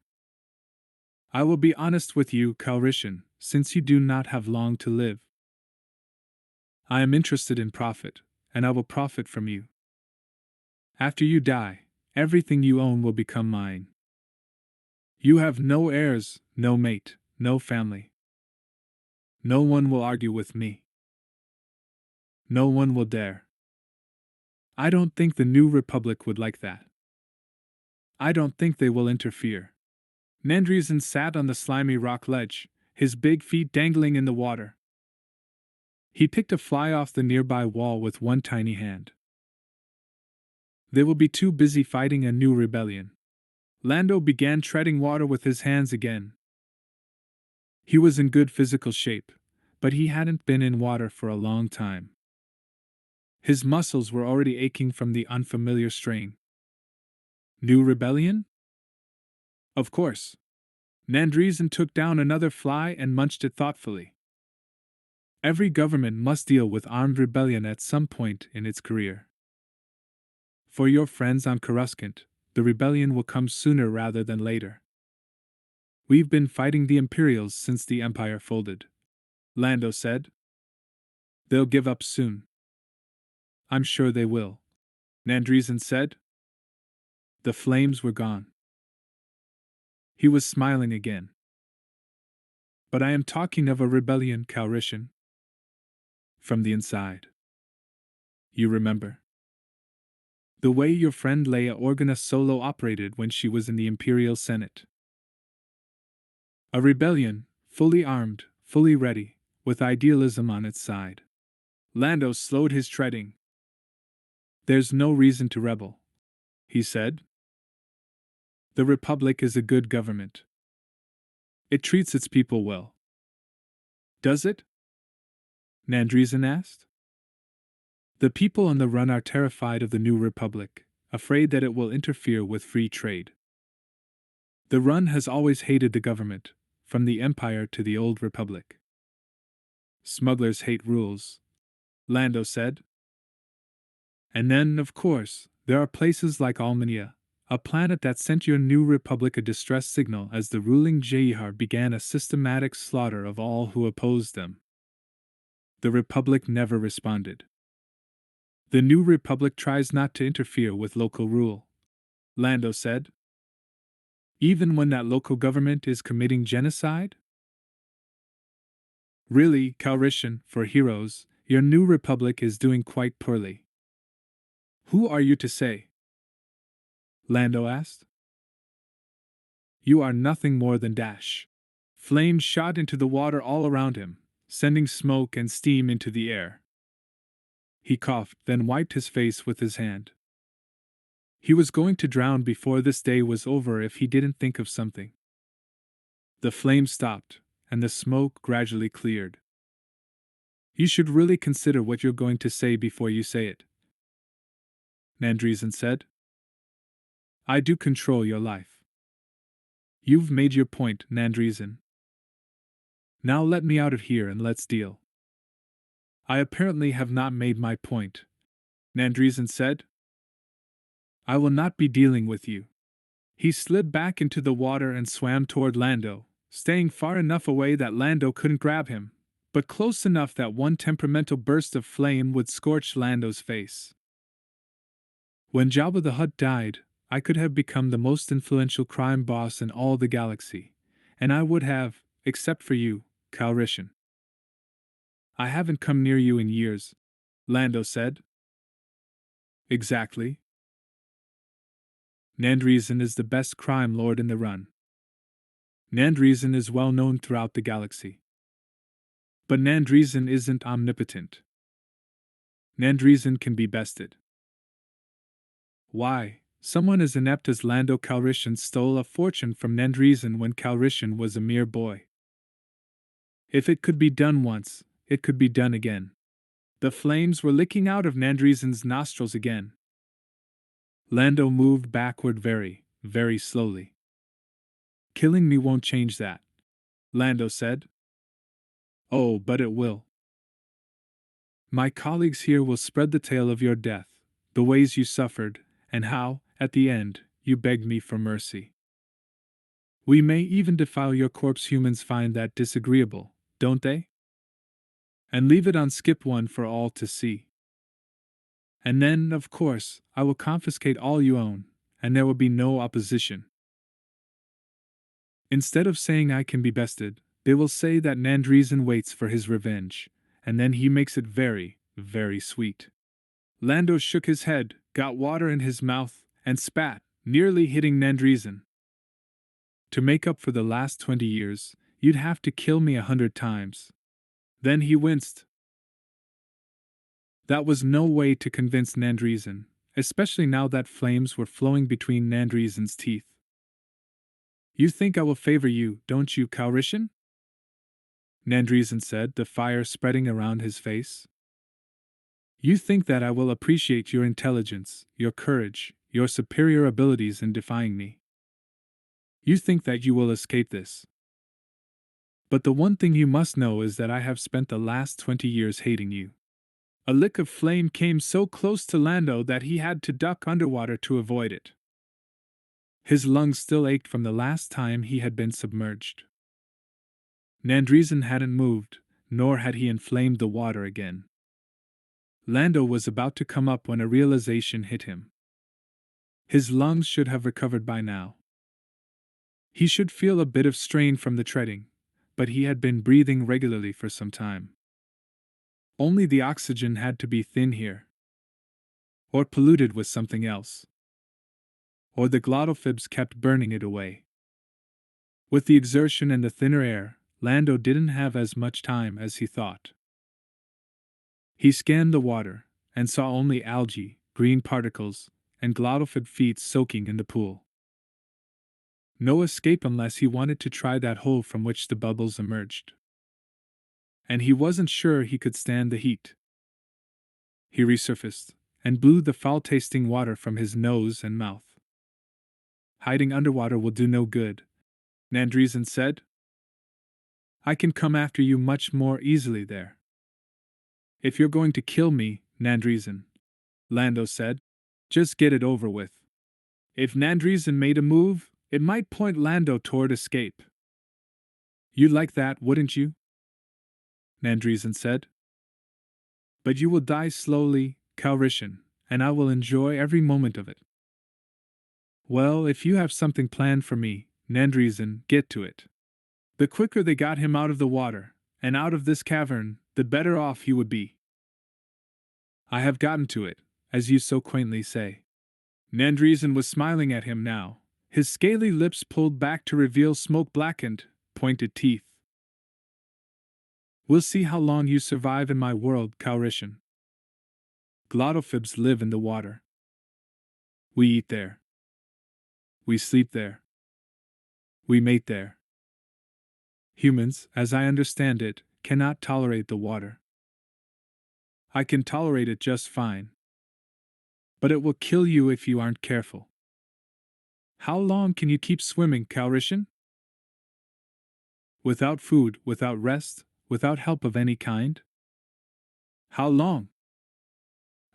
I will be honest with you, Calrissian, since you do not have long to live. I am interested in profit, and I will profit from you. After you die, everything you own will become mine. You have no heirs, no mate, no family. No one will argue with me. No one will dare. I don't think the New Republic would like that. I don't think they will interfere. Nandreason sat on the slimy rock ledge, his big feet dangling in the water. He picked a fly off the nearby wall with one tiny hand. They will be too busy fighting a new rebellion. Lando began treading water with his hands again. He was in good physical shape, but he hadn't been in water for a long time. His muscles were already aching from the unfamiliar strain. New rebellion? Of course. Nandreason took down another fly and munched it thoughtfully. Every government must deal with armed rebellion at some point in its career. For your friends on Coruscant, the rebellion will come sooner rather than later. We've been fighting the Imperials since the Empire folded, Lando said. They'll give up soon. I'm sure they will, Nandreason said. The flames were gone. He was smiling again. But I am talking of a rebellion, Calrissian. From the inside. You remember? The way your friend Leia Organa Solo operated when she was in the Imperial Senate. A rebellion, fully armed, fully ready, with idealism on its side. Lando slowed his treading. There's no reason to rebel, he said. The Republic is a good government. It treats its people well. Does it? Nandreason asked. The people on the run are terrified of the New Republic, afraid that it will interfere with free trade. The Run has always hated the government, from the Empire to the Old Republic. Smugglers hate rules, Lando said. And then, of course, there are places like Almania, a planet that sent your new republic a distress signal as the ruling Jahar began a systematic slaughter of all who opposed them. The republic never responded. The new republic tries not to interfere with local rule, Lando said. Even when that local government is committing genocide? Really, Calrissian, for heroes, your new republic is doing quite poorly. Who are you to say? Lando asked. You are nothing more than Dash. Flames shot into the water all around him, sending smoke and steam into the air. He coughed, then wiped his face with his hand. He was going to drown before this day was over if he didn't think of something. The flames stopped, and the smoke gradually cleared. You should really consider what you're going to say before you say it, Nandreasen said. I do control your life. You've made your point, Nandreasen. Now let me out of here and let's deal. I apparently have not made my point, Nandreasen said. I will not be dealing with you. He slid back into the water and swam toward Lando, staying far enough away that Lando couldn't grab him, but close enough that one temperamental burst of flame would scorch Lando's face. When Jabba the Hutt died, I could have become the most influential crime boss in all the galaxy, and I would have, except for you, Calrissian. I haven't come near you in years, Lando said. Exactly. Nandreasen is the best crime lord in the Run. Nandreasen is well known throughout the galaxy. But Nandreasen isn't omnipotent. Nandreasen can be bested. Why, someone as inept as Lando Calrissian stole a fortune from Nandreasen when Calrissian was a mere boy. If it could be done once, it could be done again. The flames were licking out of Nandreasen's nostrils again. Lando moved backward very, very slowly. Killing me won't change that, Lando said. Oh, but it will. My colleagues here will spread the tale of your death, the ways you suffered, and how, at the end, you begged me for mercy. We may even defile your corpse. Humans find that disagreeable, don't they? And leave it on skip one for all to see. And then, of course, I will confiscate all you own, and there will be no opposition. Instead of saying I can be bested, they will say that Nandreasen waits for his revenge, and then he makes it very, very sweet. Lando shook his head, got water in his mouth, and spat, nearly hitting Nandreasen. To make up for the last 20 years, you'd have to kill me 100 times. Then he winced. That was no way to convince Nandreasen, especially now that flames were flowing between Nandreasen's teeth. You think I will favor you, don't you, Calrissian? Nandreasen said, the fire spreading around his face. You think that I will appreciate your intelligence, your courage, your superior abilities in defying me. You think that you will escape this. But the one thing you must know is that I have spent the last 20 years hating you. A lick of flame came so close to Lando that he had to duck underwater to avoid it. His lungs still ached from the last time he had been submerged. Nandreasen hadn't moved, nor had he inflamed the water again. Lando was about to come up when a realization hit him. His lungs should have recovered by now. He should feel a bit of strain from the treading, but he had been breathing regularly for some time. Only the oxygen had to be thin here. Or polluted with something else. Or the glottophibs kept burning it away. With the exertion and the thinner air, Lando didn't have as much time as he thought. He scanned the water, and saw only algae, green particles, and glottophib feet soaking in the pool. No escape unless he wanted to try that hole from which the bubbles emerged. And he wasn't sure he could stand the heat. He resurfaced, and blew the foul-tasting water from his nose and mouth. Hiding underwater will do no good, Nandreason said. I can come after you much more easily there. If you're going to kill me, Nandreason, Lando said, just get it over with. If Nandreason made a move, it might point Lando toward escape. You'd like that, wouldn't you? Nandreason said. But you will die slowly, Calrissian, and I will enjoy every moment of it. Well, if you have something planned for me, Nandreason, get to it. The quicker they got him out of the water, and out of this cavern, the better off he would be. I have gotten to it, as you so quaintly say. Nandreason was smiling at him now, his scaly lips pulled back to reveal smoke-blackened, pointed teeth. We'll see how long you survive in my world, Calrissian. Glottophibs live in the water. We eat there. We sleep there. We mate there. Humans, as I understand it, cannot tolerate the water. I can tolerate it just fine. But it will kill you if you aren't careful. How long can you keep swimming, Calrissian? Without food, without rest, without help of any kind? How long?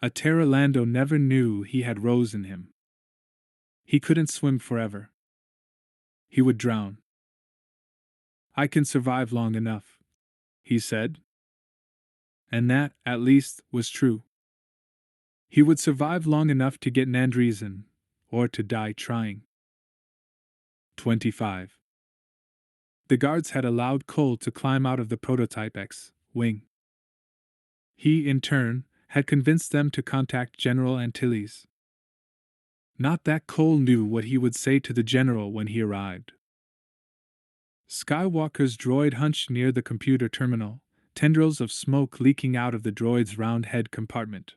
A terror Lando never knew he had rose in him. He couldn't swim forever. He would drown. I can survive long enough, he said. And that, at least, was true. He would survive long enough to get Nandreason, or to die trying. 25. The guards had allowed Cole to climb out of the prototype X-wing. He, in turn, had convinced them to contact General Antilles. Not that Cole knew what he would say to the general when he arrived. Skywalker's droid hunched near the computer terminal, tendrils of smoke leaking out of the droid's round head compartment.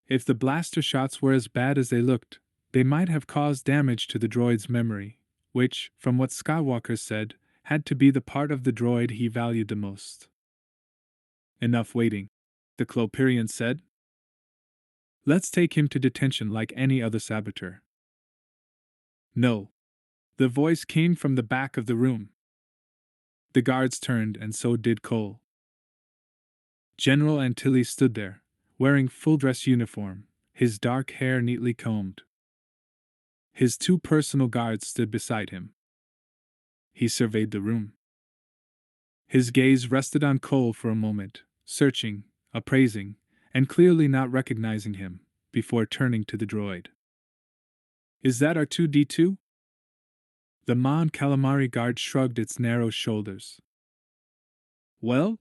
If the blaster shots were as bad as they looked, they might have caused damage to the droid's memory, which, from what Skywalker said, had to be the part of the droid he valued the most. Enough waiting, the Clopirian said. Let's take him to detention like any other saboteur. No. The voice came from the back of the room. The guards turned, and so did Cole. General Antilles stood there, wearing full-dress uniform, his dark hair neatly combed. His two personal guards stood beside him. He surveyed the room. His gaze rested on Cole for a moment, searching, appraising, and clearly not recognizing him, before turning to the droid. Is that R2-D2? The Mon Calamari guard shrugged its narrow shoulders. Well?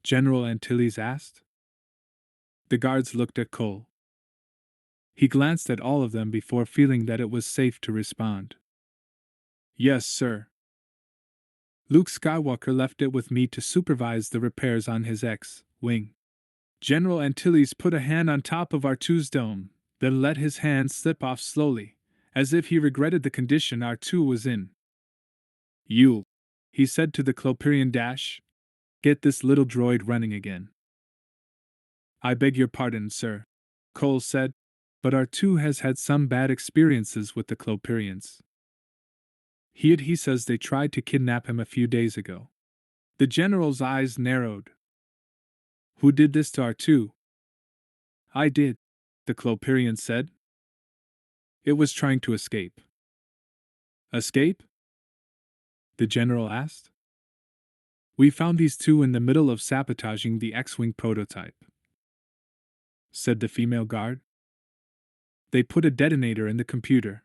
General Antilles asked. The guards looked at Cole. He glanced at all of them before feeling that it was safe to respond. Yes, sir. Luke Skywalker left it with me to supervise the repairs on his X-wing. General Antilles put a hand on top of R2's dome, then let his hand slip off slowly, as if he regretted the condition R2 was in. You, he said to the Clopirian Dash, get this little droid running again. I beg your pardon, sir, Cole said, but R2 has had some bad experiences with the Clopirians. He says they tried to kidnap him a few days ago. The general's eyes narrowed. Who did this to R2? I did, the Clopirian said. It was trying to escape. Escape? The general asked. We found these two in the middle of sabotaging the X-wing prototype, said the female guard. They put a detonator in the computer.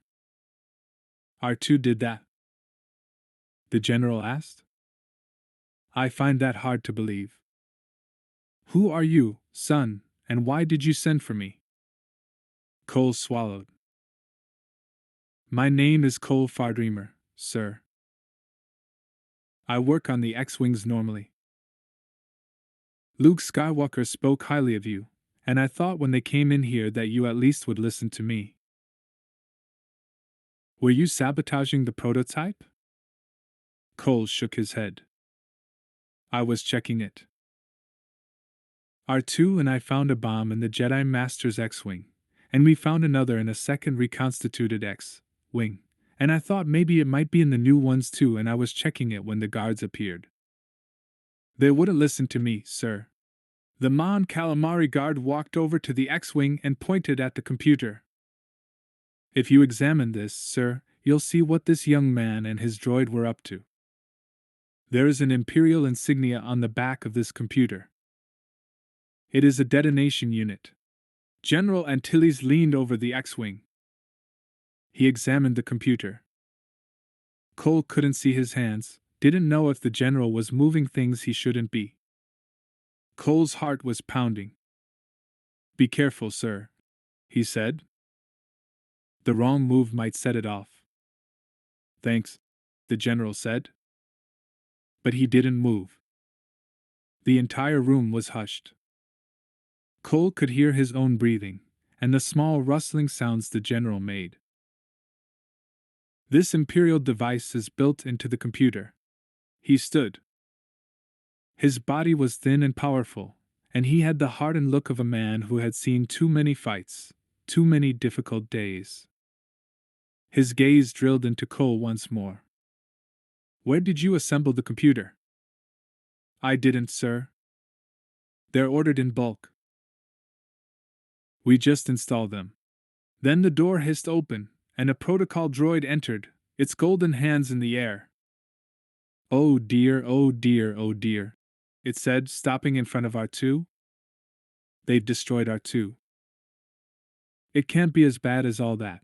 R2 did that? The general asked. I find that hard to believe. Who are you, son, and why did you send for me? Cole swallowed. My name is Cole Fardreamer, sir. I work on the X-wings normally. Luke Skywalker spoke highly of you, and I thought when they came in here that you at least would listen to me. Were you sabotaging the prototype? Cole shook his head. I was checking it. R2 and I found a bomb in the Jedi Master's X-Wing, and we found another in a second reconstituted X-Wing, and I thought maybe it might be in the new ones too, and I was checking it when the guards appeared. They wouldn't listen to me, sir. The Mon Calamari guard walked over to the X-Wing and pointed at the computer. If you examine this, sir, you'll see what this young man and his droid were up to. There is an Imperial insignia on the back of this computer. It is a detonation unit. General Antilles leaned over the X-Wing. He examined the computer. Cole couldn't see his hands, didn't know if the general was moving things he shouldn't be. Cole's heart was pounding. Be careful, sir, he said. The wrong move might set it off. Thanks, the general said. But he didn't move. The entire room was hushed. Cole could hear his own breathing, and the small rustling sounds the general made. This Imperial device is built into the computer. He stood. His body was thin and powerful, and he had the hardened look of a man who had seen too many fights, too many difficult days. His gaze drilled into Cole once more. Where did you assemble the computer? I didn't, sir. They're ordered in bulk. We just installed them. Then the door hissed open, and a protocol droid entered, its golden hands in the air. Oh dear, oh dear, oh dear, it said, stopping in front of R2. They've destroyed R2. It can't be as bad as all that,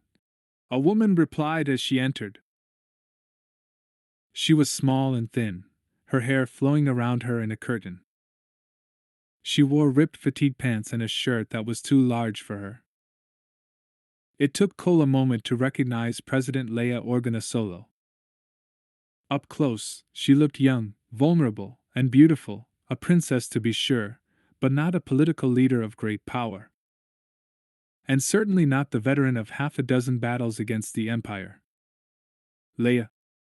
a woman replied as she entered. She was small and thin, her hair flowing around her in a curtain. She wore ripped fatigue pants and a shirt that was too large for her. It took Cole a moment to recognize President Leia Organa Solo. Up close, she looked young, vulnerable, and beautiful, a princess to be sure, but not a political leader of great power. And certainly not the veteran of half a dozen battles against the Empire. Leia,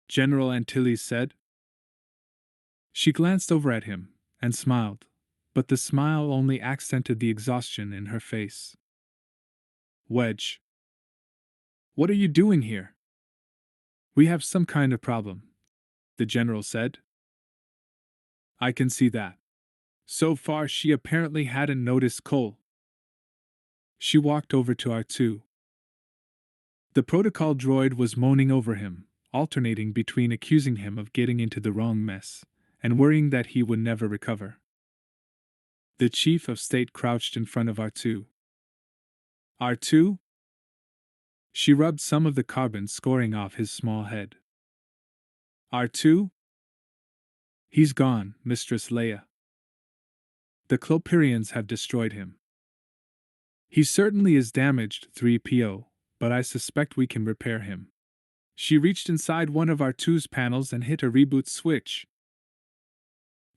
General Antilles said. She glanced over at him, and smiled, but the smile only accented the exhaustion in her face. Wedge. What are you doing here? We have some kind of problem, the general said. I can see that. So far she apparently hadn't noticed Cole. She walked over to R2. The protocol droid was moaning over him, alternating between accusing him of getting into the wrong mess and worrying that he would never recover. The chief of state crouched in front of R2. R2? She rubbed some of the carbon scoring off his small head. R2? He's gone, Mistress Leia. The Clopirians have destroyed him. He certainly is damaged, 3PO, but I suspect we can repair him. She reached inside one of R2's panels and hit a reboot switch.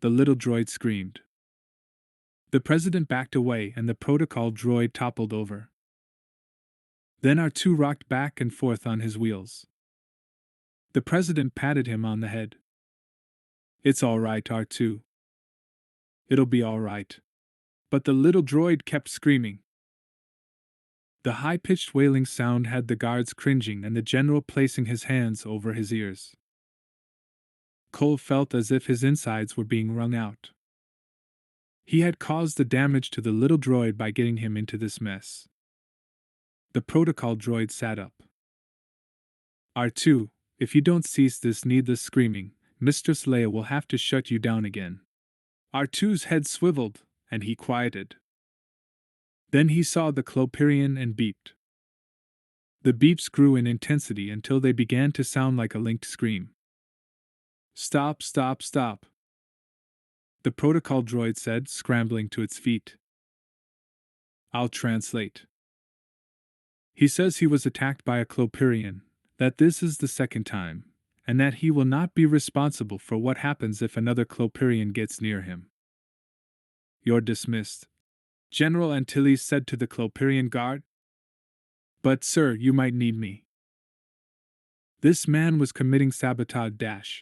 The little droid screamed. The president backed away and the protocol droid toppled over. Then R2 rocked back and forth on his wheels. The president patted him on the head. It's all right, R2. It'll be all right. But the little droid kept screaming. The high-pitched wailing sound had the guards cringing and the general placing his hands over his ears. Cole felt as if his insides were being wrung out. He had caused the damage to the little droid by getting him into this mess. The protocol droid sat up. R2, if you don't cease this needless screaming, Mistress Leia will have to shut you down again. R2's head swiveled, and he quieted. Then he saw the Clopirian and beeped. The beeps grew in intensity until they began to sound like a linked scream. Stop, stop, stop, the protocol droid said, scrambling to its feet. I'll translate. He says he was attacked by a Clopirian, that this is the second time, and that he will not be responsible for what happens if another Clopirian gets near him. You're dismissed, General Antilles said to the Clopirian guard. But sir, you might need me. This man was committing sabotage.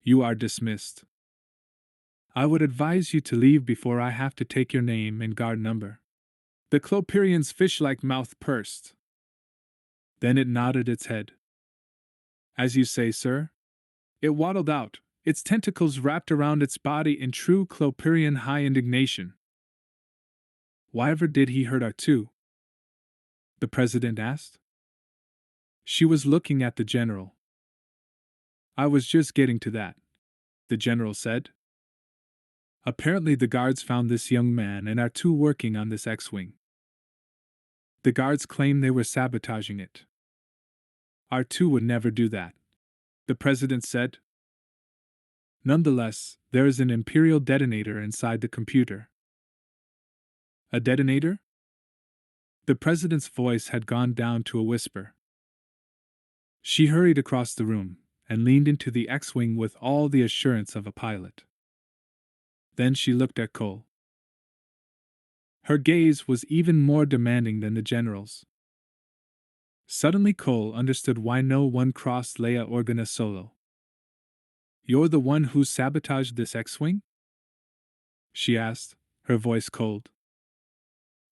You are dismissed. I would advise you to leave before I have to take your name and guard number. The Clopirian's fish-like mouth pursed. Then it nodded its head. As you say, sir. It waddled out, its tentacles wrapped around its body in true Clopirian high indignation. Whyever did he hurt R2? The president asked. She was looking at the general. I was just getting to that, the general said. Apparently the guards found this young man and are two working on this X-Wing. The guards claim they were sabotaging it. R2 would never do that, the president said. Nonetheless, there is an Imperial detonator inside the computer. A detonator? The president's voice had gone down to a whisper. She hurried across the room and leaned into the X-Wing with all the assurance of a pilot. Then she looked at Cole. Her gaze was even more demanding than the general's. Suddenly Cole understood why no one crossed Leia Organa solo. You're the one who sabotaged this X-Wing? She asked, her voice cold.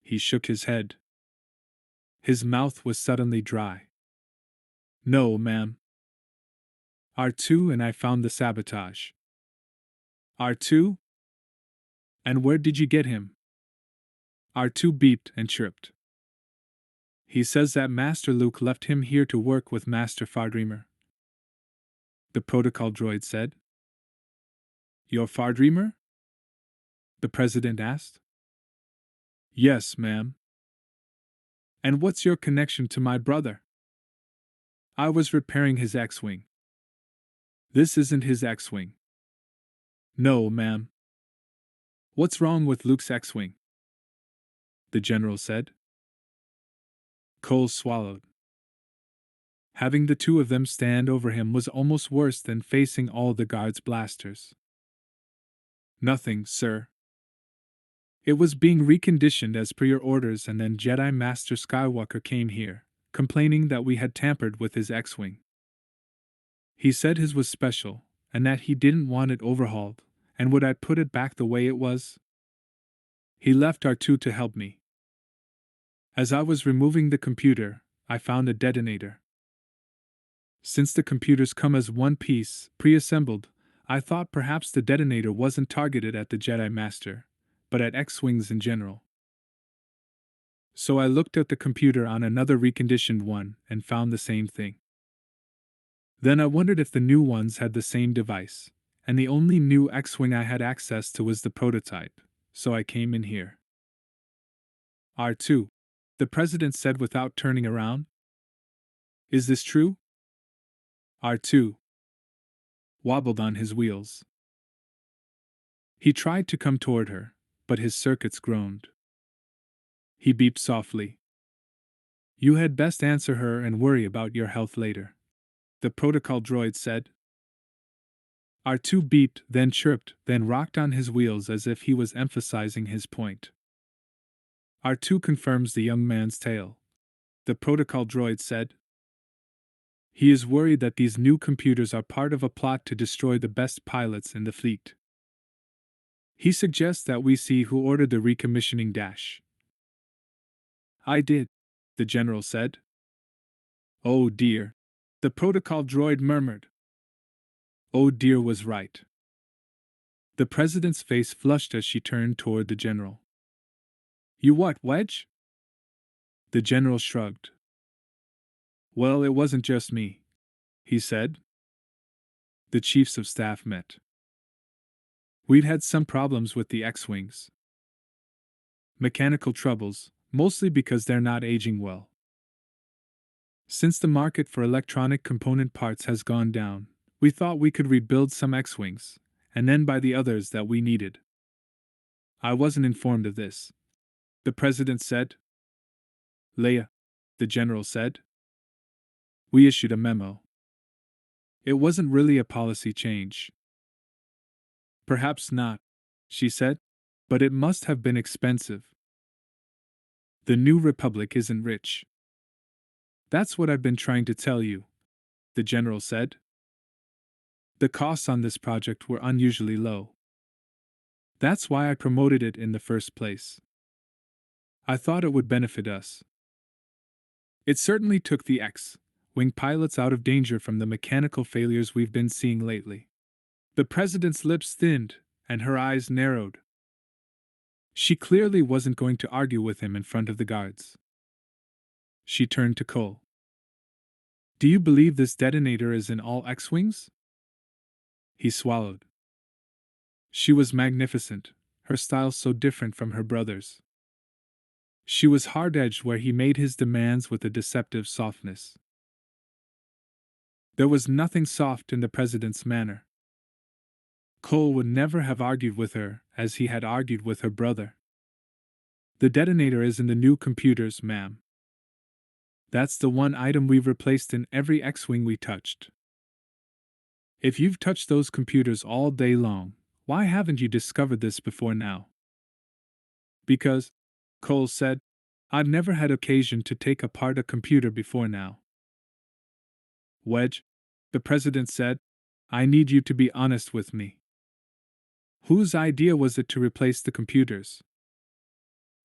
He shook his head. His mouth was suddenly dry. No, ma'am. R2 and I found the sabotage. R2? And where did you get him? R2 beeped and chirped. He says that Master Luke left him here to work with Master Fardreamer. The protocol droid said. Your Fardreamer? The president asked. Yes, ma'am. And what's your connection to my brother? I was repairing his X-Wing. This isn't his X-Wing. No, ma'am. What's wrong with Luke's X-Wing? The general said. Cole swallowed. Having the two of them stand over him was almost worse than facing all the guards' blasters. Nothing, sir. It was being reconditioned as per your orders, and then Jedi Master Skywalker came here, complaining that we had tampered with his X-Wing. He said his was special, and that he didn't want it overhauled, and would I put it back the way it was? He left R2 to help me. As I was removing the computer, I found a detonator. Since the computers come as one piece, pre-assembled, I thought perhaps the detonator wasn't targeted at the Jedi Master, but at X-Wings in general. So I looked at the computer on another reconditioned one and found the same thing. Then I wondered if the new ones had the same device, and the only new X-Wing I had access to was the prototype, so I came in here. R2, the president said without turning around. Is this true? R2 wobbled on his wheels. He tried to come toward her, but his circuits groaned. He beeped softly. You had best answer her and worry about your health later, the protocol droid said. R2 beeped, then chirped, then rocked on his wheels as if he was emphasizing his point. R2 confirms the young man's tale, the protocol droid said. He is worried that these new computers are part of a plot to destroy the best pilots in the fleet. He suggests that we see who ordered the recommissioning dash. I did, the general said. Oh dear, the protocol droid murmured. Oh dear was right. The president's face flushed as she turned toward the general. You what, Wedge? The general shrugged. Well, it wasn't just me, he said. The chiefs of staff met. We'd had some problems with the X-Wings. Mechanical troubles, mostly because they're not aging well. Since the market for electronic component parts has gone down, we thought we could rebuild some X-Wings, and then buy the others that we needed. I wasn't informed of this, the president said. Leia, the general said. We issued a memo. It wasn't really a policy change. Perhaps not, she said, but it must have been expensive. The New Republic isn't rich. That's what I've been trying to tell you, the general said. The costs on this project were unusually low. That's why I promoted it in the first place. I thought it would benefit us. It certainly took the X-wing pilots out of danger from the mechanical failures we've been seeing lately. The president's lips thinned, and her eyes narrowed. She clearly wasn't going to argue with him in front of the guards. She turned to Cole. Do you believe this detonator is in all X-wings? He swallowed. She was magnificent, her style so different from her brother's. She was hard-edged where he made his demands with a deceptive softness. There was nothing soft in the president's manner. Cole would never have argued with her as he had argued with her brother. The detonator is in the new computers, ma'am. That's the one item we've replaced in every X-wing we touched. If you've touched those computers all day long, why haven't you discovered this before now? Because, Cole said, I've never had occasion to take apart a computer before now. Wedge, the president said, I need you to be honest with me. Whose idea was it to replace the computers?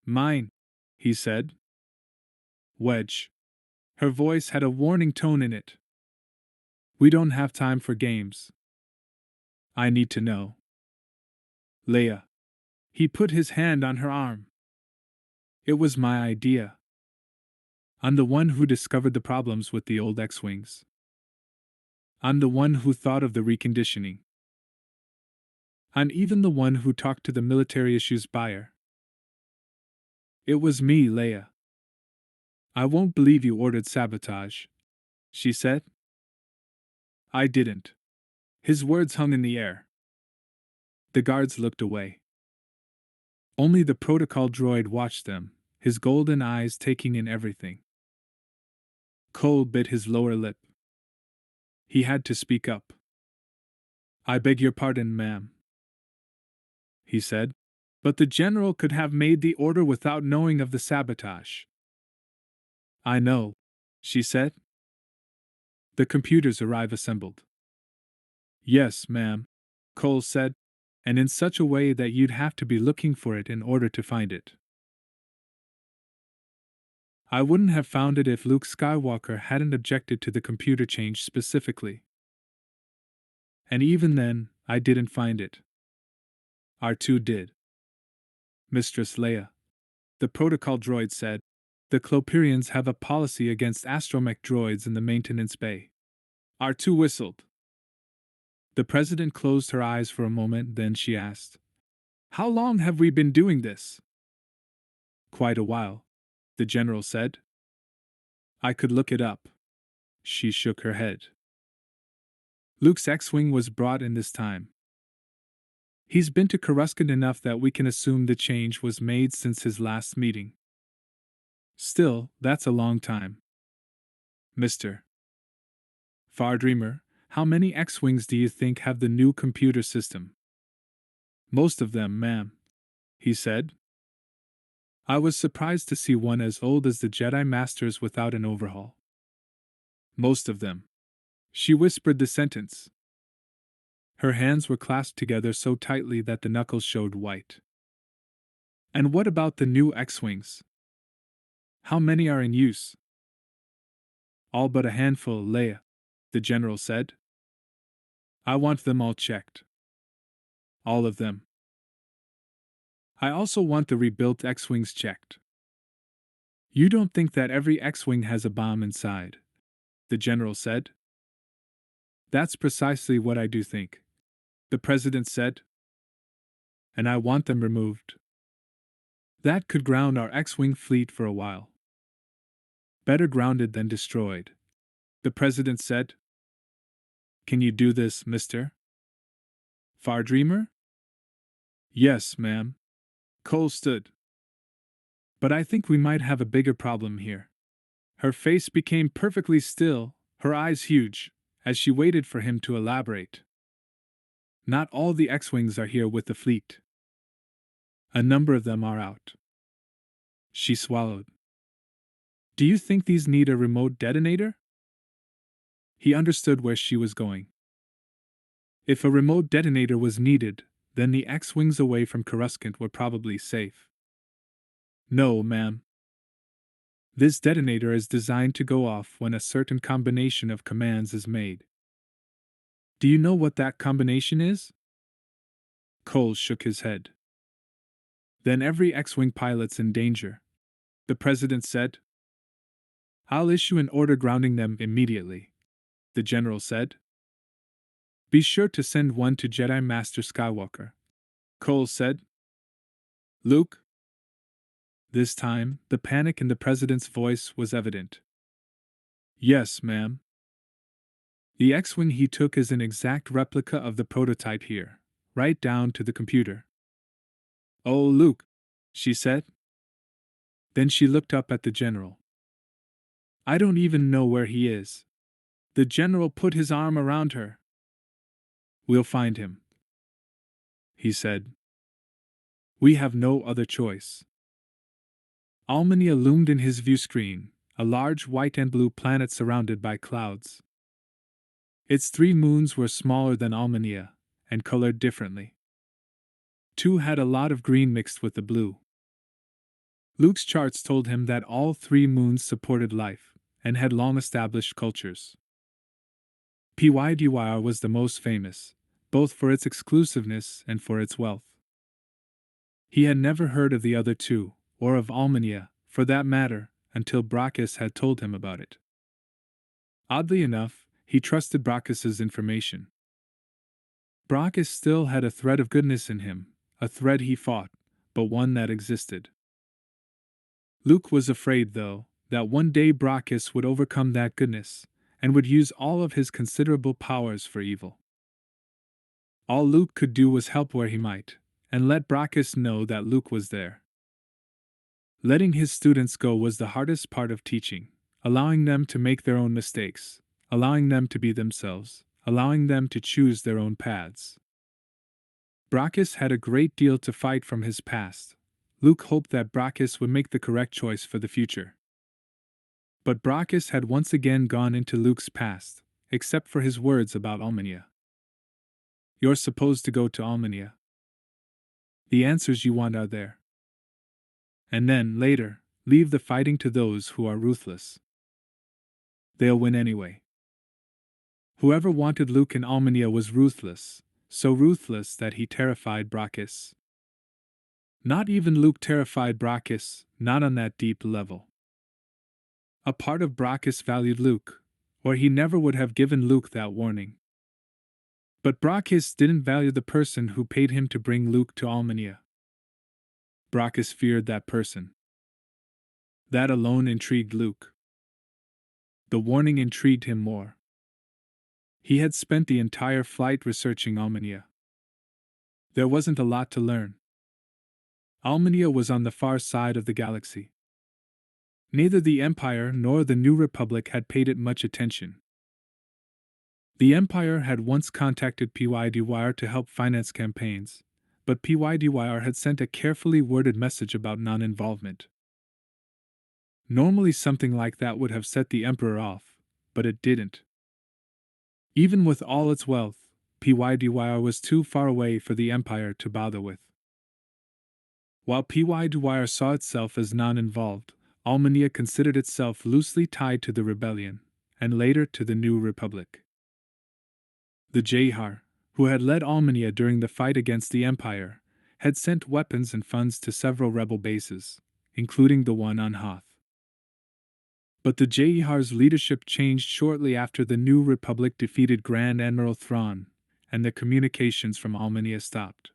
Mine, he said. Wedge. Her voice had a warning tone in it. We don't have time for games. I need to know. Leia. He put his hand on her arm. It was my idea. I'm the one who discovered the problems with the old X-wings. I'm the one who thought of the reconditioning. I'm even the one who talked to the military issues buyer. It was me, Leia. I won't believe you ordered sabotage, she said. I didn't. His words hung in the air. The guards looked away. Only the protocol droid watched them, his golden eyes taking in everything. Cole bit his lower lip. He had to speak up. I beg your pardon, ma'am, he said, but the general could have made the order without knowing of the sabotage. I know, she said. The computers arrive assembled. Yes, ma'am, Cole said, and in such a way that you'd have to be looking for it in order to find it. I wouldn't have found it if Luke Skywalker hadn't objected to the computer change specifically. And even then, I didn't find it. R2 did. Mistress Leia, the protocol droid said, the Cloperians have a policy against astromech droids in the maintenance bay. R2 whistled. The president closed her eyes for a moment, then she asked, How long have we been doing this? Quite a while, the general said. I could look it up. She shook her head. Luke's X-wing was brought in this time. He's been to Coruscant enough that we can assume the change was made since his last meeting. Still, that's a long time. Mr. Fardreamer, how many X-wings do you think have the new computer system? Most of them, ma'am, he said. I was surprised to see one as old as the Jedi Masters without an overhaul. Most of them. She whispered the sentence. Her hands were clasped together so tightly that the knuckles showed white. And what about the new X-wings? How many are in use? All but a handful, Leia, the general said. I want them all checked. All of them. I also want the rebuilt X-wings checked. You don't think that every X-wing has a bomb inside, the general said. That's precisely what I do think, the president said. And I want them removed. That could ground our X-wing fleet for a while. Better grounded than destroyed, the president said. Can you do this, Mr. Fardreamer? Yes, ma'am. Cole stood. But I think we might have a bigger problem here. Her face became perfectly still, her eyes huge, as she waited for him to elaborate. Not all the X-wings are here with the fleet. A number of them are out. She swallowed. Do you think these need a remote detonator? He understood where she was going. If a remote detonator was needed, then the X-wings away from Coruscant were probably safe. No, ma'am. This detonator is designed to go off when a certain combination of commands is made. Do you know what that combination is? Cole shook his head. Then every X-wing pilot's in danger, the president said. I'll issue an order grounding them immediately, the general said. Be sure to send one to Jedi Master Skywalker, Cole said. Luke? This time, the panic in the president's voice was evident. Yes, ma'am. The X-wing he took is an exact replica of the prototype here, right down to the computer. Oh, Luke, she said. Then she looked up at the general. I don't even know where he is. The general put his arm around her. We'll find him, he said. We have no other choice. Almania loomed in his view screen, a large white and blue planet surrounded by clouds. Its 3 moons were smaller than Almania, and colored differently. 2 had a lot of green mixed with the blue. Luke's charts told him that all 3 moons supported life, and had long-established cultures. Pydyr was the most famous, both for its exclusiveness and for its wealth. He had never heard of the other 2, or of Almania, for that matter, until Brachus had told him about it. Oddly enough, he trusted Brachus's information. Brachus still had a thread of goodness in him, a thread he fought, but one that existed. Luke was afraid, though, that one day Brachus would overcome that goodness, and would use all of his considerable powers for evil. All Luke could do was help where he might, and let Brachus know that Luke was there. Letting his students go was the hardest part of teaching, allowing them to make their own mistakes, allowing them to be themselves, allowing them to choose their own paths. Brachus had a great deal to fight from his past. Luke hoped that Brachus would make the correct choice for the future. But Brachus had once again gone into Luke's past, except for his words about Almania. You're supposed to go to Almania. The answers you want are there. And then, later, leave the fighting to those who are ruthless. They'll win anyway. Whoever wanted Luke in Almania was ruthless, so ruthless that he terrified Brachus. Not even Luke terrified Brachus, not on that deep level. A part of Brachus valued Luke, or he never would have given Luke that warning. But Brachus didn't value the person who paid him to bring Luke to Almania. Brachus feared that person. That alone intrigued Luke. The warning intrigued him more. He had spent the entire flight researching Almania. There wasn't a lot to learn. Almania was on the far side of the galaxy. Neither the Empire nor the New Republic had paid it much attention. The Empire had once contacted Pydyr to help finance campaigns, but Pydyr had sent a carefully worded message about non-involvement. Normally something like that would have set the Emperor off, but it didn't. Even with all its wealth, Pydyr was too far away for the Empire to bother with. While Pydyr saw itself as non-involved, Almania considered itself loosely tied to the rebellion, and later to the New Republic. The Jahar, who had led Almania during the fight against the Empire, had sent weapons and funds to several rebel bases, including the one on Hoth. But the Jahar's leadership changed shortly after the New Republic defeated Grand Admiral Thrawn, and the communications from Almania stopped.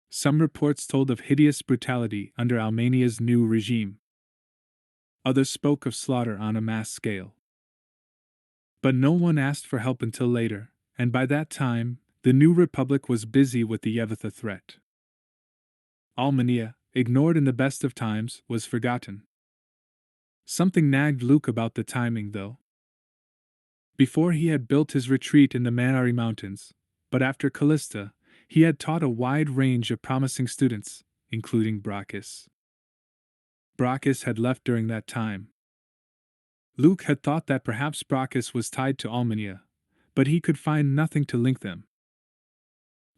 Some reports told of hideous brutality under Almania's new regime. Others spoke of slaughter on a mass scale. But no one asked for help until later, and by that time, the New Republic was busy with the Yevotha threat. Almania, ignored in the best of times, was forgotten. Something nagged Luke about the timing, though. Before he had built his retreat in the Manari Mountains, but after Callista, he had taught a wide range of promising students, including Brachus. Brachus had left during that time. Luke had thought that perhaps Brachus was tied to Almania, but he could find nothing to link them.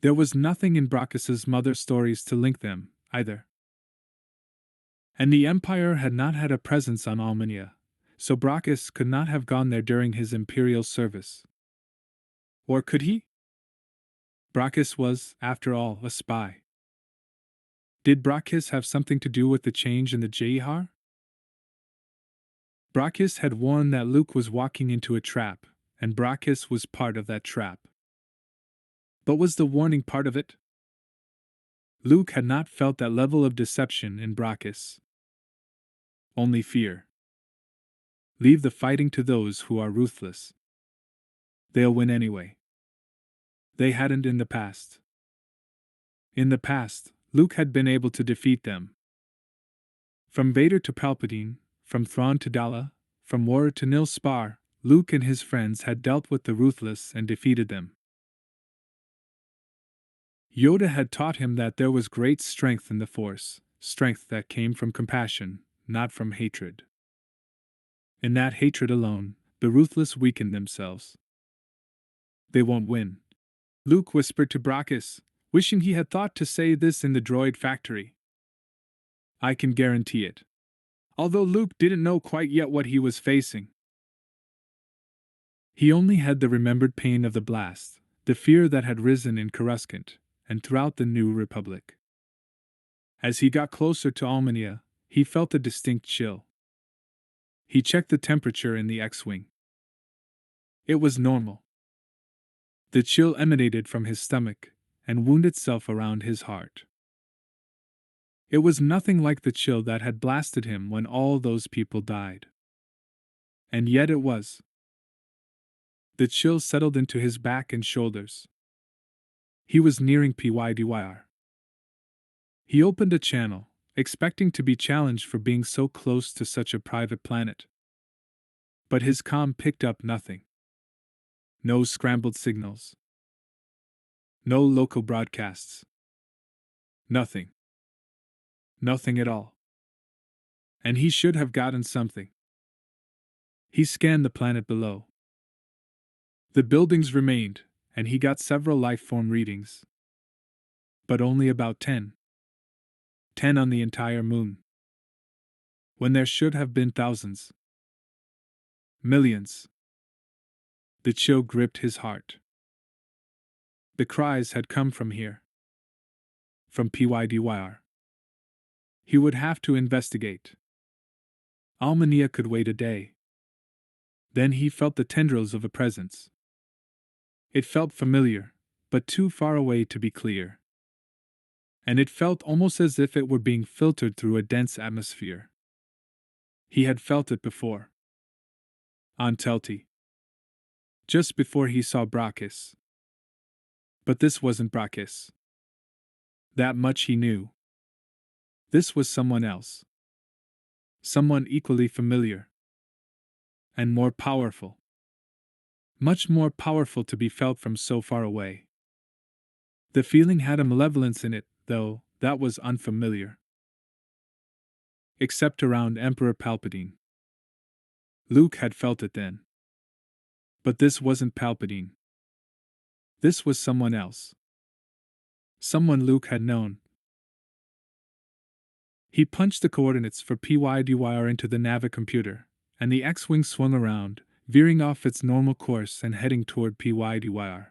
There was nothing in Brachus's mother's stories to link them, either. And the Empire had not had a presence on Almania, so Brachus could not have gone there during his imperial service. Or could he? Brachus was, after all, a spy. Did Brachus have something to do with the change in the Jehar? Brachus had warned that Luke was walking into a trap, and Brachus was part of that trap. But was the warning part of it? Luke had not felt that level of deception in Brachus. Only fear. Leave the fighting to those who are ruthless. They'll win anyway. They hadn't in the past. In the past, Luke had been able to defeat them. From Vader to Palpatine, from Thrawn to Dala, from Warrior to Nil Spar, Luke and his friends had dealt with the ruthless and defeated them. Yoda had taught him that there was great strength in the Force, strength that came from compassion, not from hatred. In that hatred alone, the ruthless weakened themselves. They won't win, Luke whispered to Brachus, wishing he had thought to say this in the droid factory. I can guarantee it. Although Luke didn't know quite yet what he was facing. He only had the remembered pain of the blast, the fear that had risen in Coruscant, and throughout the New Republic. As he got closer to Almania, he felt a distinct chill. He checked the temperature in the X-Wing. It was normal. The chill emanated from his stomach, and wound itself around his heart. It was nothing like the chill that had blasted him when all those people died. And yet it was. The chill settled into his back and shoulders. He was nearing PYDYR. He opened a channel, expecting to be challenged for being so close to such a private planet. But his comm picked up nothing. No scrambled signals. No local broadcasts. Nothing. Nothing at all. And he should have gotten something. He scanned the planet below. The buildings remained, and he got several life-form readings. But only about 10. 10 on the entire moon. When there should have been thousands. Millions. The chill gripped his heart. The cries had come from here. From PYDYR. He would have to investigate. Almania could wait a day. Then he felt the tendrils of a presence. It felt familiar, but too far away to be clear. And it felt almost as if it were being filtered through a dense atmosphere. He had felt it before. On Telti. Just before he saw Brachus. But this wasn't Brachus. That much he knew. This was someone else. Someone equally familiar. And more powerful. Much more powerful to be felt from so far away. The feeling had a malevolence in it, though, that was unfamiliar. Except around Emperor Palpatine. Luke had felt it then. But this wasn't Palpatine. This was someone else. Someone Luke had known. He punched the coordinates for PYDYR into the navicomputer, and the X-Wing swung around, veering off its normal course and heading toward PYDYR.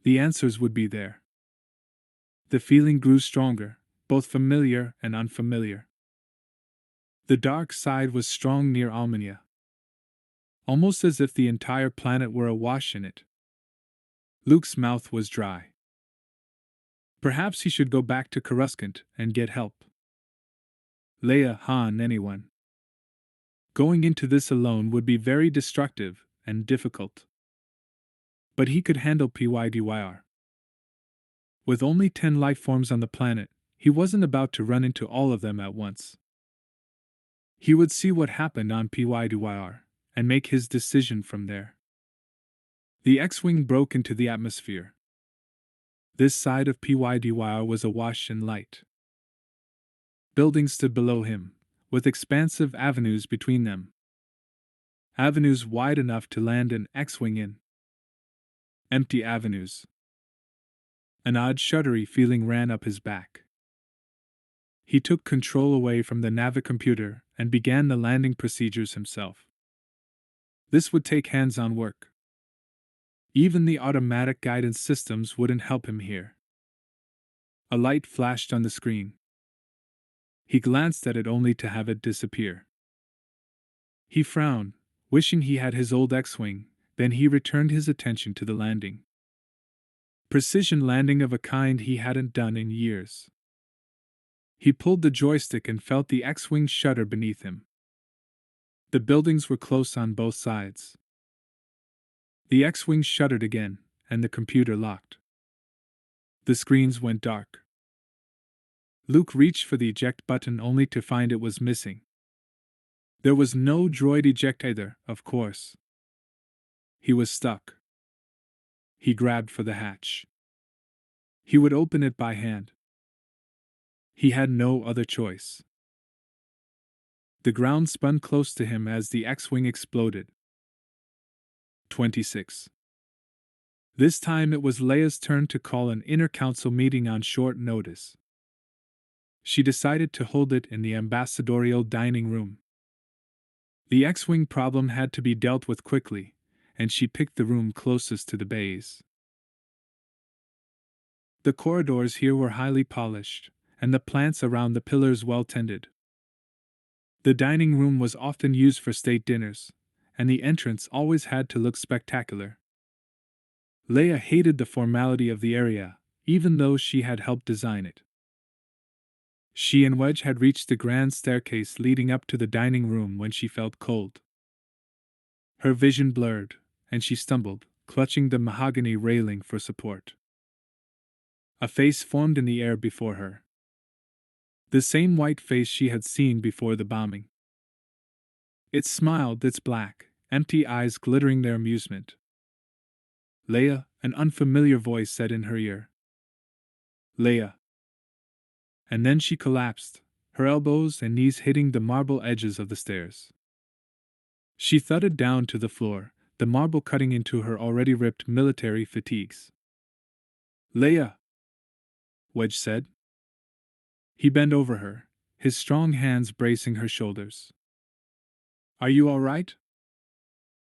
The answers would be there. The feeling grew stronger, both familiar and unfamiliar. The dark side was strong near Almania. Almost as if the entire planet were awash in it. Luke's mouth was dry. Perhaps he should go back to Coruscant and get help. Leia, Han, anyone. Going into this alone would be very destructive and difficult. But he could handle PYDYR. With only 10 life forms on the planet, he wasn't about to run into all of them at once. He would see what happened on PYDYR, and make his decision from there. The X-Wing broke into the atmosphere. This side of PYDYR was awash in light. Buildings stood below him, with expansive avenues between them. Avenues wide enough to land an X-Wing in. Empty avenues. An odd shuddery feeling ran up his back. He took control away from the navicomputer and began the landing procedures himself. This would take hands-on work. Even the automatic guidance systems wouldn't help him here. A light flashed on the screen. He glanced at it only to have it disappear. He frowned, wishing he had his old X-Wing, then he returned his attention to the landing. Precision landing of a kind he hadn't done in years. He pulled the joystick and felt the X-Wing shudder beneath him. The buildings were close on both sides. The X-Wing shuddered again, and the computer locked. The screens went dark. Luke reached for the eject button only to find it was missing. There was no droid eject either, of course. He was stuck. He grabbed for the hatch. He would open it by hand. He had no other choice. The ground spun close to him as the X-Wing exploded. 26. This time it was Leia's turn to call an inner council meeting on short notice. She decided to hold it in the ambassadorial dining room. The X-Wing problem had to be dealt with quickly, and she picked the room closest to the bays. The corridors here were highly polished, and the plants around the pillars well tended. The dining room was often used for state dinners, and the entrance always had to look spectacular. Leia hated the formality of the area, even though she had helped design it. She and Wedge had reached the grand staircase leading up to the dining room when she felt cold. Her vision blurred, and she stumbled, clutching the mahogany railing for support. A face formed in the air before her. The same white face she had seen before the bombing. It smiled, its black, empty eyes glittering their amusement. Leia, an unfamiliar voice said in her ear. Leia. And then she collapsed, her elbows and knees hitting the marble edges of the stairs. She thudded down to the floor, the marble cutting into her already ripped military fatigues. Leia, Wedge said. He bent over her, his strong hands bracing her shoulders. Are you all right?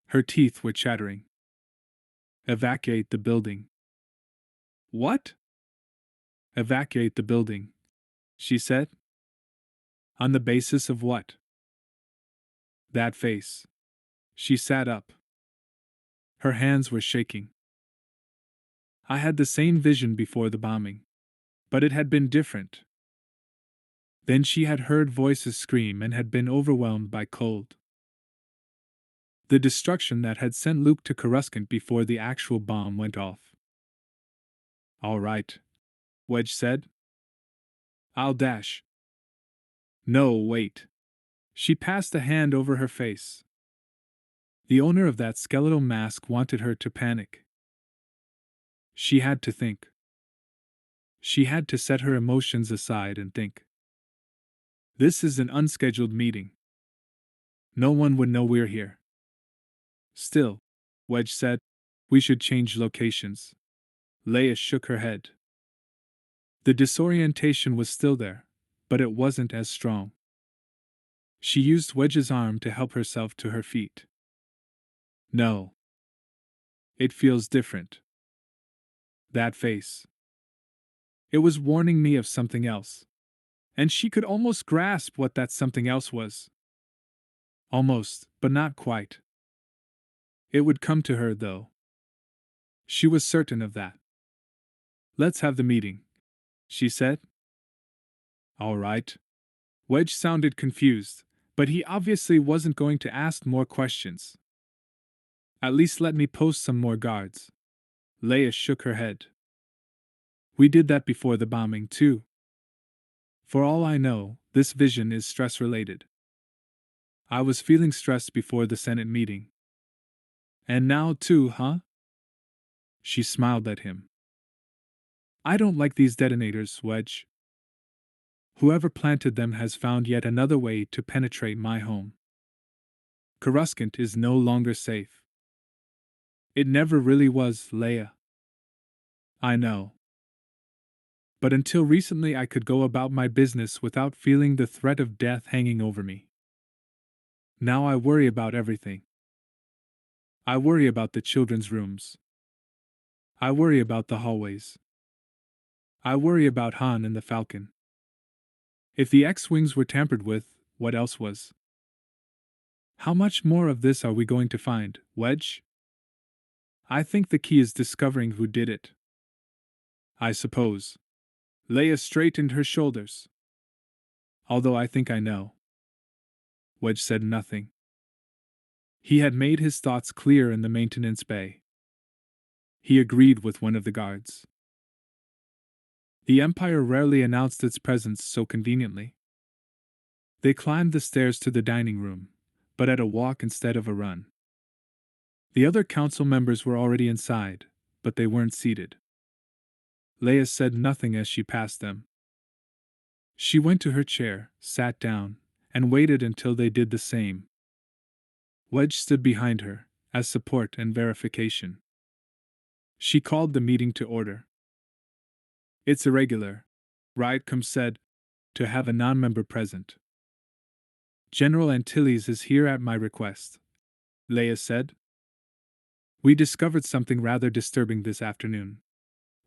Her teeth were chattering. Evacuate the building. What? Evacuate the building, she said. On the basis of what? That face. She sat up. Her hands were shaking. I had the same vision before the bombing, but it had been different. Then she had heard voices scream and had been overwhelmed by cold. The destruction that had sent Luke to Coruscant before the actual bomb went off. All right, Wedge said. I'll dash. No, wait. She passed a hand over her face. The owner of that skeletal mask wanted her to panic. She had to think. She had to set her emotions aside and think. This is an unscheduled meeting. No one would know we're here. Still, Wedge said, we should change locations. Leia shook her head. The disorientation was still there, but it wasn't as strong. She used Wedge's arm to help herself to her feet. No. It feels different. That face. It was warning me of something else. And she could almost grasp what that something else was. Almost, but not quite. It would come to her, though. She was certain of that. Let's have the meeting, she said. All right. Wedge sounded confused, but he obviously wasn't going to ask more questions. At least let me post some more guards. Leia shook her head. We did that before the bombing, too. For all I know, this vision is stress-related. I was feeling stressed before the Senate meeting. And now too, huh? She smiled at him. I don't like these detonators, Wedge. Whoever planted them has found yet another way to penetrate my home. Coruscant is no longer safe. It never really was, Leia. I know. But until recently I could go about my business without feeling the threat of death hanging over me. Now I worry about everything. I worry about the children's rooms. I worry about the hallways. I worry about Han and the Falcon. If the X-Wings were tampered with, what else was? How much more of this are we going to find, Wedge? I think the key is discovering who did it. I suppose. Leia straightened her shoulders. Although I think I know. Wedge said nothing. He had made his thoughts clear in the maintenance bay. He agreed with one of the guards. The Empire rarely announced its presence so conveniently. They climbed the stairs to the dining room, but at a walk instead of a run. The other council members were already inside, but they weren't seated. Leia said nothing as she passed them. She went to her chair, sat down, and waited until they did the same. Wedge stood behind her, as support and verification. She called the meeting to order. It's irregular, Riotcom said, to have a non-member present. General Antilles is here at my request, Leia said. We discovered something rather disturbing this afternoon.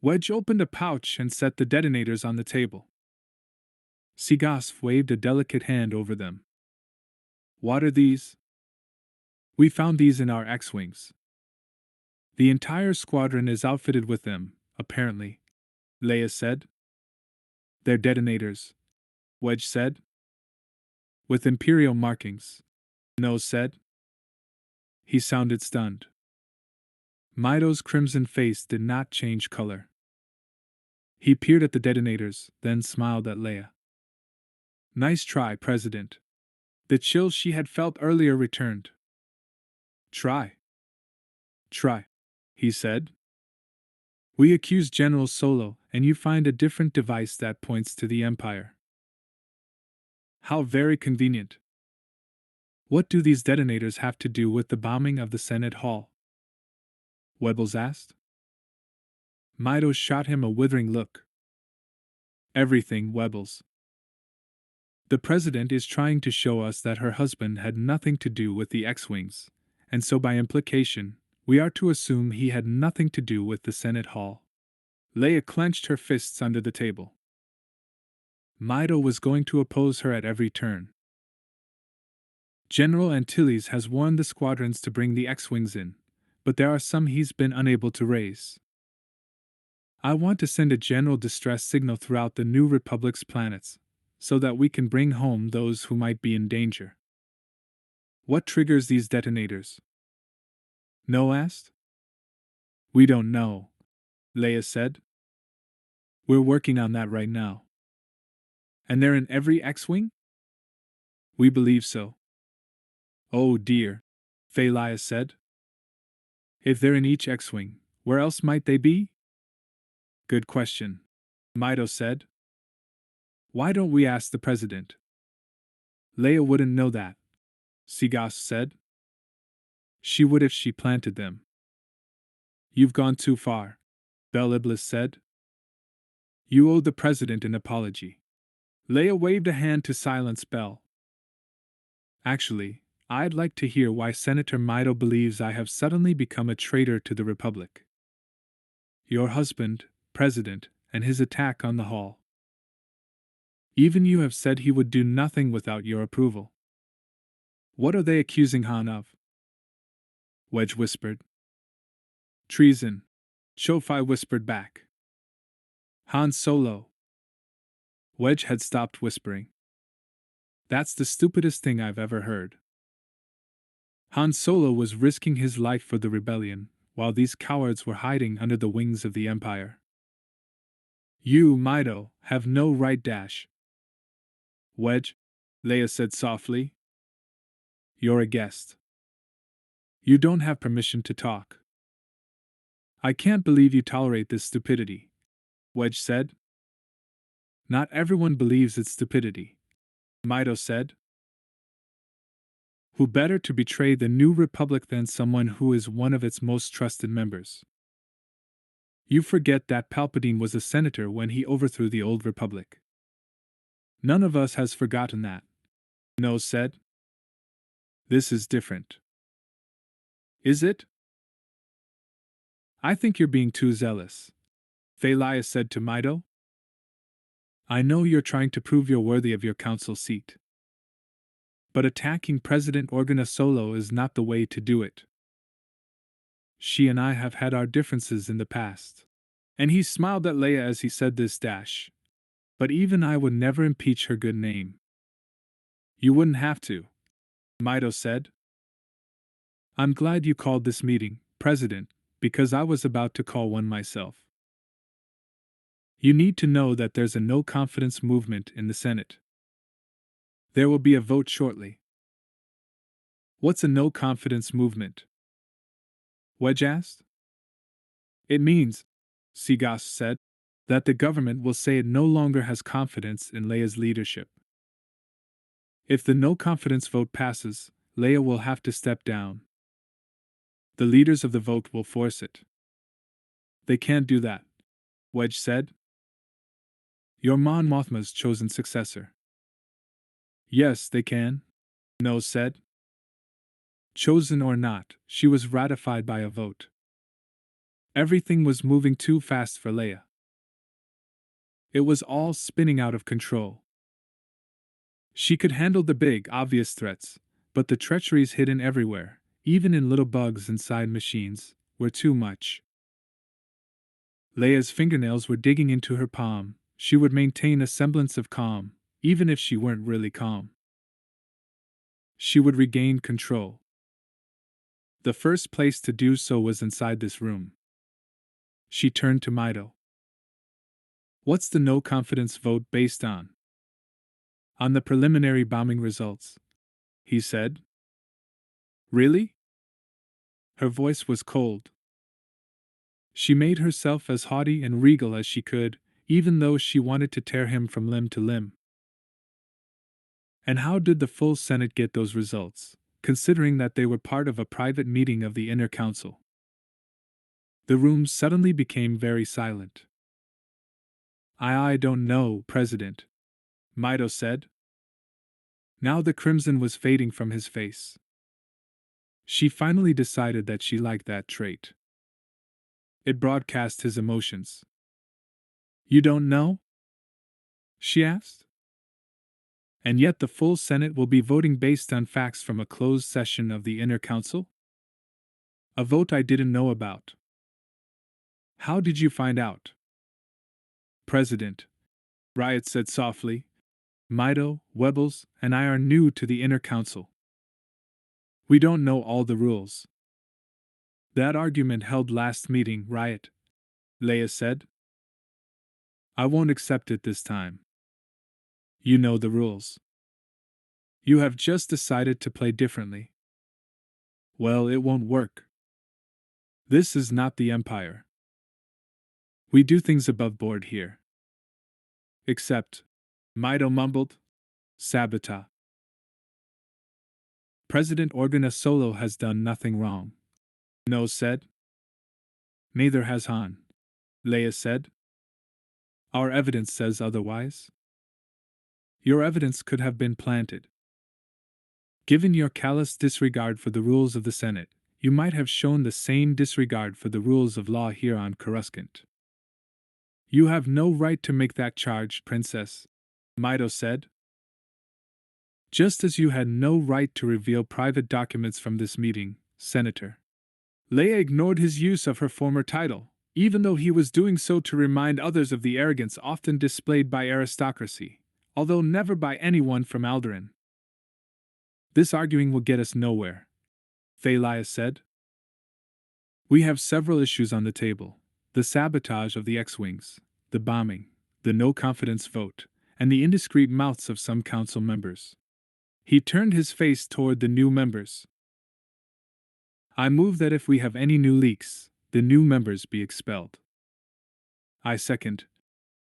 Wedge opened a pouch and set the detonators on the table. Seagas waved a delicate hand over them. What are these? We found these in our X-Wings. The entire squadron is outfitted with them, apparently, Leia said. They're detonators, Wedge said. With Imperial markings, Nose said. He sounded stunned. Mido's crimson face did not change color. He peered at the detonators, then smiled at Leia. Nice try, President. The chill she had felt earlier returned. Try, he said. We accuse General Solo, and you find a different device that points to the Empire. How very convenient. What do these detonators have to do with the bombing of the Senate Hall? Webbles asked. Mido shot him a withering look. Everything, Webbles. The President is trying to show us that her husband had nothing to do with the X-Wings, and so by implication, we are to assume he had nothing to do with the Senate Hall. Leia clenched her fists under the table. Mido was going to oppose her at every turn. General Antilles has warned the squadrons to bring the X-Wings in, but there are some he's been unable to raise. I want to send a general distress signal throughout the New Republic's planets, so that we can bring home those who might be in danger. What triggers these detonators? No asked. We don't know, Leia said. We're working on that right now. And they're in every X-Wing? We believe so. Oh dear, Leia said. If they're in each X-Wing, where else might they be? Good question, Mido said. Why don't we ask the President? Leia wouldn't know that, Seagas said. She would if she planted them. You've gone too far, Bel Iblis said. You owe the President an apology. Leia waved a hand to silence Bel. Actually, I'd like to hear why Senator Mido believes I have suddenly become a traitor to the Republic. Your husband, President, and his attack on the Hall. Even you have said he would do nothing without your approval. What are they accusing Han of? Wedge whispered. Treason, Cho-Fi whispered back. Han Solo. Wedge had stopped whispering. That's the stupidest thing I've ever heard. Han Solo was risking his life for the rebellion, while these cowards were hiding under the wings of the Empire. You, Mido, have no right dash. Wedge, Leia said softly. You're a guest. You don't have permission to talk. I can't believe you tolerate this stupidity, Wedge said. Not everyone believes it's stupidity, Mido said. Who better to betray the New Republic than someone who is one of its most trusted members? You forget that Palpatine was a senator when he overthrew the old Republic. None of us has forgotten that. No said. This is different. Is it? I think you're being too zealous, Leia said to Mido. I know you're trying to prove you're worthy of your council seat. But attacking President Organa solo is not the way to do it. She and I have had our differences in the past. And he smiled at Leia as he said this dash. But even I would never impeach her good name. You wouldn't have to, Mido said. I'm glad you called this meeting, President, because I was about to call one myself. You need to know that there's a no-confidence movement in the Senate. There will be a vote shortly. What's a no-confidence movement? Wedge asked. It means, Seagas said, that the government will say it no longer has confidence in Leia's leadership. If the no-confidence vote passes, Leia will have to step down. The leaders of the vote will force it. They can't do that, Wedge said. You're Mon Mothma's chosen successor. Yes, they can, No said. Chosen or not, she was ratified by a vote. Everything was moving too fast for Leia. It was all spinning out of control. She could handle the big, obvious threats, but the treacheries hidden everywhere, even in little bugs inside machines, were too much. Leia's fingernails were digging into her palm. She would maintain a semblance of calm, even if she weren't really calm. She would regain control. The first place to do so was inside this room. She turned to Mido. What's the no-confidence vote based on? On the preliminary bombing results, he said. Really? Her voice was cold. She made herself as haughty and regal as she could, even though she wanted to tear him from limb to limb. And how did the full Senate get those results, considering that they were part of a private meeting of the Inner Council? The room suddenly became very silent. I don't know, President, Mido said. Now the crimson was fading from his face. She finally decided that she liked that trait. It broadcast his emotions. You don't know? She asked. And yet the full Senate will be voting based on facts from a closed session of the Inner Council? A vote I didn't know about. How did you find out? President, Riot said softly. Mido, Webbles, and I are new to the Inner Council. We don't know all the rules. That argument held last meeting, Riot, Leia said. I won't accept it this time. You know the rules. You have just decided to play differently. Well, it won't work. This is not the Empire. We do things above board here. Except, Mido mumbled, Sabotage. President Organa Solo has done nothing wrong, No said. Neither has Han, Leia said. Our evidence says otherwise. Your evidence could have been planted. Given your callous disregard for the rules of the Senate, you might have shown the same disregard for the rules of law here on Coruscant. You have no right to make that charge, Princess, Mido said. Just as you had no right to reveal private documents from this meeting, Senator. Leia ignored his use of her former title, even though he was doing so to remind others of the arrogance often displayed by aristocracy, although never by anyone from Alderaan. This arguing will get us nowhere, Leia said. We have several issues on the table: the sabotage of the X-Wings, the bombing, the no-confidence vote, and the indiscreet mouths of some council members. He turned his face toward the new members. I move that if we have any new leaks, the new members be expelled. I second,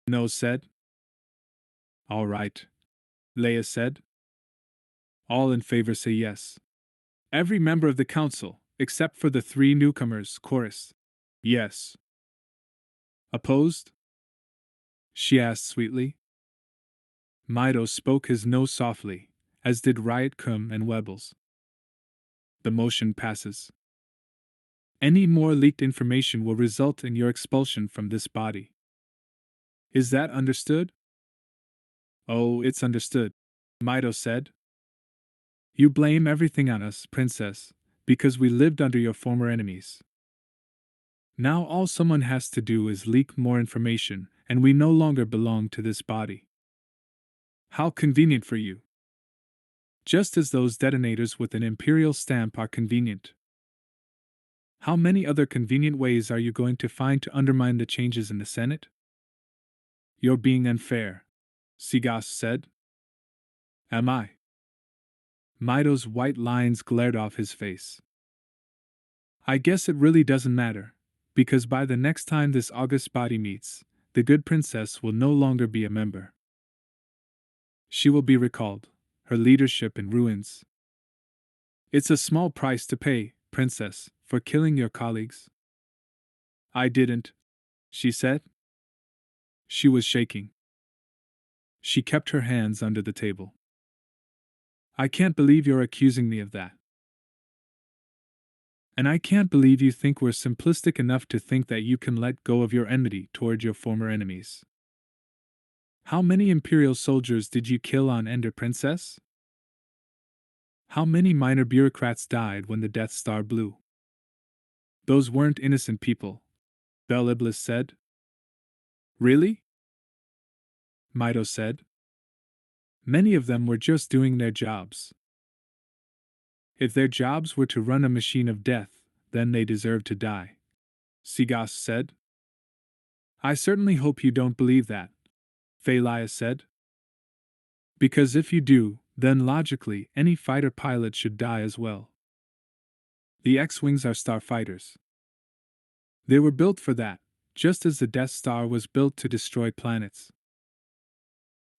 No said. All right, Leia said. All in favor say yes. Every member of the council, except for the three newcomers, chorused, yes. Opposed? She asked sweetly. Mido spoke his no softly, as did Riot Cum and Webbles. The motion passes. Any more leaked information will result in your expulsion from this body. Is that understood? Oh, it's understood, Mido said. You blame everything on us, Princess, because we lived under your former enemies. Now all someone has to do is leak more information, and we no longer belong to this body. How convenient for you. Just as those detonators with an imperial stamp are convenient. How many other convenient ways are you going to find to undermine the changes in the Senate? You're being unfair, Sigas said. Am I? Mido's white lines glared off his face. I guess it really doesn't matter, because by the next time this august body meets, the good princess will no longer be a member. She will be recalled, her leadership in ruins. It's a small price to pay, princess, for killing your colleagues. I didn't, she said. She was shaking. She kept her hands under the table. I can't believe you're accusing me of that. And I can't believe you think we're simplistic enough to think that you can let go of your enmity toward your former enemies. How many Imperial soldiers did you kill on Ender, Princess? How many minor bureaucrats died when the Death Star blew? Those weren't innocent people, Bel Iblis said. Really? Mido said. Many of them were just doing their jobs. If their jobs were to run a machine of death, then they deserve to die, Sigas said. I certainly hope you don't believe that, Leia said. Because if you do, then logically any fighter pilot should die as well. The X-Wings are starfighters. They were built for that, just as the Death Star was built to destroy planets.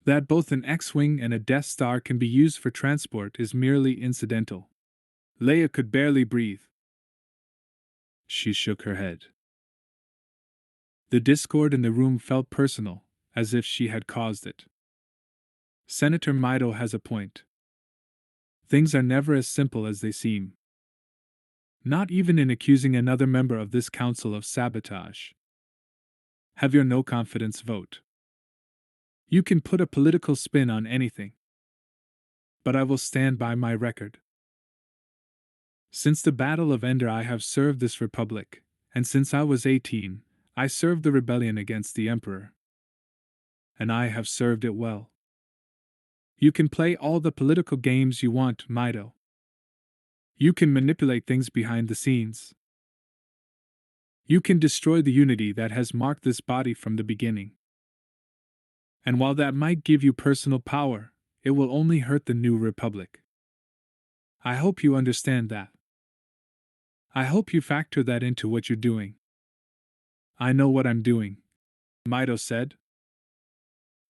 That both an X-Wing and a Death Star can be used for transport is merely incidental. Leia could barely breathe. She shook her head. The discord in the room felt personal, as if she had caused it. Senator Mido has a point. Things are never as simple as they seem. Not even in accusing another member of this council of sabotage. Have your no confidence vote. You can put a political spin on anything. But I will stand by my record. Since the Battle of Ender I have served this republic, and since I was 18, I served the rebellion against the Emperor. And I have served it well. You can play all the political games you want, Mido. You can manipulate things behind the scenes. You can destroy the unity that has marked this body from the beginning. And while that might give you personal power, it will only hurt the new republic. I hope you understand that. I hope you factor that into what you're doing. I know what I'm doing, Mido said.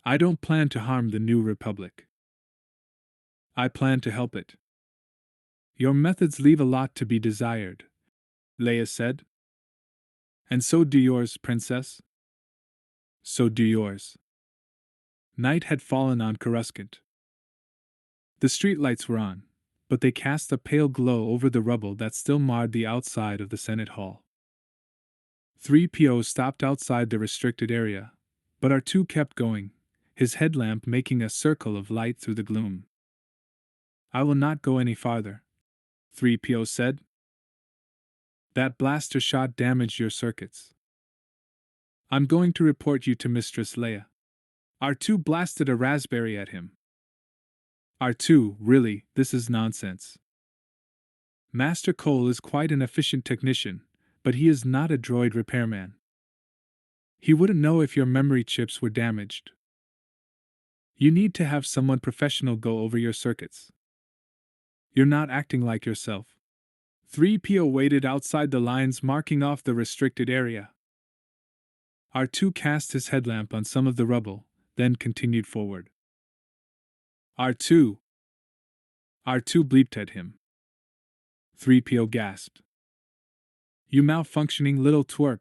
I don't plan to harm the new republic. I plan to help it. Your methods leave a lot to be desired, Leia said. And so do yours, Princess. So do yours. Night had fallen on Coruscant. The streetlights were on, but they cast a pale glow over the rubble that still marred the outside of the Senate Hall. 3PO stopped outside the restricted area, but R2 kept going, his headlamp making a circle of light through the gloom. I will not go any farther, 3PO said. That blaster shot damaged your circuits. I'm going to report you to Mistress Leia. R2 blasted a raspberry at him. R2, really, this is nonsense. Master Cole is quite an efficient technician, but he is not a droid repairman. He wouldn't know if your memory chips were damaged. You need to have someone professional go over your circuits. You're not acting like yourself. 3PO waited outside the lines marking off the restricted area. R2 cast his headlamp on some of the rubble, then continued forward. R2 bleeped at him. 3PO gasped. You malfunctioning little twerp.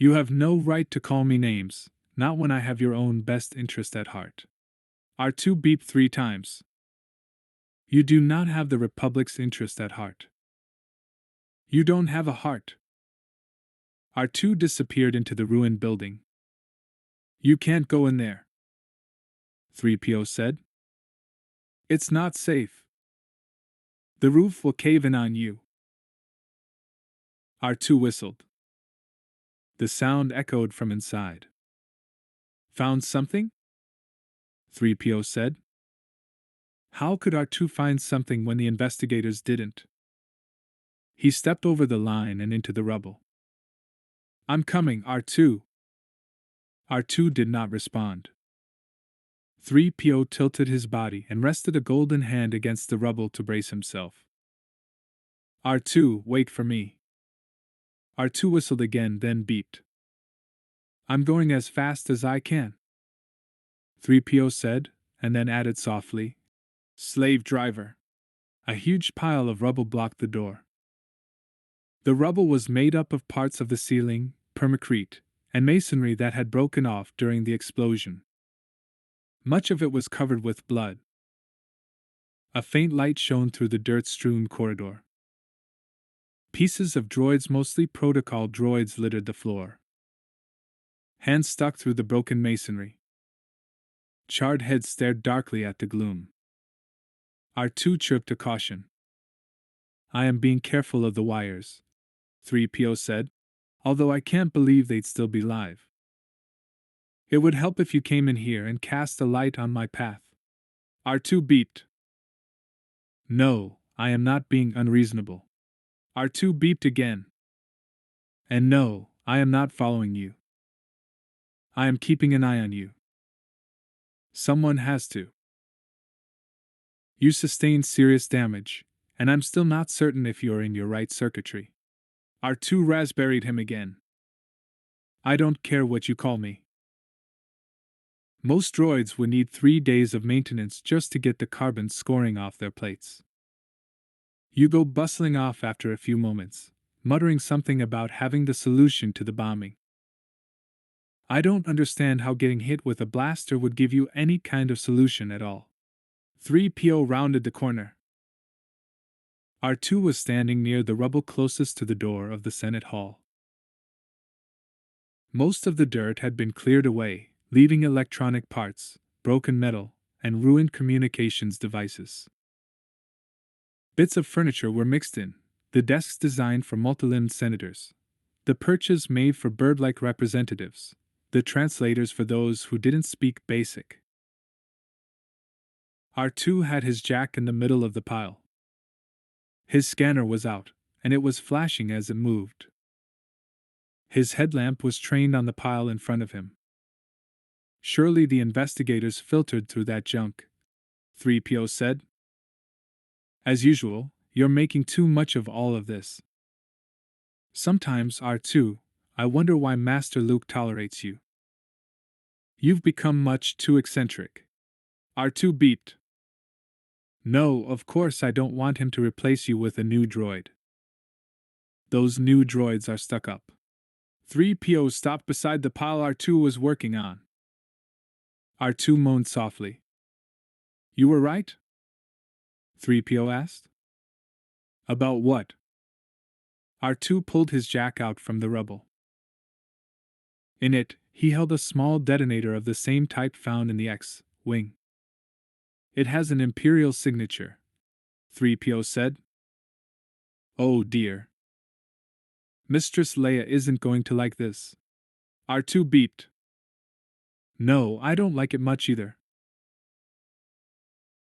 You have no right to call me names, not when I have your own best interest at heart. R2 beeped 3 times. You do not have the Republic's interest at heart. You don't have a heart. R2 disappeared into the ruined building. You can't go in there, 3PO said. It's not safe. The roof will cave in on you. R2 whistled. The sound echoed from inside. Found something? 3PO said. How could R2 find something when the investigators didn't? He stepped over the line and into the rubble. I'm coming, R2. R2 did not respond. 3PO tilted his body and rested a golden hand against the rubble to brace himself. R2, wait for me. R2 whistled again, then beeped. I'm going as fast as I can, 3PO said, and then added softly, Slave driver. A huge pile of rubble blocked the door. The rubble was made up of parts of the ceiling, permacrete, and masonry that had broken off during the explosion. Much of it was covered with blood. A faint light shone through the dirt-strewn corridor. Pieces of droids, mostly protocol droids, littered the floor. Hands stuck through the broken masonry. Charred heads stared darkly at the gloom. R2 chirped a caution. I am being careful of the wires, 3PO said, although I can't believe they'd still be live. It would help if you came in here and cast a light on my path. R2 beeped. No, I am not being unreasonable. R2 beeped again. And no, I am not following you. I am keeping an eye on you. Someone has to. You sustained serious damage, and I'm still not certain if you're in your right circuitry. R2 raspberried him again. I don't care what you call me. Most droids would need 3 days of maintenance just to get the carbon scoring off their plates. You go bustling off after a few moments, muttering something about having the solution to the bombing. I don't understand how getting hit with a blaster would give you any kind of solution at all. 3PO rounded the corner. R2 was standing near the rubble closest to the door of the Senate Hall. Most of the dirt had been cleared away, leaving electronic parts, broken metal, and ruined communications devices. Bits of furniture were mixed in, the desks designed for multilimbed senators, the perches made for bird-like representatives, the translators for those who didn't speak basic. R2 had his jack in the middle of the pile. His scanner was out, and it was flashing as it moved. His headlamp was trained on the pile in front of him. Surely the investigators filtered through that junk, 3PO said. As usual, you're making too much of all of this. Sometimes, R2, I wonder why Master Luke tolerates you. You've become much too eccentric. R2 beeped. No, of course I don't want him to replace you with a new droid. Those new droids are stuck up. 3PO stopped beside the pile R2 was working on. R2 moaned softly. You were right? 3PO asked. About what? R2 pulled his jack out from the rubble. In it, he held a small detonator of the same type found in the X-Wing. It has an Imperial signature, 3PO said. Oh dear. Mistress Leia isn't going to like this. R2 beeped. No, I don't like it much either.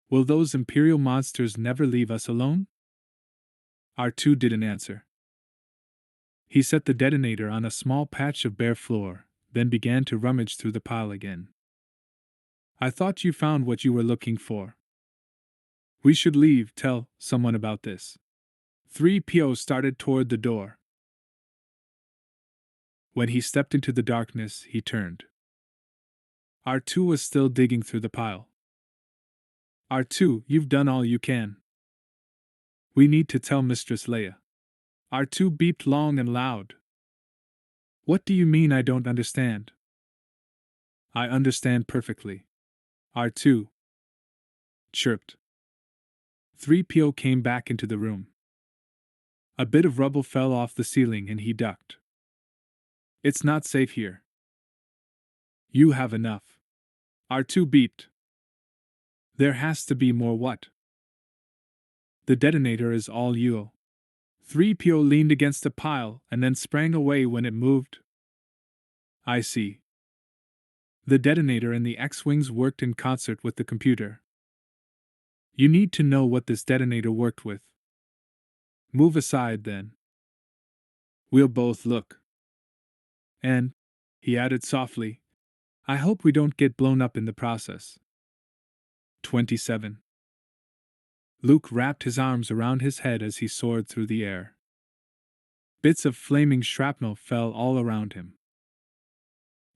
Will those Imperial monsters never leave us alone? R2 didn't answer. He set the detonator on a small patch of bare floor, then began to rummage through the pile again. I thought you found what you were looking for. We should leave, tell someone about this. 3PO started toward the door. When he stepped into the darkness, he turned. R2 was still digging through the pile. R2, you've done all you can. We need to tell Mistress Leia. R2 beeped long and loud. What do you mean I don't understand? I understand perfectly. R2 chirped. 3PO came back into the room. A bit of rubble fell off the ceiling and he ducked. It's not safe here. You have enough. R2 beeped. There has to be more what? The detonator is all you. 3PO leaned against a pile and then sprang away when it moved. I see. The detonator and the X-Wings worked in concert with the computer. You need to know what this detonator worked with. Move aside then. We'll both look. And, he added softly, I hope we don't get blown up in the process. 27. Luke wrapped his arms around his head as he soared through the air. Bits of flaming shrapnel fell all around him.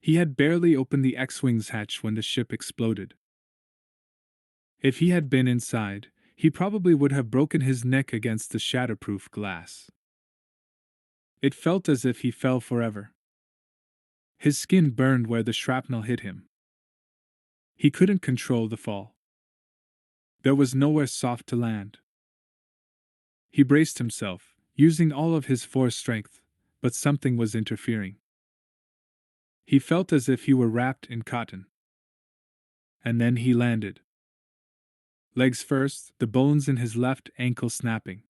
He had barely opened the X-Wing's hatch when the ship exploded. If he had been inside, he probably would have broken his neck against the shatterproof glass. It felt as if he fell forever. His skin burned where the shrapnel hit him. He couldn't control the fall. There was nowhere soft to land. He braced himself, using all of his force strength, but something was interfering. He felt as if he were wrapped in cotton. And then he landed. Legs first, the bones in his left ankle snapping.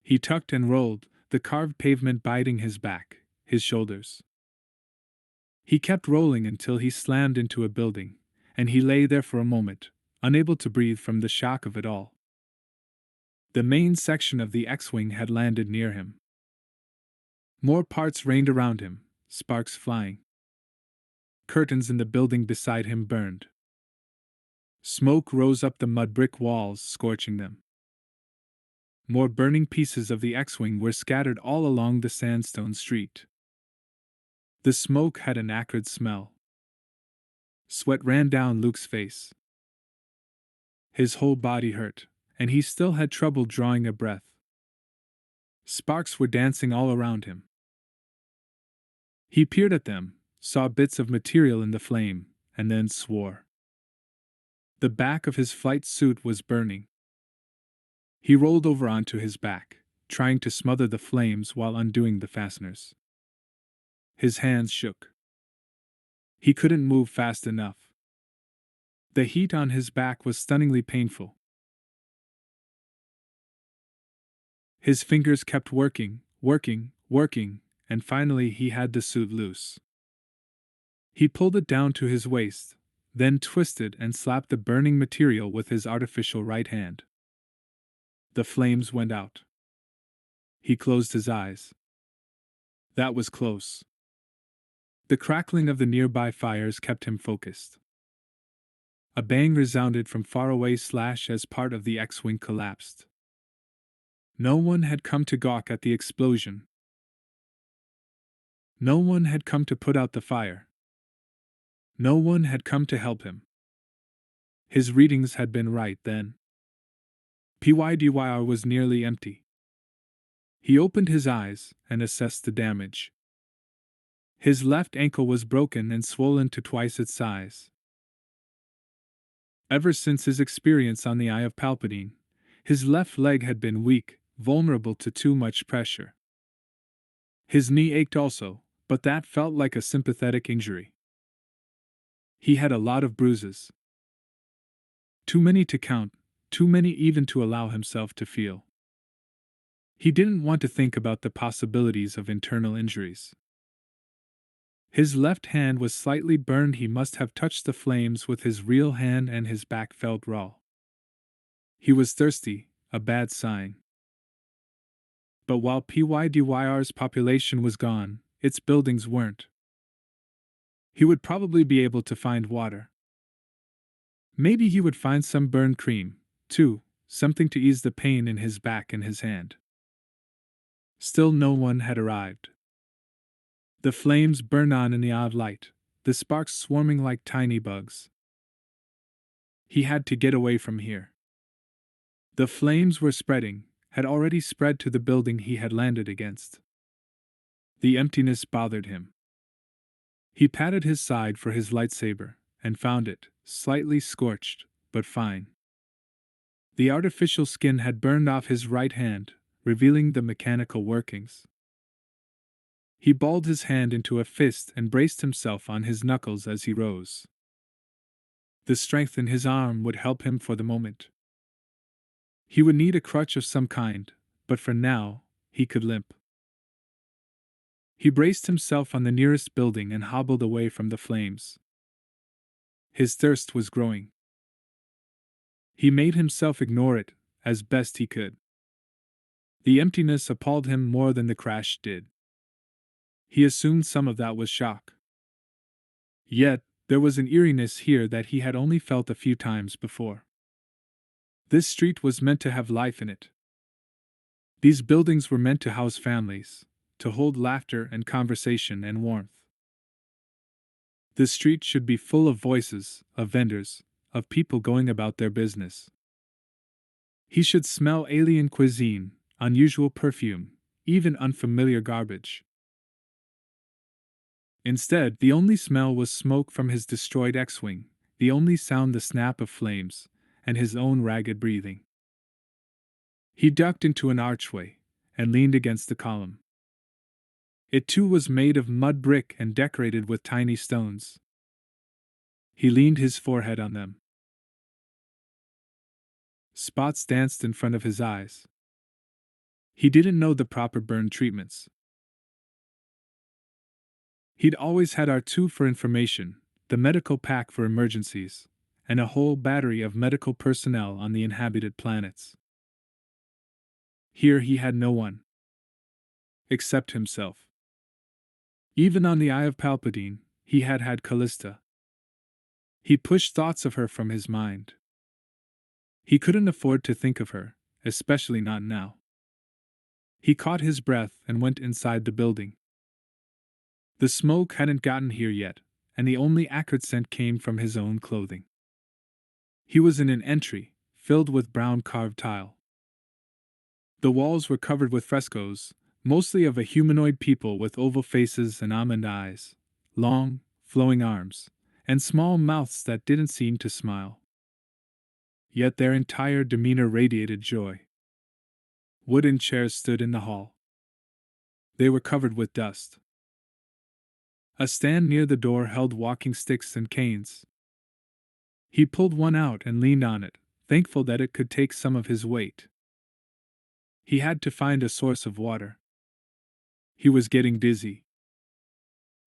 He tucked and rolled, the carved pavement biting his back, his shoulders. He kept rolling until he slammed into a building, and he lay there for a moment, unable to breathe from the shock of it all. The main section of the X-Wing had landed near him. More parts rained around him, sparks flying. Curtains in the building beside him burned. Smoke rose up the mud brick walls, scorching them. More burning pieces of the X-Wing were scattered all along the sandstone street. The smoke had an acrid smell. Sweat ran down Luke's face. His whole body hurt, and he still had trouble drawing a breath. Sparks were dancing all around him. He peered at them, saw bits of material in the flame, and then swore. The back of his flight suit was burning. He rolled over onto his back, trying to smother the flames while undoing the fasteners. His hands shook. He couldn't move fast enough. The heat on his back was stunningly painful. His fingers kept working, and finally he had the suit loose. He pulled it down to his waist, then twisted and slapped the burning material with his artificial right hand. The flames went out. He closed his eyes. That was close. The crackling of the nearby fires kept him focused. A bang resounded from far away as part of the X-Wing collapsed. No one had come to gawk at the explosion. No one had come to put out the fire. No one had come to help him. His readings had been right then. PYDYR was nearly empty. He opened his eyes and assessed the damage. His left ankle was broken and swollen to twice its size. Ever since his experience on the Eye of Palpatine, his left leg had been weak, vulnerable to too much pressure. His knee ached also, but that felt like a sympathetic injury. He had a lot of bruises. Too many to count, too many even to allow himself to feel. He didn't want to think about the possibilities of internal injuries. His left hand was slightly burned. He must have touched the flames with his real hand and his back felt raw. He was thirsty, a bad sign. But while PYDYR's population was gone, its buildings weren't. He would probably be able to find water. Maybe he would find some burned cream, too, something to ease the pain in his back and his hand. Still no one had arrived. The flames burned on in the odd light, the sparks swarming like tiny bugs. He had to get away from here. The flames were spreading, had already spread to the building he had landed against. The emptiness bothered him. He patted his side for his lightsaber, and found it, slightly scorched, but fine. The artificial skin had burned off his right hand, revealing the mechanical workings. He balled his hand into a fist and braced himself on his knuckles as he rose. The strength in his arm would help him for the moment. He would need a crutch of some kind, but for now, he could limp. He braced himself on the nearest building and hobbled away from the flames. His thirst was growing. He made himself ignore it, as best he could. The emptiness appalled him more than the crash did. He assumed some of that was shock. Yet, there was an eeriness here that he had only felt a few times before. This street was meant to have life in it. These buildings were meant to house families, to hold laughter and conversation and warmth. The street should be full of voices, of vendors, of people going about their business. He should smell alien cuisine, unusual perfume, even unfamiliar garbage. Instead, the only smell was smoke from his destroyed X-Wing, the only sound the snap of flames, and his own ragged breathing. He ducked into an archway, and leaned against the column. It too was made of mud brick and decorated with tiny stones. He leaned his forehead on them. Spots danced in front of his eyes. He didn't know the proper burn treatments. He'd always had R2 for information, the medical pack for emergencies, and a whole battery of medical personnel on the inhabited planets. Here he had no one. Except himself. Even on the Eye of Palpatine, he had had Callista. He pushed thoughts of her from his mind. He couldn't afford to think of her, especially not now. He caught his breath and went inside the building. The smoke hadn't gotten here yet, and the only acrid scent came from his own clothing. He was in an entry, filled with brown carved tile. The walls were covered with frescoes, mostly of a humanoid people with oval faces and almond eyes, long, flowing arms, and small mouths that didn't seem to smile. Yet their entire demeanor radiated joy. Wooden chairs stood in the hall. They were covered with dust. A stand near the door held walking sticks and canes. He pulled one out and leaned on it, thankful that it could take some of his weight. He had to find a source of water. He was getting dizzy.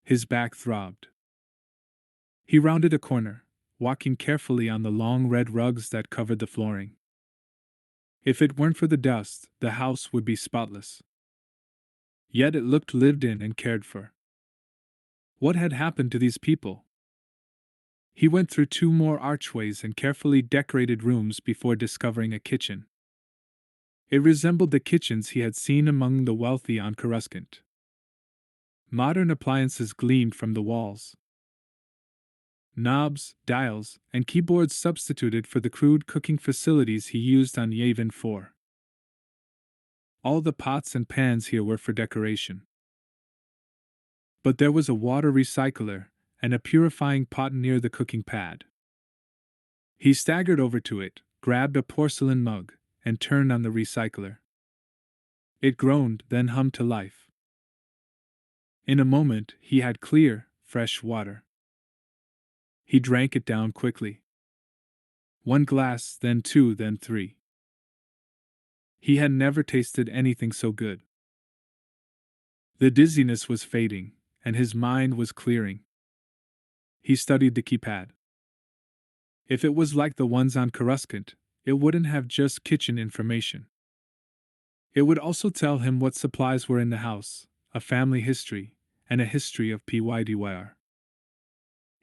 His back throbbed. He rounded a corner, walking carefully on the long red rugs that covered the flooring. If it weren't for the dust, the house would be spotless. Yet it looked lived in and cared for. What had happened to these people? He went through 2 more archways and carefully decorated rooms before discovering a kitchen. It resembled the kitchens he had seen among the wealthy on Coruscant. Modern appliances gleamed from the walls. Knobs, dials, and keyboards substituted for the crude cooking facilities he used on Yavin 4. All the pots and pans here were for decoration. But there was a water recycler and a purifying pot near the cooking pad. He staggered over to it, grabbed a porcelain mug, and turned on the recycler. It groaned, then hummed to life. In a moment, he had clear, fresh water. He drank it down quickly. 1 glass, then 2, then 3. He had never tasted anything so good. The dizziness was fading, and his mind was clearing. He studied the keypad. If it was like the ones on Coruscant, it wouldn't have just kitchen information. It would also tell him what supplies were in the house, a family history, and a history of PYDYR.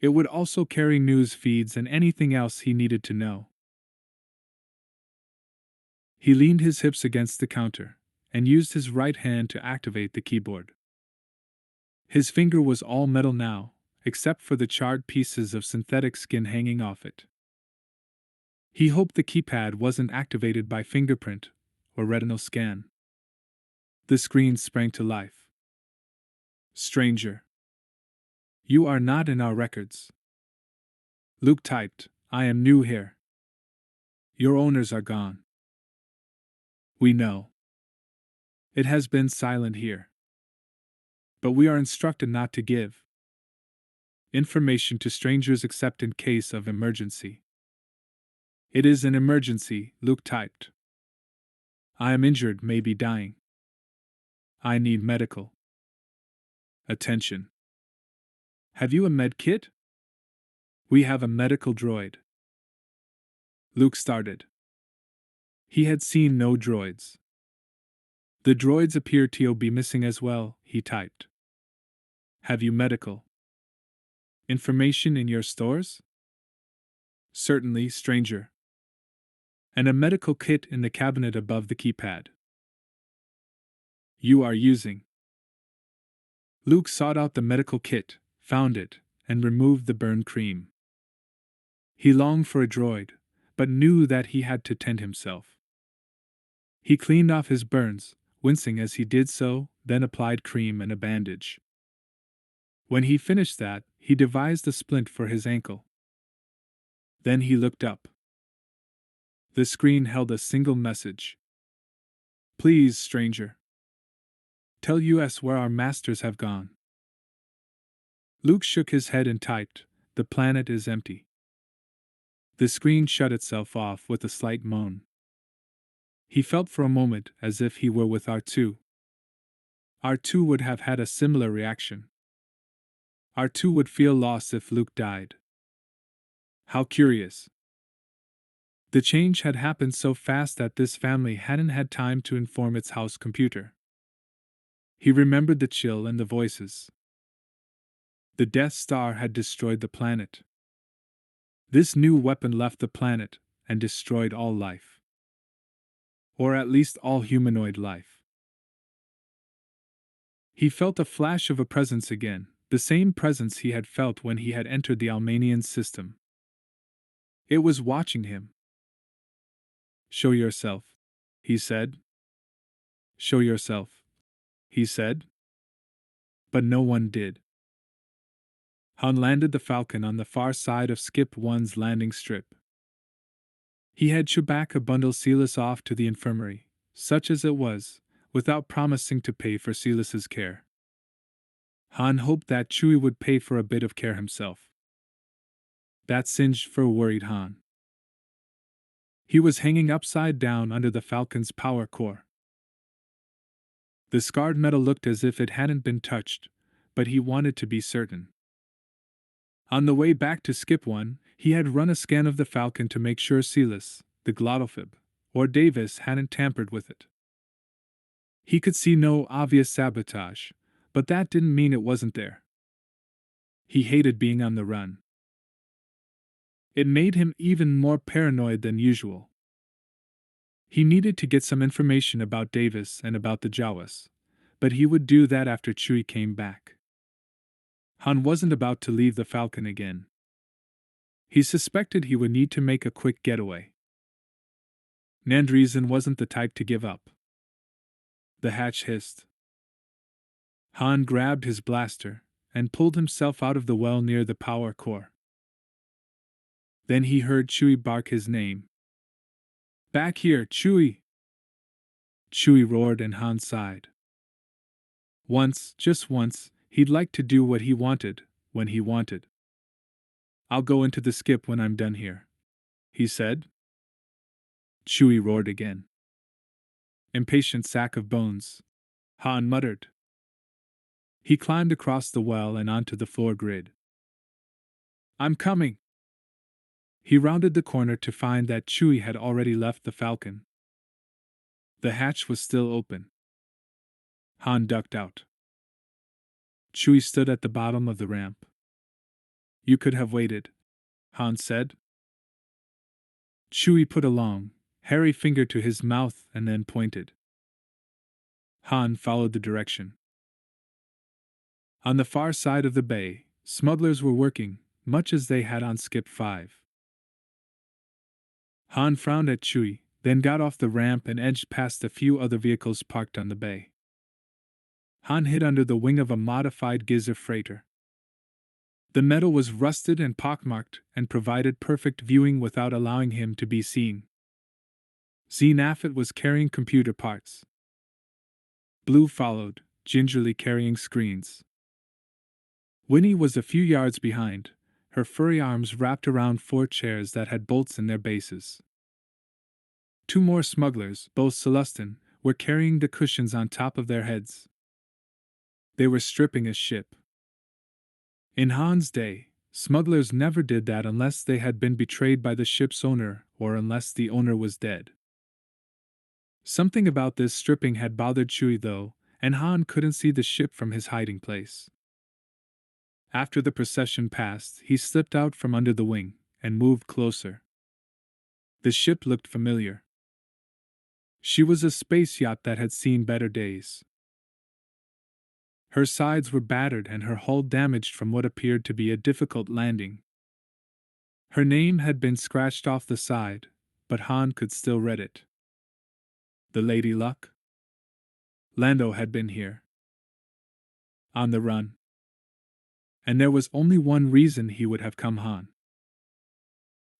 It would also carry news feeds and anything else he needed to know. He leaned his hips against the counter, and used his right hand to activate the keyboard. His finger was all metal now, except for the charred pieces of synthetic skin hanging off it. He hoped the keypad wasn't activated by fingerprint or retinal scan. The screen sprang to life. Stranger. You are not in our records. Luke typed, I am new here. Your owners are gone. We know. It has been silent here. But we are instructed not to give information to strangers except in case of emergency. It is an emergency, Luke typed. I am injured, maybe dying. I need medical attention. Have you a med kit? We have a medical droid. Luke started. He had seen no droids. The droids appear to be missing as well, he typed. Have you medical information in your stores? Certainly, stranger. And a medical kit in the cabinet above the keypad. You are using. Luke sought out the medical kit, found it, and removed the burn cream. He longed for a droid, but knew that he had to tend himself. He cleaned off his burns, wincing as he did so, then applied cream and a bandage. When he finished that, he devised a splint for his ankle. Then he looked up. The screen held a single message. Please, stranger. Tell us where our masters have gone. Luke shook his head and typed, the planet is empty. The screen shut itself off with a slight moan. He felt for a moment as if he were with R2. R2 would have had a similar reaction. R2 would feel lost if Luke died. How curious. The change had happened so fast that this family hadn't had time to inform its house computer. He remembered the chill and the voices. The Death Star had destroyed the planet. This new weapon left the planet and destroyed all life. Or at least all humanoid life. He felt a flash of a presence again, the same presence he had felt when he had entered the Almanian system. It was watching him. Show yourself, he said. Show yourself, he said. But no one did. Han landed the Falcon on the far side of Skip One's landing strip. He had Chewbacca bundle Silas off to the infirmary, such as it was, without promising to pay for Silas's care. Han hoped that Chewie would pay for a bit of care himself. That singed for worried Han. He was hanging upside down under the Falcon's power core. The scarred metal looked as if it hadn't been touched, but he wanted to be certain. On the way back to Skip One, he had run a scan of the Falcon to make sure Silas, the glottophib, or Davis hadn't tampered with it. He could see no obvious sabotage, but that didn't mean it wasn't there. He hated being on the run. It made him even more paranoid than usual. He needed to get some information about Davis and about the Jawas, but he would do that after Chewie came back. Han wasn't about to leave the Falcon again. He suspected he would need to make a quick getaway. Nandreason wasn't the type to give up. The hatch hissed. Han grabbed his blaster and pulled himself out of the well near the power core. Then he heard Chewie bark his name. Back here, Chewie! Chewie roared and Han sighed. Once, just once, he'd like to do what he wanted, when he wanted. I'll go into the skip when I'm done here, he said. Chewie roared again. Impatient sack of bones, Han muttered. He climbed across the well and onto the floor grid. I'm coming! He rounded the corner to find that Chewie had already left the Falcon. The hatch was still open. Han ducked out. Chewie stood at the bottom of the ramp. You could have waited, Han said. Chewie put a long, hairy finger to his mouth and then pointed. Han followed the direction. On the far side of the bay, smugglers were working, much as they had on Skip 5. Han frowned at Chewie, then got off the ramp and edged past a few other vehicles parked on the bay. Han hid under the wing of a modified Giza freighter. The metal was rusted and pockmarked and provided perfect viewing without allowing him to be seen. Nafit was carrying computer parts. Blue followed, gingerly carrying screens. Winnie was a few yards behind, her furry arms wrapped around 4 chairs that had bolts in their bases. 2 more smugglers, both Celestin, were carrying the cushions on top of their heads. They were stripping a ship. In Han's day, smugglers never did that unless they had been betrayed by the ship's owner or unless the owner was dead. Something about this stripping had bothered Chewie though, and Han couldn't see the ship from his hiding place. After the procession passed, he slipped out from under the wing and moved closer. The ship looked familiar. She was a space yacht that had seen better days. Her sides were battered and her hull damaged from what appeared to be a difficult landing. Her name had been scratched off the side, but Han could still read it. The Lady Luck? Lando had been here. On the run. And there was only one reason he would have come Han.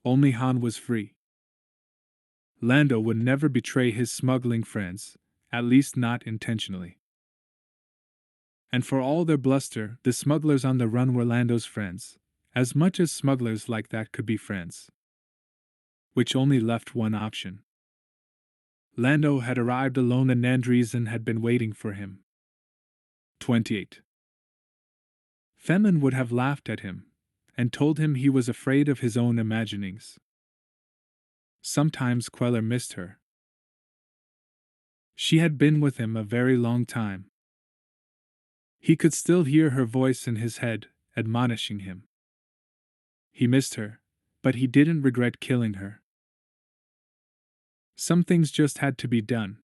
Only Han was free. Lando would never betray his smuggling friends, at least not intentionally. And for all their bluster, the smugglers on the run were Lando's friends, as much as smugglers like that could be friends. Which only left one option. Lando had arrived alone and Nandreason had been waiting for him. 28. Femin would have laughed at him, and told him he was afraid of his own imaginings. Sometimes Queller missed her. She had been with him a very long time. He could still hear her voice in his head, admonishing him. He missed her, but he didn't regret killing her. Some things just had to be done.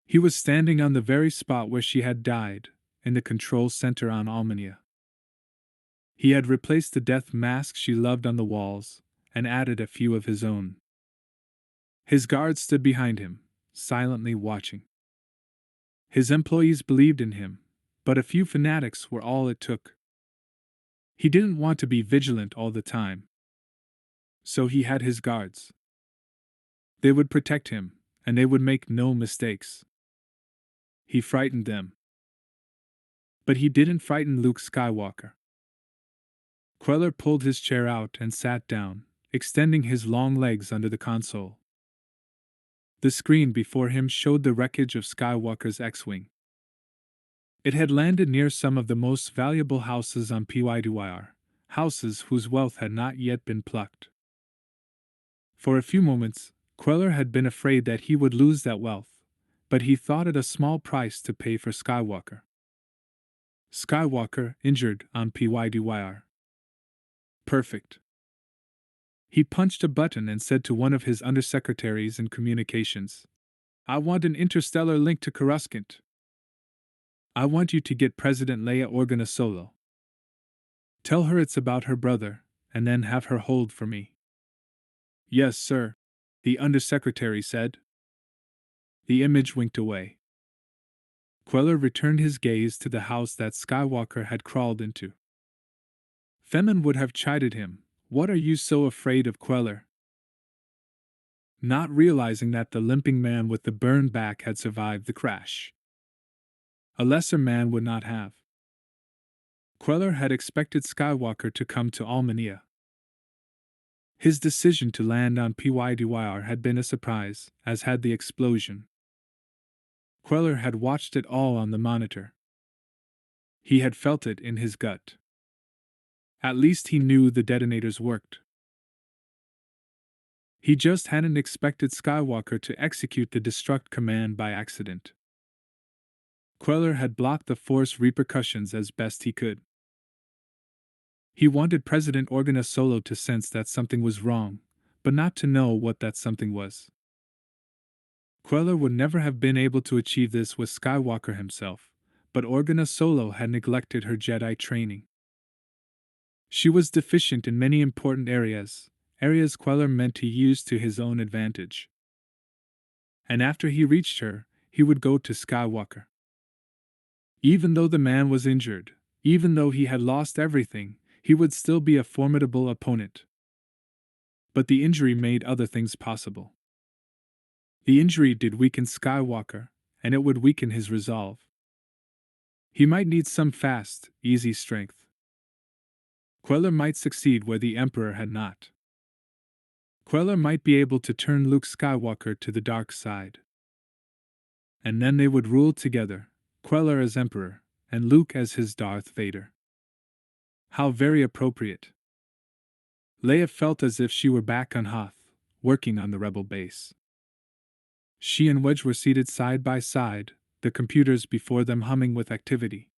He was standing on the very spot where she had died, in the control center on Almania. He had replaced the death mask she loved on the walls, and added a few of his own. His guards stood behind him, silently watching. His employees believed in him, but a few fanatics were all it took. He didn't want to be vigilant all the time. So he had his guards. They would protect him, and they would make no mistakes. He frightened them. But he didn't frighten Luke Skywalker. Queller pulled his chair out and sat down, extending his long legs under the console. The screen before him showed the wreckage of Skywalker's X-Wing. It had landed near some of the most valuable houses on PYDYR, houses whose wealth had not yet been plucked. For a few moments, Queller had been afraid that he would lose that wealth, but he thought it a small price to pay for Skywalker. Skywalker injured on PYDYR. Perfect. He punched a button and said to one of his undersecretaries in communications, "I want an interstellar link to Coruscant. I want you to get President Leia Organa Solo. Tell her it's about her brother, and then have her hold for me." "Yes, sir," the undersecretary said. The image winked away. Queller returned his gaze to the house that Skywalker had crawled into. Femin would have chided him, "What are you so afraid of, Queller?" Not realizing that the limping man with the burned back had survived the crash. A lesser man would not have. Queller had expected Skywalker to come to Almania. His decision to land on PYDYR had been a surprise, as had the explosion. Queller had watched it all on the monitor. He had felt it in his gut. At least he knew the detonators worked. He just hadn't expected Skywalker to execute the destruct command by accident. Queller had blocked the Force repercussions as best he could. He wanted President Organa Solo to sense that something was wrong, but not to know what that something was. Queller would never have been able to achieve this with Skywalker himself, but Organa Solo had neglected her Jedi training. She was deficient in many important areas Queller meant to use to his own advantage. And after he reached her, he would go to Skywalker. Even though the man was injured, even though he had lost everything, he would still be a formidable opponent. But the injury made other things possible. The injury did weaken Skywalker, and it would weaken his resolve. He might need some fast, easy strength. Queller might succeed where the Emperor had not. Queller might be able to turn Luke Skywalker to the dark side. And then they would rule together, Queller as Emperor, and Luke as his Darth Vader. How very appropriate. Leia felt as if she were back on Hoth, working on the rebel base. She and Wedge were seated side by side, the computers before them humming with activity.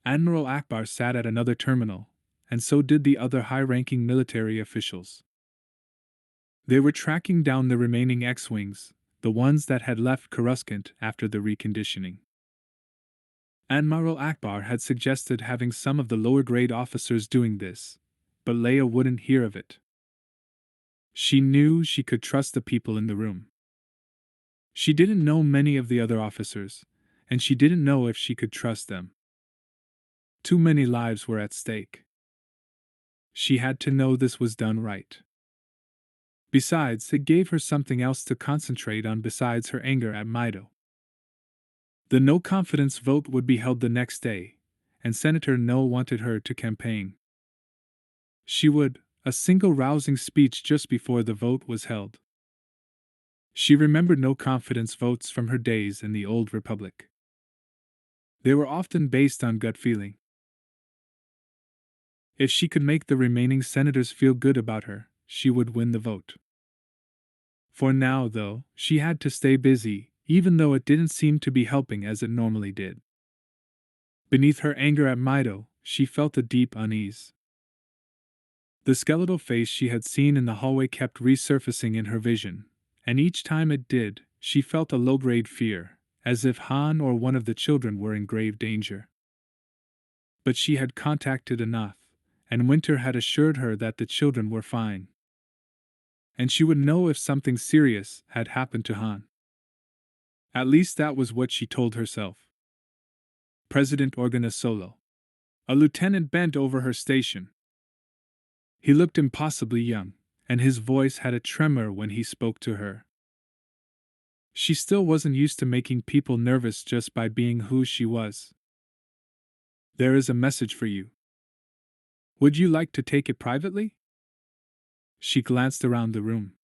Admiral Akbar sat at another terminal, and so did the other high-ranking military officials. They were tracking down the remaining X-Wings, the ones that had left Coruscant after the reconditioning. Admiral Akbar had suggested having some of the lower-grade officers doing this, but Leia wouldn't hear of it. She knew she could trust the people in the room. She didn't know many of the other officers, and she didn't know if she could trust them. Too many lives were at stake. She had to know this was done right. Besides, it gave her something else to concentrate on besides her anger at Mido. The no-confidence vote would be held the next day, and Senator No wanted her to campaign. She would, a single rousing speech just before the vote was held. She remembered no-confidence votes from her days in the Old Republic. They were often based on gut feeling. If she could make the remaining senators feel good about her, she would win the vote. For now, though, she had to stay busy, even though it didn't seem to be helping as it normally did. Beneath her anger at Mido, she felt a deep unease. The skeletal face she had seen in the hallway kept resurfacing in her vision, and each time it did, she felt a low-grade fear, as if Han or one of the children were in grave danger. But she had contacted enough, and Winter had assured her that the children were fine. And she would know if something serious had happened to Han. At least that was what she told herself. President Organa Solo. A lieutenant bent over her station. He looked impossibly young, and his voice had a tremor when he spoke to her. She still wasn't used to making people nervous just by being who she was. There is a message for you. Would you like to take it privately? She glanced around the room.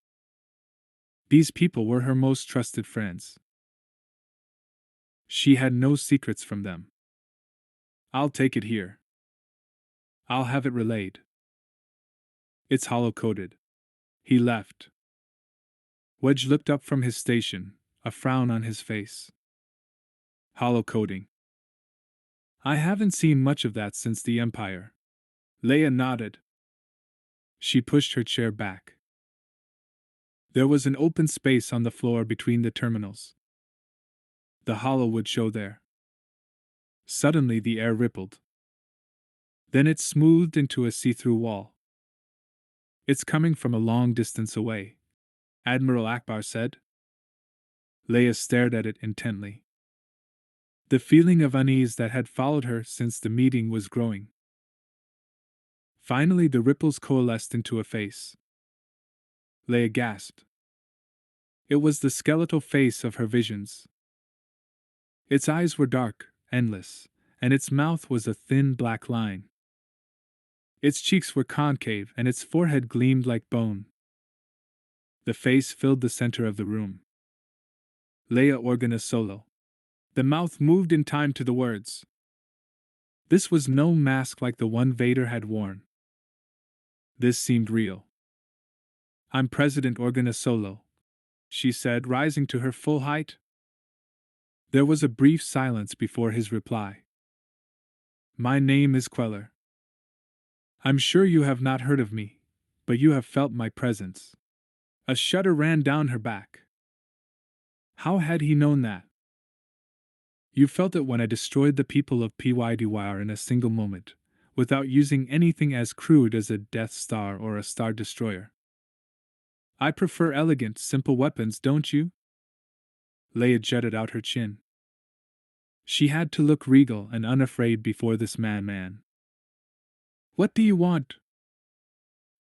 These people were her most trusted friends. She had no secrets from them. I'll take it here. I'll have it relayed. It's hollow-coded. He left. Wedge looked up from his station, a frown on his face. Hollow coding. I haven't seen much of that since the Empire. Leia nodded. She pushed her chair back. There was an open space on the floor between the terminals. The hollow would show there. Suddenly the air rippled. Then it smoothed into a see-through wall. It's coming from a long distance away, Admiral Akbar said. Leia stared at it intently. The feeling of unease that had followed her since the meeting was growing. Finally the ripples coalesced into a face. Leia gasped. It was the skeletal face of her visions. Its eyes were dark, endless, and its mouth was a thin black line. Its cheeks were concave and its forehead gleamed like bone. The face filled the center of the room. Leia Organa Solo. The mouth moved in time to the words. This was no mask like the one Vader had worn. This seemed real. I'm President Organa Solo, she said, rising to her full height. There was a brief silence before his reply. My name is Queller. I'm sure you have not heard of me, but you have felt my presence. A shudder ran down her back. How had he known that? You felt it when I destroyed the people of PYDYR in a single moment, without using anything as crude as a Death Star or a Star Destroyer. I prefer elegant, simple weapons, don't you? Leia jutted out her chin. She had to look regal and unafraid before this man. What do you want?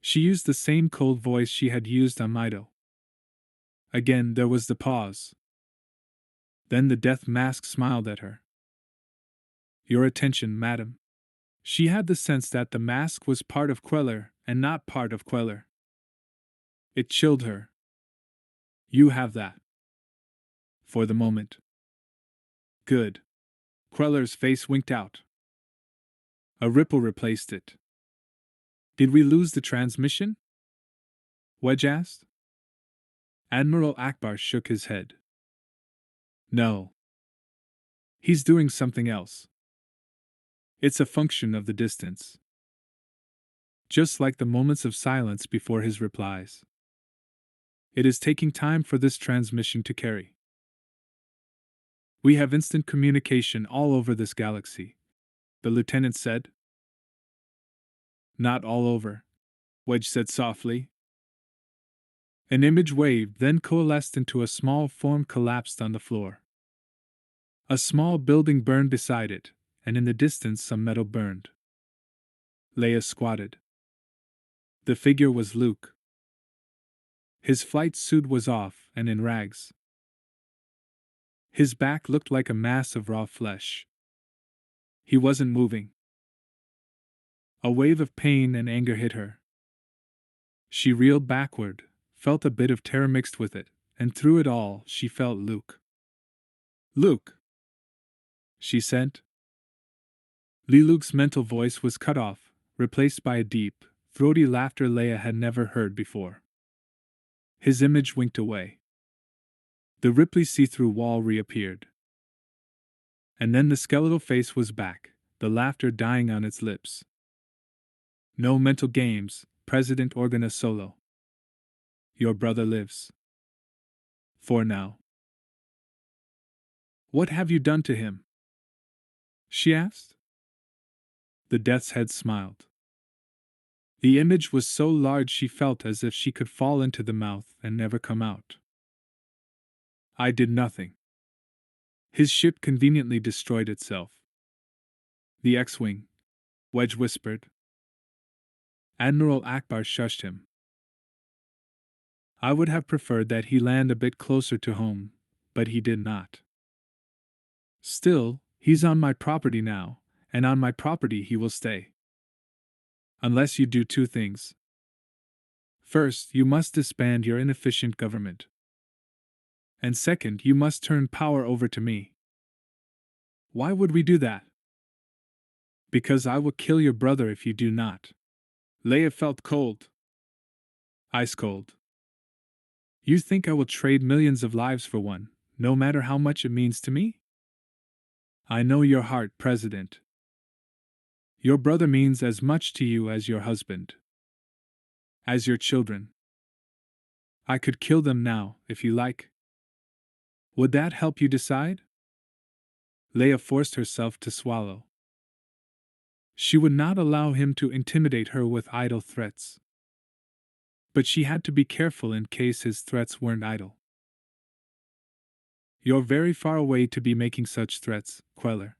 She used the same cold voice she had used on Mido. Again there was the pause. Then the death mask smiled at her. Your attention, madam. She had the sense that the mask was part of Queller and not part of Queller. It chilled her. You have that. For the moment. Good. Queller's face winked out. A ripple replaced it. Did we lose the transmission? Wedge asked. Admiral Akbar shook his head. No. He's doing something else. It's a function of the distance. Just like the moments of silence before his replies. It is taking time for this transmission to carry. We have instant communication all over this galaxy, the lieutenant said. Not all over, Wedge said softly. An image wave then coalesced into a small form collapsed on the floor. A small building burned beside it, and in the distance some metal burned. Leia squatted. The figure was Luke. His flight suit was off and in rags. His back looked like a mass of raw flesh. He wasn't moving. A wave of pain and anger hit her. She reeled backward, felt a bit of terror mixed with it, and through it all she felt Luke. Luke! She said. Luke's mental voice was cut off, replaced by a deep, throaty laughter Leia had never heard before. His image winked away. The Ripley see-through wall reappeared. And then the skeletal face was back, the laughter dying on its lips. No mental games, President Organa Solo. Your brother lives. For now. What have you done to him? She asked. The Death's Head smiled. The image was so large she felt as if she could fall into the mouth and never come out. I did nothing. His ship conveniently destroyed itself. The X-Wing, Wedge whispered. Admiral Akbar shushed him. I would have preferred that he land a bit closer to home, but he did not. Still, he's on my property now, and on my property he will stay. Unless you do two things. First, you must disband your inefficient government. And second, you must turn power over to me. Why would we do that? Because I will kill your brother if you do not. Leia felt cold. Ice cold. You think I will trade millions of lives for one, no matter how much it means to me? I know your heart, President. Your brother means as much to you as your husband. As your children. I could kill them now, if you like. Would that help you decide? Leia forced herself to swallow. She would not allow him to intimidate her with idle threats. But she had to be careful in case his threats weren't idle. You're very far away to be making such threats, Queller.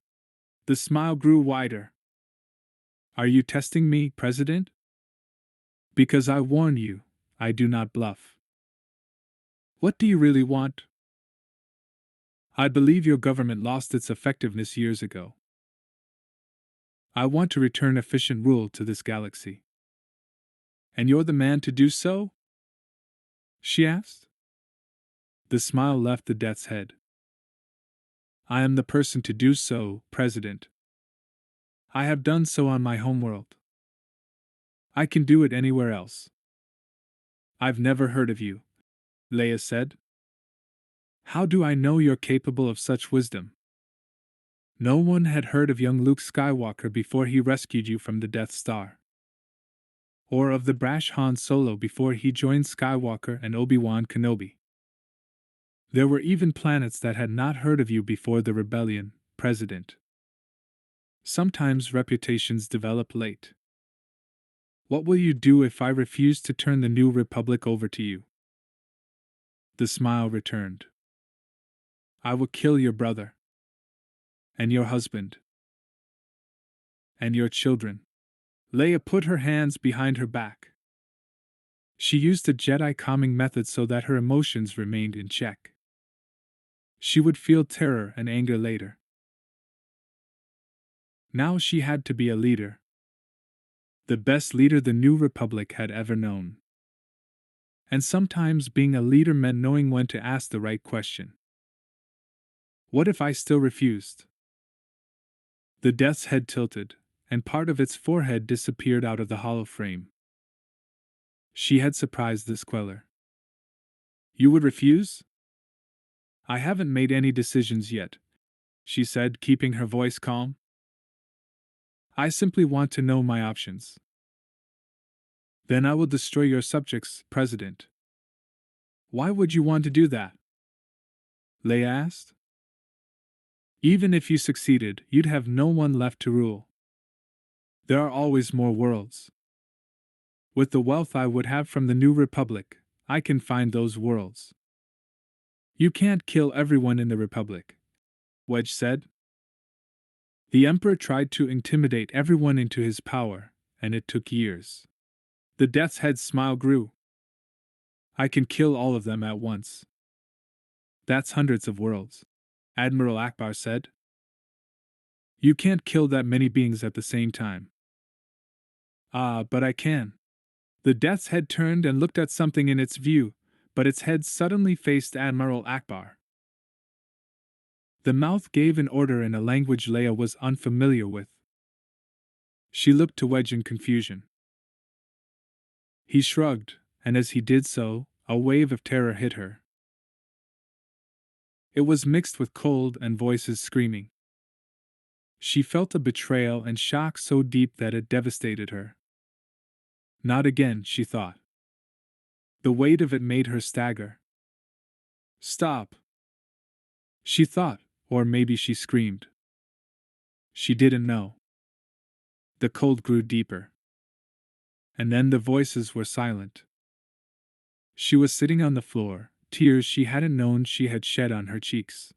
The smile grew wider. Are you testing me, President? Because I warn you, I do not bluff. What do you really want? I believe your government lost its effectiveness years ago. I want to return efficient rule to this galaxy. And you're the man to do so? She asked. The smile left the Death's Head. I am the person to do so, President. I have done so on my homeworld. I can do it anywhere else. I've never heard of you, Leia said. How do I know you're capable of such wisdom? No one had heard of young Luke Skywalker before he rescued you from the Death Star. Or of the brash Han Solo before he joined Skywalker and Obi-Wan Kenobi. There were even planets that had not heard of you before the rebellion, President. Sometimes reputations develop late. What will you do if I refuse to turn the new republic over to you? The smile returned. I will kill your brother. And your husband. And your children. Leia put her hands behind her back. She used a Jedi calming method so that her emotions remained in check. She would feel terror and anger later. Now she had to be a leader. The best leader the New Republic had ever known. And sometimes being a leader meant knowing when to ask the right question. What if I still refused? The Death's head tilted, and part of its forehead disappeared out of the hollow frame. She had surprised this Queller. You would refuse? I haven't made any decisions yet, she said, keeping her voice calm. I simply want to know my options. Then I will destroy your subjects, President. Why would you want to do that? Leia asked. Even if you succeeded, you'd have no one left to rule. There are always more worlds. With the wealth I would have from the New Republic, I can find those worlds. You can't kill everyone in the Republic, Wedge said. The Emperor tried to intimidate everyone into his power, and it took years. The Death's head's smile grew. I can kill all of them at once. That's hundreds of worlds, Admiral Akbar said. You can't kill that many beings at the same time. Ah, but I can. The Death's head turned and looked at something in its view, but its head suddenly faced Admiral Akbar. The mouth gave an order in a language Leia was unfamiliar with. She looked to Wedge in confusion. He shrugged, and as he did so, a wave of terror hit her. It was mixed with cold and voices screaming. She felt a betrayal and shock so deep that it devastated her. Not again, she thought. The weight of it made her stagger. Stop! She thought, or maybe she screamed. She didn't know. The cold grew deeper. And then the voices were silent. She was sitting on the floor, tears she hadn't known she had shed on her cheeks.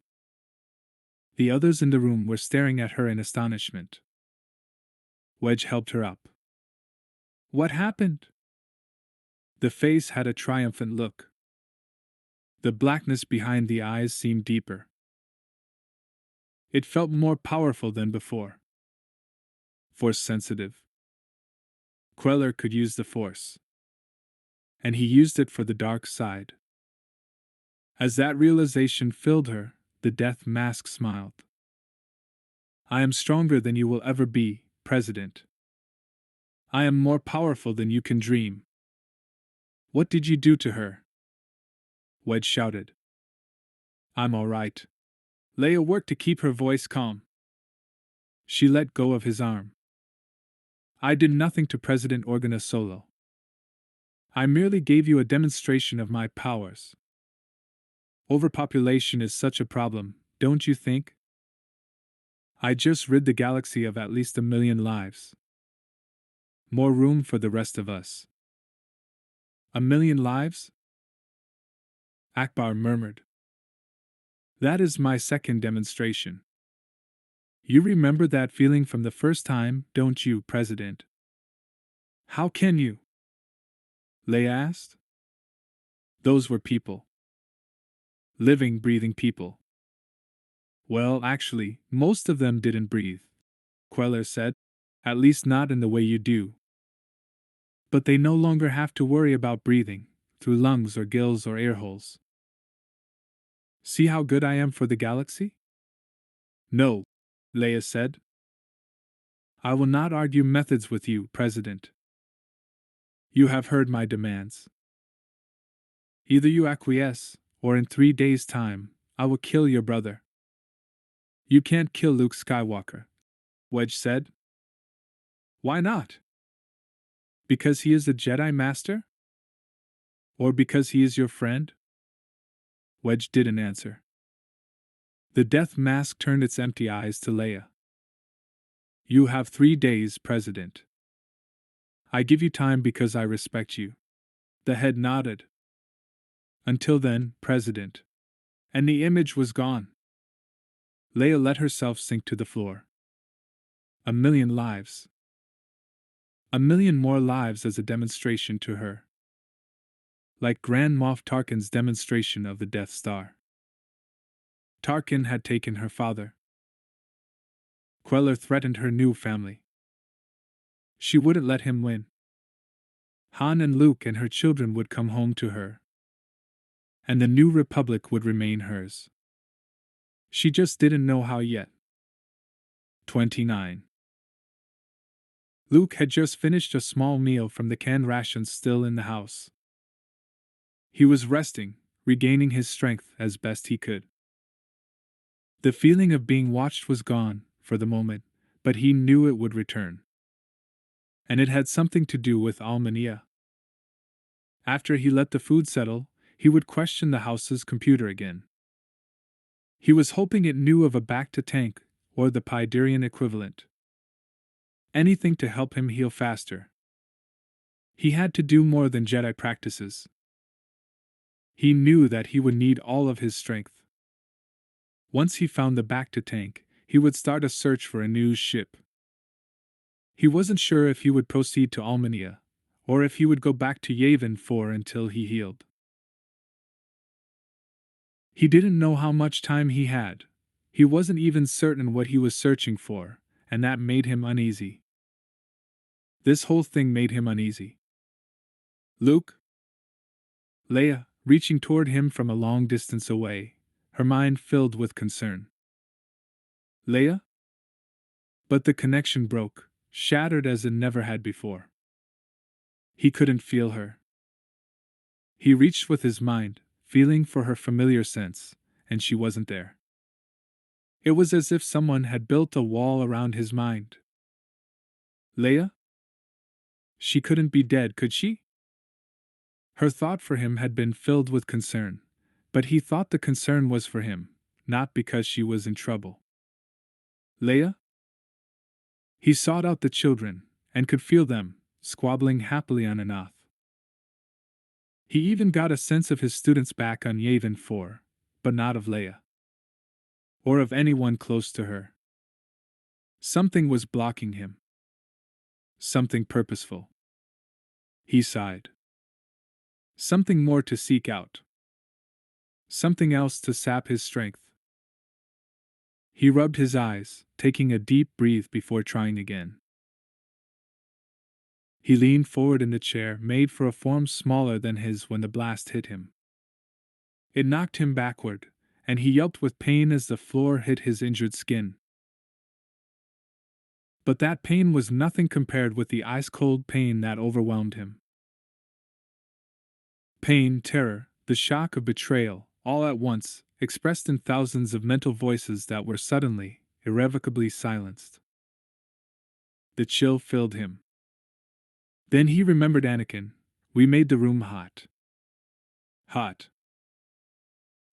The others in the room were staring at her in astonishment. Wedge helped her up. What happened? The face had a triumphant look. The blackness behind the eyes seemed deeper. It felt more powerful than before. Force sensitive. Queller could use the Force. And he used it for the dark side. As that realization filled her, the Death Mask smiled. I am stronger than you will ever be, President. I am more powerful than you can dream. What did you do to her? Wedge shouted. I'm all right. Leia worked to keep her voice calm. She let go of his arm. I did nothing to President Organa Solo. I merely gave you a demonstration of my powers. Overpopulation is such a problem, don't you think? I just rid the galaxy of at least 1 million lives. More room for the rest of us. 1 million lives? Akbar murmured. That is my second demonstration. You remember that feeling from the first time, don't you, President? How can you? Leia asked. Those were people. Living, breathing people. Well, actually, most of them didn't breathe, Queller said. At least not in the way you do. But they no longer have to worry about breathing, through lungs or gills or air holes. See how good I am for the galaxy? No, Leia said. I will not argue methods with you, President. You have heard my demands. Either you acquiesce, or in 3 days' time, I will kill your brother. You can't kill Luke Skywalker, Wedge said. Why not? Because he is a Jedi Master? Or because he is your friend? Wedge didn't answer. The Death Mask turned its empty eyes to Leia. You have 3 days, President. I give you time because I respect you. The head nodded. Until then, President. And the image was gone. Leia let herself sink to the floor. 1,000,000 lives. 1,000,000 more lives as a demonstration to her. Like Grand Moff Tarkin's demonstration of the Death Star. Tarkin had taken her father. Queller threatened her new family. She wouldn't let him win. Han and Luke and her children would come home to her. And the new republic would remain hers. She just didn't know how yet. 29. Luke had just finished a small meal from the canned rations still in the house. He was resting, regaining his strength as best he could. The feeling of being watched was gone, for the moment, but he knew it would return. And it had something to do with Almania. After he let the food settle, he would question the house's computer again. He was hoping it knew of a back-to-tank, or the Pyderian equivalent. Anything to help him heal faster. He had to do more than Jedi practices. He knew that he would need all of his strength. Once he found the back-to-tank, he would start a search for a new ship. He wasn't sure if he would proceed to Almania, or if he would go back to Yavin 4 until he healed. He didn't know how much time he had. He wasn't even certain what he was searching for, and that made him uneasy. This whole thing made him uneasy. Luke? Leia, reaching toward him from a long distance away, her mind filled with concern. Leia? But the connection broke, shattered as it never had before. He couldn't feel her. He reached with his mind, feeling for her familiar sense, and she wasn't there. It was as if someone had built a wall around his mind. Leia? She couldn't be dead, could she? Her thought for him had been filled with concern, but he thought the concern was for him, not because she was in trouble. Leia? He sought out the children, and could feel them, squabbling happily on and off. He even got a sense of his students back on Yavin 4, but not of Leia. Or of anyone close to her. Something was blocking him. Something purposeful. He sighed. Something more to seek out. Something else to sap his strength. He rubbed his eyes, taking a deep breath before trying again. He leaned forward in the chair made for a form smaller than his when the blast hit him. It knocked him backward, and he yelped with pain as the floor hit his injured skin. But that pain was nothing compared with the ice-cold pain that overwhelmed him. Pain, terror, the shock of betrayal, all at once, expressed in thousands of mental voices that were suddenly, irrevocably silenced. The chill filled him. Then he remembered Anakin. We made the room hot. Hot.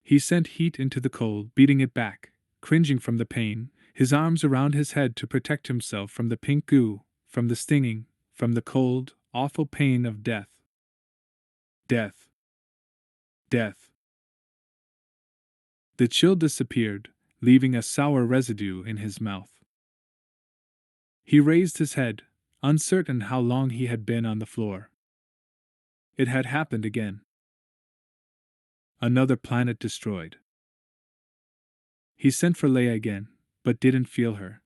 He sent heat into the cold, beating it back, cringing from the pain, his arms around his head to protect himself from the pink goo, from the stinging, from the cold, awful pain of death. Death. Death. The chill disappeared, leaving a sour residue in his mouth. He raised his head, uncertain how long he had been on the floor. It had happened again. Another planet destroyed. He sent for Leia again, but didn't feel her.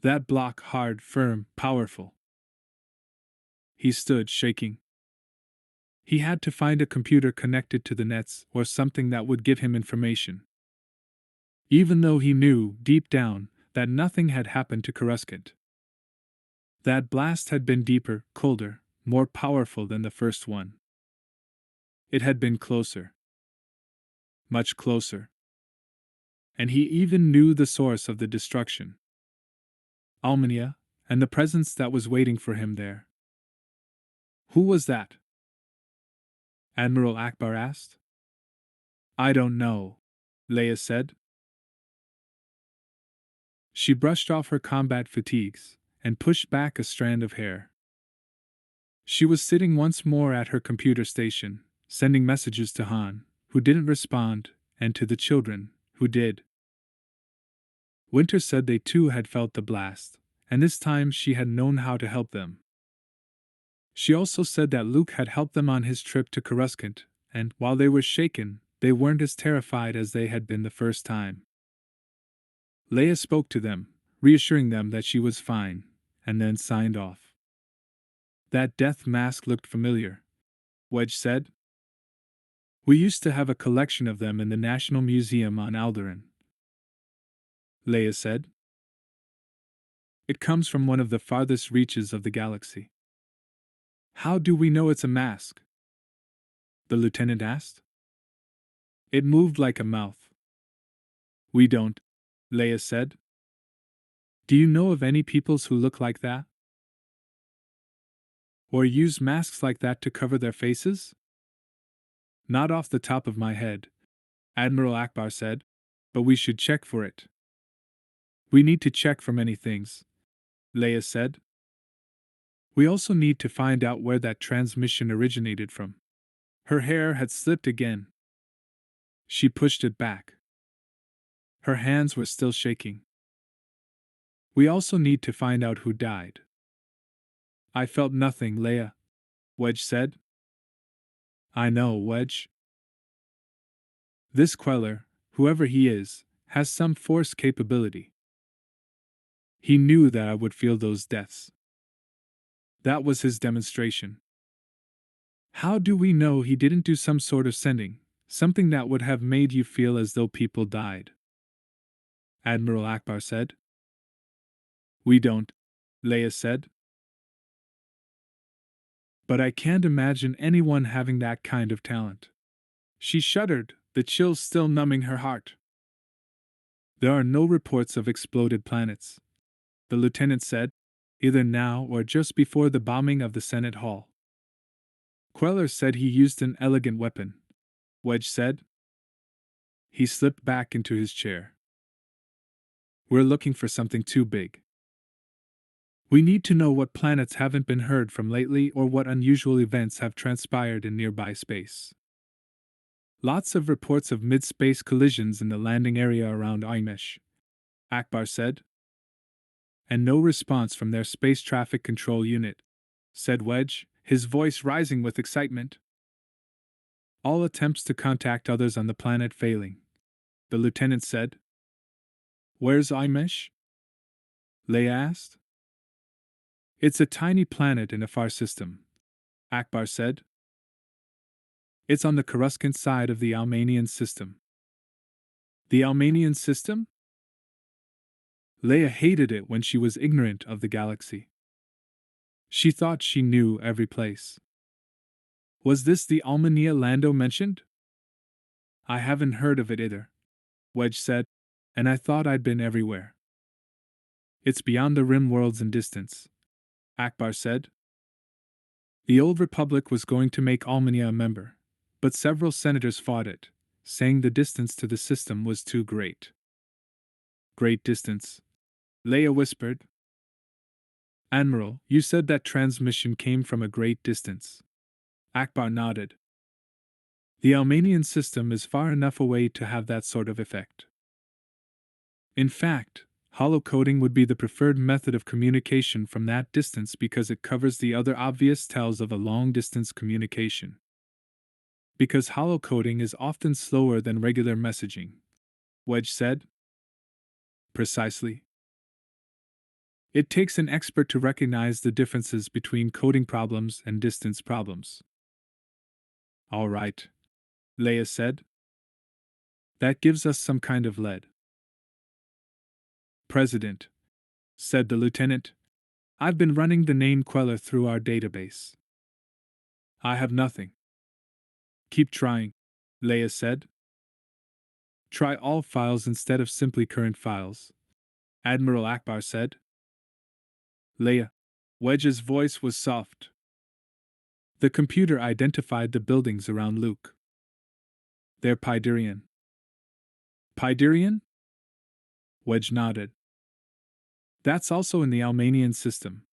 That block hard, firm, powerful. He stood, shaking. He had to find a computer connected to the nets or something that would give him information. Even though he knew, deep down, that nothing had happened to Coruscant. That blast had been deeper, colder, more powerful than the first one. It had been closer. Much closer. And he even knew the source of the destruction. Almania, and the presence that was waiting for him there. Who was that? Admiral Akbar asked. I don't know, Leia said. She brushed off her combat fatigues and pushed back a strand of hair. She was sitting once more at her computer station, sending messages to Han, who didn't respond, and to the children, who did. Winter said they too had felt the blast, and this time she had known how to help them. She also said that Luke had helped them on his trip to Coruscant, and, while they were shaken, they weren't as terrified as they had been the first time. Leia spoke to them, reassuring them that she was fine, and then signed off. That death mask looked familiar, Wedge said. We used to have a collection of them in the National Museum on Alderaan, Leia said. It comes from one of the farthest reaches of the galaxy. How do we know it's a mask? The lieutenant asked. It moved like a mouth. We don't, Leia said. Do you know of any peoples who look like that? Or use masks like that to cover their faces? Not off the top of my head, Admiral Akbar said, but we should check for it. We need to check for many things, Leia said. We also need to find out where that transmission originated from. Her hair had slipped again. She pushed it back. Her hands were still shaking. We also need to find out who died. I felt nothing, Leia, Wedge said. I know, Wedge. This Queller, whoever he is, has some force capability. He knew that I would feel those deaths. That was his demonstration. How do we know he didn't do some sort of sending, something that would have made you feel as though people died? Admiral Akbar said. We don't, Leia said. But I can't imagine anyone having that kind of talent. She shuddered, the chills still numbing her heart. There are no reports of exploded planets, the lieutenant said, either now or just before the bombing of the Senate Hall. Queller said he used an elegant weapon, Wedge said. He slipped back into his chair. We're looking for something too big. We need to know what planets haven't been heard from lately or what unusual events have transpired in nearby space. Lots of reports of mid-space collisions in the landing area around Imesh, Akbar said. And no response from their space traffic control unit, said Wedge, his voice rising with excitement. All attempts to contact others on the planet failing, the lieutenant said. Where's Imesh? Leia asked. It's a tiny planet in a far system, Akbar said. It's on the Coruscant side of the Almanian system. The Almanian system? Leia hated it when she was ignorant of the galaxy. She thought she knew every place. Was this the Almania Lando mentioned? I haven't heard of it either, Wedge said, and I thought I'd been everywhere. It's beyond the rim worlds in distance, Akbar said. The Old Republic was going to make Almania a member, but several senators fought it, saying the distance to the system was too great. Great distance, Leia whispered. Admiral, you said that transmission came from a great distance. Akbar nodded. The Almanian system is far enough away to have that sort of effect. In fact, holocoding would be the preferred method of communication from that distance because it covers the other obvious tells of a long-distance communication. Because holocoding is often slower than regular messaging, Wedge said. Precisely. It takes an expert to recognize the differences between coding problems and distance problems. All right, Leia said. That gives us some kind of lead. President, said the lieutenant, I've been running the name Queller through our database. I have nothing. Keep trying, Leia said. Try all files instead of simply current files, Admiral Akbar said. Leia. Wedge's voice was soft. The computer identified the buildings around Luke. They're Pyderian. Pyderian? Wedge nodded. That's also in the Almanian system.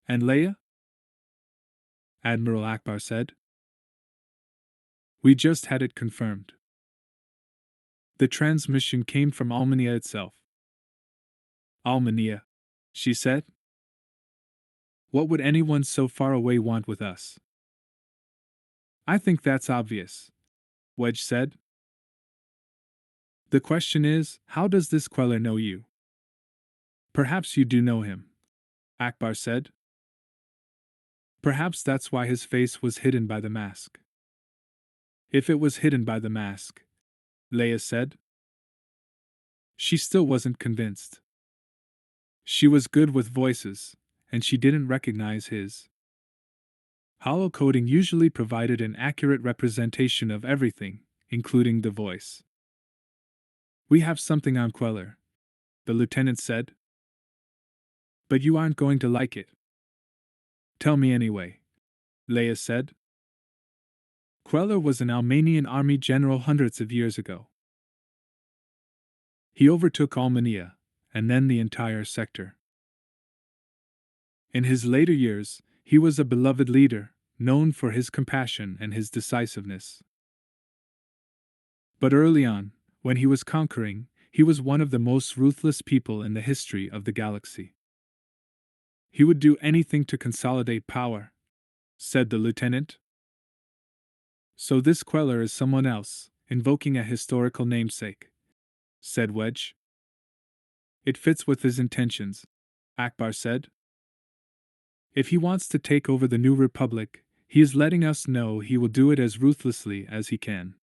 And Leia? Admiral Akbar said. We just had it confirmed. The transmission came from Almania itself. Almania, she said. What would anyone so far away want with us? I think that's obvious, Wedge said. The question is, how does this Queller know you? Perhaps you do know him, Akbar said. Perhaps that's why his face was hidden by the mask. If it was hidden by the mask, Leia said. She still wasn't convinced. She was good with voices, and she didn't recognize his. Hollow coding usually provided an accurate representation of everything, including the voice. We have something on Queller, the lieutenant said. But you aren't going to like it. Tell me anyway, Leia said. Queller was an Almanian army general hundreds of years ago. He overtook Almania, and then the entire sector. In his later years, he was a beloved leader, known for his compassion and his decisiveness. But early on, when he was conquering, he was one of the most ruthless people in the history of the galaxy. He would do anything to consolidate power, said the lieutenant. So this Queller is someone else, invoking a historical namesake, said Wedge. It fits with his intentions, Akbar said. If he wants to take over the New Republic, he is letting us know he will do it as ruthlessly as he can.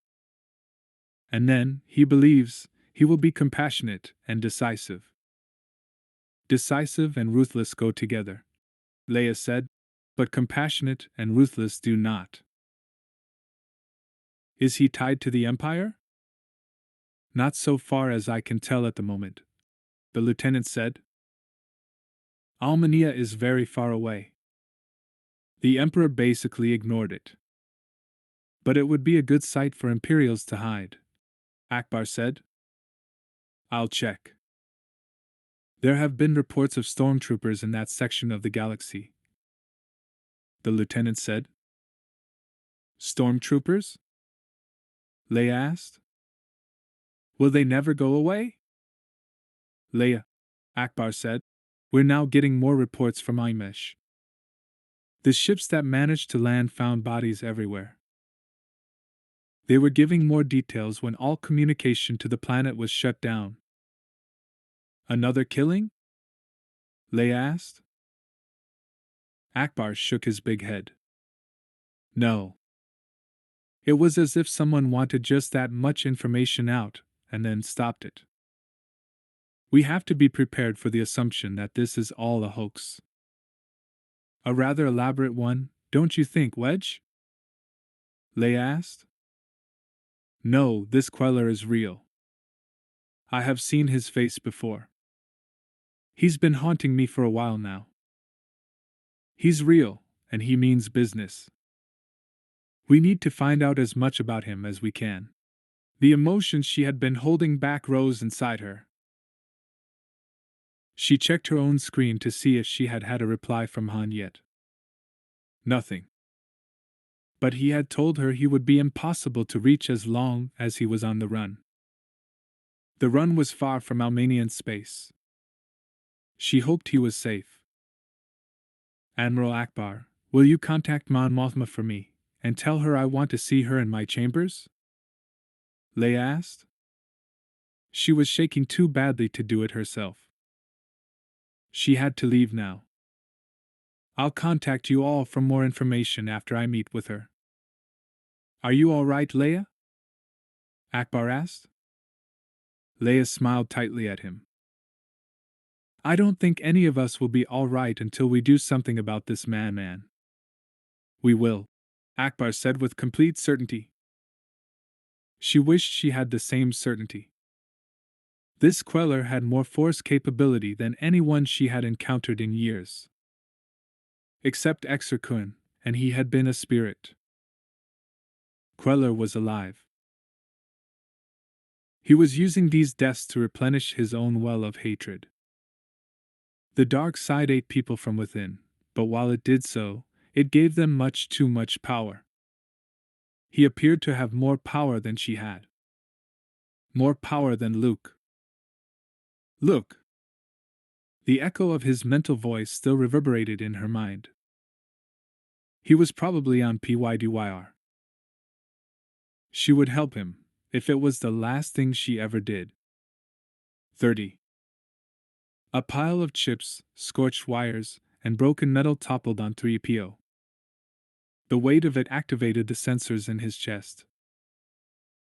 And then, he believes, he will be compassionate and decisive. Decisive and ruthless go together, Leia said, but compassionate and ruthless do not. Is he tied to the Empire? Not so far as I can tell at the moment, the lieutenant said. Almania is very far away. The Emperor basically ignored it. But it would be a good site for Imperials to hide, Akbar said. I'll check. There have been reports of stormtroopers in that section of the galaxy, the lieutenant said. Stormtroopers? Leia asked. Will they never go away? Leia, Akbar said, we're now getting more reports from Imesh. The ships that managed to land found bodies everywhere. They were giving more details when all communication to the planet was shut down. Another killing? Leia asked. Akbar shook his big head. No. It was as if someone wanted just that much information out, and then stopped it. We have to be prepared for the assumption that this is all a hoax. A rather elaborate one, don't you think, Wedge? Leia asked. No, this Queller is real. I have seen his face before. He's been haunting me for a while now. He's real, and he means business. We need to find out as much about him as we can. The emotions she had been holding back rose inside her. She checked her own screen to see if she had had a reply from Han yet. Nothing. But he had told her he would be impossible to reach as long as he was on the run. The run was far from Almanian space. She hoped he was safe. Admiral Akbar, will you contact Mon Mothma for me, and tell her I want to see her in my chambers? Leia asked. She was shaking too badly to do it herself. She had to leave now. I'll contact you all for more information after I meet with her. Are you all right, Leia? Akbar asked. Leia smiled tightly at him. I don't think any of us will be all right until we do something about this man. We will, Akbar said with complete certainty. She wished she had the same certainty. This Queller had more force capability than anyone she had encountered in years. Except Exarchun, and he had been a spirit. Queller was alive. He was using these deaths to replenish his own well of hatred. The dark side ate people from within, but while it did so, it gave them much too much power. He appeared to have more power than she had. More power than Luke. Look! The echo of his mental voice still reverberated in her mind. He was probably on PYDYR. She would help him, if it was the last thing she ever did. 30. A pile of chips, scorched wires, and broken metal toppled on 3PO. The weight of it activated the sensors in his chest.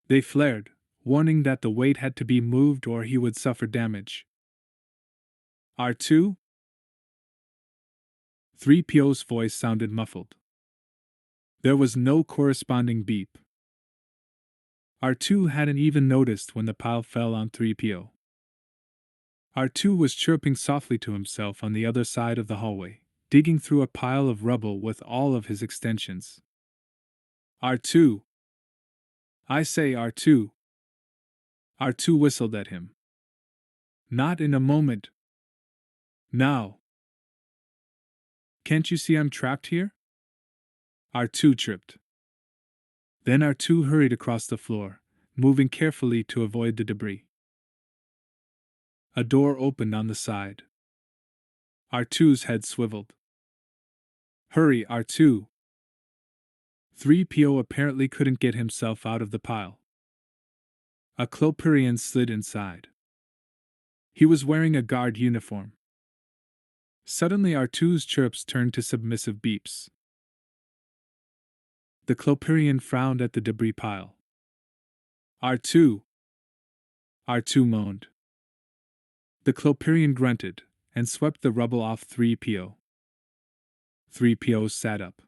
They flared, warning that the weight had to be moved or he would suffer damage. R2? 3PO's voice sounded muffled. There was no corresponding beep. R2 hadn't even noticed when the pile fell on 3PO. R2 was chirping softly to himself on the other side of the hallway, digging through a pile of rubble with all of his extensions. R2! I say R2! R2 whistled at him. Not in a moment. Now. Can't you see I'm trapped here? R2 tripped. Then R2 hurried across the floor, moving carefully to avoid the debris. A door opened on the side. R2's head swiveled. Hurry, R2! 3PO apparently couldn't get himself out of the pile. A Cloperian slid inside. He was wearing a guard uniform. Suddenly R2's chirps turned to submissive beeps. The Cloperian frowned at the debris pile. R2! R2 moaned. The Cloperian grunted and swept the rubble off 3PO. 3PO sat up.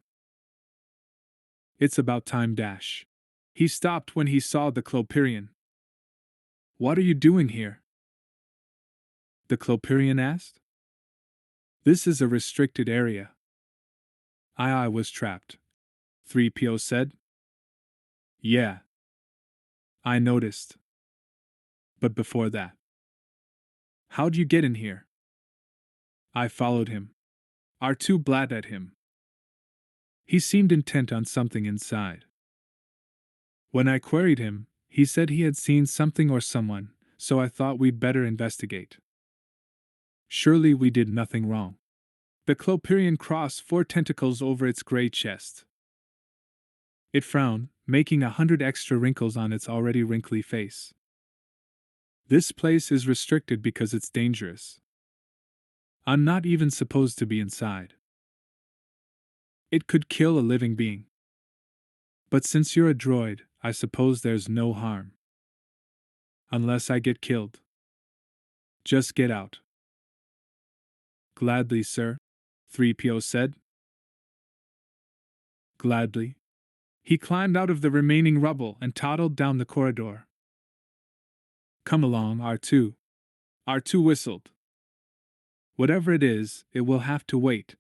It's about time dash. He stopped when he saw the Cloperian. What are you doing here? The Cloperian asked. This is a restricted area. I was trapped, 3PO said. Yeah. I noticed. But before that. How'd you get in here? I followed him. R2 blat at him. He seemed intent on something inside. When I queried him, he said he had seen something or someone, so I thought we'd better investigate. Surely we did nothing wrong. The Cloperian crossed 4 tentacles over its gray chest. It frowned, making 100 extra wrinkles on its already wrinkly face. This place is restricted because it's dangerous. I'm not even supposed to be inside. It could kill a living being. But since you're a droid, I suppose there's no harm. Unless I get killed. Just get out. Gladly, sir, 3PO said. Gladly. He climbed out of the remaining rubble and toddled down the corridor. Come along, R2. R2 whistled. Whatever it is, it will have to wait,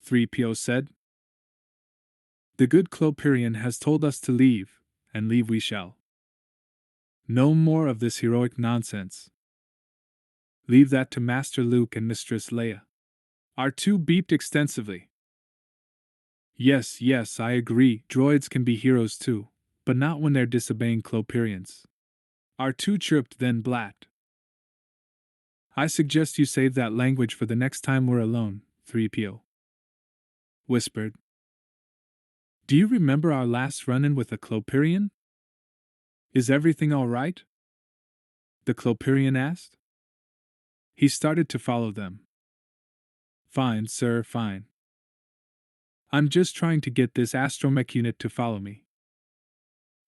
3PO said. The good Cloperian has told us to leave, and leave we shall. No more of this heroic nonsense. Leave that to Master Luke and Mistress Leia. R2 beeped extensively. Yes, I agree, droids can be heroes too, but not when they're disobeying Cloperians. R2 chirped, then blat. I suggest you save that language for the next time we're alone, 3PO whispered. Do you remember our last run-in with a Cloperian? Is everything all right? The Cloperian asked. He started to follow them. Fine, sir, fine. I'm just trying to get this astromech unit to follow me.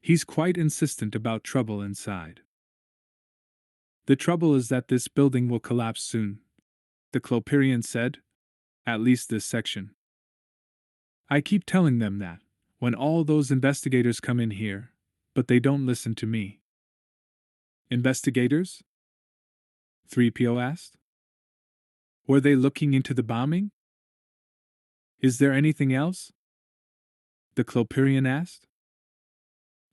He's quite insistent about trouble inside. The trouble is that this building will collapse soon, the Cloperian said. At least this section. I keep telling them that, when all those investigators come in here, but they don't listen to me. Investigators? 3PO asked. Were they looking into the bombing? Is there anything else? The Cloperian asked.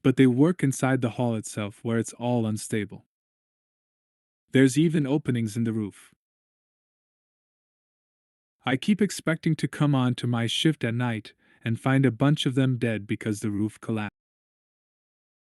But they work inside the hall itself where it's all unstable. There's even openings in the roof. I keep expecting to come on to my shift at night and find a bunch of them dead because the roof collapsed.